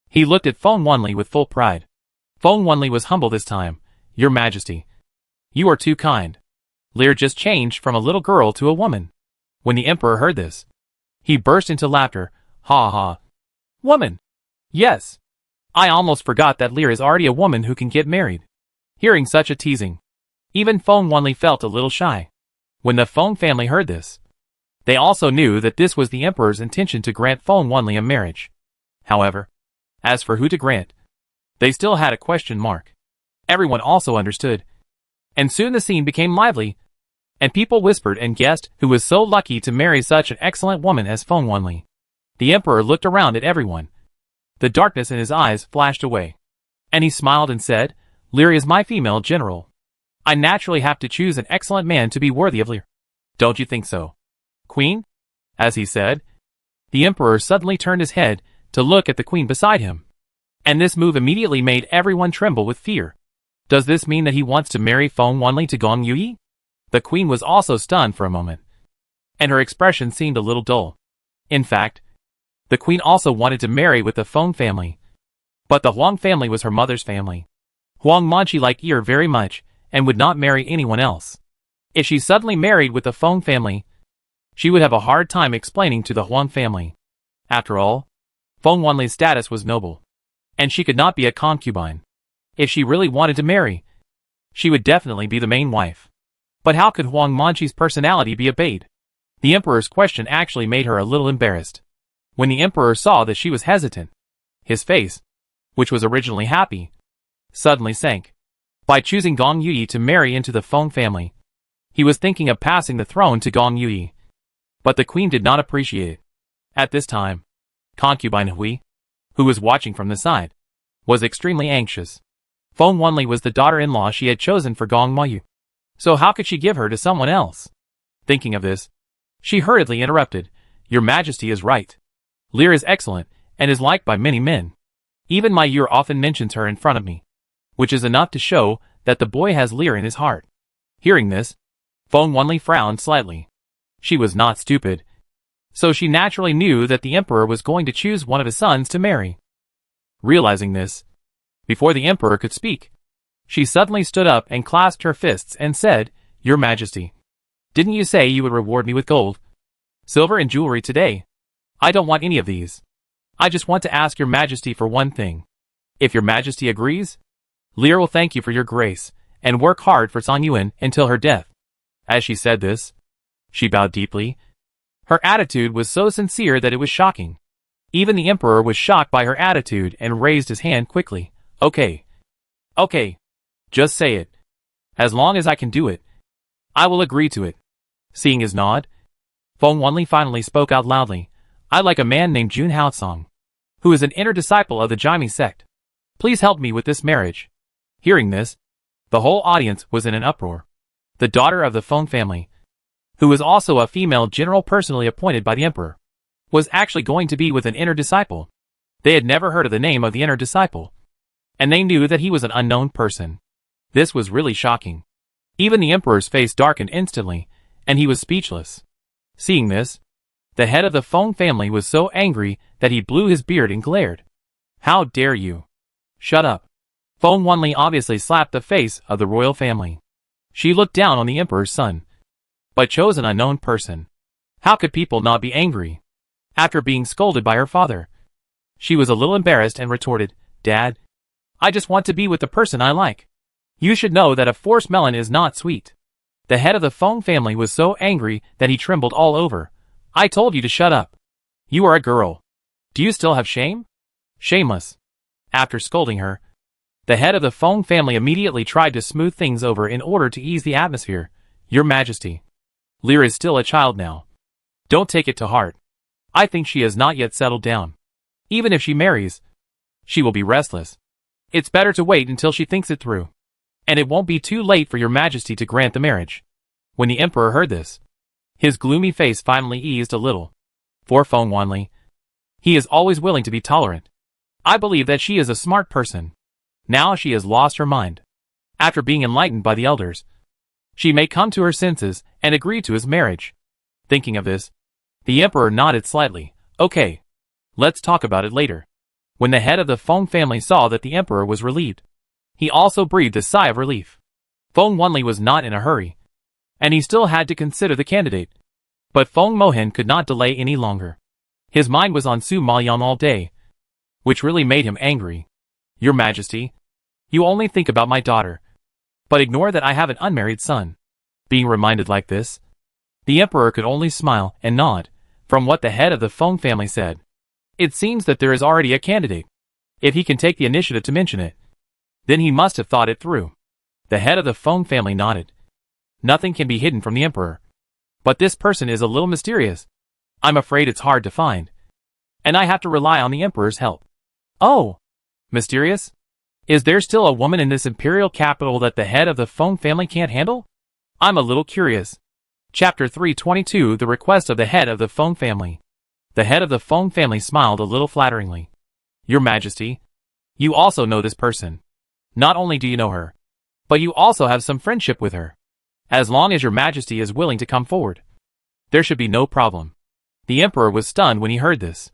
He looked at Feng Wanli with full pride. Feng Wanli was humble this time. Your Majesty, you are too kind. Lear just changed from a little girl to a woman. When the emperor heard this, he burst into laughter. Ha ha. Woman? Yes. I almost forgot that Lear is already a woman who can get married. Hearing such a teasing, even Feng Wanli felt a little shy. When the Feng family heard this, they also knew that this was the emperor's intention to grant Feng Wanli a marriage. However, as for who to grant, they still had a question mark. Everyone also understood. And soon the scene became lively, and people whispered and guessed who was so lucky to marry such an excellent woman as Feng Wanli. The emperor looked around at everyone. The darkness in his eyes flashed away, and he smiled and said, Lear is my female general. I naturally have to choose an excellent man to be worthy of Lear. Don't you think so, Queen? As he said, the emperor suddenly turned his head to look at the queen beside him, and this move immediately made everyone tremble with fear. Does this mean that he wants to marry Feng Wanli to Gong Yui? The queen was also stunned for a moment, and her expression seemed a little dull. In fact, the queen also wanted to marry with the Feng family, but the Huang family was her mother's family. Huang Manchi liked Ear very much and would not marry anyone else. If she suddenly married with the Feng family, she would have a hard time explaining to the Huang family. After all, Feng Wanli's status was noble, and she could not be a concubine. If she really wanted to marry, she would definitely be the main wife. But how could Huang Manchi's personality be obeyed? The emperor's question actually made her a little embarrassed. When the emperor saw that she was hesitant, his face, which was originally happy, suddenly sank. By choosing Gong Yui to marry into the Feng family, he was thinking of passing the throne to Gong Yui. But the queen did not appreciate it. At this time, Concubine Hui, who was watching from the side, was extremely anxious. Feng Wanli was the daughter-in-law she had chosen for Gong Mayu. So how could she give her to someone else? Thinking of this, she hurriedly interrupted. Your Majesty is right. Lear is excellent, and is liked by many men. Even my Yer often mentions her in front of me, which is enough to show that the boy has Lear in his heart. Hearing this, Feng Wanli frowned slightly. She was not stupid, so she naturally knew that the emperor was going to choose one of his sons to marry. Realizing this, before the emperor could speak, she suddenly stood up and clasped her fists and said, Your Majesty, didn't you say you would reward me with gold, silver and jewelry today? I don't want any of these. I just want to ask your Majesty for one thing. If your Majesty agrees, Lear will thank you for your grace, and work hard for Song Yuan until her death. As she said this, she bowed deeply. Her attitude was so sincere that it was shocking. Even the emperor was shocked by her attitude and raised his hand quickly. Okay. Okay. Just say it. As long as I can do it, I will agree to it. Seeing his nod, Feng Wanli finally spoke out loudly. I like a man named Jun Haosong, who is an inner disciple of the Jaime sect. Please help me with this marriage. Hearing this, The whole audience was in an uproar. The daughter of the Feng family, who was also a female general personally appointed by the emperor, was actually going to be with an inner disciple. They had never heard of the name of the inner disciple, and they knew that he was an unknown person. This was really shocking. Even the emperor's face darkened instantly, and he was speechless. Seeing this, the head of the Feng family was so angry that he blew his beard and glared. How dare you? Shut up. Feng Wanli obviously slapped the face of the royal family. She looked down on the emperor's son, but chose an unknown person. How could people not be angry? After being scolded by her father, she was a little embarrassed and retorted, Dad, I just want to be with the person I like. You should know that a forced melon is not sweet. The head of the Feng family was so angry that he trembled all over. I told you to shut up. You are a girl. Do you still have shame? Shameless. After scolding her, the head of the Feng family immediately tried to smooth things over in order to ease the atmosphere. Your Majesty, Lear is still a child now. Don't take it to heart. I think she has not yet settled down. Even if she marries, she will be restless. It's better to wait until she thinks it through. And it won't be too late for your Majesty to grant the marriage. When the emperor heard this, his gloomy face finally eased a little. For Feng Wanli, he is always willing to be tolerant. I believe that she is a smart person. Now she has lost her mind. After being enlightened by the elders, she may come to her senses and agree to his marriage. Thinking of this, the emperor nodded slightly. Okay, let's talk about it later. When the head of the Feng family saw that the emperor was relieved, he also breathed a sigh of relief. Feng Wanli was not in a hurry, and he still had to consider the candidate. But Feng Mohan could not delay any longer. His mind was on Su Maoyang all day, which really made him angry. Your Majesty, you only think about my daughter, but ignore that I have an unmarried son. Being reminded like this, the emperor could only smile and nod. From what the head of the Feng family said, it seems that there is already a candidate. If he can take the initiative to mention it, then he must have thought it through. The head of the Feng family nodded. Nothing can be hidden from the emperor. But this person is a little mysterious. I'm afraid it's hard to find, and I have to rely on the emperor's help. Oh, mysterious? Is there still a woman in this imperial capital that the head of the Feng family can't handle? I'm a little curious. Chapter 322 The Request of the Head of the Feng Family. The head of the Feng family smiled a little flatteringly. Your Majesty, you also know this person. Not only do you know her, but you also have some friendship with her. As long as your Majesty is willing to come forward, there should be no problem. The emperor was stunned when he heard this.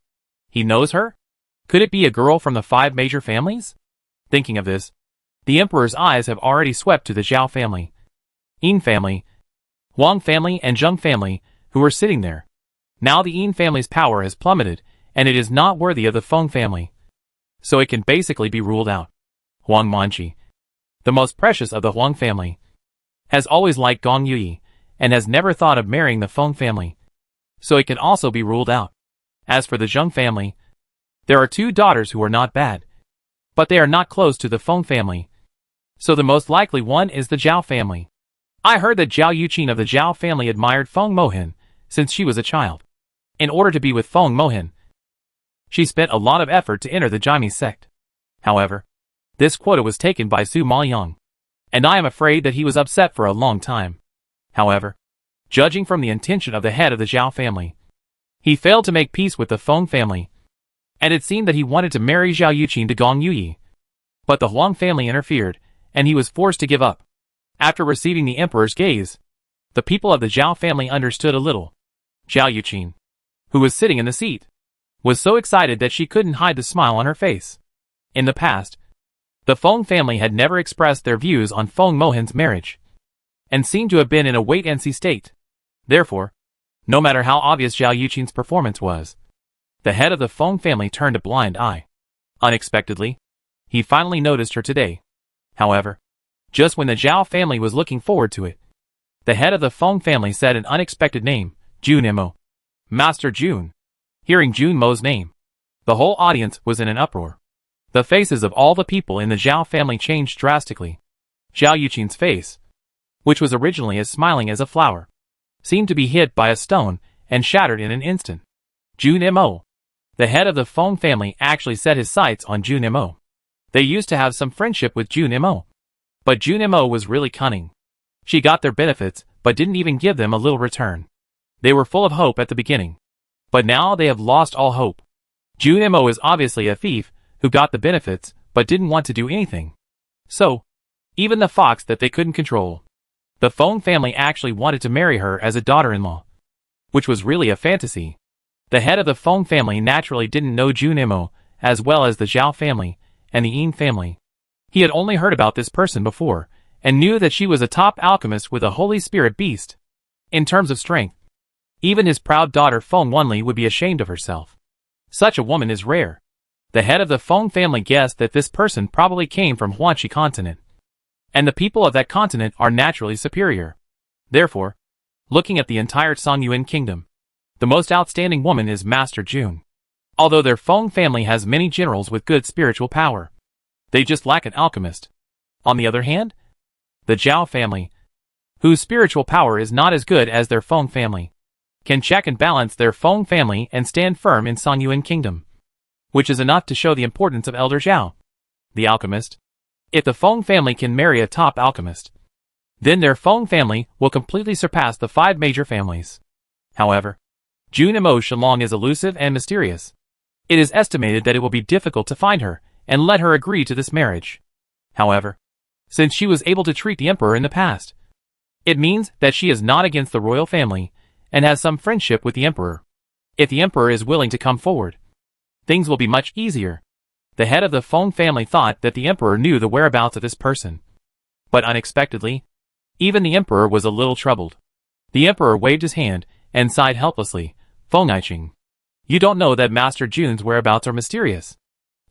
He knows her? Could it be a girl from the 5 major families? Thinking of this, the emperor's eyes have already swept to the Zhao family, Yin family, Wang family and Zheng family, who were sitting there. Now the Yin family's power has plummeted, and it is not worthy of the Feng family. So it can basically be ruled out. Huang Manqi, the most precious of the Huang family, has always liked Gong Yui, and has never thought of marrying the Feng family. So it can also be ruled out. As for the Zheng family, there are 2 daughters who are not bad, but they are not close to the Feng family. So the most likely one is the Zhao family. I heard that Zhao Yuqin of the Zhao family admired Feng Mohan since she was a child. In order to be with Feng Mohan, she spent a lot of effort to enter the Jaime sect. However, this quota was taken by Su Maoyang, and I am afraid that he was upset for a long time. However, judging from the intention of the head of the Zhao family, he failed to make peace with the Feng family, and it seemed that he wanted to marry Zhao Yuqin to Gong Yui. But the Huang family interfered, and he was forced to give up. After receiving the emperor's gaze, the people of the Zhao family understood a little. Zhao Yuqin, who was sitting in the seat, was so excited that she couldn't hide the smile on her face. In the past, the Feng family had never expressed their views on Feng Mohan's marriage, and seemed to have been in a wait-and-see state. Therefore, no matter how obvious Zhao Yuqin's performance was, the head of the Feng family turned a blind eye. Unexpectedly, he finally noticed her today. However, just when the Zhao family was looking forward to it, the head of the Feng family said an unexpected name, Jun Mo. Master Jun. Hearing Jun Mo's name, the whole audience was in an uproar. The faces of all the people in the Zhao family changed drastically. Zhao Yuqin's face, which was originally as smiling as a flower, seemed to be hit by a stone and shattered in an instant. Jun Mo. The head of the Feng family actually set his sights on Jun Mo. They used to have some friendship with Jun Mo, But Junimo was really cunning. She got their benefits, but didn't even give them a little return. They were full of hope at the beginning. But now they have lost all hope. Junimo is obviously a thief, who got the benefits, but didn't want to do anything. So, even the fox that they couldn't control. The Feng family actually wanted to marry her as a daughter-in-law. Which was really a fantasy. The head of the Feng family naturally didn't know Junimo, as well as the Zhao family, and the Yin family. He had only heard about this person before, and knew that she was a top alchemist with a Holy Spirit beast. In terms of strength, even his proud daughter Feng Wanli would be ashamed of herself. Such a woman is rare. The head of the Feng family guessed that this person probably came from Huanxi continent. And the people of that continent are naturally superior. Therefore, looking at the entire Songyuan kingdom, the most outstanding woman is Master Jun. Although their Feng family has many generals with good spiritual power, they just lack an alchemist. On the other hand, the Zhao family, whose spiritual power is not as good as their Feng family, can check and balance their Feng family and stand firm in Songyuan kingdom. Which is enough to show the importance of Elder Zhao, the alchemist. If the Feng family can marry a top alchemist, then their Feng family will completely surpass the 5 major families. However, Junimo Shenlong is elusive and mysterious. It is estimated that it will be difficult to find her and let her agree to this marriage. However, since she was able to treat the emperor in the past, it means that she is not against the royal family and has some friendship with the emperor. If the emperor is willing to come forward, things will be much easier. The head of the Feng family thought that the emperor knew the whereabouts of this person. But unexpectedly, even the emperor was a little troubled. The emperor waved his hand and sighed helplessly. Feng Aiqing, you don't know that Master Jun's whereabouts are mysterious.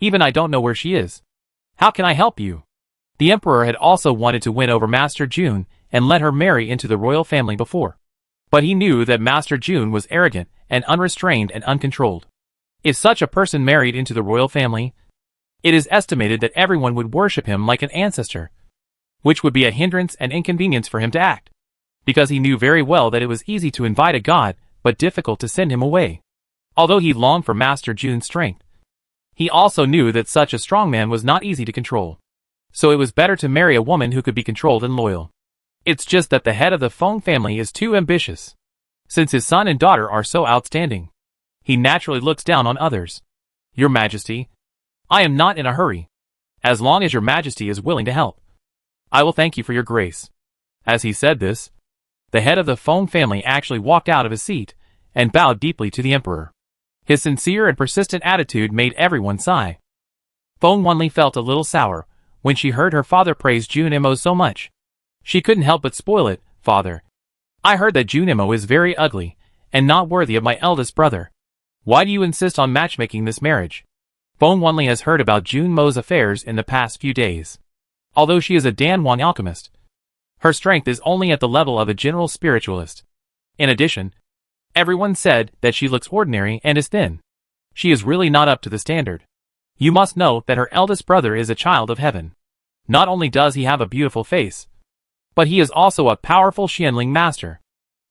Even I don't know where she is. How can I help you? The emperor had also wanted to win over Master Jun and let her marry into the royal family before. But he knew that Master Jun was arrogant and unrestrained and uncontrolled. If such a person married into the royal family, it is estimated that everyone would worship him like an ancestor, which would be a hindrance and inconvenience for him to act, because he knew very well that it was easy to invite a god, but difficult to send him away. Although he longed for Master Jun's strength, he also knew that such a strong man was not easy to control. So it was better to marry a woman who could be controlled and loyal. It's just that the head of the Feng family is too ambitious. Since his son and daughter are so outstanding, he naturally looks down on others. Your Majesty, I am not in a hurry. As long as your Majesty is willing to help, I will thank you for your grace. As he said this, the head of the Feng family actually walked out of his seat and bowed deeply to the emperor. His sincere and persistent attitude made everyone sigh. Feng Wanli felt a little sour when she heard her father praise Junimo so much. She couldn't help but spoil it. Father, I heard that Junimo is very ugly and not worthy of my eldest brother. Why do you insist on matchmaking this marriage? Feng Wanli has heard about Junimo's affairs in the past few days. Although she is a Danwan alchemist, her strength is only at the level of a general spiritualist. In addition, everyone said that she looks ordinary and is thin. She is really not up to the standard. You must know that her eldest brother is a child of heaven. Not only does he have a beautiful face, but he is also a powerful Xianling master.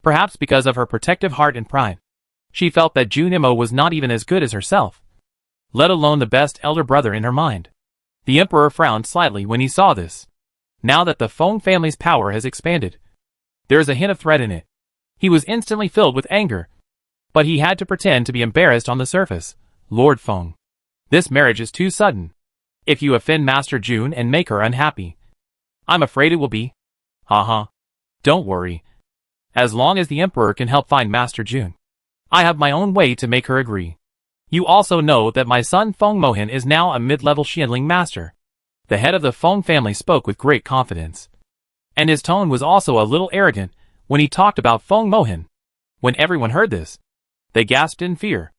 Perhaps because of her protective heart and pride, she felt that Junimo was not even as good as herself, let alone the best elder brother in her mind. The emperor frowned slightly when he saw this. Now that the Feng family's power has expanded, there is a hint of threat in it. He was instantly filled with anger, but he had to pretend to be embarrassed on the surface. Lord Feng, this marriage is too sudden. If you offend Master Jun and make her unhappy, I'm afraid it will be. Haha. Don't worry. As long as the emperor can help find Master Jun, I have my own way to make her agree. You also know that my son Feng Mohan is now a mid-level Xianling master. The head of the Feng family spoke with great confidence, and his tone was also a little arrogant when he talked about Feng Mohan. When everyone heard this, they gasped in fear.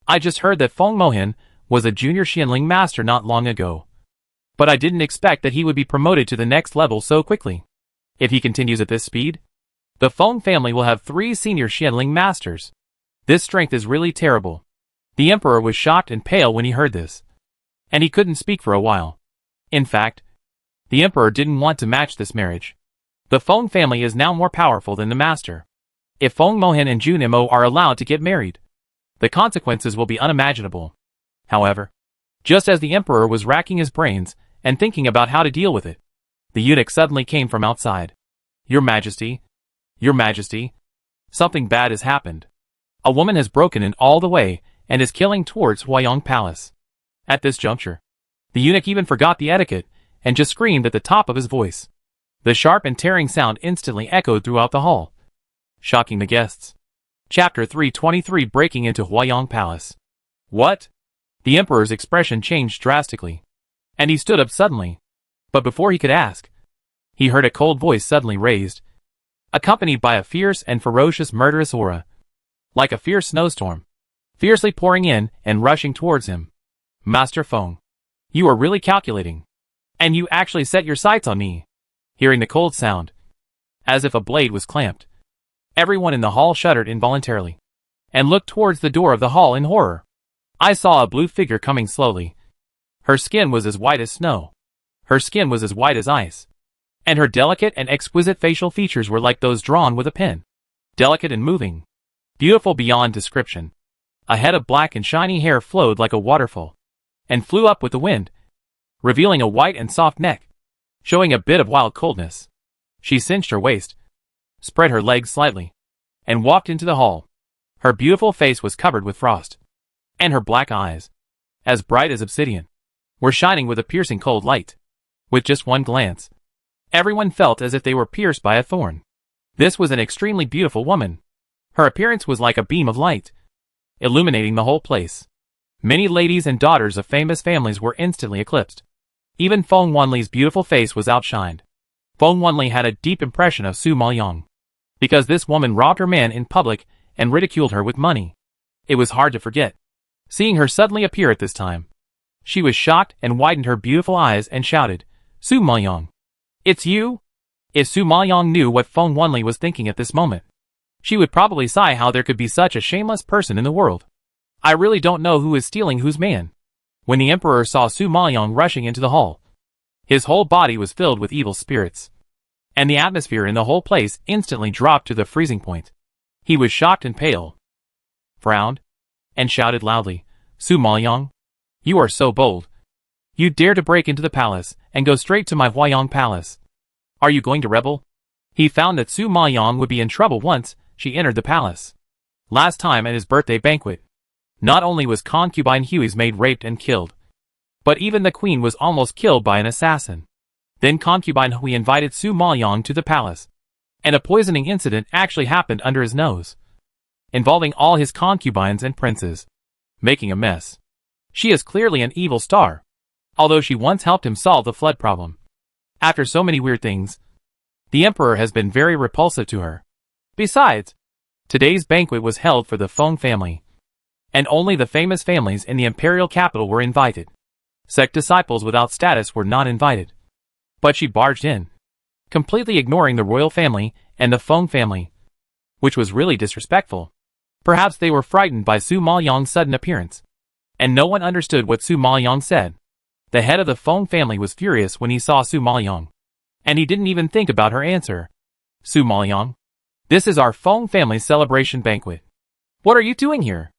I just heard that Feng Mohan was a junior Xianling master not long ago, but I didn't expect that he would be promoted to the next level so quickly. If he continues at this speed, the Feng family will have 3 senior Xianling masters. This strength is really terrible. The emperor was shocked and pale when he heard this, and he couldn't speak for a while. In fact, the emperor didn't want to match this marriage. The Feng family is now more powerful than the master. If Feng Mohan and Junimo are allowed to get married, the consequences will be unimaginable. However, just as the emperor was racking his brains and thinking about how to deal with it, The eunuch suddenly came from outside. Your Majesty, Your Majesty, something bad has happened. A woman has broken in all the way and is killing towards Huayong Palace. At this juncture, the eunuch even forgot the etiquette and just screamed at the top of his voice. The sharp and tearing sound instantly echoed throughout the hall, shocking the guests. Chapter 323 Breaking into Huayong Palace. What? The emperor's expression changed drastically, and he stood up suddenly. But before he could ask, he heard a cold voice suddenly raised, accompanied by a fierce and ferocious murderous aura, like a fierce snowstorm, fiercely pouring in and rushing towards him. Master Feng, you are really calculating. And you actually set your sights on me. Hearing the cold sound, as if a blade was clamped, everyone in the hall shuddered involuntarily, and looked towards the door of the hall in horror. I saw a blue figure coming slowly. Her skin was as white as snow. Her skin was as white as ice. And her delicate and exquisite facial features were like those drawn with a pen. Delicate and moving. Beautiful beyond description. A head of black and shiny hair flowed like a waterfall, and flew up with the wind, revealing a white and soft neck, showing a bit of wild coldness. She cinched her waist, spread her legs slightly, and walked into the hall. Her beautiful face was covered with frost, and her black eyes, as bright as obsidian, were shining with a piercing cold light. With just one glance, everyone felt as if they were pierced by a thorn. This was an extremely beautiful woman. Her appearance was like a beam of light, illuminating the whole place. Many ladies and daughters of famous families were instantly eclipsed. Even Feng Wanli's beautiful face was outshined. Feng Wanli had a deep impression of Su Maoyang, because this woman robbed her man in public and ridiculed her with money. It was hard to forget, seeing her suddenly appear at this time. She was shocked and widened her beautiful eyes and shouted, Su Maoyang, it's you? If Su Maoyang knew what Feng Wanli was thinking at this moment, she would probably sigh how there could be such a shameless person in the world. I really don't know who is stealing whose man. When the emperor saw Su Maoyang rushing into the hall, his whole body was filled with evil spirits, and the atmosphere in the whole place instantly dropped to the freezing point. He was shocked and pale, frowned, and shouted loudly, Su Maoyang, you are so bold. You dare to break into the palace and go straight to my Huayong Palace. Are you going to rebel? He found that Su Maoyang would be in trouble once she entered the palace. Last time at his birthday banquet, not only was Concubine Hui's maid raped and killed, but even the queen was almost killed by an assassin. Then Concubine Hui invited Su Maoyang to the palace, and a poisoning incident actually happened under his nose, involving all his concubines and princes, making a mess. She is clearly an evil star, although she once helped him solve the flood problem. After so many weird things, the emperor has been very repulsive to her. Besides, today's banquet was held for the Feng family, and only the famous families in the imperial capital were invited. Sect disciples without status were not invited. But she barged in, completely ignoring the royal family and the Feng family, which was really disrespectful. Perhaps they were frightened by Su Maoyang's sudden appearance, and no one understood what Su Maoyang said. The head of the Feng family was furious when he saw Su Maoyang, and he didn't even think about her answer. Su Maoyang, this is our Feng family's celebration banquet. What are you doing here?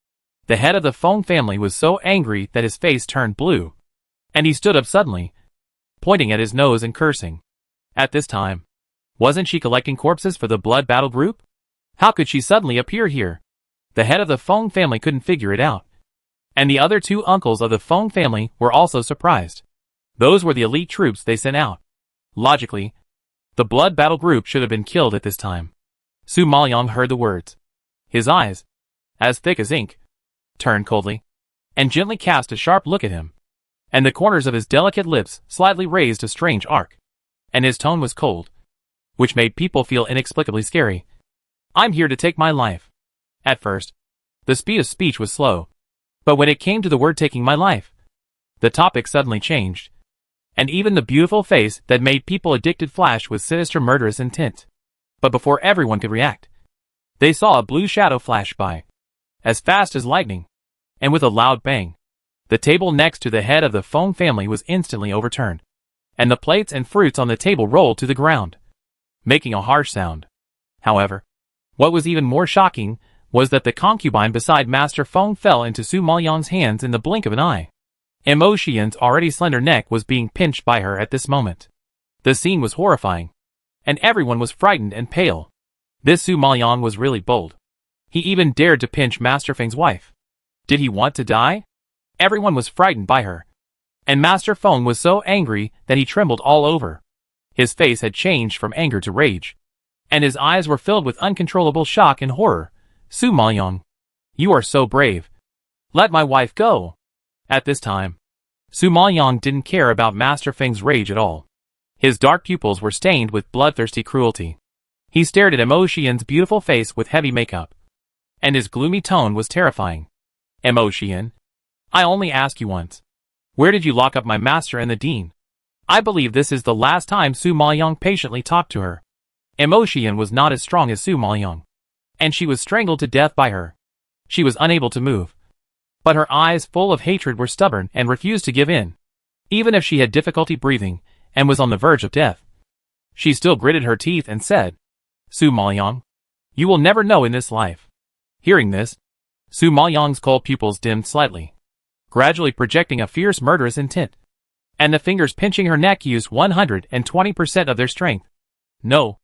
The head of the Feng family was so angry that his face turned blue, and he stood up suddenly, pointing at his nose and cursing. At this time, wasn't she collecting corpses for the blood battle group? How could she suddenly appear here? The head of the Feng family couldn't figure it out, and the other two uncles of the Feng family were also surprised. Those were the elite troops they sent out. Logically, the blood battle group should have been killed at this time. Su Maoyang heard the words. His eyes, as thick as ink, turned coldly, and gently cast a sharp look at him, and the corners of his delicate lips slightly raised a strange arc, and his tone was cold, which made people feel inexplicably scary. I'm here to take my life. At first, the speed of speech was slow, but when it came to the word taking my life, the topic suddenly changed, and even the beautiful face that made people addicted flashed with sinister murderous intent. But before everyone could react, they saw a blue shadow flash by, as fast as lightning, and with a loud bang, the table next to the head of the Feng family was instantly overturned, and the plates and fruits on the table rolled to the ground, making a harsh sound. However, what was even more shocking was that the concubine beside Master Feng fell into Su Maoyang's hands in the blink of an eye. Mo Xian's already slender neck was being pinched by her at this moment. The scene was horrifying, and everyone was frightened and pale. This Su Maoyang was really bold. He even dared to pinch Master Feng's wife. Did he want to die? Everyone was frightened by her. And Master Feng was so angry that he trembled all over. His face had changed from anger to rage, and his eyes were filled with uncontrollable shock and horror. Su Maoyang, you are so brave. Let my wife go. At this time, Su Maoyang didn't care about Master Feng's rage at all. His dark pupils were stained with bloodthirsty cruelty. He stared at Mo Xian's beautiful face with heavy makeup, and his gloomy tone was terrifying. Mo Xian, I only ask you once. Where did you lock up my master and the dean? I believe this is the last time Su Maoyang patiently talked to her. Mo Xian was not as strong as Su Maoyang, and she was strangled to death by her. She was unable to move, but her eyes full of hatred were stubborn and refused to give in. Even if she had difficulty breathing and was on the verge of death, she still gritted her teeth and said, Su Maoyang, you will never know in this life. Hearing this, Su Maoyang's cold pupils dimmed slightly, gradually projecting a fierce murderous intent, and the fingers pinching her neck used 120% of their strength. No,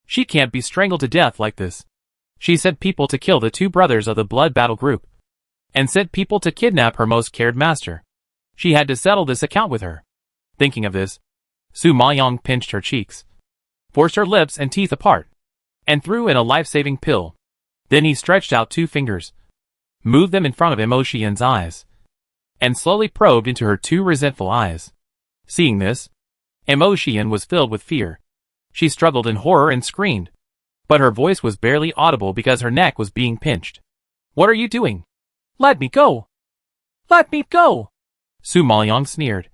she can't be strangled to death like this. She sent people to kill the two brothers of the blood battle group, and sent people to kidnap her most cared master. She had to settle this account with her. Thinking of this, Su Maoyang pinched her cheeks, forced her lips and teeth apart, and threw in a life-saving pill. Then he stretched out two fingers, moved them in front of Mo Xian's eyes, and slowly probed into her two resentful eyes. Seeing this, Mo Xian was filled with fear. She struggled in horror and screamed, but her voice was barely audible because her neck was being pinched. What are you doing? Let me go! Let me go! Su Maoyang sneered.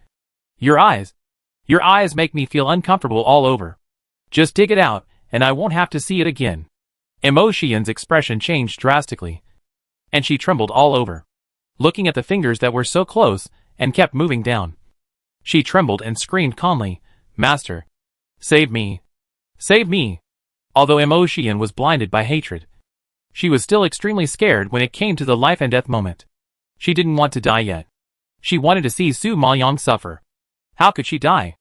Your eyes make me feel uncomfortable all over. Just dig it out, and I won't have to see it again. Mo Xian's expression changed drastically, and she trembled all over, looking at the fingers that were so close and kept moving down. She trembled and screamed calmly, Master, save me! Save me! Although Mo Xian was blinded by hatred, she was still extremely scared when it came to the life and death moment. She didn't want to die yet. She wanted to see Su Maoyang suffer. How could she die?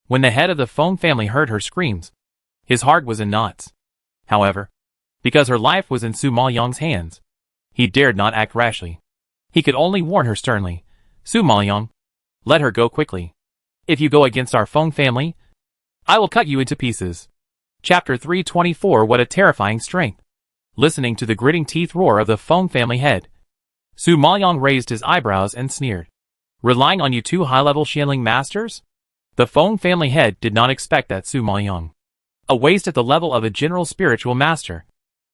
When the head of the Feng family heard her screams, his heart was in knots. However, because her life was in Su Maoyang's hands, he dared not act rashly. He could only warn her sternly, Su Maoyang, let her go quickly. If you go against our Feng family, I will cut you into pieces. Chapter 324. What a terrifying strength. Listening to the gritting teeth roar of the Feng family head, Su Maoyang raised his eyebrows and sneered. Relying on you two high-level Xianling masters? The Feng family head did not expect that Su Maoyang, a waste at the level of a general spiritual master,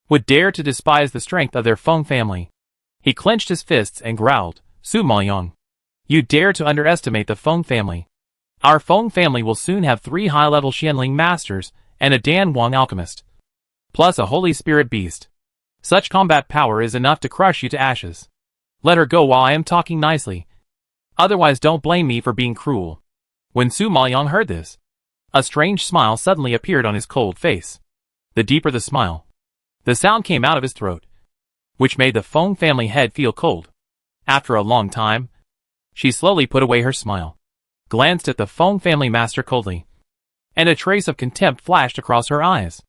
would dare to despise the strength of their Feng family. He clenched his fists and growled, Su Maoyang, you dare to underestimate the Feng family. Our Feng family will soon have 3 high-level Xianling masters and a Dan Wang alchemist, plus a holy spirit beast. Such combat power is enough to crush you to ashes. Let her go while I am talking nicely. Otherwise don't blame me for being cruel. When Su Maoyang heard this, a strange smile suddenly appeared on his cold face. The deeper the smile, the sound came out of his throat, which made the Feng family head feel cold. After a long time, she slowly put away her smile, glanced at the Feng family master coldly, and a trace of contempt flashed across her eyes.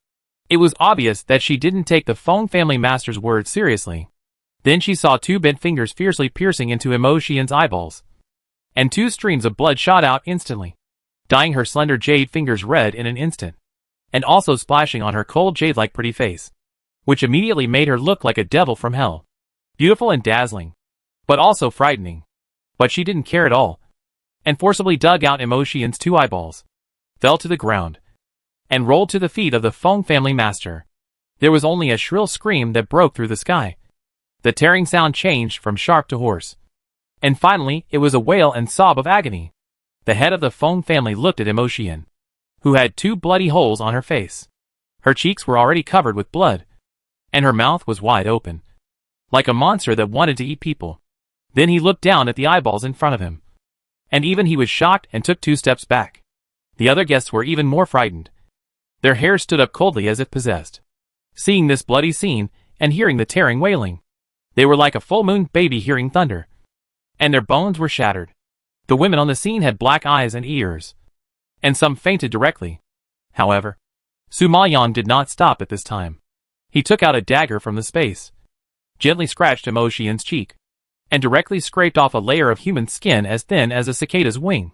It was obvious that she didn't take the Feng family master's words seriously. Then she saw 2 bent fingers fiercely piercing into Mo Xian's eyeballs, and 2 streams of blood shot out instantly, dyeing her slender jade fingers red in an instant, and also splashing on her cold jade-like pretty face, which immediately made her look like a devil from hell. Beautiful and dazzling, but also frightening. But she didn't care at all, and forcibly dug out Mo Xian's 2 eyeballs, fell to the ground, and rolled to the feet of the Feng family master. There was only a shrill scream that broke through the sky. The tearing sound changed from sharp to hoarse, and finally it was a wail and sob of agony. The head of the Feng family looked at Mo Xian, who had 2 bloody holes on her face. Her cheeks were already covered with blood, and her mouth was wide open, like a monster that wanted to eat people. Then he looked down at the eyeballs in front of him, and even he was shocked and took 2 steps back. The other guests were even more frightened. Their hair stood up coldly as if possessed. Seeing this bloody scene and hearing the tearing wailing, they were like a full-moon baby hearing thunder, and their bones were shattered. The women on the scene had black eyes and ears, and some fainted directly. However, Su Yang did not stop at this time. He took out a dagger from the space, gently scratched Emo Xian's cheek, and directly scraped off a layer of human skin as thin as a cicada's wing.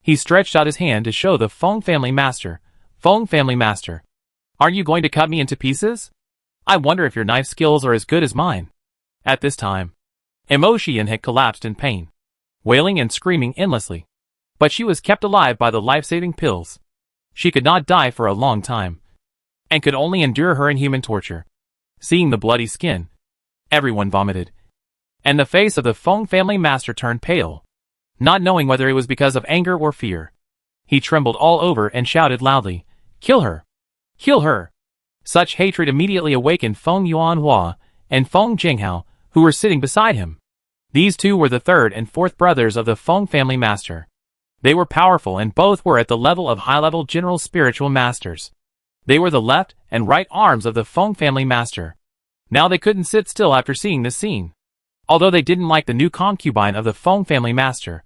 He stretched out his hand to show the Feng family master. Feng family master, aren't you going to cut me into pieces? I wonder if your knife skills are as good as mine. At this time, Emo Xian had collapsed in pain, wailing and screaming endlessly. But she was kept alive by the life-saving pills. She could not die for a long time, and could only endure her inhuman torture. Seeing the bloody skin, everyone vomited, and the face of the Feng family master turned pale, not knowing whether it was because of anger or fear. He trembled all over and shouted loudly, "Kill her! Kill her!" Such hatred immediately awakened Feng Yuanhua and Feng Jinghao, who were sitting beside him. These two were the third and fourth brothers of the Feng family master. They were powerful and both were at the level of high-level general spiritual masters. They were the left and right arms of the Feng family master. Now they couldn't sit still after seeing this scene. Although they didn't like the new concubine of the Feng family master,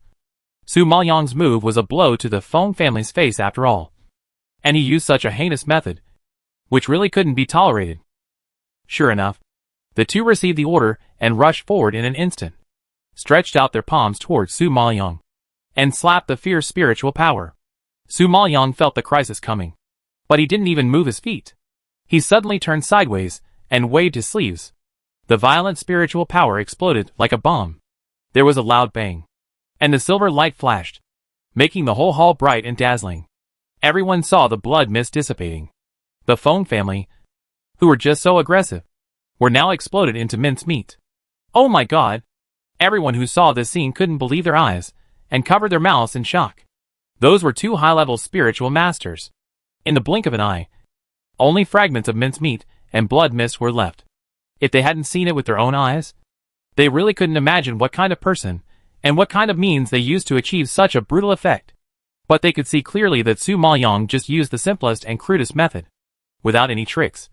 Su Maoyang's move was a blow to the Feng family's face after all. And he used such a heinous method, which really couldn't be tolerated. Sure enough, the two received the order and rushed forward in an instant, stretched out their palms towards Su Maoyang, and slapped the fierce spiritual power. Su Maoyang felt the crisis coming, but he didn't even move his feet. He suddenly turned sideways and waved his sleeves. The violent spiritual power exploded like a bomb. There was a loud bang, and the silver light flashed, making the whole hall bright and dazzling. Everyone saw the blood mist dissipating. The Feng family, who were just so aggressive, were now exploded into mincemeat. Oh my god! Everyone who saw this scene couldn't believe their eyes, and covered their mouths in shock. Those were two high-level spiritual masters. In the blink of an eye, only fragments of mincemeat and blood mist were left. If they hadn't seen it with their own eyes, they really couldn't imagine what kind of person, and what kind of means they used to achieve such a brutal effect. But they could see clearly that Su Maoyang just used the simplest and crudest method, without any tricks,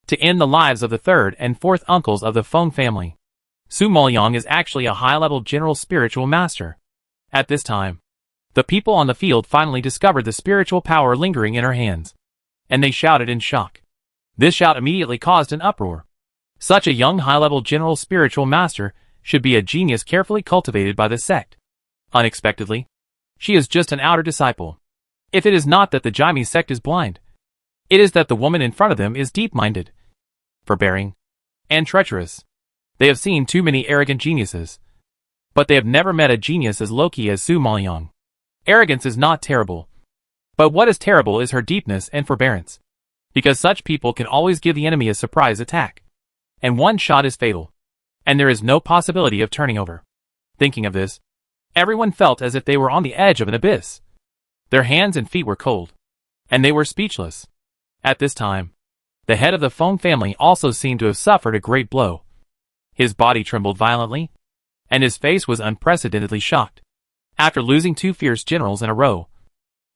to end the lives of the third and fourth uncles of the Feng family. Su Maoyang is actually a high-level general spiritual master. At this time, the people on the field finally discovered the spiritual power lingering in her hands, and they shouted in shock. This shout immediately caused an uproar. Such a young high-level general spiritual master should be a genius carefully cultivated by the sect. Unexpectedly, she is just an outer disciple. If it is not that the Jaime sect is blind, it is that the woman in front of them is deep-minded, forbearing, and treacherous. They have seen too many arrogant geniuses, but they have never met a genius as low-key as Su Maoyang. Arrogance is not terrible, but what is terrible is her deepness and forbearance, because such people can always give the enemy a surprise attack, and one shot is fatal, and there is no possibility of turning over. Thinking of this, everyone felt as if they were on the edge of an abyss. Their hands and feet were cold, and they were speechless. At this time, the head of the Feng family also seemed to have suffered a great blow. His body trembled violently, and his face was unprecedentedly shocked. After losing two fierce generals in a row,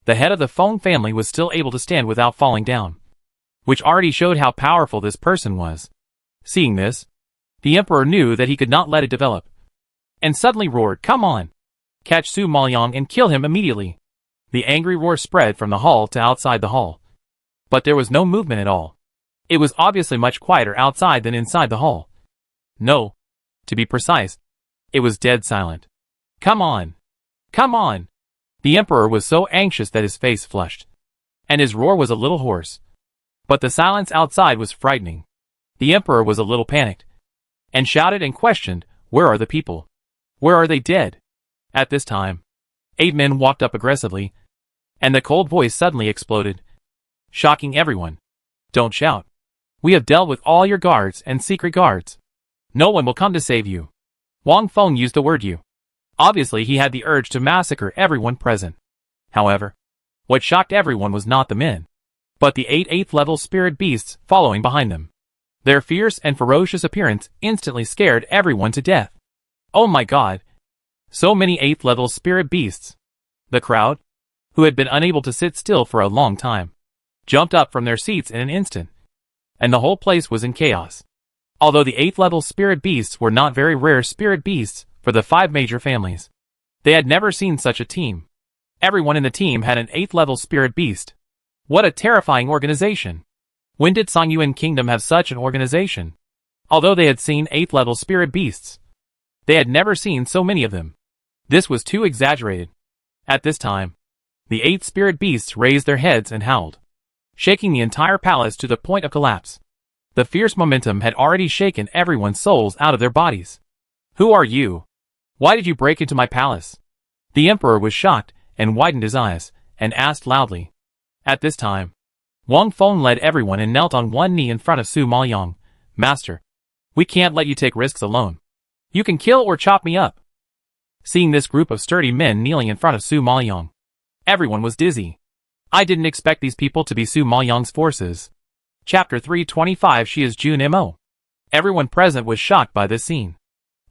the head of the Feng family was still able to stand without falling down, which already showed how powerful this person was. Seeing this, the emperor knew that he could not let it develop, and suddenly roared, "Come on! Catch Su Maoyang and kill him immediately!" The angry roar spread from the hall to outside the hall, but there was no movement at all. It was obviously much quieter outside than inside the hall. No, to be precise, it was dead silent. "Come on! Come on!" The emperor was so anxious that his face flushed, and his roar was a little hoarse. But the silence outside was frightening. The emperor was a little panicked, and shouted and questioned, "Where are the people? Where are they dead?" At this time, 8 men walked up aggressively, and the cold voice suddenly exploded, shocking everyone. "Don't shout. We have dealt with all your guards and secret guards. No one will come to save you." Wang Feng used the word "you." Obviously he had the urge to massacre everyone present. However, what shocked everyone was not the men, but the 8 8th-level spirit beasts following behind them. Their fierce and ferocious appearance instantly scared everyone to death. Oh my god! So many 8th-level spirit beasts! The crowd, who had been unable to sit still for a long time, jumped up from their seats in an instant, and the whole place was in chaos. Although the 8th-level spirit beasts were not very rare spirit beasts for the 5 major families, they had never seen such a team. Everyone in the team had an 8th level spirit beast. What a terrifying organization. When did Songyuan Kingdom have such an organization? Although they had seen 8th level spirit beasts, they had never seen so many of them. This was too exaggerated. At this time, the 8 spirit beasts raised their heads and howled, shaking the entire palace to the point of collapse. The fierce momentum had already shaken everyone's souls out of their bodies. Who are you? Why did you break into my palace? The emperor was shocked and widened his eyes and asked loudly. At this time, Wang Feng led everyone and knelt on one knee in front of Su Maoyang. Master, we can't let you take risks alone. You can kill or chop me up. Seeing this group of sturdy men kneeling in front of Su Maoyang, everyone was dizzy. I didn't expect these people to be Su Maoyang's forces. Chapter 325. She is Jun Mo. Everyone present was shocked by this scene.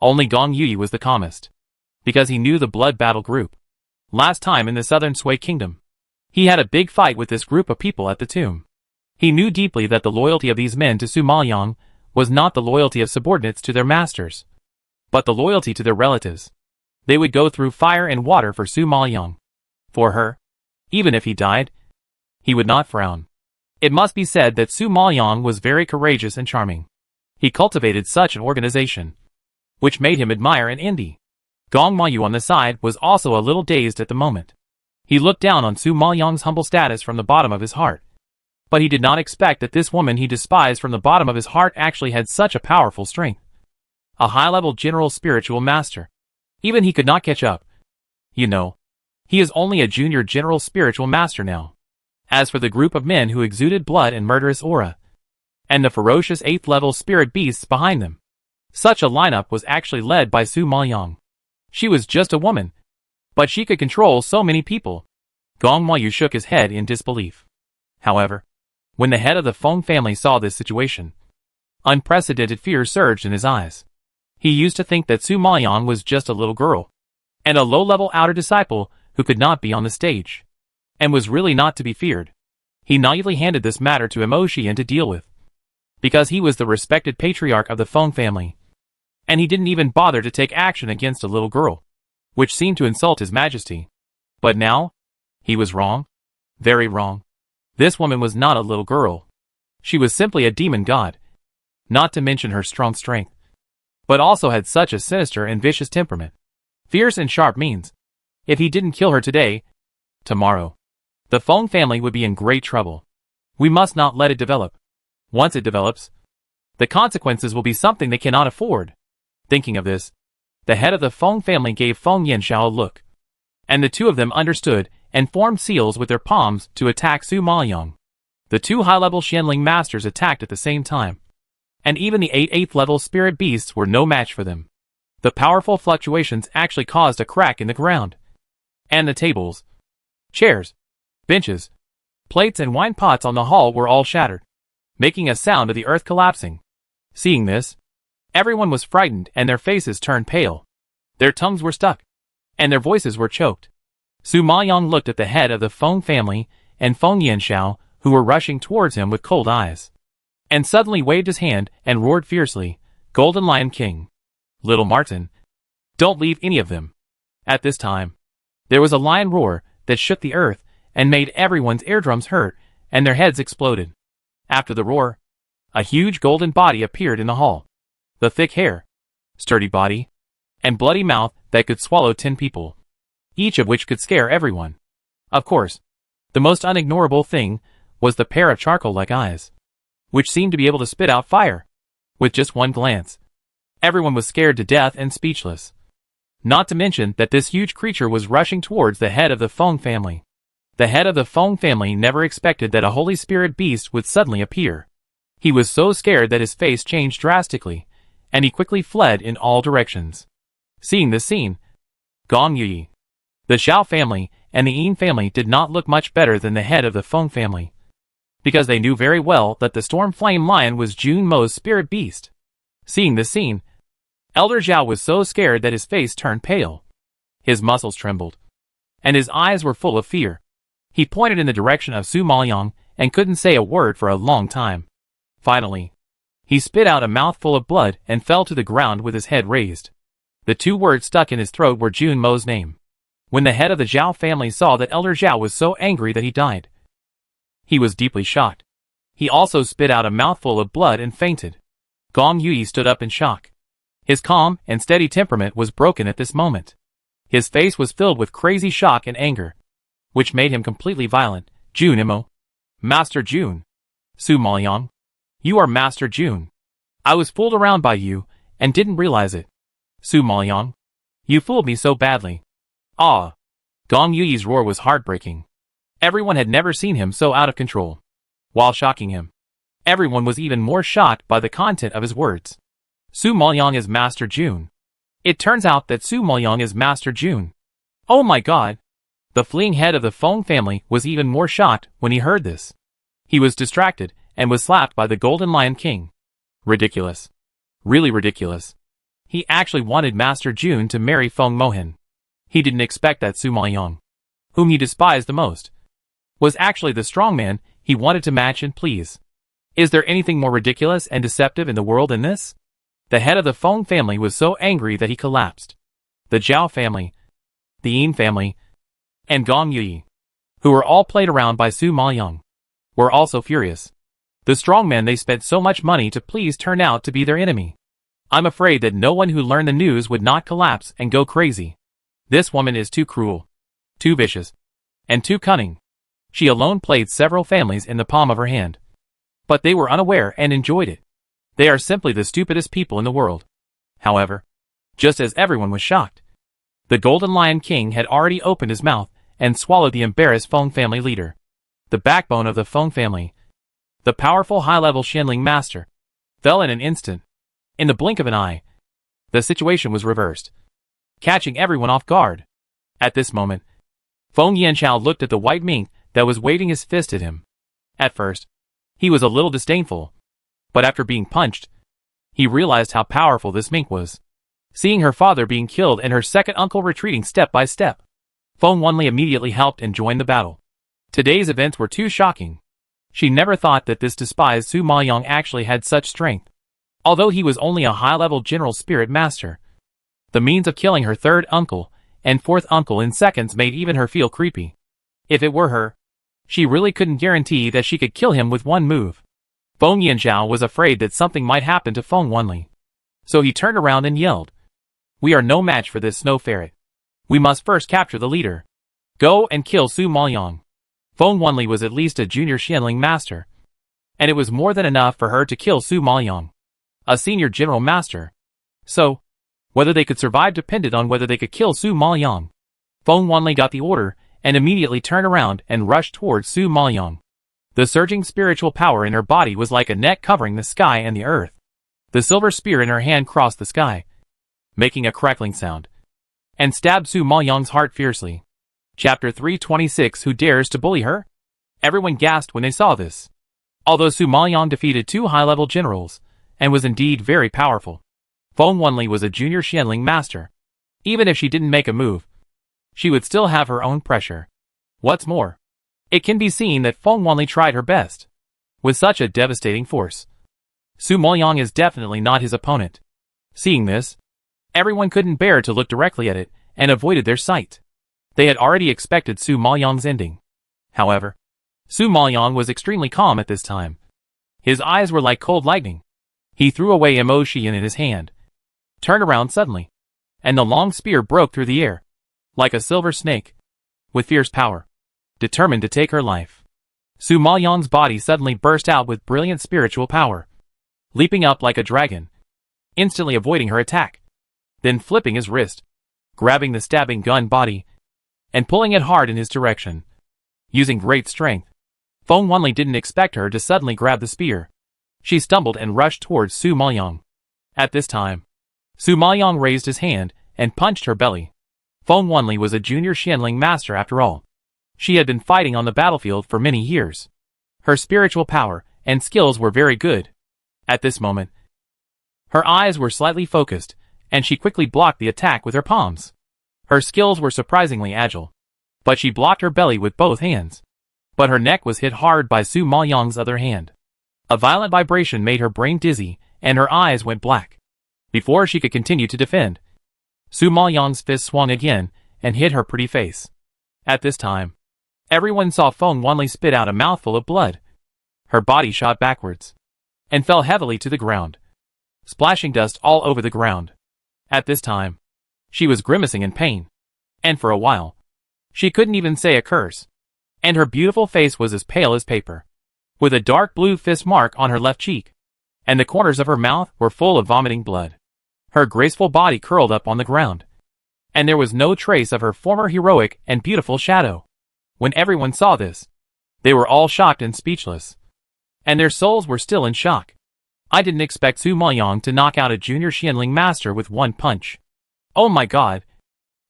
Only Gong Yui was the calmest, because he knew the blood battle group. Last time in the southern Sui Kingdom, he had a big fight with this group of people at the tomb. He knew deeply that the loyalty of these men to Su Maoyang was not the loyalty of subordinates to their masters, but the loyalty to their relatives. They would go through fire and water for Su Maoyang. For her, even if he died, he would not frown. It must be said that Su Maoyang was very courageous and charming. He cultivated such an organization, which made him admire and envy. Gong Mayu on the side was also a little dazed at the moment. He looked down on Su Maoyang's humble status from the bottom of his heart. But he did not expect that this woman he despised from the bottom of his heart actually had such a powerful strength. A high-level general spiritual master. Even he could not catch up. You know, he is only a junior general spiritual master now. As for the group of men who exuded blood and murderous aura, and the ferocious 8th level spirit beasts behind them, such a lineup was actually led by Su Maoyang. She was just a woman, but she could control so many people. Gong Mayu shook his head in disbelief. However, when the head of the Feng family saw this situation, unprecedented fear surged in his eyes. He used to think that Su Maoyang was just a little girl, and a low-level outer disciple who could not be on the stage, and was really not to be feared. He naively handed this matter to Mo Xian to deal with, because he was the respected patriarch of the Feng family, and he didn't even bother to take action against a little girl, which seemed to insult his majesty. But now, he was wrong. Very wrong. This woman was not a little girl. She was simply a demon god, not to mention her strong strength, but also had such a sinister and vicious temperament. Fierce and sharp means, if he didn't kill her today, tomorrow, the Feng family would be in great trouble. We must not let it develop. Once it develops, the consequences will be something they cannot afford. Thinking of this, the head of the Feng family gave Feng Yanxiao a look, and the two of them understood and formed seals with their palms to attack Su Maoyang. The two high-level Xianling masters attacked at the same time, and even the 8th level spirit beasts were no match for them. The powerful fluctuations actually caused a crack in the ground, and the tables, chairs, benches, plates and wine pots on the hall were all shattered, making a sound of the earth collapsing. Seeing this, everyone was frightened and their faces turned pale. Their tongues were stuck, and their voices were choked. Su Maoyang looked at the head of the Feng family and Feng Yanxiao, who were rushing towards him with cold eyes, and suddenly waved his hand and roared fiercely, "Golden Lion King! Little Martin, don't leave any of them!" At this time, there was a lion roar that shook the earth and made everyone's eardrums hurt and their heads exploded. After the roar, a huge golden body appeared in the hall. The thick hair, sturdy body, and bloody mouth that could swallow 10 people, each of which could scare everyone. Of course, the most unignorable thing was the pair of charcoal-like eyes, which seemed to be able to spit out fire. With just one glance, everyone was scared to death and speechless. Not to mention that this huge creature was rushing towards the head of the Feng family. The head of the Feng family never expected that a holy spirit beast would suddenly appear. He was so scared that his face changed drastically, and he quickly fled in all directions. Seeing this scene, Gong Yui, the Xiao family, and the Yin family did not look much better than the head of the Feng family, because they knew very well that the Storm Flame Lion was Jun Mo's spirit beast. Seeing this scene, Elder Zhao was so scared that his face turned pale. His muscles trembled, and his eyes were full of fear. He pointed in the direction of Su Maoyang and couldn't say a word for a long time. Finally, he spit out a mouthful of blood and fell to the ground with his head raised. The two words stuck in his throat were Jun Mo's name. When the head of the Zhao family saw that Elder Zhao was so angry that he died, he was deeply shocked. He also spit out a mouthful of blood and fainted. Gong Yui stood up in shock. His calm and steady temperament was broken at this moment. His face was filled with crazy shock and anger, which made him completely violent. Jun Imo. Master Jun. Su Maoyang. You are Master Jun. I was fooled around by you, and didn't realize it. Su Maoyang. You fooled me so badly. Ah. Gong Yui's roar was heartbreaking. Everyone had never seen him so out of control. While shocking him, everyone was even more shocked by the content of his words. Su Maoyang is Master Jun. It turns out that Su Maoyang is Master Jun. Oh my god! The fleeing head of the Feng family was even more shocked when he heard this. He was distracted and was slapped by the Golden Lion King. Ridiculous. Really ridiculous. He actually wanted Master Jun to marry Feng Mohan. He didn't expect that Su Maoyang, whom he despised the most, was actually the strong man he wanted to match and please. Is there anything more ridiculous and deceptive in the world than this? The head of the Feng family was so angry that he collapsed. The Zhao family, the Yin family, and Gong Yui, who were all played around by Su Maoyang, were also furious. The strong men they spent so much money to please turned out to be their enemy. I'm afraid that no one who learned the news would not collapse and go crazy. This woman is too cruel, too vicious, and too cunning. She alone played several families in the palm of her hand. But they were unaware and enjoyed it. They are simply the stupidest people in the world. However, just as everyone was shocked, the Golden Lion King had already opened his mouth and swallowed the embarrassed Feng family leader. The backbone of the Feng family, the powerful high-level Xianling master, fell in an instant. In the blink of an eye, the situation was reversed, catching everyone off guard. At this moment, Feng Yanchao looked at the white mink that was waving his fist at him. At first, he was a little disdainful, but after being punched, he realized how powerful this mink was. Seeing her father being killed and her second uncle retreating step by step, Feng Wanli immediately helped and joined the battle. Today's events were too shocking. She never thought that this despised Su Maoyang actually had such strength. Although he was only a high-level general spirit master, the means of killing her third uncle and fourth uncle in seconds made even her feel creepy. If it were her, she really couldn't guarantee that she could kill him with one move. Feng Yanzhao was afraid that something might happen to Feng Wanli. So he turned around and yelled, "We are no match for this snow ferret. We must first capture the leader. Go and kill Su Maoyang." Feng Wanli was at least a junior Xianling master, and it was more than enough for her to kill Su Maoyang, a senior general master. So, whether they could survive depended on whether they could kill Su Maoyang. Feng Wanli got the order and immediately turned around and rushed towards Su Maoyang. The surging spiritual power in her body was like a net covering the sky and the earth. The silver spear in her hand crossed the sky, making a crackling sound, and stabbed Su Maoyang's heart fiercely. Chapter 326. Who dares to bully her? Everyone gasped when they saw this. Although Su Maoyang defeated two high-level generals, and was indeed very powerful, Feng Wanli was a junior Xianling master. Even if she didn't make a move, she would still have her own pressure. What's more, it can be seen that Feng Wanli tried her best. With such a devastating force, Su Maoyang is definitely not his opponent. Seeing this, everyone couldn't bear to look directly at it, and avoided their sight. They had already expected Su Maoyang's ending. However, Su Maoyang was extremely calm at this time. His eyes were like cold lightning. He threw away Emotion in his hand, turned around suddenly, and the long spear broke through the air, like a silver snake, with fierce power, determined to take her life. Su Maoyang's body suddenly burst out with brilliant spiritual power, leaping up like a dragon, instantly avoiding her attack, then flipping his wrist, grabbing the stabbing gun body, and pulling it hard in his direction. Using great strength, Feng Wanli didn't expect her to suddenly grab the spear. She stumbled and rushed towards Su Maoyang. At this time, Su Maoyang raised his hand and punched her belly. Feng Wanli was a junior Xianling master after all. She had been fighting on the battlefield for many years. Her spiritual power and skills were very good. At this moment, her eyes were slightly focused, and she quickly blocked the attack with her palms. Her skills were surprisingly agile, but she blocked her belly with both hands. But her neck was hit hard by Su Maoyang's other hand. A violent vibration made her brain dizzy, and her eyes went black. Before she could continue to defend, Su Maoyang's fist swung again, and hid her pretty face. At this time, everyone saw Feng Wanli spit out a mouthful of blood. Her body shot backwards and fell heavily to the ground, splashing dust all over the ground. At this time, she was grimacing in pain, and for a while, she couldn't even say a curse, and her beautiful face was as pale as paper, with a dark blue fist mark on her left cheek, and the corners of her mouth were full of vomiting blood. Her graceful body curled up on the ground, and there was no trace of her former heroic and beautiful shadow. When everyone saw this, they were all shocked and speechless, and their souls were still in shock. I didn't expect Su Maoyang to knock out a junior Xianling master with one punch. Oh my god!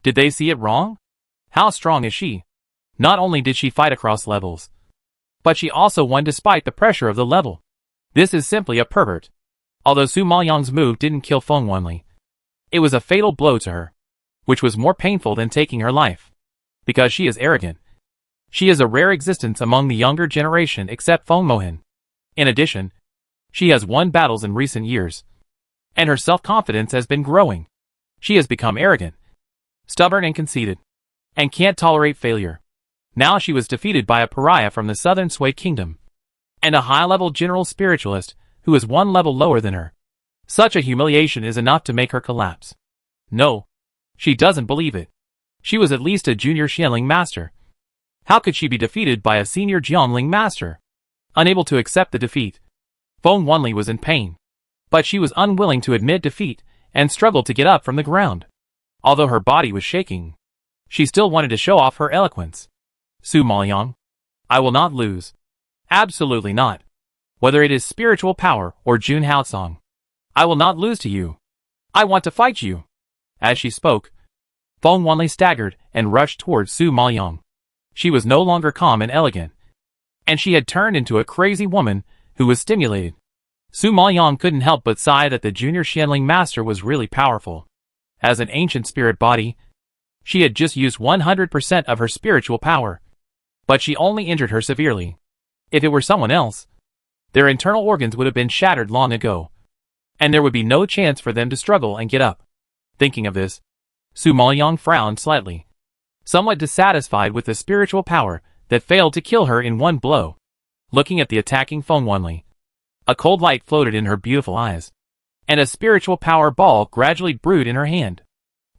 Did they see it wrong? How strong is she? Not only did she fight across levels, but she also won despite the pressure of the level. This is simply a pervert. Although Su Maoyang's move didn't kill Feng Wanli, it was a fatal blow to her, which was more painful than taking her life. Because she is arrogant. She is a rare existence among the younger generation except Feng Mohan. In addition, she has won battles in recent years, and her self-confidence has been growing. She has become arrogant, stubborn and conceited, and can't tolerate failure. Now she was defeated by a pariah from the southern Sui kingdom, and a high-level general spiritualist who is one level lower than her. Such a humiliation is enough to make her collapse. No, she doesn't believe it. She was at least a junior Xianling master. How could she be defeated by a senior Jiangling master? Unable to accept the defeat, Feng Wanli was in pain, but she was unwilling to admit defeat and struggled to get up from the ground. Although her body was shaking, she still wanted to show off her eloquence. Su Maoyang, I will not lose. Absolutely not. Whether it is spiritual power or Jun Haocong, I will not lose to you. I want to fight you. As she spoke, Feng Wanli staggered and rushed towards Su Maoyang. She was no longer calm and elegant, and she had turned into a crazy woman who was stimulated. Su Maoyang couldn't help but sigh that the junior Xianling master was really powerful. As an ancient spirit body, she had just used 100% of her spiritual power, but she only injured her severely. If it were someone else, their internal organs would have been shattered long ago, and there would be no chance for them to struggle and get up. Thinking of this, Su Maoyang frowned slightly, somewhat dissatisfied with the spiritual power that failed to kill her in one blow. Looking at the attacking Feng Wanli, a cold light floated in her beautiful eyes, and a spiritual power ball gradually brewed in her hand.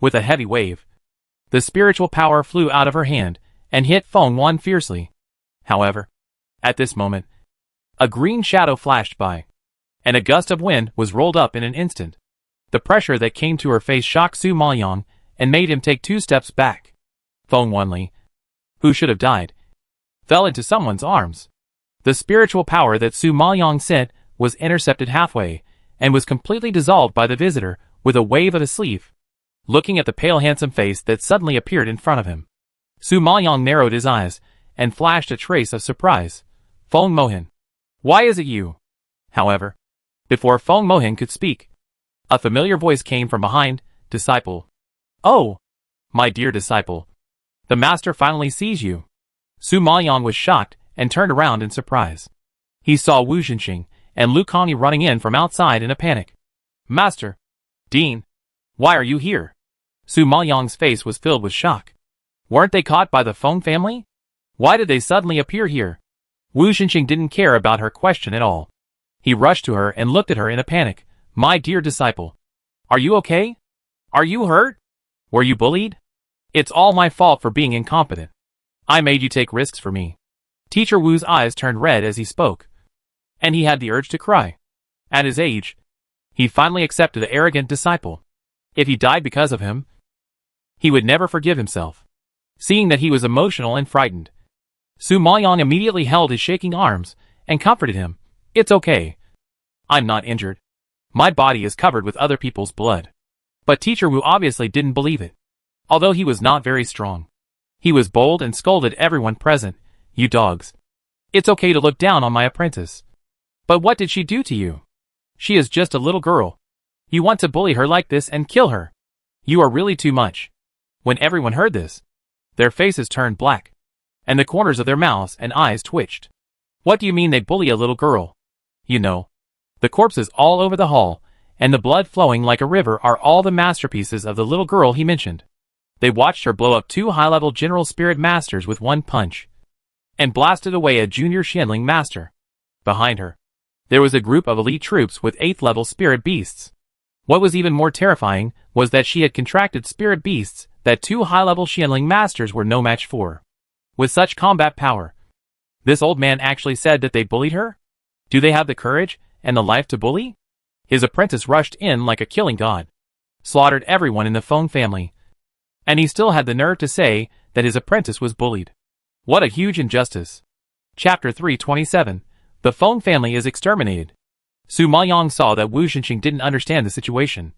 With a heavy wave, the spiritual power flew out of her hand and hit Feng Wan fiercely. However, at this moment, a green shadow flashed by, and a gust of wind was rolled up in an instant. The pressure that came to her face shocked Su Maoyang and made him take 2 steps back. Feng Wanli, who should have died, fell into someone's arms. The spiritual power that Su Maoyang sent was intercepted halfway, and was completely dissolved by the visitor with a wave of his sleeve. Looking at the pale handsome face that suddenly appeared in front of him, Su Maoyang narrowed his eyes, and flashed a trace of surprise. Feng Mohan, why is it you? However, before Feng Mohan could speak, a familiar voice came from behind. Disciple. Oh, my dear disciple. The master finally sees you. Su Maoyang was shocked and turned around in surprise. He saw Wu Zhenxing and Lu Kongyi running in from outside in a panic. Master! Dean! Why are you here? Su Maoyang's face was filled with shock. Weren't they caught by the Feng family? Why did they suddenly appear here? Wu Zhenxing didn't care about her question at all. He rushed to her and looked at her in a panic. My dear disciple. Are you okay? Are you hurt? Were you bullied? It's all my fault for being incompetent. I made you take risks for me. Teacher Wu's eyes turned red as he spoke, and he had the urge to cry. At his age, he finally accepted the arrogant disciple. If he died because of him, he would never forgive himself. Seeing that he was emotional and frightened, Su Maoyang immediately held his shaking arms and comforted him. It's okay. I'm not injured. My body is covered with other people's blood. But Teacher Wu obviously didn't believe it. Although he was not very strong, he was bold and scolded everyone present. You dogs. It's okay to look down on my apprentice. But what did she do to you? She is just a little girl. You want to bully her like this and kill her. You are really too much. When everyone heard this, their faces turned black, and the corners of their mouths and eyes twitched. What do you mean they bully a little girl? You know, the corpses all over the hall, and the blood flowing like a river are all the masterpieces of the little girl he mentioned. They watched her blow up 2 high-level General Spirit Masters with one punch, and blasted away a junior Shinling Master. Behind her, there was a group of elite troops with 8th-level Spirit Beasts. What was even more terrifying was that she had contracted Spirit Beasts that 2 high-level Shinling Masters were no match for. With such combat power, this old man actually said that they bullied her? Do they have the courage and the life to bully? His apprentice rushed in like a killing god, slaughtered everyone in the Feng family, and he still had the nerve to say that his apprentice was bullied. What a huge injustice. Chapter 327. The Feng family is exterminated. Su Maoyang saw that Wu Xinqing didn't understand the situation,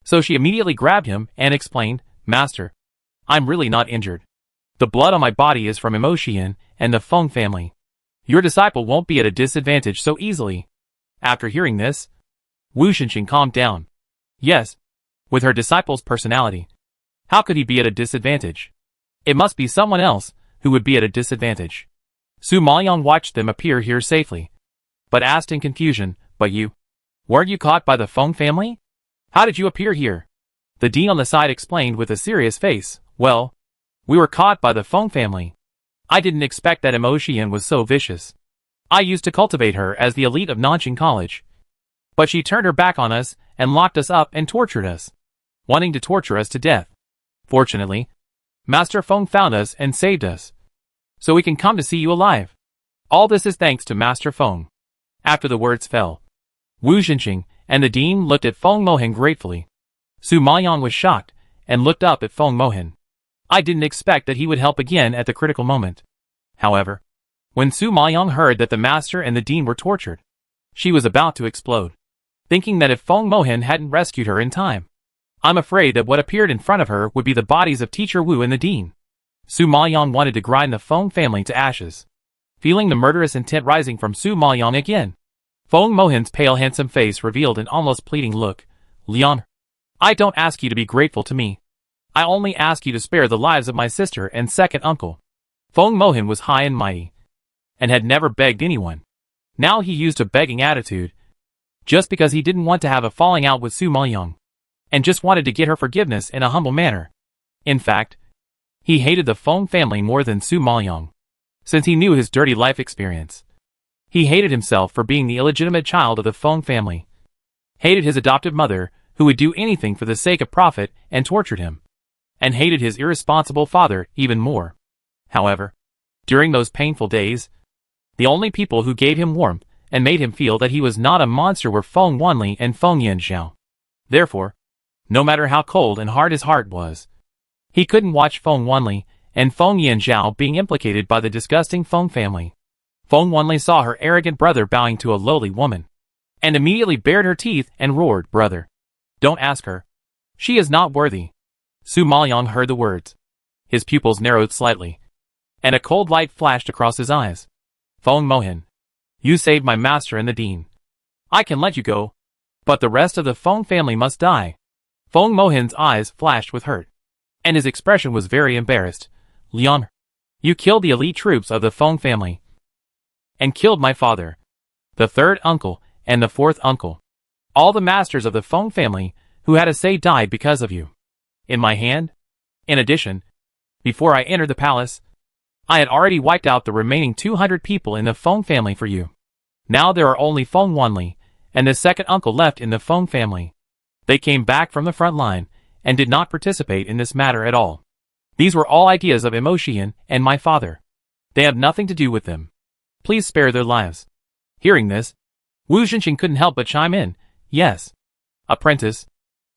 so she immediately grabbed him and explained, Master, I'm really not injured. The blood on my body is from Emotian and the Feng family. Your disciple won't be at a disadvantage so easily. After hearing this, Wu Xinqing calmed down. Yes, with her disciple's personality, how could he be at a disadvantage? It must be someone else who would be at a disadvantage. Su Maoyang watched them appear here safely, but asked in confusion, but you? Weren't you caught by the Feng family? How did you appear here? The dean on the side explained with a serious face, well, we were caught by the Feng family. I didn't expect that Emotian was so vicious. I used to cultivate her as the elite of Nanjing College, but she turned her back on us and locked us up and tortured us, wanting to torture us to death. Fortunately, Master Feng found us and saved us, so we can come to see you alive. All this is thanks to Master Feng. After the words fell, Wu Xinqing and the dean looked at Feng Mohan gratefully. Su Maoyang was shocked and looked up at Feng Mohan. I didn't expect that he would help again at the critical moment. However, when Su Maoyang heard that the master and the dean were tortured, she was about to explode, thinking that if Feng Mohan hadn't rescued her in time, I'm afraid that what appeared in front of her would be the bodies of Teacher Wu and the dean. Su Maoyang wanted to grind the Feng family to ashes, feeling the murderous intent rising from Su Maoyang again. Feng Mohan's pale handsome face revealed an almost pleading look. Leon, I don't ask you to be grateful to me. I only ask you to spare the lives of my sister and second uncle. Feng Mohan was high and mighty, and had never begged anyone. Now he used a begging attitude, just because he didn't want to have a falling out with Su Maoyang, and just wanted to get her forgiveness in a humble manner. In fact, he hated the Feng family more than Su Maoyang, since he knew his dirty life experience. He hated himself for being the illegitimate child of the Feng family, hated his adoptive mother, who would do anything for the sake of profit and tortured him, and hated his irresponsible father even more. However, during those painful days, the only people who gave him warmth and made him feel that he was not a monster were Feng Wanli and Feng Yanxiao. Therefore, no matter how cold and hard his heart was, he couldn't watch Feng Wanli and Feng Yanxiao being implicated by the disgusting Feng family. Feng Wanli saw her arrogant brother bowing to a lowly woman, and immediately bared her teeth and roared, Brother, don't ask her. She is not worthy. Su Maoyang heard the words. His pupils narrowed slightly, and a cold light flashed across his eyes. Feng Mohan, you saved my master and the dean. I can let you go, but the rest of the Feng family must die. Feng Mohan's eyes flashed with hurt, and his expression was very embarrassed. Leon, you killed the elite troops of the Feng family, and killed my father, the third uncle, and the fourth uncle. All the masters of the Feng family who had a say died because of you. In my hand? In addition, before I entered the palace, I had already wiped out the remaining 200 people in the Feng family for you. Now there are only Feng Wanli and the second uncle left in the Feng family. They came back from the front line and did not participate in this matter at all. These were all ideas of Emotian and my father. They have nothing to do with them. Please spare their lives. Hearing this, Wu Xinqing couldn't help but chime in. Yes, apprentice,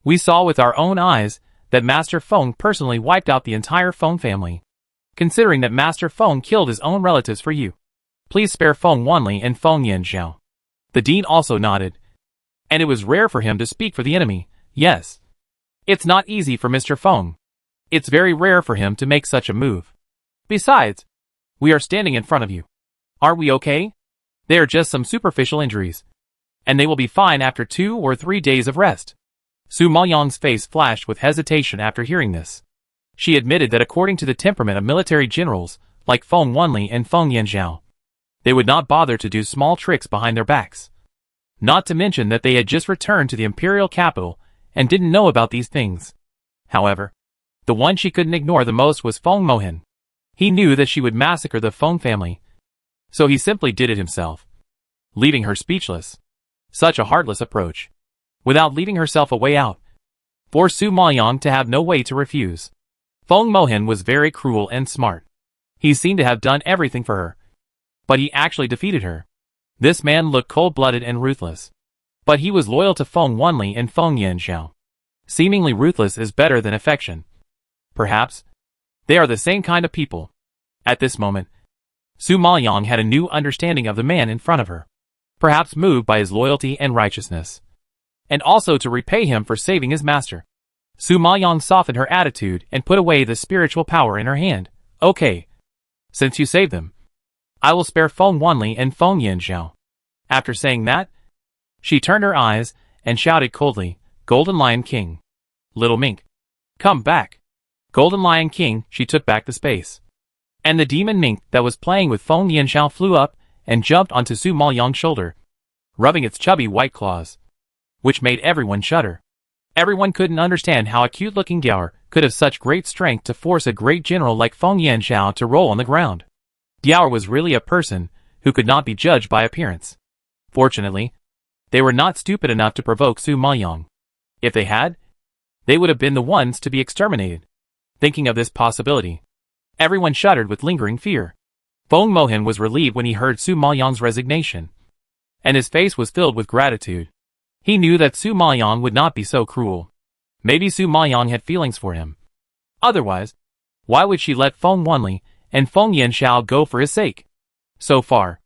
we saw with our own eyes that Master Feng personally wiped out the entire Feng family. Considering that Master Feng killed his own relatives for you, please spare Feng Wanli and Feng Yanxiao. The dean also nodded, and it was rare for him to speak for the enemy. Yes, it's not easy for Mr. Feng. It's very rare for him to make such a move. Besides, we are standing in front of you. Aren't we okay? They are just some superficial injuries, and they will be fine after 2 or 3 days of rest. Su Maoyang's face flashed with hesitation after hearing this. She admitted that according to the temperament of military generals, like Feng Wanli and Feng Yanxiao, they would not bother to do small tricks behind their backs. Not to mention that they had just returned to the imperial capital and didn't know about these things. However, The one she couldn't ignore the most was Feng Mohan. He knew that she would massacre the Feng family, so he simply did it himself, leaving her speechless. Such a heartless approach, without leaving herself a way out, for Su Maoyang to have no way to refuse. Feng Mohan was very cruel and smart. He seemed to have done everything for her, but he actually defeated her. This man looked cold-blooded and ruthless, but he was loyal to Feng Wanli and Feng Yanxiao. Seemingly ruthless is better than affection. Perhaps they are the same kind of people. At this moment, Su Maoyang had a new understanding of the man in front of her, perhaps moved by his loyalty and righteousness, and also to repay him for saving his master. Su Maoyang softened her attitude and put away the spiritual power in her hand. Okay, since you saved them, I will spare Feng Wanli and Feng Yanxiao. After saying that, she turned her eyes and shouted coldly, Golden Lion King. Little mink, come back. Golden Lion King, she took back the space. And the demon mink that was playing with Feng Yanxiao flew up and jumped onto Su Maoyang's shoulder, rubbing its chubby white claws, which made everyone shudder. Everyone couldn't understand how a cute-looking Diao could have such great strength to force a great general like Feng Yanxiao to roll on the ground. Diao was really a person who could not be judged by appearance. Fortunately, they were not stupid enough to provoke Su Maoyang. If they had, they would have been the ones to be exterminated. Thinking of this possibility, everyone shuddered with lingering fear. Feng Mohan was relieved when he heard Su Maoyang's resignation, and his face was filled with gratitude. He knew that Su Maoyang would not be so cruel. Maybe Su Maoyang had feelings for him. Otherwise, why would she let Feng Wanli and Feng Yanxiao go for his sake? So far,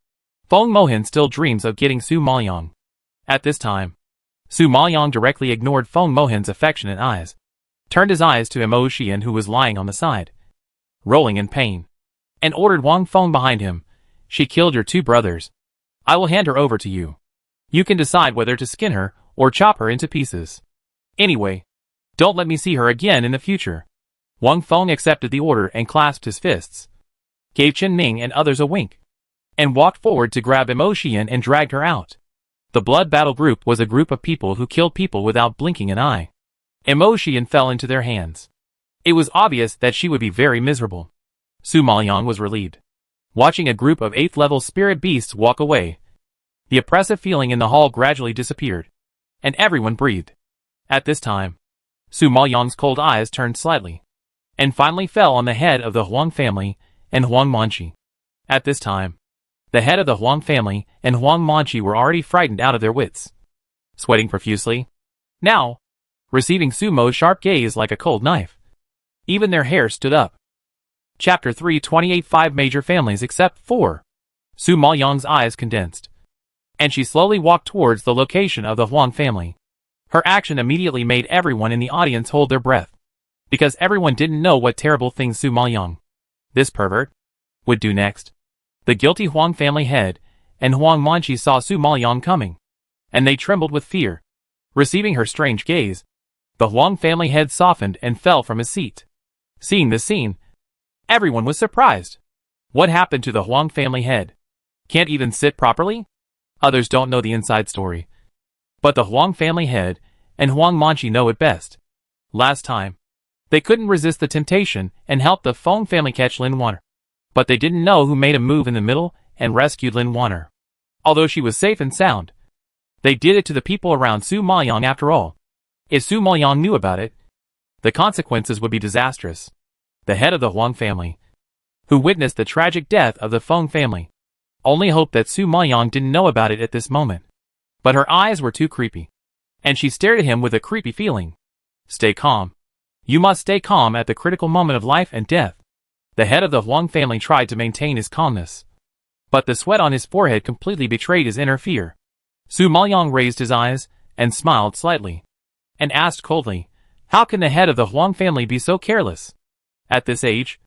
Feng Mohan still dreams of getting Su Maoyang. At this time, Su Maoyang directly ignored Feng Mohan's affectionate eyes, turned his eyes to Mo Xian who was lying on the side, rolling in pain, and ordered Wang Feng behind him. She killed your two brothers. I will hand her over to you. You can decide whether to skin her or chop her into pieces. Anyway, don't let me see her again in the future. Wang Feng accepted the order and clasped his fists, gave Chen Ming and others a wink, and walked forward to grab Mo Xian and dragged her out. The Blood Battle Group was a group of people who killed people without blinking an eye. Mo Xian fell into their hands. It was obvious that she would be very miserable. Su Maoyang was relieved, watching a group of 8th level spirit beasts walk away. The oppressive feeling in the hall gradually disappeared, and everyone breathed. At this time, Su Maoyang's cold eyes turned slightly, and finally fell on the head of the Huang family and Huang Manqi. At this time, the head of the Huang family and Huang Manqi were already frightened out of their wits, sweating profusely, now receiving Su Mo's sharp gaze like a cold knife. Even their hair stood up. Chapter 328 5 Major Families Except 4. Su Maoyang's eyes condensed, and she slowly walked towards the location of the Huang family. Her action immediately made everyone in the audience hold their breath, because everyone didn't know what terrible things Su Maoyang, this pervert, would do next. The guilty Huang family head and Huang Manqi saw Su Maoyang coming, and they trembled with fear. Receiving her strange gaze, the Huang family head softened and fell from his seat. Seeing this scene, everyone was surprised. What happened to the Huang family head? Can't even sit properly? Others don't know the inside story, but the Huang family head and Huang Manqi know it best. Last time, they couldn't resist the temptation and helped the Feng family catch Lin Wanner, but they didn't know who made a move in the middle and rescued Lin Wanner. Although she was safe and sound, they did it to the people around Su Maoyang after all. If Su Maoyang knew about it, the consequences would be disastrous. The head of the Huang family, who witnessed the tragic death of the Feng family, only hoped that Su Maoyang didn't know about it at this moment. But her eyes were too creepy, and she stared at him with a creepy feeling. Stay calm. You must stay calm at the critical moment of life and death. The head of the Huang family tried to maintain his calmness, but the sweat on his forehead completely betrayed his inner fear. Su Maoyang raised his eyes and smiled slightly, and asked coldly, how can the head of the Huang family be so careless? At this age,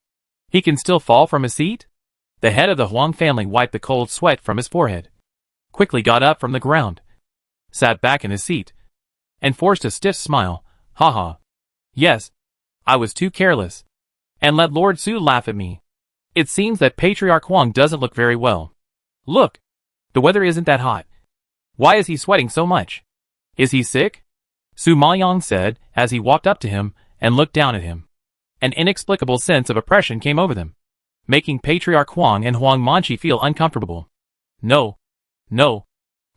he can still fall from his seat? The head of the Huang family wiped the cold sweat from his forehead, quickly got up from the ground, sat back in his seat, and forced a stiff smile. Haha. Yes, I was too careless, and let Lord Su laugh at me. It seems that Patriarch Huang doesn't look very well. Look, the weather isn't that hot. Why is he sweating so much? Is he sick? Su Maoyang said as he walked up to him and looked down at him. An inexplicable sense of oppression came over them, making Patriarch Huang and Huang Manchi feel uncomfortable. No. No.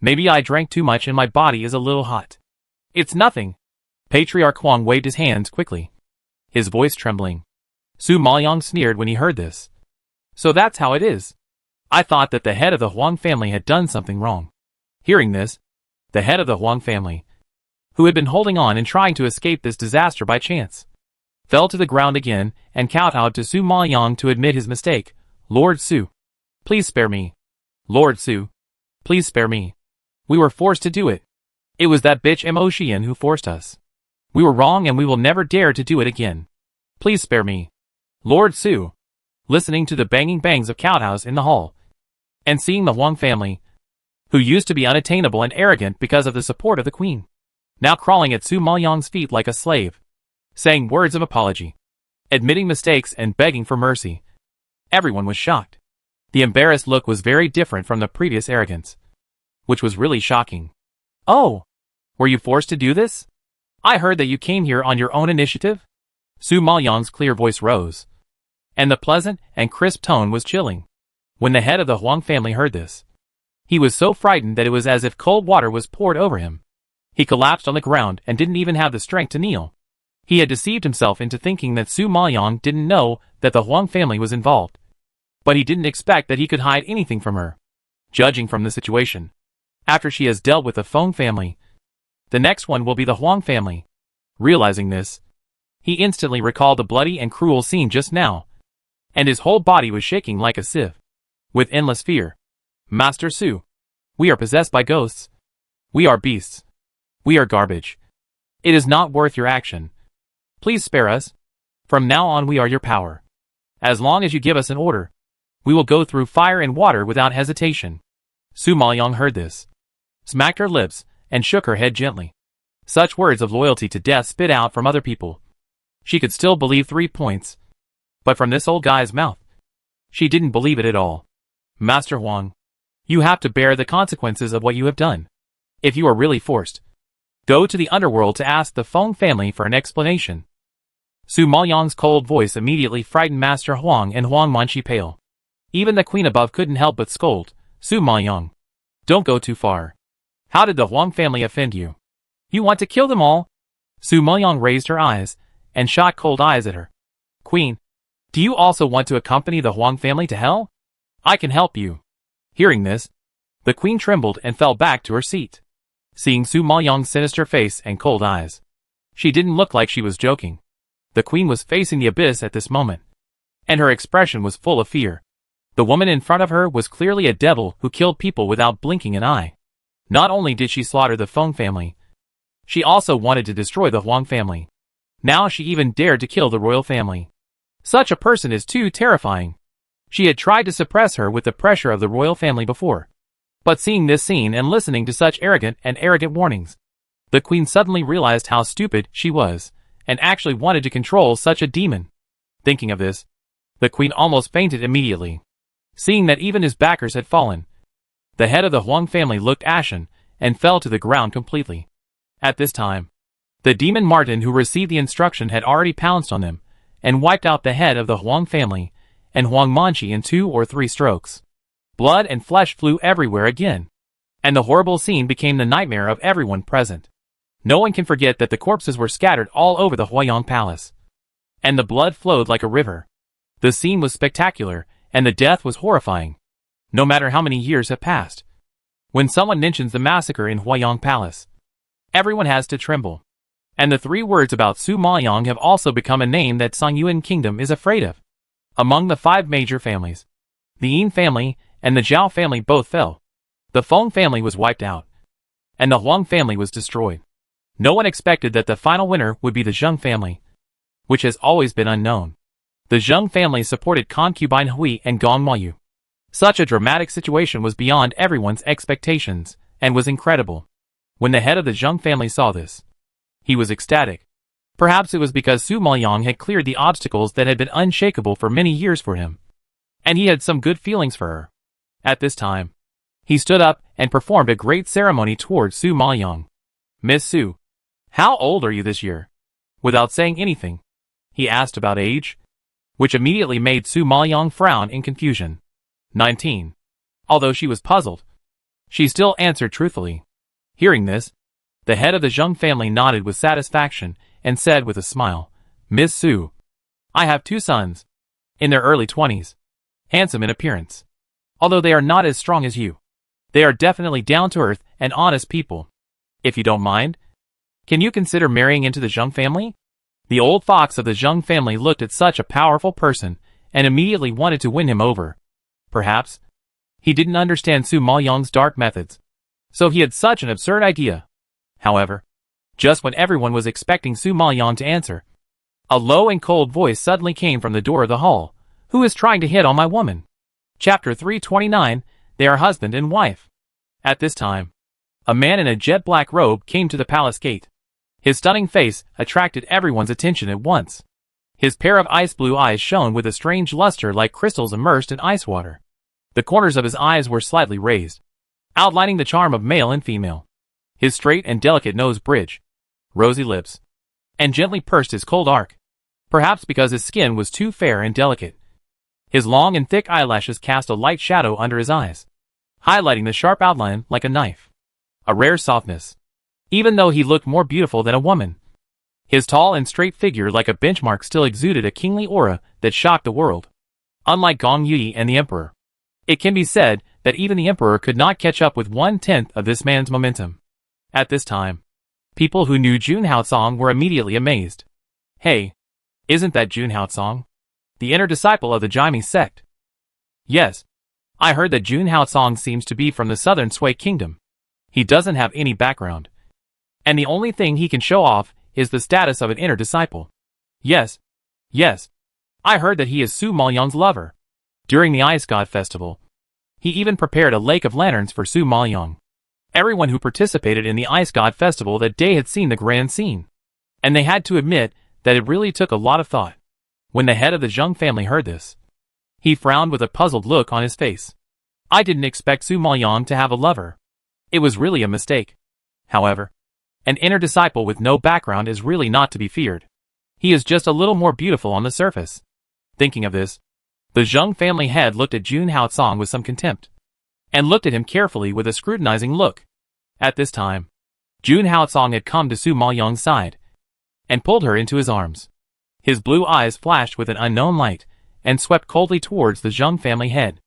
Maybe I drank too much and my body is a little hot. It's nothing. Patriarch Huang waved his hands quickly, his voice trembling. Su Maoyang sneered when he heard this. So that's how it is. I thought that the head of the Huang family had done something wrong. Hearing this, the head of the Huang family, who had been holding on and trying to escape this disaster by chance, fell to the ground again and kowtowed to Su Maoyang to admit his mistake. Lord Su, please spare me. Lord Su, please spare me. We were forced to do it. It was that bitch Mo Xian who forced us. We were wrong and we will never dare to do it again. Please spare me. Lord Su, listening to the banging bangs of kowtows in the hall, and seeing the Huang family, who used to be unattainable and arrogant because of the support of the queen, now crawling at Su Maoyang's feet like a slave, saying words of apology, admitting mistakes and begging for mercy. Everyone was shocked. The embarrassed look was very different from the previous arrogance, which was really shocking. Oh, were you forced to do this? I heard that you came here on your own initiative? Su Maoyang's clear voice rose, and the pleasant and crisp tone was chilling. When the head of the Huang family heard this, he was so frightened that it was as if cold water was poured over him. He collapsed on the ground and didn't even have the strength to kneel. He had deceived himself into thinking that Su Maoyang didn't know that the Huang family was involved. But he didn't expect that he could hide anything from her. Judging from the situation, after she has dealt with the Feng family, the next one will be the Huang family. Realizing this, he instantly recalled the bloody and cruel scene just now, and his whole body was shaking like a sieve. With endless fear. Master Su, we are possessed by ghosts. We are beasts. We are garbage. It is not worth your action. Please spare us. From now on we are your power. As long as you give us an order, we will go through fire and water without hesitation. Su Maoyang heard this, smacked her lips, and shook her head gently. Such words of loyalty to death spit out from other people. She could still believe 3 points. But from this old guy's mouth, she didn't believe it at all. Master Huang, you have to bear the consequences of what you have done. If you are really forced, go to the underworld to ask the Feng family for an explanation. Su Maoyang's cold voice immediately frightened Master Huang and Huang Manchi pale. Even the queen above couldn't help but scold. Su Maoyang, don't go too far. How did the Huang family offend you? You want to kill them all? Su Maoyang raised her eyes and shot cold eyes at her. Queen, do you also want to accompany the Huang family to hell? I can help you. Hearing this, the queen trembled and fell back to her seat. Seeing Su Maoyang's sinister face and cold eyes, she didn't look like she was joking. The queen was facing the abyss at this moment, and her expression was full of fear. The woman in front of her was clearly a devil who killed people without blinking an eye. Not only did she slaughter the Feng family, she also wanted to destroy the Huang family. Now she even dared to kill the royal family. Such a person is too terrifying. She had tried to suppress her with the pressure of the royal family before. But seeing this scene and listening to such arrogant warnings, the queen suddenly realized how stupid she was, and actually wanted to control such a demon. Thinking of this, the queen almost fainted immediately. Seeing that even his backers had fallen, the head of the Huang family looked ashen and fell to the ground completely. At this time, the demon Martin who received the instruction had already pounced on them, and wiped out the head of the Huang family and Huang Manchi in 2 or 3 strokes. Blood and flesh flew everywhere again, and the horrible scene became the nightmare of everyone present. No one can forget that the corpses were scattered all over the Huayang Palace, and the blood flowed like a river. The scene was spectacular, and the death was horrifying. No matter how many years have passed, when someone mentions the massacre in Huayang Palace, everyone has to tremble. And the 3 words about Su Maoyang have also become a name that Songyuan Kingdom is afraid of. Among the 5 major families, the Yin family and the Zhao family both fell. The Feng family was wiped out, and the Huang family was destroyed. No one expected that the final winner would be the Zheng family, which has always been unknown. The Zheng family supported Concubine Hui and Gong Mayu. Such a dramatic situation was beyond everyone's expectations, and was incredible. When the head of the Zheng family saw this, he was ecstatic. Perhaps it was because Su Maoyang had cleared the obstacles that had been unshakable for many years for him, and he had some good feelings for her. At this time, he stood up and performed a great ceremony towards Su Maoyang. Miss Su, how old are you this year? Without saying anything, He asked about age, which immediately made Su Maoyang frown in confusion. 19. Although she was puzzled, she still answered truthfully. Hearing this, the head of the Zheng family nodded with satisfaction and said with a smile, Miss Su, I have 2 sons, in their early 20s, handsome in appearance. Although they are not as strong as you, they are definitely down-to-earth and honest people. If you don't mind, can you consider marrying into the Zheng family? The old fox of the Zheng family looked at such a powerful person and immediately wanted to win him over. Perhaps he didn't understand Su Maoyang's dark methods, so he had such an absurd idea. However, just when everyone was expecting Su Maoyang to answer, a low and cold voice suddenly came from the door of the hall. Who is trying to hit on my woman? Chapter 329, They are husband and wife. At this time, a man in a jet-black robe came to the palace gate. His stunning face attracted everyone's attention at once. His pair of ice-blue eyes shone with a strange luster like crystals immersed in ice water. The corners of his eyes were slightly raised, outlining the charm of male and female. His straight and delicate nose bridge, rosy lips, and gently pursed his cold arc, perhaps because his skin was too fair and delicate. His long and thick eyelashes cast a light shadow under his eyes, highlighting the sharp outline like a knife. A rare softness, even though he looked more beautiful than a woman. His tall and straight figure like a benchmark still exuded a kingly aura that shocked the world. Unlike Gong Yi and the Emperor, it can be said that even the Emperor could not catch up with 1/10 of this man's momentum. At this time, people who knew Jun Haocong were immediately amazed. Hey, isn't that Jun Haocong, the inner disciple of the Jaime sect? Yes, I heard that Jun Haocong seems to be from the southern Sui kingdom. He doesn't have any background, and the only thing he can show off is the status of an inner disciple. Yes, I heard that he is Su Maoyang's lover. During the Ice God Festival, he even prepared a lake of lanterns for Su Maoyang. Everyone who participated in the Ice God Festival that day had seen the grand scene, and they had to admit that it really took a lot of thought. When the head of the Zheng family heard this, he frowned with a puzzled look on his face. I didn't expect Su Maoyang to have a lover. It was really a mistake. However, an inner disciple with no background is really not to be feared. He is just a little more beautiful on the surface. Thinking of this, the Zheng family head looked at Jun Haocong with some contempt, and looked at him carefully with a scrutinizing look. At this time, Jun Haocong had come to Su Maoyang's side, and pulled her into his arms. His blue eyes flashed with an unknown light, and swept coldly towards the Zheng family head.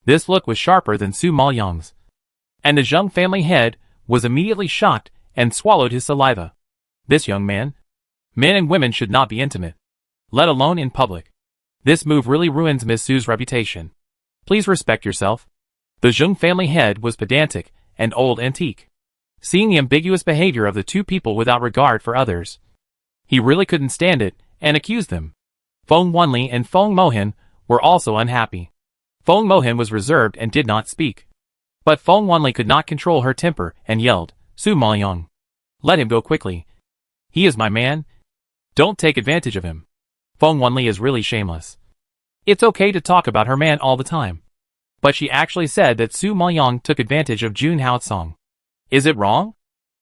This look was sharper than Su Maoyang's, and the Zheng family head was immediately shocked and swallowed his saliva. This young man? Men and women should not be intimate, let alone in public. This move really ruins Miss Su's reputation. Please respect yourself. The Zheng family head was pedantic and old antique. Seeing the ambiguous behavior of the two people without regard for others, he really couldn't stand it and accused them. Feng Wanli and Feng Mohan were also unhappy. Feng Mohan was reserved and did not speak. But Feng Wanli could not control her temper and yelled, Su Maoyang, let him go quickly. He is my man. Don't take advantage of him. Feng Wanli is really shameless. It's okay to talk about her man all the time, but she actually said that Su Maoyang took advantage of Jun Haocong. Is it wrong?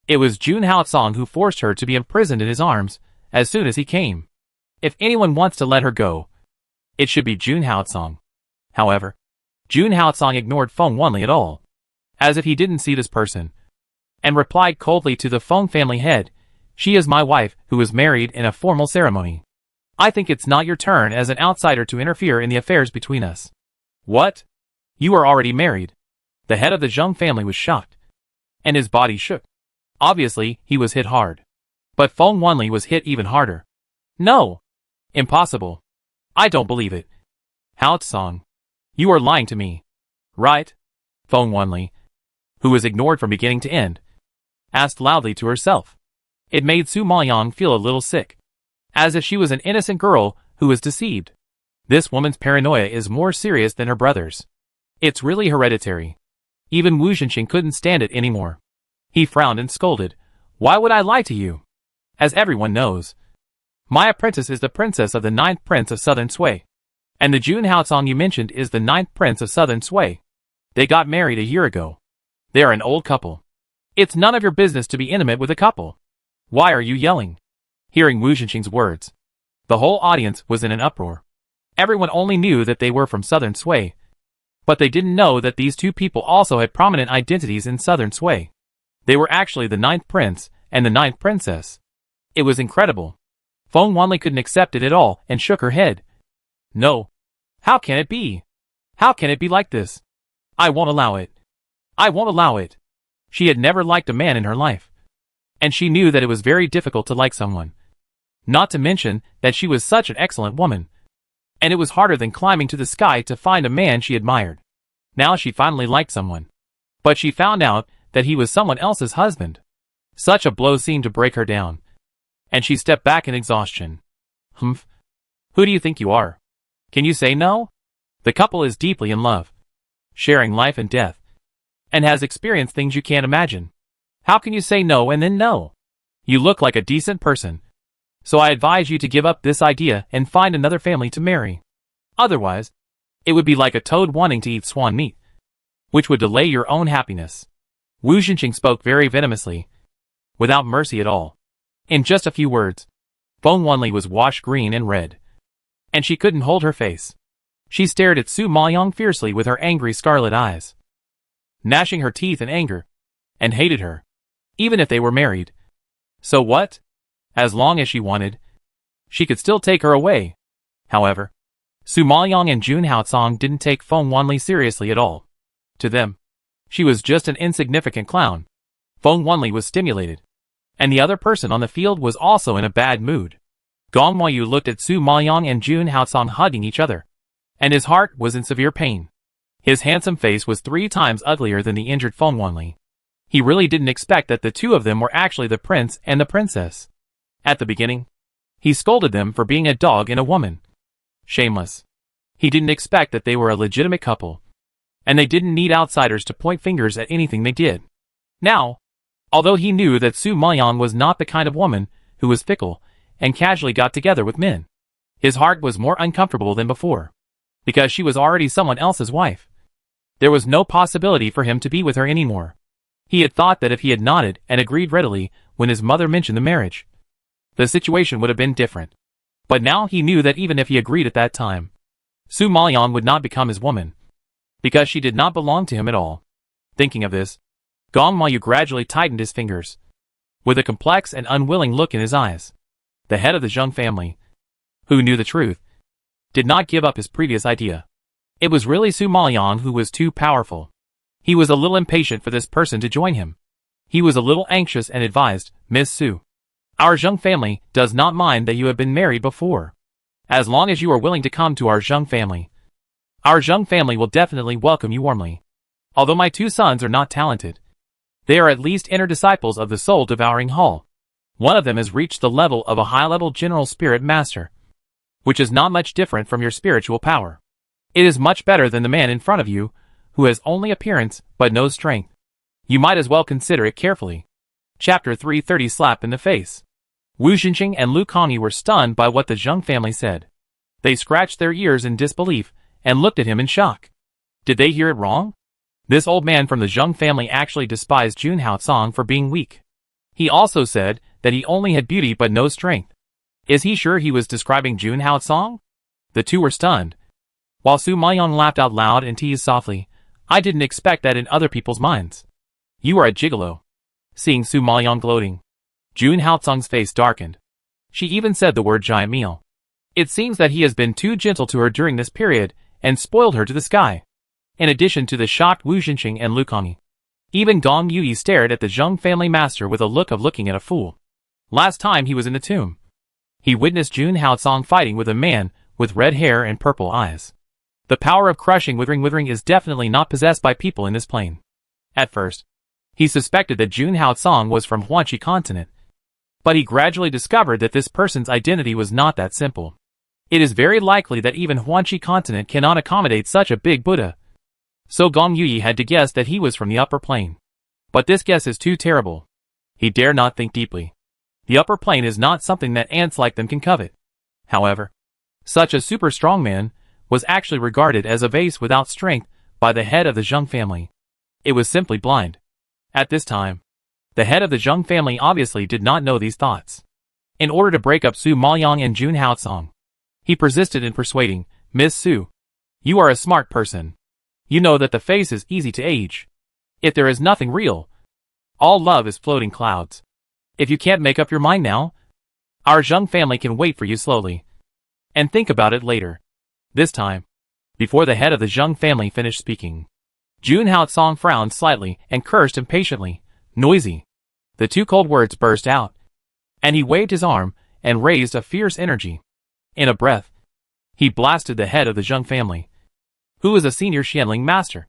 It was Jun Haocong who forced her to be imprisoned in his arms as soon as he came. If anyone wants to let her go, it should be Jun Haocong. However, Jun Haocong ignored Feng Wanli at all, as if he didn't see this person, and replied coldly to the Feng family head, she is my wife who was married in a formal ceremony. I think it's not your turn as an outsider to interfere in the affairs between us. What? You are already married? The head of the Zheng family was shocked, and his body shook. Obviously, he was hit hard. But Feng Wanli was hit even harder. No! Impossible. I don't believe it. Haocong, you are lying to me. Right? Feng Wanli, who was ignored from beginning to end, asked loudly to herself. It made Su Maoyang feel a little sick, as if she was an innocent girl who was deceived. This woman's paranoia is more serious than her brother's. It's really hereditary. Even Wu Zhenxing couldn't stand it anymore. He frowned and scolded, why would I lie to you? As everyone knows, my apprentice is the princess of the 9th prince of southern Sui, and the Jun Haocong you mentioned is the 9th prince of southern Sui. They got married a year ago. They are an old couple. It's none of your business to be intimate with a couple. Why are you yelling? Hearing Wu Zhenxing's words, The whole audience was in an uproar. Everyone only knew that they were from Southern Sway, but they didn't know that these two people also had prominent identities in Southern Sway. They were actually the 9th prince and the 9th princess. It was incredible. Feng Wanli couldn't accept it at all and shook her head. No. How can it be? How can it be like this? I won't allow it. I won't allow it. She had never liked a man in her life. And she knew that it was very difficult to like someone. Not to mention that she was such an excellent woman. And it was harder than climbing to the sky to find a man she admired. Now she finally liked someone. But she found out that he was someone else's husband. Such a blow seemed to break her down. And she stepped back in exhaustion. Humph. Who do you think you are? Can you say no? The couple is deeply in love, sharing life and death, and has experienced things you can't imagine. How can you say no and then no? You look like a decent person. So I advise you to give up this idea and find another family to marry. Otherwise, it would be like a toad wanting to eat swan meat, which would delay your own happiness. Wu Jinqing spoke very venomously, without mercy at all. In just a few words, Feng Wanli was washed green and red. And she couldn't hold her face. She stared at Su Maoyang fiercely with her angry scarlet eyes, gnashing her teeth in anger, and hated her, even if they were married. So what? As long as she wanted, she could still take her away. However, Su Maoyang and Jun Haocong didn't take Feng Wanli seriously at all. To them, she was just an insignificant clown. Feng Wanli was stimulated, and the other person on the field was also in a bad mood. Gong Huayu looked at Su Maoyang and Jun Haocong hugging each other, and his heart was in severe pain. His handsome face was 3 times uglier than the injured Feng Wanli. He really didn't expect that the two of them were actually the prince and the princess. At the beginning, he scolded them for being a dog and a woman. Shameless. He didn't expect that they were a legitimate couple, and they didn't need outsiders to point fingers at anything they did. Now, although he knew that Su Maoyang was not the kind of woman who was fickle and casually got together with men, his heart was more uncomfortable than before, because she was already someone else's wife. There was no possibility for him to be with her anymore. He had thought that if he had nodded and agreed readily when his mother mentioned the marriage, the situation would have been different. But now he knew that even if he agreed at that time, Su Maoyang would not become his woman, because she did not belong to him at all. Thinking of this, Gong Huayu gradually tightened his fingers, with a complex and unwilling look in his eyes. The head of the Zheng family, who knew the truth, did not give up his previous idea. It was really Su Maoyang who was too powerful. He was a little impatient for this person to join him. He was a little anxious and advised, Miss Su, our Zheng family does not mind that you have been married before. As long as you are willing to come to our Zheng family will definitely welcome you warmly. Although my 2 sons are not talented, they are at least inner disciples of the soul-devouring Hall. One of them has reached the level of a high-level general spirit master, which is not much different from your spiritual power. It is much better than the man in front of you, who has only appearance but no strength. You might as well consider it carefully. Chapter 330 Slap in the Face. Wu Jinqing and Lu Kongyi were stunned by what the Zheng family said. They scratched their ears in disbelief and looked at him in shock. Did they hear it wrong? This old man from the Zheng family actually despised Jun Haocong for being weak. He also said that he only had beauty but no strength. Is he sure he was describing Jun Haocong? The two were stunned, while Su Maoyang laughed out loud and teased softly, I didn't expect that in other people's minds. You are a gigolo. Seeing Su Maoyang gloating, Jun Haocong's face darkened. She even said the word giant meal. It seems that he has been too gentle to her during this period and spoiled her to the sky. In addition to the shocked Wu Jinqing and Lu Kongyi, even Gong Yuyi stared at the Zheng family master with a look of looking at a fool. Last time he was in the tomb, he witnessed Jun Haocong fighting with a man with red hair and purple eyes. The power of crushing withering is definitely not possessed by people in this plane. At first, he suspected that Jun Haocong was from Huanqi continent, but he gradually discovered that this person's identity was not that simple. It is very likely that even Huanqi continent cannot accommodate such a big Buddha. So Gong Yuyi had to guess that he was from the upper plane. But this guess is too terrible. He dare not think deeply. The upper plane is not something that ants like them can covet. However, such a super strong man was actually regarded as a vase without strength by the head of the Zheng family. It was simply blind. At this time, the head of the Zheng family obviously did not know these thoughts. in order to break up Su Maoyang and Jun Haotsong. He persisted in persuading, "Miss Su, you are a smart person. You know that the face is easy to age. If there is nothing real, all love is floating clouds. If you can't make up your mind now, our Zheng family can wait for you slowly. And think about it later." This time, before the head of the Zheng family finished speaking, Jun Haotsong frowned slightly and cursed impatiently, "Noisy." The two cold words burst out, and he waved his arm and raised a fierce energy. In a breath, he blasted the head of the Zheng family, who was a senior Xianling master,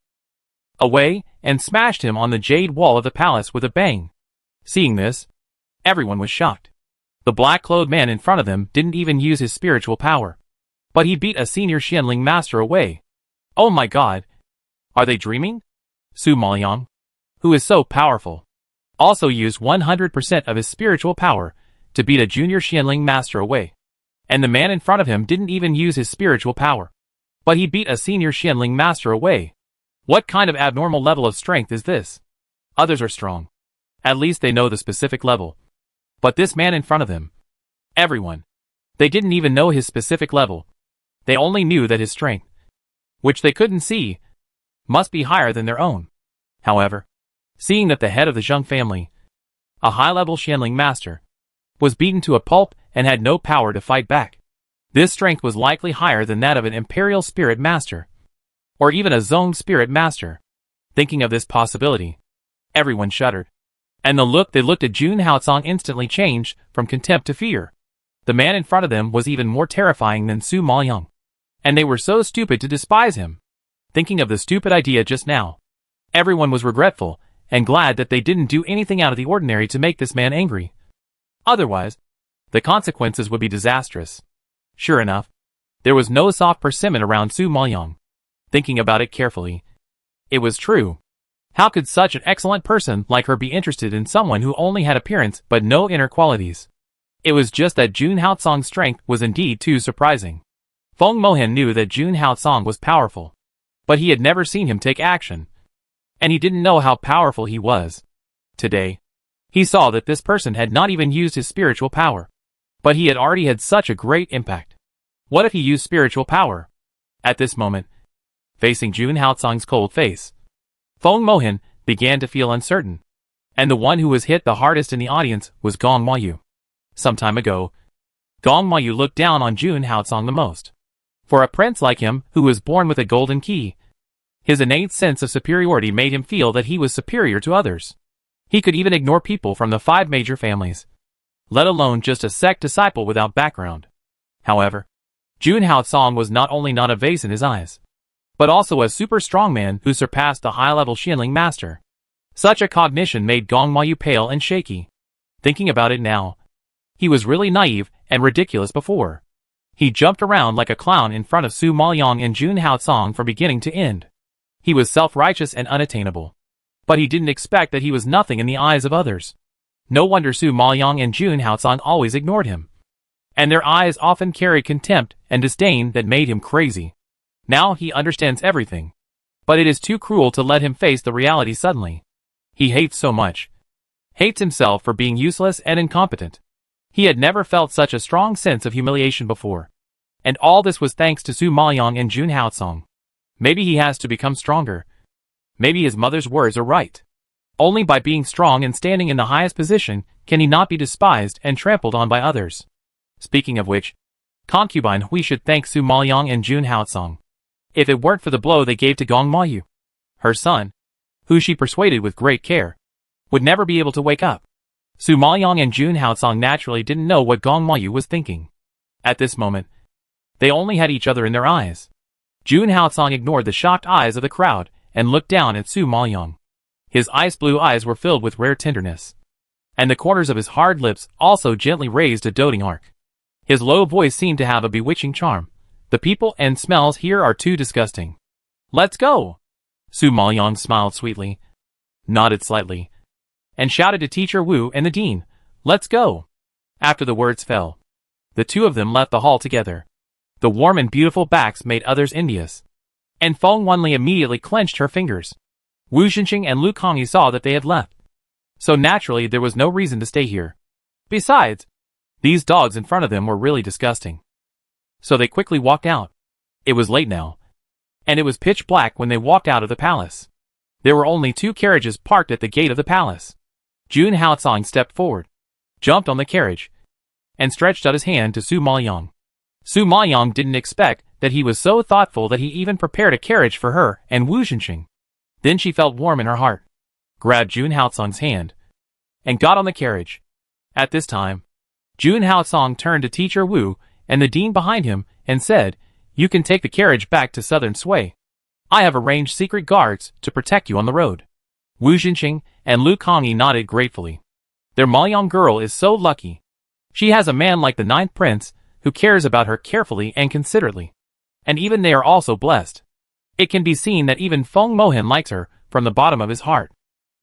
away and smashed him on the jade wall of the palace with a bang. Seeing this, everyone was shocked. The black-clothed man in front of them didn't even use his spiritual power, but he beat a senior Xianling master away. Oh my god! Are they dreaming? Su Maoyang, who is so powerful, also used 100% of his spiritual power to beat a junior Xianling master away. And the man in front of him didn't even use his spiritual power, but he beat a senior Xianling master away. What kind of abnormal level of strength is this? Others are strong. At least they know the specific level. But this man in front of them, everyone, they didn't even know his specific level. They only knew that his strength, which they couldn't see, must be higher than their own. However, seeing that the head of the Zheng family, a high-level Xianling master, was beaten to a pulp and had no power to fight back, this strength was likely higher than that of an Imperial Spirit Master, or even a Zoned Spirit Master. Thinking of this possibility, everyone shuddered, and the look they looked at Jun Haotsong instantly changed from contempt to fear. The man in front of them was even more terrifying than Su Maoyang, and they were so stupid to despise him. Thinking of the stupid idea just now, everyone was regretful and glad that they didn't do anything out of the ordinary to make this man angry. Otherwise, the consequences would be disastrous. Sure enough, there was no soft persimmon around Su Maoyang. Thinking about it carefully, it was true. How could such an excellent person like her be interested in someone who only had appearance but no inner qualities? It was just that Jun Haotsong's strength was indeed too surprising. Feng Mohan knew that Jun Haotsong was powerful, but he had never seen him take action, and he didn't know how powerful he was. Today, he saw that this person had not even used his spiritual power, but he had already had such a great impact. What if he used spiritual power? At this moment, facing Jun Haotsong's cold face, Feng Mohan began to feel uncertain, and the one who was hit the hardest in the audience was Gong Mayu. Some time ago, Gong Mayu looked down on Jun Haotsong the most. For a prince like him who was born with a golden key, his innate sense of superiority made him feel that he was superior to others. He could even ignore people from the 5 major families, let alone just a sect disciple without background. However, Jun Haotsong was not only not a vase in his eyes, but also a super strong man who surpassed the high-level Xianling master. Such a cognition made Gong Mayu pale and shaky. Thinking about it now, he was really naive and ridiculous before. He jumped around like a clown in front of Su Maoyang and Jun Haotsong from beginning to end. He was self-righteous and unattainable, but he didn't expect that he was nothing in the eyes of others. No wonder Su Maoyang and Jun Haotsong always ignored him, and their eyes often carried contempt and disdain that made him crazy. Now he understands everything, but it is too cruel to let him face the reality suddenly. He hates so much. Hates himself for being useless and incompetent. He had never felt such a strong sense of humiliation before. And all this was thanks to Su Maoyang and Jun Haotsong. Maybe he has to become stronger. Maybe his mother's words are right. Only by being strong and standing in the highest position can he not be despised and trampled on by others. Speaking of which, Concubine, we should thank Su Maoyang and Jun Haotsong. If it weren't for the blow they gave to Gong Mayu, her son, who she persuaded with great care, would never be able to wake up. Su Maoyang and Jun Haotsong naturally didn't know what Gong Mayu was thinking. At this moment, they only had each other in their eyes. Jun Haotsong ignored the shocked eyes of the crowd and looked down at Su Maoyang. His ice-blue eyes were filled with rare tenderness, and the corners of his hard lips also gently raised a doting arc. His low voice seemed to have a bewitching charm. The people and smells here are too disgusting. Let's go! Su Maoyang smiled sweetly, nodded slightly, and shouted to Teacher Wu and the Dean, "Let's go!" After the words fell, the two of them left the hall together. The warm and beautiful backs made others envious, and Feng Wanli immediately clenched her fingers. Wu Xinqing and Lu Kongyi saw that they had left, so naturally there was no reason to stay here. Besides, These dogs in front of them were really disgusting. So they quickly walked out. It was late now, and it was pitch black when they walked out of the palace. There were only 2 carriages parked at the gate of the palace. Jun Haotsong stepped forward, jumped on the carriage, and stretched out his hand to Su Maoyang. Su Maoyang didn't expect that he was so thoughtful that he even prepared a carriage for her and Wu Zhenxing. Then she felt warm in her heart, grabbed Jun Haotsong's hand, and got on the carriage. At this time, Jun Haotsong turned to Teacher Wu and the dean behind him and said, "You can take the carriage back to Southern Sui. I have arranged secret guards to protect you on the road." Wu Zhenxing and Lu Kongyi nodded gratefully. Their Maoyang girl is so lucky. She has a man like the 9th prince who cares about her carefully and considerately. And even they are also blessed. It can be seen that even Feng Mohan likes her from the bottom of his heart,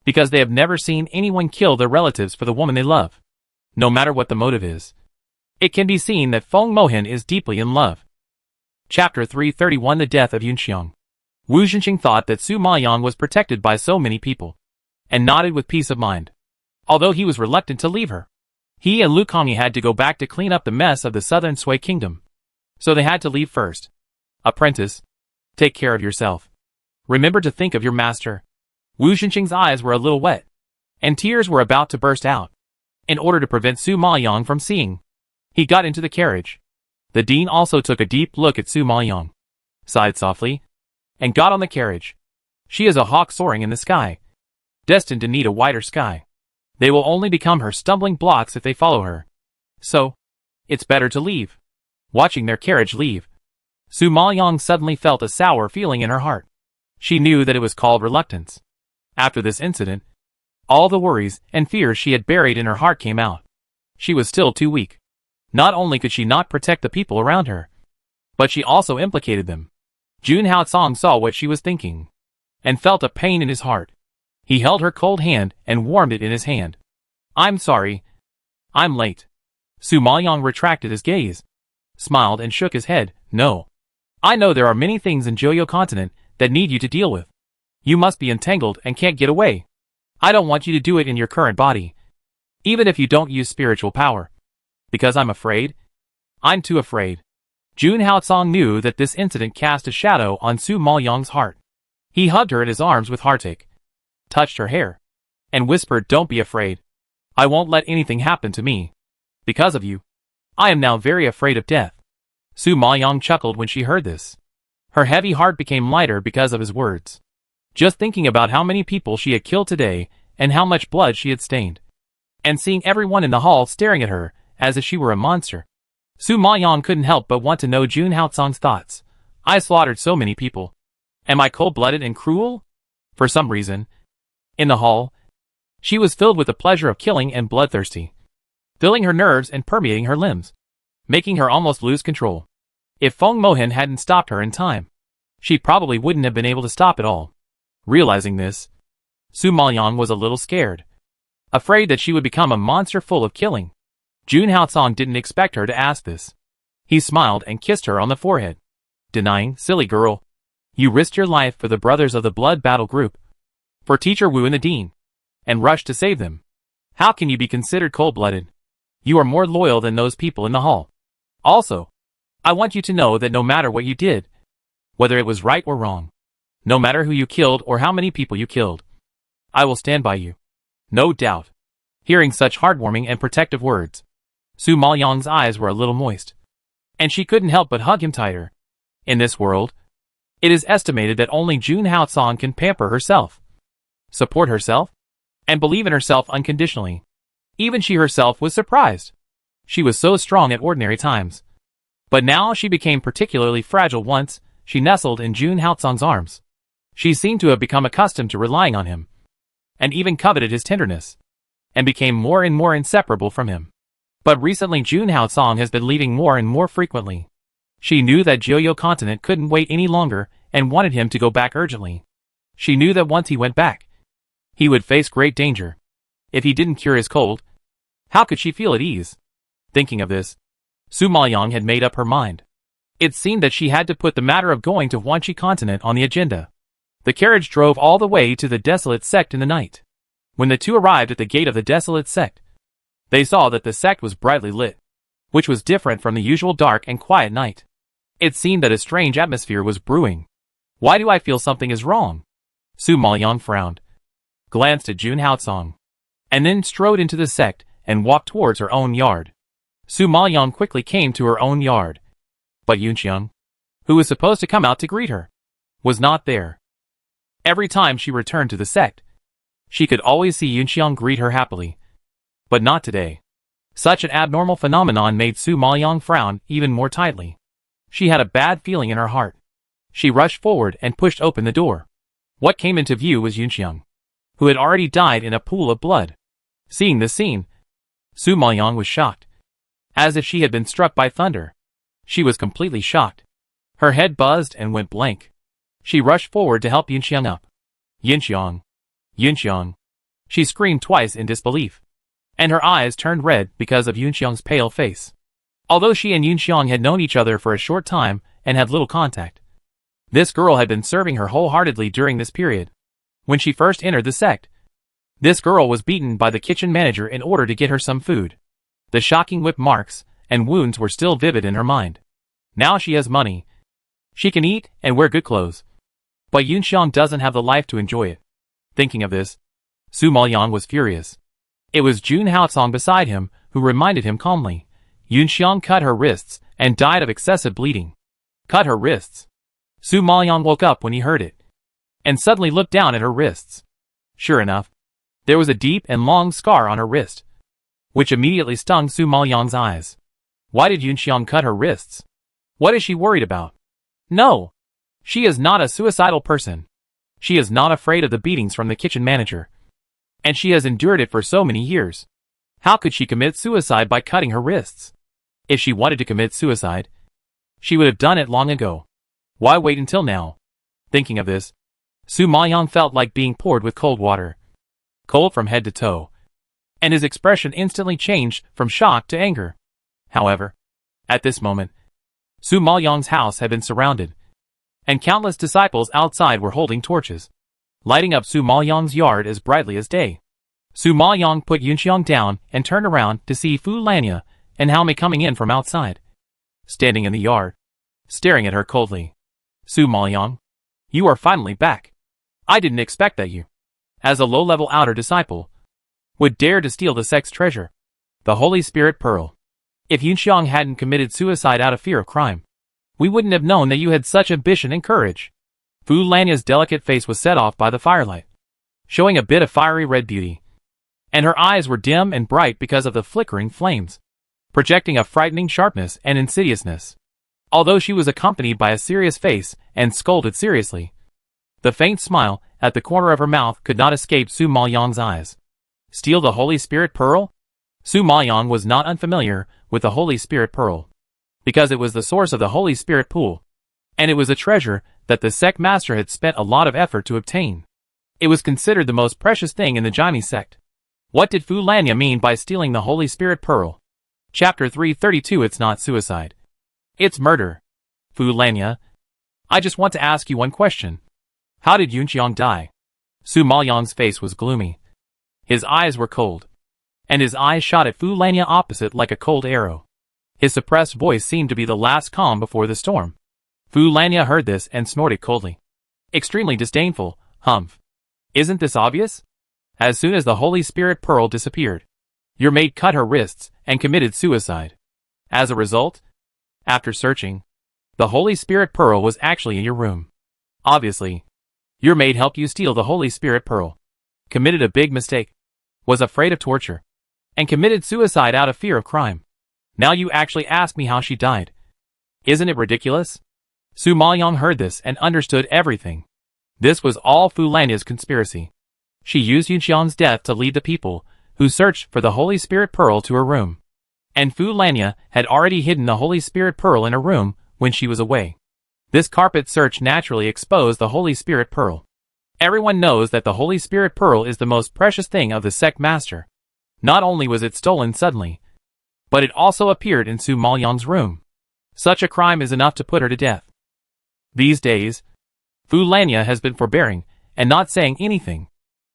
because they have never seen anyone kill their relatives for the woman they love, no matter what the motive is. It can be seen that Feng Mohan is deeply in love. Chapter 331 The Death of Yunxiang. Wu Zhenxing thought that Su Maoyang was protected by so many people, and nodded with peace of mind. Although he was reluctant to leave her, he and Lu Kongyi had to go back to clean up the mess of the Southern Sui kingdom. So they had to leave first. "Apprentice, take care of yourself. Remember to think of your master." Wu Zhenxing's eyes were a little wet, and tears were about to burst out. In order to prevent Su Maoyang from seeing, he got into the carriage. The dean also took a deep look at Su Maoyang, sighed softly, and got on the carriage. She is a hawk soaring in the sky, destined to need a wider sky. They will only become her stumbling blocks if they follow her. So, it's better to leave. Watching their carriage leave, Su Maoyang suddenly felt a sour feeling in her heart. She knew that it was called reluctance. After this incident, all the worries and fears she had buried in her heart came out. She was still too weak. Not only could she not protect the people around her, but she also implicated them. Jun Haotsong saw what she was thinking, and felt a pain in his heart. He held her cold hand and warmed it in his hand. "I'm sorry. I'm late." Su Maoyang retracted his gaze, smiled and shook his head. "No. I know there are many things in Joyo continent that need you to deal with. You must be entangled and can't get away. I don't want you to do it in your current body, even if you don't use spiritual power. Because I'm afraid? I'm too afraid." Jun Haotsong knew that this incident cast a shadow on Su Maoyang's heart. He hugged her in his arms with heartache, touched her hair, and whispered, "Don't be afraid. I won't let anything happen to me. Because of you, I am now very afraid of death." Su Maoyang chuckled when she heard this. Her heavy heart became lighter because of his words. Just thinking about how many people she had killed today and how much blood she had stained, and seeing everyone in the hall staring at her as if she were a monster, Su Maoyang couldn't help but want to know Jun Haotsong's thoughts. "I slaughtered so many people. Am I cold-blooded and cruel?" For some reason, in the hall, she was filled with the pleasure of killing and bloodthirsty, filling her nerves and permeating her limbs, making her almost lose control. If Feng Mohan hadn't stopped her in time, she probably wouldn't have been able to stop it all. Realizing this, Su Maoyang was a little scared, afraid that she would become a monster full of killing. Jun Haotsong didn't expect her to ask this. He smiled and kissed her on the forehead, denying, "Silly girl. You risked your life for the brothers of the blood battle group, for Teacher Wu and the Dean, and rushed to save them. How can you be considered cold-blooded? You are more loyal than those people in the hall. Also, I want you to know that no matter what you did, whether it was right or wrong, no matter who you killed or how many people you killed, I will stand by you. No doubt." Hearing such heartwarming and protective words, Su Maoyang's eyes were a little moist, and she couldn't help but hug him tighter. In this world, it is estimated that only Jun Haotsong can pamper herself, support herself, and believe in herself unconditionally. Even she herself was surprised. She was so strong at ordinary times, but now she became particularly fragile once she nestled in Jun Haotsong's arms. She seemed to have become accustomed to relying on him, and even coveted his tenderness, and became more and more inseparable from him. But recently Jun Haotsong has been leaving more and more frequently. She knew that Joyo continent couldn't wait any longer and wanted him to go back urgently. She knew that once he went back, he would face great danger. If he didn't cure his cold, how could she feel at ease? Thinking of this, Su Maoyang had made up her mind. It seemed that she had to put the matter of going to Huanxi continent on the agenda. The carriage drove all the way to the desolate sect in the night. When the two arrived at the gate of the desolate sect, they saw that the sect was brightly lit. which was different from the usual dark and quiet night. It seemed that a strange atmosphere was brewing. Why do I feel something is wrong? Su Maoyang frowned, glanced at Jun Haotsong, and then strode into the sect and walked towards her own yard. Su Maoyang quickly came to her own yard. But Yunxiang, who was supposed to come out to greet her, was not there. Every time she returned to the sect, she could always see Yunxiang greet her happily. But not today. Such an abnormal phenomenon made Su Maoyang frown even more tightly. She had a bad feeling in her heart. She rushed forward and pushed open the door. What came into view was Yunxiang, who had already died in a pool of blood. Seeing this scene, Su Maoyang was shocked, as if she had been struck by thunder. She was completely shocked. Her head buzzed and went blank. She rushed forward to help Yunxiang up. Yunxiang! Yunxiang! She screamed twice in disbelief, and her eyes turned red because of Yunxiang's pale face. Although she and Yunxiang had known each other for a short time and had little contact, this girl had been serving her wholeheartedly during this period. When she first entered the sect, this girl was beaten by the kitchen manager in order to get her some food. The shocking whip marks and wounds were still vivid in her mind. Now she has money. She can eat and wear good clothes. But Yunxiang doesn't have the life to enjoy it. Thinking of this, Su Maoyang was furious. It was Jun Haotsong beside him who reminded him calmly. Yunxiang cut her wrists and died of excessive bleeding. Cut her wrists. Su Maoyang woke up when he heard it, and suddenly looked down at her wrists. Sure enough, there was a deep and long scar on her wrist, which immediately stung Su Maoyang's eyes. Why did Yunxiang cut her wrists? What is she worried about? No! She is not a suicidal person. She is not afraid of the beatings from the kitchen manager. And she has endured it for so many years. How could she commit suicide by cutting her wrists? If she wanted to commit suicide, she would have done it long ago. Why wait until now? Thinking of this, Su Maoyang felt like being poured with cold water. Cold from head to toe. And his expression instantly changed from shock to anger. However, at this moment, Su Maoyang's house had been surrounded, and countless disciples outside were holding torches, lighting up Su Maoyang's yard as brightly as day. Su Maoyang put Yunxiang down and turned around to see Fu Lanya and Hao Mei coming in from outside, standing in the yard, staring at her coldly. Su Maoyang, you are finally back. I didn't expect that you, as a low-level outer disciple, would dare to steal the sect's treasure, the Holy Spirit Pearl. If Yunxiang hadn't committed suicide out of fear of crime, we wouldn't have known that you had such ambition and courage. Fu Lanya's delicate face was set off by the firelight, showing a bit of fiery red beauty, and her eyes were dim and bright because of the flickering flames, projecting a frightening sharpness and insidiousness. Although she was accompanied by a serious face and scolded seriously, the faint smile at the corner of her mouth could not escape Su Maoyang's eyes. Steal the Holy Spirit Pearl? Su Maoyang was not unfamiliar with the Holy Spirit Pearl, because it was the source of the Holy Spirit Pool, and it was a treasure that the sect master had spent a lot of effort to obtain. It was considered the most precious thing in the Jaime sect. What did Fu Lanya mean by stealing the Holy Spirit Pearl? Chapter 332. It's not suicide. It's murder. Fu Lanya, I just want to ask you one question. How did Yunxiang die? Su Maoyang's face was gloomy. His eyes were cold, and his eyes shot at Fu Lanya opposite like a cold arrow. His suppressed voice seemed to be the last calm before the storm. Fu Lanya heard this and snorted coldly. Extremely disdainful, humph. Isn't this obvious? As soon as the Holy Spirit Pearl disappeared, your maid cut her wrists and committed suicide. As a result, after searching, the Holy Spirit Pearl was actually in your room. Obviously, your maid helped you steal the Holy Spirit Pearl, committed a big mistake, was afraid of torture, and committed suicide out of fear of crime. Now you actually ask me how she died. Isn't it ridiculous? Su Maoyang heard this and understood everything. This was all Fu Lanya's conspiracy. She used Yunxiang's death to lead the people who searched for the Holy Spirit Pearl to her room. And Fu Lanya had already hidden the Holy Spirit Pearl in her room when she was away. This carpet search naturally exposed the Holy Spirit Pearl. Everyone knows that the Holy Spirit Pearl is the most precious thing of the sect master. Not only was it stolen suddenly, but it also appeared in Su Maoyang's room. Such a crime is enough to put her to death. These days, Fu Lanya has been forbearing and not saying anything.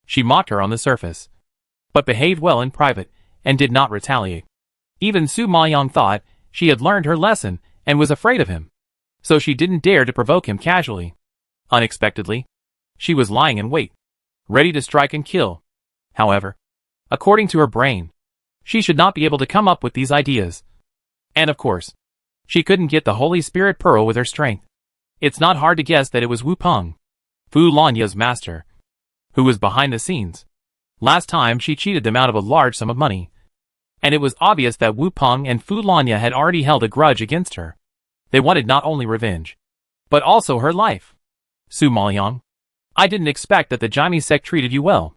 She mocked her on the surface, but behaved well in private and did not retaliate. Even Su Maoyang thought she had learned her lesson and was afraid of him. So she didn't dare to provoke him casually. Unexpectedly, she was lying in wait, ready to strike and kill. However, according to her brain, she should not be able to come up with these ideas. And of course, she couldn't get the Holy Spirit Pearl with her strength. It's not hard to guess that it was Wu Peng, Fu Lanya's master, who was behind the scenes. Last time she cheated them out of a large sum of money. And it was obvious that Wu Peng and Fu Lanya had already held a grudge against her. They wanted not only revenge, but also her life. Su Maoyang, I didn't expect that the Jaime sect treated you well.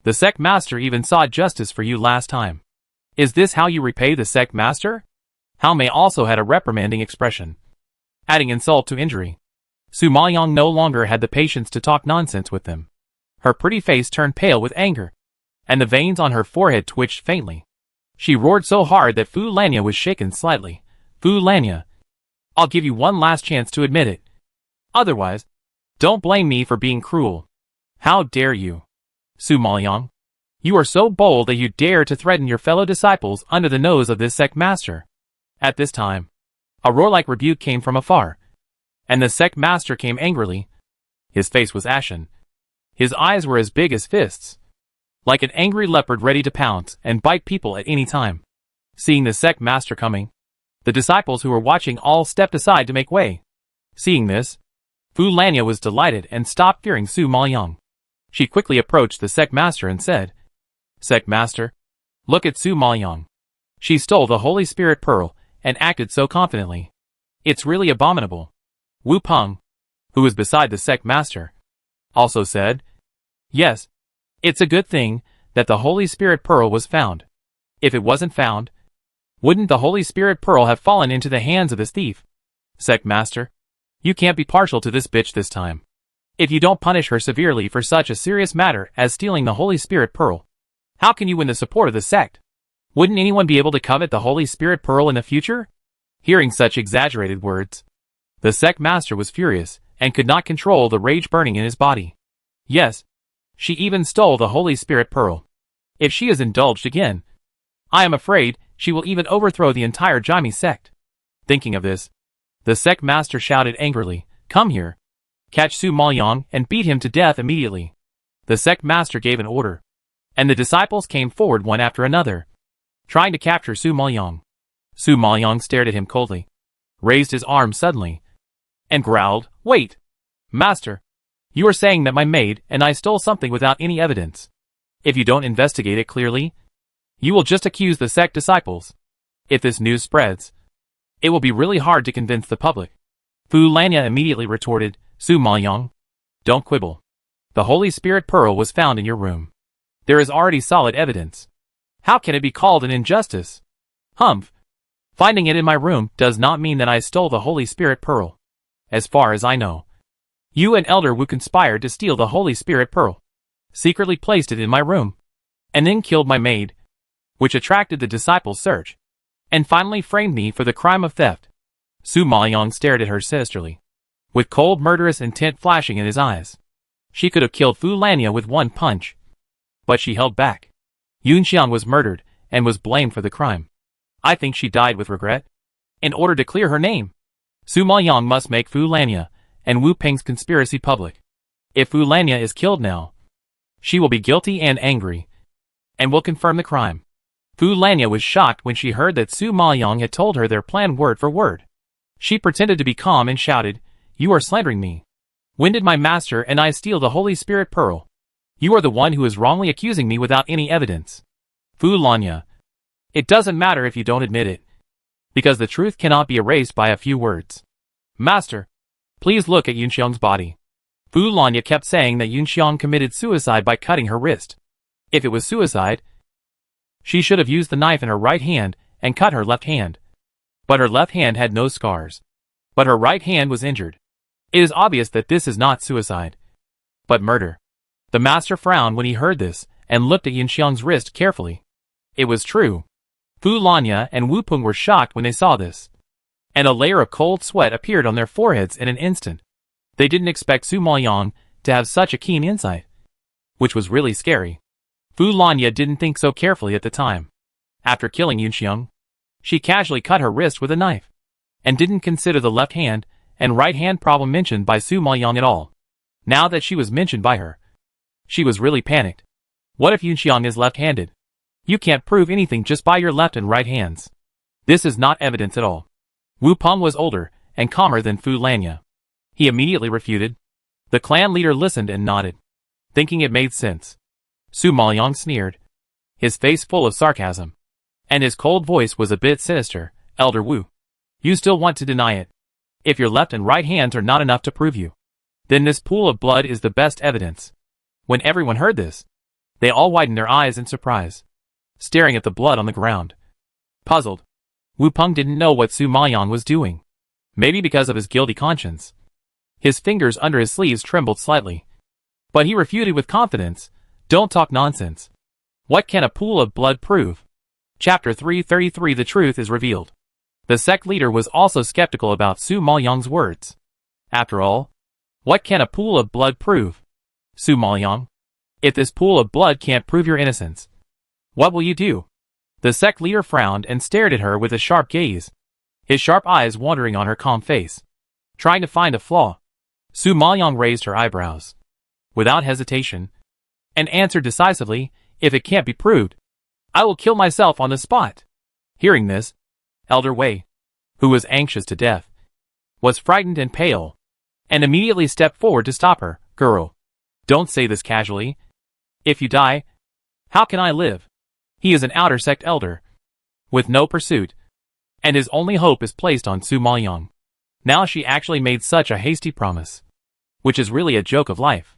The sect master even sought justice for you last time. Is this how you repay the sect master? Hao Mei also had a reprimanding expression, adding insult to injury. Su Maoyang no longer had the patience to talk nonsense with them. Her pretty face turned pale with anger, and the veins on her forehead twitched faintly. She roared so hard that Fu Lanya was shaken slightly. Fu Lanya, I'll give you one last chance to admit it. Otherwise, don't blame me for being cruel. How dare you? Su Maoyang, you are so bold that you dare to threaten your fellow disciples under the nose of this sect master. At this time, a roar-like rebuke came from afar, and the sect master came angrily. His face was ashen. His eyes were as big as fists, like an angry leopard ready to pounce and bite people at any time. Seeing the sect master coming, the disciples who were watching all stepped aside to make way. Seeing this, Fu Lanya was delighted and stopped fearing Su Maoyang. She quickly approached the sect master and said, Sect master, look at Su Maoyang. She stole the Holy Spirit Pearl and acted so confidently. It's really abominable. Wu Peng, who was beside the sect master, also said, Yes, it's a good thing that the Holy Spirit Pearl was found. If it wasn't found, wouldn't the Holy Spirit Pearl have fallen into the hands of this thief? Sect master, you can't be partial to this bitch this time. If you don't punish her severely for such a serious matter as stealing the Holy Spirit Pearl, how can you win the support of the sect? Wouldn't anyone be able to covet the Holy Spirit Pearl in the future? Hearing such exaggerated words, the sect master was furious and could not control the rage burning in his body. Yes, she even stole the Holy Spirit Pearl. If she is indulged again, I am afraid she will even overthrow the entire Jaime sect. Thinking of this, the sect master shouted angrily, Come here. Catch Su Maoyang and beat him to death immediately. The sect master gave an order, and the disciples came forward one after another, trying to capture Su Maoyang. Su Maoyang stared at him coldly, raised his arm suddenly, and growled, Wait! Master! You are saying that my maid and I stole something without any evidence. If you don't investigate it clearly, you will just accuse the sect disciples. If this news spreads, it will be really hard to convince the public. Fu Lanya immediately retorted, Su Maoyang, don't quibble. The Holy Spirit Pearl was found in your room. There is already solid evidence. How can it be called an injustice? Humph. Finding it in my room does not mean that I stole the Holy Spirit Pearl. As far as I know, you and Elder Wu conspired to steal the Holy Spirit Pearl, secretly placed it in my room, and then killed my maid, which attracted the disciples' search, and finally framed me for the crime of theft. Su Maoyang stared at her sinisterly, with cold murderous intent flashing in his eyes. She could have killed Fu Lanya with one punch, but she held back. Yunxiang was murdered and was blamed for the crime. I think she died with regret. In order to clear her name, Su Maoyang must make Fu Lanya and Wu Peng's conspiracy public. If Fu Lanya is killed now, she will be guilty and angry, and will confirm the crime. Fu Lanya was shocked when she heard that Su Maoyang had told her their plan word for word. She pretended to be calm and shouted, You are slandering me. When did my master and I steal the Holy Spirit Pearl? You are the one who is wrongly accusing me without any evidence. Fu Lanya, it doesn't matter if you don't admit it, because the truth cannot be erased by a few words. Master, please look at Yunxiang's body. Fu Lanya kept saying that Yunxiang committed suicide by cutting her wrist. If it was suicide, she should have used the knife in her right hand and cut her left hand. But her left hand had no scars. But her right hand was injured. It is obvious that this is not suicide, but murder. The master frowned when he heard this and looked at Yunxiang's wrist carefully. It was true. Fu Lanya and Wu Peng were shocked when they saw this, and a layer of cold sweat appeared on their foreheads in an instant. They didn't expect Su Maoyang to have such a keen insight, which was really scary. Fu Lanya didn't think so carefully at the time. After killing Yunxiang, She casually cut her wrist with a knife, and didn't consider the left hand and right hand problem mentioned by Su Maoyang at all. Now that she was mentioned by her, she was really panicked. What if Yunxiang is left-handed? You can't prove anything just by your left and right hands. This is not evidence at all. Wu Peng was older and calmer than Fu Lanya. He immediately refuted. The clan leader listened and nodded, thinking it made sense. Su Maoyang sneered, his face full of sarcasm, and his cold voice was a bit sinister. Elder Wu, you still want to deny it? If your left and right hands are not enough to prove you, then this pool of blood is the best evidence. When everyone heard this, they all widened their eyes in surprise, staring at the blood on the ground. Puzzled, Wu Peng didn't know what Su Maoyang was doing. Maybe because of his guilty conscience. His fingers under his sleeves trembled slightly. But he refuted with confidence, don't talk nonsense. What can a pool of blood prove? Chapter 333 The truth is revealed. The sect leader was also skeptical about Su Maoyang's words. After all, what can a pool of blood prove? Su Maoyang, if this pool of blood can't prove your innocence, what will you do? The sect leader frowned and stared at her with a sharp gaze, his sharp eyes wandering on her calm face, trying to find a flaw. Su Maoyang raised her eyebrows, without hesitation, and answered decisively, if it can't be proved, I will kill myself on the spot. Hearing this, Elder Wei, who was anxious to death, was frightened and pale, and immediately stepped forward to stop her. Girl, don't say this casually. If you die, how can I live? He is an outer sect elder, with no pursuit, and his only hope is placed on Su Maoyang. Now she actually made such a hasty promise, which is really a joke of life.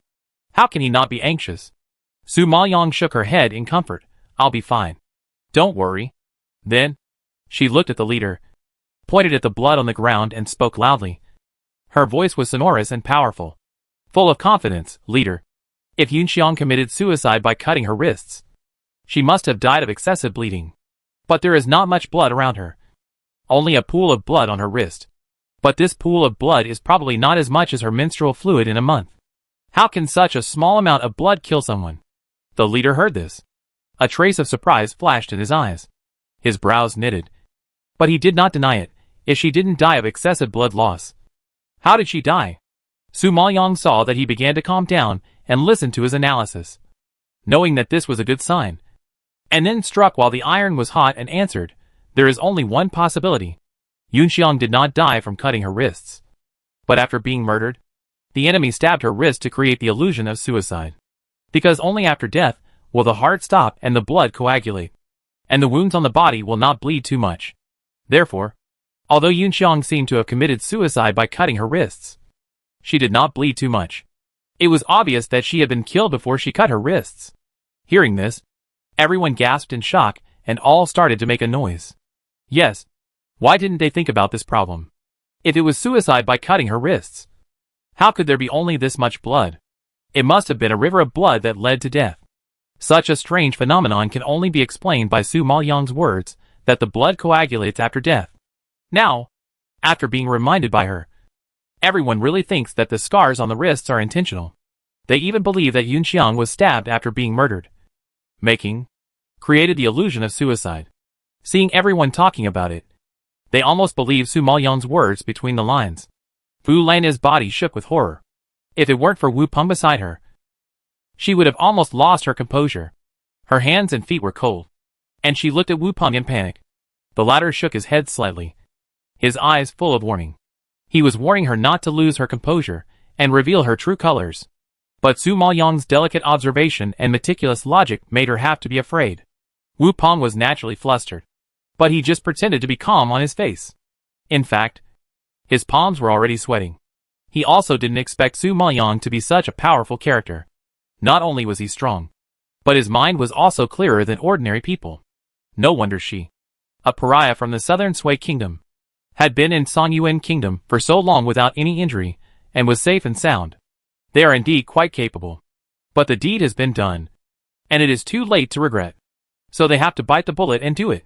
How can he not be anxious? Su Maoyang shook her head in comfort. I'll be fine. Don't worry. Then, she looked at the leader, pointed at the blood on the ground and spoke loudly. Her voice was sonorous and powerful, full of confidence. Leader, if Yunxiang committed suicide by cutting her wrists, she must have died of excessive bleeding. But there is not much blood around her. Only a pool of blood on her wrist. But this pool of blood is probably not as much as her menstrual fluid in a month. How can such a small amount of blood kill someone? The leader heard this. A trace of surprise flashed in his eyes. His brows knitted. But he did not deny it. If she didn't die of excessive blood loss, how did she die? Su Maoyang saw that he began to calm down and listened to his analysis, knowing that this was a good sign, and then struck while the iron was hot and answered, there is only one possibility. Yunxiang did not die from cutting her wrists, but after being murdered, the enemy stabbed her wrist to create the illusion of suicide. Because only after death will the heart stop and the blood coagulate, and the wounds on the body will not bleed too much. Therefore, although Yunxiang seemed to have committed suicide by cutting her wrists, she did not bleed too much. It was obvious that she had been killed before she cut her wrists. Hearing this, everyone gasped in shock and all started to make a noise. Yes, why didn't they think about this problem? If it was suicide by cutting her wrists, how could there be only this much blood? It must have been a river of blood that led to death. Such a strange phenomenon can only be explained by Su Maoyang's words that the blood coagulates after death. Now, after being reminded by her, everyone really thinks that the scars on the wrists are intentional. They even believe that Yunxiang was stabbed after being murdered, created the illusion of suicide. Seeing everyone talking about it, they almost believe Su Maoyang's words between the lines. Fu Lanya's body shook with horror. If it weren't for Wu Peng beside her, she would have almost lost her composure. Her hands and feet were cold, and she looked at Wu Peng in panic. The latter shook his head slightly, his eyes full of warning. He was warning her not to lose her composure and reveal her true colors. But Su Maoyang's delicate observation and meticulous logic made her have to be afraid. Wu Peng was naturally flustered, but he just pretended to be calm on his face. In fact, his palms were already sweating. He also didn't expect Su Maoyang to be such a powerful character. Not only was he strong, but his mind was also clearer than ordinary people. No wonder she, a pariah from the southern Sui kingdom, had been in Songyuan kingdom for so long without any injury, and was safe and sound. They are indeed quite capable. But the deed has been done, and it is too late to regret. So they have to bite the bullet and do it.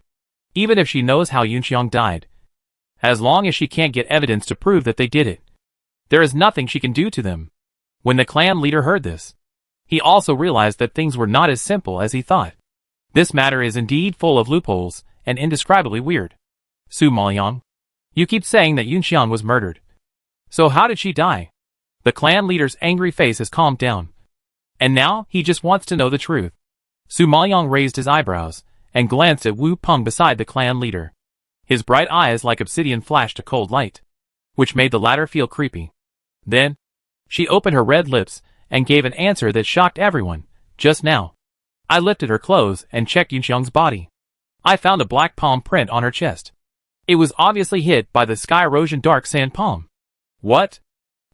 Even if she knows how Yunxiang died. As long as she can't get evidence to prove that they did it, there is nothing she can do to them. When the clan leader heard this, he also realized that things were not as simple as he thought. This matter is indeed full of loopholes and indescribably weird. Su Maoyang, you keep saying that Yunxiang was murdered. So how did she die? The clan leader's angry face has calmed down. And now, he just wants to know the truth. Su Maoyang raised his eyebrows, and glanced at Wu Peng beside the clan leader. His bright eyes like obsidian flashed a cold light, which made the latter feel creepy. Then, she opened her red lips, and gave an answer that shocked everyone. Just now, I lifted her clothes and checked Yunxiang's body. I found a black palm print on her chest. It was obviously hit by the Sky Erosion Dark Sand Palm. What?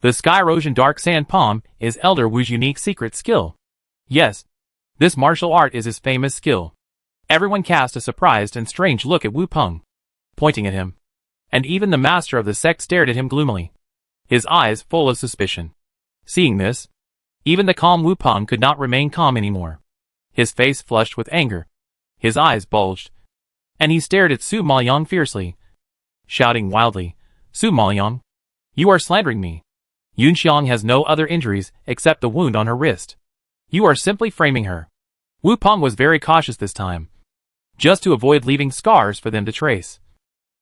The Sky Erosion Dark Sand Palm is Elder Wu's unique secret skill. Yes, this martial art is his famous skill. Everyone cast a surprised and strange look at Wu Peng, pointing at him. And even the master of the sect stared at him gloomily, his eyes full of suspicion. Seeing this, even the calm Wu Peng could not remain calm anymore. His face flushed with anger. His eyes bulged, and he stared at Su Maoyang fiercely, shouting wildly, "Su Maoyang, you are slandering me. Yunxiang has no other injuries except the wound on her wrist. You are simply framing her." Wu Peng was very cautious this time, just to avoid leaving scars for them to trace.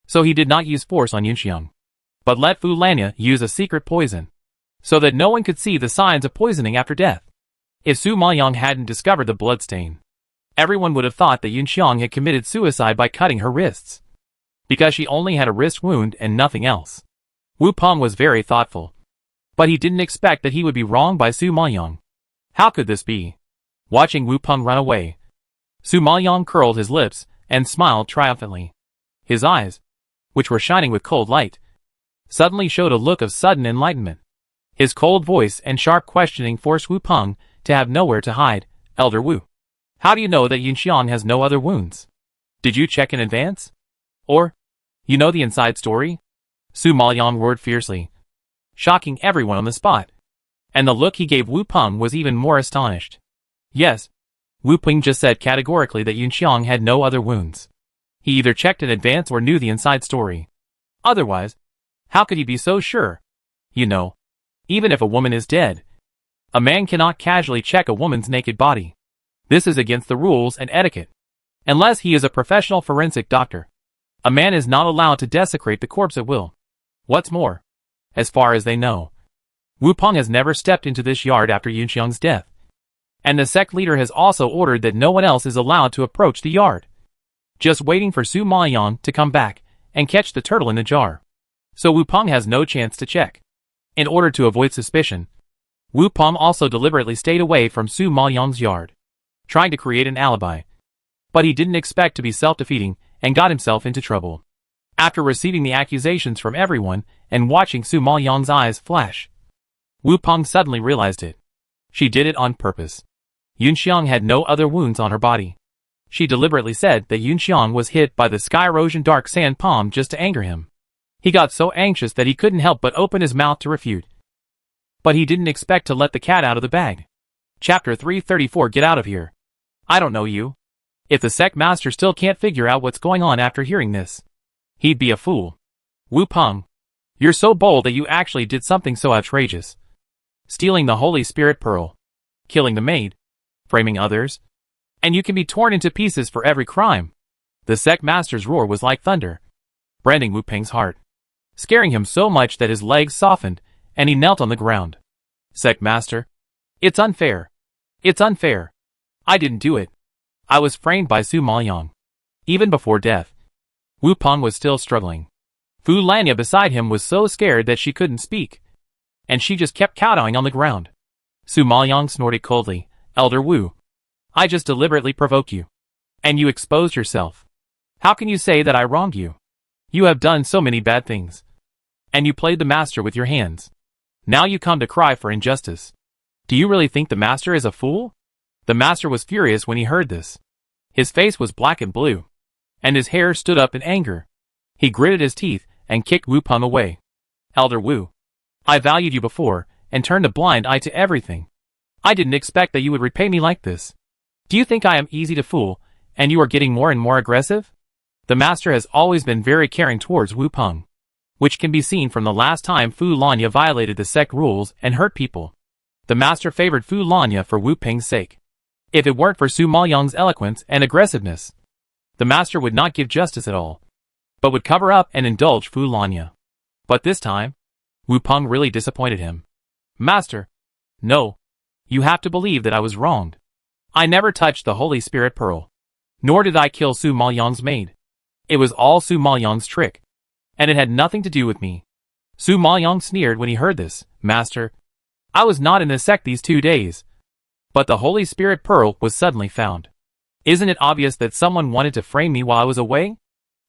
So he did not use force on Yunxiang, but let Fu Lanya use a secret poison, so that no one could see the signs of poisoning after death. If Su Maoyang hadn't discovered the bloodstain, everyone would have thought that Yunxiang had committed suicide by cutting her wrists, because she only had a wrist wound and nothing else. Wu Peng was very thoughtful, but he didn't expect that he would be wrong by Su Maoyang. How could this be? Watching Wu Peng run away, Su Maoyang curled his lips and smiled triumphantly. His eyes, which were shining with cold light, suddenly showed a look of sudden enlightenment. His cold voice and sharp questioning forced Wu Peng to have nowhere to hide. "Elder Wu, how do you know that Yunxiang has no other wounds? Did you check in advance? Or, you know the inside story?" Su Maoyang roared fiercely, shocking everyone on the spot. And the look he gave Wu Peng was even more astonished. Yes, Wu Peng just said categorically that Yunxiang had no other wounds. He either checked in advance or knew the inside story. Otherwise, how could he be so sure? You know, even if a woman is dead, a man cannot casually check a woman's naked body. This is against the rules and etiquette. Unless he is a professional forensic doctor, a man is not allowed to desecrate the corpse at will. What's more, as far as they know, Wu Peng has never stepped into this yard after Yunxiang's death. And the sect leader has also ordered that no one else is allowed to approach the yard, just waiting for Su Maoyang to come back and catch the turtle in the jar. So Wu Peng has no chance to check. In order to avoid suspicion, Wu Peng also deliberately stayed away from Su Maoyang's yard, trying to create an alibi. But he didn't expect to be self-defeating and got himself into trouble. After receiving the accusations from everyone and watching Su Maoyang's eyes flash, Wu Peng suddenly realized it. She did it on purpose. Yunxiang had no other wounds on her body. She deliberately said that Yunxiang was hit by the Sky Erosion Dark Sand Palm just to anger him. He got so anxious that he couldn't help but open his mouth to refute. But he didn't expect to let the cat out of the bag. Chapter 334. Get out of here. I don't know you. If the sect master still can't figure out what's going on after hearing this, he'd be a fool. Wu Peng, you're so bold that you actually did something so outrageous. Stealing the Holy Spirit Pearl, killing the maid, framing others, and you can be torn into pieces for every crime. The sect master's roar was like thunder, branding Wu Peng's heart, scaring him so much that his legs softened and he knelt on the ground. Sect master, it's unfair. It's unfair. I didn't do it. I was framed by Su Maoyang. Even before death, Wu Peng was still struggling. Fu Lanya beside him was so scared that she couldn't speak, and she just kept kowtowing on the ground. Su Maoyang snorted coldly, "Elder Wu, I just deliberately provoked you, and you exposed yourself. How can you say that I wronged you? You have done so many bad things, and you played the master with your hands. Now you come to cry for injustice. Do you really think the master is a fool?" The master was furious when he heard this. His face was black and blue, and his hair stood up in anger. He gritted his teeth and kicked Wu Peng away. "Elder Wu, I valued you before and turned a blind eye to everything. I didn't expect that you would repay me like this. Do you think I am easy to fool, and you are getting more and more aggressive?" The master has always been very caring towards Wu Peng, which can be seen from the last time Fu Lanya violated the sect rules and hurt people. The master favored Fu Lanya for Wu Peng's sake. If it weren't for Su Maoyang's eloquence and aggressiveness, the master would not give justice at all. but would cover up and indulge Fu Lanya. But this time, Wu Peng really disappointed him. Master. No. You have to believe that I was wronged. I never touched the Holy Spirit Pearl. Nor did I kill Su Maoyang's maid. It was all Su Maoyang's trick. And it had nothing to do with me. Su Maoyang sneered when he heard this. Master. I was not in the sect these 2 days. But the Holy Spirit Pearl was suddenly found. Isn't it obvious that someone wanted to frame me while I was away?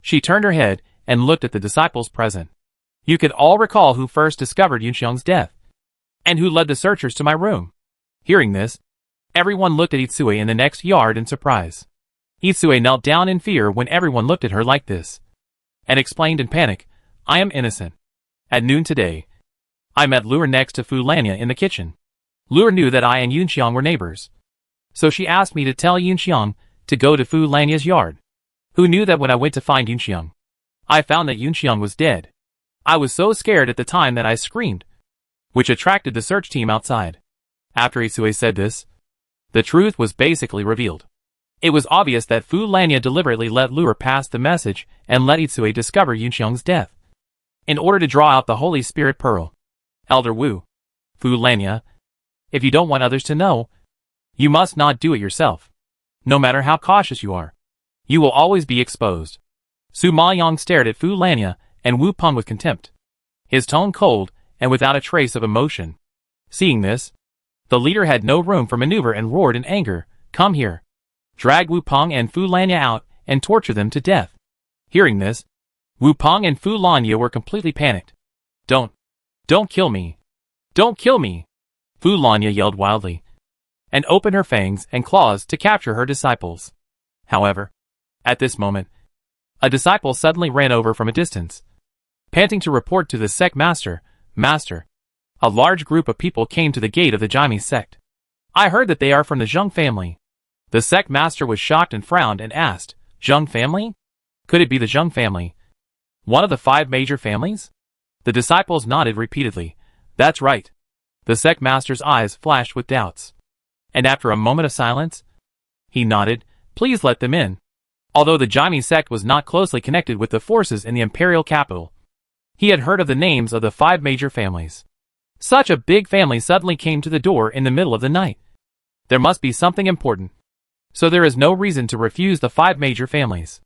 She turned her head and looked at the disciples present. You could all recall who first discovered Yunxiang's death. And who led the searchers to my room. Hearing this, everyone looked at Itsue in the next yard in surprise. Itsue knelt down in fear when everyone looked at her like this. And explained in panic, I am innocent. At noon today, I met Luer next to Fu Lanya in the kitchen. Luer knew that I and Yunxiang were neighbors. So she asked me to tell Yunxiang to go to Fu Lanya's yard. Who knew that when I went to find Yunxiang, I found that Yunxiang was dead. I was so scared at the time that I screamed, which attracted the search team outside. After Itsue said this, the truth was basically revealed. It was obvious that Fu Lanya deliberately let Luer pass the message and let Itsue discover Yunxiang's death, in order to draw out the Holy Spirit Pearl. Elder Wu, Fu Lanya, if you don't want others to know, you must not do it yourself. No matter how cautious you are, you will always be exposed. Su Maoyang stared at Fu Lanya and Wu Peng with contempt, his tone cold and without a trace of emotion. Seeing this, the leader had no room for maneuver and roared in anger, Come here. Drag Wu Peng and Fu Lanya out and torture them to death. Hearing this, Wu Peng and Fu Lanya were completely panicked. Don't kill me. Don't kill me. Fu Lanya yelled wildly, and opened her fangs and claws to capture her disciples. However, at this moment, a disciple suddenly ran over from a distance, panting to report to the sect master, Master, a large group of people came to the gate of the Jaime sect. I heard that they are from the Zheng family. The sect master was shocked and frowned and asked, Zheng family? Could it be the Zheng family? One of the 5 major families? The disciples nodded repeatedly. That's right. The sect master's eyes flashed with doubts. And after a moment of silence, he nodded, Please let them in. Although the Jaime sect was not closely connected with the forces in the imperial capital, he had heard of the names of the 5 major families. Such a big family suddenly came to the door in the middle of the night. There must be something important. So there is no reason to refuse the 5 major families.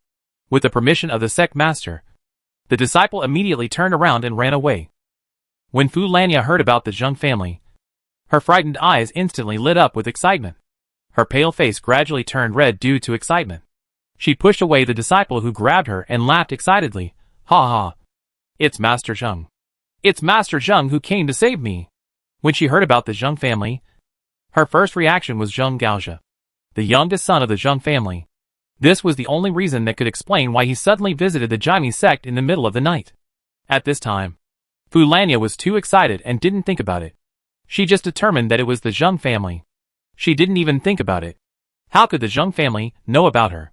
With the permission of the sect master, the disciple immediately turned around and ran away. When Fu Lanya heard about the Zheng family, her frightened eyes instantly lit up with excitement. Her pale face gradually turned red due to excitement. She pushed away the disciple who grabbed her and laughed excitedly. Ha ha. It's Master Zheng. It's Master Zheng who came to save me. When she heard about the Zheng family, her first reaction was Zheng Gaozha, the youngest son of the Zheng family. This was the only reason that could explain why he suddenly visited the Jaime sect in the middle of the night. At this time, Fu Lanya was too excited and didn't think about it. She just determined that it was the Zheng family. She didn't even think about it. How could the Zheng family know about her?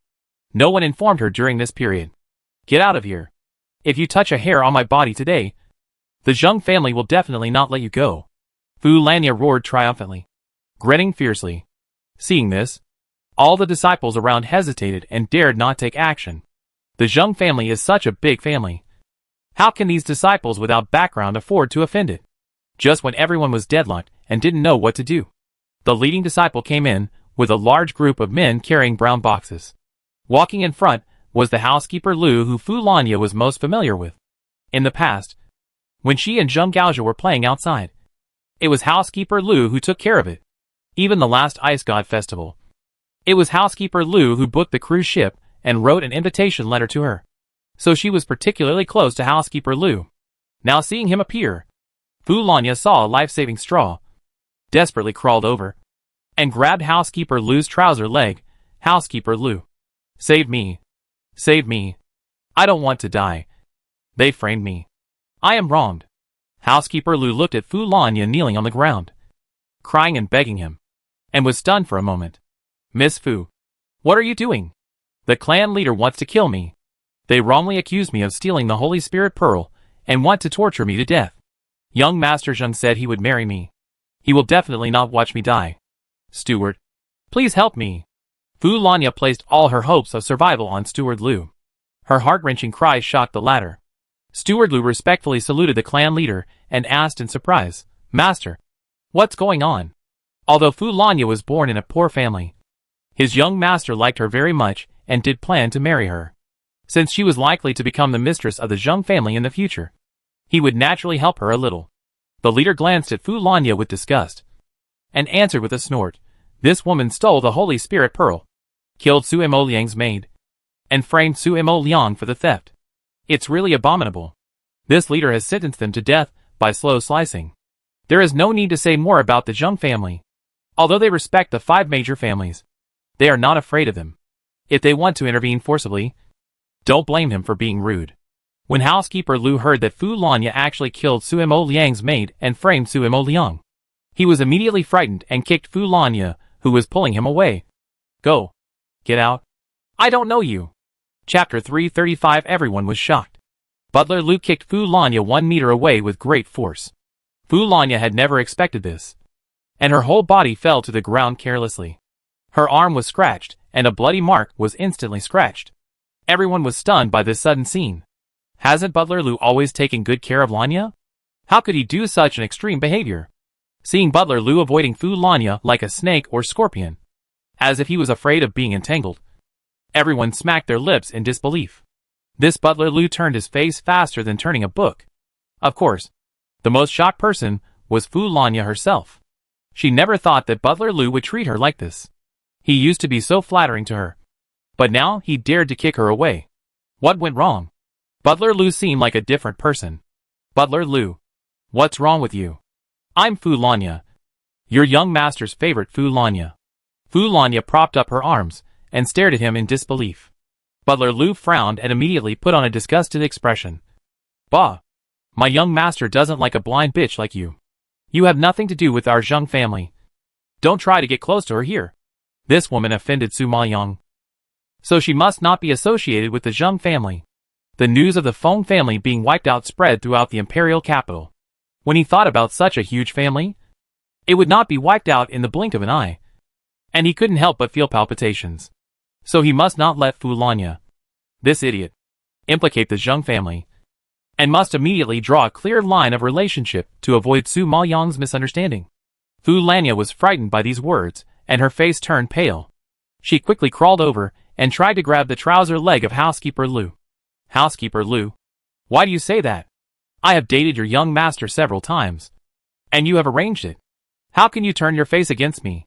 No one informed her during this period. Get out of here. If you touch a hair on my body today, the Zheng family will definitely not let you go. Fu Lanya roared triumphantly, grinning fiercely. Seeing this, all the disciples around hesitated and dared not take action. The Zheng family is such a big family. How can these disciples without background afford to offend it? Just when everyone was deadlocked and didn't know what to do, the leading disciple came in with a large group of men carrying brown boxes. Walking in front was the housekeeper Lu who Fu Lanya was most familiar with. In the past, when she and Zheng Gaozha were playing outside, it was housekeeper Lu who took care of it. Even the last Ice God Festival, it was housekeeper Lu who booked the cruise ship and wrote an invitation letter to her. So she was particularly close to housekeeper Lu. Now seeing him appear, Fu Lanya saw a life-saving straw, desperately crawled over, and grabbed housekeeper Lu's trouser leg. Housekeeper Lu, save me. Save me. I don't want to die. They framed me. I am wronged. Housekeeper Lu looked at Fu Lanya kneeling on the ground, crying and begging him, and was stunned for a moment. Miss Fu, what are you doing? The clan leader wants to kill me. They wrongly accuse me of stealing the Holy Spirit Pearl and want to torture me to death. Young Master Zheng said he would marry me. He will definitely not watch me die. Steward, please help me. Fu Lanya placed all her hopes of survival on Steward Lu. Her heart-wrenching cries shocked the latter. Steward Lu respectfully saluted the clan leader and asked in surprise, "Master, what's going on?" Although Fu Lanya was born in a poor family, his young master liked her very much and did plan to marry her. Since she was likely to become the mistress of the Zheng family in the future, he would naturally help her a little. The leader glanced at Fu Lanya with disgust and answered with a snort, "This woman stole the Holy Spirit Pearl, killed Su Mo Liang's maid, and framed Su Mo Liang for the theft. It's really abominable. This leader has sentenced them to death by slow slicing." There is no need to say more about the Zheng family. Although they respect the 5 major families, they are not afraid of them. If they want to intervene forcibly, don't blame him for being rude. When housekeeper Lu heard that Fu Lanya actually killed Su Mo Liang's maid and framed Su Mo Liang, he was immediately frightened and kicked Fu Lanya, who was pulling him away. "Go. Get out. I don't know you." Chapter 335. Everyone was shocked. Butler Lu kicked Fu Lanya 1 meter away with great force. Fu Lanya had never expected this, and her whole body fell to the ground carelessly. Her arm was scratched, and a bloody mark was instantly scratched. Everyone was stunned by this sudden scene. Hasn't Butler Lu always taken good care of Lanya? How could he do such an extreme behavior? Seeing Butler Lu avoiding Fu Lanya like a snake or scorpion, as if he was afraid of being entangled, everyone smacked their lips in disbelief. This Butler Lu turned his face faster than turning a book. Of course, the most shocked person was Fu Lanya herself. She never thought that Butler Lu would treat her like this. He used to be so flattering to her, but now he dared to kick her away. What went wrong? Butler Lu seemed like a different person. "Butler Lu, what's wrong with you?" "I'm Fu Lanya, your young master's favorite Fu Lanya." Fu Lanya propped up her arms and stared at him in disbelief. Butler Lu frowned and immediately put on a disgusted expression. "Bah! My young master doesn't like a blind bitch like you. You have nothing to do with our Zheng family. Don't try to get close to her here." This woman offended Su Maoyang, so she must not be associated with the Zheng family. The news of the Feng family being wiped out spread throughout the imperial capital. When he thought about such a huge family, it would not be wiped out in the blink of an eye, and he couldn't help but feel palpitations. So he must not let Fu Lanya, this idiot, implicate the Zheng family, and must immediately draw a clear line of relationship to avoid Su Maoyang's misunderstanding. Fu Lanya was frightened by these words, and her face turned pale. She quickly crawled over and tried to grab the trouser leg of housekeeper Lu. "Housekeeper Lu, why do you say that? I have dated your young master several times, and you have arranged it. How can you turn your face against me?"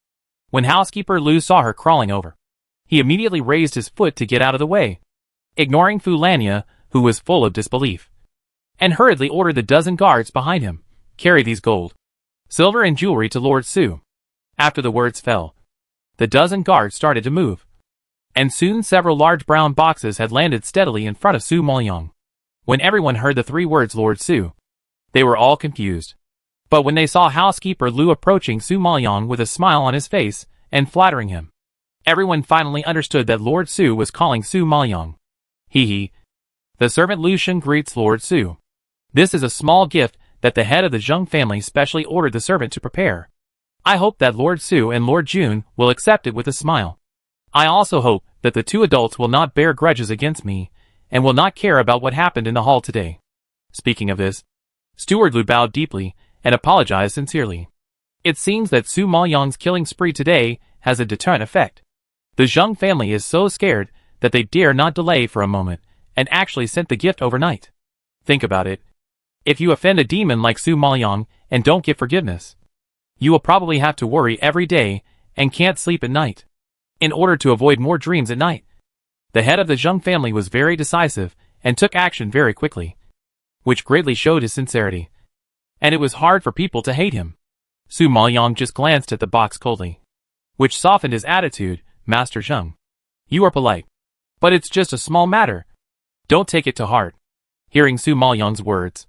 When housekeeper Lu saw her crawling over, he immediately raised his foot to get out of the way, ignoring Fu Lanya, who was full of disbelief, and hurriedly ordered the 12 guards behind him, "Carry these gold, silver and jewelry to Lord Su." After the words fell, the 12 guards started to move, and soon several large brown boxes had landed steadily in front of Su Maoyang. When everyone heard the 3 words Lord Su, they were all confused. But when they saw housekeeper Lu approaching Su Maoyang with a smile on his face and flattering him, everyone finally understood that Lord Su was calling Su Maoyang. Hee. The servant Lu Shen greets Lord Su. This is a small gift that the head of the Zheng family specially ordered the servant to prepare. I hope that Lord Su and Lord Jun will accept it with a smile. I also hope that the 2 adults will not bear grudges against me, and will not care about what happened in the hall today. Speaking of this, Steward Lu bowed deeply and apologized sincerely. It seems that Su Maoyang's killing spree today has a deterrent effect. The Zheng family is so scared that they dare not delay for a moment, and actually sent the gift overnight. Think about it. If you offend a demon like Su Maoyang and don't get forgiveness, you will probably have to worry every day and can't sleep at night. In order to avoid more dreams at night, the head of the Zheng family was very decisive and took action very quickly, which greatly showed his sincerity. And it was hard for people to hate him. Su Maoyang just glanced at the box coldly, which softened his attitude. "Master Zheng, you are polite, but it's just a small matter. Don't take it to heart." Hearing Su Maoyang's words,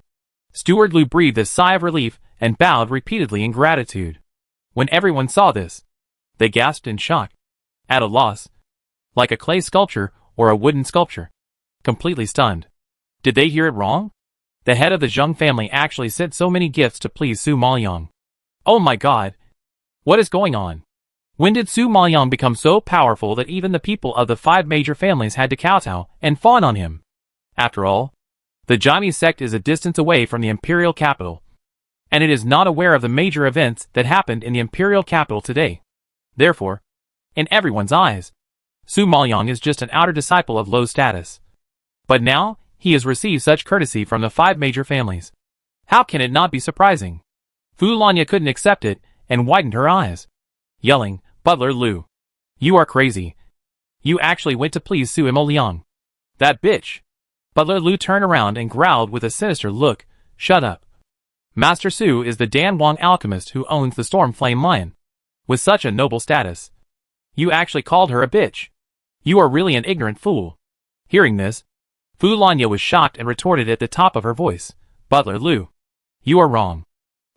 Steward Lu breathed a sigh of relief and bowed repeatedly in gratitude. When everyone saw this, they gasped in shock, at a loss, like a clay sculpture or a wooden sculpture, completely stunned. Did they hear it wrong? The head of the Zheng family actually sent so many gifts to please Su Maoyang. Oh my god! What is going on? When did Su Maoyang become so powerful that even the people of the 5 major families had to kowtow and fawn on him? After all, the Jiami sect is a distance away from the imperial capital, and it is not aware of the major events that happened in the imperial capital today. Therefore, in everyone's eyes, Su Maoyang is just an outer disciple of low status. But now, he has received such courtesy from the 5 major families. How can it not be surprising? Fu Lanya couldn't accept it and widened her eyes, yelling, "Butler Lu, you are crazy. You actually went to please Su Liang. That bitch." Butler Lu turned around and growled with a sinister look, "Shut up. Master Su is the Dan Wang alchemist who owns the Storm Flame Lion. With such a noble status, you actually called her a bitch. You are really an ignorant fool." Hearing this, Fu Lanya was shocked and retorted at the top of her voice, "Butler Lu, you are wrong.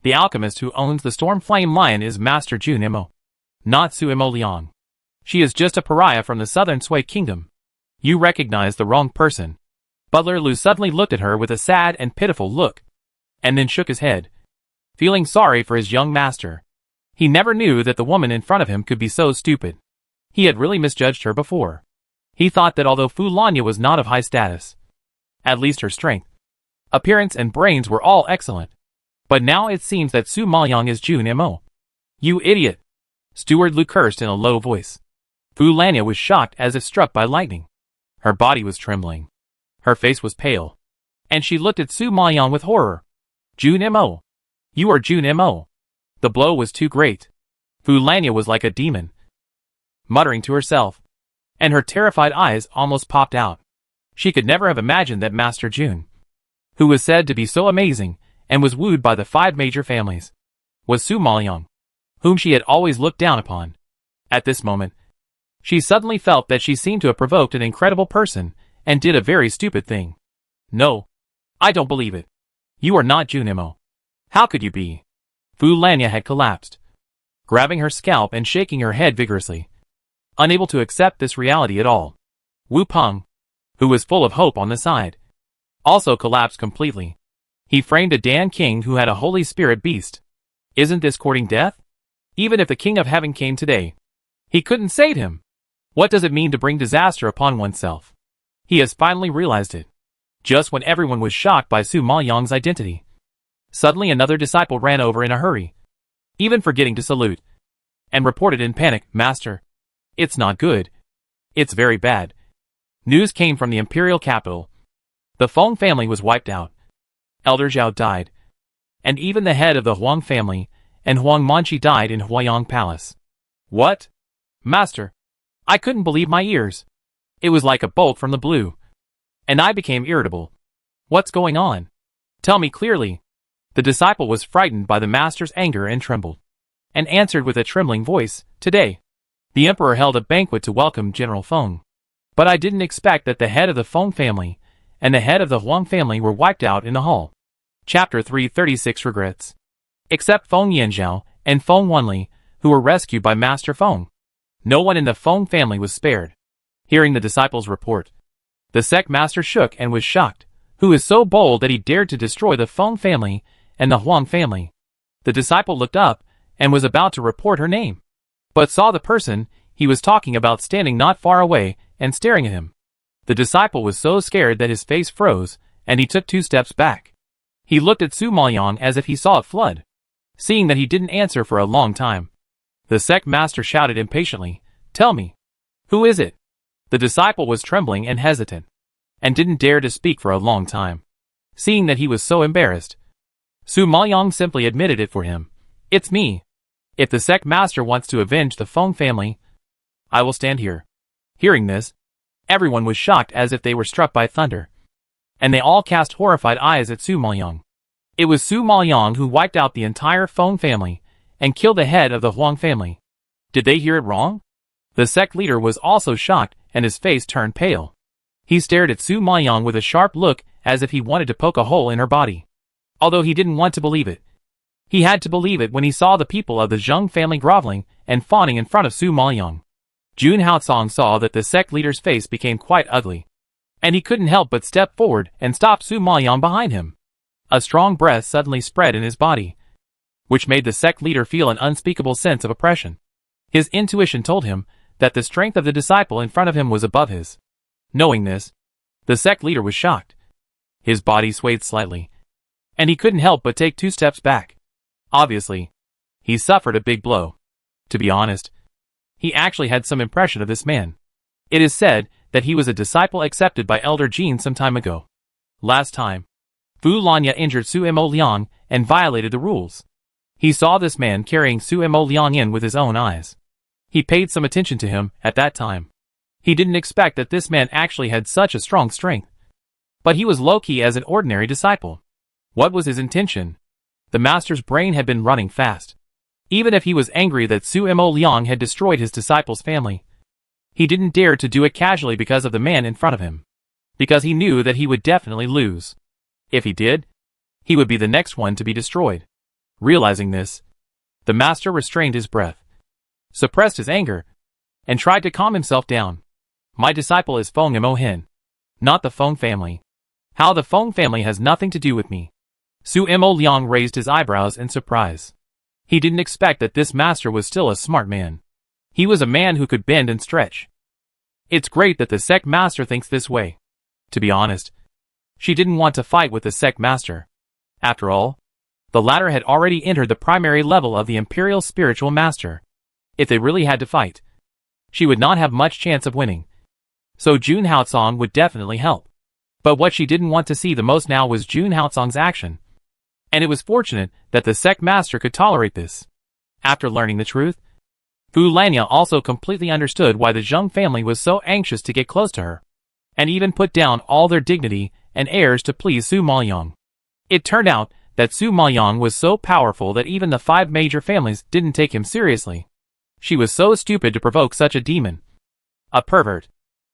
The alchemist who owns the Storm Flame Lion is Master Jun Imo, not Su Liang. She is just a pariah from the southern Sui kingdom. You recognize the wrong person." Butler Lu suddenly looked at her with a sad and pitiful look, and then shook his head, feeling sorry for his young master. He never knew that the woman in front of him could be so stupid. He had really misjudged her before. He thought that although Fu Lanya was not of high status, at least her strength, appearance and brains were all excellent. But now it seems that Su Maoyang is Jun Imo. "You idiot!" Steward Lu cursed in a low voice. Fu Lanya was shocked as if struck by lightning. Her body was trembling. Her face was pale, and she looked at Su Maoyang with horror. "Jun Imo! You are Jun Imo!" The blow was too great. Fu Lanya was like a demon, muttering to herself, and her terrified eyes almost popped out. She could never have imagined that Master Jun, who was said to be so amazing and was wooed by the 5 major families, was Su Maoyang, whom she had always looked down upon. At this moment, she suddenly felt that she seemed to have provoked an incredible person and did a very stupid thing. "No, I don't believe it. You are not Jun Imo. How could you be?" Fu Lanya had collapsed, grabbing her scalp and shaking her head vigorously, unable to accept this reality at all. Wu Peng, who was full of hope on the side, also collapsed completely. He framed a Dan King who had a Holy Spirit beast. Isn't this courting death? Even if the King of Heaven came today, he couldn't save him. What does it mean to bring disaster upon oneself? He has finally realized it. Just when everyone was shocked by Su Maoyang's identity, suddenly another disciple ran over in a hurry, even forgetting to salute, and reported in panic, "Master, it's not good. It's very bad." News came from the imperial capital. The Feng family was wiped out. Elder Zhao died, and even the head of the Huang family and Huang Manchi died in Huayang Palace. "What? Master, I couldn't believe my ears. It was like a bolt from the blue, and I became irritable. What's going on? Tell me clearly." The disciple was frightened by the master's anger and trembled, and answered with a trembling voice, "Today, the emperor held a banquet to welcome General Feng. But I didn't expect that the head of the Feng family and the head of the Huang family were wiped out in the hall." Chapter 336 Regrets. Except Feng Yanzhao and Feng Wanli, who were rescued by Master Feng, no one in the Feng family was spared. Hearing the disciples' report, the sect master shook and was shocked. Who is so bold that he dared to destroy the Feng family and the Huang family? The disciple looked up and was about to report her name, but saw the person he was talking about standing not far away and staring at him. The disciple was so scared that his face froze, and he took 2 steps back. He looked at Su Maoyang as if he saw a flood. Seeing that he didn't answer for a long time, the sect master shouted impatiently, "Tell me, who is it?" The disciple was trembling and hesitant, and didn't dare to speak for a long time. Seeing that he was so embarrassed, Su Maoyang simply admitted it for him. "It's me. If the sect master wants to avenge the Feng family, I will stand here." Hearing this, everyone was shocked as if they were struck by thunder, and they all cast horrified eyes at Su Maoyang. It was Su Maoyang who wiped out the entire Feng family and killed the head of the Huang family. Did they hear it wrong? The sect leader was also shocked, and his face turned pale. He stared at Su Maoyang with a sharp look as if he wanted to poke a hole in her body. Although he didn't want to believe it, he had to believe it when he saw the people of the Zheng family groveling and fawning in front of Su Maoyang. Jun Haotsong saw that the sect leader's face became quite ugly, and he couldn't help but step forward and stop Su Maoyang behind him. A strong breath suddenly spread in his body, which made the sect leader feel an unspeakable sense of oppression. His intuition told him that the strength of the disciple in front of him was above his. Knowing this, the sect leader was shocked. His body swayed slightly, and he couldn't help but take 2 steps back. Obviously, he suffered a big blow. To be honest, he actually had some impression of this man. It is said that he was a disciple accepted by Elder Jin some time ago. Last time, Fu Lanya injured Su Mo Liang and violated the rules. He saw this man carrying Su Mo Liang in with his own eyes. He paid some attention to him at that time. He didn't expect that this man actually had such a strong strength. But he was low-key as an ordinary disciple. What was his intention? The master's brain had been running fast. Even if he was angry that Su Mo Liang had destroyed his disciple's family, he didn't dare to do it casually because of the man in front of him. Because he knew that he would definitely lose. If he did, he would be the next one to be destroyed. Realizing this, the master restrained his breath, suppressed his anger, and tried to calm himself down. My disciple is Feng Mo Hin, not the Feng family. How the Feng family has nothing to do with me. Su Mo Liang raised his eyebrows in surprise. He didn't expect that this master was still a smart man. He was a man who could bend and stretch. It's great that the sect master thinks this way. To be honest, she didn't want to fight with the sect master. After all, the latter had already entered the primary level of the Imperial Spiritual Master. If they really had to fight, she would not have much chance of winning. So Jun Haotsong would definitely help. But what she didn't want to see the most now was Jun Haotsong's action. And it was fortunate that the sect master could tolerate this. After learning the truth, Fu Lanya also completely understood why the Zheng family was so anxious to get close to her, and even put down all their dignity and airs to please Su Maoyang. It turned out that Su Maoyang was so powerful that even the 5 major families didn't take him seriously. She was so stupid to provoke such a demon. A pervert.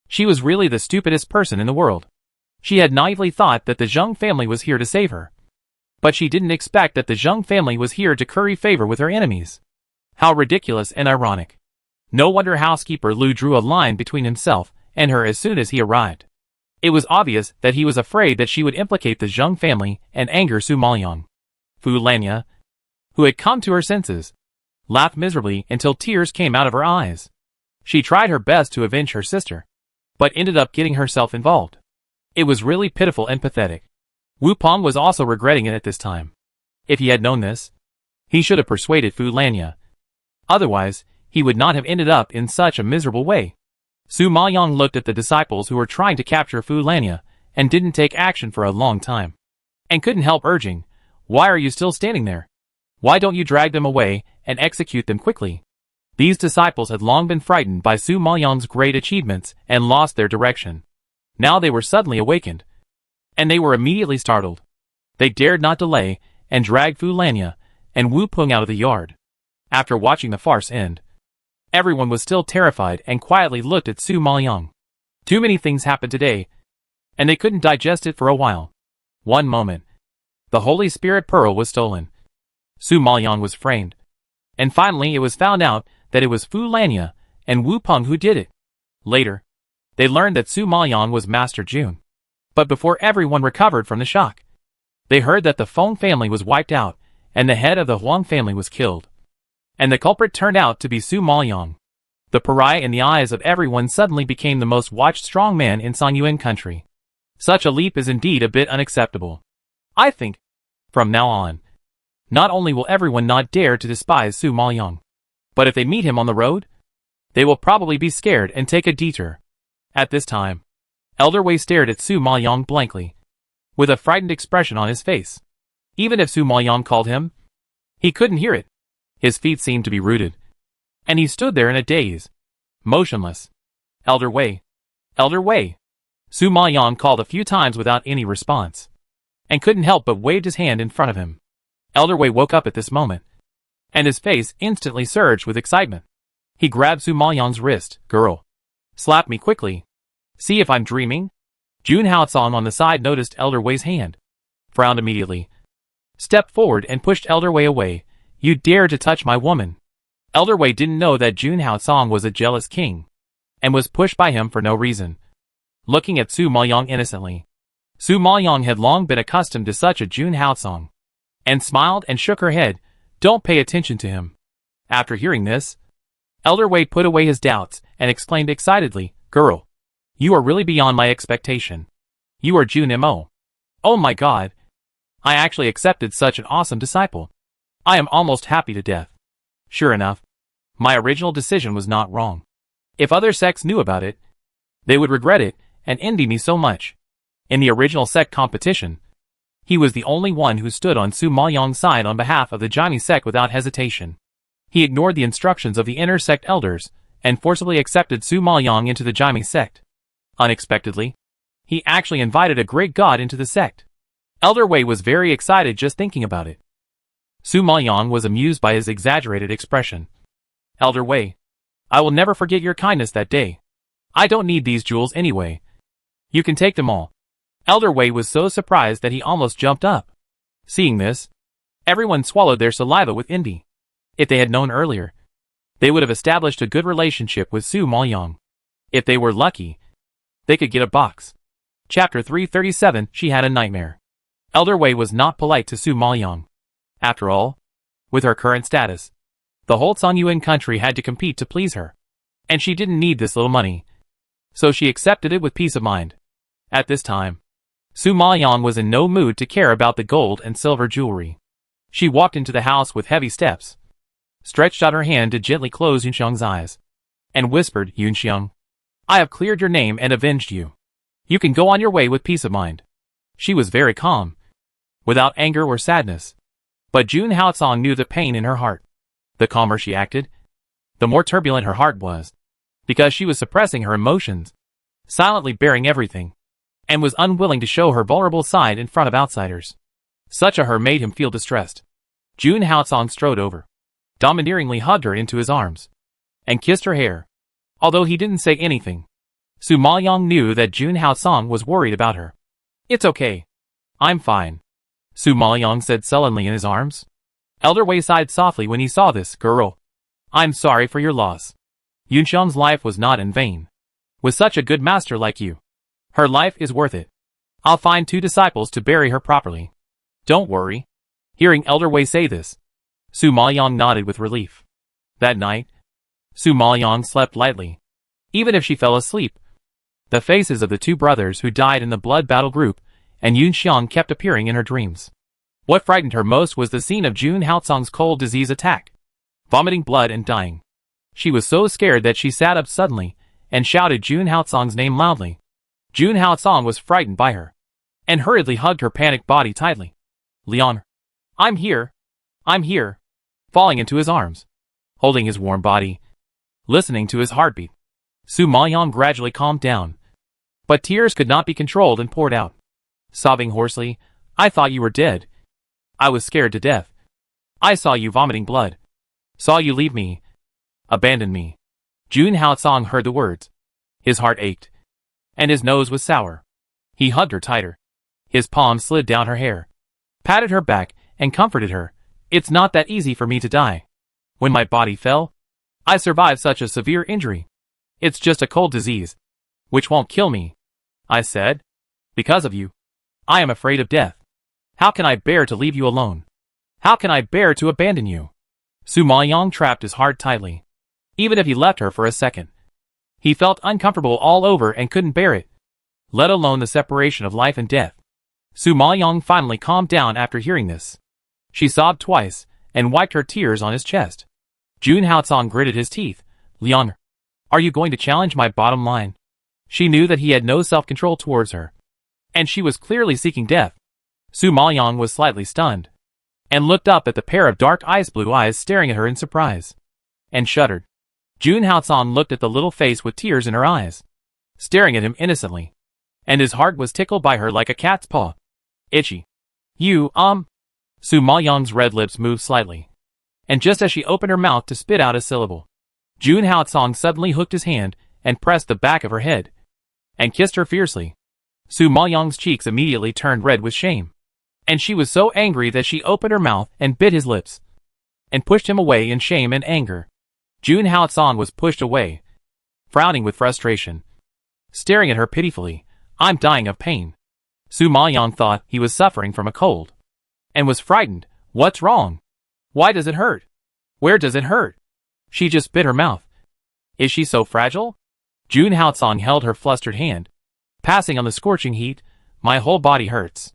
She was really the stupidest person in the world. She had naively thought that the Zheng family was here to save her. But she didn't expect that the Zheng family was here to curry favor with her enemies. How ridiculous and ironic. No wonder housekeeper Lu drew a line between himself and her as soon as he arrived. It was obvious that he was afraid that she would implicate the Zheng family and anger Su Maoyang. Fu Lanya, who had come to her senses, laughed miserably until tears came out of her eyes. She tried her best to avenge her sister, but ended up getting herself involved. It was really pitiful and pathetic. Wu Peng was also regretting it at this time. If he had known this, he should have persuaded Fu Lanya. Otherwise, he would not have ended up in such a miserable way. Su Maoyang looked at the disciples who were trying to capture Fu Lanya and didn't take action for a long time, and couldn't help urging, "Why are you still standing there? Why don't you drag them away and execute them quickly?" These disciples had long been frightened by Su Maoyang's great achievements and lost their direction. Now they were suddenly awakened, and they were immediately startled. They dared not delay and dragged Fu Lanya and Wu Peng out of the yard. After watching the farce end, everyone was still terrified and quietly looked at Su Maoyang. Too many things happened today, and they couldn't digest it for a while. One moment, the Holy Spirit Pearl was stolen. Su Maoyang was framed. And finally it was found out that it was Fu Lanya and Wu Peng who did it. Later, they learned that Su Maoyang was Master Jun. But before everyone recovered from the shock, they heard that the Feng family was wiped out and the head of the Huang family was killed. And the culprit turned out to be Su Maoyang. The pariah in the eyes of everyone suddenly became the most watched strong man in Songyuan country. Such a leap is indeed a bit unacceptable. I think, from now on, not only will everyone not dare to despise Su Maoyang, but if they meet him on the road, they will probably be scared and take a detour. At this time, Elder Wei stared at Su Maoyang blankly, with a frightened expression on his face. Even if Su Maoyang called him, he couldn't hear it. His feet seemed to be rooted, and he stood there in a daze, motionless. Elder Wei! Elder Wei! Su Maoyang called a few times without any response, and couldn't help but waved his hand in front of him. Elder Wei woke up at this moment, and his face instantly surged with excitement. He grabbed Su Maoyang's wrist. "Girl, slap me quickly. See if I'm dreaming?" Jun Haotsong on the side noticed Elder Wei's hand, frowned immediately, stepped forward and pushed Elder Wei away. "You dare to touch my woman!" Elder Wei didn't know that Jun Haotsong was a jealous king, and was pushed by him for no reason. Looking at Su Maoyang innocently, Su Maoyang had long been accustomed to such a Jun Haotsong, and smiled and shook her head. "Don't pay attention to him." After hearing this, Elder Wei put away his doubts and exclaimed excitedly, "Girl, you are really beyond my expectation. You are June Mo. Oh my god. I actually accepted such an awesome disciple. I am almost happy to death." Sure enough, my original decision was not wrong. If other sects knew about it, they would regret it and envy me so much. In the original sect competition, he was the only one who stood on Su Maoyang's side on behalf of the Jiami sect without hesitation. He ignored the instructions of the inner sect elders and forcibly accepted Su Maoyang into the Jiami sect. Unexpectedly, he actually invited a great god into the sect. Elder Wei was very excited just thinking about it. Su Maoyang was amused by his exaggerated expression. "Elder Wei, I will never forget your kindness that day. I don't need these jewels anyway. You can take them all." Elder Wei was so surprised that he almost jumped up. Seeing this, everyone swallowed their saliva with envy. If they had known earlier, they would have established a good relationship with Su Maoyang. If they were lucky, they could get a box. Chapter 337, She Had a Nightmare. Elder Wei was not polite to Su Maoyang. After all, with her current status, the whole Songyuan country had to compete to please her. And she didn't need this little money, so she accepted it with peace of mind. At this time, Su Maoyang was in no mood to care about the gold and silver jewelry. She walked into the house with heavy steps, stretched out her hand to gently close Yunxiang's eyes, and whispered, "Yunxiang, I have cleared your name and avenged you. You can go on your way with peace of mind." She was very calm, without anger or sadness. But June Haocong knew the pain in her heart. The calmer she acted, the more turbulent her heart was, because she was suppressing her emotions, silently bearing everything, and was unwilling to show her vulnerable side in front of outsiders. Such a her made him feel distressed. June Haocong strode over, domineeringly hugged her into his arms, and kissed her hair. Although he didn't say anything, Su Maoyang knew that June Haocong was worried about her. "It's okay. I'm fine," Su Maoyang said sullenly in his arms. Elder Wei sighed softly when he saw this. "Girl, I'm sorry for your loss. Yunxiang's life was not in vain. With such a good master like you, her life is worth it. I'll find 2 disciples to bury her properly. Don't worry." Hearing Elder Wei say this, Su Maoyang nodded with relief. That night, Su Maoyang slept lightly. Even if she fell asleep, the faces of the 2 brothers who died in the blood battle group and Yunxiang kept appearing in her dreams. What frightened her most was the scene of June Haocong's cold disease attack, vomiting blood and dying. She was so scared that she sat up suddenly and shouted June Haocong's name loudly. June Haocong was frightened by her, and hurriedly hugged her panicked body tightly. "Leon, I'm here. I'm here," falling into his arms, holding his warm body, listening to his heartbeat. Su Maoyang gradually calmed down, but tears could not be controlled and poured out. Sobbing hoarsely, "I thought you were dead. I was scared to death. I saw you vomiting blood. Saw you leave me. Abandon me." June Haocong heard the words. His heart ached, and his nose was sour. He hugged her tighter. His palm slid down her hair, patted her back, and comforted her. "It's not that easy for me to die. When my body fell, I survived such a severe injury. It's just a cold disease, which won't kill me," I said. "Because of you, I am afraid of death. How can I bear to leave you alone? How can I bear to abandon you?" Su Maoyang trapped his heart tightly. Even if he left her for a second, he felt uncomfortable all over and couldn't bear it, let alone the separation of life and death. Su Maoyang finally calmed down after hearing this. She sobbed twice and wiped her tears on his chest. June Haocong gritted his teeth. "Leon, are you going to challenge my bottom line?" She knew that he had no self-control towards her, and she was clearly seeking death. Su Maoyang was slightly stunned, and looked up at the pair of dark blue eyes staring at her in surprise, and shuddered. June Haocong looked at the little face with tears in her eyes, staring at him innocently, and his heart was tickled by her like a cat's paw. "Itchy. You, Su Maoyang's red lips moved slightly, and just as she opened her mouth to spit out a syllable, June Haocong suddenly hooked his hand and pressed the back of her head, and kissed her fiercely. Su Maoyang's cheeks immediately turned red with shame, and she was so angry that she opened her mouth and bit his lips, and pushed him away in shame and anger. June Haocong was pushed away, frowning with frustration, staring at her pitifully. "I'm dying of pain." Su Maoyang thought he was suffering from a cold, and was frightened. "What's wrong? Why does it hurt? Where does it hurt?" She just bit her mouth, Is she so fragile? Jun Haotsong held her flustered hand. Passing on the scorching heat, my whole body hurts.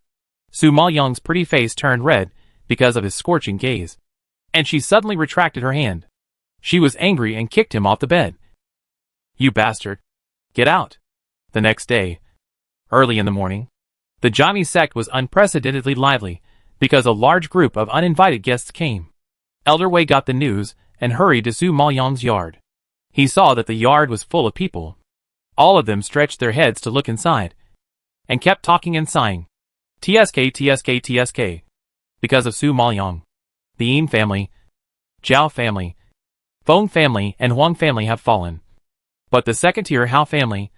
Su Maoyang's pretty face turned red because of his scorching gaze. And she suddenly retracted her hand. She was angry and kicked him off the bed. You bastard. Get out. The next day, early in the morning, the Jami sect was unprecedentedly lively because a large group of uninvited guests came. Elder Wei got the news and hurried to Su Maoyang's yard. He saw that the yard was full of people. All of them stretched their heads to look inside and kept talking and sighing. TSK, TSK, TSK. Because of Su Maoyang, the Yim family, Zhao family, Feng family, and Huang family have fallen. But the second-tier Hao family,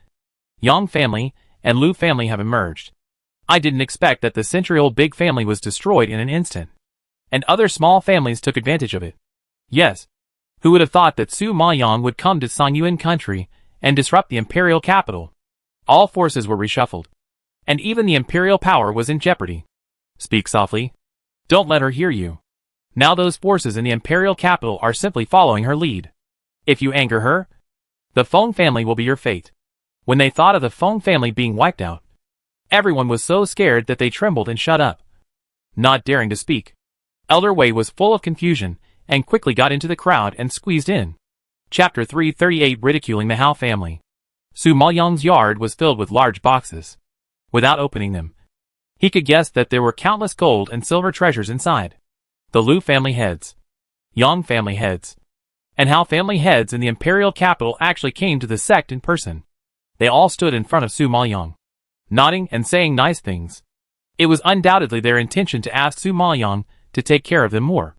Yang family, and Lu family have emerged. I didn't expect that the century-old big family was destroyed in an instant. And other small families took advantage of it. Yes. Who would have thought that Su Maoyang would come to Songyuan country and disrupt the imperial capital? All forces were reshuffled. And even the imperial power was in jeopardy. Speak softly. Don't let her hear you. Now those forces in the imperial capital are simply following her lead. If you anger her, the Feng family will be your fate. When they thought of the Feng family being wiped out, everyone was so scared that they trembled and shut up, not daring to speak. Elder Wei was full of confusion and quickly got into the crowd and squeezed in. Chapter 338 Ridiculing the Hao Family. Su Maoyang's yard was filled with large boxes. Without opening them, he could guess that there were countless gold and silver treasures inside. The Lu family heads, Yang family heads, and Hao family heads in the imperial capital actually came to the sect in person. They all stood in front of Su Maoyang, nodding and saying nice things. It was undoubtedly their intention to ask Su Maoyang to take care of them more.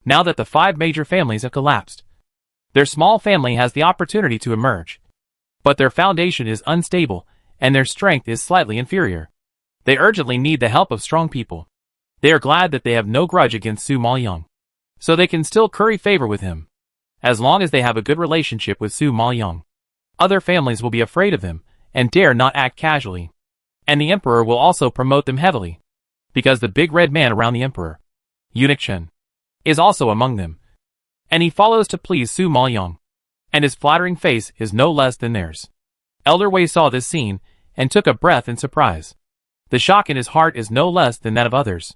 Now that the 5 major families have collapsed, their small family has the opportunity to emerge. But their foundation is unstable, and their strength is slightly inferior. They urgently need the help of strong people. They are glad that they have no grudge against Su Maoyang, so they can still curry favor with him. As long as they have a good relationship with Su Maoyang, other families will be afraid of them and dare not act casually. And the emperor will also promote them heavily, because the big red man around the emperor, Eunuch Chen, is also among them. And he follows to please Su Maoyang, and his flattering face is no less than theirs. Elder Wei saw this scene and took a breath in surprise. The shock in his heart is no less than that of others.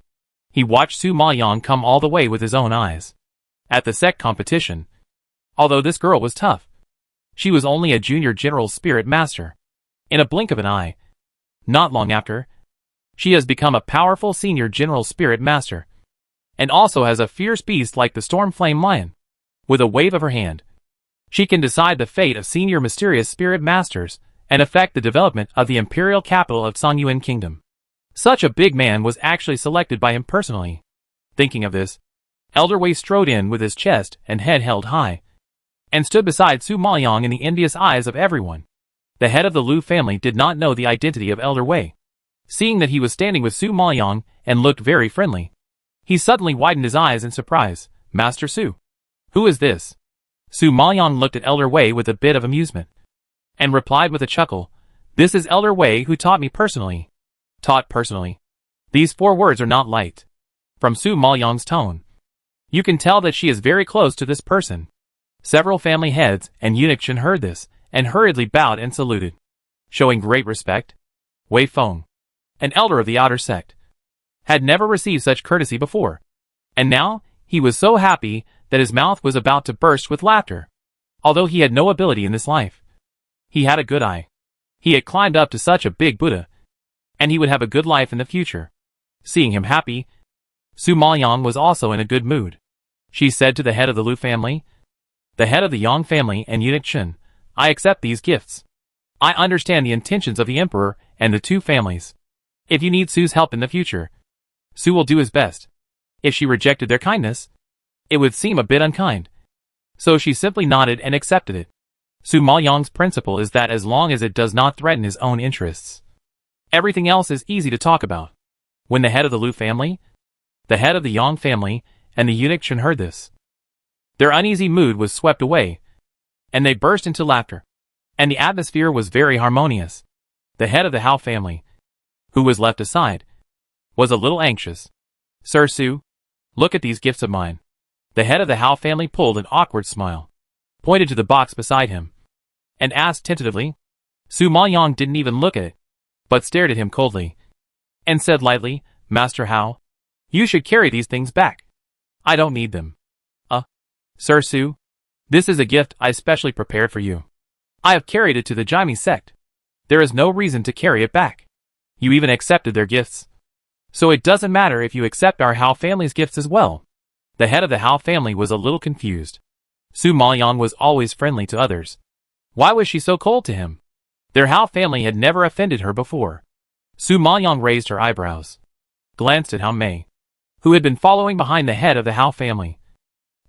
He watched Su Maoyang come all the way with his own eyes. At the sect competition, although this girl was tough, she was only a junior general spirit master. In a blink of an eye, not long after, she has become a powerful senior general spirit master, and also has a fierce beast like the storm flame lion. With a wave of her hand, she can decide the fate of senior mysterious spirit masters and affect the development of the imperial capital of Songyuan Kingdom. Such a big man was actually selected by him personally. Thinking of this, Elder Wei strode in with his chest and head held high, and stood beside Su Maoyang in the envious eyes of everyone. The head of the Lu family did not know the identity of Elder Wei. Seeing that he was standing with Su Maoyang and looked very friendly, he suddenly widened his eyes in surprise. Master Su. Who is this? Su Maoyang looked at Elder Wei with a bit of amusement, and replied with a chuckle, This is Elder Wei who taught me personally. Taught personally. These 4 words are not light. From Su Maoyang's tone, you can tell that she is very close to this person. Several family heads and Eunuch Chen heard this, and hurriedly bowed and saluted. Showing great respect, Wei Feng, an elder of the outer sect, had never received such courtesy before. And now, he was so happy that his mouth was about to burst with laughter. Although he had no ability in this life, he had a good eye. He had climbed up to such a big Buddha, and he would have a good life in the future. Seeing him happy, Su Maoyang was also in a good mood. She said to the head of the Lu family, the head of the Yang family and Eunuch Chen, I accept these gifts. I understand the intentions of the emperor and the 2 families. If you need Su's help in the future, Su will do his best. If she rejected their kindness, it would seem a bit unkind. So she simply nodded and accepted it. Su Maoyang's principle is that as long as it does not threaten his own interests, everything else is easy to talk about. When the head of the Lu family, the head of the Yang family, and the Eunuch Chen heard this, their uneasy mood was swept away, and they burst into laughter. And the atmosphere was very harmonious. The head of the Hao family, who was left aside, was a little anxious. Sir Su, look at these gifts of mine. The head of the Hao family pulled an awkward smile. pointed to the box beside him, and asked tentatively. Su Maoyong didn't even look at it, but stared at him coldly, and said lightly, Master Hao, you should carry these things back. I don't need them. Sir Su, this is a gift I specially prepared for you. I have carried it to the Jaime sect. There is no reason to carry it back. You even accepted their gifts. So it doesn't matter if you accept our Hao family's gifts as well. The head of the Hao family was a little confused. Su Maoyong was always friendly to others. Why was she so cold to him? Their Hao family had never offended her before. Su Maoyong raised her eyebrows, glanced at Hao Mei, who had been following behind the head of the Hao family,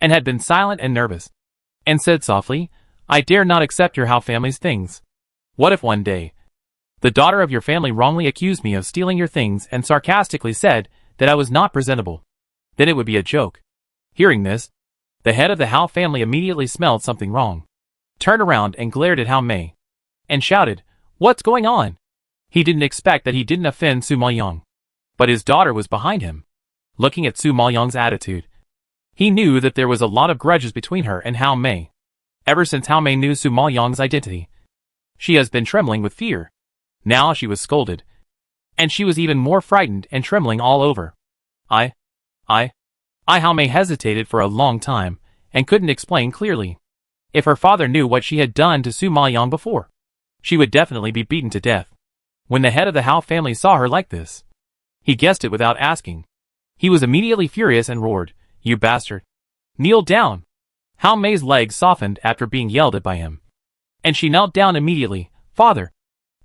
and had been silent and nervous, and said softly, I dare not accept your Hao family's things. What if one day the daughter of your family wrongly accused me of stealing your things and sarcastically said that I was not presentable? Then it would be a joke. Hearing this, the head of the Hao family immediately smelled something wrong, turned around and glared at Hao Mei, and shouted, What's going on? He didn't expect that he didn't offend Su Maoyong, but his daughter was behind him. Looking at Su Maoyong's attitude, he knew that there was a lot of grudges between her and Hao Mei. Ever since Hao Mei knew Su Maoyong's identity, she has been trembling with fear. Now she was scolded, and she was even more frightened and trembling all over. Hao Mei hesitated for a long time, and couldn't explain clearly. If her father knew what she had done to Su Maoyong before, she would definitely be beaten to death. When the head of the Hao family saw her like this, he guessed it without asking. He was immediately furious and roared, You bastard! Kneel down! Hao Mei's legs softened after being yelled at by him, and she knelt down immediately. Father,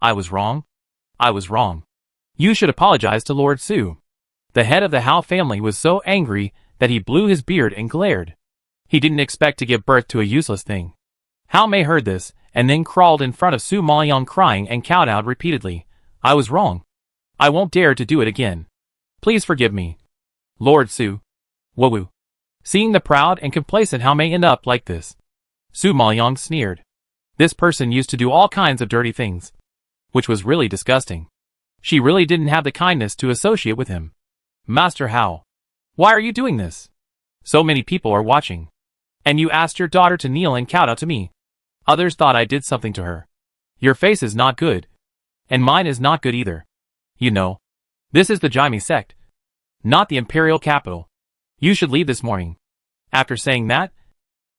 I was wrong. I was wrong. You should apologize to Lord Su. The head of the Hao family was so angry that he blew his beard and glared. He didn't expect to give birth to a useless thing. Hao Mei heard this, and then crawled in front of Su Maoyong crying and kowtowed repeatedly. I was wrong. I won't dare to do it again. Please forgive me. Lord Su. Woo. Seeing the proud and complacent Hao Mei end up like this, Su Maoyong sneered. This person used to do all kinds of dirty things, which was really disgusting. She really didn't have the kindness to associate with him. Master Hao, why are you doing this? So many people are watching, and you asked your daughter to kneel and kowtow to me. Others thought I did something to her. Your face is not good, and mine is not good either. You know, this is the Jaime sect, not the imperial capital. You should leave this morning. After saying that,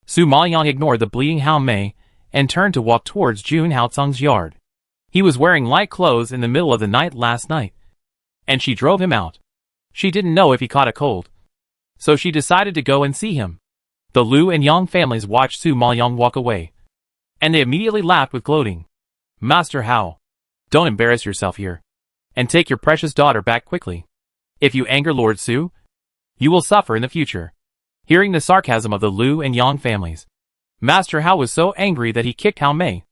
Su Maoyong ignored the bleeding Hao Mei and turned to walk towards Jun Haocong's yard. He was wearing light clothes in the middle of the night last night, and she drove him out. She didn't know if he caught a cold, so she decided to go and see him. The Lu and Yang families watched Su Maoyong walk away, and they immediately laughed with gloating. Master Hao, don't embarrass yourself here, and take your precious daughter back quickly. If you anger Lord Su, you will suffer in the future. Hearing the sarcasm of the Lu and Yang families, Master Hao was so angry that he kicked Hao Mei.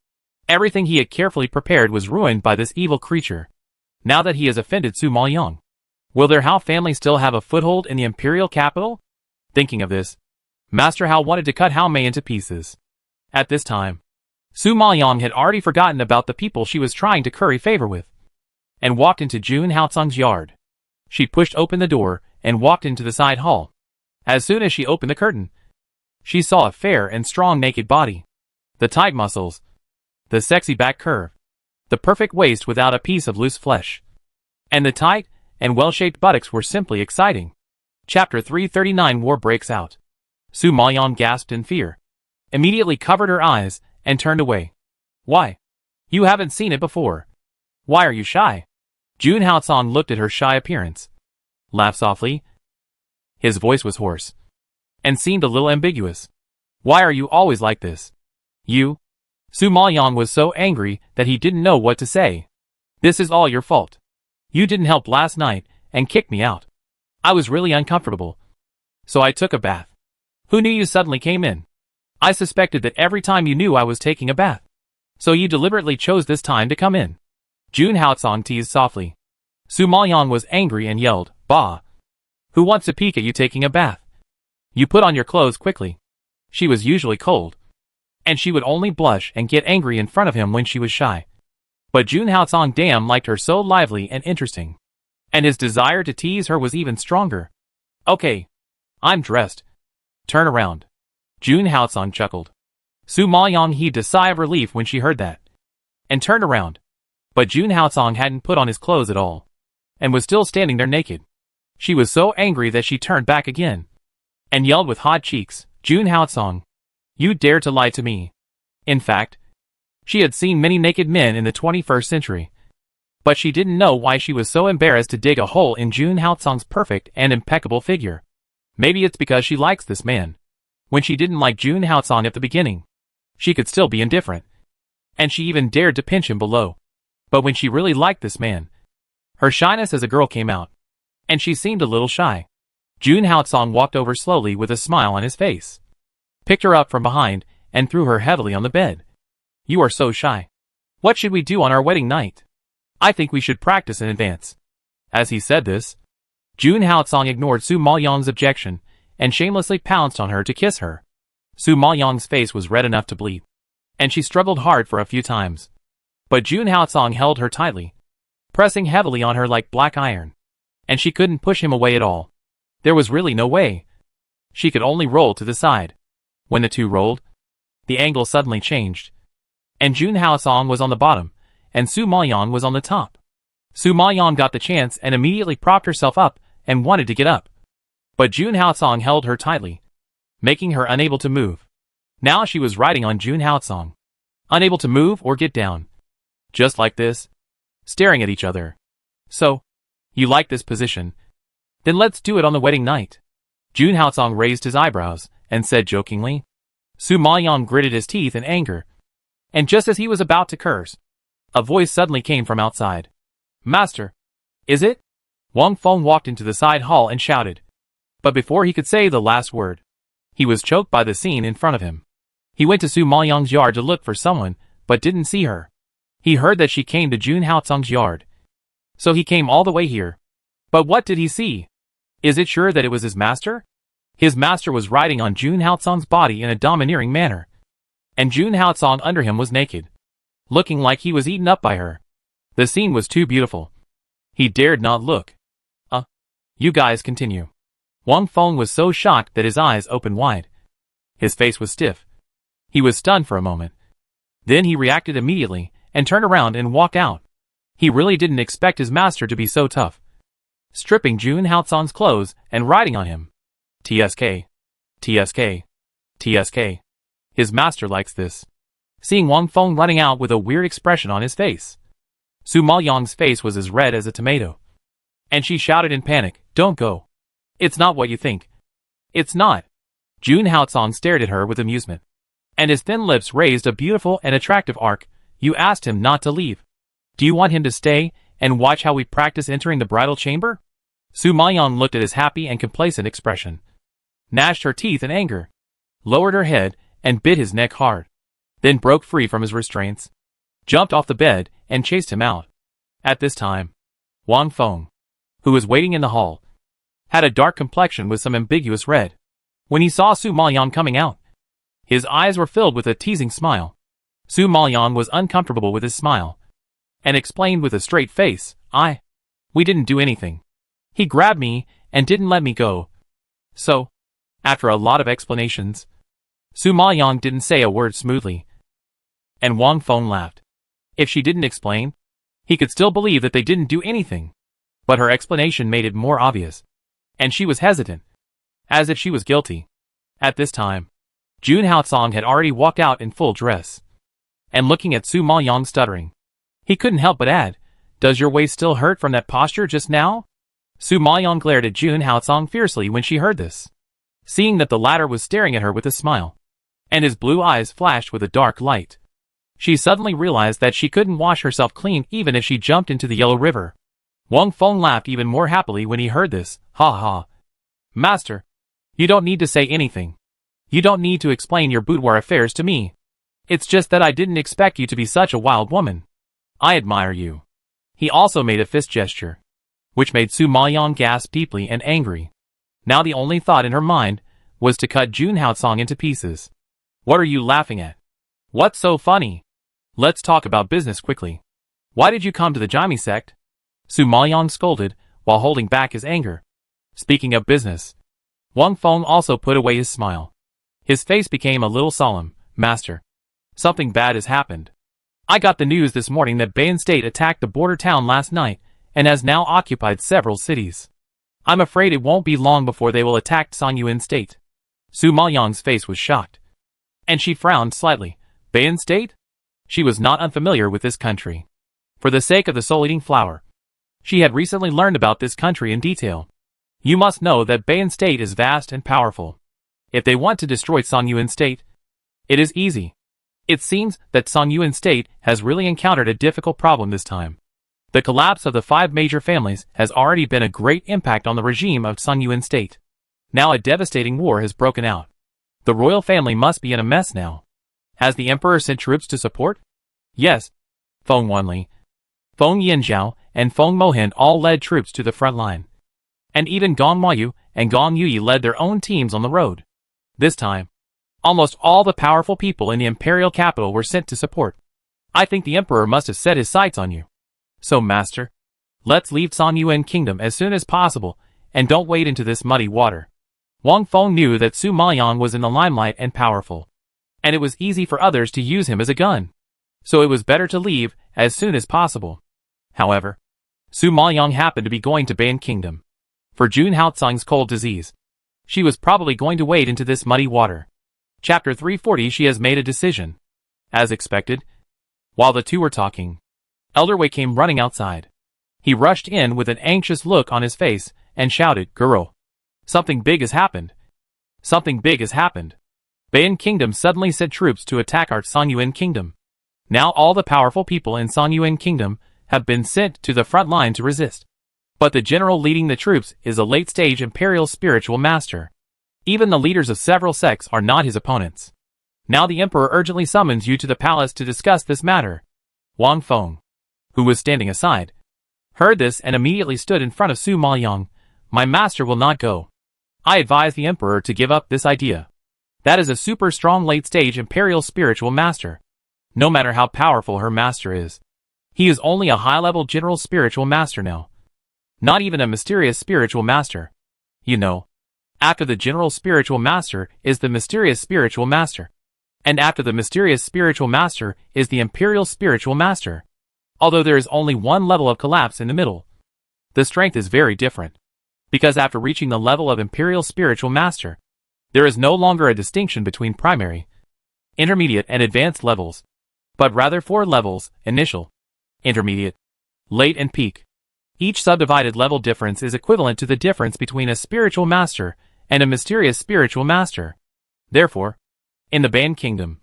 Everything he had carefully prepared was ruined by this evil creature. Now that he has offended Su Maoyong, will their Hao family still have a foothold in the imperial capital? Thinking of this, Master Hao wanted to cut Hao Mei into pieces. At this time, Su Maoyong had already forgotten about the people she was trying to curry favor with, and walked into Jun Haocong's yard. She pushed open the door and walked into the side hall. As soon as she opened the curtain, she saw a fair and strong naked body. The tight muscles, the sexy back curve, the perfect waist without a piece of loose flesh, and the tight and well-shaped buttocks were simply exciting. Chapter 339 War breaks out. Su Maoyong gasped in fear, immediately covered her eyes, and turned away. Why? You haven't seen it before. Why are you shy? Jun Haocong looked at her shy appearance, laughed softly. His voice was hoarse, and seemed a little ambiguous. Why are you always like this? You? Su Maoyong was so angry that he didn't know what to say. This is all your fault. You didn't help last night, and kicked me out. I was really uncomfortable, so I took a bath. Who knew you suddenly came in? I suspected that every time you knew I was taking a bath, so you deliberately chose this time to come in. Jun Haocong teased softly. Su Maoyong was angry and yelled, Bah! Who wants to peek at you taking a bath? You put on your clothes quickly. She was usually cold, and she would only blush and get angry in front of him when she was shy. But Jun Haocong damn liked her so lively and interesting, and his desire to tease her was even stronger. Okay, I'm dressed. Turn around. Jun Haocong chuckled. Su Maoyang heaved a sigh of relief when she heard that, and turned around. But Jun Haosong hadn't put on his clothes at all, and was still standing there naked. She was so angry that she turned back again, and yelled with hot cheeks, "Jun Haosong, you dare to lie to me." In fact, she had seen many naked men in the 21st century, but she didn't know why she was so embarrassed to dig a hole in Jun Haosong's perfect and impeccable figure. Maybe it's because she likes this man. When she didn't like Jun Haosong at the beginning, she could still be indifferent, and she even dared to pinch him below. But when she really liked this man, her shyness as a girl came out, and she seemed a little shy. Jun Haosong walked over slowly with a smile on his face, picked her up from behind, and threw her heavily on the bed. "You are so shy. What should we do on our wedding night? I think we should practice in advance." As he said this, Jun Haosong ignored Su Maoyang's objection and shamelessly pounced on her to kiss her. Su Maoyang's face was red enough to bleed, and she struggled hard for a few times. But Jun Haosong held her tightly, pressing heavily on her like black iron, and she couldn't push him away at all. There was really no way. She could only roll to the side. When the two rolled, the angle suddenly changed, and Jun Haosong was on the bottom, and Su Maoyang was on the top. Su Maoyang got the chance and immediately propped herself up and wanted to get up. But Jun Haosong held her tightly, making her unable to move. Now she was riding on Jun Haosong, unable to move or get down. Just like this, staring at each other. "So, you like this position? Then let's do it on the wedding night." Jun Haosong raised his eyebrows and said jokingly. Su Maoyang gritted his teeth in anger, and just as he was about to curse, a voice suddenly came from outside. "Master, is it?" Wang Feng walked into the side hall and shouted. But before he could say the last word, he was choked by the scene in front of him. He went to Su Maoyang's yard to look for someone, but didn't see her. He heard that she came to Jun Haosong's yard, so he came all the way here. But what did he see? Is it sure that it was his master? His master was riding on Jun Haosong's body in a domineering manner, and Jun Haosong under him was naked, looking like he was eaten up by her. The scene was too beautiful. He dared not look. You guys continue." Wang Feng was so shocked that his eyes opened wide. His face was stiff. He was stunned for a moment. Then he reacted immediately and turned around and walked out. He really didn't expect his master to be so tough, stripping Jun Haosong's clothes and riding on him. TSK. TSK. TSK. His master likes this. Seeing Wang Feng running out with a weird expression on his face, Su Maoyang's face was as red as a tomato, and she shouted in panic, "Don't go. It's not what you think. It's not." Jun Haosong stared at her with amusement, and his thin lips raised a beautiful and attractive arc. "You asked him not to leave. Do you want him to stay and watch how we practice entering the bridal chamber?" Su Maoyang looked at his happy and complacent expression, gnashed her teeth in anger, lowered her head, and bit his neck hard, then broke free from his restraints, jumped off the bed, and chased him out. At this time, Wang Feng, who was waiting in the hall, had a dark complexion with some ambiguous red. When he saw Su Maoyang coming out, his eyes were filled with a teasing smile. Su Maoyang was uncomfortable with his smile, and explained with a straight face, We didn't do anything. He grabbed me and didn't let me go." So, after a lot of explanations, Su Maoyang didn't say a word smoothly, and Wang Feng laughed. If she didn't explain, he could still believe that they didn't do anything. But her explanation made it more obvious, and she was hesitant, as if she was guilty. At this time, Jun Haosong had already walked out in full dress, and looking at Su Maoyang stuttering, he couldn't help but add, "Does your waist still hurt from that posture just now?" Su Maoyang glared at Jun Haosong fiercely when she heard this, seeing that the latter was staring at her with a smile, and his blue eyes flashed with a dark light. She suddenly realized that she couldn't wash herself clean even if she jumped into the Yellow River. Wang Feng laughed even more happily when he heard this. "Ha ha. Master, you don't need to say anything. You don't need to explain your boudoir affairs to me. It's just that I didn't expect you to be such a wild woman. I admire you." He also made a fist gesture, which made Su Maoyang gasp deeply and angry. Now the only thought in her mind was to cut Jun Haosong into pieces. "What are you laughing at? What's so funny? Let's talk about business quickly. Why did you come to the Jaime sect?" Su Maoyang scolded, while holding back his anger. Speaking of business, Wang Feng also put away his smile. His face became a little solemn. Master, something bad has happened. I got the news this morning that Bayan State attacked the border town last night and has now occupied several cities. I'm afraid it won't be long before they will attack Songyuan State. Su Maoyang's face was shocked, and she frowned slightly. Bayan State? She was not unfamiliar with this country. For the sake of the soul-eating flower, she had recently learned about this country in detail. You must know that Bayan State is vast and powerful. If they want to destroy Songyuan State, it is easy. It seems that Songyuan State has really encountered a difficult problem this time. The collapse of the 5 major families has already been a great impact on the regime of Songyuan State. Now a devastating war has broken out. The royal family must be in a mess now. Has the emperor sent troops to support? Yes. Feng Wanli, Feng Yinzhao, and Feng Mohan all led troops to the front line. And even Gong Mayu and Gong Yuyi led their own teams on the road. This time, almost all the powerful people in the imperial capital were sent to support. I think the emperor must have set his sights on you. So, master, let's leave Songyuan Kingdom as soon as possible, and don't wade into this muddy water. Wang Feng knew that Su Maoyang was in the limelight and powerful, and it was easy for others to use him as a gun. So it was better to leave as soon as possible. However, Su Maoyang happened to be going to Bayan Kingdom for Jun Haotsang's cold disease. She was probably going to wade into this muddy water. Chapter 340. She has made a decision. As expected, while the two were talking, Elder Wei came running outside. He rushed in with an anxious look on his face and shouted, "Girl, something big has happened. Something big has happened. Bayan Kingdom suddenly sent troops to attack our Songyuan Kingdom. Now all the powerful people in Songyuan Kingdom have been sent to the front line to resist. But the general leading the troops is a late-stage imperial spiritual master. Even the leaders of several sects are not his opponents. Now the emperor urgently summons you to the palace to discuss this matter." Wang Feng, who was standing aside, heard this and immediately stood in front of Su Maoyang. "My master will not go. I advise the emperor to give up this idea. That is a super strong late-stage imperial spiritual master. No matter how powerful her master is, he is only a high-level general spiritual master now. Not even a mysterious spiritual master. You know, after the general spiritual master is the mysterious spiritual master. And after the mysterious spiritual master is the imperial spiritual master. Although there is only one level of collapse in the middle, the strength is very different. Because after reaching the level of imperial spiritual master, there is no longer a distinction between primary, intermediate and advanced levels, but rather 4 levels: initial, intermediate, late and peak. Each subdivided level difference is equivalent to the difference between a spiritual master and a mysterious spiritual master. Therefore, in the Bayan Kingdom,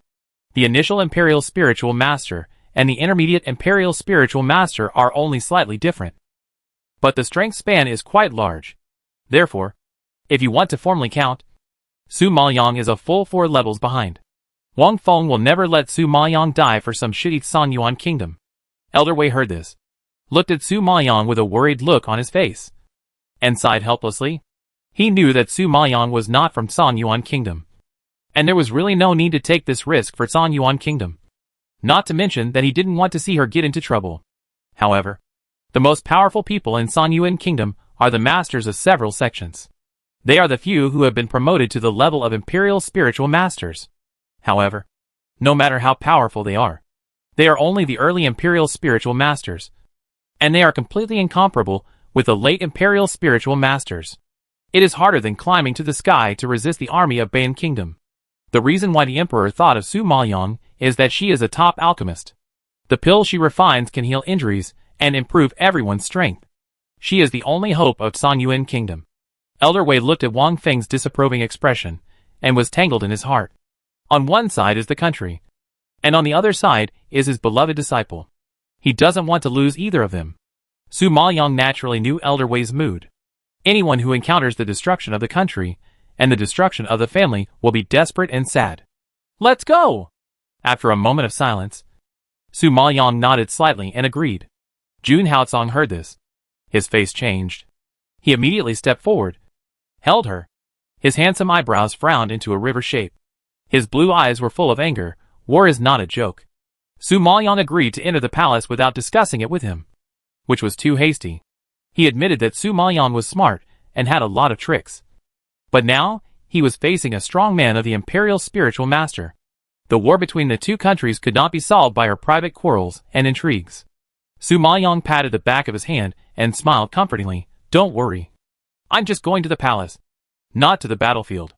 the initial imperial spiritual master and the intermediate imperial spiritual master are only slightly different. But the strength span is quite large. Therefore, if you want to formally count, Su Maoyang is a full 4 levels behind. Wang Feng will never let Su Maoyang die for some shitty Songyuan Kingdom. Elder Wei heard this, looked at Su Maoyang with a worried look on his face, and sighed helplessly. He knew that Su Maoyang was not from Songyuan Kingdom, and there was really no need to take this risk for Songyuan Kingdom. Not to mention that he didn't want to see her get into trouble. However, the most powerful people in Songyuan Kingdom are the masters of several sections. They are the few who have been promoted to the level of imperial spiritual masters. However, no matter how powerful they are only the early imperial spiritual masters, and they are completely incomparable with the late imperial spiritual masters. It is harder than climbing to the sky to resist the army of Bayan Kingdom. The reason why the emperor thought of Su Maoyang is that she is a top alchemist. The pill she refines can heal injuries and improve everyone's strength. She is the only hope of Songyuan Kingdom. Elder Wei looked at Wang Feng's disapproving expression and was tangled in his heart. On one side is the country, and on the other side is his beloved disciple. He doesn't want to lose either of them. Su Maoyang naturally knew Elder Wei's mood. Anyone who encounters the destruction of the country and the destruction of the family will be desperate and sad. "Let's go!" After a moment of silence, Su Maoyang nodded slightly and agreed. Jun Haotsang heard this. His face changed. He immediately stepped forward, held her. His handsome eyebrows frowned into a river shape. His blue eyes were full of anger. War is not a joke. Su Maoyang agreed to enter the palace without discussing it with him, which was too hasty. He admitted that Su Maoyang was smart and had a lot of tricks. But now, he was facing a strong man of the imperial spiritual master. The war between the two countries could not be solved by her private quarrels and intrigues. Su Maoyong patted the back of his hand and smiled comfortingly. Don't worry. I'm just going to the palace, not to the battlefield.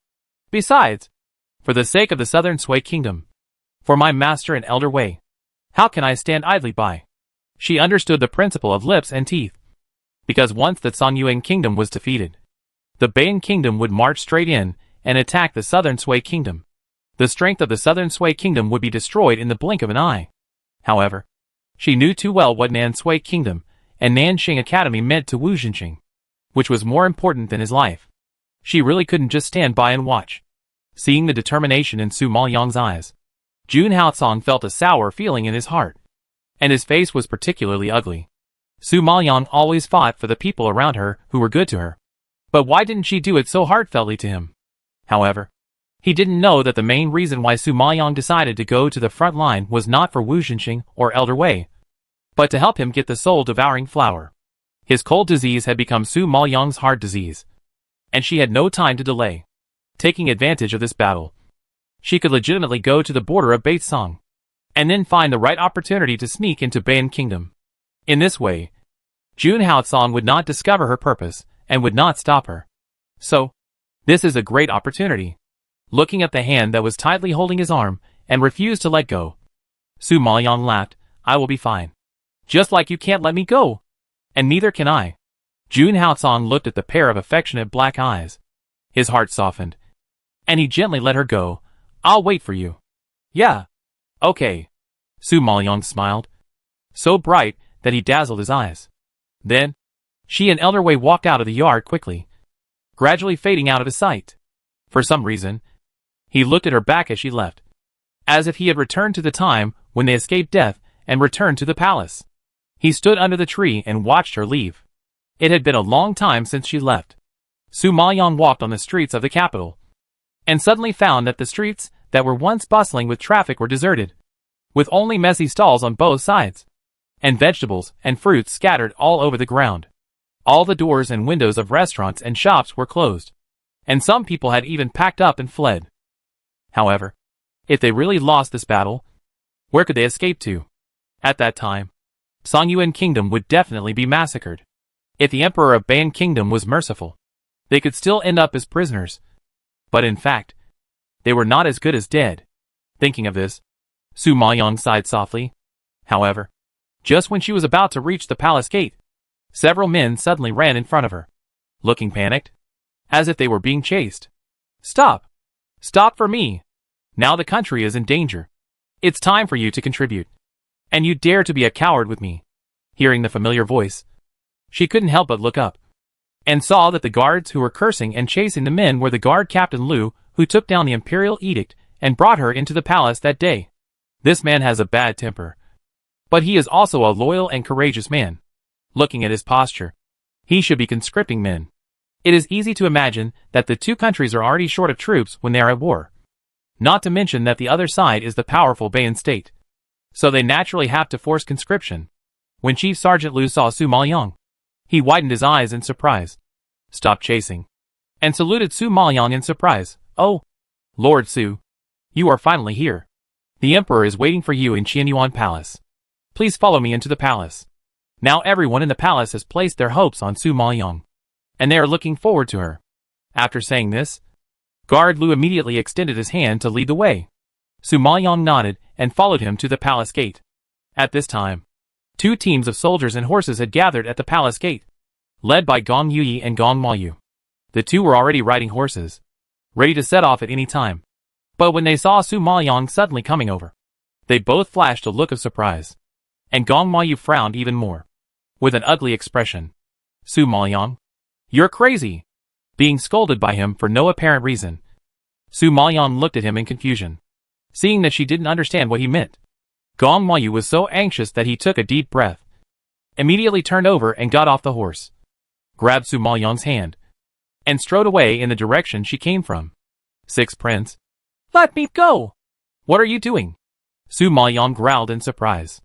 Besides, for the sake of the southern Sui kingdom, for my master and elder Wei, how can I stand idly by? She understood the principle of lips and teeth. Because once the Songyuan kingdom was defeated, the Beian kingdom would march straight in and attack the southern Sui kingdom. The strength of the southern Sui kingdom would be destroyed in the blink of an eye. However, she knew too well what Nan Sui kingdom and Nanxing Academy meant to Wu Zhenxing, which was more important than his life. She really couldn't just stand by and watch. Seeing the determination in Su Maoyong's eyes, Jun Haocong felt a sour feeling in his heart, and his face was particularly ugly. Su Maoyong always fought for the people around her who were good to her. But why didn't she do it so heartfeltly to him? However, he didn't know that the main reason why Su Maoyong decided to go to the front line was not for Wu Zhenxing or Elder Wei, but to help him get the soul-devouring flower. His cold disease had become Su Maoyong's heart disease, and she had no time to delay. Taking advantage of this battle, she could legitimately go to the border of Baitsong, and then find the right opportunity to sneak into Beian Kingdom. In this way, Jun Haocong would not discover her purpose and would not stop her. So, this is a great opportunity. Looking at the hand that was tightly holding his arm and refused to let go, Su Maoyong laughed. I will be fine. Just like you can't let me go. And neither can I. Jun Haocong looked at the pair of affectionate black eyes. His heart softened, and he gently let her go. I'll wait for you. Yeah. Okay. Su Maoyong smiled, so bright that he dazzled his eyes. Then, she and Elder Wei walked out of the yard quickly, gradually fading out of his sight. For some reason, he looked at her back as she left, as if he had returned to the time when they escaped death and returned to the palace. He stood under the tree and watched her leave. It had been a long time since she left. Su Maoyong walked on the streets of the capital, and suddenly found that the streets that were once bustling with traffic were deserted, with only messy stalls on both sides, and vegetables and fruits scattered all over the ground. All the doors and windows of restaurants and shops were closed, and some people had even packed up and fled. However, if they really lost this battle, where could they escape to? At that time, Songyuan Kingdom would definitely be massacred. If the Emperor of Beian Kingdom was merciful, they could still end up as prisoners. But in fact, they were not as good as dead. Thinking of this, Su Maoyong sighed softly. However, just when she was about to reach the palace gate, several men suddenly ran in front of her, looking panicked, as if they were being chased. Stop! Stop for me! Now the country is in danger. It's time for you to contribute. And you dare to be a coward with me. Hearing the familiar voice, she couldn't help but look up, and saw that the guards who were cursing and chasing the men were the guard Captain Lu, who took down the imperial edict and brought her into the palace that day. This man has a bad temper, but he is also a loyal and courageous man. Looking at his posture, he should be conscripting men. It is easy to imagine that the two countries are already short of troops when they are at war. Not to mention that the other side is the powerful Beian state, so they naturally have to force conscription. When Chief Sergeant Lu saw Su Maoyong, he widened his eyes in surprise, stopped chasing, and saluted Su Maoyong in surprise. Oh, Lord Su, you are finally here. The Emperor is waiting for you in Qianyuan Palace. Please follow me into the palace. Now everyone in the palace has placed their hopes on Su Maoyong, and they are looking forward to her. After saying this, Guard Lu immediately extended his hand to lead the way. Su Maoyong nodded and followed him to the palace gate. At this time, two teams of soldiers and horses had gathered at the palace gate, led by Gong Yuyi and Gong Mayu. The two were already riding horses, ready to set off at any time. But when they saw Su Maoyong suddenly coming over, they both flashed a look of surprise, and Gong Mayu frowned even more, with an ugly expression. Su Maoyong, you're crazy! Being scolded by him for no apparent reason. Su Maoyong looked at him in confusion, seeing that she didn't understand what he meant. Gong Mayu was so anxious that he took a deep breath, immediately turned over and got off the horse, grabbed Su Maoyong's hand, and strode away in the direction she came from. Sixth Prince, let me go! What are you doing? Su Maoyong growled in surprise.